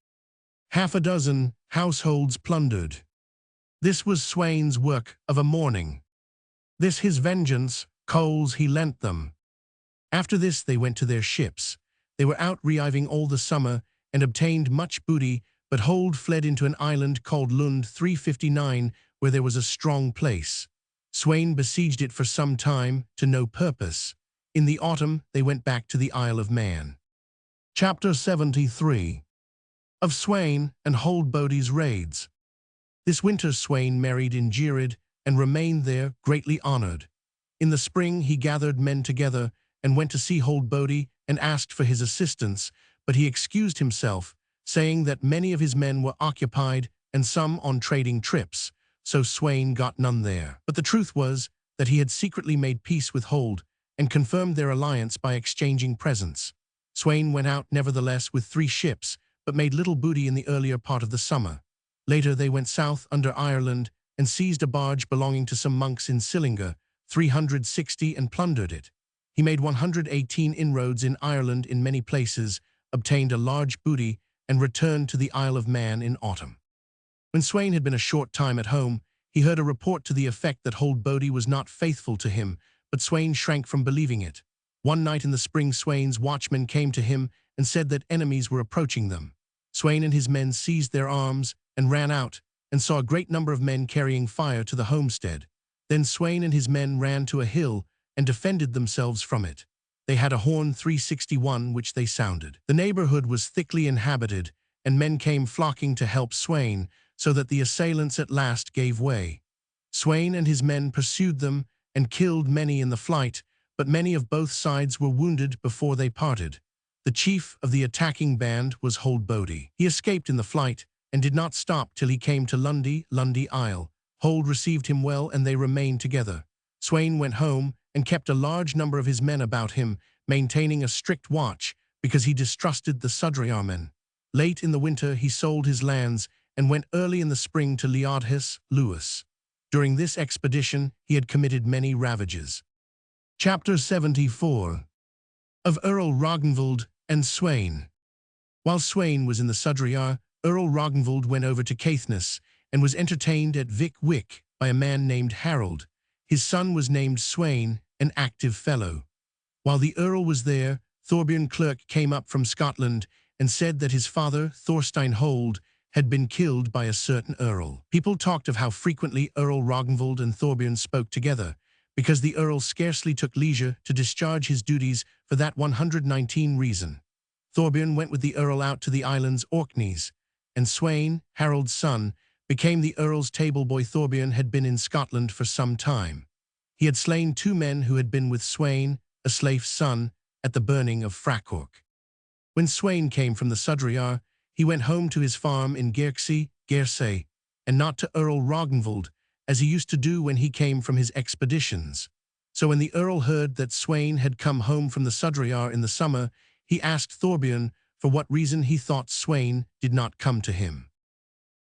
half a dozen households plundered. This was Sweyn's work of a morning. This his vengeance, coals he lent them." After this they went to their ships. They were out reiving all the summer and obtained much booty, but Hold fled into an island called Lund 359, where there was a strong place. Sweyn besieged it for some time, to no purpose. In the autumn, they went back to the Isle of Man. Chapter 73. Of Sweyn and Holdbody's Raids. This winter Sweyn married in Gearid and remained there, greatly honored. In the spring he gathered men together and went to see Holdbody and asked for his assistance, but he excused himself, saying that many of his men were occupied and some on trading trips, so Sweyn got none there. But the truth was that he had secretly made peace with Hold and confirmed their alliance by exchanging presents. Sweyn went out nevertheless with 3 ships, but made little booty in the earlier part of the summer. Later they went south under Ireland and seized a barge belonging to some monks in Sillinga, 360, and plundered it. He made 118 inroads in Ireland in many places, obtained a large booty, and returned to the Isle of Man in autumn. When Sweyn had been a short time at home, he heard a report to the effect that Holdbody was not faithful to him, but Sweyn shrank from believing it. One night in the spring Sweyn's watchmen came to him and said that enemies were approaching them. Sweyn and his men seized their arms and ran out, and saw a great number of men carrying fire to the homestead. Then Sweyn and his men ran to a hill and defended themselves from it. They had a horn 361 which they sounded. The neighborhood was thickly inhabited, and men came flocking to help Sweyn, so that the assailants at last gave way. Sweyn and his men pursued them and killed many in the flight, but many of both sides were wounded before they parted. The chief of the attacking band was Holdbody. He escaped in the flight and did not stop till he came to Lundy Isle. Hold received him well and they remained together. Sweyn went home and kept a large number of his men about him, maintaining a strict watch because he distrusted the Sudreyarmen. Late in the winter he sold his lands and went early in the spring to Liadhis, Lewis. During this expedition he had committed many ravages. Chapter 74. Of Earl Ragnvald and Sweyn. While Sweyn was in the Sudreyar, Earl Ragnvald went over to Caithness and was entertained at Vic Wick by a man named Harold. His son was named Sweyn, an active fellow. While the Earl was there, Thorbjorn Clerk came up from Scotland and said that his father, Thorstein Hold, had been killed by a certain Earl. People talked of how frequently Earl Ragnvald and Thorbjorn spoke together, because the Earl scarcely took leisure to discharge his duties for that 119 reason. Thorbjorn went with the Earl out to the islands Orkneys, and Sweyn, Harold's son, became the Earl's table boy. Thorbjorn had been in Scotland for some time. He had slain 2 men who had been with Sweyn, a slave's son, at the burning of Fracork. When Sweyn came from the Sudreyar, he went home to his farm in Gersay, and not to Earl Ragnvald, as he used to do when he came from his expeditions. So when the Earl heard that Sweyn had come home from the Sudreyar in the summer, he asked Thorbjorn for what reason he thought Sweyn did not come to him.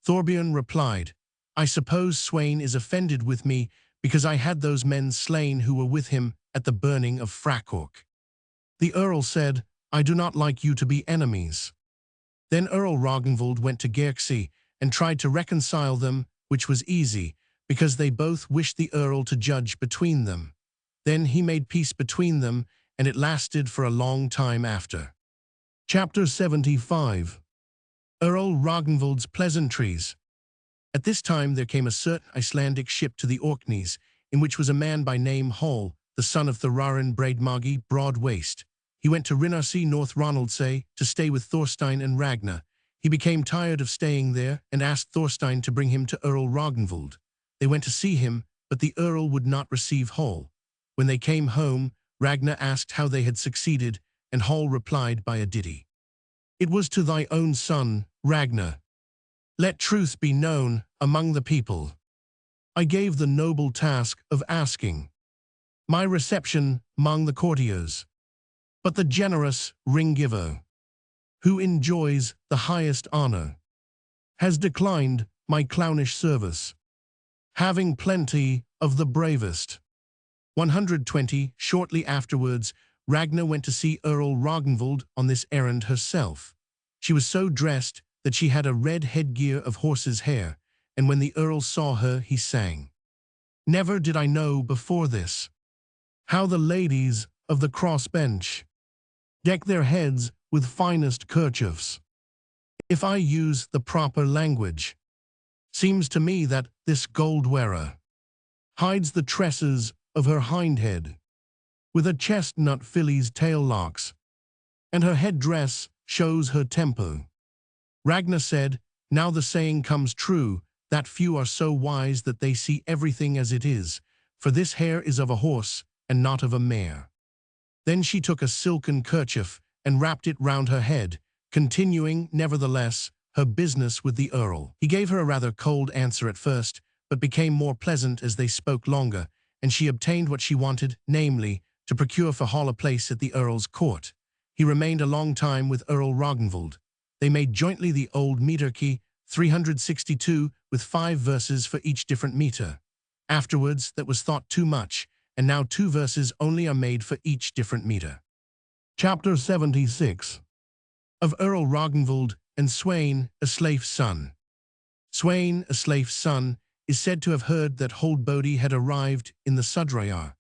Thorbjorn replied, "I suppose Sweyn is offended with me because I had those men slain who were with him at the burning of Fracork." The Earl said, "I do not like you to be enemies." Then Earl Ragnvald went to Gersay and tried to reconcile them, which was easy, because they both wished the Earl to judge between them. Then he made peace between them, and it lasted for a long time after. Chapter 75. Earl Ragnvald's Pleasantries. At this time there came a certain Icelandic ship to the Orkneys, in which was a man by name Hall, the son of Thorarin Braidmagi, Broad-Waist. He went to Rinarsi, North Ronaldsay, to stay with Thorstein and Ragnar. He became tired of staying there and asked Thorstein to bring him to Earl Ragnvald. They went to see him, but the Earl would not receive Hall. When they came home, Ragnar asked how they had succeeded, and Hall replied by a ditty. "It was to thy own son, Ragnar. Let truth be known among the people. I gave the noble task of asking my reception among the courtiers. But the generous ring-giver, who enjoys the highest honor, has declined my clownish service, having plenty of the bravest." 120. Shortly afterwards, Ragnar went to see Earl Ragnvald on this errand herself. She was so dressed that she had a red headgear of horse's hair, and when the Earl saw her, he sang, "Never did I know before this, how the ladies of the cross-bench deck their heads with finest kerchiefs. If I use the proper language, seems to me that this gold wearer hides the tresses of her hindhead with a chestnut filly's tail locks, and her headdress shows her tempo. Ragnar said, "Now the saying comes true, that few are so wise that they see everything as it is, for this hair is of a horse and not of a mare." Then she took a silken kerchief and wrapped it round her head, continuing, nevertheless, her business with the Earl. He gave her a rather cold answer at first, but became more pleasant as they spoke longer, and she obtained what she wanted, namely, to procure for Hall a place at the Earl's court. He remained a long time with Earl Ragnvald. They made jointly the old meterkey, 362, with 5 verses for each different meter. Afterwards, that was thought too much, and now 2 verses only are made for each different meter. Chapter 76. Of Earl Ragnvald and Sweyn, a Sleif's son. Sweyn, a Sleif's son, is said to have heard that Holdbody had arrived in the Sudrayar.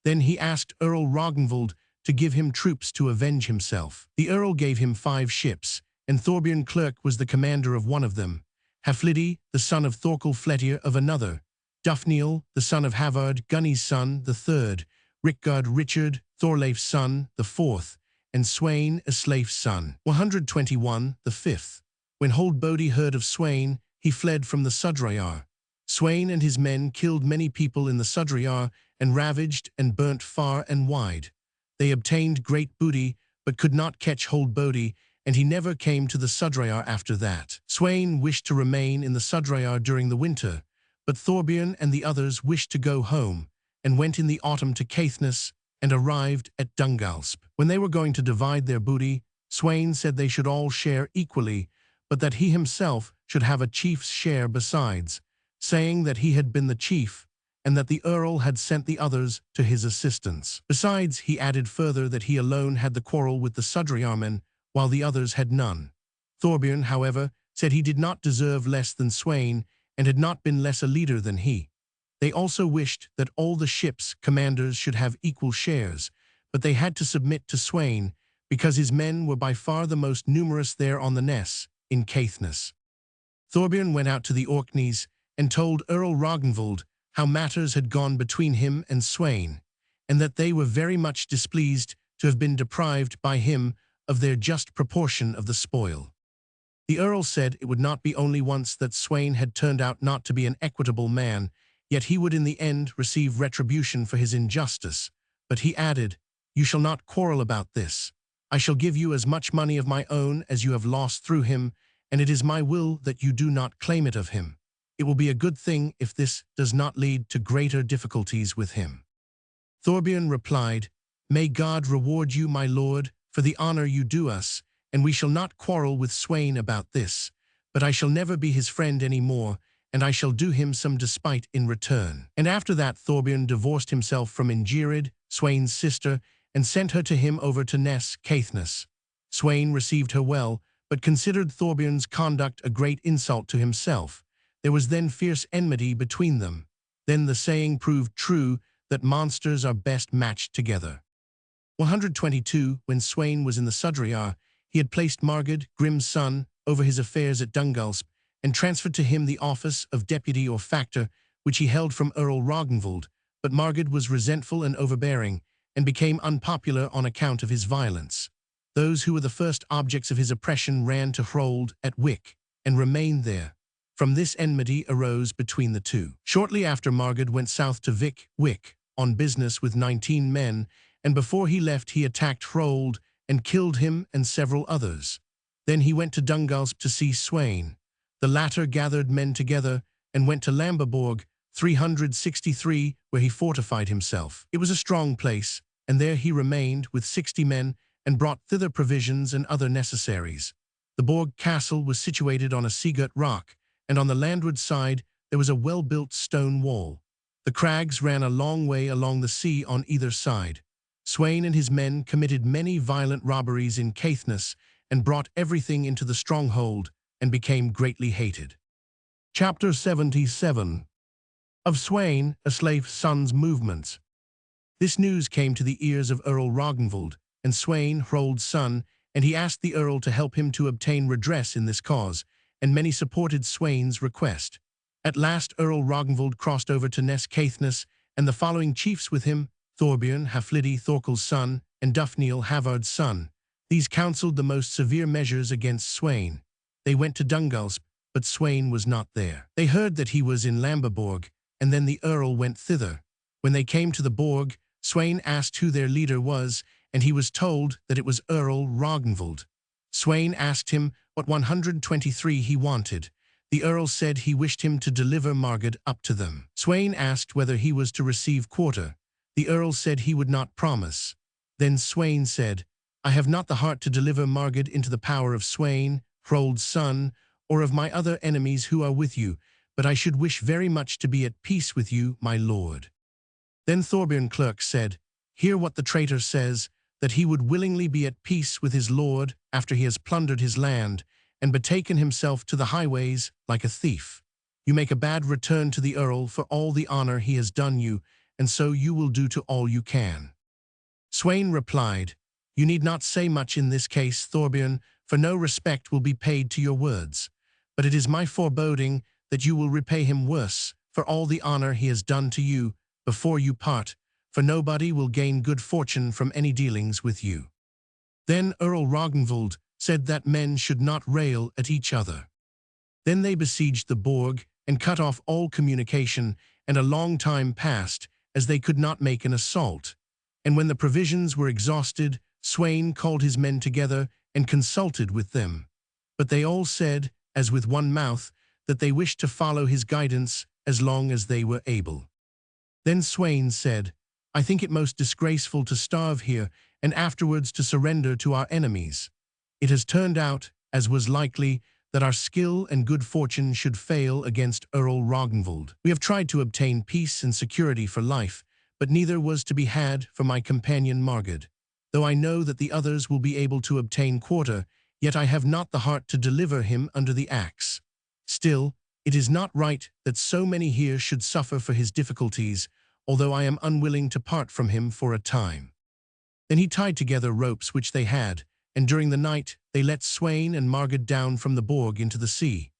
Then he asked Earl Ragnvald to give him troops to avenge himself. The Earl gave him 5 ships, and Thorbjorn Clerk was the commander of one of them, Haflidi, the son of Thorkel Flettir, of another, Dufniel, the son of Havard, Gunny's son, the third, Rickgard Richard, Thorleif's son, the fourth, and Sweyn, a Sleif's son. 121, the fifth. When Holdbody heard of Sweyn, he fled from the Sudrayar. Sweyn and his men killed many people in the Sudrayar and ravaged and burnt far and wide. They obtained great booty, but could not catch Holdbody, and he never came to the Sudrayar after that. Sweyn wished to remain in the Sudrayar during the winter, but Thorbjorn and the others wished to go home, and went in the autumn to Caithness, and arrived at Dungalsp. When they were going to divide their booty, Sweyn said they should all share equally, but that he himself should have a chief's share besides, saying that he had been the chief, and that the Earl had sent the others to his assistance. Besides, he added further that he alone had the quarrel with the Sudrayarmen, while the others had none. Thorbjorn, however, said he did not deserve less than Sweyn, and had not been less a leader than he. They also wished that all the ships' commanders should have equal shares, but they had to submit to Sweyn, because his men were by far the most numerous there on the Ness, in Caithness. Thorbjorn went out to the Orkneys, and told Earl Ragnvald how matters had gone between him and Sweyn, and that they were very much displeased to have been deprived by him of their just proportion of the spoil. The Earl said it would not be only once that Sweyn had turned out not to be an equitable man, yet he would in the end receive retribution for his injustice. But he added, "You shall not quarrel about this. I shall give you as much money of my own as you have lost through him, and it is my will that you do not claim it of him. It will be a good thing if this does not lead to greater difficulties with him." Thorbjorn replied, "May God reward you, my lord, for the honor you do us, and we shall not quarrel with Sweyn about this, but I shall never be his friend any more, and I shall do him some despite in return." And after that Thorbjorn divorced himself from Ingirid, Sweyn's sister, and sent her to him over to Ness, Caithness. Sweyn received her well, but considered Thorbjorn's conduct a great insult to himself. There was then fierce enmity between them. Then the saying proved true that monsters are best matched together. 122. When Sweyn was in the Sudrayar, he had placed Margud, Grim's son, over his affairs at Dungalsp, and transferred to him the office of deputy or factor, which he held from Earl Ragnvald, but Margud was resentful and overbearing, and became unpopular on account of his violence. Those who were the first objects of his oppression ran to Hrold at Wick, and remained there. From this enmity arose between the two. Shortly after, Margud went south to Wick, on business with 19 men, and before he left he attacked Hrold and killed him and several others. Then he went to Dungalsp to see Sweyn. The latter gathered men together and went to Lamberborg, 363, where he fortified himself. It was a strong place, and there he remained with 60 men and brought thither provisions and other necessaries. The Borg castle was situated on a sea-girt rock, and on the landward side there was a well-built stone wall. The crags ran a long way along the sea on either side. Sweyn and his men committed many violent robberies in Caithness and brought everything into the stronghold and became greatly hated. Chapter 77. Of Sweyn, a Sleif's son's movements. This news came to the ears of Earl Ragnvald, and Sweyn, Hrold's son, and he asked the Earl to help him to obtain redress in this cause, and many supported Sweyn's request. At last Earl Ragnvald crossed over to Ness Caithness, and the following chiefs with him: Thorbjorn, Haflidi, Thorkel's son, and Dufniel, Havard's son. These counselled the most severe measures against Sweyn. They went to Dungulsp, but Sweyn was not there. They heard that he was in Lamberborg, and then the Earl went thither. When they came to the Borg, Sweyn asked who their leader was, and he was told that it was Earl Ragnvald. Sweyn asked him what 123 he wanted. The Earl said he wished him to deliver Margad up to them. Sweyn asked whether he was to receive quarter. The Earl said he would not promise. Then Sweyn said, I have not the heart to deliver Margad into the power of Sweyn, Hrold's son, or of my other enemies who are with you, but I should wish very much to be at peace with you, my lord. Then Thorbjorn Clerk said, Hear what the traitor says, that he would willingly be at peace with his lord after he has plundered his land, and betaken himself to the highways like a thief. You make a bad return to the Earl for all the honor he has done you, and so you will do to all you can. Sweyn replied, You need not say much in this case, Thorbjorn, for no respect will be paid to your words. But it is my foreboding that you will repay him worse for all the honor he has done to you before you part, for nobody will gain good fortune from any dealings with you. Then Earl Ragnvald said that men should not rail at each other. Then they besieged the Borg and cut off all communication, and a long time passed as they could not make an assault. And when the provisions were exhausted, Sweyn called his men together and consulted with them. But they all said, as with one mouth, that they wished to follow his guidance as long as they were able. Then Sweyn said, I think it most disgraceful to starve here and afterwards to surrender to our enemies. It has turned out, as was likely, that our skill and good fortune should fail against Earl Ragnvald. We have tried to obtain peace and security for life, but neither was to be had for my companion Margad. Though I know that the others will be able to obtain quarter, yet I have not the heart to deliver him under the axe. Still, it is not right that so many here should suffer for his difficulties, although I am unwilling to part from him for a time. Then he tied together ropes which they had, and during the night they let Sweyn and Margad down from the Borg into the sea.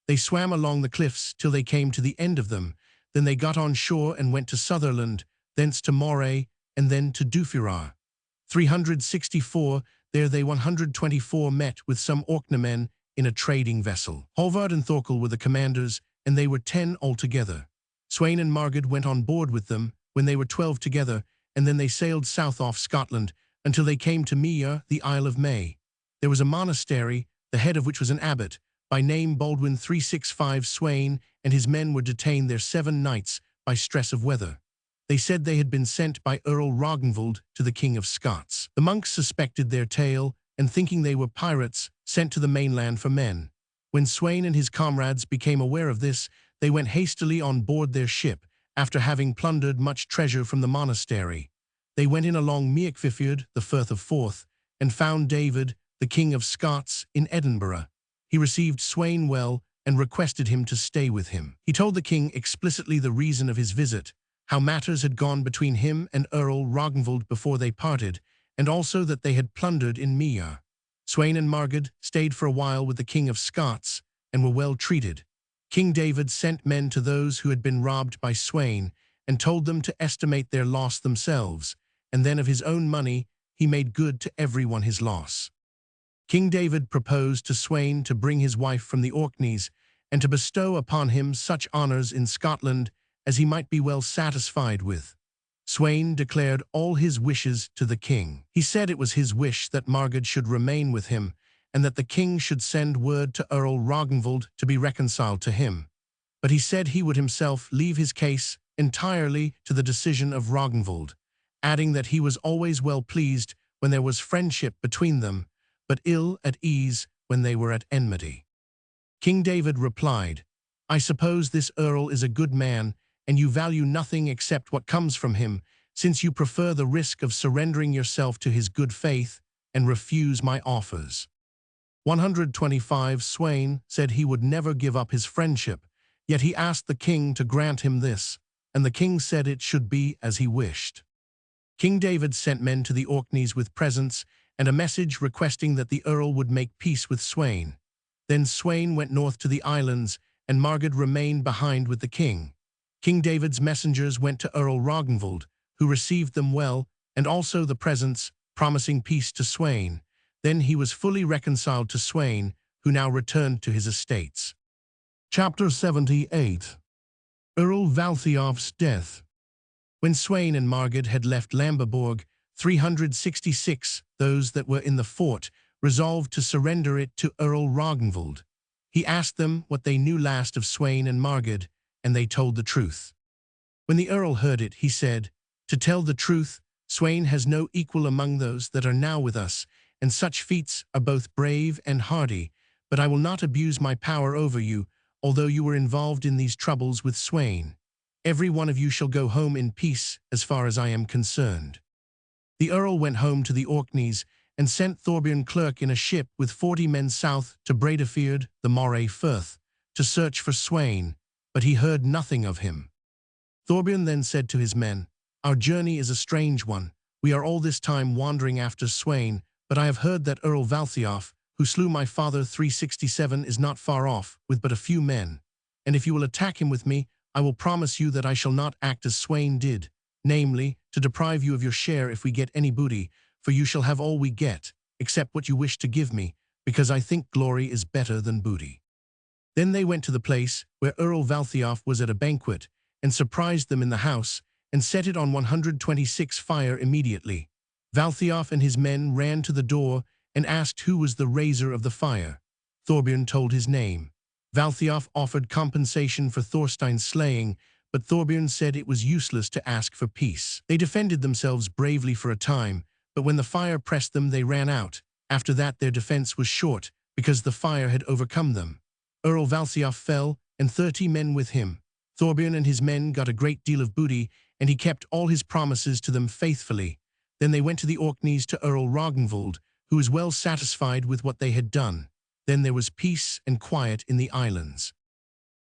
They swam along the cliffs till they came to the end of them. Then they got on shore and went to Sutherland, thence to Moray, and then to Dufirar. 364, there they 124 met with some Orkneymen in a trading vessel. Hallvard and Thorkel were the commanders, and they were 10 altogether. Sweyn and Margad went on board with them when they were 12 together, and then they sailed south off Scotland until they came to Mear, the Isle of May. There was a monastery, the head of which was an abbot, by name Baldwin 365. Sweyn and his men were detained there 7 nights by stress of weather. They said they had been sent by Earl Ragnvald to the King of Scots. The monks suspected their tale, and thinking they were pirates, sent to the mainland for men. When Sweyn and his comrades became aware of this, they went hastily on board their ship, after having plundered much treasure from the monastery. They went in along Mearcfifjord, the Firth of Forth, and found David, the King of Scots, in Edinburgh. He received Sweyn well and requested him to stay with him. He told the king explicitly the reason of his visit, how matters had gone between him and Earl Ragnvald before they parted, and also that they had plundered in Mear. Sweyn and Margad stayed for a while with the King of Scots and were well treated. King David sent men to those who had been robbed by Sweyn and told them to estimate their loss themselves, and then of his own money he made good to everyone his loss. King David proposed to Sweyn to bring his wife from the Orkneys and to bestow upon him such honors in Scotland as he might be well satisfied with. Sweyn declared all his wishes to the king. He said it was his wish that Margad should remain with him, and that the king should send word to Earl Ragnvald to be reconciled to him. But he said he would himself leave his case entirely to the decision of Ragnvald, adding that he was always well pleased when there was friendship between them, but ill at ease when they were at enmity. King David replied, I suppose this earl is a good man, and you value nothing except what comes from him, since you prefer the risk of surrendering yourself to his good faith and refuse my offers. 125 Sweyn said he would never give up his friendship, yet he asked the king to grant him this, and the king said it should be as he wished. King David sent men to the Orkneys with presents and a message requesting that the earl would make peace with Sweyn. Then Sweyn went north to the islands, and Margad remained behind with the king. King David's messengers went to Earl Ragnvald, who received them well, and also the presents, promising peace to Sweyn. Then he was fully reconciled to Sweyn, who now returned to his estates. Chapter 78. Earl Valthiof's death. When Sweyn and Margit had left Lamberborg, 366, those that were in the fort, resolved to surrender it to Earl Ragnvald. He asked them what they knew last of Sweyn and Margit, and they told the truth. When the Earl heard it, he said, "To tell the truth, Sweyn has no equal among those that are now with us, and such feats are both brave and hardy, but I will not abuse my power over you, although you were involved in these troubles with Sweyn. Every one of you shall go home in peace as far as I am concerned." The Earl went home to the Orkneys and sent Thorbjorn Clerk in a ship with 40 men south to Breiðafjörð, the Moray Firth, to search for Sweyn, but he heard nothing of him. Thorbjorn then said to his men, "Our journey is a strange one. We are all this time wandering after Sweyn, but I have heard that Earl Valthiof, who slew my father 367, is not far off, with but a few men. And if you will attack him with me, I will promise you that I shall not act as Sweyn did, namely, to deprive you of your share if we get any booty, for you shall have all we get, except what you wish to give me, because I think glory is better than booty." Then they went to the place where Earl Valthiof was at a banquet, and surprised them in the house, and set it on 126 fire immediately. Valthiof and his men ran to the door and asked who was the raiser of the fire. Thorbjorn told his name. Valthiof offered compensation for Thorstein's slaying, but Thorbjorn said it was useless to ask for peace. They defended themselves bravely for a time, but when the fire pressed them they ran out. After that their defense was short, because the fire had overcome them. Earl Valthiof fell, and 30 men with him. Thorbjorn and his men got a great deal of booty, and he kept all his promises to them faithfully. Then they went to the Orkneys to Earl Ragnvald, who was well satisfied with what they had done. Then there was peace and quiet in the islands.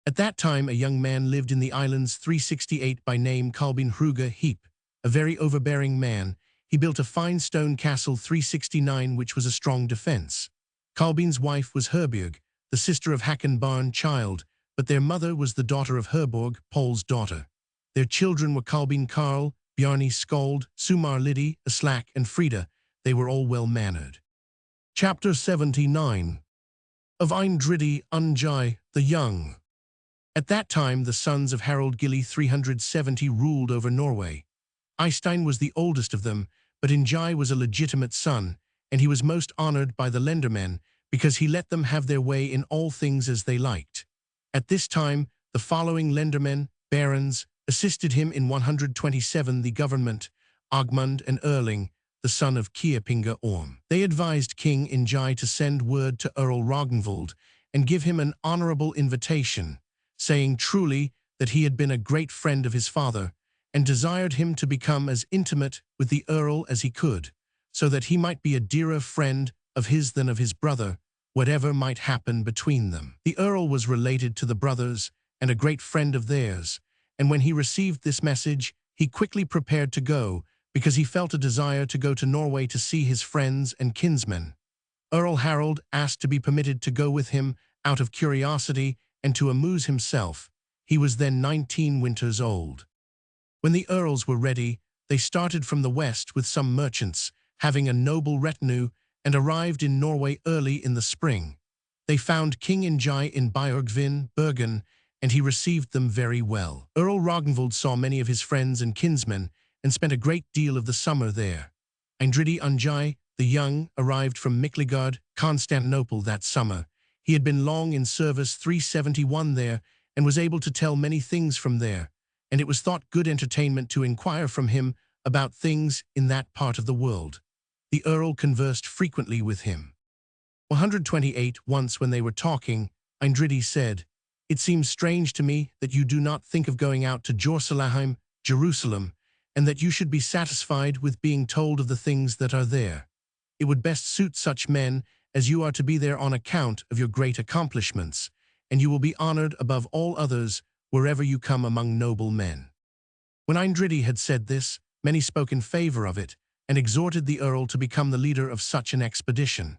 At that time a young man lived in the islands 368 by name Kolbein Hruga Heap, a very overbearing man. He built a fine stone castle 369 which was a strong defense. Kolbein's wife was Herborg, the sister of Hakon Barn Child, but their mother was the daughter of Herborg, Pol's daughter. Their children were Kolbein Karl, Bjarni Skald, Sumar Liddy, Aslak, and Frida. They were all well-mannered. Chapter 79. Of Eindridi Ungi the Young. At that time the sons of Harald Gilli 370 ruled over Norway. Eystein was the oldest of them, but Ingi was a legitimate son, and he was most honored by the lendermen, because he let them have their way in all things as they liked. At this time, the following lendermen, barons, assisted him in 127 the government, Ogmund and Erling, the son of Kiapinga Orm. They advised King Ingi to send word to Earl Ragnvald and give him an honorable invitation, saying truly that he had been a great friend of his father, and desired him to become as intimate with the Earl as he could, so that he might be a dearer friend of his than of his brother, whatever might happen between them. The Earl was related to the brothers, and a great friend of theirs, and when he received this message, he quickly prepared to go, because he felt a desire to go to Norway to see his friends and kinsmen. Earl Harald asked to be permitted to go with him out of curiosity and to amuse himself. He was then 19 winters old. When the earls were ready, they started from the west with some merchants, having a noble retinue, and arrived in Norway early in the spring. They found King Ingi in Björgvin, Bergen, and he received them very well. Earl Ragnvald saw many of his friends and kinsmen, and spent a great deal of the summer there. Eindridi Ungi, the young, arrived from Miklagard, Constantinople that summer. He had been long in service 371 there, and was able to tell many things from there, and it was thought good entertainment to inquire from him about things in that part of the world. The Earl conversed frequently with him. 128 Once when they were talking, Eindridi said, "It seems strange to me that you do not think of going out to Jerusalem, and that you should be satisfied with being told of the things that are there. It would best suit such men as you are to be there on account of your great accomplishments, and you will be honored above all others wherever you come among noble men." When Eindridi had said this, many spoke in favor of it, and exhorted the Earl to become the leader of such an expedition.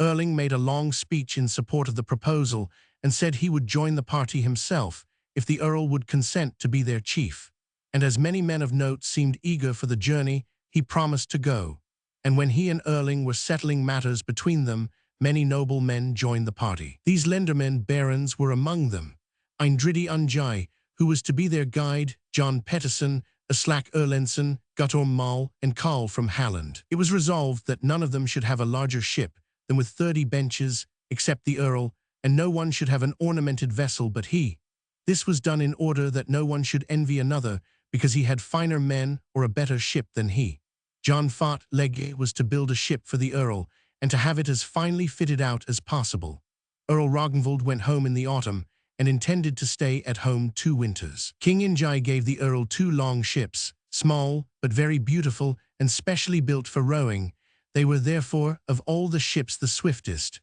Erling made a long speech in support of the proposal, and said he would join the party himself if the Earl would consent to be their chief. and as many men of note seemed eager for the journey, he promised to go. And when he and Erling were settling matters between them, many noble men joined the party. These lendermen barons were among them. Eindridi Unjai, who was to be their guide, John Pettersson, Aslak Erlendsson, Guttorm Mal, and Karl from Halland. It was resolved that none of them should have a larger ship than with 30 benches, except the Earl, and no one should have an ornamented vessel but he. This was done in order that no one should envy another, because he had finer men or a better ship than he. John Fat Legge was to build a ship for the Earl, and to have it as finely fitted out as possible. Earl Ragnvald went home in the autumn, and intended to stay at home 2 winters. King Ingjai gave the Earl 2 long ships, small but very beautiful and specially built for rowing. They were therefore of all the ships the swiftest.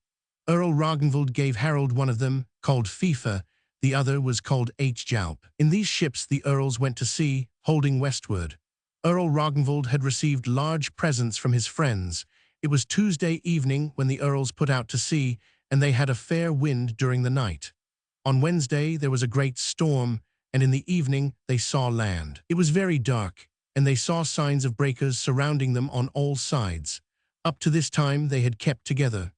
Earl Ragnvald gave Harold one of them, called Fifa, the other was called Hjalp. In these ships the Earls went to sea, holding westward. Earl Ragnvald had received large presents from his friends. It was Tuesday evening when the Earls put out to sea, and they had a fair wind during the night. On Wednesday there was a great storm, and in the evening they saw land. It was very dark, and they saw signs of breakers surrounding them on all sides. Up to this time they had kept together.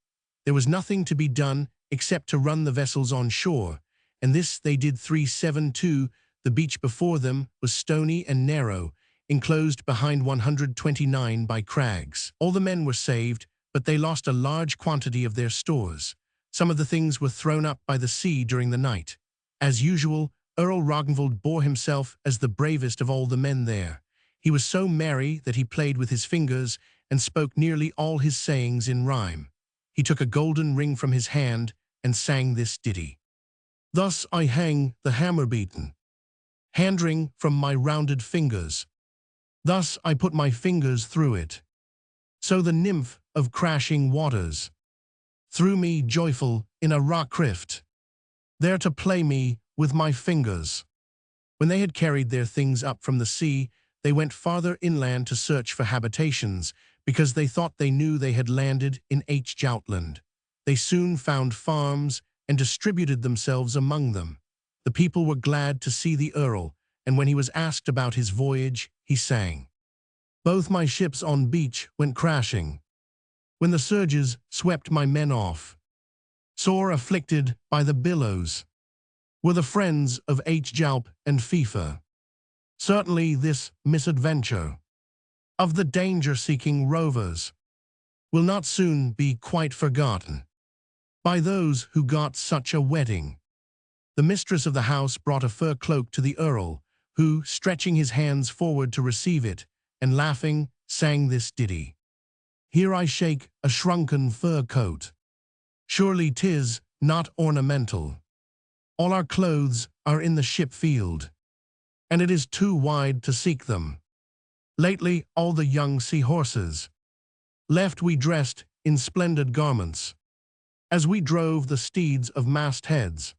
There was nothing to be done except to run the vessels on shore, and this they did 372. The beach before them was stony and narrow, enclosed behind 129 by crags. All the men were saved, but they lost a large quantity of their stores. Some of the things were thrown up by the sea during the night. As usual, Earl Ragnvald bore himself as the bravest of all the men there. He was so merry that he played with his fingers and spoke nearly all his sayings in rhyme. He took a golden ring from his hand and sang this ditty. Thus I hang the hammer beaten, hand-ring from my rounded fingers. Thus I put my fingers through it. So the nymph of crashing waters threw me joyful in a rock rift, there to play me with my fingers. When they had carried their things up from the sea, they went farther inland to search for habitations, because they thought they knew they had landed in Hjaltland. They soon found farms and distributed themselves among them. The people were glad to see the Earl, and when he was asked about his voyage, he sang. Both my ships on beach went crashing, when the surges swept my men off. Sore afflicted by the billows were the friends of Hjalp and Fifa. Certainly this misadventure of the danger-seeking rovers will not soon be quite forgotten by those who got such a wedding. The mistress of the house brought a fur cloak to the Earl, who, stretching his hands forward to receive it, and laughing, sang this ditty. Here I shake a shrunken fur coat. Surely 'tis not ornamental. All our clothes are in the ship field, and it is too wide to seek them. Lately all the young sea-horses left we dressed in splendid garments, as we drove the steeds of mastheads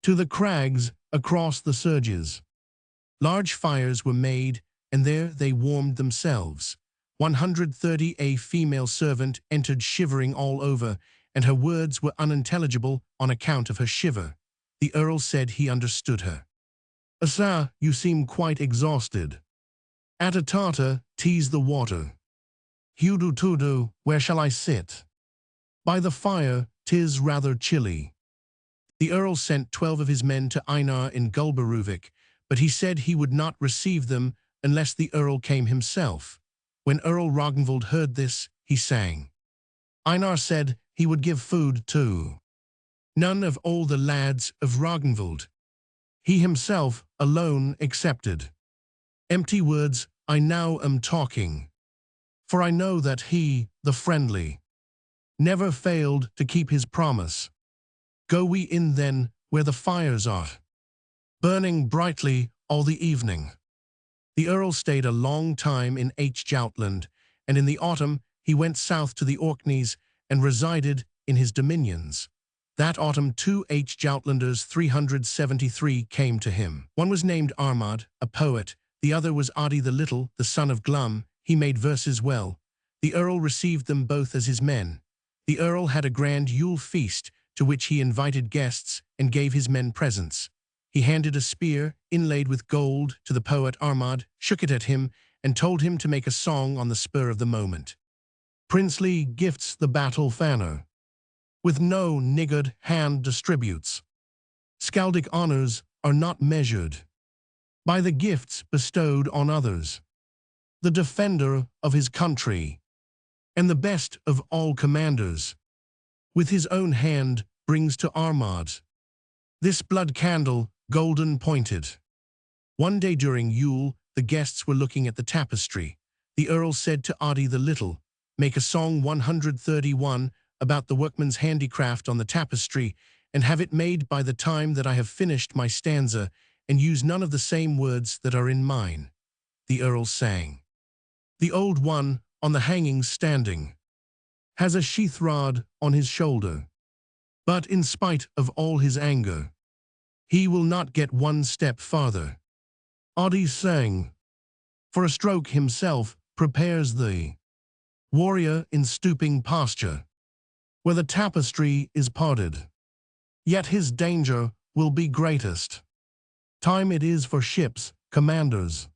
to the crags across the surges. Large fires were made, and there they warmed themselves. 130 a female servant entered shivering all over, and her words were unintelligible on account of her shiver. The Earl said he understood her. Asa, you seem quite exhausted. At a tartar, tease the water. Hudu tudu, where shall I sit? By the fire, 'tis rather chilly. The Earl sent 12 of his men to Einar in Gulberuvik, but he said he would not receive them unless the Earl came himself. When Earl Ragnvald heard this, he sang. Einar said he would give food to none of all the lads of Ragnvald. He himself alone accepted. Empty words I now am talking, for I know that he, the friendly, never failed to keep his promise. Go we in then where the fires are, burning brightly all the evening. The Earl stayed a long time in Hjaltland, and in the autumn he went south to the Orkneys and resided in his dominions. That autumn 2 Hjaltlanders 373 came to him. One was named Armad, a poet. The other was Adi the Little, the son of Glum. He made verses well. The Earl received them both as his men. The Earl had a grand Yule feast, to which he invited guests and gave his men presents. He handed a spear, inlaid with gold, to the poet Armad, shook it at him, and told him to make a song on the spur of the moment. Princely gifts the battle fanner, with no niggard hand distributes. Skaldic honors are not measured by the gifts bestowed on others. The defender of his country, and the best of all commanders, with his own hand brings to Armad this blood candle, golden pointed. One day during Yule, the guests were looking at the tapestry. The Earl said to Adi the Little, "Make a song 131 about the workman's handicraft on the tapestry, and have it made by the time that I have finished my stanza, and use none of the same words that are in mine." The Earl sang. "The old one, on the hangings standing, has a sheath rod on his shoulder. But in spite of all his anger, he will not get one step farther." Adi sang, "For a stroke himself prepares the warrior in stooping posture, where the tapestry is parted. Yet his danger will be greatest. Time it is for ships, commanders,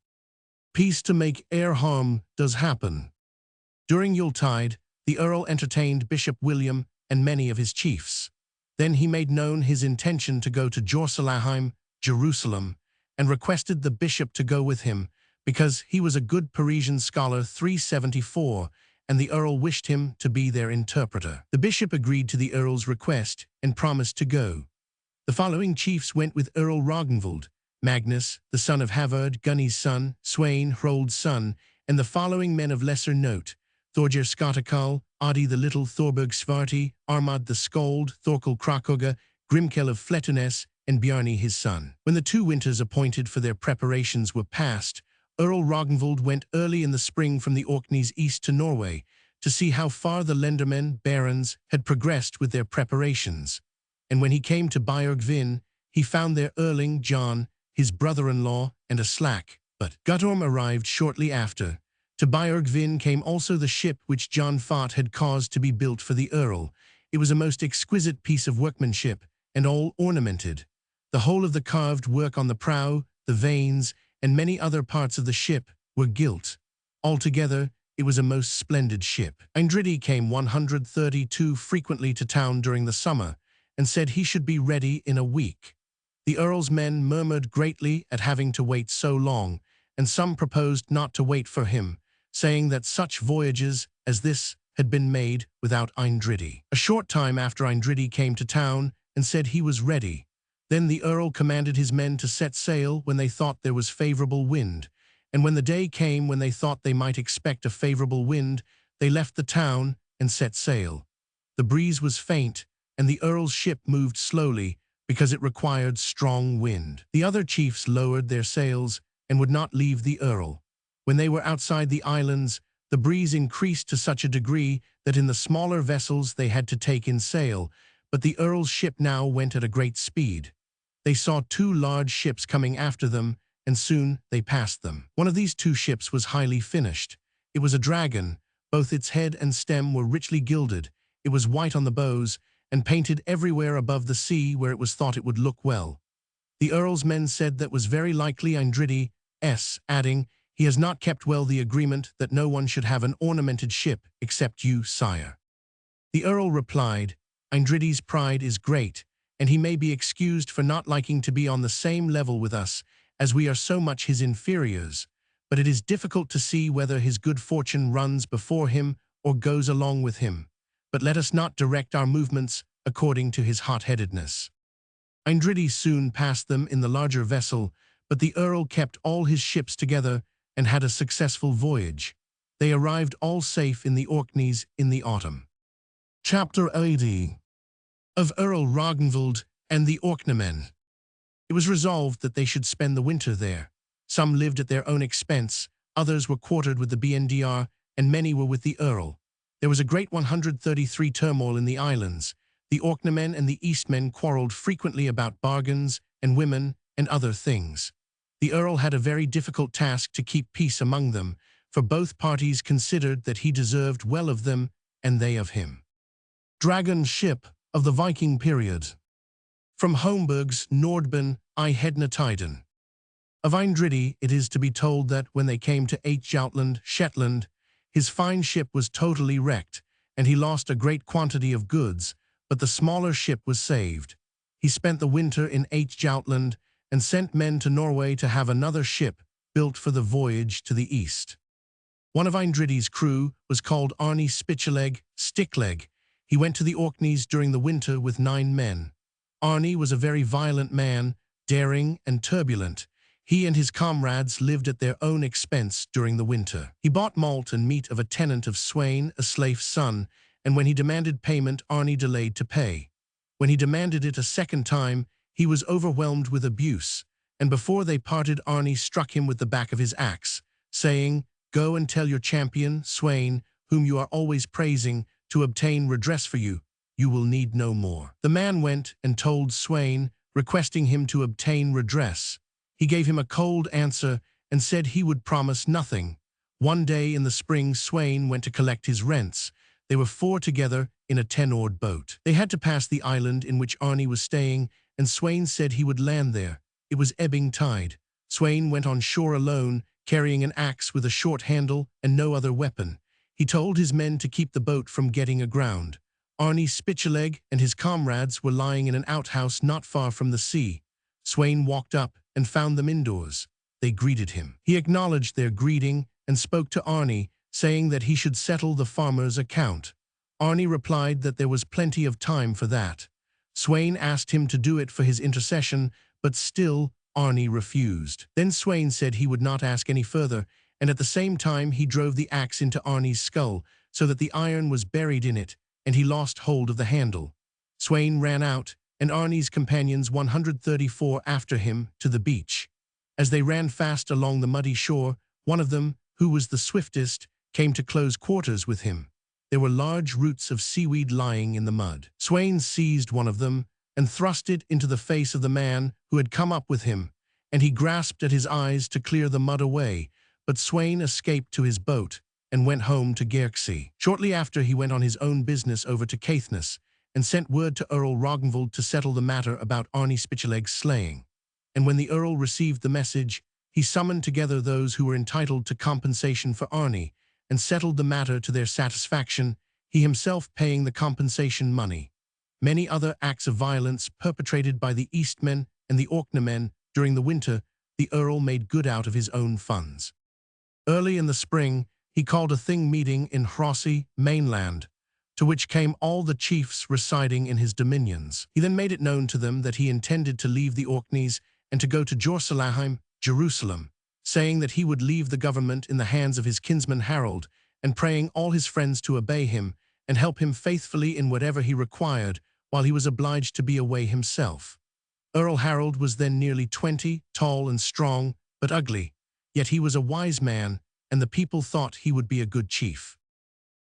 peace to make ere harm does happen." During Yuletide, the Earl entertained Bishop William and many of his chiefs. Then he made known his intention to go to Jerusalem, and requested the bishop to go with him, because he was a good Parisian scholar 374, and the Earl wished him to be their interpreter. The bishop agreed to the Earl's request and promised to go. The following chiefs went with Earl Ragnvald: Magnus, the son of Havard, Gunny's son, Sweyn, Hrold's son, and the following men of lesser note: Thorgeir Skatakal, Adi the Little, Thorberg Svarti, Armad the Skald, Thorkel Krakoga, Grimkel of Fletunes, and Bjarni his son. When the 2 winters appointed for their preparations were past, Earl Ragnvald went early in the spring from the Orkneys east to Norway to see how far the lendermen, barons, had progressed with their preparations. And when he came to Björgvin, he found there Erling, John, his brother-in-law, and a slack. But Guttorm arrived shortly after. To Björgvin came also the ship which John Fott had caused to be built for the Earl. It was a most exquisite piece of workmanship, and all ornamented. The whole of the carved work on the prow, the vanes, and many other parts of the ship were gilt. Altogether, it was a most splendid ship. Eindridi came 132 frequently to town during the summer, and said he should be ready in a week. The Earl's men murmured greatly at having to wait so long, and some proposed not to wait for him, saying that such voyages as this had been made without Eindridi. A short time after Eindridi came to town and said he was ready. Then the Earl commanded his men to set sail when they thought there was favorable wind, and when the day came when they thought they might expect a favorable wind, they left the town and set sail. The breeze was faint, and the Earl's ship moved slowly because it required strong wind. The other chiefs lowered their sails and would not leave the Earl. When they were outside the islands, the breeze increased to such a degree that in the smaller vessels they had to take in sail, but the Earl's ship now went at a great speed. They saw 2 large ships coming after them, and soon they passed them. One of these 2 ships was highly finished. It was a dragon. Both its head and stem were richly gilded. It was white on the bows, and painted everywhere above the sea where it was thought it would look well. The Earl's men said that was very likely Eindridi's, adding, "He has not kept well the agreement that no one should have an ornamented ship except you, sire." The Earl replied, "Eindridi's pride is great, and he may be excused for not liking to be on the same level with us, as we are so much his inferiors, but it is difficult to see whether his good fortune runs before him or goes along with him. But let us not direct our movements according to his hot-headedness." Eindridi soon passed them in the larger vessel, but the Earl kept all his ships together and had a successful voyage. They arrived all safe in the Orkneys in the autumn. Chapter 80 of Earl Ragnvald and the Orkneymen. It was resolved that they should spend the winter there. Some lived at their own expense, others were quartered with the BNDR, and many were with the Earl. There was a great 133 turmoil in the islands. The Orkneymen and the Eastmen quarreled frequently about bargains and women and other things. The Earl had a very difficult task to keep peace among them, for both parties considered that he deserved well of them and they of him. Dragon ship of the Viking period. From Homburg's Nordben I hedna tiden. Of Eindridi it is to be told that when they came to Jutland, Shetland, his fine ship was totally wrecked, and he lost a great quantity of goods, but the smaller ship was saved. He spent the winter in Jutland and sent men to Norway to have another ship built for the voyage to the east. One of Eindridi's crew was called Arni Spitcheleg, Stickleg. He went to the Orkneys during the winter with 9 men. Arni was a very violent man, daring and turbulent. He and his comrades lived at their own expense during the winter. He bought malt and meat of a tenant of Sweyn, a slave's son, and when he demanded payment, Arni delayed to pay. When he demanded it a second time, he was overwhelmed with abuse, and before they parted, Arni struck him with the back of his axe, saying, "Go and tell your champion, Sweyn, whom you are always praising, to obtain redress for you. You will need no more." The man went and told Sweyn, requesting him to obtain redress. He gave him a cold answer and said he would promise nothing. One day in the spring, Sweyn went to collect his rents. They were 4 together in a 10-oared boat. They had to pass the island in which Arni was staying, and Sweyn said he would land there. It was ebbing tide. Sweyn went on shore alone, carrying an axe with a short handle and no other weapon. He told his men to keep the boat from getting aground. Arni Spitcheleg and his comrades were lying in an outhouse not far from the sea. Sweyn walked up and found them indoors. They greeted him. He acknowledged their greeting and spoke to Arni, saying that he should settle the farmer's account. Arni replied that there was plenty of time for that. Sweyn asked him to do it for his intercession, but still Arni refused. Then Sweyn said he would not ask any further, and at the same time he drove the axe into Arni's skull, so that the iron was buried in it, and he lost hold of the handle. Sweyn ran out, and Arni's companions 134 after him to the beach. As they ran fast along the muddy shore, one of them, who was the swiftest, came to close quarters with him. There were large roots of seaweed lying in the mud. Sweyn seized one of them and thrust it into the face of the man who had come up with him, and he grasped at his eyes to clear the mud away, but Sweyn escaped to his boat and went home to Gerksey. Shortly after, he went on his own business over to Caithness and sent word to Earl Rognvald to settle the matter about Arni Spitcheleg's slaying. And when the Earl received the message, he summoned together those who were entitled to compensation for Arni and settled the matter to their satisfaction, he himself paying the compensation money. Many other acts of violence perpetrated by the Eastmen and the Orkneymen during the winter, the Earl made good out of his own funds. Early in the spring, he called a thing meeting in Hrossey, mainland, to which came all the chiefs residing in his dominions. He then made it known to them that he intended to leave the Orkneys and to go to Jerusalem, saying that he would leave the government in the hands of his kinsman Harold, and praying all his friends to obey him and help him faithfully in whatever he required, while he was obliged to be away himself. Earl Harald was then nearly 20, tall and strong, but ugly, yet he was a wise man, and the people thought he would be a good chief.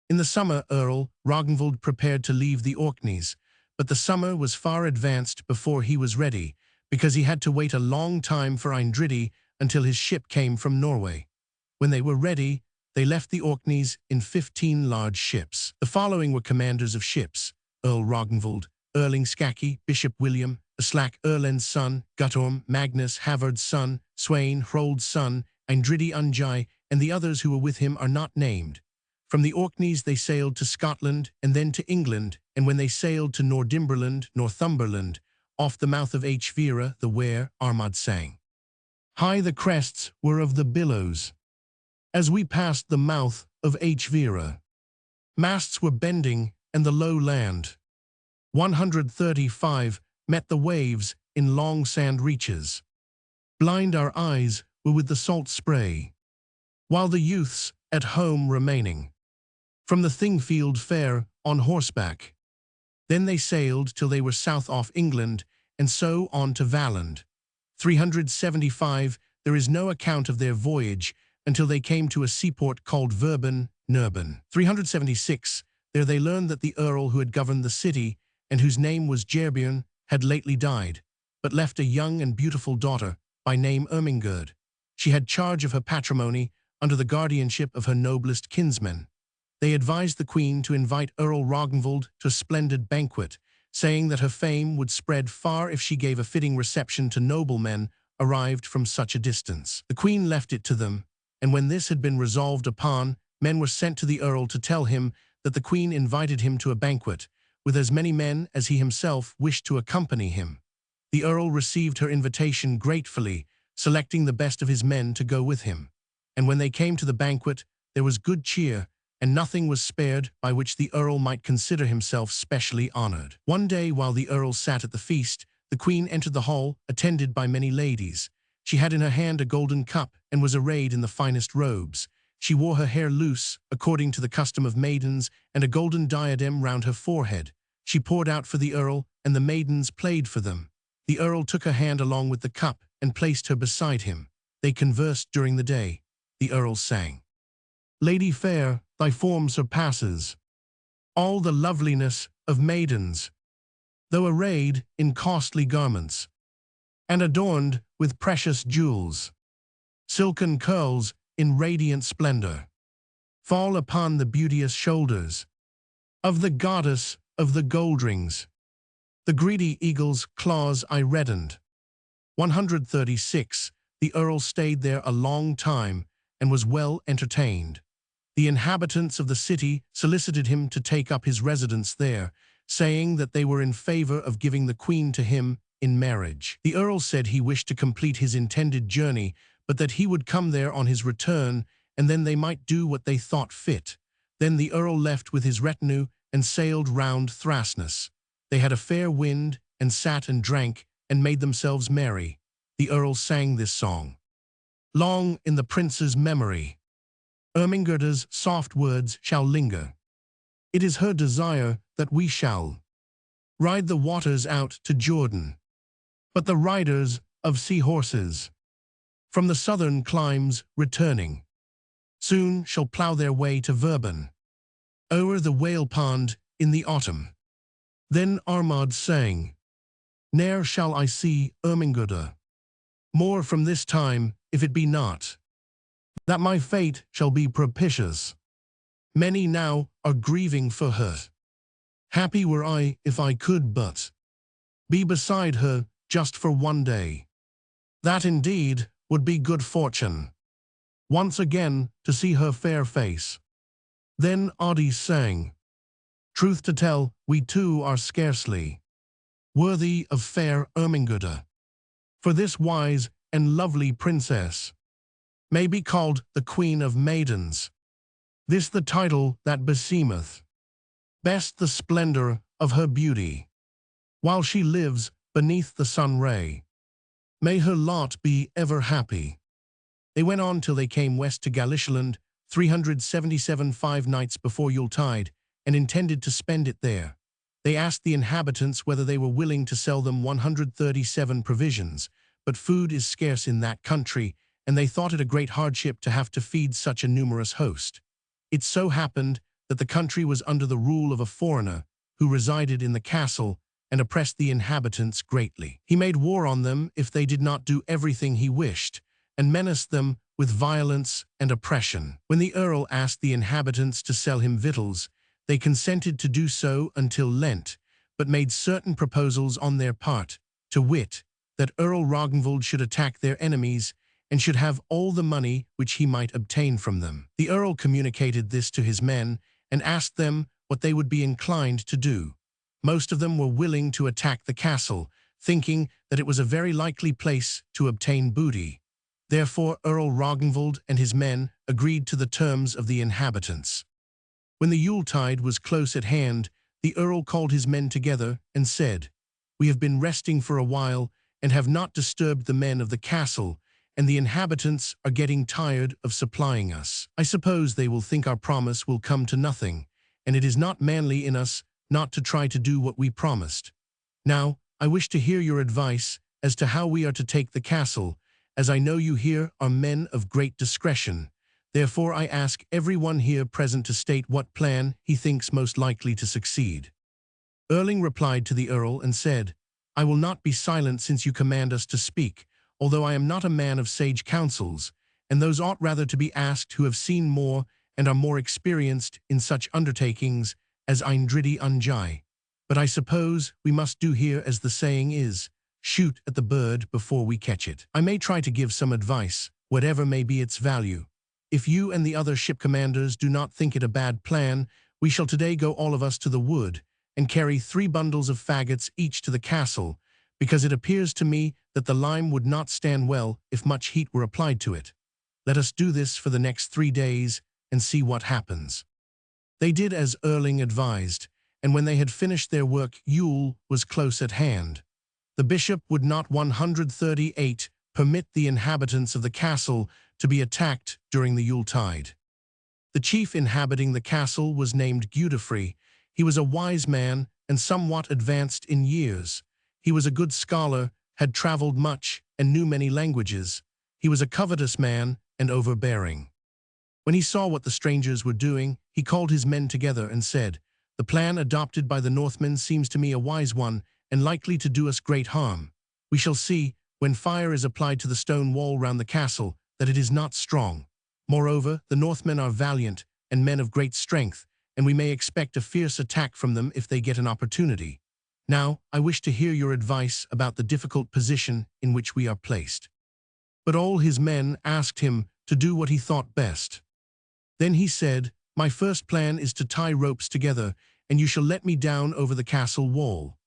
In the summer, Earl Rognvald prepared to leave the Orkneys, but the summer was far advanced before he was ready, because he had to wait a long time for Eindridi until his ship came from Norway. When they were ready, they left the Orkneys in 15 large ships. The following were commanders of ships: Earl Rognvald, Erling Skaki, Bishop William, Aslak Erlend's son, Guttorm, Magnus Havard's son, Sweyn Hrold's son, Eindridi Unjai, and the others who were with him are not named. From the Orkneys they sailed to Scotland and then to England, and when they sailed to Northumberland, off the mouth of Vera, the Ware, Armad sang. High the crests were of the billows, as we passed the mouth of Vera. Masts were bending, and the low land, 135, met the waves in long sand reaches. Blind our eyes were with the salt spray, while the youths at home remaining, from the Thingfield fair on horseback. Then they sailed till they were south off England, and so on to Valand. 375, there is no account of their voyage until they came to a seaport called Nurben. 376, there they learned that the earl who had governed the city, and whose name was Gerbjorn, had lately died, but left a young and beautiful daughter, by name Ermingerd. She had charge of her patrimony, under the guardianship of her noblest kinsmen. They advised the queen to invite Earl Rognvald to a splendid banquet, saying that her fame would spread far if she gave a fitting reception to noblemen arrived from such a distance. The queen left it to them, and when this had been resolved upon, men were sent to the earl to tell him that the queen invited him to a banquet, with as many men as he himself wished to accompany him. The earl received her invitation gratefully, selecting the best of his men to go with him. And when they came to the banquet, there was good cheer, and nothing was spared by which the earl might consider himself specially honored. One day, while the earl sat at the feast, the queen entered the hall, attended by many ladies. She had in her hand a golden cup, and was arrayed in the finest robes. She wore her hair loose, according to the custom of maidens, and a golden diadem round her forehead. She poured out for the earl, and the maidens played for them. The earl took her hand along with the cup, and placed her beside him. They conversed during the day. The earl sang, "Lady fair, thy form surpasses all the loveliness of maidens, though arrayed in costly garments, and adorned with precious jewels. Silken curls in radiant splendor fall upon the beauteous shoulders of the goddess of the gold rings. The greedy eagle's claws I reddened." 136. The earl stayed there a long time and was well entertained. The inhabitants of the city solicited him to take up his residence there, saying that they were in favor of giving the queen to him in marriage. The earl said he wished to complete his intended journey, but that he would come there on his return, and then they might do what they thought fit. Then the earl left with his retinue and sailed round Thrasnus. They had a fair wind, and sat and drank, and made themselves merry. The earl sang this song: "Long in the prince's memory Ermingirda's soft words shall linger. It is her desire that we shall ride the waters out to Jordan. But the riders of sea-horses, from the southern climes returning, soon shall plough their way to Verben, o'er the whale pond in the autumn." Then Armad sang, "Ne'er shall I see Ermingirda more from this time, if it be not that my fate shall be propitious. Many now are grieving for her. Happy were I if I could but be beside her just for one day. That indeed would be good fortune, once again to see her fair face." Then Adi sang, "Truth to tell, we too are scarcely worthy of fair Ermingirda, for this wise and lovely princess may be called the Queen of Maidens. This the title that beseemeth best the splendor of her beauty, while she lives beneath the sun ray. May her lot be ever happy." They went on till they came west to Galicialand, 377 5 nights before Yuletide, and intended to spend it there. They asked the inhabitants whether they were willing to sell them 137 provisions, but food is scarce in that country, and they thought it a great hardship to have to feed such a numerous host. It so happened that the country was under the rule of a foreigner who resided in the castle and oppressed the inhabitants greatly. He made war on them if they did not do everything he wished, and menaced them with violence and oppression. When the earl asked the inhabitants to sell him victuals, they consented to do so until Lent, but made certain proposals on their part, to wit, that Earl Ragnvald should attack their enemies and should have all the money which he might obtain from them. The earl communicated this to his men and asked them what they would be inclined to do. Most of them were willing to attack the castle, thinking that it was a very likely place to obtain booty. Therefore Earl Ragnvald and his men agreed to the terms of the inhabitants. When the Yuletide was close at hand, the earl called his men together and said, "We have been resting for a while and have not disturbed the men of the castle, and the inhabitants are getting tired of supplying us. I suppose they will think our promise will come to nothing, and it is not manly in us not to try to do what we promised. Now, I wish to hear your advice as to how we are to take the castle, as I know you here are men of great discretion. Therefore I ask everyone here present to state what plan he thinks most likely to succeed." Erling replied to the earl and said, "I will not be silent since you command us to speak, although I am not a man of sage counsels, and those ought rather to be asked who have seen more and are more experienced in such undertakings as Eindridi Unjai. But I suppose we must do here as the saying is, shoot at the bird before we catch it. I may try to give some advice, whatever may be its value. If you and the other ship commanders do not think it a bad plan, we shall today go all of us to the wood and carry 3 bundles of faggots each to the castle, because it appears to me that the lime would not stand well if much heat were applied to it. Let us do this for the next 3 days and see what happens." They did as Erling advised, and when they had finished their work, Yule was close at hand. The bishop would not 138 permit the inhabitants of the castle to be attacked during the Yuletide. The chief inhabiting the castle was named Gudifrey. He was a wise man and somewhat advanced in years. He was a good scholar, had traveled much, and knew many languages. He was a covetous man and overbearing. When he saw what the strangers were doing, he called his men together and said, "The plan adopted by the Northmen seems to me a wise one and likely to do us great harm. We shall see, when fire is applied to the stone wall round the castle, that it is not strong. Moreover, the Northmen are valiant and men of great strength, and we may expect a fierce attack from them if they get an opportunity. Now, I wish to hear your advice about the difficult position in which we are placed." But all his men asked him to do what he thought best. Then he said, "My first plan is to tie ropes together, and you shall let me down over the castle wall.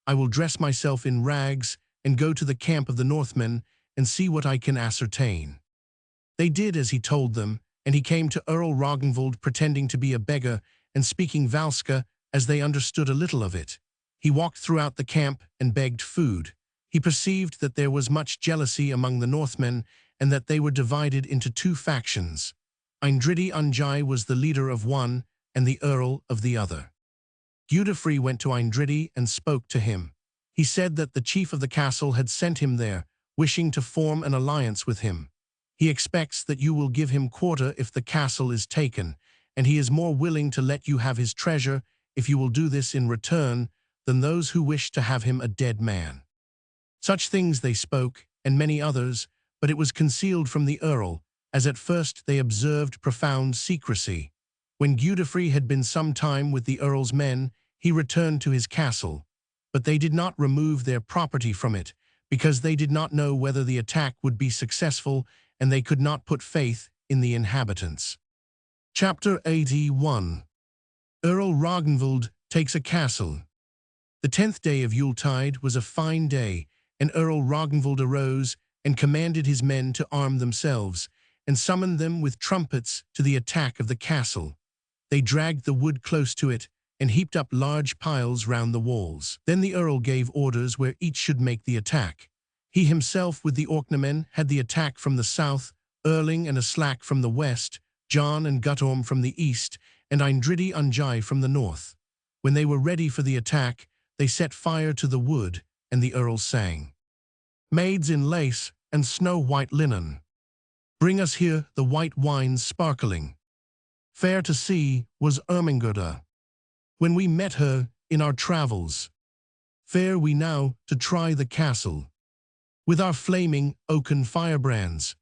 I will dress myself in rags and go to the camp of the Northmen and see what I can ascertain." They did as he told them, and he came to Earl Ragnvald pretending to be a beggar and speaking Valska as they understood a little of it. He walked throughout the camp and begged food. He perceived that there was much jealousy among the Northmen and that they were divided into 2 factions. Eindridi Ungi was the leader of one and the Earl of the other. Gudifrey went to Eindridi and spoke to him. He said that the chief of the castle had sent him there, wishing to form an alliance with him. He expects that you will give him quarter if the castle is taken, and he is more willing to let you have his treasure if you will do this in return than those who wish to have him a dead man. Such things they spoke, and many others, but it was concealed from the Earl, as at first they observed profound secrecy. When Gudifrey had been some time with the Earl's men, he returned to his castle, but they did not remove their property from it, because they did not know whether the attack would be successful, and they could not put faith in the inhabitants. Chapter 81. Earl Ragnvald takes a castle. The 10th day of Yuletide was a fine day, and Earl Ragnvald arose and commanded his men to arm themselves, and summoned them with trumpets to the attack of the castle. They dragged the wood close to it, and heaped up large piles round the walls. Then the Earl gave orders where each should make the attack. He himself with the Orkneymen had the attack from the south, Erling and Aslak from the west, John and Guttorm from the east, and Eindridi Ungi from the north. When they were ready for the attack, they set fire to the wood, and the Earl sang, "Maids in lace and snow-white linen, bring us here the white wines sparkling. Fair to see was Erminggerda, when we met her in our travels. Fair we now to try the castle, with our flaming oaken firebrands.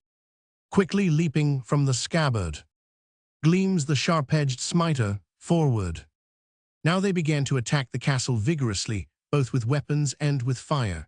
Quickly leaping from the scabbard, gleams the sharp-edged smiter forward." Now they began to attack the castle vigorously, both with weapons and with fire.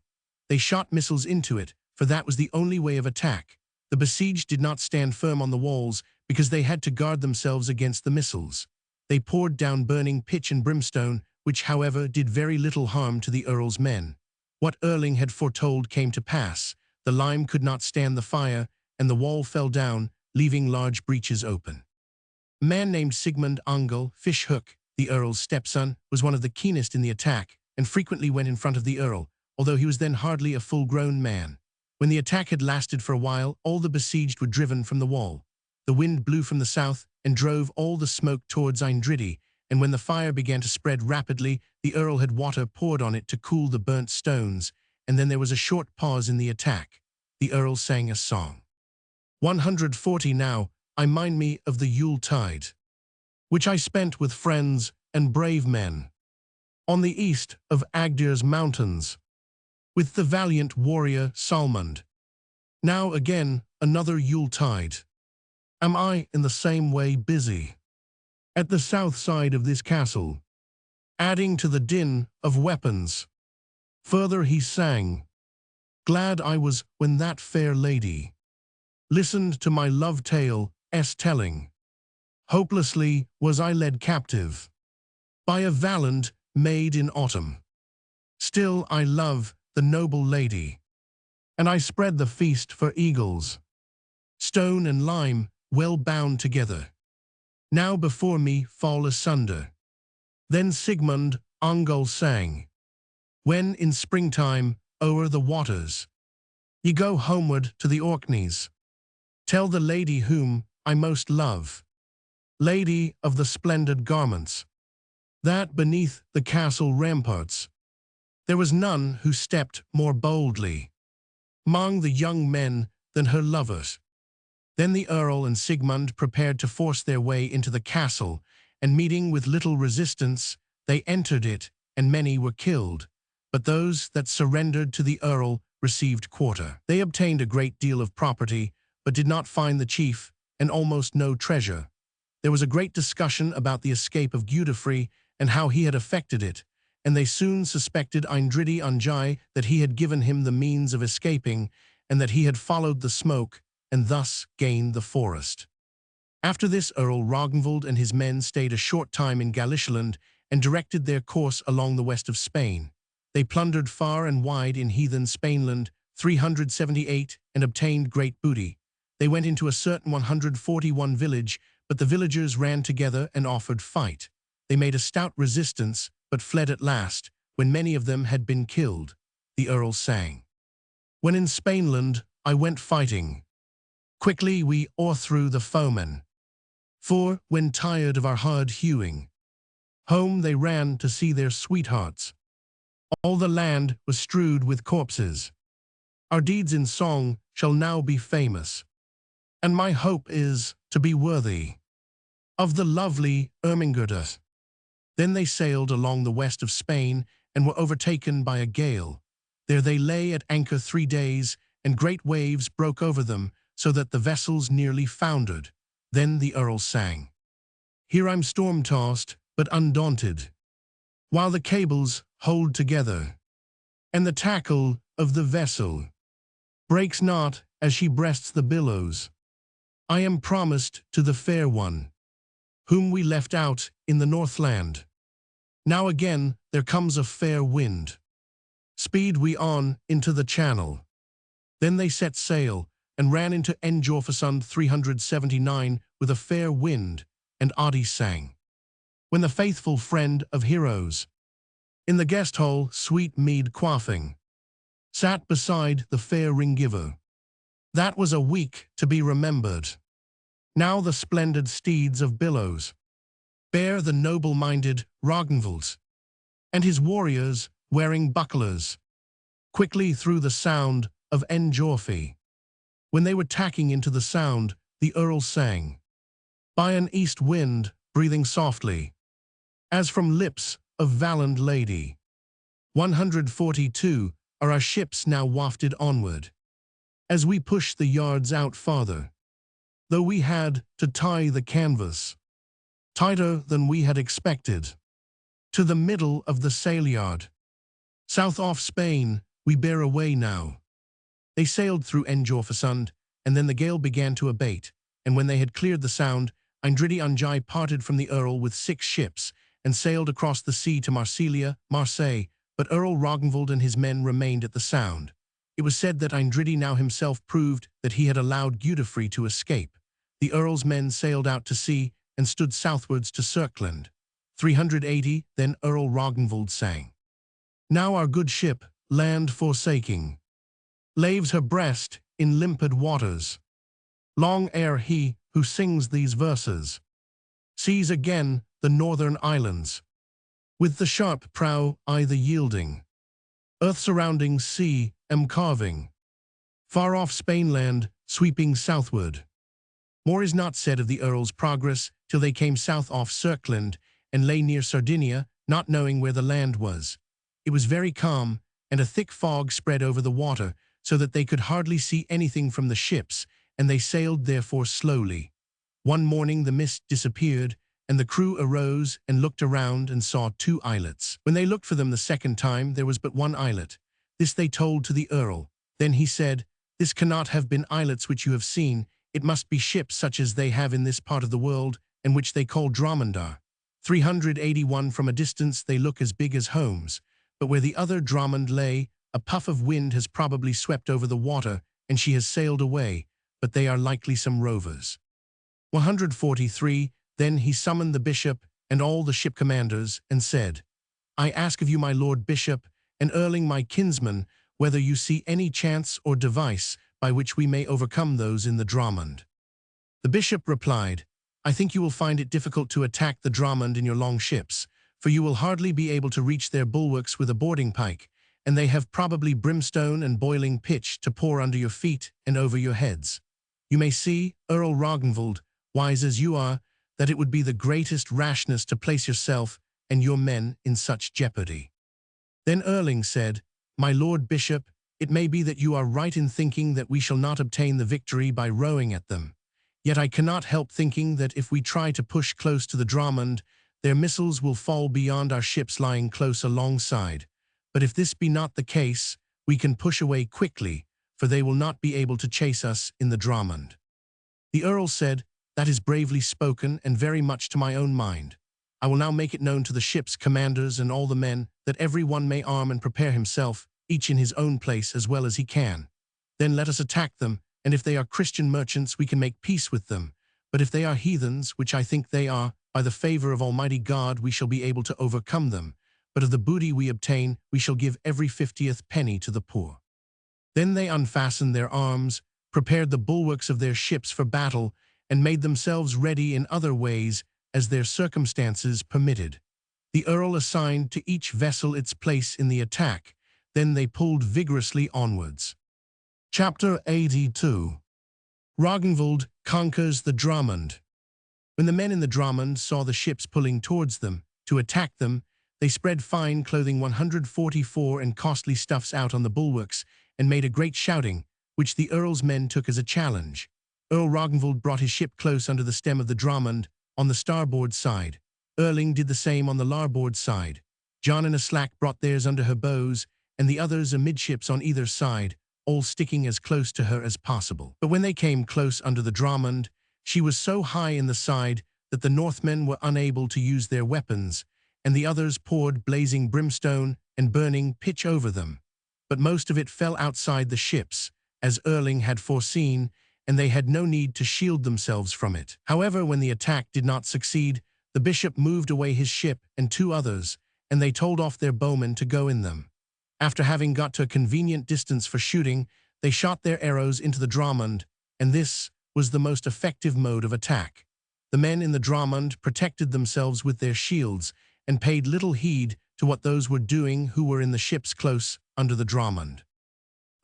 They shot missiles into it, for that was the only way of attack. The besieged did not stand firm on the walls because they had to guard themselves against the missiles. They poured down burning pitch and brimstone, which, however, did very little harm to the Earl's men. What Erling had foretold came to pass. The lime could not stand the fire, and the wall fell down, leaving large breaches open. A man named Sigmund Angel Fishhook, the Earl's stepson, was one of the keenest in the attack, and frequently went in front of the Earl, although he was then hardly a full-grown man. When the attack had lasted for a while, all the besieged were driven from the wall. The wind blew from the south and drove all the smoke towards Eindridi, and when the fire began to spread rapidly, the Earl had water poured on it to cool the burnt stones, and then there was a short pause in the attack. The Earl sang a song. 140 Now, I mind me of the Yuletide, which I spent with friends and brave men, on the east of Agdir's mountains, with the valiant warrior Salmond. Now again, another Yuletide. Am I in the same way busy? At the south side of this castle, adding to the din of weapons. Further he sang, "Glad I was when that fair lady listened to my love tale's telling. Hopelessly was I led captive by a valiant maid in autumn. Still I love the noble lady, and I spread the feast for eagles, stone and lime well bound together. Now before me fall asunder." Then Sigmund Ongol sang, "When in springtime o'er the waters ye go homeward to the Orkneys, tell the lady whom I most love, lady of the splendid garments, that beneath the castle ramparts there was none who stepped more boldly 'mong the young men than her lovers." Then the Earl and Sigmund prepared to force their way into the castle, and meeting with little resistance, they entered it, and many were killed. But those that surrendered to the Earl received quarter. They obtained a great deal of property, but did not find the chief, and almost no treasure. There was a great discussion about the escape of Gudifrey and how he had effected it, and they soon suspected Eindridi Anjai that he had given him the means of escaping, and that he had followed the smoke, and thus gained the forest. After this, Earl Ragnvald and his men stayed a short time in Galicialand and directed their course along the west of Spain. They plundered far and wide in heathen Spainland 378 and obtained great booty. They went into a certain 141 village, but the villagers ran together and offered fight. They made a stout resistance, but fled at last, when many of them had been killed. The Earl sang, "When in Spainland I went fighting, quickly we o'erthrew the foemen. For, when tired of our hard hewing, home they ran to see their sweethearts. All the land was strewed with corpses. Our deeds in song shall now be famous, and my hope is to be worthy of the lovely Ermingerdeth." Then they sailed along the west of Spain and were overtaken by a gale. There they lay at anchor 3 days, and great waves broke over them, so that the vessels nearly foundered. Then the Earl sang, "Here I'm storm-tossed, but undaunted, while the cables hold together, and the tackle of the vessel breaks not as she breasts the billows. I am promised to the fair one, whom we left out in the Northland. Now again there comes a fair wind. Speed we on into the channel." Then they set sail, and ran into Njorfasund 379 with a fair wind, and Adi sang, "When the faithful friend of heroes, in the guest hall sweet mead quaffing, sat beside the fair ring-giver. That was a week to be remembered. Now the splendid steeds of billows bear the noble-minded Ragnvald, and his warriors wearing bucklers, quickly through the sound of Njorfi." When they were tacking into the sound, the Earl sang, "By an east wind, breathing softly, as from lips of valiant lady, 142 are our ships now wafted onward, as we push the yards out farther, though we had to tie the canvas tighter than we had expected, to the middle of the sail-yard. South off Spain we bear away now." They sailed through Njorfasund, and then the gale began to abate, and when they had cleared the sound, Eindridi Anjai parted from the Earl with 6 ships, and sailed across the sea to Marseille, but Earl Ragnvald and his men remained at the sound. It was said that Eindridi now himself proved that he had allowed Gudifrey to escape. The Earl's men sailed out to sea, and stood southwards to Serkland. 380, then Earl Ragnvald sang, "Now our good ship, land forsaking, laves her breast in limpid waters. Long ere he who sings these verses sees again the northern islands, with the sharp prow I the yielding, earth-surrounding sea am carving, far off Spainland sweeping southward." More is not said of the Earl's progress till they came south off Serkland and lay near Sardinia, not knowing where the land was. It was very calm, and a thick fog spread over the water, so that they could hardly see anything from the ships, and they sailed therefore slowly. One morning the mist disappeared, and the crew arose and looked around and saw 2 islets. When they looked for them the second time, there was but 1 islet. This they told to the Earl. Then he said, "This cannot have been islets which you have seen. It must be ships such as they have in this part of the world, and which they call dromedar. 381 from a distance they look as big as homes, but where the other dromond lay, a puff of wind has probably swept over the water, and she has sailed away, but they are likely some rovers." 143. Then he summoned the bishop and all the ship commanders, and said, "I ask of you, my lord bishop, and Erling my kinsman, whether you see any chance or device by which we may overcome those in the dromond." The bishop replied, "I think you will find it difficult to attack the dromond in your long ships, for you will hardly be able to reach their bulwarks with a boarding pike, and they have probably brimstone and boiling pitch to pour under your feet and over your heads. You may see, Earl Ragnvald, wise as you are, that it would be the greatest rashness to place yourself and your men in such jeopardy." Then Erling said, "My lord bishop, it may be that you are right in thinking that we shall not obtain the victory by rowing at them. Yet I cannot help thinking that if we try to push close to the dromond, their missiles will fall beyond our ships lying close alongside. But if this be not the case, we can push away quickly, for they will not be able to chase us in the dromond." The Earl said, "That is bravely spoken and very much to my own mind. I will now make it known to the ship's commanders and all the men that every one may arm and prepare himself, each in his own place as well as he can. Then let us attack them, and if they are Christian merchants we can make peace with them. But if they are heathens, which I think they are, by the favor of Almighty God we shall be able to overcome them. But of the booty we obtain we shall give every 50th penny to the poor." Then they unfastened their arms, prepared the bulwarks of their ships for battle, and made themselves ready in other ways as their circumstances permitted. The Earl assigned to each vessel its place in the attack. Then they pulled vigorously onwards. Chapter 82. Ragnvald conquers the dromond. When the men in the dromond saw the ships pulling towards them to attack them, they spread fine clothing 144 and costly stuffs out on the bulwarks and made a great shouting, which the Earl's men took as a challenge. Earl Ragnvald brought his ship close under the stem of the dromond on the starboard side. Erling did the same on the larboard side. John and a slack brought theirs under her bows, and the others amidships on either side, all sticking as close to her as possible. But when they came close under the dromond, she was so high in the side that the Northmen were unable to use their weapons, and the others poured blazing brimstone and burning pitch over them. But most of it fell outside the ships, as Erling had foreseen, and they had no need to shield themselves from it. However, when the attack did not succeed, the bishop moved away his ship and 2 others, and they told off their bowmen to go in them. After having got to a convenient distance for shooting, they shot their arrows into the dromond, and this was the most effective mode of attack. The men in the dromond protected themselves with their shields and paid little heed to what those were doing who were in the ships close under the dromond.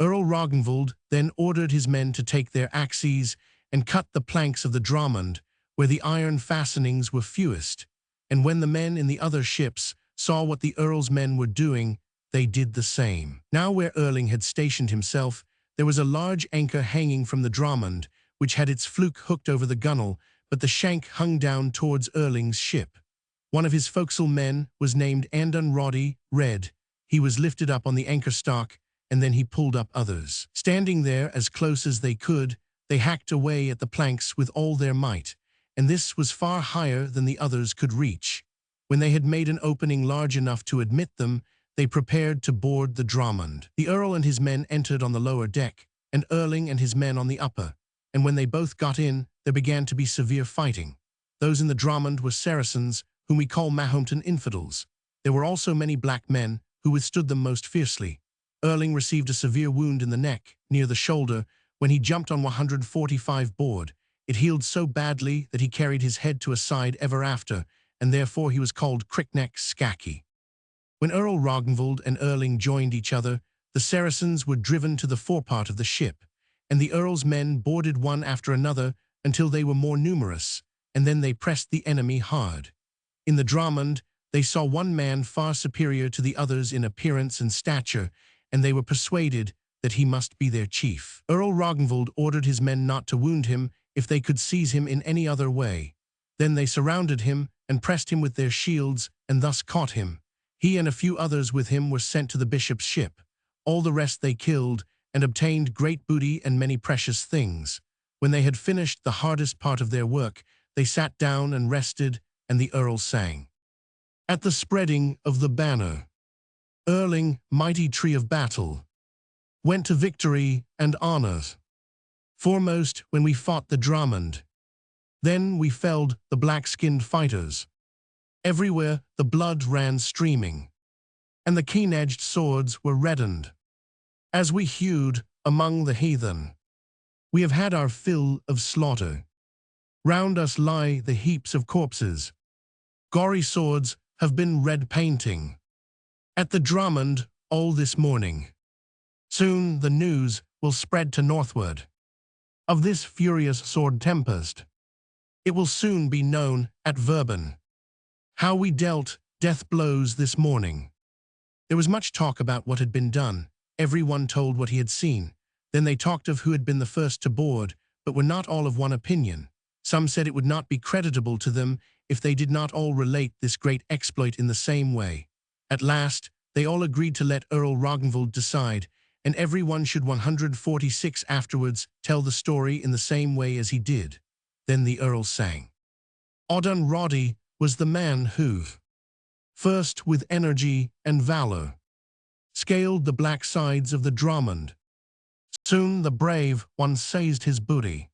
Earl Ragnvald then ordered his men to take their axes and cut the planks of the dromond, where the iron fastenings were fewest. And when the men in the other ships saw what the Earl's men were doing, they did the same. Now where Erling had stationed himself, there was a large anchor hanging from the dromond, which had its fluke hooked over the gunwale, but the shank hung down towards Erling's ship. One of his forecastle men was named Andun Roddy Red. He was lifted up on the anchor stock, and then he pulled up others. Standing there as close as they could, they hacked away at the planks with all their might, and this was far higher than the others could reach. When they had made an opening large enough to admit them, they prepared to board the dromond. The Earl and his men entered on the lower deck, and Erling and his men on the upper, and when they both got in, there began to be severe fighting. Those in the dromond were Saracens, whom we call Mahometan infidels. There were also many black men, who withstood them most fiercely. Erling received a severe wound in the neck, near the shoulder, when he jumped on 145 board. It healed so badly that he carried his head to a side ever after, and therefore he was called Crickneck Skaki. When Earl Ragnvald and Erling joined each other, the Saracens were driven to the forepart of the ship, and the Earl's men boarded one after another until they were more numerous, and then they pressed the enemy hard. In the dromond, they saw one man far superior to the others in appearance and stature, and they were persuaded that he must be their chief. Earl Ragnvald ordered his men not to wound him if they could seize him in any other way. Then they surrounded him and pressed him with their shields, and thus caught him. He and a few others with him were sent to the bishop's ship. All the rest they killed, and obtained great booty and many precious things. When they had finished the hardest part of their work, they sat down and rested, and the earl sang. At the spreading of the banner, Erling, mighty tree of battle, went to victory and honor. Foremost when we fought the Dramund. Then we felled the black-skinned fighters. Everywhere the blood ran streaming, and the keen-edged swords were reddened. As we hewed among the heathen, we have had our fill of slaughter. Round us lie the heaps of corpses. Gory swords have been red painting at the Dramund all this morning. Soon the news will spread to northward of this furious sword tempest. It will soon be known at Verben how we dealt death blows this morning. There was much talk about what had been done. Everyone told what he had seen. Then they talked of who had been the first to board, but were not all of one opinion. Some said it would not be creditable to them if they did not all relate this great exploit in the same way. At last, they all agreed to let Earl Ragnvald decide, and everyone should 146 afterwards tell the story in the same way as he did. Then the Earl sang. Odun Roddy was the man who, first with energy and valor, scaled the black sides of the Dramund. Soon the brave one seized his booty.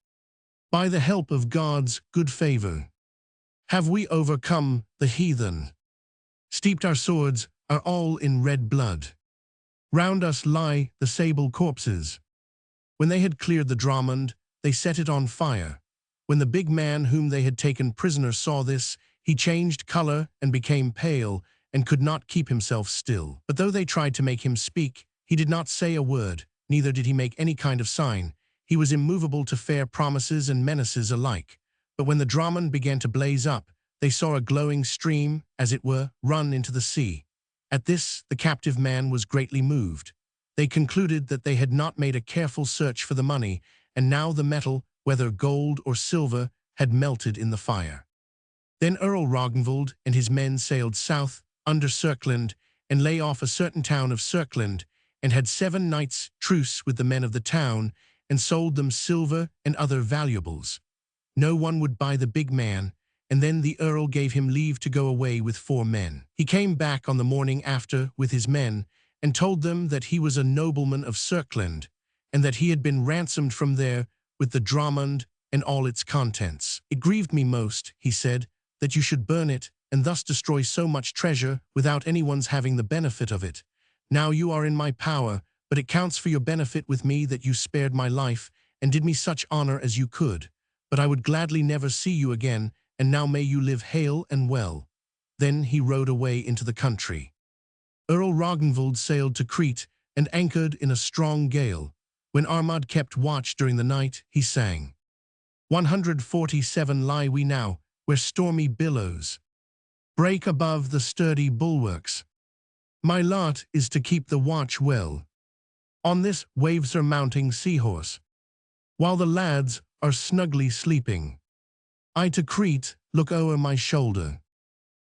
By the help of God's good favor, have we overcome the heathen. Steeped our swords are all in red blood. Round us lie the sable corpses. When they had cleared the Dramund, they set it on fire. When the big man whom they had taken prisoner saw this, he changed color and became pale, and could not keep himself still. But though they tried to make him speak, he did not say a word, neither did he make any kind of sign. He was immovable to fair promises and menaces alike. But when the Dramund began to blaze up, they saw a glowing stream, as it were, run into the sea. At this, the captive man was greatly moved. They concluded that they had not made a careful search for the money, and now the metal, whether gold or silver, had melted in the fire. Then Earl Ragnvald and his men sailed south, under Serkland, and lay off a certain town of Serkland, and had 7 nights' truce with the men of the town, and sold them silver and other valuables. No one would buy the big man, and then the Earl gave him leave to go away with 4 men. He came back on the morning after with his men, and told them that he was a nobleman of Serkland, and that he had been ransomed from there with the Dramund and all its contents. It grieved me most, he said, that you should burn it, and thus destroy so much treasure without anyone's having the benefit of it. Now you are in my power, but it counts for your benefit with me that you spared my life, and did me such honor as you could. But I would gladly never see you again, and now may you live hale and well. Then he rode away into the country. Earl Ragnvald sailed to Crete, and anchored in a strong gale. When Armad kept watch during the night, he sang. 147 lie we now, where stormy billows break above the sturdy bulwarks. My lot is to keep the watch well on this wave-surmounting seahorse, while the lads are snugly sleeping. I to Crete look o'er my shoulder.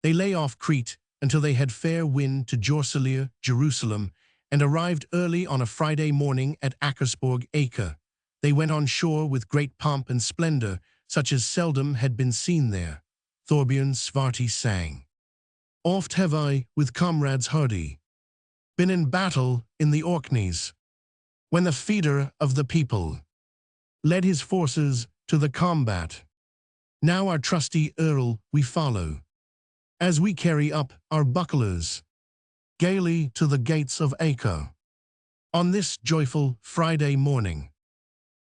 They lay off Crete until they had fair wind to Jorsalir, Jerusalem, and arrived early on a Friday morning at Akersborg Acre. They went on shore with great pomp and splendor, such as seldom had been seen there. Thorbjorn Svarti sang. Oft have I, with comrades hardy, been in battle in the Orkneys, when the feeder of the people led his forces to the combat. Now our trusty Earl we follow, as we carry up our bucklers gaily to the gates of Acre. On this joyful Friday morning,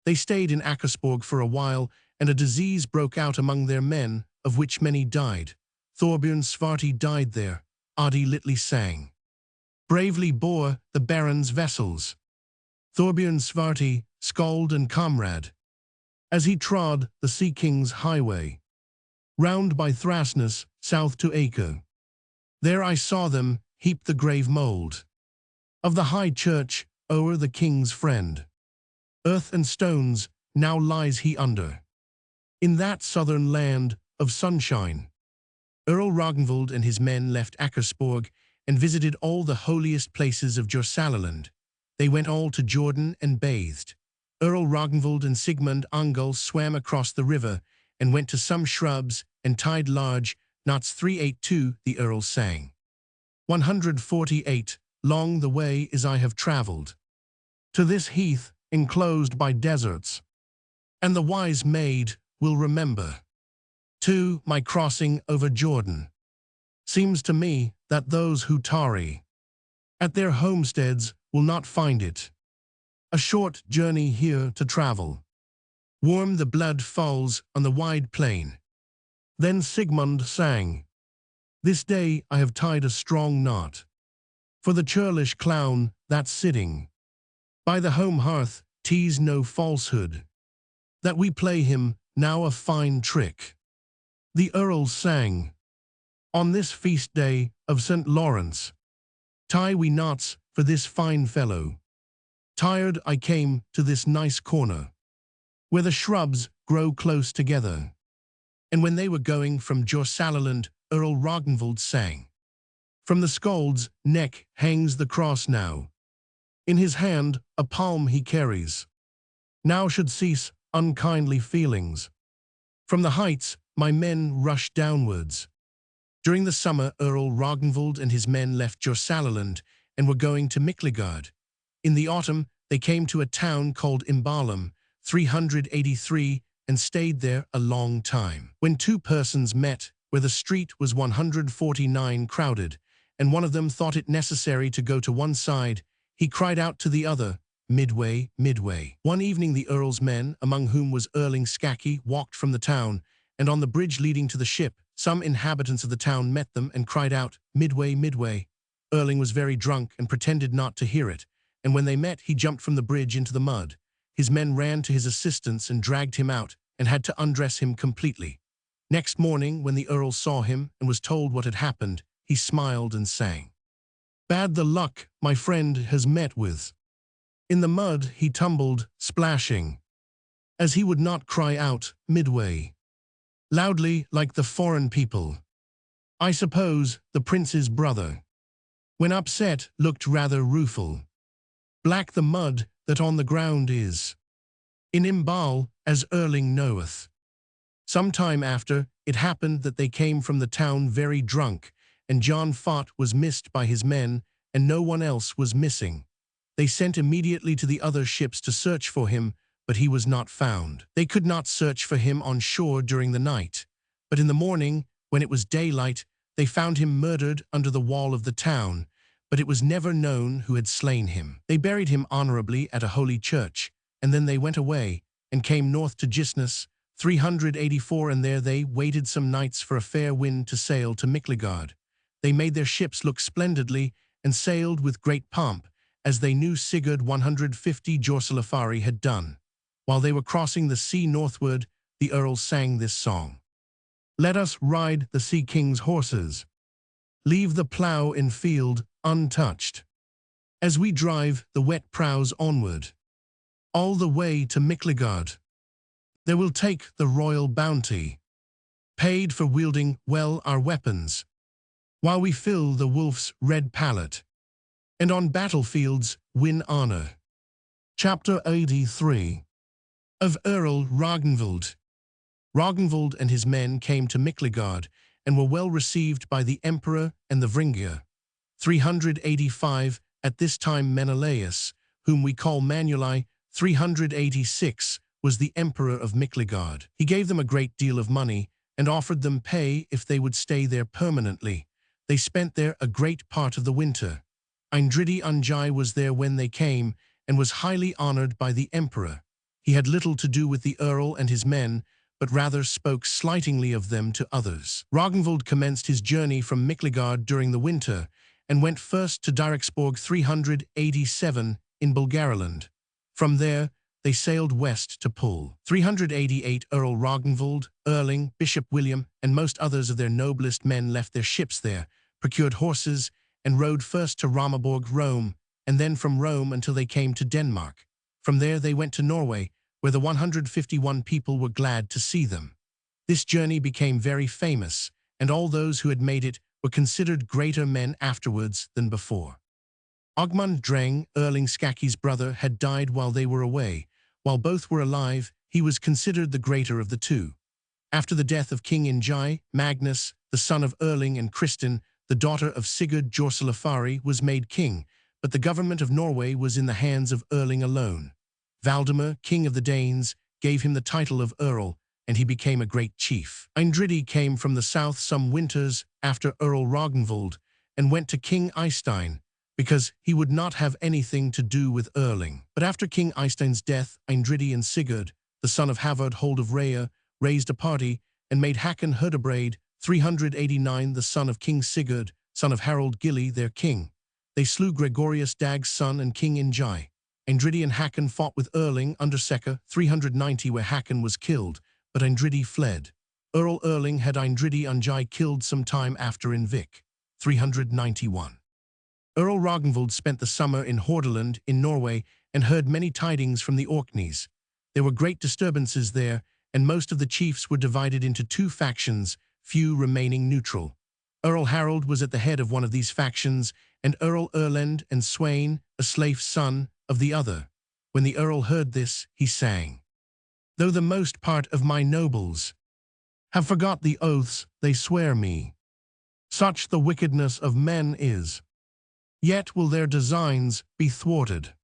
they stayed in Akersborg for a while, and a disease broke out among their men, of which many died. Thorbjorn Svarti died there. Adi Litli sang. Bravely bore the baron's vessels Thorbjorn Svarti, skald and comrade, as he trod the Sea King's highway, round by Thrasnus, south to Acre. There I saw them heap the grave mould of the high church o'er the king's friend. Earth and stones now lies he under, in that southern land of sunshine. Earl Ragnvald and his men left Akersborg and visited all the holiest places of Jorsalaland. They went all to Jordan and bathed. Earl Ragnvald and Sigmund Angel swam across the river and went to some shrubs and tied large knots. 382, the earls sang. 148, long the way as I have travelled to this heath enclosed by deserts, and the wise maid will remember. 2. My crossing over Jordan. Seems to me that those who tarry at their homesteads will not find it a short journey here to travel. Warm the blood falls on the wide plain. Then Sigmund sang, this day I have tied a strong knot for the churlish clown that's sitting by the home hearth. Tease no falsehood that we play him now a fine trick. The earls sang, on this feast day of St. Lawrence, tie we knots for this fine fellow. Tired I came to this nice corner, where the shrubs grow close together. And when they were going from Jorsalaland, Earl Ragnvald sang, from the skald's neck hangs the cross now. In his hand a palm he carries. Now should cease unkindly feelings. From the heights my men rush downwards. During the summer, Earl Ragnvald and his men left Jorsalaland and were going to Miklagard. In the autumn, they came to a town called Imbalum, 383, and stayed there a long time. When two persons met, where the street was 149 crowded, and one of them thought it necessary to go to one side, he cried out to the other, midway, midway. One evening the earl's men, among whom was Erling Skaki, walked from the town, and on the bridge leading to the ship, some inhabitants of the town met them and cried out, midway, midway. Erling was very drunk and pretended not to hear it, and when they met he jumped from the bridge into the mud. His men ran to his assistance and dragged him out, and had to undress him completely. Next morning, when the earl saw him and was told what had happened, he smiled and sang, bad the luck my friend has met with. In the mud he tumbled, splashing, as he would not cry out, midway, loudly like the foreign people. I suppose the prince's brother, when upset, looked rather rueful. Black the mud that on the ground is in Imbal, as Erling knoweth. Some time after, it happened that they came from the town very drunk, and John Fott was missed by his men, and no one else was missing. They sent immediately to the other ships to search for him, but he was not found. They could not search for him on shore during the night, but in the morning, when it was daylight, they found him murdered under the wall of the town, but it was never known who had slain him. They buried him honorably at a holy church, and then they went away, and came north to Gisness, 384, and there they waited some nights for a fair wind to sail to Miklagard. They made their ships look splendidly, and sailed with great pomp, as they knew Sigurd 150 Jorsalafari had done. While they were crossing the sea northward, the earls sang this song. Let us ride the sea king's horses. Leave the plough in field untouched, as we drive the wet prows onward, all the way to Miklagard. There we'll take the royal bounty, paid for wielding well our weapons, while we fill the wolf's red palate, and on battlefields win honor. Chapter 83. Of Earl Ragnvald. Ragnvald and his men came to Miklagard, and were well received by the emperor and the Vringir. 385, at this time Menelaus, whom we call Manuli, 386, was the emperor of Miklagard. He gave them a great deal of money, and offered them pay if they would stay there permanently. They spent there a great part of the winter. Eindridi Ungi was there when they came, and was highly honored by the emperor. He had little to do with the earl and his men, but rather spoke slightingly of them to others. Ragnvald commenced his journey from Miklagard during the winter, and went first to Dyrexborg 387 in Bulgarialand. From there, they sailed west to Pul. 388 Earl Ragnvald, Erling, Bishop William, and most others of their noblest men left their ships there, procured horses, and rode first to Ramaborg, Rome, and then from Rome until they came to Denmark. From there they went to Norway, where the 151 people were glad to see them. This journey became very famous, and all those who had made it were considered greater men afterwards than before. Ogmund Dreng, Erling Skaki's brother, had died while they were away. While both were alive, he was considered the greater of the two. After the death of King Ingi, Magnus, the son of Erling, and Kristin, the daughter of Sigurd Jorsalafari, was made king, but the government of Norway was in the hands of Erling alone. Valdemar, king of the Danes, gave him the title of Earl, and he became a great chief. Eindridi came from the south some winters after Earl Ragnvald, and went to King Eystein, because he would not have anything to do with Erling. But after King Eystein's death, Eindridi and Sigurd, the son of Havard Hold of Rhea, raised a party and made Hakon Herdebraid, 389, the son of King Sigurd, son of Harald Gilli, their king. They slew Gregorius Dag's son and King Ingi. Eindridi and Hakon fought with Erling under Saga, 390, where Hakon was killed, but Eindridi fled. Earl Erling had Eindridi Ungi killed some time after in Vik, 391. Earl Ragnvald spent the summer in Hordaland in Norway and heard many tidings from the Orkneys. There were great disturbances there, and most of the chiefs were divided into two factions, few remaining neutral. Earl Harald was at the head of one of these factions, and Earl Erlend and Sweyn, a slave's son, of the other. When the Earl heard this, he sang, "Though the most part of my nobles have forgot the oaths they swear me, such the wickedness of men is, yet will their designs be thwarted.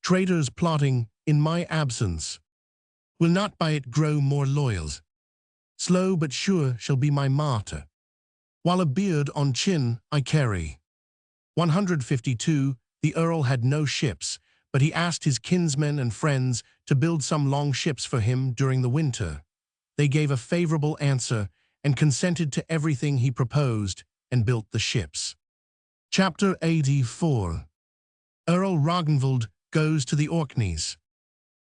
Traitors plotting in my absence will not by it grow more loyal. Slow but sure shall be my martyr, while a beard on chin I carry." 152. The Earl had no ships, but he asked his kinsmen and friends to build some long ships for him during the winter. They gave a favorable answer and consented to everything he proposed and built the ships. Chapter 84. Earl Ragnvald goes to the Orkneys.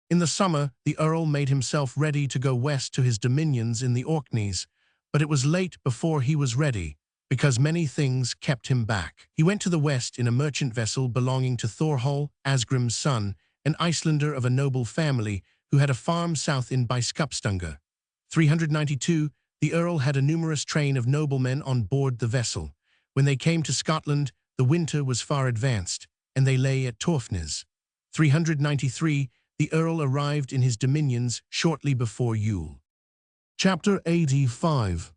In the summer, the Earl made himself ready to go west to his dominions in the Orkneys, but it was late before he was ready, because many things kept him back. He went to the west in a merchant vessel belonging to Thorhall, Asgrim's son, an Icelander of a noble family who had a farm south in Biskupstungr. 392. The Earl had a numerous train of noblemen on board the vessel. When they came to Scotland, the winter was far advanced, and they lay at Torfness. 393. The Earl arrived in his dominions shortly before Yule. Chapter 85.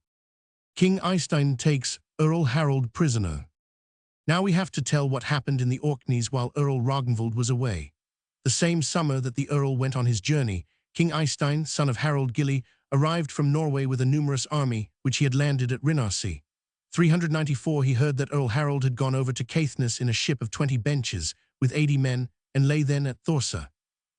King Eystein takes Earl Harald prisoner. Now we have to tell what happened in the Orkneys while Earl Ragnvald was away. The same summer that the Earl went on his journey, King Eystein, son of Harald Gilli, arrived from Norway with a numerous army, which he had landed at Rinnarsea. 394. He heard that Earl Harald had gone over to Caithness in a ship of 20 benches, with 80 men, and lay then at Thorsa.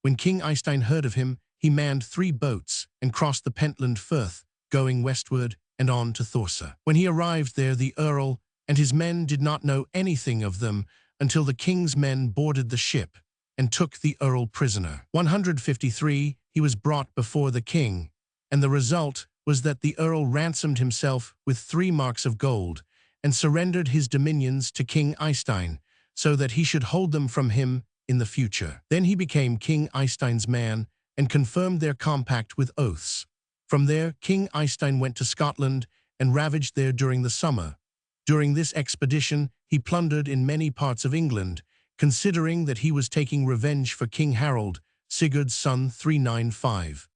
When King Eystein heard of him, he manned 3 boats and crossed the Pentland Firth, going westward and on to Thorsa. When he arrived there, the Earl and his men did not know anything of them until the king's men boarded the ship and took the Earl prisoner. 153. He was brought before the king, and the result was that the Earl ransomed himself with 3 marks of gold and surrendered his dominions to King Eystein, so that he should hold them from him in the future. Then he became King Eystein's man and confirmed their compact with oaths. From there, King Eystein went to Scotland and ravaged there during the summer. During this expedition, he plundered in many parts of England, considering that he was taking revenge for King Harold, Sigurd's son. 395.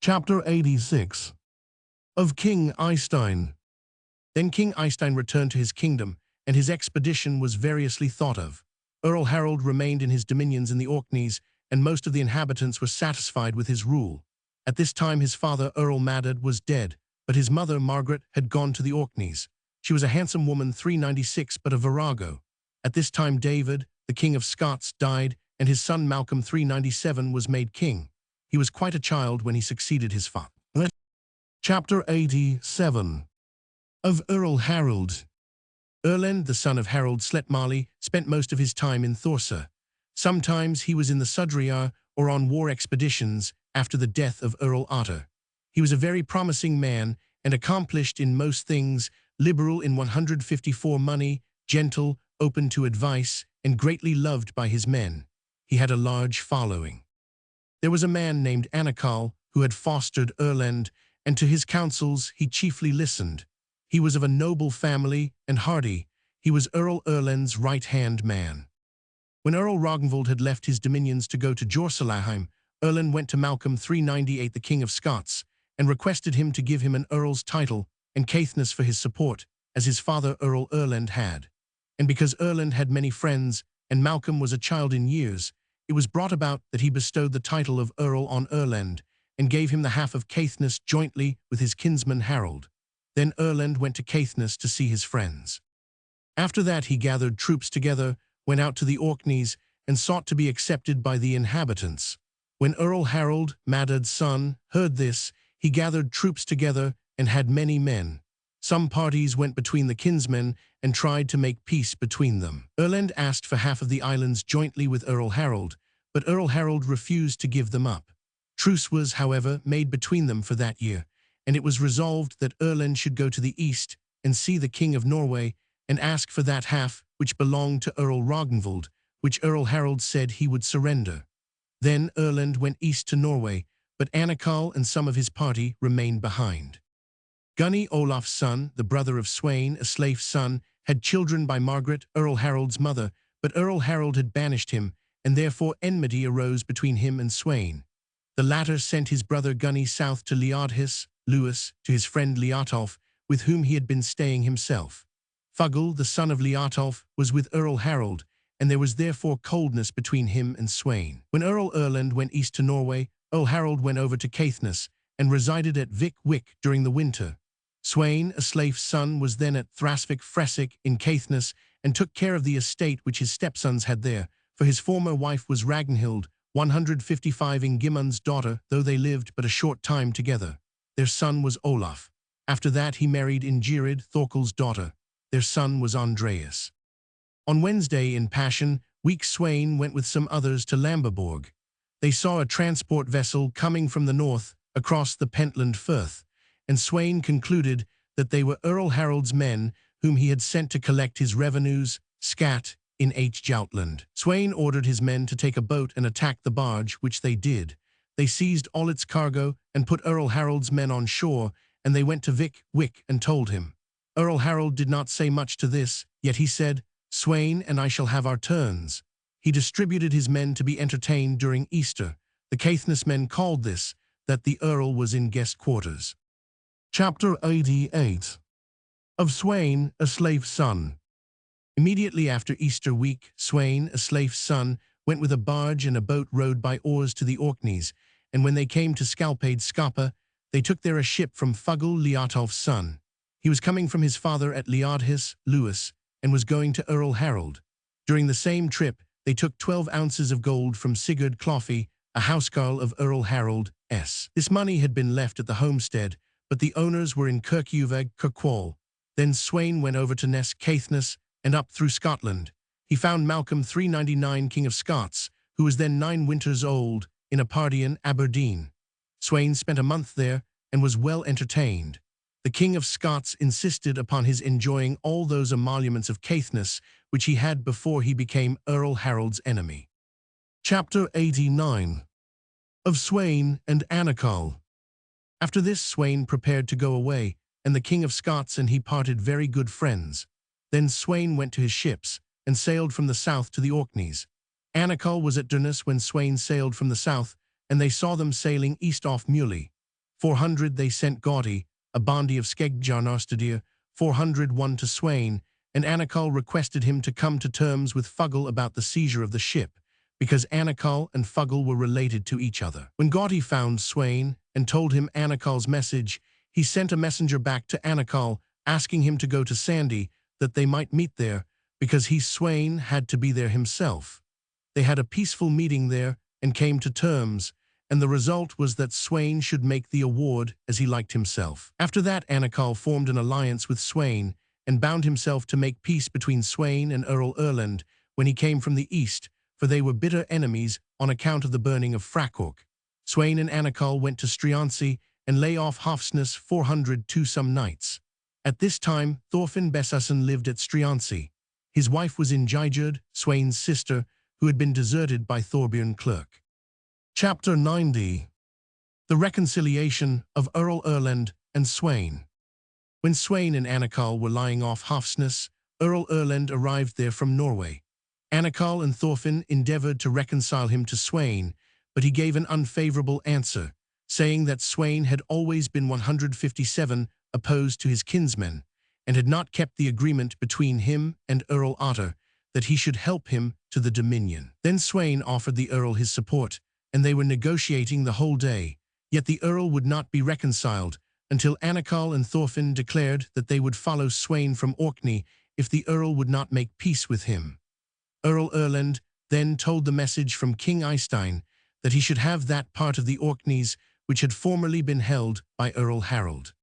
Chapter 86. Of King Eystein. Then King Eystein returned to his kingdom, and his expedition was variously thought of. Earl Harald remained in his dominions in the Orkneys, and most of the inhabitants were satisfied with his rule. At this time his father, Earl Maddad, was dead, but his mother, Margaret, had gone to the Orkneys. She was a handsome woman, 396, but a virago. At this time David, the king of Scots, died, and his son Malcolm, 397, was made king. He was quite a child when he succeeded his father. Chapter 87. Of Earl Harald. Erlend, the son of Harald Sletmarli, spent most of his time in Thorsa. Sometimes he was in the Sudreyar or on war expeditions after the death of Earl Otter. He was a very promising man and accomplished in most things, liberal in 154 money, gentle, open to advice, and greatly loved by his men. He had a large following. There was a man named Anakal who had fostered Erlend, and to his counsels he chiefly listened. He was of a noble family and hardy. He was Earl Erlend's right-hand man. When Earl Ragnvald had left his dominions to go to Jorsalaheim, Erlend went to Malcolm 398, the King of Scots, and requested him to give him an earl's title and Caithness for his support, as his father Earl Erlend had. And because Erlend had many friends, and Malcolm was a child in years, it was brought about that he bestowed the title of Earl on Erlend, and gave him the half of Caithness jointly with his kinsman Harold. Then Erlend went to Caithness to see his friends. After that he gathered troops together, went out to the Orkneys, and sought to be accepted by the inhabitants. When Earl Harald Maddadson heard this, he gathered troops together and had many men. Some parties went between the kinsmen and tried to make peace between them. Erlend asked for half of the islands jointly with Earl Harald, but Earl Harald refused to give them up. Truce was, however, made between them for that year, and it was resolved that Erlend should go to the east and see the King of Norway and ask for that half which belonged to Earl Ragnvald, which Earl Harald said he would surrender. Then Erlend went east to Norway, but Anakal and some of his party remained behind. Gunny, Olaf's son, the brother of Sweyn, Aslef's son, had children by Margaret, Earl Harald's mother, but Earl Harald had banished him, and therefore enmity arose between him and Sweyn. The latter sent his brother Gunny south to Leodhis, Lewis, to his friend Leotolf, with whom he had been staying himself. Fugl, the son of Leotolf, was with Earl Harald, and there was therefore coldness between him and Sweyn. When Earl Erlend went east to Norway, Earl Harald went over to Caithness, and resided at Vik Wick during the winter. Sweyn, Aslef's son, was then at Thrasvik Fresic in Caithness, and took care of the estate which his stepsons had there, for his former wife was Ragnhild, 155 Ingimund's daughter, though they lived but a short time together. Their son was Olaf. After that he married Ingirid, Thorkel's daughter. Their son was Andreas. On Wednesday in Passion week Sweyn went with some others to Lamberborg. They saw a transport vessel coming from the north across the Pentland Firth, and Sweyn concluded that they were Earl Harald's men whom he had sent to collect his revenues, scat, in Joutland. Sweyn ordered his men to take a boat and attack the barge, which they did. They seized all its cargo and put Earl Harald's men on shore, and they went to Vik Wick and told him. Earl Harald did not say much to this, yet he said, "Sweyn and I shall have our turns." He distributed his men to be entertained during Easter. The Caithness men called this, that the Earl was in guest quarters. Chapter 88 of Sweyn, Aslef's son. Immediately after Easter week, Sweyn, Aslef's son, went with a barge and a boat rowed by oars to the Orkneys, and when they came to Scalpade Scapa, they took there a ship from Fugl, Leotolf's son. He was coming from his father at Leodhis, Lewis, and was going to Earl Harald. During the same trip, they took 12 ounces of gold from Sigurd Cloffi, a housecarl of Earl Harald S. This money had been left at the homestead, but the owners were in Kirkjuvag, Kirkwall. Then Sweyn went over to Ness Caithness and up through Scotland. He found Malcolm 399, King of Scots, who was then 9 winters old, in a party in Aberdeen. Sweyn spent a month there and was well entertained. The King of Scots insisted upon his enjoying all those emoluments of Caithness which he had before he became Earl Harald's enemy. Chapter 89 of Sweyn and Anakal. After this Sweyn prepared to go away, and the King of Scots and he parted very good friends. Then Sweyn went to his ships, and sailed from the south to the Orkneys. Anakal was at Durness when Sweyn sailed from the south, and they saw them sailing east off Muley. 400 they sent Gauti, a bandi of Skegjarnarstadir, 400 won to Sweyn, and Anakal requested him to come to terms with Fugl about the seizure of the ship, because Anakal and Fugl were related to each other. When Gauti found Sweyn and told him Anakal's message, he sent a messenger back to Anakal, asking him to go to Sandy, that they might meet there, because he, Sweyn, had to be there himself. They had a peaceful meeting there and came to terms, and the result was that Sweyn should make the award as he liked himself. After that Anakal formed an alliance with Sweyn and bound himself to make peace between Sweyn and Earl Erlend when he came from the east, for they were bitter enemies on account of the burning of Frakork. Sweyn and Anakal went to Striansi and lay off Hofsness 400 to some nights. At this time Thorfinn Bessason lived at Striansi. His wife was Ingigerd, Sweyn's sister, who had been deserted by Thorbjorn Clerk. Chapter 90 the reconciliation of Earl Erlend and Sweyn. When Sweyn and Anakal were lying off Hafsnes, Earl Erlend arrived there from Norway. Anakal and Thorfinn endeavored to reconcile him to Sweyn, but he gave an unfavorable answer, saying that Sweyn had always been 157 opposed to his kinsmen, and had not kept the agreement between him and Earl Otter that he should help him to the Dominion. Then Sweyn offered the Earl his support, and they were negotiating the whole day, yet the Earl would not be reconciled until Anakal and Thorfinn declared that they would follow Sweyn from Orkney if the Earl would not make peace with him. Earl Erlend then told the message from King Eystein that he should have that part of the Orkneys which had formerly been held by Earl Harald.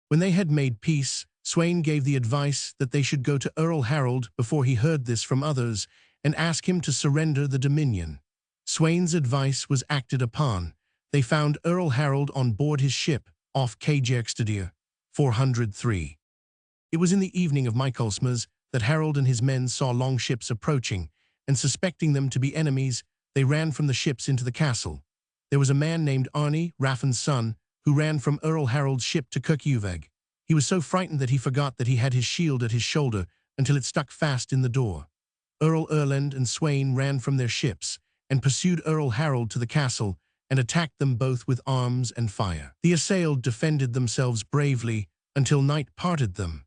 When they had made peace, Sweyn gave the advice that they should go to Earl Harald before he heard this from others and ask him to surrender the Dominion. Sweyn's advice was acted upon. They found Earl Harald on board his ship off Kjerkstadir, 403. It was in the evening of Michaelmas that Harald and his men saw long ships approaching, and suspecting them to be enemies, they ran from the ships into the castle. There was a man named Arni, Raffin's son, who ran from Earl Harald's ship to Kirkjuveg. He was so frightened that he forgot that he had his shield at his shoulder until it stuck fast in the door. Earl Erlend and Sweyn ran from their ships and pursued Earl Harald to the castle and attacked them both with arms and fire. The assailed defended themselves bravely until night parted them.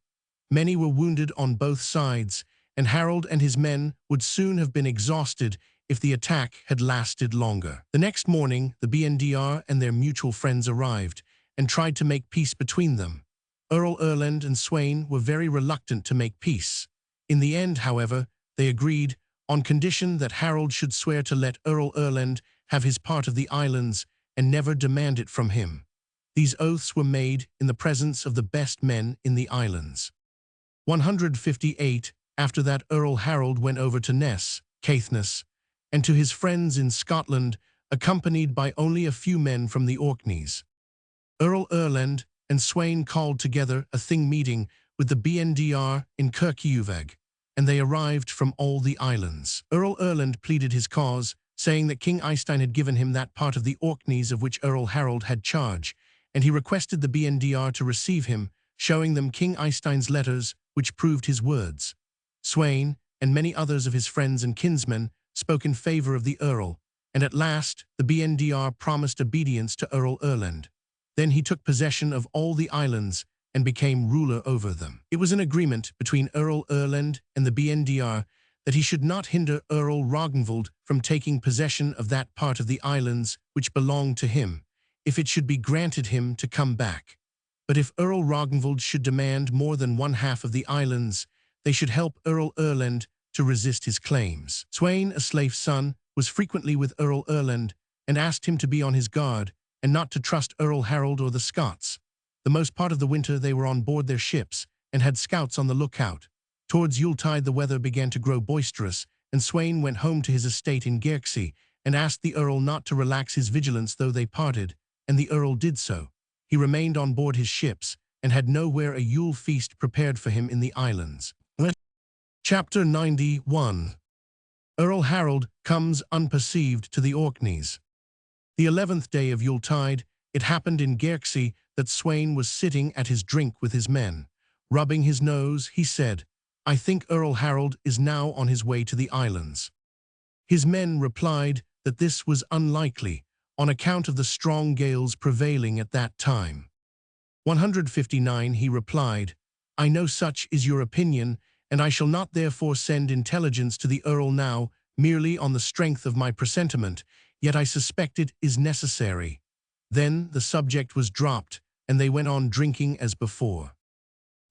Many were wounded on both sides, and Harald and his men would soon have been exhausted if the attack had lasted longer. The next morning, the BNDR and their mutual friends arrived and tried to make peace between them. Earl Erlend and Sweyn were very reluctant to make peace. In the end, however, they agreed on condition that Harald should swear to let Earl Erlend have his part of the islands and never demand it from him. These oaths were made in the presence of the best men in the islands. 158. After that, Earl Harald went over to Ness, Caithness, and to his friends in Scotland, accompanied by only a few men from the Orkneys. Earl Erlend and Sweyn called together a thing meeting with the BNDR in Kirkjuveg, and they arrived from all the islands. Earl Erlend pleaded his cause, saying that King Eystein had given him that part of the Orkneys of which Earl Harald had charge, and he requested the BNDR to receive him, showing them King Eystein's letters, which proved his words. Sweyn, and many others of his friends and kinsmen, spoke in favor of the Earl, and at last the BNDR promised obedience to Earl Erlend. Then he took possession of all the islands and became ruler over them. It was an agreement between Earl Erlend and the BNDR that he should not hinder Earl Ragnvald from taking possession of that part of the islands which belonged to him, if it should be granted him to come back. But if Earl Ragnvald should demand more than one half of the islands, they should help Earl Erlend to resist his claims. Sweyn, a slave's son, was frequently with Earl Erlend and asked him to be on his guard and not to trust Earl Harald or the Scots. The most part of the winter they were on board their ships and had scouts on the lookout. Towards Yuletide the weather began to grow boisterous, and Sweyn went home to his estate in Gerksey and asked the Earl not to relax his vigilance though they parted, and the Earl did so. He remained on board his ships and had nowhere a Yule feast prepared for him in the islands. Chapter 91. Earl Harald comes unperceived to the Orkneys. The 11th day of Yuletide, it happened in Gerksey that Sweyn was sitting at his drink with his men. Rubbing his nose, he said, "I think Earl Harald is now on his way to the islands." His men replied that this was unlikely, on account of the strong gales prevailing at that time. 159 He replied, "I know such is your opinion, and I shall not therefore send intelligence to the Earl now, merely on the strength of my presentiment, yet I suspect it is necessary." Then the subject was dropped, and they went on drinking as before.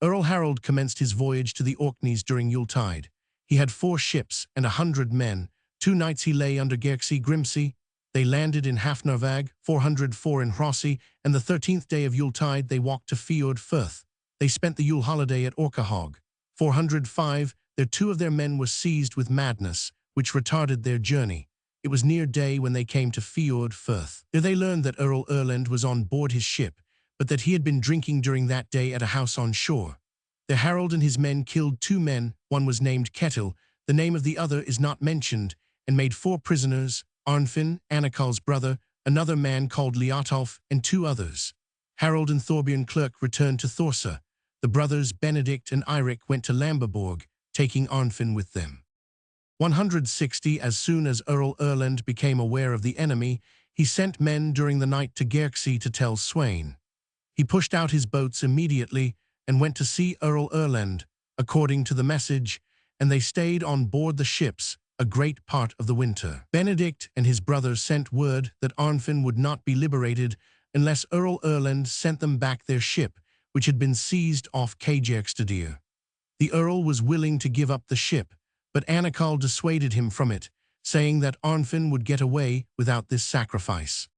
Earl Harald commenced his voyage to the Orkneys during Yuletide. He had 4 ships and 100 men. 2 nights he lay under Gerksey Grimsey. They landed in Hafnarvag, 404 in Hrossi, and the 13th day of Yuletide they walked to Fjord Firth. They spent the Yule holiday at Orkahog. 405, 2 of their men were seized with madness, which retarded their journey. It was near day when they came to Fjord Firth. There they learned that Earl Erlend was on board his ship, but that he had been drinking during that day at a house on shore. The Harald and his men killed 2 men, one was named Ketil, the name of the other is not mentioned, and made 4 prisoners, Arnfinn, Anakal's brother, another man called Liatolf, and 2 others. Harald and Thorbjorn Clerk returned to Thorsa. The brothers Benedict and Eirik went to Lamberborg, taking Arnfinn with them. 160 As soon as Earl Erland became aware of the enemy, he sent men during the night to Gerksey to tell Sweyn. He pushed out his boats immediately and went to see Earl Erland, according to the message, and they stayed on board the ships a great part of the winter. Benedict and his brother sent word that Arnfinn would not be liberated unless Earl Erland sent them back their ship, which had been seized off Kjaerstadier. The Earl was willing to give up the ship, but Anakal dissuaded him from it, saying that Arnfinn would get away without this sacrifice.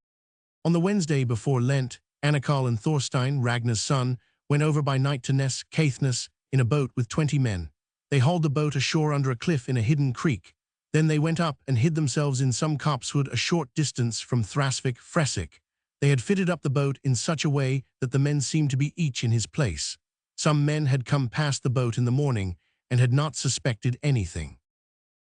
On the Wednesday before Lent, Anakal and Thorstein, Ragnar's son, went over by night to Ness Caithness in a boat with 20 men. They hauled the boat ashore under a cliff in a hidden creek. Then they went up and hid themselves in some copsewood a short distance from Thrasvik Fresick. They had fitted up the boat in such a way that the men seemed to be each in his place. Some men had come past the boat in the morning and had not suspected anything.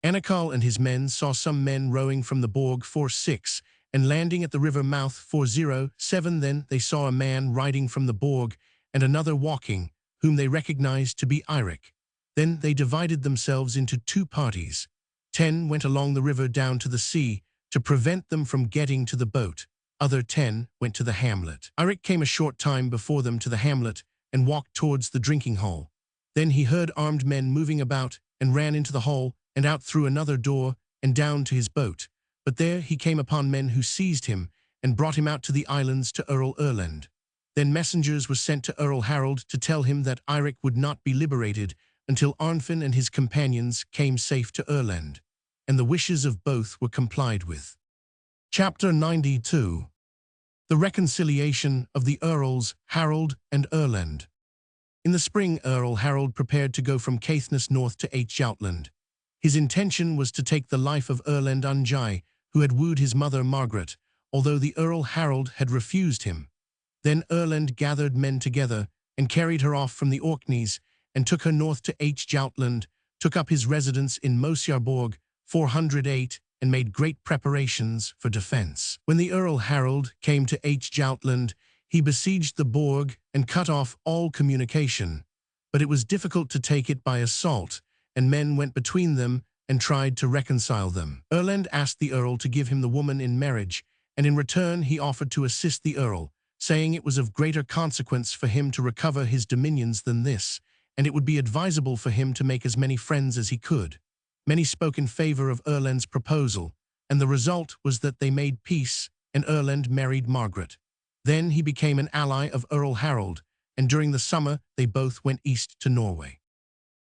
Anakal and his men saw some men rowing from the Borg 46 and landing at the river mouth 407. Then they saw a man riding from the Borg and another walking, whom they recognized to be Eirik. Then they divided themselves into 2 parties. 10 went along the river down to the sea to prevent them from getting to the boat. Other 10 went to the hamlet. Eirik came a short time before them to the hamlet and walked towards the drinking hole. Then he heard armed men moving about and ran into the hole and out through another door and down to his boat. But there he came upon men who seized him and brought him out to the islands to Earl Erland. Then messengers were sent to Earl Harald to tell him that Eirik would not be liberated until Arnfinn and his companions came safe to Erland, and the wishes of both were complied with. Chapter 92. The reconciliation of the Earls Harald and Erland. In the spring, Earl Harald prepared to go from Caithness north to Outland. His intention was to take the life of Erland Unjai, who had wooed his mother Margaret, although the Earl Harald had refused him. Then Erland gathered men together and carried her off from the Orkneys and took her north to Outland, took up his residence in Mosjarborg 408, and made great preparations for defense. When the Earl Harald came to Outland, he besieged the Borg and cut off all communication. But it was difficult to take it by assault, and men went between them and tried to reconcile them. Erland asked the Earl to give him the woman in marriage, and in return he offered to assist the Earl, saying it was of greater consequence for him to recover his dominions than this, and it would be advisable for him to make as many friends as he could. Many spoke in favor of Erland's proposal, and the result was that they made peace, and Erland married Margaret. Then he became an ally of Earl Harald, and during the summer they both went east to Norway.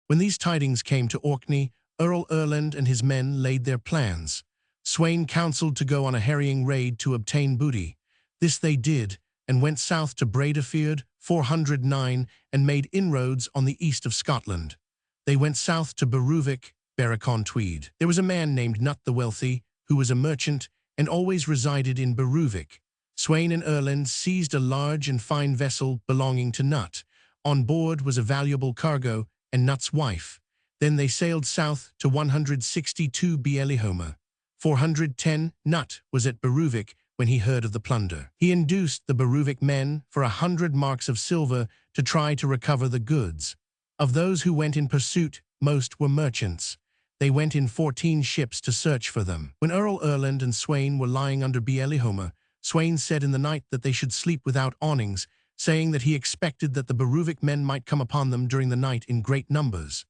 When these tidings came to Orkney, Earl Erland and his men laid their plans. Sweyn counseled to go on a harrying raid to obtain booty. This they did, and went south to Breidafield 409 and made inroads on the east of Scotland. They went south to Beruvik, Barracon Tweed. There was a man named Nut the Wealthy, who was a merchant and always resided in Beruvik. Sweyn and Erland seized a large and fine vessel belonging to Nut. On board was a valuable cargo and Nut's wife. Then they sailed south to 162 Bielihomer. 410 Nut was at Beruvik when he heard of the plunder. He induced the Beruvik men for 100 marks of silver to try to recover the goods. Of those who went in pursuit, most were merchants. They went in 14 ships to search for them. When Earl Erland and Sweyn were lying under Bielihomer, Sweyn said in the night that they should sleep without awnings, saying that he expected that the Beruvik men might come upon them during the night in great numbers.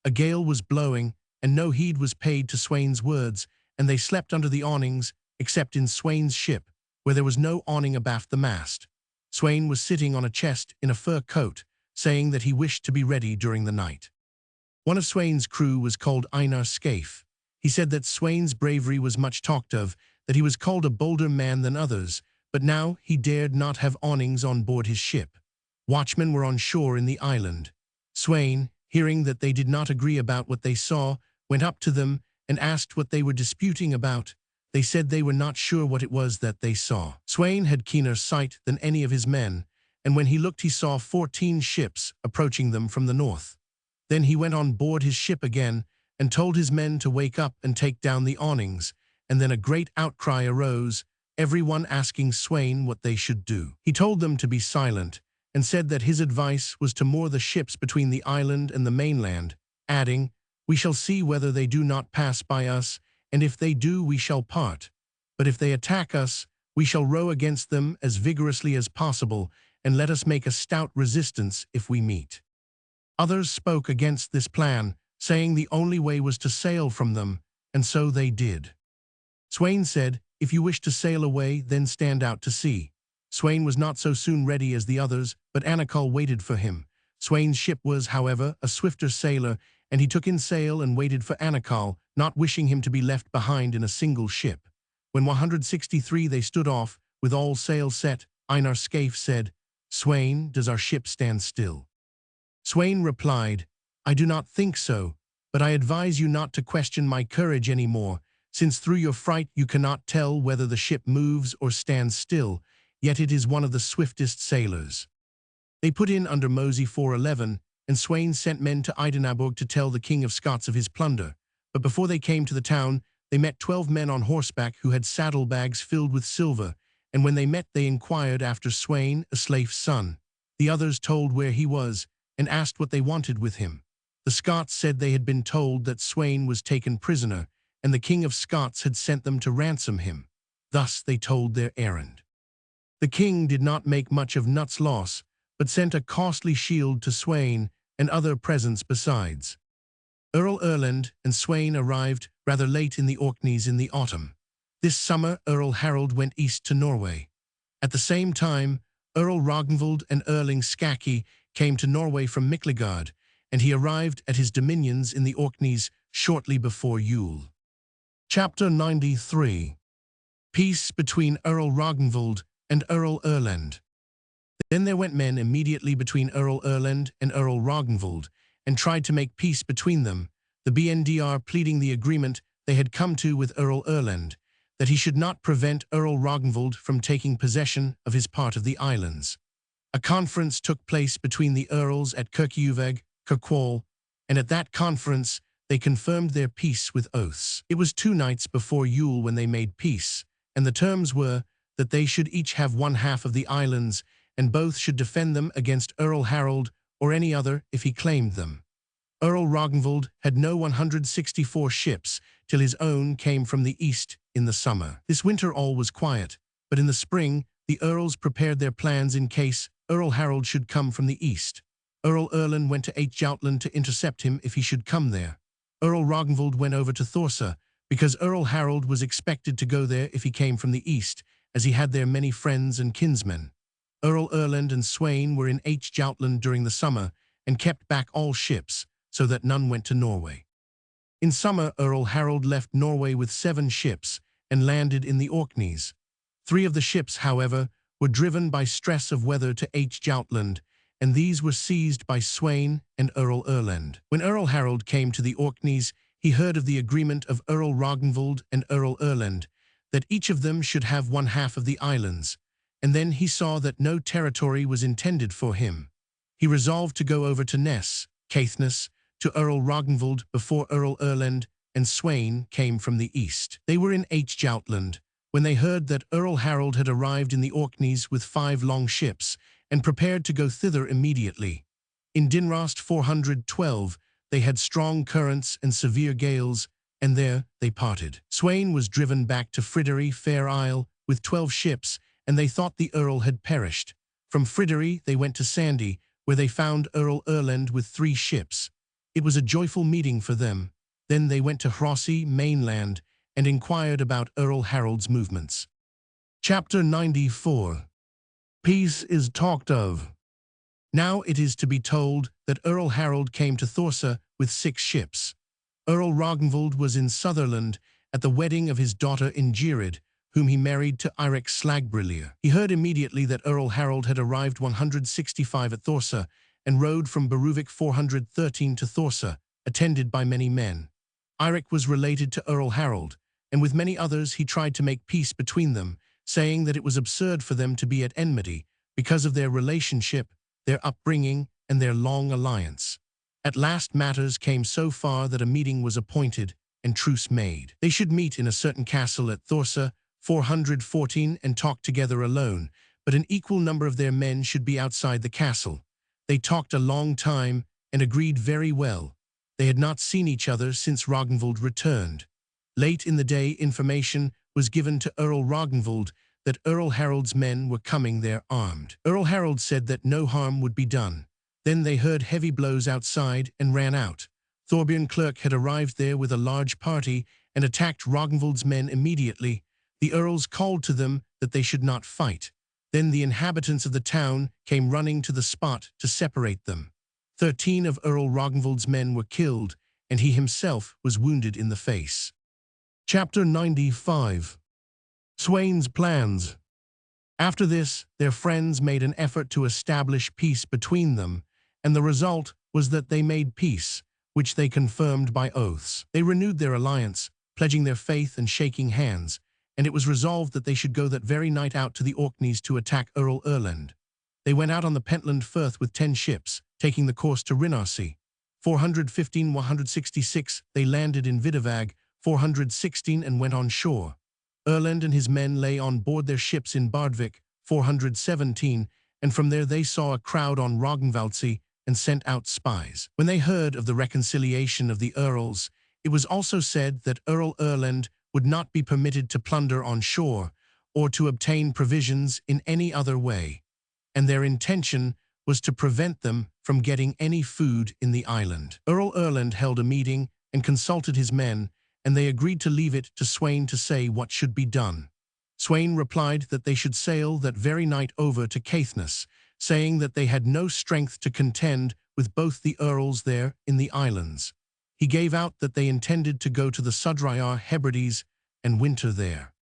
A gale was blowing, and no heed was paid to Sweyn's words, and they slept under the awnings, except in Sweyn's ship, where there was no awning abaft the mast. Sweyn was sitting on a chest in a fur coat, saying that he wished to be ready during the night. One of Sweyn's crew was called Einar Scaife. He said that Sweyn's bravery was much talked of, that he was called a bolder man than others, but now he dared not have awnings on board his ship. Watchmen were on shore in the island. Sweyn, hearing that they did not agree about what they saw, went up to them and asked what they were disputing about. They said they were not sure what it was that they saw. Sweyn had keener sight than any of his men, and when he looked he saw 14 ships approaching them from the north. Then he went on board his ship again and told his men to wake up and take down the awnings, and then a great outcry arose, everyone asking Sweyn what they should do. He told them to be silent, and said that his advice was to moor the ships between the island and the mainland, adding, "We shall see whether they do not pass by us, and if they do, we shall part. But if they attack us, we shall row against them as vigorously as possible, and let us make a stout resistance if we meet." Others spoke against this plan, saying the only way was to sail from them, and so they did. Sweyn said, "If you wish to sail away, then stand out to sea." Sweyn was not so soon ready as the others, but Anakal waited for him. Sweyn's ship was, however, a swifter sailor, and he took in sail and waited for Anakal, not wishing him to be left behind in a single ship. When 163 they stood off, with all sail set, Einar Scaife said, "Sweyn, does our ship stand still?" Sweyn replied, "I do not think so, but I advise you not to question my courage any more, since through your fright you cannot tell whether the ship moves or stands still, yet it is one of the swiftest sailors." They put in under Mosey 411, and Sweyn sent men to Edinburgh to tell the King of Scots of his plunder. But before they came to the town, they met 12 men on horseback who had saddlebags filled with silver, and when they met they inquired after Sweyn, a Sleif's son. The others told where he was, and asked what they wanted with him. The Scots said they had been told that Sweyn was taken prisoner, and the King of Scots had sent them to ransom him. Thus they told their errand. The king did not make much of Knut's loss, but sent a costly shield to Sweyn and other presents besides. Earl Erland and Sweyn arrived rather late in the Orkneys in the autumn. This summer Earl Harald went east to Norway. At the same time, Earl Ragnvald and Erling Skaki came to Norway from Miklagard, and he arrived at his dominions in the Orkneys shortly before Yule. Chapter 93. Peace between Earl Ragnvald and Earl Erland. Then there went men immediately between Earl Erland and Earl Ragnvald, and tried to make peace between them, the BNDR pleading the agreement they had come to with Earl Erland, that he should not prevent Earl Ragnvald from taking possession of his part of the islands. A conference took place between the earls at Kirkjuveg, Kirkwall, and at that conference they confirmed their peace with oaths. It was 2 nights before Yule when they made peace, and the terms were that they should each have one half of the islands, and both should defend them against Earl Harald or any other if he claimed them. Earl Ragnvald had no 164 ships till his own came from the east in the summer. This winter all was quiet, but in the spring the earls prepared their plans in case Earl Harald should come from the east. Earl Erland went to Jutland to intercept him if he should come there. Earl Ragnvald went over to Thorsa, because Earl Harald was expected to go there if he came from the east, as he had there many friends and kinsmen. Earl Erland and Sweyn were in Jutland during the summer, and kept back all ships, so that none went to Norway. In summer Earl Harald left Norway with 7 ships, and landed in the Orkneys. 3 of the ships, however, were driven by stress of weather to Jutland, and these were seized by Sweyn and Earl Erland. When Earl Harald came to the Orkneys, he heard of the agreement of Earl Ragnvald and Earl Erland, that each of them should have one half of the islands, and then he saw that no territory was intended for him. He resolved to go over to Ness, Caithness, to Earl Ragnvald before Earl Erland and Sweyn came from the east. They were in Jutland, when they heard that Earl Harald had arrived in the Orkneys with 5 long ships, and prepared to go thither immediately. In Dinrast 412, they had strong currents and severe gales, and there they parted. Sweyn was driven back to Fridery Fair Isle with 12 ships, and they thought the Earl had perished. From Fridery they went to Sandy, where they found Earl Erland with 3 ships. It was a joyful meeting for them. Then they went to Hrossi mainland, and inquired about Earl Harald's movements. Chapter 94. Peace is talked of. Now it is to be told that Earl Harald came to Thorsa with 6 ships. Earl Ragnvald was in Sutherland at the wedding of his daughter Ingirid, whom he married to Eirik Slagbrillir. He heard immediately that Earl Harald had arrived 165 at Thorsa, and rode from Beruvik 413 to Thorsa, attended by many men. Eirik was related to Earl Harald, and with many others he tried to make peace between them, saying that it was absurd for them to be at enmity because of their relationship, their upbringing, and their long alliance. At last matters came so far that a meeting was appointed and truce made. They should meet in a certain castle at Thorsa 414 and talk together alone, but an equal number of their men should be outside the castle. They talked a long time and agreed very well. They had not seen each other since Ragnvald returned. Late in the day, information was given to Earl Ragnvald that Earl Harald's men were coming there armed. Earl Harald said that no harm would be done. Then they heard heavy blows outside and ran out. Thorbjorn Clerk had arrived there with a large party and attacked Ragnvald's men immediately. The earls called to them that they should not fight. Then the inhabitants of the town came running to the spot to separate them. 13 of Earl Ragnvald's men were killed, and he himself was wounded in the face. Chapter 95. Sweyn's plans. After this, their friends made an effort to establish peace between them, and the result was that they made peace, which they confirmed by oaths. They renewed their alliance, pledging their faith and shaking hands, and it was resolved that they should go that very night out to the Orkneys to attack Earl Erlend. They went out on the Pentland Firth with 10 ships, taking the course to Rinnarsea. 415-166 they landed in Vidavag, 416 and went on shore. Erlend and his men lay on board their ships in Bardvik, 417, and from there they saw a crowd on Ragnvaldsea and sent out spies. When they heard of the reconciliation of the earls, it was also said that Earl Erlend would not be permitted to plunder on shore or to obtain provisions in any other way, and their intention was to prevent them from getting any food in the island. Earl Erlend held a meeting and consulted his men, and they agreed to leave it to Sweyn to say what should be done. Sweyn replied that they should sail that very night over to Caithness, saying that they had no strength to contend with both the earls there in the islands. He gave out that they intended to go to the Sudreyar Hebrides and winter there.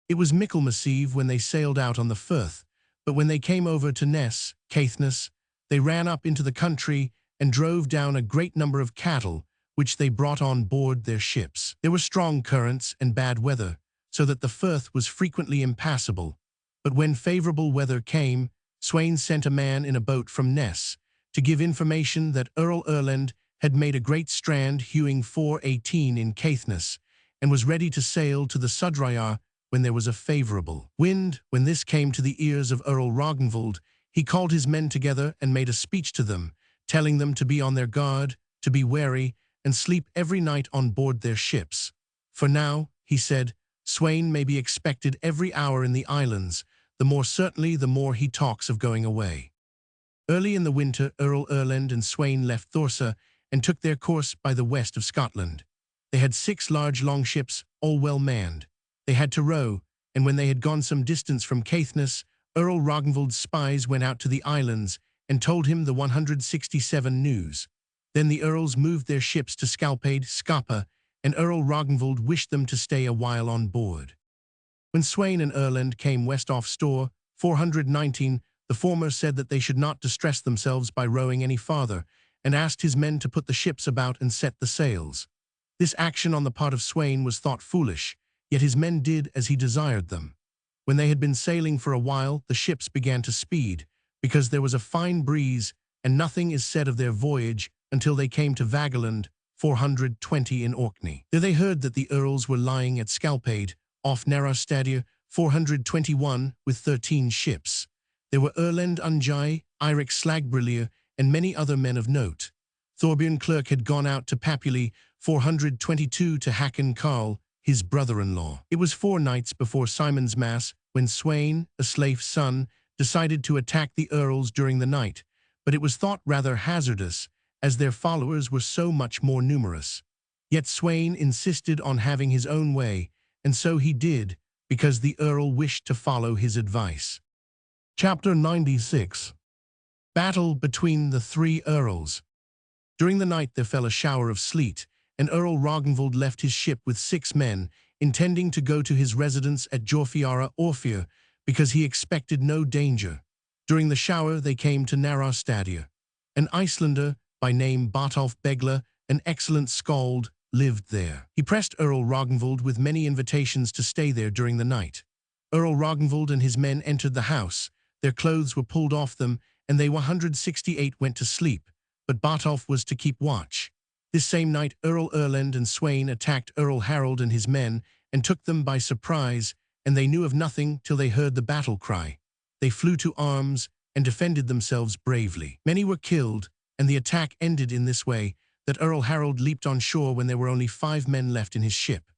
It was Michaelmas Eve when they sailed out on the Firth, but when they came over to Ness, Caithness, they ran up into the country and drove down a great number of cattle, which they brought on board their ships. There were strong currents and bad weather, so that the Firth was frequently impassable. But when favorable weather came, Sweyn sent a man in a boat from Ness to give information that Earl Erlend had made a great strand hewing 418 in Caithness and was ready to sail to the Sudreyar when there was a favorable wind. When this came to the ears of Earl Ragnvald, he called his men together and made a speech to them, telling them to be on their guard, to be wary, and sleep every night on board their ships. For now, he said, Sweyn may be expected every hour in the islands, the more certainly the more he talks of going away. Early in the winter, Earl Erlend and Sweyn left Thorsa and took their course by the west of Scotland. They had 6 large longships, all well manned. They had to row, and when they had gone some distance from Caithness, Earl Ragnvald's spies went out to the islands and told him the 167 news. Then the earls moved their ships to Scalpade, Scapa, and Earl Ragnvald wished them to stay a while on board. When Sweyn and Erlend came west off Store, 419, the former said that they should not distress themselves by rowing any farther, and asked his men to put the ships about and set the sails. This action on the part of Sweyn was thought foolish, yet his men did as he desired them. When they had been sailing for a while, the ships began to speed, because there was a fine breeze, and nothing is said of their voyage until they came to Vagaland, 420 in Orkney. There they heard that the earls were lying at Scalpade, off Narrowstadia, 421, with 13 ships. There were Erlend Unjai, Eirik Slagbrillir, and many other men of note. Thorbjorn Clerk had gone out to Papuli, 422 to Hakon Karl, his brother-in-law. It was 4 nights before Simon's Mass when Sweyn, a slave's son, decided to attack the earls during the night, but it was thought rather hazardous, as their followers were so much more numerous. Yet Sweyn insisted on having his own way, and so he did, because the earl wished to follow his advice. Chapter 96. Battle between the 3 earls. During the night there fell a shower of sleet, and Earl Ragnvald left his ship with 6 men, intending to go to his residence at Jorfiara Orfir, because he expected no danger. During the shower they came to Narrowstadia. An Icelander, by name Botolf Begla, an excellent skald, lived there. He pressed Earl Ragnvald with many invitations to stay there during the night. Earl Ragnvald and his men entered the house. Their clothes were pulled off them, and they 168 went to sleep, but Botolf was to keep watch. This same night Earl Erlend and Sweyn attacked Earl Harald and his men and took them by surprise, and they knew of nothing till they heard the battle cry. they flew to arms and defended themselves bravely. Many were killed, and the attack ended in this way, that Earl Harald leaped on shore when there were only 5 men left in his ship.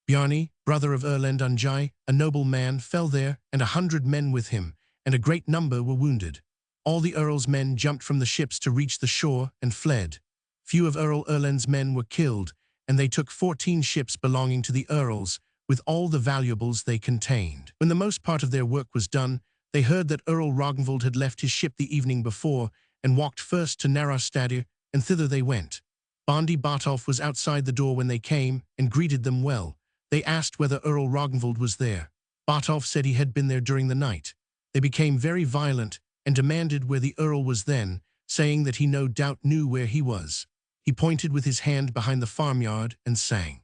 Bjarni, brother of Erlend Ungi, a noble man, fell there, and 100 men with him, and a great number were wounded. All the Earl's men jumped from the ships to reach the shore and fled. Few of Earl Erlend's men were killed, and they took 14 ships belonging to the Earls, with all the valuables they contained. When the most part of their work was done, they heard that Earl Ragnvald had left his ship the evening before, and walked first to Narrastadir, and thither they went. Bondi Bartolf was outside the door when they came, and greeted them well. They asked whether Earl Ragnvald was there. Bartolf said he had been there during the night. They became very violent, and demanded where the Earl was then, saying that he no doubt knew where he was. He pointed with his hand behind the farmyard, and sang.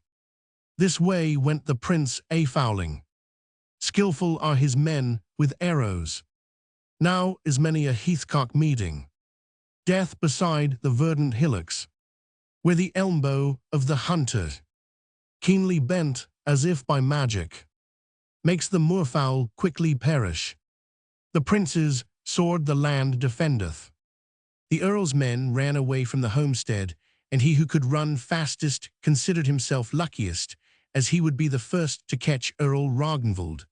This way went the prince a-fowling. Skillful are his men with arrows. Now is many a heathcock meeting. Death beside the verdant hillocks, where the elmbow of the hunter, keenly bent as if by magic, makes the moorfowl quickly perish. The prince's sword the land defendeth. The Earl's men ran away from the homestead, and he who could run fastest considered himself luckiest, as he would be the first to catch Earl Ragnvald.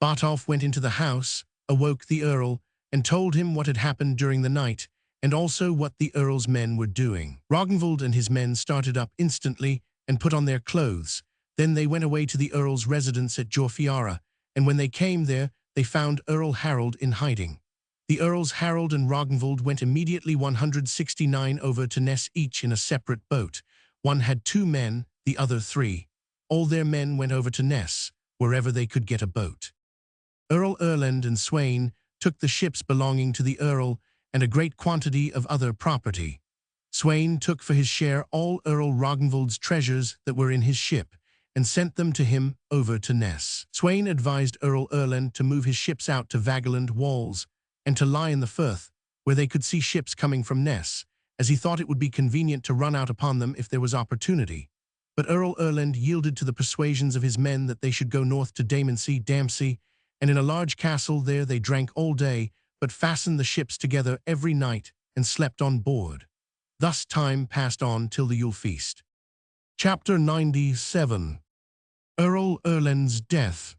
Bartolf went into the house, awoke the Earl, and told him what had happened during the night, and also what the Earl's men were doing. Ragnvald and his men started up instantly and put on their clothes. Then they went away to the Earl's residence at Jorfiara, and when they came there, they found Earl Harald in hiding. The Earls Harald and Ragnvald went immediately 169 over to Ness, each in a separate boat. One had 2 men, the other 3. All their men went over to Ness, wherever they could get a boat. Earl Erlend and Sweyn took the ships belonging to the Earl and a great quantity of other property. Sweyn took for his share all Earl Ragnvald's treasures that were in his ship, and sent them to him over to Ness. Sweyn advised Earl Erlend to move his ships out to Vagaland Walls, and to lie in the firth, where they could see ships coming from Ness, as he thought it would be convenient to run out upon them if there was opportunity. But Earl Erlend yielded to the persuasions of his men that they should go north to Damsey, and in a large castle there they drank all day, but fastened the ships together every night, and slept on board. Thus time passed on till the Yule feast. Chapter 97. Earl Erlend's death.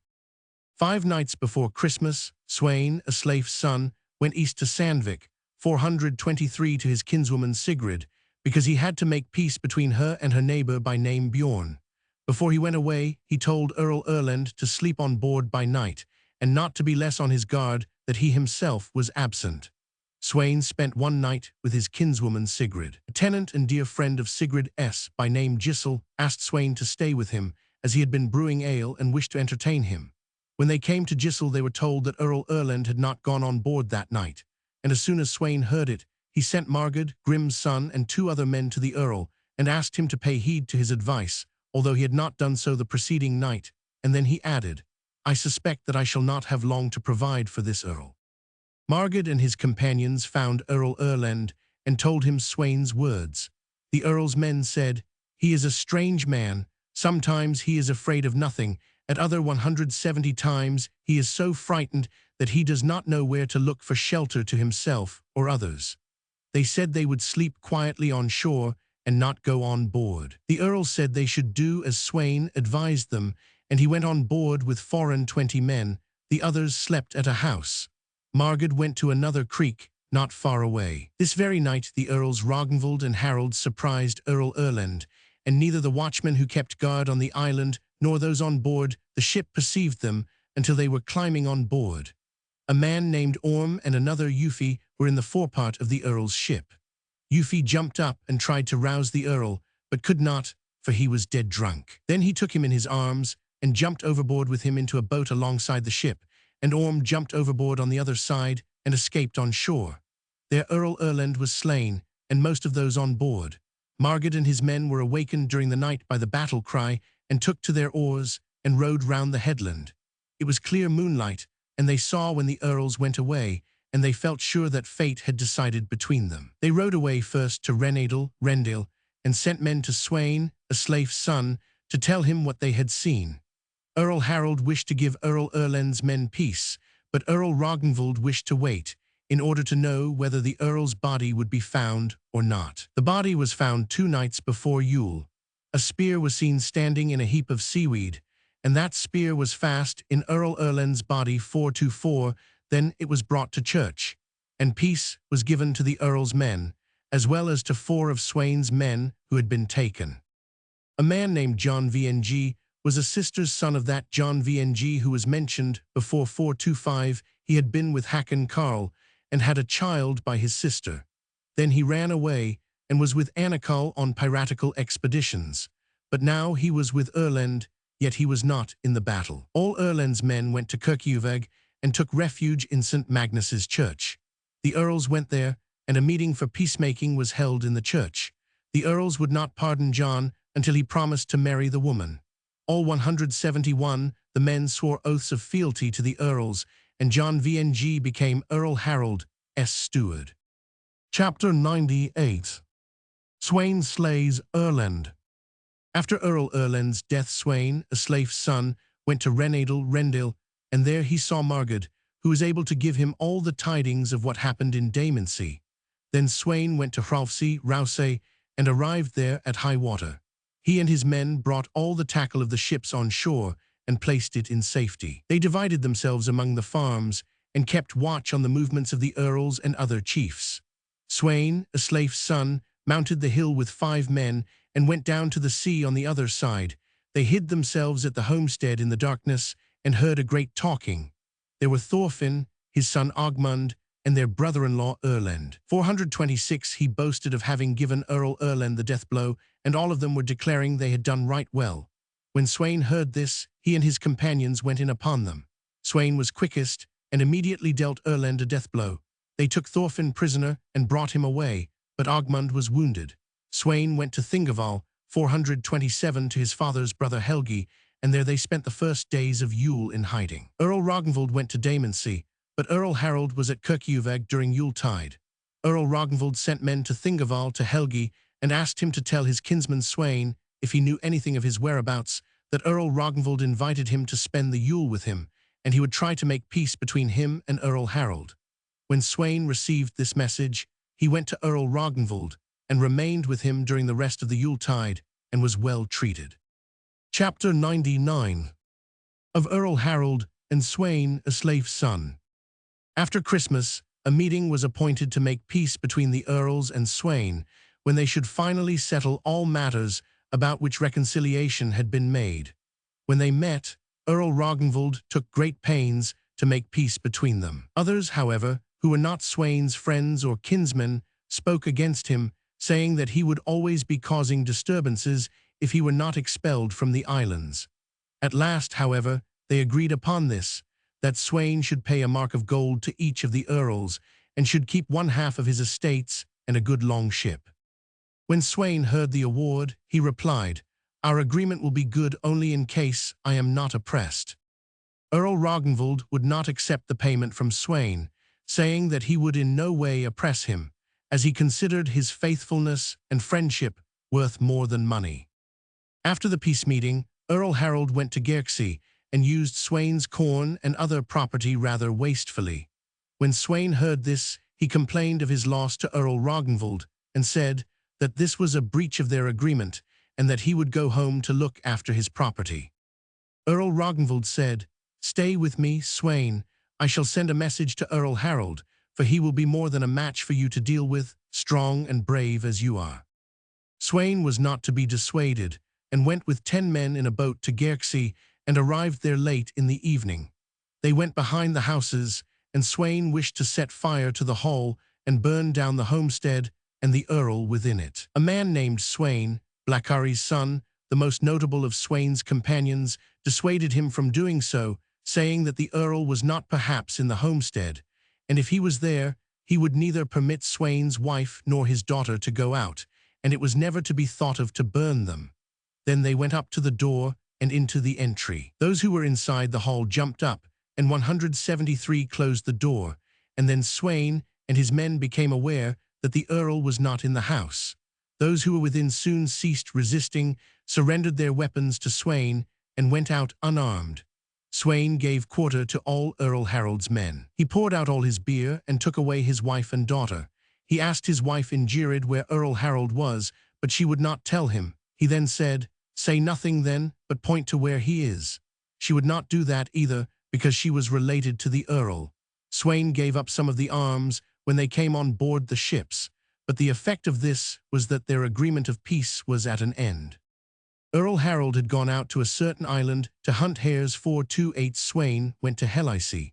5 nights before Christmas, Sweyn, a slave's son, went east to Sandvik, 423 to his kinswoman Sigrid, because he had to make peace between her and her neighbor by name Bjorn. Before he went away, he told Earl Erlend to sleep on board by night, and not to be less on his guard that he himself was absent. Sweyn spent one night with his kinswoman Sigrid. A tenant and dear friend of Sigrid S. by name Gisel asked Sweyn to stay with him, as he had been brewing ale and wished to entertain him. When they came to Gisel, they were told that Earl Erlend had not gone on board that night, and as soon as Sweyn heard it, he sent Margard, Grim's son, and 2 other men to the Earl, and asked him to pay heed to his advice, although he had not done so the preceding night, and then he added, I suspect that I shall not have long to provide for this Earl. Margard and his companions found Earl Erlend, and told him Sweyn's words. The Earl's men said, He is a strange man, sometimes he is afraid of nothing, at other 170 times he is so frightened that he does not know where to look for shelter to himself or others. They said they would sleep quietly on shore and not go on board. The Earl said they should do as Sweyn advised them, and he went on board with 24 men. The others slept at a house. Margard went to another creek, not far away. This very night the Earls Ragnvald and Harald surprised Earl Erlend, and neither the watchmen who kept guard on the island nor those on board the ship perceived them until they were climbing on board. A man named Orm and another Yufi were in the forepart of the Earl's ship. Yufi jumped up and tried to rouse the Earl, but could not, for he was dead drunk. Then he took him in his arms and jumped overboard with him into a boat alongside the ship, and Orm jumped overboard on the other side and escaped on shore. There Earl Erlend was slain, and most of those on board. Margard and his men were awakened during the night by the battle cry, and took to their oars and rowed round the headland. It was clear moonlight, and they saw when the Earls went away, and they felt sure that fate had decided between them. They rowed away first to Rendale, and sent men to Sweyn, a slave's son, to tell him what they had seen. Earl Harald wished to give Earl Erlend's men peace, but Earl Ragnvald wished to wait, in order to know whether the Earl's body would be found or not. The body was found 2 nights before Yule. A spear was seen standing in a heap of seaweed, and that spear was fast in Earl Erlend's body 424. Then it was brought to church, and peace was given to the Earl's men, as well as to 4 of Sweyn's men who had been taken. A man named John Vng was a sister's son of that John Vng who was mentioned before 425. He had been with Hakon Karl and had a child by his sister. Then he ran away and was with Anakal on piratical expeditions. But now he was with Erlend, yet he was not in the battle. All Erlend's men went to Kirkjuvag and took refuge in St. Magnus's church. The earls went there, and a meeting for peacemaking was held in the church. The earls would not pardon John until he promised to marry the woman. All 171, the men swore oaths of fealty to the earls, and John Vng became Earl Harald's steward. Chapter 98. Sweyn slays Erlend. After Earl Erlend's death, Sweyn, a slave's son, went to Rendil, and there he saw Margud, who was able to give him all the tidings of what happened in Daymansea. Then Sweyn went to Rouse, and arrived there at high water. He and his men brought all the tackle of the ships on shore and placed it in safety. They divided themselves among the farms and kept watch on the movements of the earls and other chiefs. Sweyn, a slave's son, mounted the hill with 5 men and went down to the sea on the other side. They hid themselves at the homestead in the darkness and heard a great talking. There were Thorfinn, his son Ogmund, and their brother-in-law Erlend. 426 he boasted of having given Earl Erlend the death blow, and all of them were declaring they had done right well. When Sweyn heard this, he and his companions went in upon them. Sweyn was quickest, and immediately dealt Erlend a death blow. They took Thorfinn prisoner and brought him away, but Ogmund was wounded. Sweyn went to Thingvall, 427, to his father's brother Helgi, and there they spent the first days of Yule in hiding. Earl Ragnvald went to Daymansea, but Earl Harald was at Kirkjuvag during Yuletide. Earl Ragnvald sent men to Thingvall to Helgi and asked him to tell his kinsman Sweyn, if he knew anything of his whereabouts, that Earl Ragnvald invited him to spend the Yule with him, and he would try to make peace between him and Earl Harald. When Sweyn received this message, he went to Earl Ragnvald and remained with him during the rest of the Yuletide and was well treated. Chapter 99. Of Earl Harald and Sweyn, a slave's son. After Christmas, a meeting was appointed to make peace between the earls and Sweyn, when they should finally settle all matters about which reconciliation had been made. When they met, Earl Ragnvald took great pains to make peace between them. Others, however, who were not Sweyn's friends or kinsmen, spoke against him, saying that he would always be causing disturbances if he were not expelled from the islands. At last, however, they agreed upon this, that Sweyn should pay a mark of gold to each of the earls, and should keep 1/2 of his estates and a good long ship. When Sweyn heard the award, he replied, "Our agreement will be good only in case I am not oppressed." Earl Ragnvald would not accept the payment from Sweyn, saying that he would in no way oppress him, as he considered his faithfulness and friendship worth more than money. After the peace meeting, Earl Harald went to Gerksey and used Sweyn's corn and other property rather wastefully. When Sweyn heard this, he complained of his loss to Earl Ragnvald and said that this was a breach of their agreement and that he would go home to look after his property. Earl Ragnvald said, "Stay with me, Sweyn. I shall send a message to Earl Harald, for he will be more than a match for you to deal with, strong and brave as you are." Sweyn was not to be dissuaded, and went with 10 men in a boat to Gerksey and arrived there late in the evening. They went behind the houses, and Sweyn wished to set fire to the hall and burn down the homestead and the earl within it. A man named Sweyn, Blackari's son, the most notable of Sweyn's companions, dissuaded him from doing so, saying that the earl was not perhaps in the homestead, and if he was there, he would neither permit Sweyn's wife nor his daughter to go out, and it was never to be thought of to burn them. Then they went up to the door and into the entry. Those who were inside the hall jumped up, and 173 closed the door, and then Sweyn and his men became aware that the earl was not in the house. Those who were within soon ceased resisting, surrendered their weapons to Sweyn, and went out unarmed. Sweyn gave quarter to all Earl Harald's men. He poured out all his beer and took away his wife and daughter. He asked his wife Ingrid where Earl Harald was, but she would not tell him. He then said, "Say nothing then, but point to where he is." She would not do that either, because she was related to the Earl. Sweyn gave up some of the arms when they came on board the ships, but the effect of this was that their agreement of peace was at an end. Earl Harald had gone out to a certain island to hunt hares. 428 Sweyn went to Helice.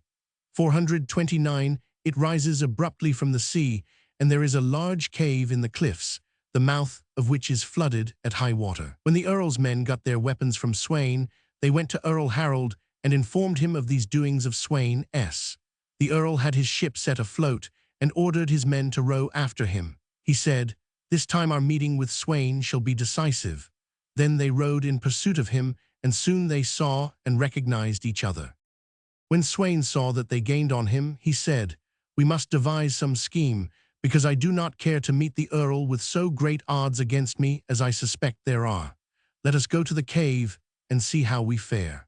429 It rises abruptly from the sea, and there is a large cave in the cliffs, the mouth of which is flooded at high water. When the Earl's men got their weapons from Sweyn, they went to Earl Harald and informed him of these doings of Sweyn's. The Earl had his ship set afloat and ordered his men to row after him. He said, "This time our meeting with Sweyn shall be decisive." Then they rowed in pursuit of him, and soon they saw and recognized each other. When Sweyn saw that they gained on him, he said, "We must devise some scheme, because I do not care to meet the Earl with so great odds against me as I suspect there are. Let us go to the cave and see how we fare."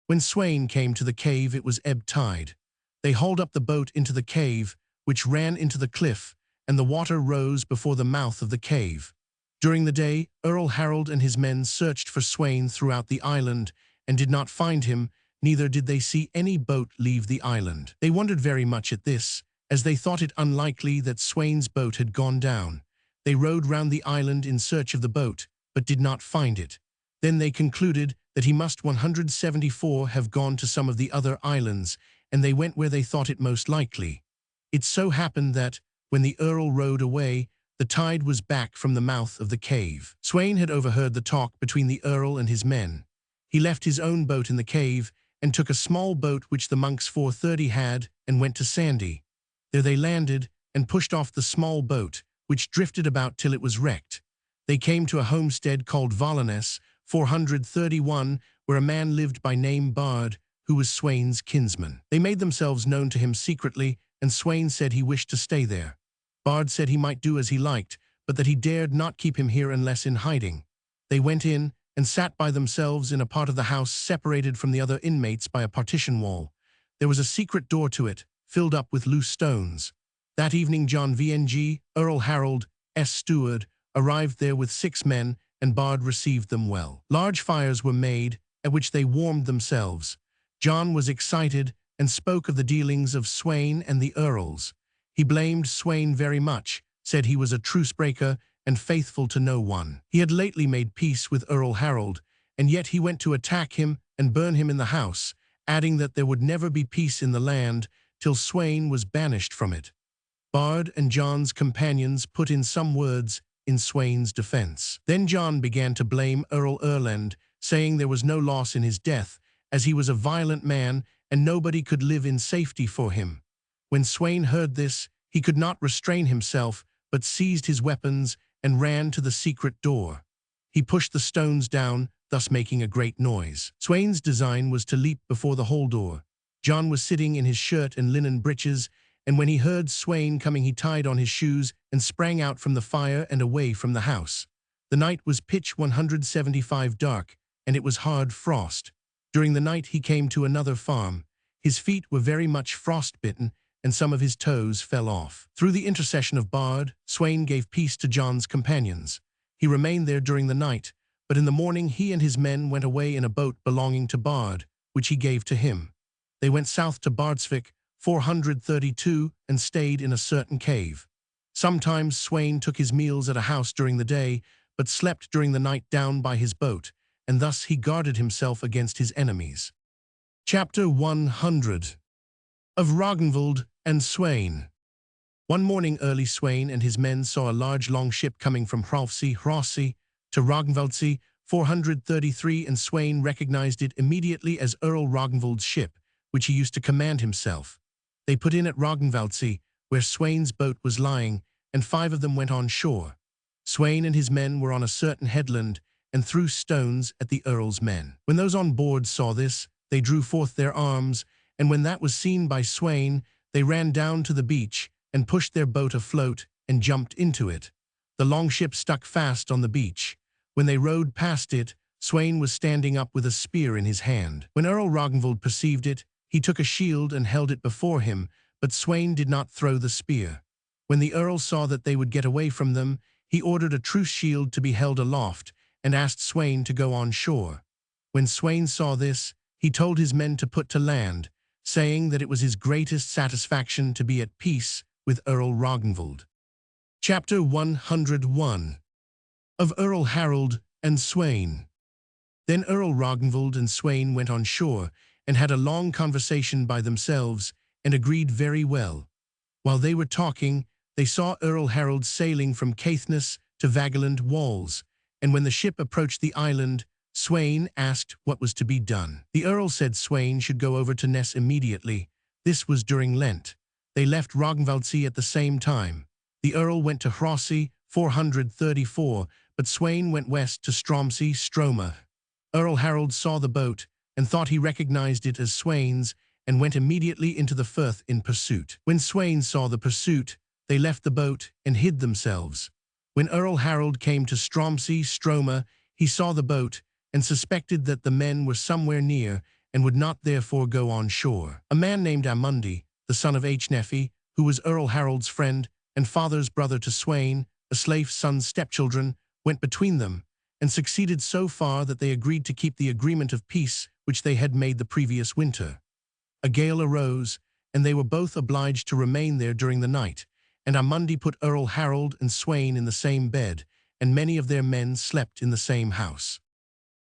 When Sweyn came to the cave, it was ebb tide. They hauled up the boat into the cave, which ran into the cliff, and the water rose before the mouth of the cave. During the day, Earl Harald and his men searched for Sweyn throughout the island and did not find him, neither did they see any boat leave the island. They wondered very much at this, as they thought it unlikely that Sweyn's boat had gone down. They rowed round the island in search of the boat, but did not find it. Then they concluded that he must 174 have gone to some of the other islands, and they went where they thought it most likely. It so happened that, when the Earl rowed away, the tide was back from the mouth of the cave. Sweyn had overheard the talk between the Earl and his men. He left his own boat in the cave and took a small boat which the monks 430 had and went to Sandy. There they landed and pushed off the small boat, which drifted about till it was wrecked. They came to a homestead called Valines, 431, where a man lived by name Bard, who was Sweyn's kinsman. They made themselves known to him secretly, and Sweyn said he wished to stay there. Bard said he might do as he liked, but that he dared not keep him here unless in hiding. They went in and sat by themselves in a part of the house separated from the other inmates by a partition wall. There was a secret door to it, filled up with loose stones. That evening John VNG, Earl Harald's steward, arrived there with 6 men, and Bard received them well. Large fires were made, at which they warmed themselves. John was excited and spoke of the dealings of Sweyn and the Earls. He blamed Sweyn very much, said he was a truce-breaker and faithful to no one. He had lately made peace with Earl Harald, and yet he went to attack him and burn him in the house, adding that there would never be peace in the land till Sweyn was banished from it. Bard and John's companions put in some words in Sweyn's defense. Then John began to blame Earl Erland, saying there was no loss in his death, as he was a violent man and nobody could live in safety for him. When Sweyn heard this, he could not restrain himself, but seized his weapons and ran to the secret door. He pushed the stones down, thus making a great noise. Sweyn's design was to leap before the hall door. John was sitting in his shirt and linen breeches, and when he heard Sweyn coming he tied on his shoes and sprang out from the fire and away from the house. The night was pitch 175 dark, and it was hard frost. During the night he came to another farm. His feet were very much frostbitten, and some of his toes fell off. Through the intercession of Bard, Sweyn gave peace to John's companions. He remained there during the night, but in the morning he and his men went away in a boat belonging to Bard, which he gave to him. They went south to Bardsvik, 432, and stayed in a certain cave. Sometimes Sweyn took his meals at a house during the day, but slept during the night down by his boat, and thus he guarded himself against his enemies. Chapter 100 of Ragnvald and Sweyn. One morning early Sweyn and his men saw a large long ship coming from Hrossi to Ragnvaldsey, 433, and Sweyn recognized it immediately as Earl Ragnvald's ship, which he used to command himself. They put in at Ragnvaldsey, where Sweyn's boat was lying, and 5 of them went on shore. Sweyn and his men were on a certain headland and threw stones at the Earl's men. When those on board saw this, they drew forth their arms, and when that was seen by Sweyn, they ran down to the beach and pushed their boat afloat and jumped into it. The long ship stuck fast on the beach. When they rowed past it, Sweyn was standing up with a spear in his hand. When Earl Ragnvald perceived it, he took a shield and held it before him, but Sweyn did not throw the spear. When the Earl saw that they would get away from them, he ordered a truce shield to be held aloft and asked Sweyn to go on shore. When Sweyn saw this, he told his men to put to land, saying that it was his greatest satisfaction to be at peace with Earl Ragnvald. Chapter 101 of Earl Harald and Sweyn. Then Earl Ragnvald and Sweyn went on shore and had a long conversation by themselves and agreed very well. While they were talking, they saw Earl Harald sailing from Caithness to Vagaland Walls, and when the ship approached the island, Sweyn asked what was to be done. The Earl said Sweyn should go over to Ness immediately. This was during Lent. They left Ragnvaldsey at the same time. The Earl went to Hrossey, 434, but Sweyn went west to Stromsey, Stroma. Earl Harald saw the boat and thought he recognized it as Sweyn's and went immediately into the firth in pursuit. When Sweyn saw the pursuit, they left the boat and hid themselves. When Earl Harald came to Stromsey, Stroma, he saw the boat and suspected that the men were somewhere near and would not therefore go on shore. A man named Amundi, the son of Echneffi, who was Earl Harald's friend and father's brother to Sweyn, a slave's son's stepchildren, went between them, and succeeded so far that they agreed to keep the agreement of peace which they had made the previous winter. A gale arose, and they were both obliged to remain there during the night, and Amundi put Earl Harald and Sweyn in the same bed, and many of their men slept in the same house.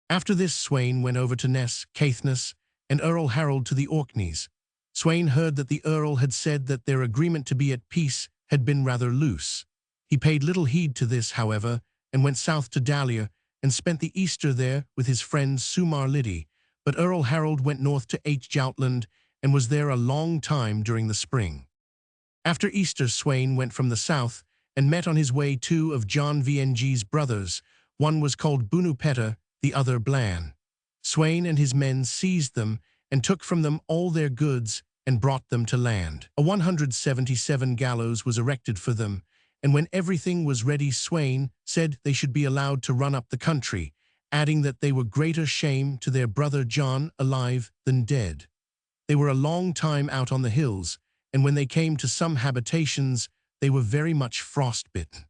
After this Sweyn went over to Ness, Caithness, and Earl Harald to the Orkneys. Sweyn heard that the Earl had said that their agreement to be at peace had been rather loose. He paid little heed to this, however, and went south to Dalir, and spent the Easter there with his friend Sumar Liddy, but Earl Harald went north to Joutland and was there a long time during the spring. After Easter Sweyn went from the south and met on his way two of John Vng's brothers. One was called Bunupeta, the other Blan. Sweyn and his men seized them and took from them all their goods and brought them to land. A 177 gallows was erected for them, and when everything was ready Sweyn said they should be allowed to run up the country, adding that they were greater shame to their brother John alive than dead. They were a long time out on the hills, and when they came to some habitations, they were very much frostbitten.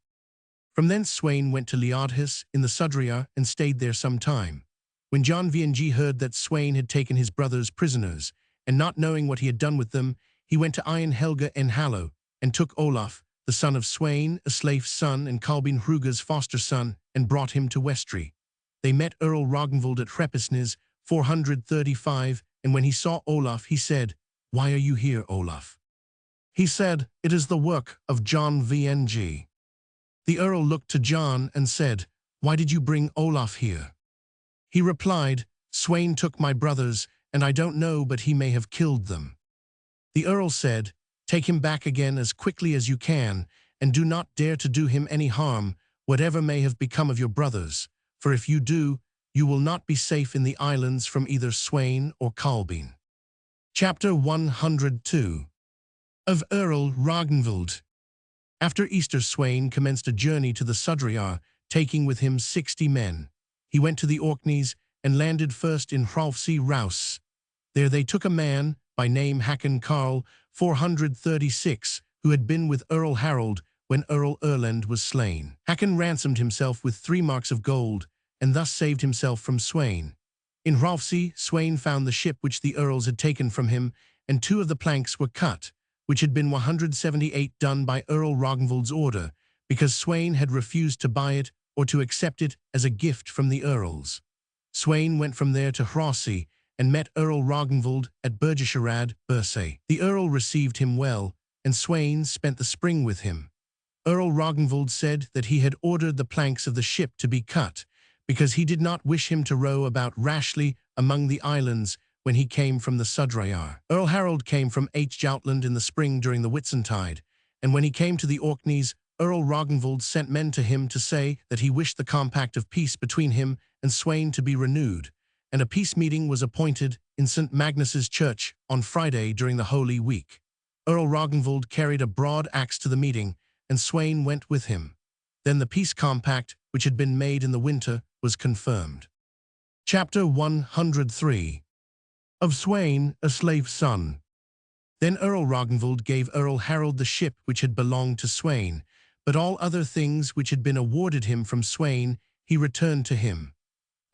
From thence Sweyn went to Liadhus in the Sudriar and stayed there some time. When John Vng heard that Sweyn had taken his brothers prisoners, and not knowing what he had done with them, he went to Iron Helga en Hallow, and took Olaf, the son of Sweyn, a slave's son, and Kalbin Hruga's foster son, and brought him to Westry. They met Earl Ragnvald at Hreppesnes, 435, and when he saw Olaf, he said, "Why are you here, Olaf?" He said, "It is the work of John Vng." The Earl looked to John and said, "Why did you bring Olaf here?" He replied, "Sweyn took my brothers, and I don't know but he may have killed them." The Earl said, "Take him back again as quickly as you can, and do not dare to do him any harm, whatever may have become of your brothers, for if you do, you will not be safe in the islands from either Sweyn or Kalbin." Chapter 102 of Earl Ragnvald. After Easter Sweyn commenced a journey to the Sudriar, taking with him 60 men. He went to the Orkneys and landed first in Hrolfsey Rouse. There they took a man, by name Hakon Karl, 436, who had been with Earl Harald when Earl Erlend was slain. Hakon ransomed himself with 3 marks of gold, and thus saved himself from Sweyn. In Hrolfsey, Sweyn found the ship which the Earls had taken from him, and 2 of the planks were cut, which had been 178 done by Earl Ragnvald's order, because Sweyn had refused to buy it or to accept it as a gift from the Earls. Sweyn went from there to Hrossey and met Earl Ragnvald at Bergisharad, Bursay. The Earl received him well, and Sweyn spent the spring with him. Earl Ragnvald said that he had ordered the planks of the ship to be cut, because he did not wish him to row about rashly among the islands when he came from the Sudriar. Earl Harald came from Joutland in the spring during the Whitsuntide, and when he came to the Orkneys, Earl Ragnvald sent men to him to say that he wished the compact of peace between him and Sweyn to be renewed, and a peace meeting was appointed in St. Magnus's Church on Friday during the Holy Week. Earl Ragnvald carried a broad axe to the meeting, and Sweyn went with him. Then the peace compact, which had been made in the winter, was confirmed. Chapter 103. Of Sweyn, a slave's son. Then Earl Ragnvald gave Earl Harald the ship which had belonged to Sweyn, but all other things which had been awarded him from Sweyn he returned to him.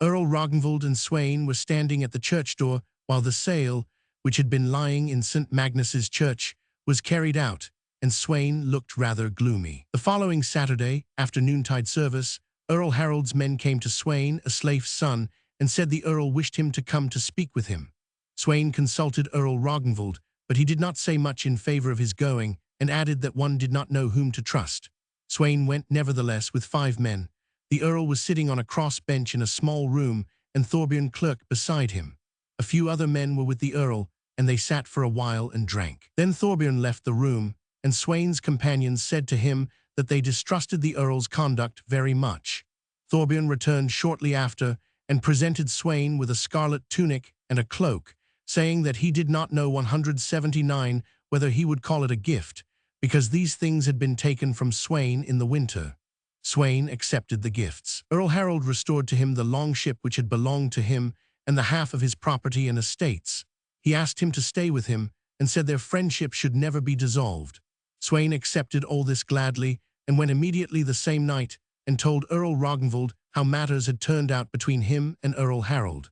Earl Ragnvald and Sweyn were standing at the church door while the sail, which had been lying in St. Magnus's church, was carried out, and Sweyn looked rather gloomy. The following Saturday, after noontide service, Earl Harald's men came to Sweyn, a slave's son, and said the Earl wished him to come to speak with him. Sweyn consulted Earl Ragnvald, but he did not say much in favor of his going, and added that one did not know whom to trust. Sweyn went nevertheless with 5 men. The Earl was sitting on a cross bench in a small room, and Thorfinn clerk beside him. A few other men were with the Earl, and they sat for a while and drank. Then Thorfinn left the room, and Sweyn's companions said to him that they distrusted the Earl's conduct very much. Thorfinn returned shortly after, and presented Sweyn with a scarlet tunic and a cloak, saying that he did not know 179 whether he would call it a gift, because these things had been taken from Sweyn in the winter. Sweyn accepted the gifts. Earl Harald restored to him the longship which had belonged to him and the half of his property and estates. He asked him to stay with him and said their friendship should never be dissolved. Sweyn accepted all this gladly and went immediately the same night and told Earl Ragnvald how matters had turned out between him and Earl Harald.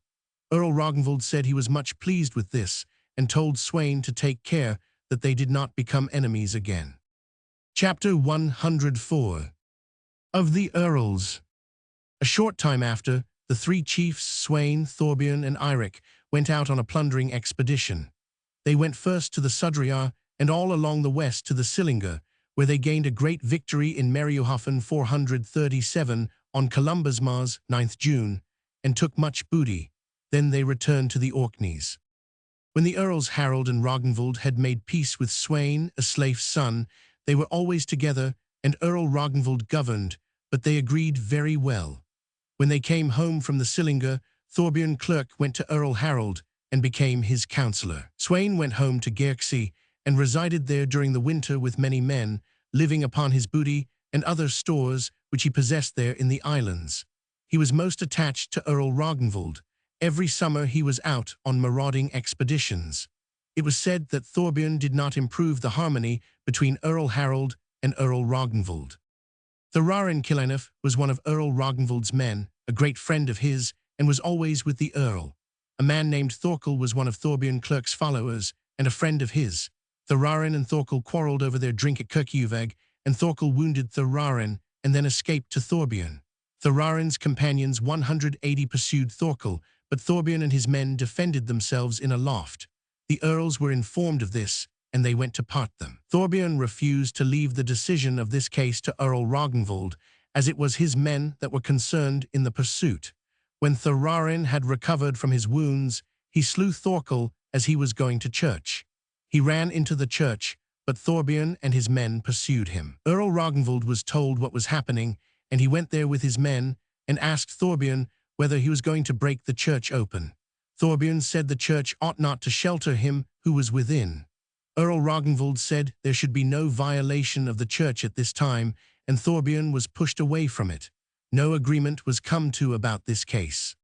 Earl Ragnvald said he was much pleased with this and told Sweyn to take care that they did not become enemies again. Chapter 104. Of the Earls. A short time after, the 3 chiefs, Sweyn, Thorbjorn, and Eirik, went out on a plundering expedition. They went first to the Sudreyar and all along the west to the Sillinga, where they gained a great victory in Meriohofen 437 on Columbusmars 9th June, and took much booty. Then they returned to the Orkneys. When the Earls Harald and Ragnvald had made peace with Sweyn, a slave's son, they were always together, and Earl Ragnvald governed, but they agreed very well. When they came home from the Sillinga, Thorbjorn clerk went to Earl Harald and became his counselor. Sweyn went home to Gerxi and resided there during the winter with many men, living upon his booty and other stores which he possessed there in the islands. He was most attached to Earl Ragnvald. Every summer he was out on marauding expeditions. It was said that Thorbjorn did not improve the harmony between Earl Harald and Earl Ragnvald. Thorarinn Killanef was one of Earl Ragnvald's men, a great friend of his, and was always with the Earl. A man named Thorkel was one of Thorbjorn Clerk's followers, and a friend of his. Thorarinn and Thorkel quarreled over their drink at Kirkjuvag, and Thorkel wounded Thorarinn and then escaped to Thorbjorn. Thorarinn's companions 180 pursued Thorkel, but Thorbjorn and his men defended themselves in a loft. The Earls were informed of this, and they went to part them. Thorbjorn refused to leave the decision of this case to Earl Ragnvald, as it was his men that were concerned in the pursuit. When Thorarinn had recovered from his wounds, he slew Thorkel as he was going to church. He ran into the church, but Thorbjorn and his men pursued him. Earl Ragnvald was told what was happening, and he went there with his men and asked Thorbjorn whether he was going to break the church open. Thorbjorn said the church ought not to shelter him who was within. Earl Ragnvald said there should be no violation of the church at this time, and Thorbjorn was pushed away from it. No agreement was come to about this case.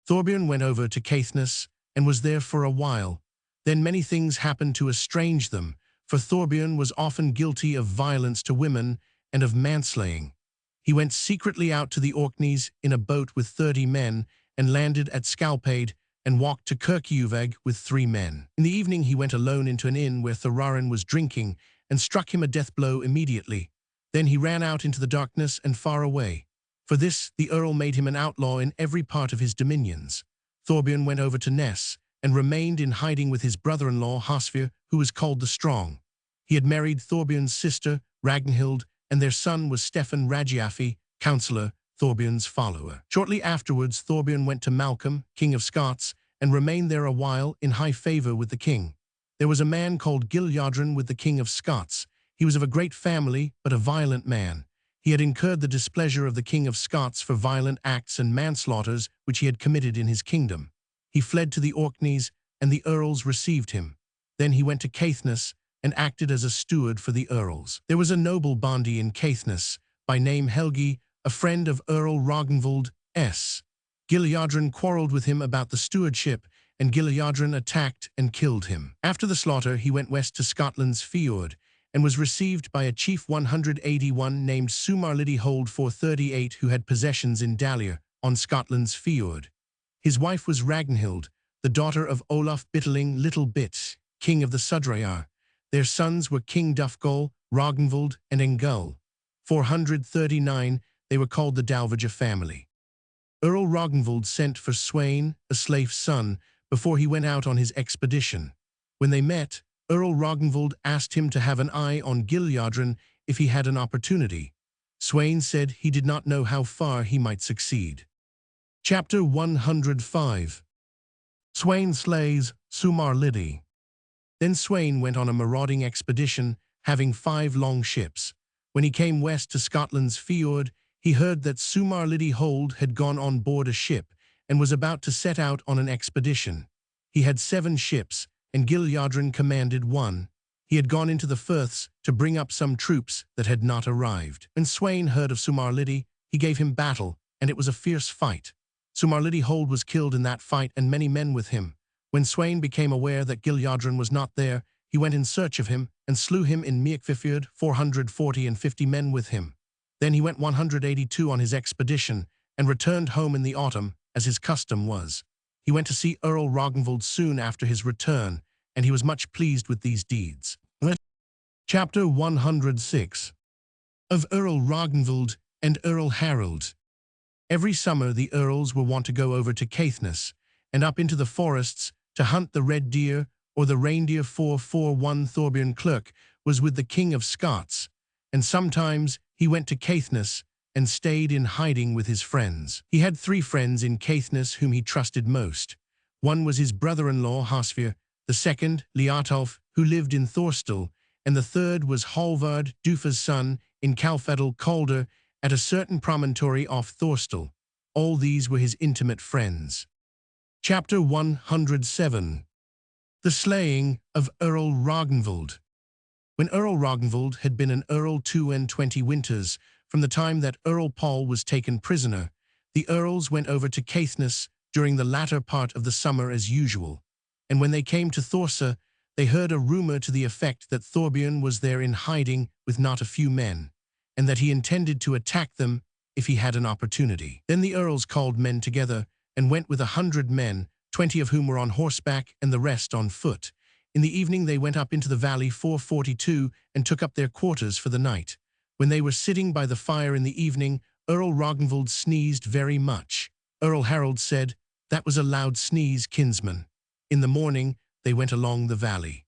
Thorbjorn went over to Caithness and was there for a while. Then many things happened to estrange them, for Thorbjorn was often guilty of violence to women and of manslaying. He went secretly out to the Orkneys in a boat with 30 men and landed at Skalpade and walked to Kirkjuvag with 3 men. In the evening he went alone into an inn where Thorarinn was drinking and struck him a death blow immediately. Then he ran out into the darkness and far away. For this the Earl made him an outlaw in every part of his dominions. Thorbjorn went over to Ness and remained in hiding with his brother-in-law Hosfir, who was called the Strong. He had married Thorbjorn's sister, Ragnhild, and their son was Stefan Ragiafi, counselor, Thorbjorn's follower. Shortly afterwards Thorbjorn went to Malcolm, king of Scots, and remained there a while in high favor with the king. There was a man called Giljadrin with the king of Scots. He was of a great family, but a violent man. He had incurred the displeasure of the king of Scots for violent acts and manslaughters which he had committed in his kingdom. He fled to the Orkneys, and the Earls received him. Then he went to Caithness and acted as a steward for the Earls. There was a noble bondi in Caithness, by name Helgi, a friend of Earl Ragnvald S. Gilliadran quarreled with him about the stewardship, and Gilliadran attacked and killed him. After the slaughter, he went west to Scotland's fjord, and was received by a chief 181 named Sumarlidi Hold 438 who had possessions in Dalir, on Scotland's fjord. His wife was Ragnhild, the daughter of Olaf Bitterling Little Bit, king of the Sudrayar. Their sons were King Dufgol, Ragnvald, and Engul. 439, they were called the Dalvaja family. Earl Ragnvald sent for Sweyn, a slave's son, before he went out on his expedition. When they met, Earl Ragnvald asked him to have an eye on Gilliadran if he had an opportunity. Sweyn said he did not know how far he might succeed. Chapter 105. Sweyn slays Sumarlidi. Then Sweyn went on a marauding expedition, having 5 long ships. When he came west to Scotland's fjord, he heard that Sumarlidi Hold had gone on board a ship and was about to set out on an expedition. He had 7 ships, and Gilliadran commanded one. He had gone into the firths to bring up some troops that had not arrived. When Sweyn heard of Sumarlidi, he gave him battle, and it was a fierce fight. Sumarlidi Hold was killed in that fight and many men with him. When Sweyn became aware that Gilliadran was not there, he went in search of him and slew him in Meakfifjord, 440 and 50 men with him. Then he went 182 on his expedition and returned home in the autumn, as his custom was. He went to see Earl Ragnvald soon after his return, and he was much pleased with these deeds. Chapter 106. Of Earl Ragnvald and Earl Harald. Every summer the earls were wont to go over to Caithness and up into the forests to hunt the red deer or the reindeer. 441 Thorbjorn Clerk was with the King of Scots, and sometimes he went to Caithness and stayed in hiding with his friends. He had 3 friends in Caithness whom he trusted most. One was his brother-in-law Hosfir, the second Leotolf, who lived in Thorstal, and the third was Hallvard, Dufa's son, in Calfedel Calder, at a certain promontory off Thorstal. All these were his intimate friends. Chapter 107. The Slaying of Earl Ragnvald. When Earl Ragnvald had been an earl 22 winters, from the time that Earl Paul was taken prisoner, the earls went over to Caithness during the latter part of the summer as usual, and when they came to Thorsa, they heard a rumor to the effect that Thorbjorn was there in hiding with not a few men, and that he intended to attack them if he had an opportunity. Then the earls called men together and went with 100 men, 20 of whom were on horseback and the rest on foot. In the evening they went up into the valley 442 and took up their quarters for the night. When they were sitting by the fire in the evening, Earl Ragnvald sneezed very much. Earl Harald said, "That was a loud sneeze, kinsman." In the morning, they went along the valley.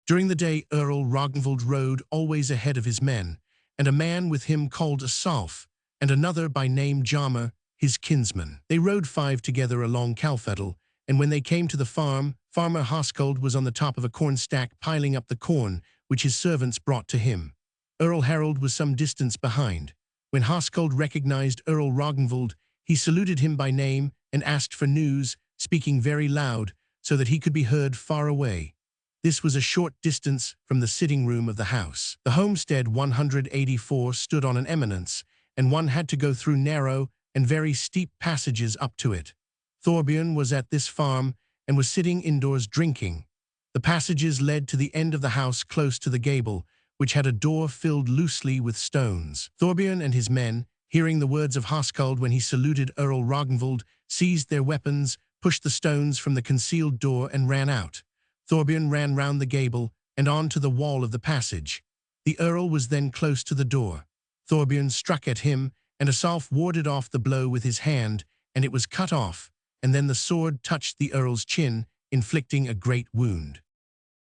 During the day, Earl Ragnvald rode always ahead of his men, and a man with him called Asalf, and another by name Jammer, his kinsman. They rode 5 together along Calfedel, and when they came to the farm, Farmer Hoskuld was on the top of a corn stack piling up the corn, which his servants brought to him. Earl Harald was some distance behind. When Hoskuld recognized Earl Ragnvald, he saluted him by name and asked for news, speaking very loud, so that he could be heard far away. This was a short distance from the sitting room of the house. The homestead 184 stood on an eminence, and one had to go through narrow and very steep passages up to it. Thorbjorn was at this farm and was sitting indoors drinking. The passages led to the end of the house close to the gable, which had a door filled loosely with stones. Thorbjorn and his men, hearing the words of Hoskuld when he saluted Earl Ragnvald, seized their weapons, pushed the stones from the concealed door and ran out. Thorbjorn ran round the gable and on to the wall of the passage. The earl was then close to the door. Thorbjorn struck at him, and Asalf warded off the blow with his hand, and it was cut off, and then the sword touched the earl's chin, inflicting a great wound.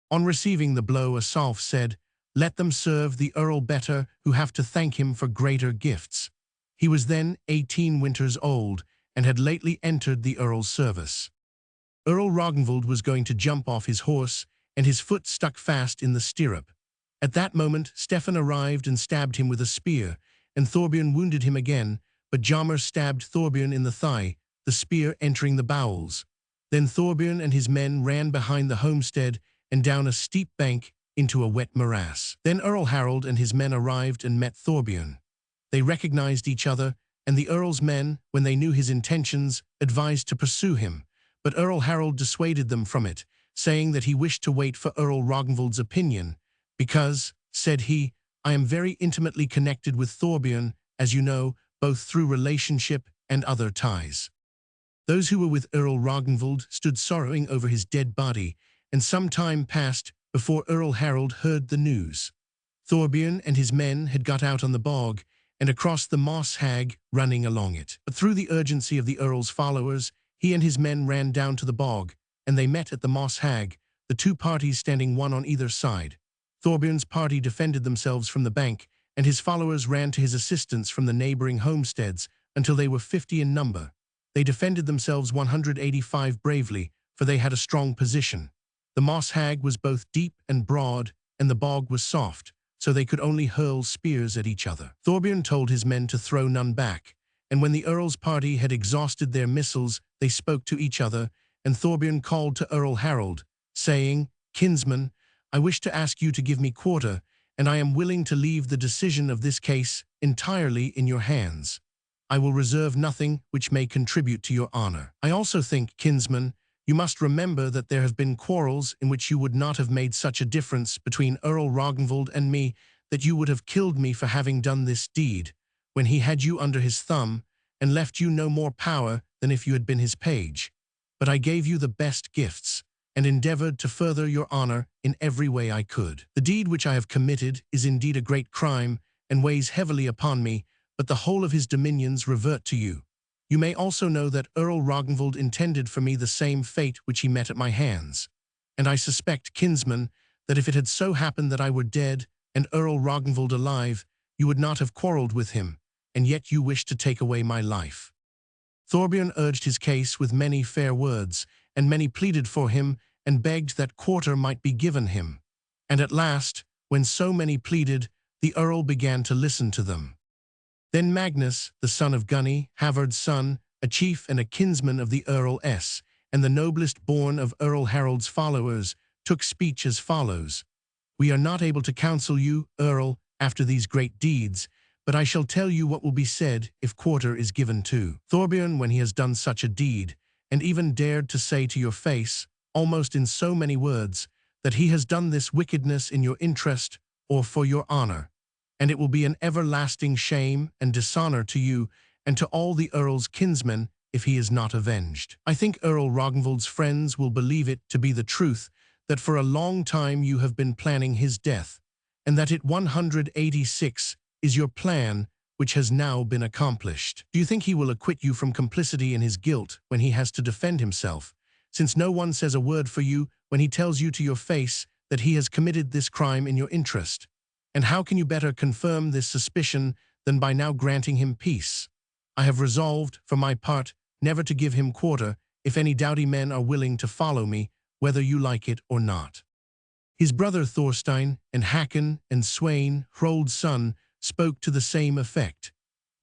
On receiving the blow, Asalf said, "Let them serve the earl better who have to thank him for greater gifts." He was then 18 winters old, and had lately entered the earl's service. Earl Ragnvald was going to jump off his horse, and his foot stuck fast in the stirrup. At that moment, Stefan arrived and stabbed him with a spear, and Thorbjorn wounded him again, but Jammer stabbed Thorbjorn in the thigh, the spear entering the bowels. Then Thorbjorn and his men ran behind the homestead and down a steep bank into a wet morass. Then Earl Harald and his men arrived and met Thorbjorn. They recognized each other, and the Earl's men, when they knew his intentions, advised to pursue him. But Earl Harald dissuaded them from it, saying that he wished to wait for Earl Ragnvald's opinion, because, said he, I am very intimately connected with Thorbjorn, as you know, both through relationship and other ties. Those who were with Earl Ragnvald stood sorrowing over his dead body, and some time passed before Earl Harald heard the news. Thorbjorn and his men had got out on the bog and across the moss hag, running along it. But through the urgency of the Earl's followers, he and his men ran down to the bog, and they met at the moss hag, the two parties standing one on either side. Thorbjorn's party defended themselves from the bank, and his followers ran to his assistance from the neighboring homesteads until they were 50 in number. They defended themselves 185 bravely, for they had a strong position. The moss hag was both deep and broad, and the bog was soft, so they could only hurl spears at each other. Thorbjorn told his men to throw none back, and when the Earl's party had exhausted their missiles, they spoke to each other, and Thorbjorn called to Earl Harald, saying, Kinsman, I wish to ask you to give me quarter, and I am willing to leave the decision of this case entirely in your hands. I will reserve nothing which may contribute to your honor. I also think, kinsman, you must remember that there have been quarrels in which you would not have made such a difference between Earl Ragnvald and me that you would have killed me for having done this deed, when he had you under his thumb and left you no more power than if you had been his page. But I gave you the best gifts, and endeavored to further your honor in every way I could. The deed which I have committed is indeed a great crime, and weighs heavily upon me, but the whole of his dominions revert to you. You may also know that Earl Ragnvald intended for me the same fate which he met at my hands. And I suspect, kinsman, that if it had so happened that I were dead, and Earl Ragnvald alive, you would not have quarreled with him, and yet you wished to take away my life. Thorbjorn urged his case with many fair words, and many pleaded for him, and begged that quarter might be given him. And at last, when so many pleaded, the Earl began to listen to them. Then Magnus, the son of Gunny, Havard's son, a chief and a kinsman of the Earl S., and the noblest born of Earl Harald's followers, took speech as follows. We are not able to counsel you, Earl, after these great deeds, but I shall tell you what will be said if quarter is given to Thorbjorn when he has done such a deed, and even dared to say to your face, almost in so many words, that he has done this wickedness in your interest or for your honor, and it will be an everlasting shame and dishonor to you and to all the Earl's kinsmen if he is not avenged. I think Earl Ragnvald's friends will believe it to be the truth that for a long time you have been planning his death, and that it 186 is your plan which has now been accomplished. Do you think he will acquit you from complicity in his guilt when he has to defend himself, since no one says a word for you when he tells you to your face that he has committed this crime in your interest? And how can you better confirm this suspicion than by now granting him peace? I have resolved, for my part, never to give him quarter if any doughty men are willing to follow me, whether you like it or not. His brother Thorstein and Hakon and Sweyn, Hrold's son, spoke to the same effect.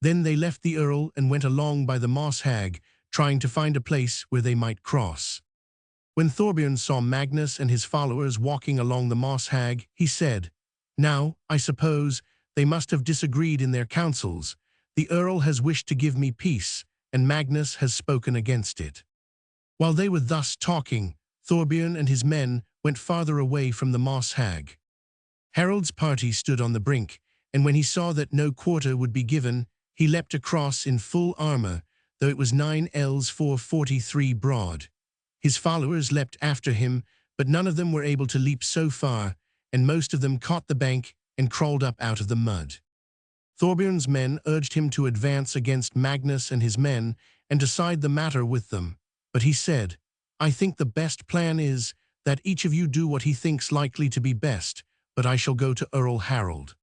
Then they left the Earl and went along by the moss hag, trying to find a place where they might cross. When Thorbjorn saw Magnus and his followers walking along the moss hag, he said, Now, I suppose, they must have disagreed in their counsels. The Earl has wished to give me peace, and Magnus has spoken against it. While they were thus talking, Thorbjorn and his men went farther away from the moss hag. Harald's party stood on the brink, and when he saw that no quarter would be given, he leapt across in full armor, though it was 9 ells 443 broad. His followers leapt after him, but none of them were able to leap so far, and most of them caught the bank and crawled up out of the mud. Thorbjorn's men urged him to advance against Magnus and his men and decide the matter with them, but he said, I think the best plan is that each of you do what he thinks likely to be best, but I shall go to Earl Harald.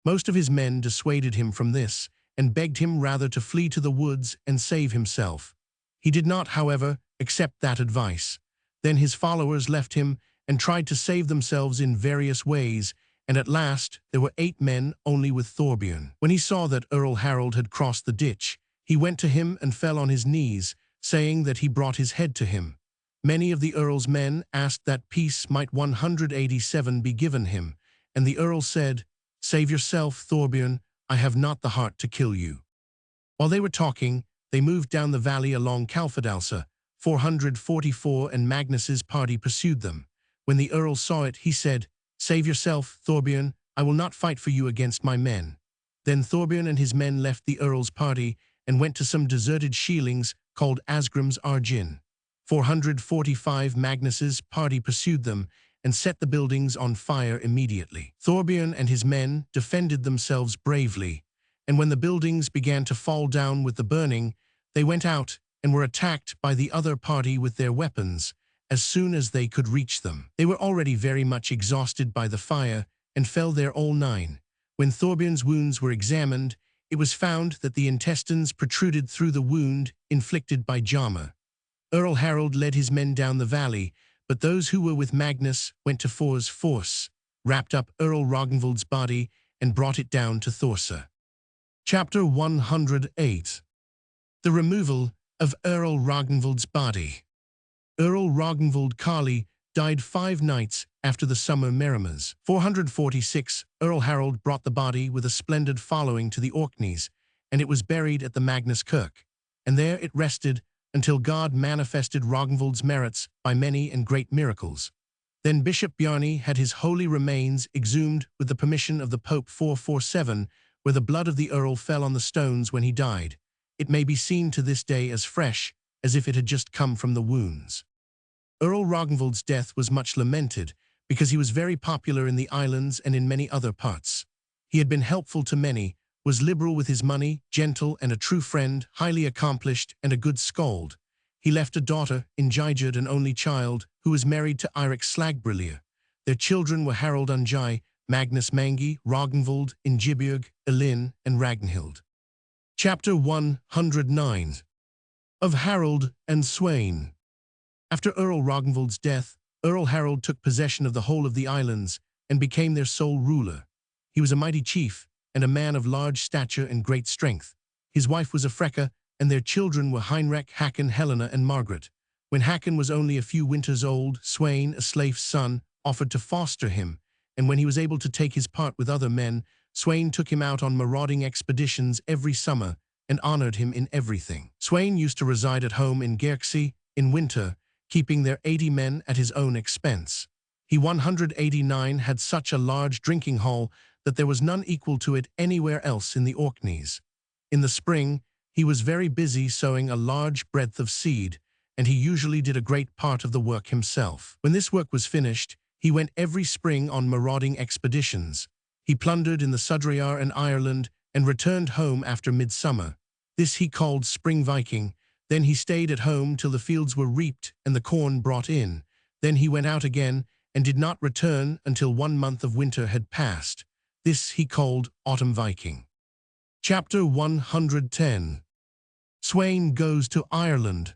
Most of his men dissuaded him from this, and begged him rather to flee to the woods and save himself. He did not, however, accept that advice. Then his followers left him and tried to save themselves in various ways, and at last there were 8 men only with Thorbjorn. When he saw that Earl Harald had crossed the ditch, he went to him and fell on his knees, saying that he brought his head to him. Many of the Earl's men asked that peace might 187 be given him, and the Earl said, Save yourself, Thorbjorn, I have not the heart to kill you. While they were talking, they moved down the valley along Kalfadalsa, 444, and Magnus's party pursued them. When the Earl saw it, he said, "Save yourself, Thorbjorn, I will not fight for you against my men." Then Thorbjorn and his men left the Earl's party and went to some deserted shielings called Asgrim's Argin. 445 Magnus's party pursued them and set the buildings on fire immediately. Thorbjorn and his men defended themselves bravely, and when the buildings began to fall down with the burning, they went out and were attacked by the other party with their weapons as soon as they could reach them. They were already very much exhausted by the fire and fell there all nine. When Thorbjorn's wounds were examined, it was found that the intestines protruded through the wound inflicted by Jama. Earl Harald led his men down the valley, but those who were with Magnus went to Thor's force, wrapped up Earl Ragnvald's body, and brought it down to Thorsa. Chapter 108. The removal of Earl Ragnvald's body. Earl Ragnvald Kali died 5 nights after the summer Merrimers. 446, Earl Harald brought the body with a splendid following to the Orkneys, and it was buried at the Magnus Kirk, and there it rested until God manifested Ragnvald's merits by many and great miracles. Then Bishop Bjarni had his holy remains exhumed with the permission of the Pope 447, where the blood of the Earl fell on the stones when he died. It may be seen to this day as fresh as if it had just come from the wounds. Earl Ragnvald's death was much lamented because he was very popular in the islands and in many other parts. He had been helpful to many, was liberal with his money, gentle and a true friend, highly accomplished and a good skald. He left a daughter, Ingigerd, an only child, who was married to Eirik Slagbrillia. Their children were Harald Ungi, Magnus Mangi, Ragnvald, Ingibjorg, Elin, and Ragnhild. Chapter 109. Of Harald and Sweyn. After Earl Ragnvald's death, Earl Harald took possession of the whole of the islands and became their sole ruler. He was a mighty chief and a man of large stature and great strength. His wife was a Freka, and their children were Heinrech, Hakon, Helena, and Margaret. When Hakon was only a few winters old, Sweyn, a slave's son, offered to foster him, and when he was able to take his part with other men, Sweyn took him out on marauding expeditions every summer and honored him in everything. Sweyn used to reside at home in Gerksey in winter, keeping their 80 men at his own expense. He 189 had such a large drinking hall that there was none equal to it anywhere else in the Orkneys. In the spring, he was very busy sowing a large breadth of seed, and he usually did a great part of the work himself. When this work was finished, he went every spring on marauding expeditions. He plundered in the Sudreyar and Ireland and returned home after midsummer. This he called spring Viking. Then he stayed at home till the fields were reaped and the corn brought in. Then he went out again and did not return until 1 month of winter had passed. This he called autumn Viking. Chapter 110. Sweyn goes to Ireland.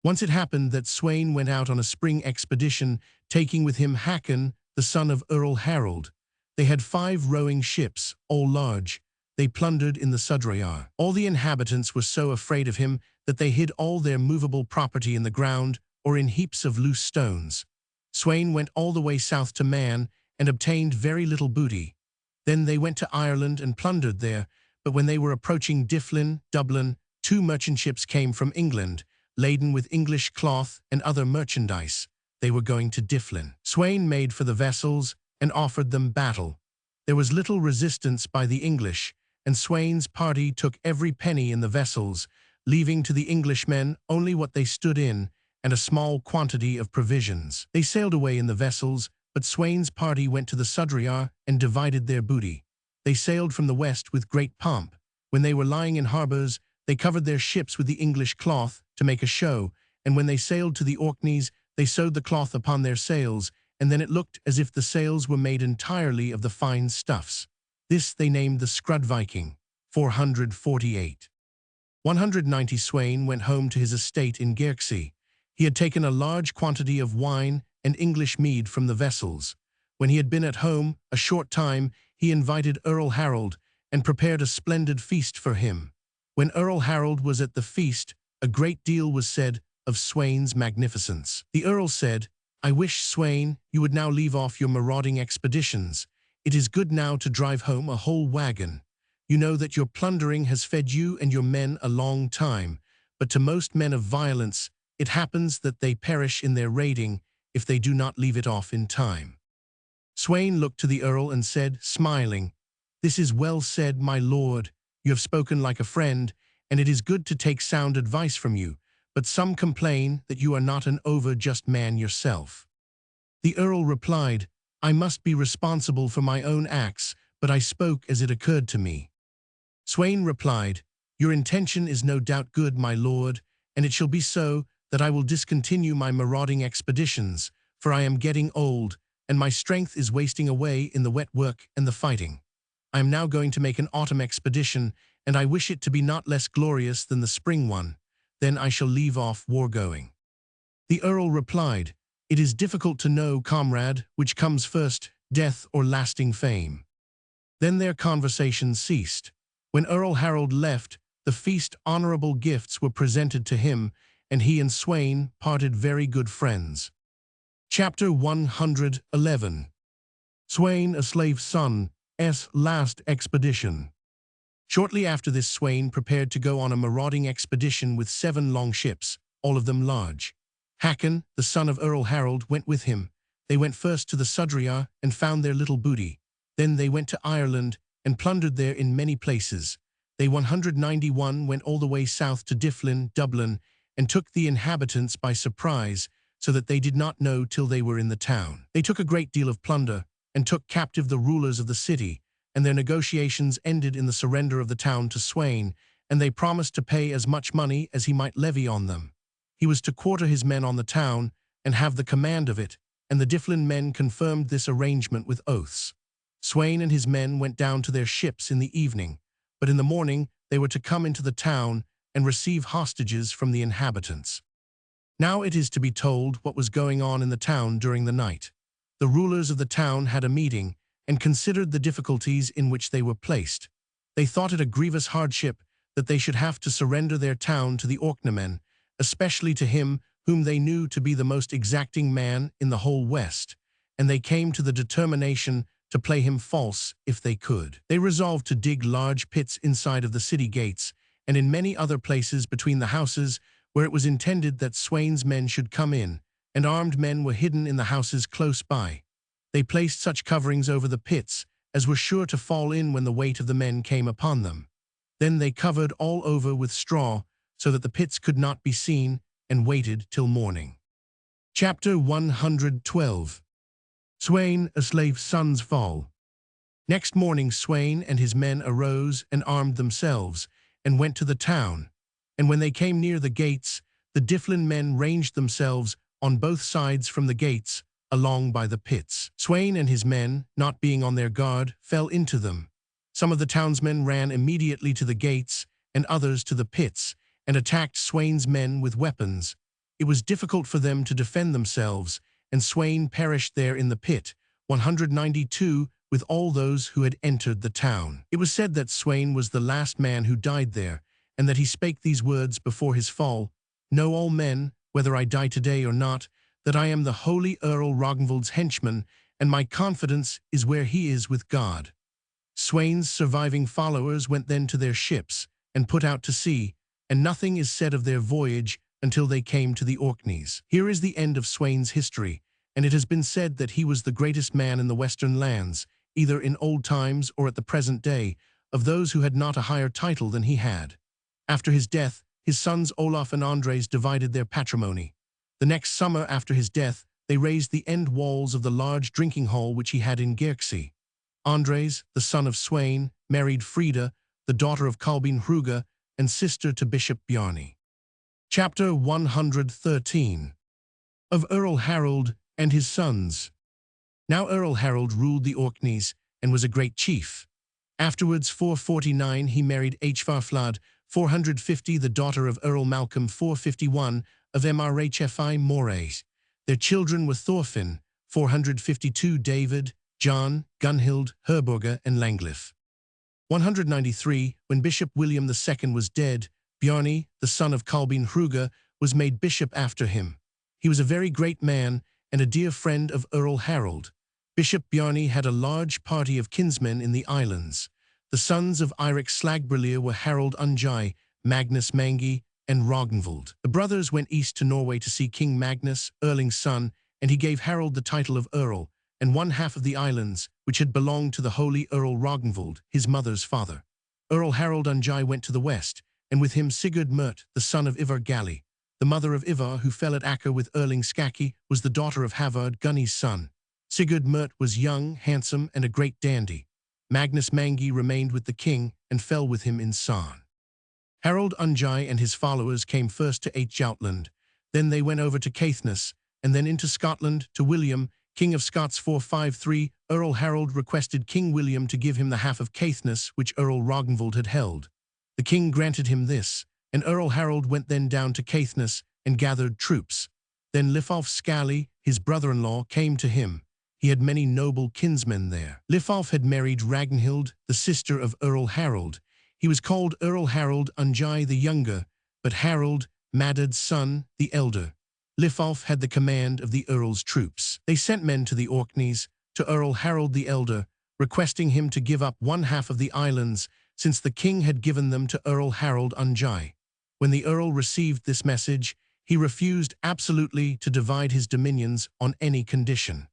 Once it happened that Sweyn went out on a spring expedition, taking with him Hakon, the son of Earl Harald. They had 5 rowing ships, all large. They plundered in the Sudreyar. All the inhabitants were so afraid of him that they hid all their movable property in the ground or in heaps of loose stones. Sweyn went all the way south to Man and obtained very little booty. Then they went to Ireland and plundered there, but when they were approaching Difflin, Dublin, 2 merchant ships came from England, laden with English cloth and other merchandise. They were going to Difflin. Sweyn made for the vessels and offered them battle. There was little resistance by the English, and Sweyn's party took every penny in the vessels, leaving to the Englishmen only what they stood in and a small quantity of provisions. They sailed away in the vessels, but Sweyn's party went to the Sudreyar and divided their booty. They sailed from the west with great pomp. When they were lying in harbors, they covered their ships with the English cloth to make a show, and when they sailed to the Orkneys, they sewed the cloth upon their sails, and then it looked as if the sails were made entirely of the fine stuffs. This they named the Scrud Viking. 448. 190 Sweyn went home to his estate in Gerksey. He had taken a large quantity of wine and English mead from the vessels. When he had been at home a short time, he invited Earl Harald and prepared a splendid feast for him. When Earl Harald was at the feast, a great deal was said of Sweyn's magnificence. The Earl said, "I wish, Sweyn, you would now leave off your marauding expeditions. It is good now to drive home a whole wagon." You know that your plundering has fed you and your men a long time, but to most men of violence, it happens that they perish in their raiding if they do not leave it off in time." Sweyn looked to the Earl and said, smiling, "This is well said, my lord. You have spoken like a friend, and it is good to take sound advice from you, but some complain that you are not an over-just man yourself." The Earl replied, "I must be responsible for my own acts, but I spoke as it occurred to me." Sweyn replied, "Your intention is no doubt good, my lord, and it shall be so that I will discontinue my marauding expeditions, for I am getting old, and my strength is wasting away in the wet work and the fighting. I am now going to make an autumn expedition, and I wish it to be not less glorious than the spring one. Then I shall leave off war-going." The Earl replied, "It is difficult to know, comrade, which comes first, death or lasting fame." Then their conversation ceased. When Earl Harald left, the feast honorable gifts were presented to him, and he and Sweyn parted very good friends. Chapter 111. Sweyn, a slave's son's last expedition. Shortly after this, Sweyn prepared to go on a marauding expedition with 7 long ships, all of them large. Hakon, the son of Earl Harald, went with him. They went first to the Sudria and found their little booty. Then they went to Ireland and plundered there in many places. They 191 went all the way south to Difflin, Dublin, and took the inhabitants by surprise, so that they did not know till they were in the town. They took a great deal of plunder, and took captive the rulers of the city, and their negotiations ended in the surrender of the town to Sweyn, and they promised to pay as much money as he might levy on them. He was to quarter his men on the town, and have the command of it, and the Difflin men confirmed this arrangement with oaths. Sweyn and his men went down to their ships in the evening, but in the morning they were to come into the town and receive hostages from the inhabitants. Now it is to be told what was going on in the town during the night. The rulers of the town had a meeting, and considered the difficulties in which they were placed. They thought it a grievous hardship that they should have to surrender their town to the Orkneymen, especially to him whom they knew to be the most exacting man in the whole West, and they came to the determination to play him false if they could. They resolved to dig large pits inside of the city gates, and in many other places between the houses, where it was intended that Sweyn's men should come in, and armed men were hidden in the houses close by. They placed such coverings over the pits as were sure to fall in when the weight of the men came upon them. Then they covered all over with straw, so that the pits could not be seen, and waited till morning. Chapter 112. Sweyn, a slave's son's fall. Next morning Sweyn and his men arose and armed themselves, and went to the town. And when they came near the gates, the Difflin men ranged themselves on both sides from the gates, along by the pits. Sweyn and his men, not being on their guard, fell into them. Some of the townsmen ran immediately to the gates, and others to the pits, and attacked Sweyn's men with weapons. It was difficult for them to defend themselves, and Sweyn perished there in the pit, 192 with all those who had entered the town. It was said that Sweyn was the last man who died there, and that he spake these words before his fall: "Know all men, whether I die today or not, that I am the holy Earl Ragnvald's henchman, and my confidence is where he is with God." Sweyn's surviving followers went then to their ships, and put out to sea, and nothing is said of their voyage until they came to the Orkneys. Here is the end of Sweyn's history, and it has been said that he was the greatest man in the western lands, either in old times or at the present day, of those who had not a higher title than he had. After his death, his sons Olaf and Andres divided their patrimony. The next summer after his death, they raised the end walls of the large drinking hall which he had in Gerksey. Andres, the son of Sweyn, married Frida, the daughter of Kolbein Hruga, and sister to Bishop Bjarni. Chapter 113. Of Earl Harald and his sons. Now Earl Harald ruled the Orkneys, and was a great chief. Afterwards, 449, he married Hraflad, 450, the daughter of Earl Malcolm, 451, of Mrhfi Moraes. Their children were Thorfinn, 452, David, John, Gunhild, Herborga, and Langlif. 193, when Bishop William II was dead, Bjarni, the son of Kolbein Hruga, was made bishop after him. He was a very great man, and a dear friend of Earl Harald. Bishop Bjarni had a large party of kinsmen in the islands. The sons of Eirik Slagbriller were Harald Ungi, Magnus Mangi, and Ragnvald. The brothers went east to Norway to see King Magnus, Erling's son, and he gave Harald the title of Earl, and one half of the islands, which had belonged to the holy Earl Ragnvald, his mother's father. Earl Harald Ungi went to the west, and with him Sigurd Mert, the son of Ivar Galli. The mother of Ivar, who fell at Aker with Erling Skaki, was the daughter of Havard, Gunni's son. Sigurd Mert was young, handsome, and a great dandy. Magnus Mangi remained with the king and fell with him in Sarn. Harald Ungi and his followers came first to Jutland, then they went over to Caithness, and then into Scotland to William, King of Scots 453. Earl Harold requested King William to give him the half of Caithness which Earl Ragnvald had held. The king granted him this, and Earl Harold went then down to Caithness and gathered troops. Then Lifolf Skali, his brother-in-law, came to him. He had many noble kinsmen there. Lifolf had married Ragnhild, the sister of Earl Harold. He was called Earl Harald Ungi the younger, but Harald, Maddad's son, the elder. Lifolf had the command of the Earl's troops. They sent men to the Orkneys, to Earl Harald the elder, requesting him to give up one half of the islands, since the king had given them to Earl Harald Ungi. When the Earl received this message, he refused absolutely to divide his dominions on any condition.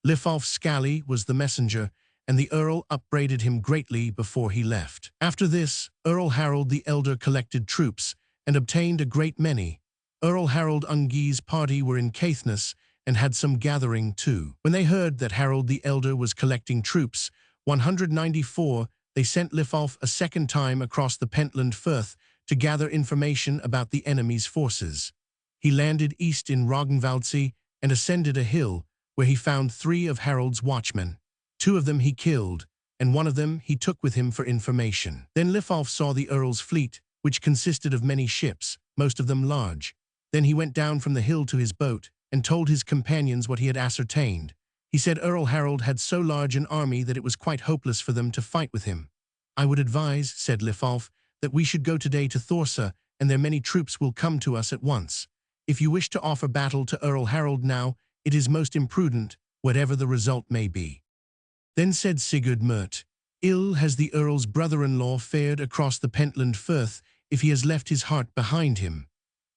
Lifolf Skali was the messenger, and the Earl upbraided him greatly before he left. After this, Earl Harald the elder collected troops, and obtained a great many. Earl Harald Ungi's party were in Caithness, and had some gathering too. When they heard that Harald the elder was collecting troops, 194, they sent Lifolf a second time across the Pentland Firth to gather information about the enemy's forces. He landed east in Roggenwaldsee and ascended a hill, where he found 3 of Harald's watchmen. 2 of them he killed, and 1 of them he took with him for information. Then Lifolf saw the Earl's fleet, which consisted of many ships, most of them large. Then he went down from the hill to his boat, and told his companions what he had ascertained. He said Earl Harald had so large an army that it was quite hopeless for them to fight with him. "I would advise," said Lifolf, "that we should go today to Thorsa, and their many troops will come to us at once. If you wish to offer battle to Earl Harald now, it is most imprudent, whatever the result may be." Then said Sigurd Mert, "Ill has the Earl's brother-in-law fared across the Pentland Firth if he has left his heart behind him,"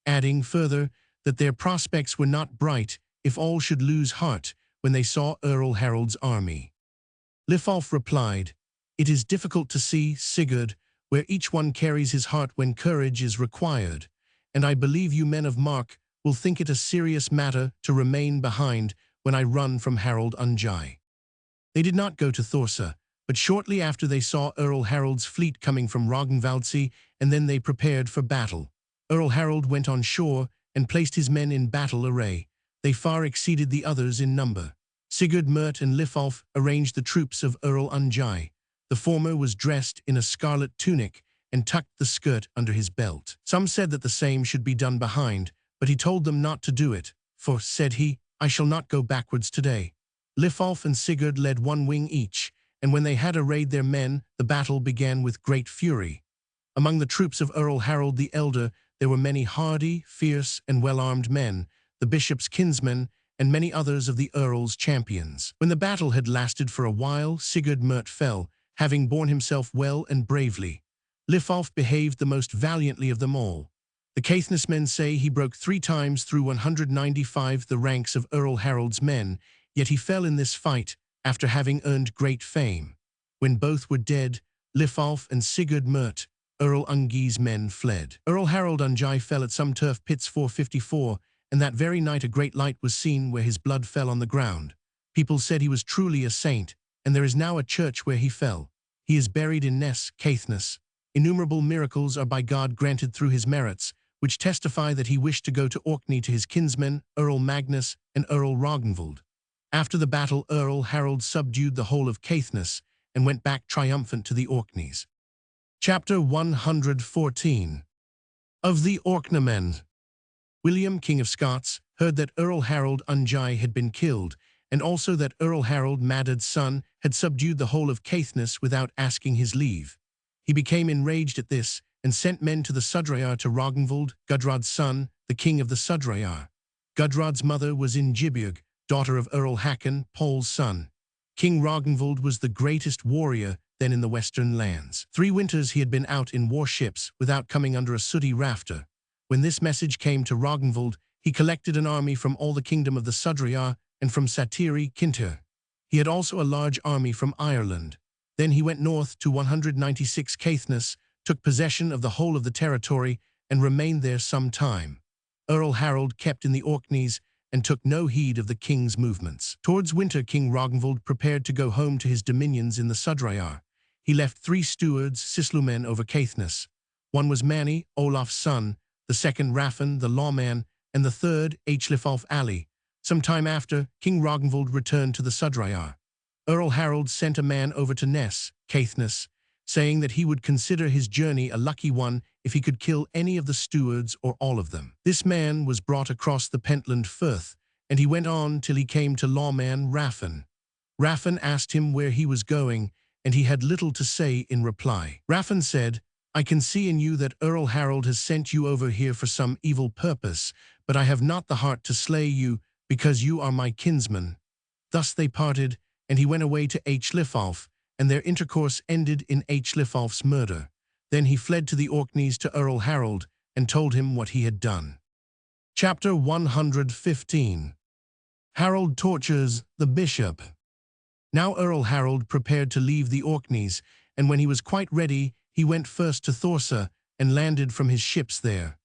adding further that their prospects were not bright if all should lose heart when they saw Earl Harald's army. Lifolf replied, "It is difficult to see, Sigurd, where each one carries his heart when courage is required, and I believe you men of mark will think it a serious matter to remain behind when I run from Harald Ungi." They did not go to Thorsa, but shortly after they saw Earl Harald's fleet coming from Roggenwaldsee, and then they prepared for battle. Earl Harald went on shore and placed his men in battle array. They far exceeded the others in number. Sigurd Mert and Lifolf arranged the troops of Earl Ungi. The former was dressed in a scarlet tunic and tucked the skirt under his belt. Some said that the same should be done behind, but he told them not to do it, for, said he, "I shall not go backwards today." Lifolf and Sigurd led 1 wing each, and when they had arrayed their men, the battle began with great fury. Among the troops of Earl Harald the elder, there were many hardy, fierce, and well-armed men, the bishop's kinsmen, and many others of the Earl's champions. When the battle had lasted for a while, Sigurd Mert fell, having borne himself well and bravely. Lifolf behaved the most valiantly of them all. The Caithness men say he broke 3 times through 195 the ranks of Earl Harald's men, yet he fell in this fight after having earned great fame. When both were dead, Lifolf and Sigurd Mert, Earl Ungi's men, fled. Earl Harald Ungi fell at some turf pits 454, and that very night a great light was seen where his blood fell on the ground. People said he was truly a saint, and there is now a church where he fell. He is buried in Ness, Caithness. Innumerable miracles are by God granted through his merits, which testify that he wished to go to Orkney to his kinsmen, Earl Magnus and Earl Ragnvald. After the battle, Earl Harald subdued the whole of Caithness and went back triumphant to the Orkneys. Chapter 114. Of the Orkneymen. William, King of Scots, heard that Earl Harald Ungi had been killed, and also that Earl Harald Maddad's son had subdued the whole of Caithness without asking his leave. He became enraged at this, and sent men to the Sudrayar to Ragnvald, Gudrad's son, the king of the Sudrayar. Gudrad's mother was Ingiborg, daughter of Earl Hakon, Pol's son. King Ragnvald was the greatest warrior then in the western lands. 3 winters he had been out in warships without coming under a sooty rafter. When this message came to Ragnvald, he collected an army from all the kingdom of the Sudreyar and from Satiri Kintir. He had also a large army from Ireland. Then he went north to 196 Caithness, took possession of the whole of the territory, and remained there some time. Earl Harald kept in the Orkneys and took no heed of the king's movements. Towards winter, King Ragnvald prepared to go home to his dominions in the Sudreyar. He left 3 stewards, Syslumen, over Caithness. One was Mani, Olaf's son, the second Raffin, the lawman, and the third, Echlifalf Ali. Some time after, King Ragnvald returned to the Sudreyar. Earl Harald sent a man over to Ness, Caithness, saying that he would consider his journey a lucky one if he could kill any of the stewards or all of them. This man was brought across the Pentland Firth, and he went on till he came to lawman Raffin. Raffin asked him where he was going, and he had little to say in reply. Raffin said, "I can see in you that Earl Harald has sent you over here for some evil purpose, but I have not the heart to slay you, because you are my kinsman." Thus they parted, and he went away to Echlifalf, and their intercourse ended in Echlifalf's murder. Then he fled to the Orkneys to Earl Harald, and told him what he had done. Chapter 115. Harald tortures the bishop. Now Earl Harald prepared to leave the Orkneys, and when he was quite ready, he went first to Thorsa, and landed from his ships there.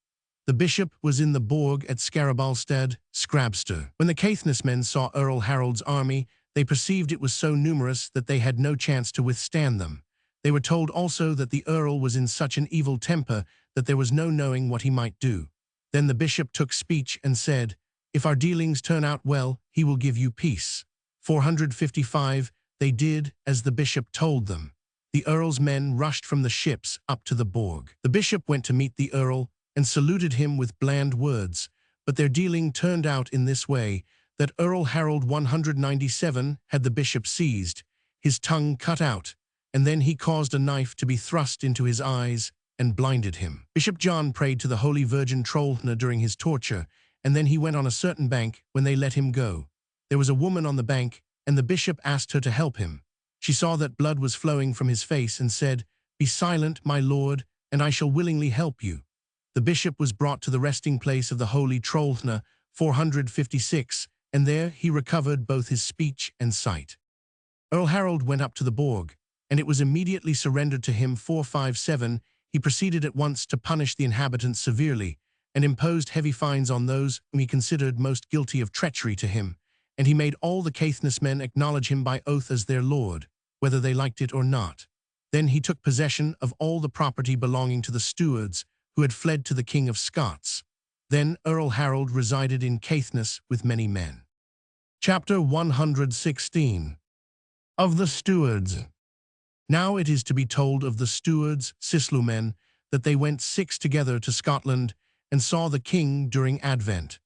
The bishop was in the Borg at Skarabalstad, Skrabster. When the Caithness men saw Earl Harald's army, they perceived it was so numerous that they had no chance to withstand them. They were told also that the Earl was in such an evil temper that there was no knowing what he might do. Then the bishop took speech and said, "If our dealings turn out well, he will give you peace." 455, they did as the bishop told them. The Earl's men rushed from the ships up to the Borg. The bishop went to meet the Earl and saluted him with bland words, but their dealing turned out in this way, that Earl Harald 197 had the bishop seized, his tongue cut out, and then he caused a knife to be thrust into his eyes and blinded him. Bishop John prayed to the Holy Virgin Trollhna during his torture, and then he went on a certain bank when they let him go. There was a woman on the bank, and the bishop asked her to help him. She saw that blood was flowing from his face and said, "Be silent, my lord, and I shall willingly help you." The bishop was brought to the resting place of the Holy Trollhna, 456, and there he recovered both his speech and sight. Earl Harald went up to the Borg, and it was immediately surrendered to him. 457, he proceeded at once to punish the inhabitants severely, and imposed heavy fines on those whom he considered most guilty of treachery to him, and he made all the Caithness men acknowledge him by oath as their lord, whether they liked it or not. Then he took possession of all the property belonging to the stewards, who had fled to the King of Scots. Then Earl Harald resided in Caithness with many men. Chapter 116. Of the stewards. Now it is to be told of the stewards, Syslumen, that they went 6 together to Scotland, and saw the king during Advent.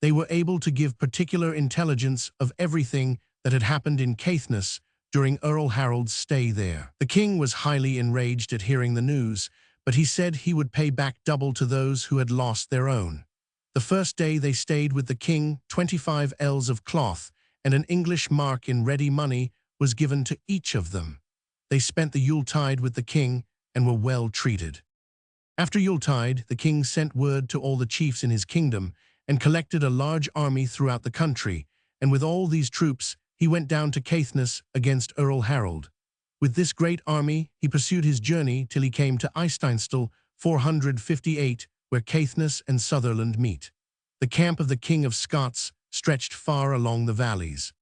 They were able to give particular intelligence of everything that had happened in Caithness during Earl Harald's stay there. The king was highly enraged at hearing the news, but he said he would pay back double to those who had lost their own. The first day they stayed with the king, 25 ells of cloth, and an English mark in ready money was given to each of them. They spent the Yuletide with the king and were well treated. After Yuletide, the king sent word to all the chiefs in his kingdom and collected a large army throughout the country, and with all these troops he went down to Caithness against Earl Harald. With this great army he pursued his journey till he came to Eysteinstal, 458, where Caithness and Sutherland meet. The camp of the King of Scots stretched far along the valleys.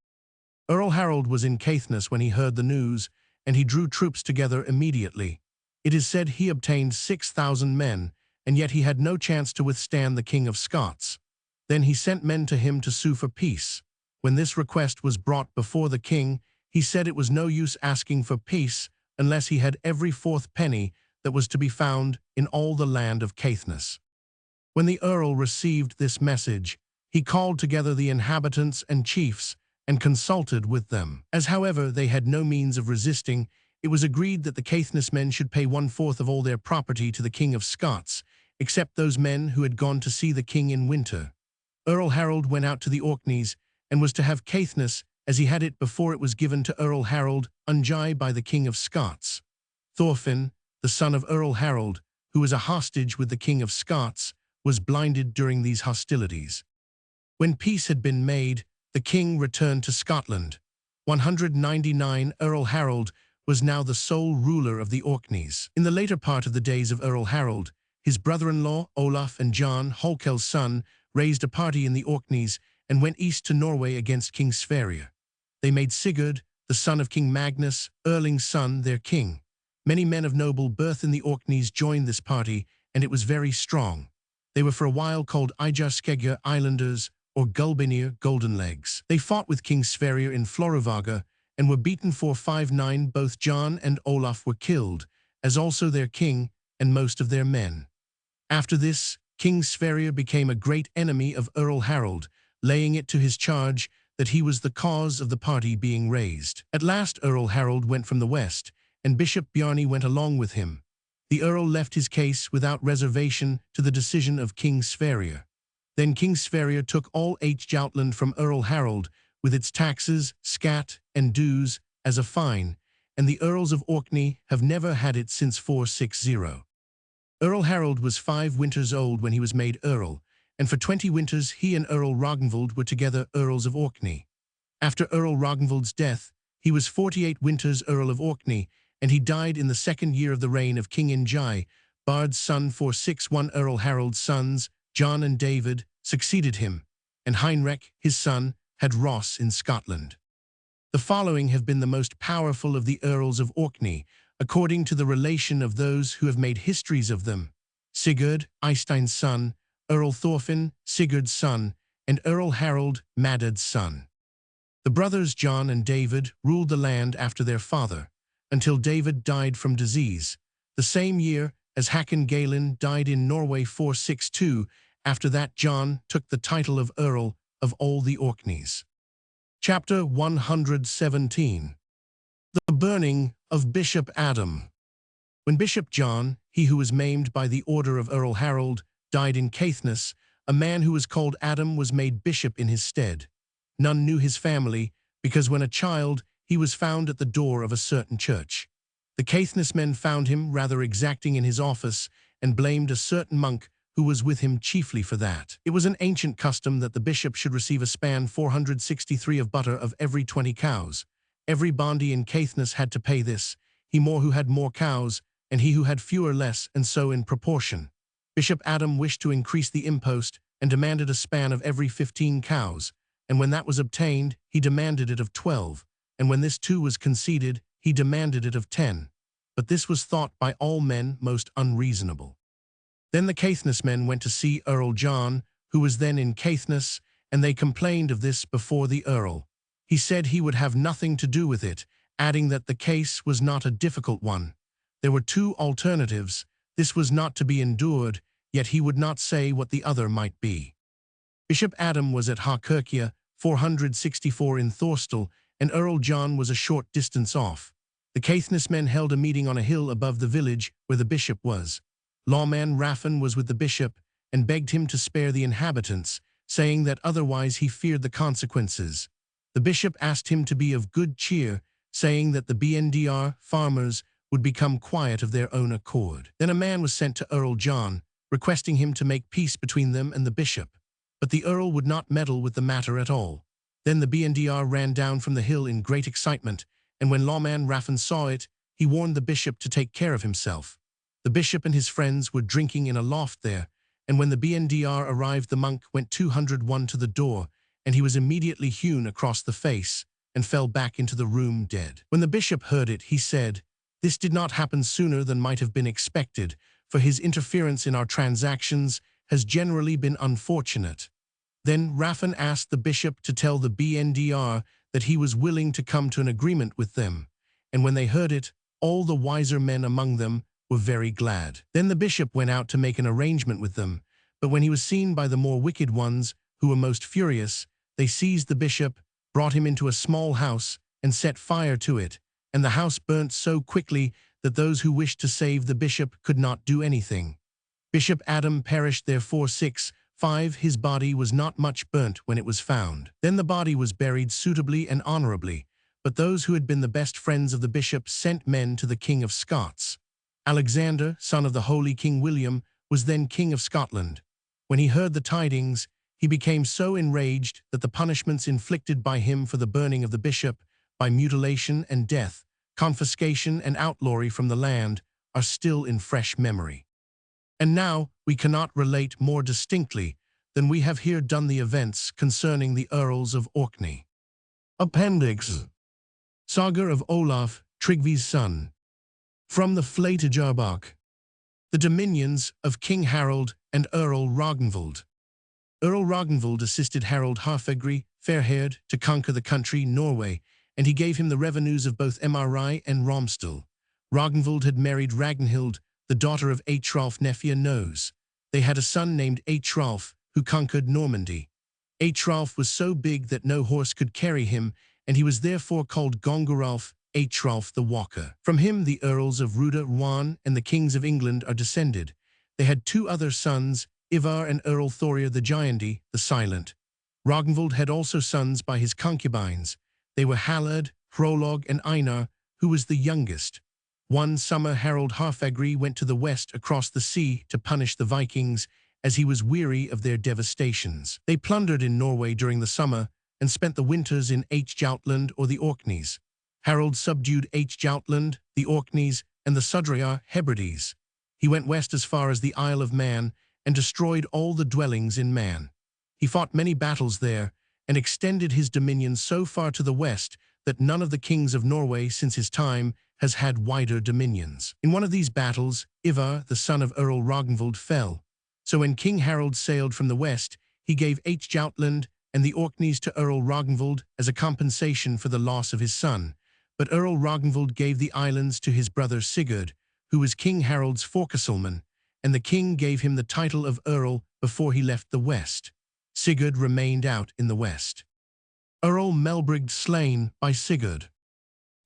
Earl Harald was in Caithness when he heard the news, and he drew troops together immediately. It is said he obtained 6,000 men, and yet he had no chance to withstand the King of Scots. Then he sent men to him to sue for peace. When this request was brought before the king, he said it was no use asking for peace unless he had every 4th penny that was to be found in all the land of Caithness. When the earl received this message, he called together the inhabitants and chiefs and consulted with them. As, however, they had no means of resisting, it was agreed that the Caithness men should pay 1/4 of all their property to the King of Scots, except those men who had gone to see the king in winter. Earl Harald went out to the Orkneys and was to have Caithness as he had it before it was given to Earl Harald Unjai by the King of Scots. Thorfinn, the son of Earl Harald, who was a hostage with the King of Scots, was blinded during these hostilities. When peace had been made, the king returned to Scotland. 199 Earl Harald was now the sole ruler of the Orkneys. In the later part of the days of Earl Harald, his brother-in-law, Olaf and John, Holkel's son, raised a party in the Orkneys and went east to Norway against King Sverrir. They made Sigurd, the son of King Magnus, Erling's son, their king. Many men of noble birth in the Orkneys joined this party, and it was very strong. They were for a while called Ijarskeggja Islanders, or Gulbinir Golden Legs. They fought with King Sverrir in Floruvaga and were beaten 4-5-9. Both John and Olaf were killed, as also their king and most of their men. After this, King Sverrir became a great enemy of Earl Harald, laying it to his charge that he was the cause of the party being raised. At last Earl Harald went from the west, and Bishop Bjarni went along with him. The earl left his case without reservation to the decision of King Sverrir. Then King Sverrir took all Jutland from Earl Harald, with its taxes, scat, and dues, as a fine, and the Earls of Orkney have never had it since 460. Earl Harald was 5 winters old when he was made Earl, and for 20 winters he and Earl Ragnvald were together Earls of Orkney. After Earl Ragnvald's death, he was 48 winters Earl of Orkney, and he died in the 2nd year of the reign of King Ingjai, Bard's son. 461 Earl Harald's sons, John and David, succeeded him, and Heinrich, his son, had Ross in Scotland. The following have been the most powerful of the Earls of Orkney, according to the relation of those who have made histories of them: Sigurd, Eystein's son, Earl Thorfinn, Sigurd's son, and Earl Harald, Maddad's son. The brothers John and David ruled the land after their father, until David died from disease, the same year as Hakon Galen died in Norway 462. After that, John took the title of Earl of all the Orkneys. Chapter 117. The burning of Bishop Adam. When Bishop John, he who was maimed by the order of Earl Harald, died in Caithness, a man who was called Adam was made bishop in his stead. None knew his family, because when a child he was found at the door of a certain church. The Caithness men found him rather exacting in his office, and blamed a certain monk who was with him chiefly for that. It was an ancient custom that the bishop should receive a span 463 of butter of every 20 cows. Every bondi in Caithness had to pay this, he more who had more cows, and he who had fewer less, and so in proportion. Bishop Adam wished to increase the impost, and demanded a span of every 15 cows, and when that was obtained, he demanded it of 12, and when this too was conceded, he demanded it of 10. But this was thought by all men most unreasonable. Then the Caithness men went to see Earl John, who was then in Caithness, and they complained of this before the earl. He said he would have nothing to do with it, adding that the case was not a difficult one. There were 2 alternatives. This was not to be endured, yet he would not say what the other might be. Bishop Adam was at Hawkirkja, 464 in Thorstal, and Earl John was a short distance off. The Caithness men held a meeting on a hill above the village where the bishop was. Lawman Raffin was with the bishop, and begged him to spare the inhabitants, saying that otherwise he feared the consequences. The bishop asked him to be of good cheer, saying that the BNDR farmers would become quiet of their own accord. Then a man was sent to Earl John, requesting him to make peace between them and the bishop. But the earl would not meddle with the matter at all. Then the BNDR ran down from the hill in great excitement, and when Lawman Raffin saw it, he warned the bishop to take care of himself. The bishop and his friends were drinking in a loft there, and when the BNDR arrived, the monk went 201 to the door, and he was immediately hewn across the face, and fell back into the room dead. When the bishop heard it, he said, "This did not happen sooner than might have been expected, for his interference in our transactions has generally been unfortunate." Then Raffin asked the bishop to tell the BNDR that he was willing to come to an agreement with them, and when they heard it, all the wiser men among them were very glad. Then the bishop went out to make an arrangement with them, but when he was seen by the more wicked ones, who were most furious, they seized the bishop, brought him into a small house, and set fire to it, and the house burnt so quickly that those who wished to save the bishop could not do anything. Bishop Adam perished therefore 6 5. His body was not much burnt when it was found. Then the body was buried suitably and honorably, but those who had been the best friends of the bishop sent men to the King of Scots. Alexander, son of the Holy King William, was then King of Scotland. When he heard the tidings, he became so enraged that the punishments inflicted by him for the burning of the bishop, by mutilation and death, confiscation and outlawry from the land, are still in fresh memory. And now we cannot relate more distinctly than we have here done the events concerning the Earls of Orkney. Appendix: Saga of Olaf, Tryggvi's son. From the Flatejarbok. The dominions of King Harald and Earl Ragnvald. Earl Ragnvald assisted Harald Harfagri, fair-haired, to conquer the country Norway, and he gave him the revenues of both Mri and Romsdal. Ragnvald had married Ragnhild, the daughter of Eyjolf Nefja Nose. They had a son named Eyjolf, who conquered Normandy. Eyjolf was so big that no horse could carry him, and he was therefore called Gonguralf, Eyjolf the Walker. From him the Earls of Ruda Rwan and the Kings of England are descended. They had 2 other sons, Ivar and Earl Thorir the Giandy, the Silent. Ragnvald had also sons by his concubines. They were Halad, Hrolog, and Einar, who was the youngest. One summer Harald Harfagri went to the west across the sea to punish the Vikings, as he was weary of their devastations. They plundered in Norway during the summer and spent the winters in Hjotland or the Orkneys. Harald subdued Hjotland, the Orkneys, and the Sudrayar Hebrides. He went west as far as the Isle of Man and destroyed all the dwellings in Man. He fought many battles there and extended his dominion so far to the west that none of the kings of Norway since his time has had wider dominions. In one of these battles, Ivar, the son of Earl Ragnvald, fell. So when King Harald sailed from the west, he gave Hjotland and the Orkneys to Earl Ragnvald as a compensation for the loss of his son. But Earl Ragnvald gave the islands to his brother Sigurd, who was King Harald's forecastleman, and the king gave him the title of Earl before he left the west. Sigurd remained out in the west. Earl Melbrigd slain by Sigurd.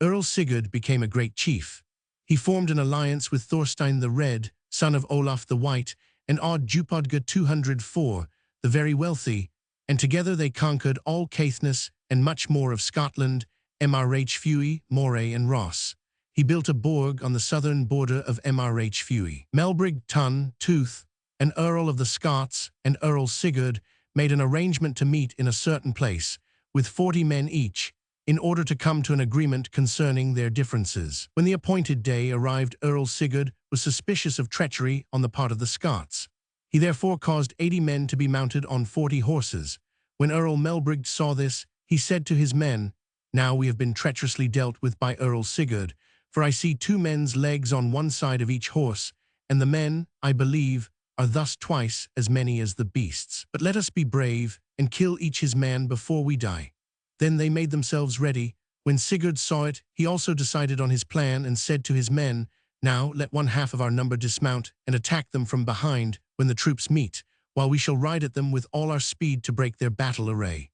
Earl Sigurd became a great chief. He formed an alliance with Thorstein the Red, son of Olaf the White, and Odd Djupodga 204, the very wealthy, and together they conquered all Caithness and much more of Scotland, Mrh Fui, Moray, and Ross. He built a borg on the southern border of Mrh Fui. Melbrigd Tun, Tooth, an Earl of the Scots, and Earl Sigurd made an arrangement to meet in a certain place, with 40 men each, in order to come to an agreement concerning their differences. When the appointed day arrived, Earl Sigurd was suspicious of treachery on the part of the Scots. He therefore caused 80 men to be mounted on 40 horses. When Earl Melbrigd saw this, he said to his men, "Now we have been treacherously dealt with by Earl Sigurd, for I see 2 men's legs on one side of each horse, and the men, I believe, are thus twice as many as the beasts. But let us be brave and kill each his man before we die." Then they made themselves ready. When Sigurd saw it, he also decided on his plan and said to his men, "Now let 1/2 of our number dismount and attack them from behind when the troops meet, while we shall ride at them with all our speed to break their battle array."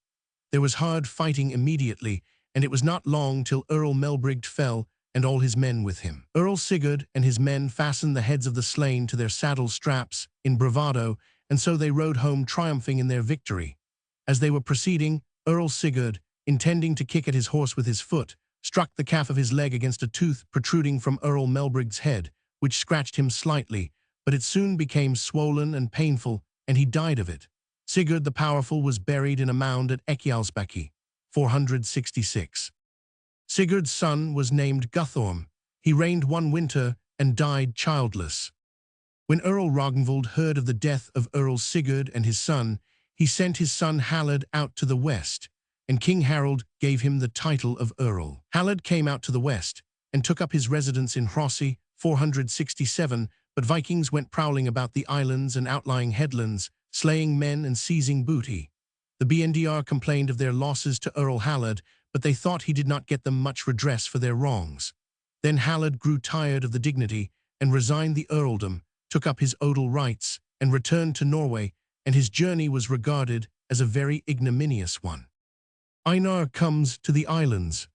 There was hard fighting immediately, and it was not long till Earl Melbrigd fell and all his men with him. Earl Sigurd and his men fastened the heads of the slain to their saddle straps in bravado, and so they rode home triumphing in their victory. As they were proceeding, Earl Sigurd, intending to kick at his horse with his foot, struck the calf of his leg against a tooth protruding from Earl Melbrigd's head, which scratched him slightly, but it soon became swollen and painful, and he died of it. Sigurd the Powerful was buried in a mound at Ekialsbaki, 466. Sigurd's son was named Guthorm. He reigned 1 winter and died childless. When Earl Ragnvald heard of the death of Earl Sigurd and his son, he sent his son Halad out to the west, and King Harald gave him the title of Earl. Halad came out to the west and took up his residence in Hrossi, 467, but Vikings went prowling about the islands and outlying headlands, slaying men and seizing booty. The BNDR complained of their losses to Earl Halad, but they thought he did not get them much redress for their wrongs. Then Halad grew tired of the dignity and resigned the earldom, took up his odal rights, and returned to Norway, and his journey was regarded as a very ignominious one. Einar comes to the islands.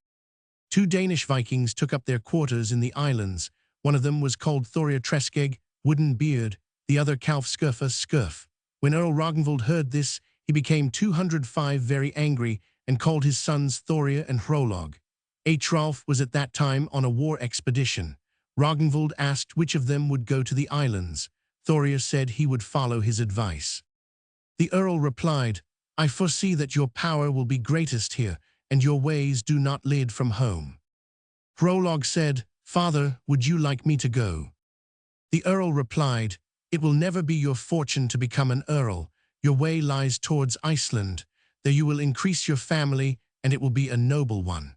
2 Danish Vikings took up their quarters in the islands. One of them was called Thorir Treskeg, Wooden Beard, the other Kalf Skirfa Skirf. When Earl Ragnvald heard this, he became 205 very angry and called his sons Thorir and Hrolog. Hrolf was at that time on a war expedition. Ragnvald asked which of them would go to the islands. Thorir said he would follow his advice. The Earl replied, "I foresee that your power will be greatest here, and your ways do not lead from home." Hrolog said, "Father, would you like me to go?" The Earl replied, "It will never be your fortune to become an Earl. Your way lies towards Iceland. There you will increase your family, and it will be a noble one."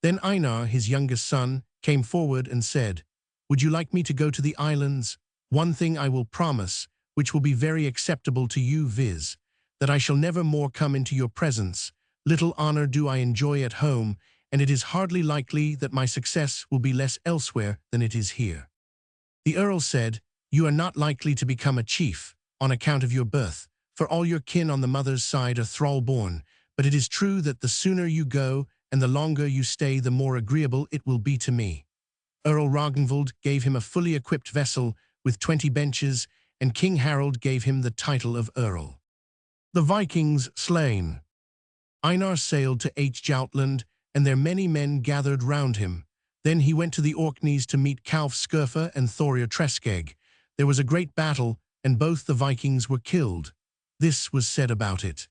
Then Einar, his youngest son, came forward and said, "Would you like me to go to the islands? One thing I will promise, which will be very acceptable to you, viz., that I shall never more come into your presence. Little honor do I enjoy at home, and it is hardly likely that my success will be less elsewhere than it is here." The Earl said, "You are not likely to become a chief, on account of your birth, for all your kin on the mother's side are thrall-born, but it is true that the sooner you go and the longer you stay, the more agreeable it will be to me." Earl Ragnvald gave him a fully equipped vessel with 20 benches, and King Harald gave him the title of Earl. The Vikings slain. Einar sailed to Jutland, and there many men gathered round him. Then he went to the Orkneys to meet Kalf Skurfa and Thorir Treskeg. There was a great battle, and both the Vikings were killed. This was said about it: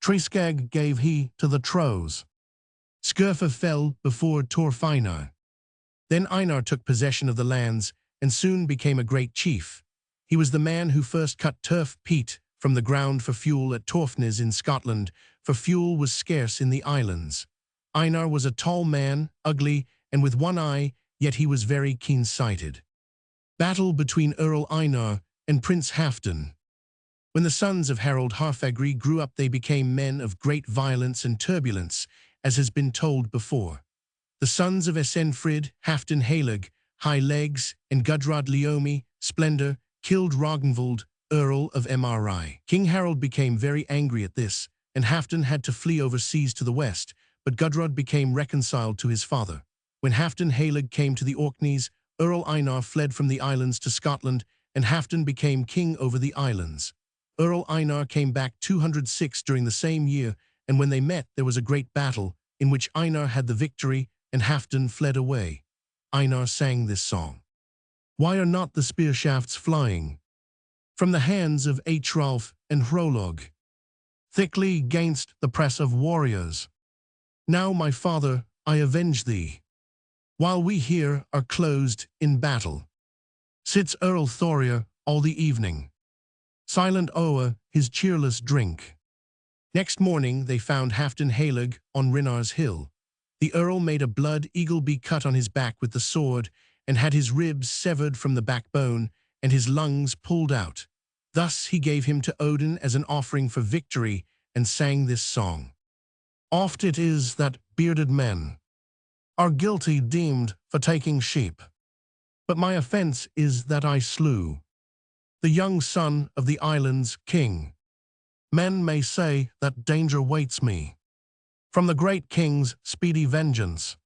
"Treskeg gave he to the Tros. Skurfa fell before Thorfinn. Then Einar took possession of the lands, and soon became a great chief. He was the man who first cut turf peat from the ground for fuel at Torfnes in Scotland, for fuel was scarce in the islands. Einar was a tall man, ugly, and with one eye, yet he was very keen-sighted. Battle between Earl Einar and Prince Halfdan. When the sons of Harald Harfagri grew up, they became men of great violence and turbulence, as has been told before. The sons of Esenfrid, Halfdan Halig, High Legs, and Gudrod Leomi, Splendor, killed Ragnvald, Earl of Mri. King Harald became very angry at this, and Halfdan had to flee overseas to the west, but Gudrod became reconciled to his father. When Halfdan Halig came to the Orkneys, Earl Einar fled from the islands to Scotland, and Halfdan became king over the islands. Earl Einar came back 206 during the same year, and when they met there was a great battle, in which Einar had the victory, and Halfdan fled away. Einar sang this song: "Why are not the spear shafts flying from the hands of Hrolf and Hrolog, thickly gainst the press of warriors? Now, my father, I avenge thee, while we here are closed in battle. Sits Earl Thorir all the evening, silent o'er his cheerless drink." Next morning they found Halfdan Halig on Rinnar's hill. The Earl made a blood eagle be cut on his back with the sword, and had his ribs severed from the backbone, and his lungs pulled out. Thus he gave him to Odin as an offering for victory, and sang this song: "Oft it is that bearded men are guilty deemed for taking sheep, but my offense is that I slew the young son of the island's king. Men may say that danger waits me from the great king's speedy vengeance,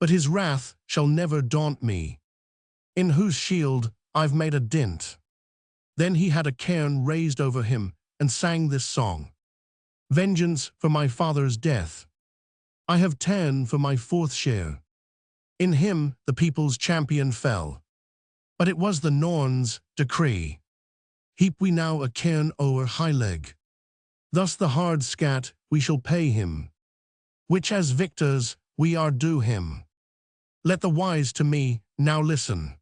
but his wrath shall never daunt me, in whose shield I've made a dint." Then he had a cairn raised over him, and sang this song: "Vengeance for my father's death I have ta'en for my fourth share. In him the people's champion fell, but it was the Norns' decree. Heap we now a cairn o'er High Leg, thus the hard scat we shall pay him, which as victors we are due him. Let the wise to me now listen."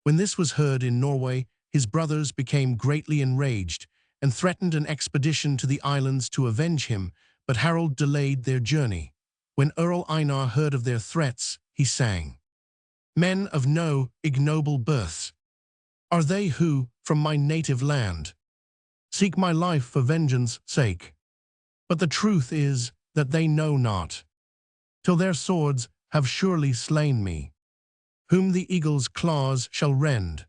When this was heard in Norway, his brothers became greatly enraged, and threatened an expedition to the islands to avenge him, but Harald delayed their journey. When Earl Einar heard of their threats, he sang: "Men of no ignoble births are they who, from my native land, seek my life for vengeance' sake. But the truth is that they know not, till their swords have surely slain me, whom the eagle's claws shall rend."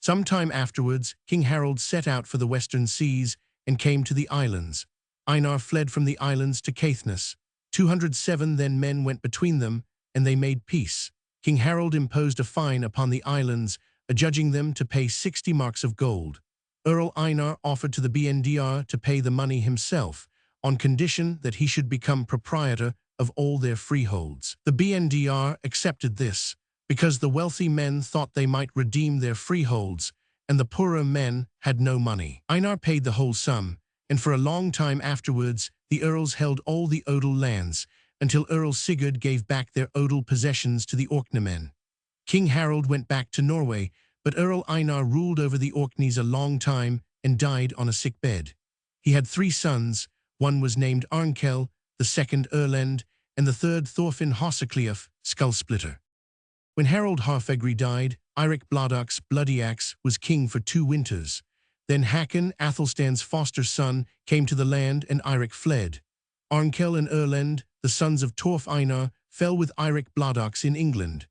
Some time afterwards, King Harald set out for the western seas and came to the islands. Einar fled from the islands to Caithness. 207 then men went between them, and they made peace. King Harald imposed a fine upon the islands, adjudging them to pay 60 marks of gold. Earl Einar offered to the BNDR to pay the money himself, on condition that he should become proprietor of all their freeholds. The BNDR accepted this, because the wealthy men thought they might redeem their freeholds, and the poorer men had no money. Einar paid the whole sum, and for a long time afterwards, the earls held all the odal lands, until Earl Sigurd gave back their odal possessions to the Orkneymen. King Harald went back to Norway, but Earl Einar ruled over the Orkneys a long time and died on a sick bed. He had 3 sons. One was named Arnkel, the second Erlend, and the third Thorfinn Skullsplitter. When Harald Harfagri died, Eirik Blodak's bloody axe was king for 2 winters. Then Hakon, Athelstan's foster son, came to the land and Eirik fled. Arnkel and Erlend, the sons of Torf Einar, fell with Eirik Blodaks in England.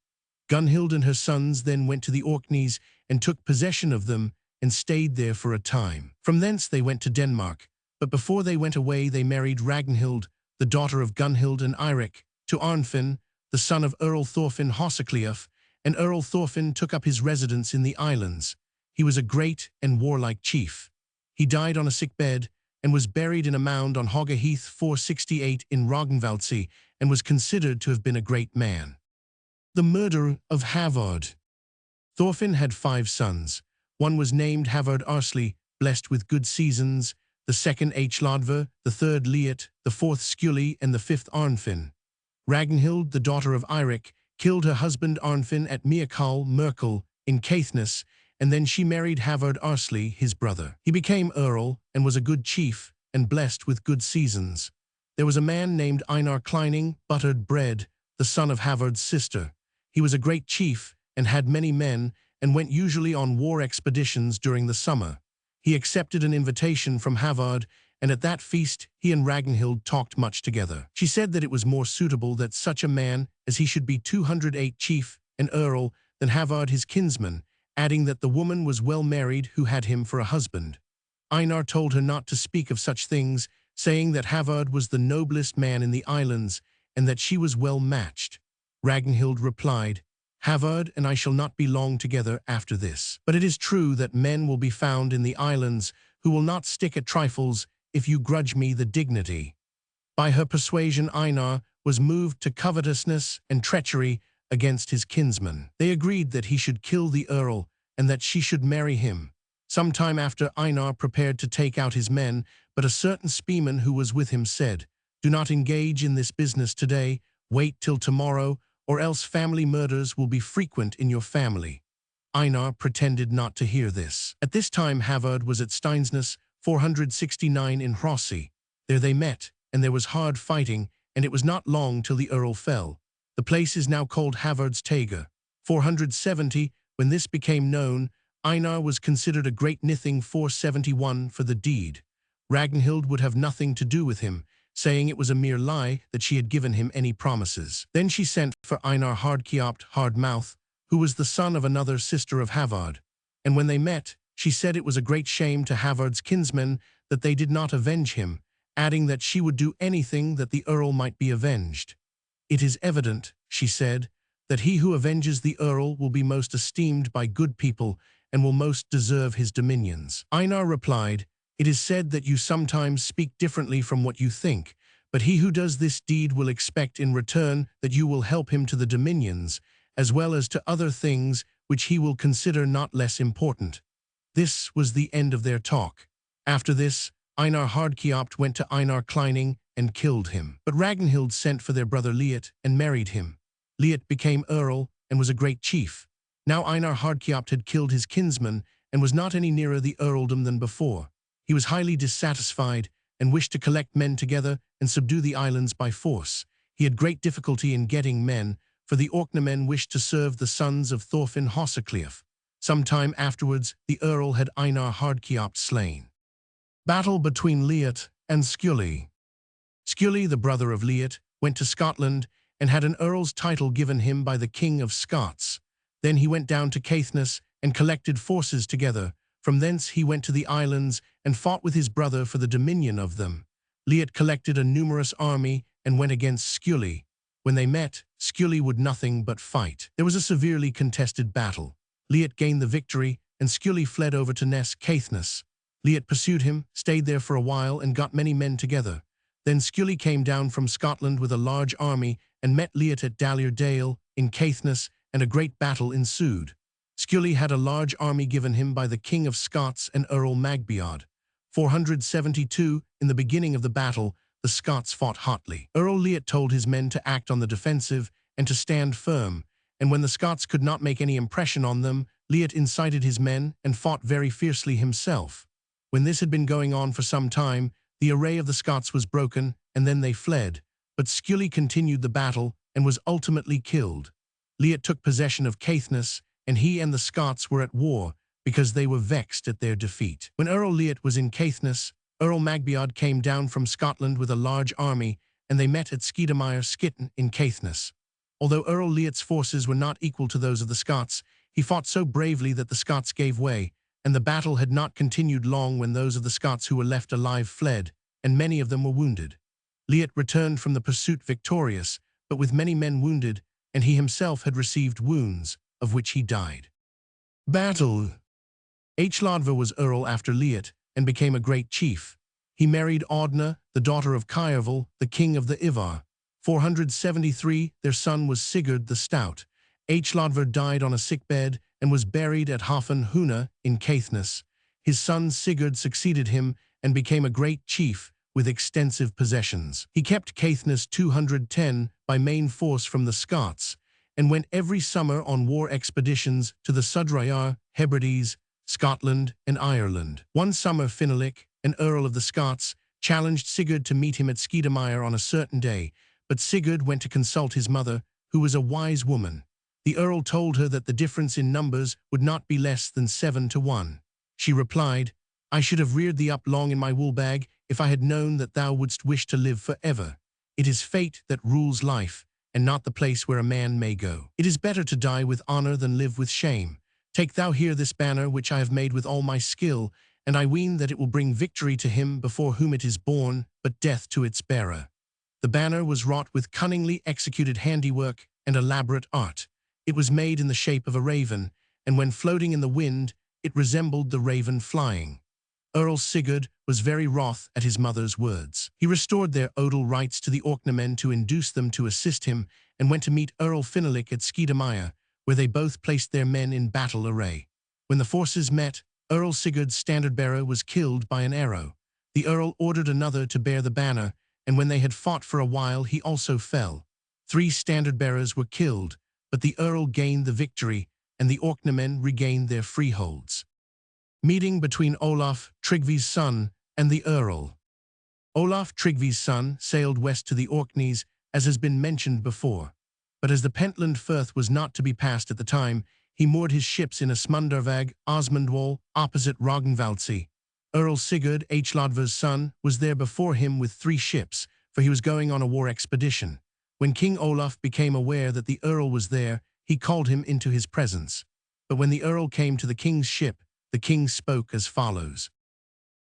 Gunhild and her sons then went to the Orkneys and took possession of them and stayed there for a time. From thence they went to Denmark, but before they went away they married Ragnhild, the daughter of Gunhild and Eirik, to Arnfinn, the son of Earl Thorfinn Hosakliaf, and Earl Thorfinn took up his residence in the islands. He was a great and warlike chief. He died on a sick bed and was buried in a mound on Hogga Heath 468 in Roggenvaldsea, and was considered to have been a great man. The murder of Havard. Thorfinn had 5 sons. One was named Havard Arsli, blessed with good seasons, the second Hlodver, the third Liat, the fourth Skuli, and the fifth Arnfinn. Ragnhild, the daughter of Eirik, killed her husband Arnfinn at Miakal Merkel in Caithness, and then she married Havard Arsli, his brother. He became Earl and was a good chief and blessed with good seasons. There was a man named Einar Kleining, buttered bread, the son of Havard's sister. He was a great chief and had many men and went usually on war expeditions during the summer. He accepted an invitation from Havard, and at that feast he and Ragnhild talked much together. She said that it was more suitable that such a man as he should be 208 chief and earl than Havard his kinsman, adding that the woman was well married who had him for a husband. Einar told her not to speak of such things, saying that Havard was the noblest man in the islands and that she was well matched. Ragnhild replied, "Havard and I shall not be long together after this. But it is true that men will be found in the islands who will not stick at trifles if you grudge me the dignity." By her persuasion Einar was moved to covetousness and treachery against his kinsman. They agreed that he should kill the earl and that she should marry him. Some time after Einar prepared to take out his men, but a certain spearman who was with him said, "Do not engage in this business today, wait till tomorrow, or else family murders will be frequent in your family." Einar pretended not to hear this. At this time Havard was at Steinsness 469 in Hrossi. There they met, and there was hard fighting, and it was not long till the earl fell. The place is now called Havard's Tega. 470, when this became known, Einar was considered a great nithing 471 for the deed. Ragnhild would have nothing to do with him, saying it was a mere lie that she had given him any promises. Then she sent for Einar Hardkjopt Hardmouth, who was the son of another sister of Havard. And when they met, she said it was a great shame to Havard's kinsmen that they did not avenge him, adding that she would do anything that the earl might be avenged. "It is evident," she said, "that he who avenges the earl will be most esteemed by good people and will most deserve his dominions." Einar replied, "It is said that you sometimes speak differently from what you think, but he who does this deed will expect in return that you will help him to the dominions, as well as to other things which he will consider not less important." This was the end of their talk. After this, Einar Hardkjopt went to Einar Kleining and killed him. But Ragnhild sent for their brother Liat and married him. Liat became earl and was a great chief. Now Einar Hardkjopt had killed his kinsman and was not any nearer the earldom than before. He was highly dissatisfied and wished to collect men together and subdue the islands by force. He had great difficulty in getting men, for the Orkneymen wished to serve the sons of Thorfinn Hosakliaf. Some time afterwards, the earl had Einar Hardkjopt slain. Battle between Liat and Skuli. Skuli, the brother of Liat, went to Scotland and had an earl's title given him by the King of Scots. Then he went down to Caithness and collected forces together. From thence he went to the islands and fought with his brother for the dominion of them. Liat collected a numerous army and went against Skuli. When they met, Skuli would nothing but fight. There was a severely contested battle. Liat gained the victory and Skuli fled over to Ness Caithness. Liat pursued him, stayed there for a while, and got many men together. Then Skuli came down from Scotland with a large army and met Liat at Dallier Dale in Caithness, and a great battle ensued. Skuli had a large army given him by the King of Scots and Earl Magbeod. 472, in the beginning of the battle, the Scots fought hotly. Earl Liat told his men to act on the defensive and to stand firm, and when the Scots could not make any impression on them, Liat incited his men and fought very fiercely himself. When this had been going on for some time, the array of the Scots was broken, and then they fled, but Skuli continued the battle and was ultimately killed. Liat took possession of Caithness, and he and the Scots were at war because they were vexed at their defeat. When Earl Liat was in Caithness, Earl Magbeod came down from Scotland with a large army, and they met at Skidamire Skitten in Caithness. Although Earl Liat's forces were not equal to those of the Scots, he fought so bravely that the Scots gave way, and the battle had not continued long when those of the Scots who were left alive fled, and many of them were wounded. Liat returned from the pursuit victorious, but with many men wounded, and he himself had received wounds, of which he died. Battle. Hlodver was Earl after Liat, and became a great chief. He married Audna, the daughter of Caerval, the king of the Ivar. 473, their son was Sigurd the Stout. Hlodver died on a sickbed and was buried at Hofen Huna in Caithness. His son Sigurd succeeded him and became a great chief with extensive possessions. He kept Caithness 210 by main force from the Scots, and went every summer on war expeditions to the Sudrayar, Hebrides, Scotland, and Ireland. One summer Finnilik, an earl of the Scots, challenged Sigurd to meet him at Skidamire on a certain day, but Sigurd went to consult his mother, who was a wise woman. The earl told her that the difference in numbers would not be less than 7-1. She replied, "I should have reared thee up long in my wool bag if I had known that thou wouldst wish to live forever. It is fate that rules life, and not the place where a man may go. It is better to die with honor than live with shame. Take thou here this banner which I have made with all my skill, and I ween that it will bring victory to him before whom it is borne, but death to its bearer." The banner was wrought with cunningly executed handiwork and elaborate art. It was made in the shape of a raven, and when floating in the wind, it resembled the raven flying. Earl Sigurd was very wroth at his mother's words. He restored their odal rights to the Orkneymen to induce them to assist him, and went to meet Earl Finnilik at Skidamire, where they both placed their men in battle array. When the forces met, Earl Sigurd's standard-bearer was killed by an arrow. The earl ordered another to bear the banner, and when they had fought for a while, he also fell. 3 standard-bearers were killed, but the earl gained the victory, and the Orkneymen regained their freeholds. Meeting between Olaf, Tryggvi's son, and the earl. Olaf, Tryggvi's son, sailed west to the Orkneys, as has been mentioned before. But as the Pentland Firth was not to be passed at the time, he moored his ships in Asmundarvag, Osmundwall, opposite Ragnvaldsey. Earl Sigurd, Hlodver's son, was there before him with 3 ships, for he was going on a war expedition. When King Olaf became aware that the earl was there, he called him into his presence. But when the earl came to the king's ship, the king spoke as follows.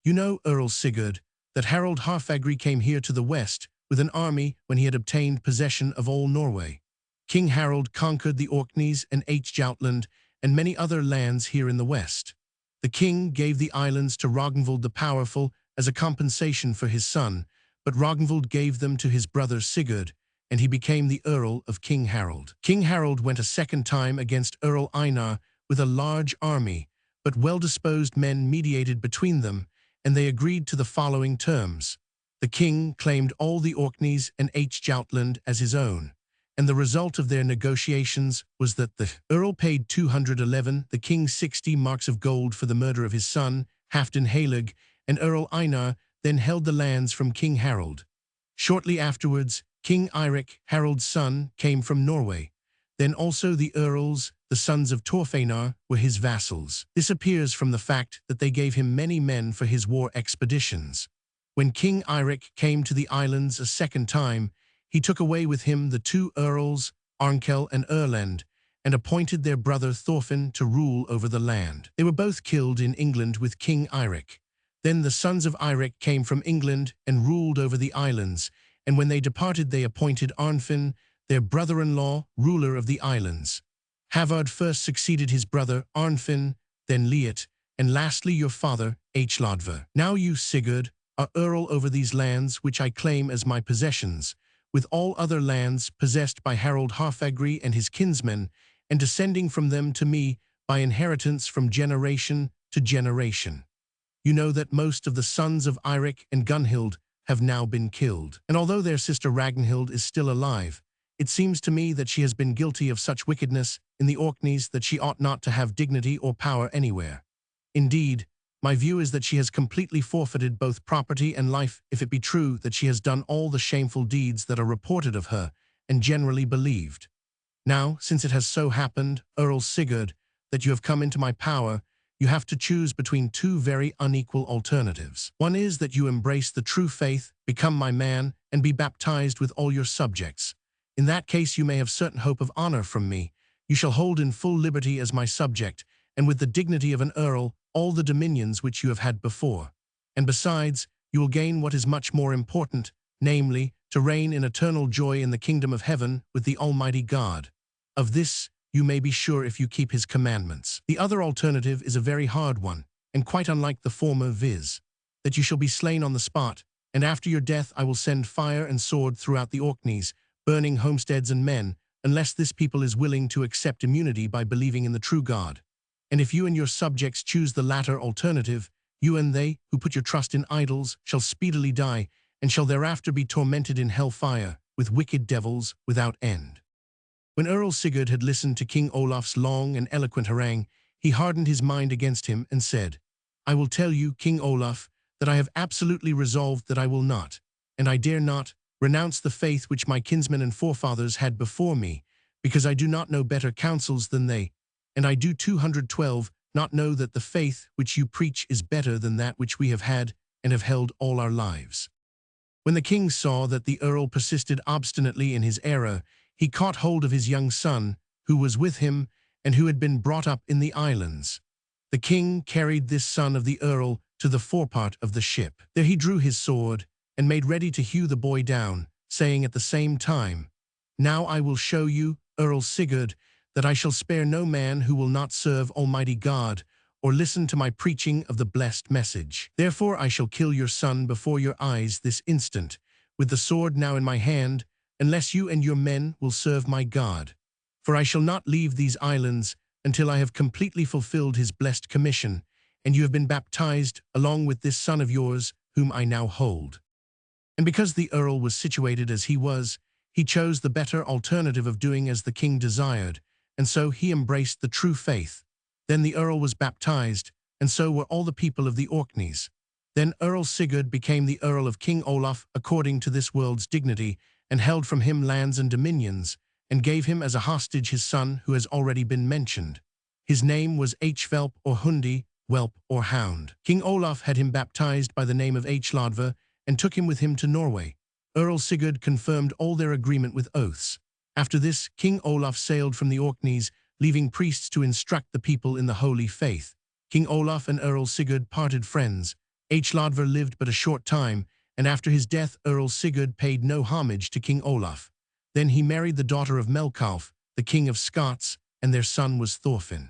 "You know, Earl Sigurd, that Harald Harfagri came here to the west with an army when he had obtained possession of all Norway. King Harald conquered the Orkneys and Joutland and many other lands here in the west. The king gave the islands to Ragnvald the Powerful as a compensation for his son, but Ragnvald gave them to his brother Sigurd, and he became the Earl of King Harald. King Harald went a second time against Earl Einar with a large army, but well-disposed men mediated between them, and they agreed to the following terms. The king claimed all the Orkneys and Joutland as his own, and the result of their negotiations was that the earl paid 211, the king 60 marks of gold for the murder of his son, Halfdan Halig, and Earl Einar then held the lands from King Harald. Shortly afterwards, King Eirik, Harald's son, came from Norway. Then also the earls, the sons of Thorfeinar, were his vassals. This appears from the fact that they gave him many men for his war expeditions. When King Eirik came to the islands a second time, he took away with him the 2 earls, Arnkel and Erlend, and appointed their brother Thorfinn to rule over the land. They were both killed in England with King Eirik. Then the sons of Eirik came from England and ruled over the islands, and when they departed they appointed Arnfinn, their brother-in-law, ruler of the islands. Havard first succeeded his brother Arnfinn, then Liet, and lastly your father, Hlodver. Now you, Sigurd, are earl over these lands which I claim as my possessions, with all other lands possessed by Harald Harfagri and his kinsmen, and descending from them to me by inheritance from generation to generation. You know that most of the sons of Eirik and Gunhild have now been killed, and although their sister Ragnhild is still alive, it seems to me that she has been guilty of such wickedness in the Orkneys that she ought not to have dignity or power anywhere. Indeed, my view is that she has completely forfeited both property and life if it be true that she has done all the shameful deeds that are reported of her and generally believed. Now, since it has so happened, Earl Sigurd, that you have come into my power, you have to choose between two very unequal alternatives. One is that you embrace the true faith, become my man, and be baptized with all your subjects. In that case you may have certain hope of honor from me. You shall hold in full liberty as my subject, and with the dignity of an earl, all the dominions which you have had before. And besides, you will gain what is much more important, namely, to reign in eternal joy in the kingdom of heaven with the Almighty God. Of this you may be sure if you keep his commandments. The other alternative is a very hard one, and quite unlike the former, viz., that you shall be slain on the spot, and after your death I will send fire and sword throughout the Orkneys, burning homesteads and men, unless this people is willing to accept immunity by believing in the true God. And if you and your subjects choose the latter alternative, you and they, who put your trust in idols, shall speedily die, and shall thereafter be tormented in hell-fire, with wicked devils without end. When Earl Sigurd had listened to King Olaf's long and eloquent harangue, he hardened his mind against him and said, I will tell you, King Olaf, that I have absolutely resolved that I will not, and I dare not, renounce the faith which my kinsmen and forefathers had before me, because I do not know better counsels than they, and I do 212 not know that the faith which you preach is better than that which we have had and have held all our lives. When the king saw that the earl persisted obstinately in his error, he caught hold of his young son, who was with him and who had been brought up in the islands. The king carried this son of the earl to the forepart of the ship. There he drew his sword and made ready to hew the boy down, saying at the same time, Now I will show you, Earl Sigurd, that I shall spare no man who will not serve Almighty God or listen to my preaching of the blessed message. Therefore I shall kill your son before your eyes this instant, with the sword now in my hand, unless you and your men will serve my God. For I shall not leave these islands until I have completely fulfilled his blessed commission, and you have been baptized along with this son of yours, whom I now hold. And because the earl was situated as he was, he chose the better alternative of doing as the king desired, and so he embraced the true faith. Then the earl was baptized, and so were all the people of the Orkneys. Then Earl Sigurd became the earl of King Olaf according to this world's dignity, and held from him lands and dominions, and gave him as a hostage his son who has already been mentioned. His name was Hlvelp or Hundi, whelp or hound. King Olaf had him baptized by the name of Hlodver, and took him with him to Norway. Earl Sigurd confirmed all their agreement with oaths. After this, King Olaf sailed from the Orkneys, leaving priests to instruct the people in the holy faith. King Olaf and Earl Sigurd parted friends. Hlodver lived but a short time, and after his death Earl Sigurd paid no homage to King Olaf. Then he married the daughter of Melkalf, the king of Scots, and their son was Thorfinn.